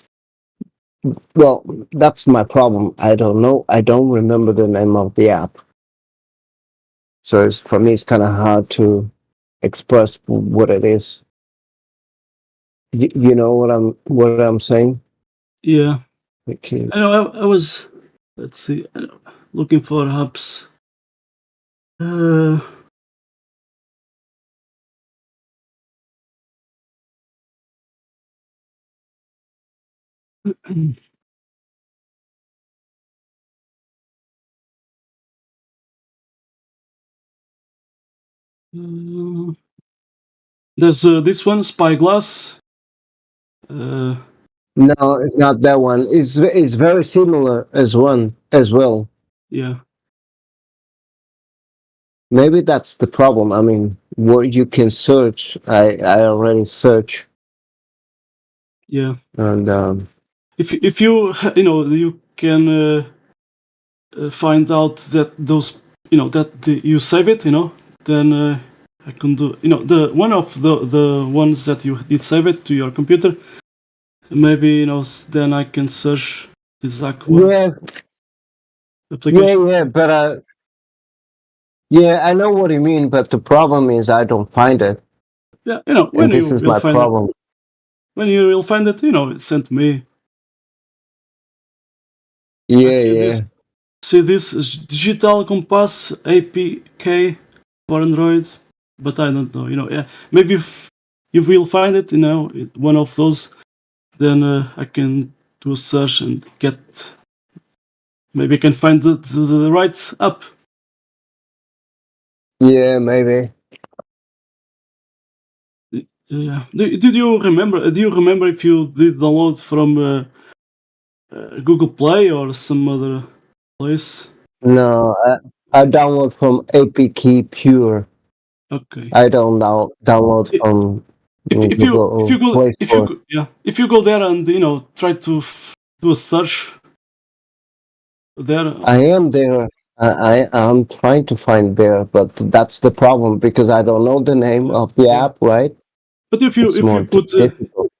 Well, that's my problem. I don't know. I don't remember the name of the app. So for me, it's kind of hard to express what it is. You know what I'm saying? Yeah. Okay. I know. I was. Let's see. Looking for hubs. There's this one, Spyglass. No, it's not that one. It's very similar as well. Yeah. Maybe that's the problem. I mean, what you can search, I already search. Yeah. And if you you can find out that those you save it, then I can do the one of the ones that you did save it to your computer. Maybe then I can search this aqua application. Yeah, but yeah, I know what you mean, but the problem is I don't find it. Yeah, and this is my problem. When you will find it, send to me. Yeah. See this is digital compass APK for Android, but I don't know. Yeah, maybe if you will find it, one of those, then I can do a search and get. Maybe I can find the right app. Yeah, maybe. Yeah. Did you remember? Do you remember if you did download from Google Play or some other place? No, I download from APK Pure. Okay. I don't download from Google Play Store. If you go there and try to do a search there. I am there. I'm trying to find there, but that's the problem because I don't know the name of the app, right? But if you put difficult.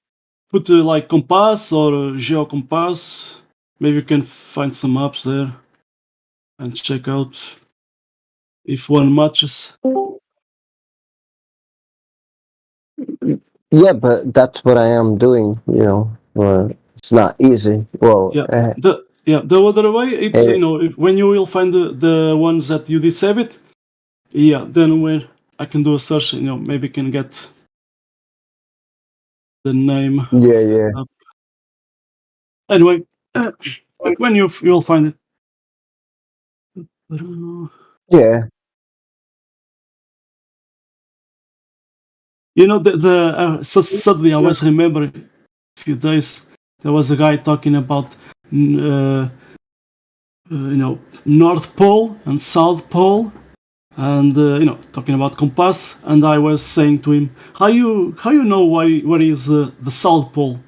Like Compass or GeoCompass, maybe you can find some apps there and check out if one matches. Yeah, but that's what I am doing. It's not easy. Well, The other way, it's when you will find the ones that you save it. Yeah, then when I can do a search, maybe can get the name of the app. Anyway, when you'll find it. Yeah. Suddenly I was remembering a few days there was a guy talking about North Pole and South Pole, and talking about compass, and I was saying to him, how you know what is the South Pole?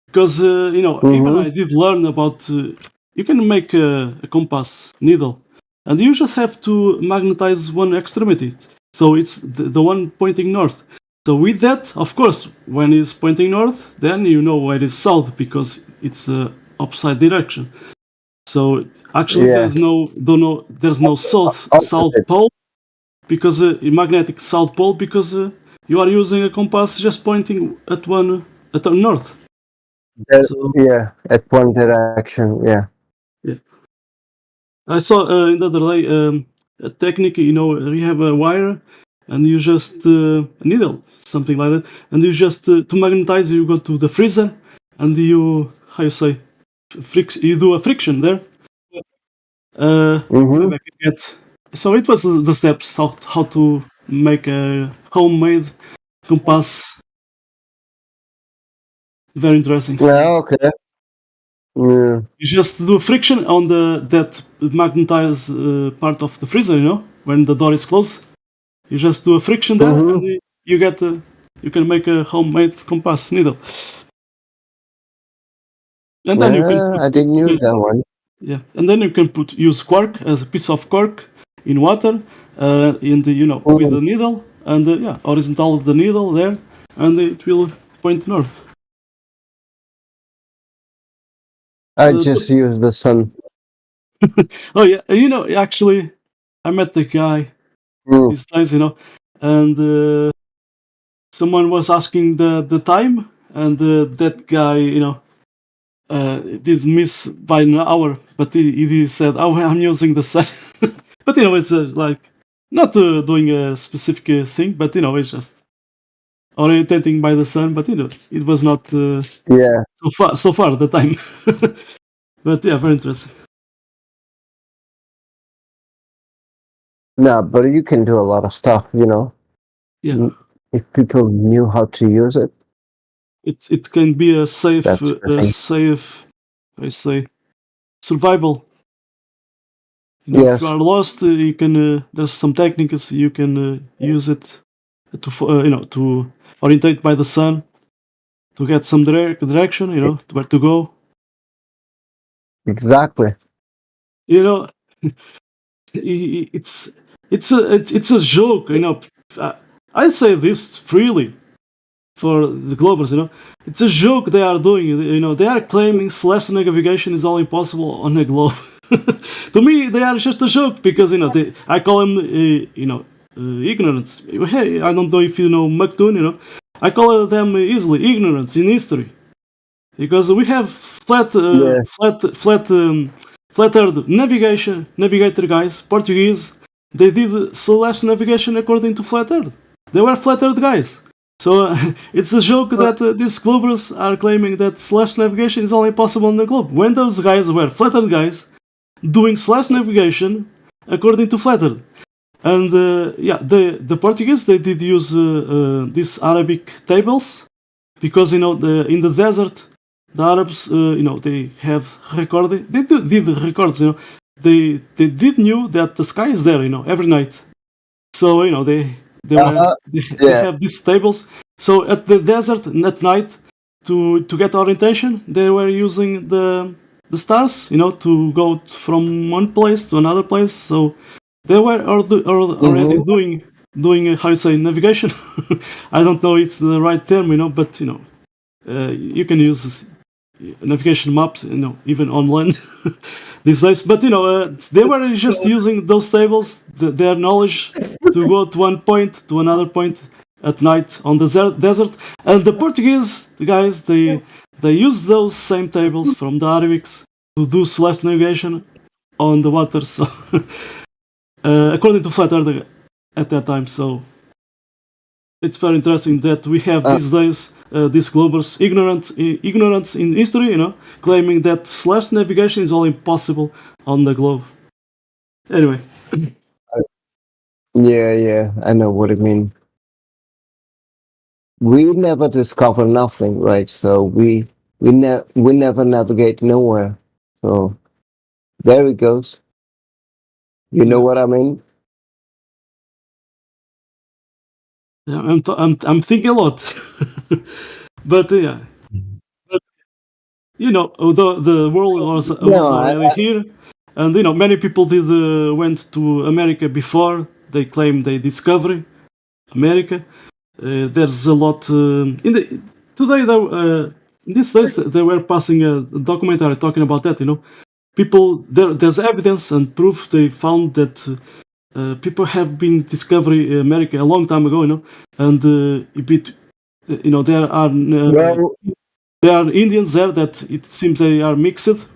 Because even I did learn about you can make a compass needle, and you just have to magnetize one extremity, so it's the one pointing north. So with that, of course, when it's pointing north, then you know where is south because it's opposite direction. So actually, there's no south pole because magnetic south pole because you are using a compass just pointing at north. At one direction. Yeah. Yeah. I saw the other day a technique. You have a wire and you just a needle, something like that, and you just to magnetize. You go to the freezer and you you do a friction there. Maybe I can get. So it was the steps how to make a homemade compass. Very interesting. Yeah. Okay. Yeah. You just do friction on that magnetized part of the freezer. When the door is closed, you just do a friction there, and you get you can make a homemade compass needle. And then you can I didn't use that one. Yeah, and then you can use cork as a piece of cork in water, in the with the needle, and horizontal the needle there, and it will point north. I just use the sun. Oh yeah, actually, I met the guy Mm. these days, and someone was asking the time, and that guy, did miss by an hour, but he said, "Oh, I'm using the sun." But it's like not doing a specific thing, but it's just orientating by the sun. But it was not Yeah. so far the time. But yeah, very interesting. No, but you can do a lot of stuff, Yeah. If people knew how to use it. It can be a safe, That's the thing. I say, survival. If Yes. you are lost, you can. There's some techniques you can use it to orientate by the sun, to get some direction, where to go. Exactly. It's a joke, I say this freely for the Globers, it's a joke they are doing. They are claiming celestial navigation is only possible on a globe. To me, they are just a joke because I call them ignorance. Hey, I don't know if you know McToon, I call them easily ignorance in history because we have flat earth navigator guys, Portuguese. They did celestial navigation according to flat earth. They were flat earth guys. So it's a joke that these Globers are claiming that celestial navigation is only possible on the globe. When those guys were flat earth guys doing celestial navigation according to flat earth. And the Portuguese, they did use these Arabic tables because in the desert the Arabs they have recorded, did records, they did knew that the sky is there every night. So they have these tables. So at the desert at night to get orientation, they were using the stars, to go from one place to another place. So they were already doing how you say navigation. I don't know it's the right term, but you can use navigation maps, even on land these days. But they were just using those tables, their knowledge, to go to one point to another point at night on the desert. And the Portuguese guys, they use those same tables from the Arabics to do celestial navigation on the water. So according to flat earth at that time. So it's very interesting that we have these days these Globers ignorance in history, claiming that celestial navigation is only possible on the globe. Anyway. Yeah, I know what it means. We never discover nothing, right? So we never navigate nowhere. So there it goes. You know what I mean? Yeah, I'm thinking a lot, but yeah, but, although the world was already here, and many people did went to America before they claimed they discovered America. There's a lot in the today. In these days, they were passing a documentary talking about that. People there's evidence and proof they found that people have been discovering America a long time ago. And there are Indians there that it seems they are mixed.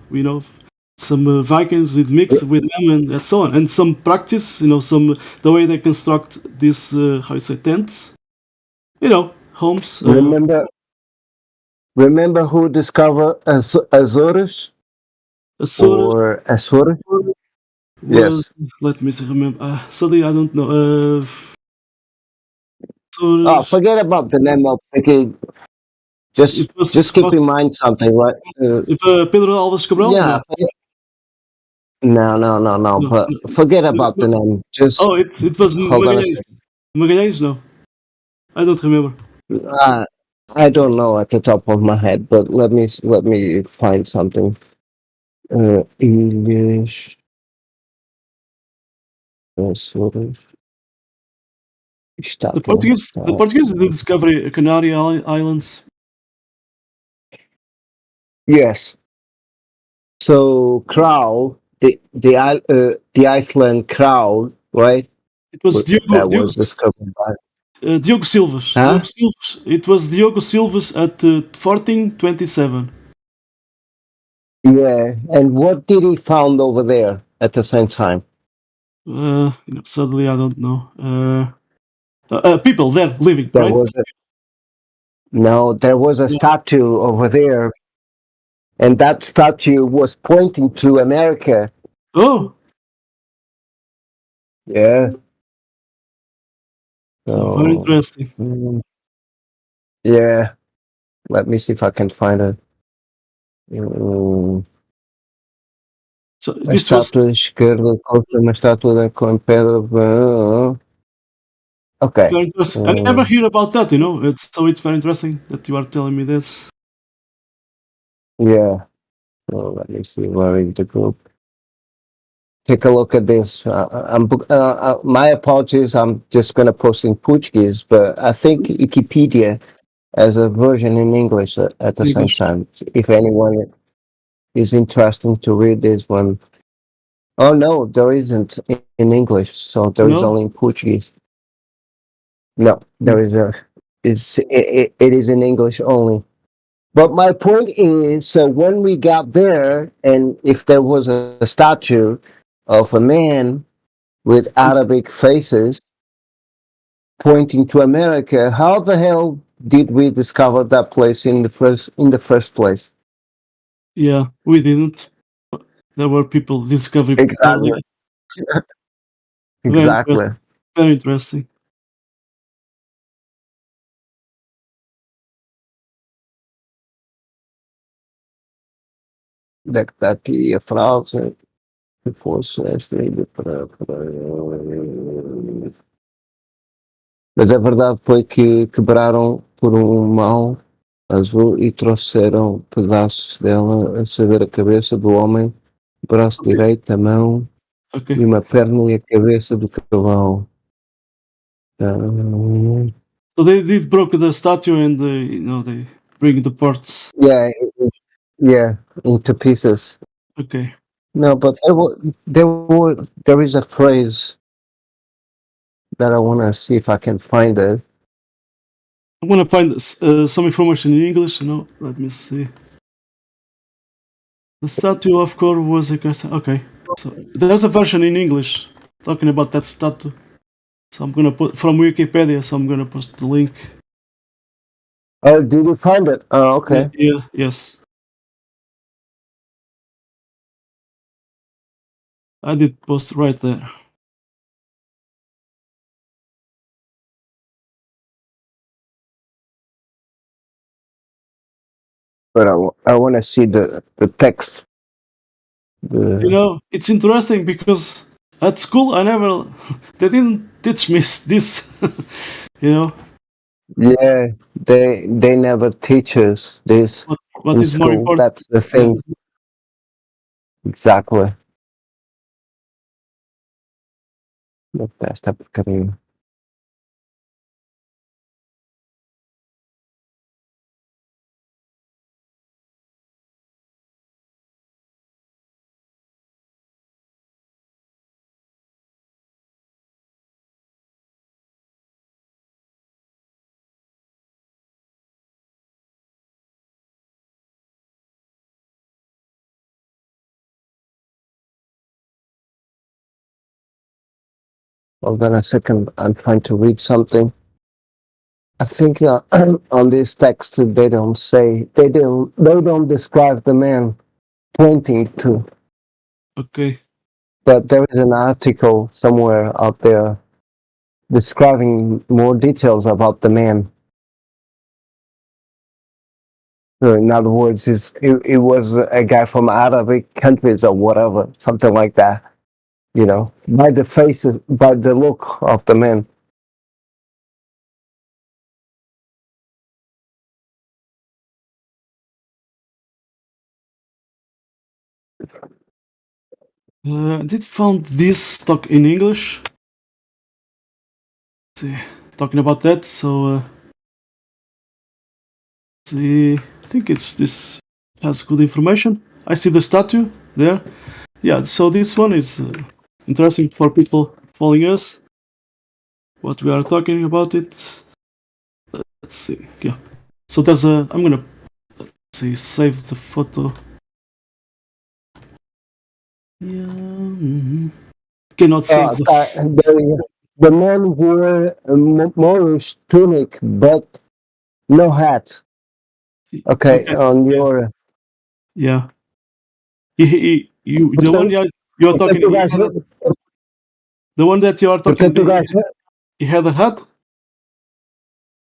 Some Vikings did mix with them and so on, and some practice. Some the way they construct these how you say tents. Homes. Remember who discovered Azores? Or Azores? Yes. Let me remember. Suddenly, I don't know. Forget about the name of Piquet. Just keep in mind something, right? Pedro Alves Cabral? Yeah. No. But forget about the name. Just it was Magalhães. Magalhães? No, I don't remember. I don't know at the top of my head, but let me find something. English. Sort of. The Portuguese did discover Canary Islands. Yes. So Crow the Iceland crowd, right? It was That was discovered by Diogo Silvas. Huh? Diogo Silvas. It was Diogo Silvas at 1427. Yeah, and what did he found over there at the same time? Suddenly, I don't know. People there living, There right? was there was a statue over there, and that statue was pointing to America. Oh, yeah. So very interesting. Yeah. Let me see if I can find it. So a this was estátua esquerda consta uma estátua com pedra. Okay. very interesting. I never hear about that. It's very interesting that you are telling me this. Yeah. So let me see where is the group. Take a look at this. My apologies. I'm just going to post in Portuguese, but I think Wikipedia has a version in English at the same time. If anyone is interested to read this one. Oh no, there isn't in English. So there is only in Portuguese. No, there is it is in English only. But my point is, so when we got there, and if there was a statue of a man with Arabic faces pointing to America, how the hell did we discover that place in the first place? Yeah, we didn't. There were people discovering. Exactly. Exactly. Very interesting. Daqui a frase se fosse extraída Mas a verdade foi que quebraram por um mal azul e trouxeram pedaços dela, a saber, a cabeça do homem, o braço direito, a mão e uma perna e a cabeça do cavalo. So they did broke the statue and they bring the parts. Yeah, into pieces. Okay. No, but there is a phrase that I want to see if I can find it. I'm gonna find some information in English. Let me see. The statue of Kor was a okay. So there's a version in English talking about that statue. So I'm gonna put from Wikipedia. So I'm gonna post the link. Oh, did you find it? Oh, okay. Yeah. Yes. I did post right there. But I want to see the text. It's interesting because at school they didn't teach me this. Yeah, they never teach us this what in is school. more important? That's the thing. Exactly. Esta porcaria. Hold on a second. I'm trying to read something. I think on this text they don't describe the man pointing to. Okay. But there is an article somewhere out there describing more details about the man. In other words, it was a guy from Arabic countries or whatever, something like that. By the face, by the look of the man. I did found this talk in English. Let's see, talking about that. So see, I think it's this has good information. I see the statue there. Yeah, so this one is interesting for people following us. What we are talking about it. Let's see. Yeah. So there's a. I'm gonna save the photo. Yeah. Cannot save the man wore a Moorish tunic but no hat. Okay, on your. Yeah. The one you're talking. The one that you are talking. He had a hat?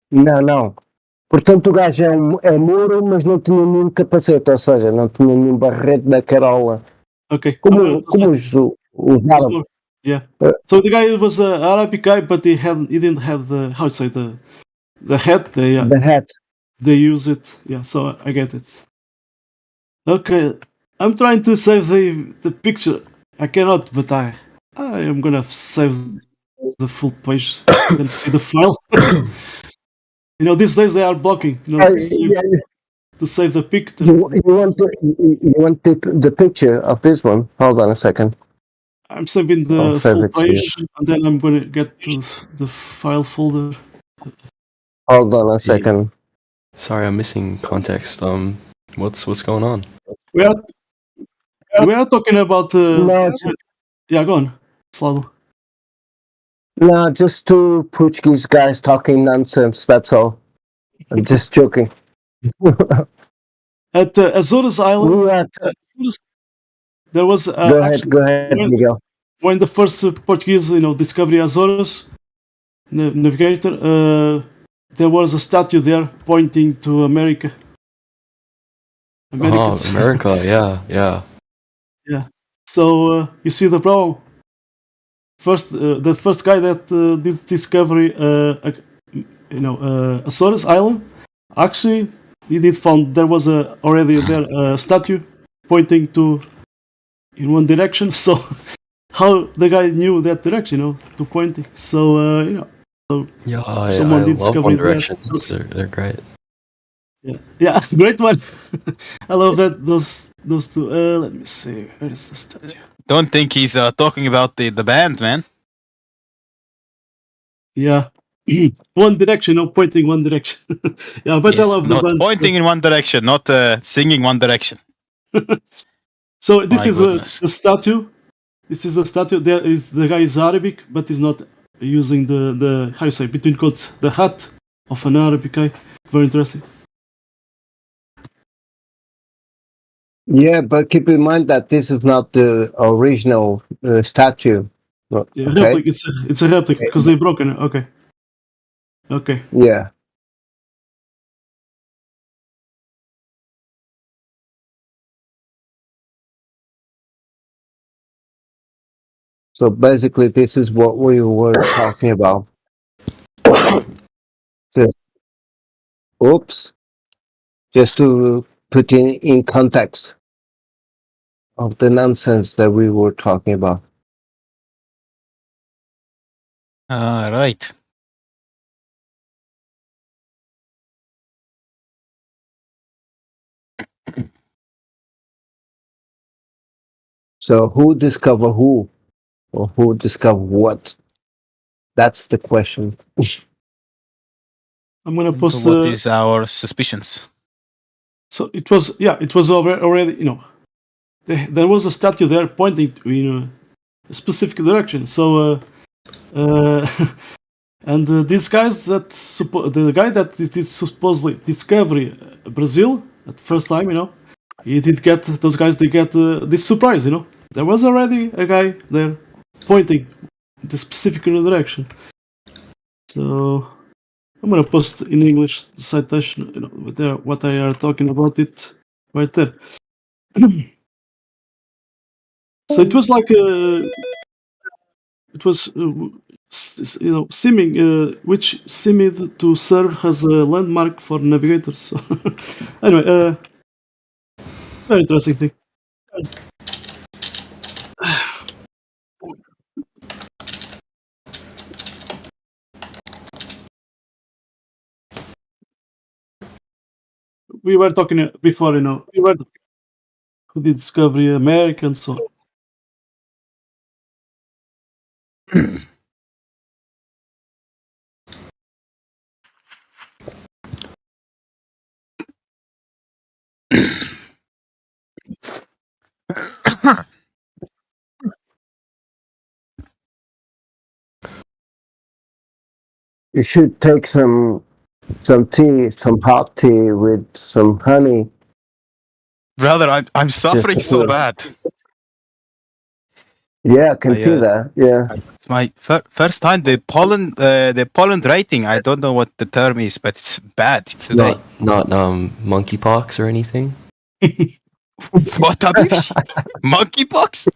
Não. Portanto, o gajo é Mouro, mas não tinha nenhum capacete, ou seja, não tinha nenhum barrete da carola. Okay. Como os árabes. Yeah. So the guy was an Arabic guy, but he didn't have the how to say the hat. The hat. They use it. Yeah. So I get it. Okay. I'm trying to save the picture. I cannot, but I am gonna save the full page and see the file. These days they are blocking. To save the picture. You want the picture of this one? Hold on a second. I'm saving the full page, and then I'm going to get to the file folder. Hold on a second. Sorry, I'm missing context. What's going on? We are talking about. Yeah, go on, Slavo. No, just two Portuguese guys talking nonsense. That's all. I'm just joking. At Azores Island, there was go ahead, Miguel. When the first Portuguese, discovered Azores, navigator, there was a statue there pointing to America. Americas. Oh, America, yeah. Yeah. So you see the problem. The first guy that did discovery, Azores Island, actually he did found there was already there a statue pointing in one direction. So how the guy knew that direction, to pointing. So yeah, I love One Direction. They're great. Yeah, great one. I love that those two. Let me see. Where is the statue? Don't think he's talking about the band, man. Yeah, One Direction, pointing one direction. Yeah, but yes, I love not the band. Pointing in one direction, not singing One Direction. So this is the statue. This is the statue. There is the guy is Arabic, but he's not using the how you say between quotes the hat of an Arabic guy. Very interesting. Yeah, but keep in mind that this is not the original statue. Yeah, okay? It's a replica because they've broken it. Okay. Yeah. So basically, this is what we were talking about. Oops. Just to put in context of the nonsense that we were talking about. Right. So who discovered who? Or who discovered what? That's the question. I'm gonna post. What is our suspicions? So it was already. There was a statue there pointing to a specific direction. So and these guys the guy that did supposedly discovery Brazil at first time, he did get those guys. They get this surprise. There was already a guy there pointing the specific direction. So I'm gonna post in English the citation, what I are talking about it right there. So it was like it was seeming which seemed to serve as a landmark for navigators. So anyway, very interesting thing. We were talking before, who did discovery America and so on. You should take some tea, some hot tea with some honey. Brother, I'm suffering so to bad. Yeah, I can see that. Yeah. It's my first time. The pollen rating. I don't know what the term is, but it's bad today. Not monkeypox or anything. What, Abish? Monkeypox?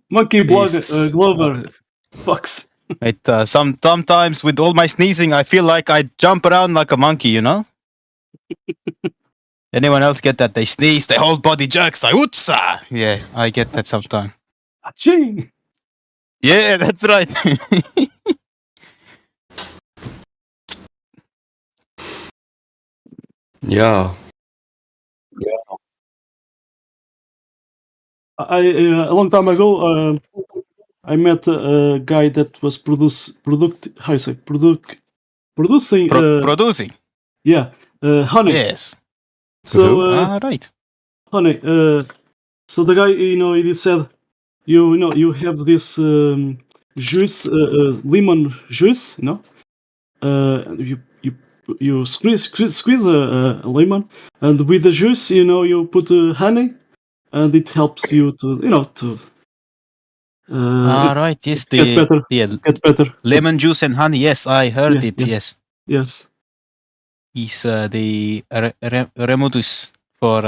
Monkey blood, Jesus. Glover. Fox. Sometimes with all my sneezing, I feel like I jump around like a monkey, you know? Anyone else get that? They sneeze, their whole body jerks like, Utsa! Yeah, I get that sometimes. Aching! Yeah, that's right. Yeah. A long time ago, I met a guy that was producing. Producing. Yeah, honey. Yes. So right. Honey. So the guy, he said, you have this juice, lemon juice, you squeeze a lemon, and with the juice, you put honey, and it helps you to Right. Yes, get better. Get better. Lemon juice and honey. Yes, I heard Yeah, it. yeah. Yes. Yes. Is the remedies for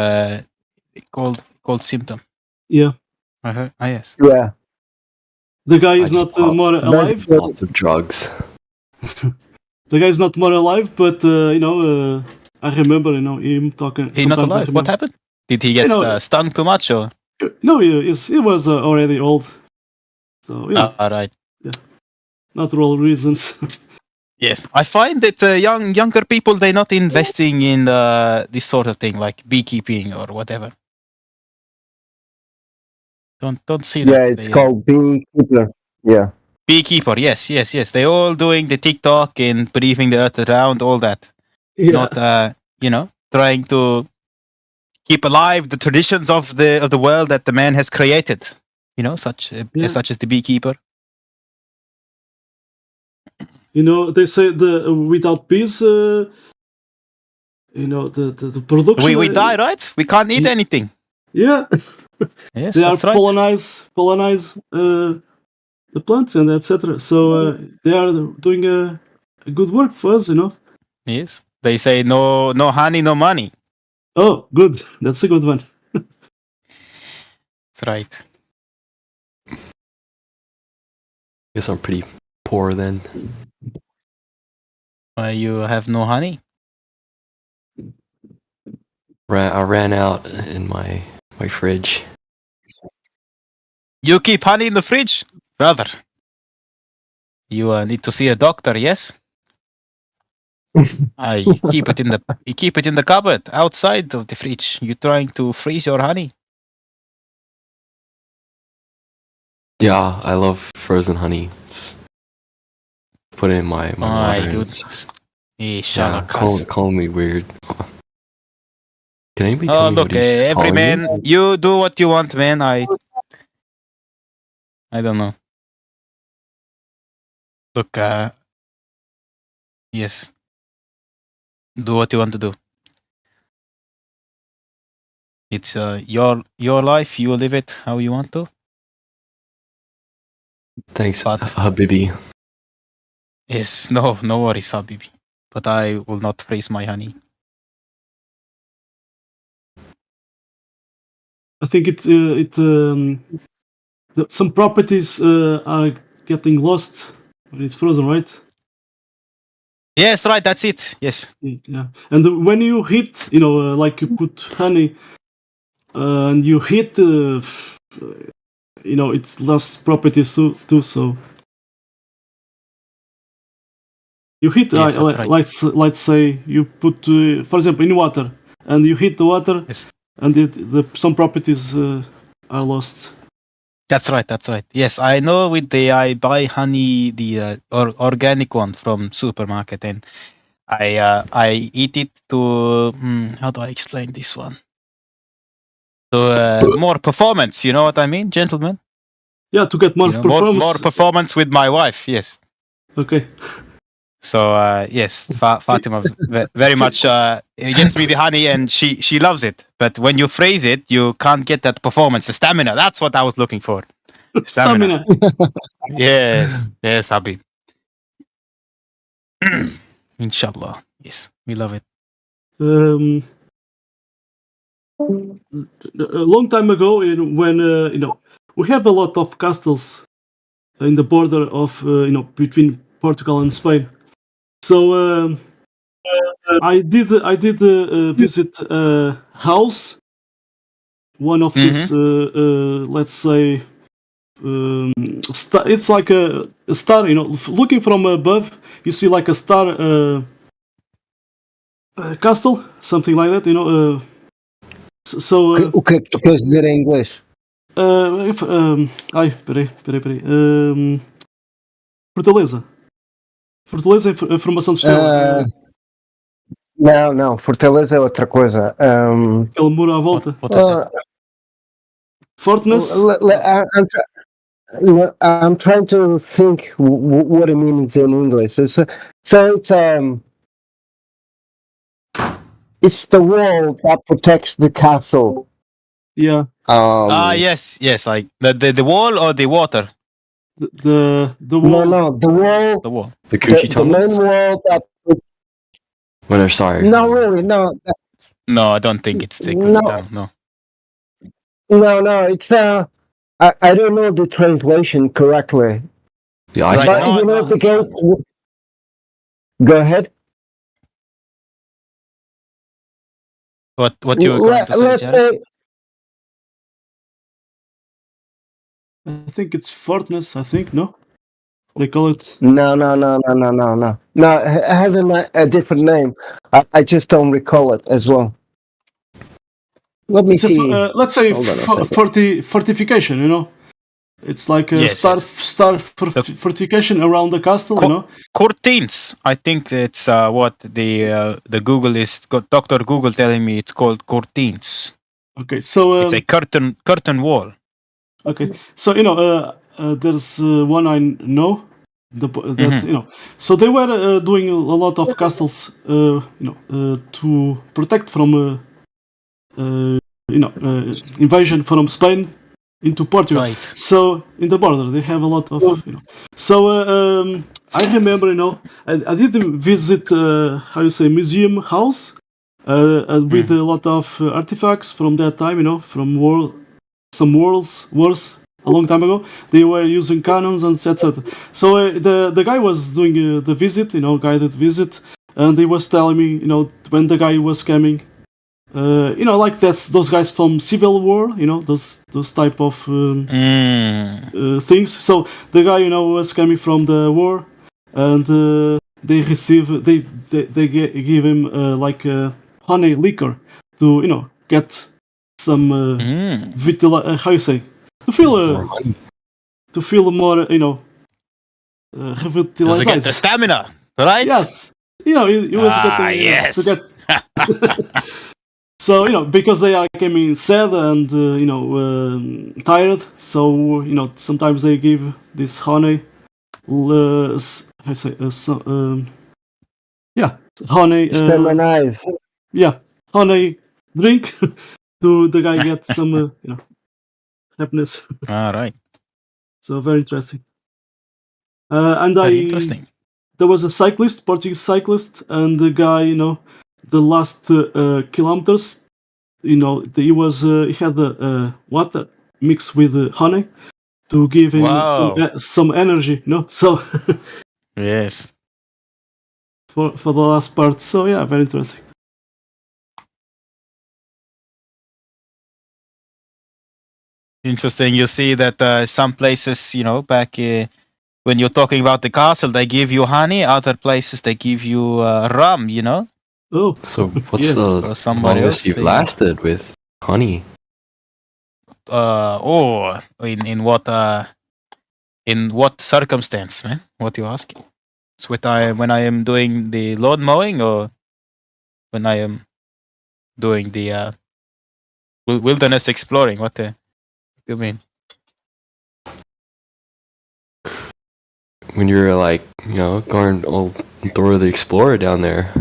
cold symptom. Yeah. I heard. Yes. Yeah. The guy is not more alive. Lots of drugs. The guy is not more alive, but I remember him talking. He's not alive. What happened? Did he get stung too much or? No, he was already old. So yeah. All right. Yeah. Natural reasons. Yes, I find that younger people they're not investing in this sort of thing like beekeeping or whatever. Don't see that. Yeah, it's called beekeeper. Yeah. Beekeeper. Yes. They're all doing the TikTok and breathing the earth around, all that. Yeah. Not trying to keep alive the traditions of the world that the man has created. Such as the beekeeper. They say without bees, the production. We die, right? We can't eat anything. Yeah. Yes, they are that's right. pollinize the plants and etc. So they are doing a good work for us, Yes. They say no honey, no money. Oh, good. That's a good one. That's right. Guess I'm pretty poor then. You have no honey? I ran out in my fridge. You keep honey in the fridge, brother. You need to see a doctor. Yes. You keep it in the cupboard outside of the fridge. You're trying to freeze your honey. Yeah, I love frozen honey. Put it in my water. Goodness. Call me weird. Can anybody tell me look, what he's every man, me? you do what you want, man. I don't know. Look, yes. Do what you want to do. It's your life. You live it how you want to. Thanks, Habibi. Yes, no worries, Habibi. But I will not freeze my honey. I think some properties are getting lost when it's frozen, right? Yes, right. That's it. Yes. Yeah, and when you heat, like you put honey, and you heat, it's lost properties too. So you heat, yes, right. let's say you put, for example, in water, and you heat the water, yes. and some properties are lost. That's right. That's right. Yes, I know. I buy honey, the organic one from supermarket, and I eat it to how do I explain this one? To more performance. You know what I mean, gentlemen? Yeah, to get more performance. More performance with my wife. Yes. Okay. So yes, Fatima very much gets me the honey, and she loves it. But when you freeze it, you can't get that performance, the stamina. That's what I was looking for. Stamina. Yes, Habib. Inshallah. Yes, we love it. A long time ago, when we have a lot of castles in the border of between Portugal and Spain. So I did visit a house, one of these let's say it's like a star. Looking from above, you see like a star castle, something like that. O que é que tu queres dizer em inglês? Peraí. Fortaleza. Fortaleza é formação de estrela. Não, Fortaleza é outra coisa. Aquele muro à volta. Fortress? I'm trying to think what it means in English. It's the wall that protects the castle. Yeah. Yes, like the wall or the water. The wall. No, the wall. The wall. The Coochie tunnels. The main wall that. When they're sorry. No, really, no. No, I don't think it's the Coochie tunnel. No. It's I don't know the translation correctly. The ice wall. Go ahead. What you were going to say, Jared? I think it's Fortress. I think no. They call it. No. No, it has a different name. I just don't recall it as well. Let me see. Let's say fortification. It's like a star fortification around the castle. Curtains. I think it's what the Google is. Dr. Google telling me it's called curtains. Okay, so it's a curtain wall. Okay, so there's one I know. So they were doing a lot of castles, to protect from, invasion from Spain into Portugal. Right. So in the border they have a lot of, So I remember, I did visit, museum house, with a lot of artifacts from that time, from some wars a long time ago. They were using cannons and etc. So the guy was doing the visit, guided visit, and he was telling me, when the guy was coming, like those guys from Civil War, those type of things. So the guy, was coming from the war, and they give him like honey liquor to get some how you say, to feel more revitalized. To get the stamina, right? Yes, he was getting yes. to get. So because they are becoming sad and tired, so sometimes they give this honey. Honey. Honey drink to the guy get some happiness. All right. So very interesting. And very interesting. There was a Portuguese cyclist, and the guy, the last kilometers, he had the water mixed with honey to give him some energy, So yes, for the last part. So yeah, very interesting. Interesting. You see that some places, back when you're talking about the castle, they give you honey. Other places they give you rum. Oh, so what's the longest you've lasted with honey? in what circumstance, man? What you asking? It's when I am doing the lawn mowing, or when I am doing the wilderness exploring. What do you mean? When you're like, going all through the Explorer down there.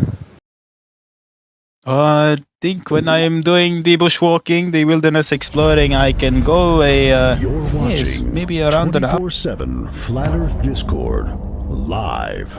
I think when I am doing the bushwalking, the wilderness exploring, I can go You're watching maybe around an hour. 24/7 Flat Earth Discord live.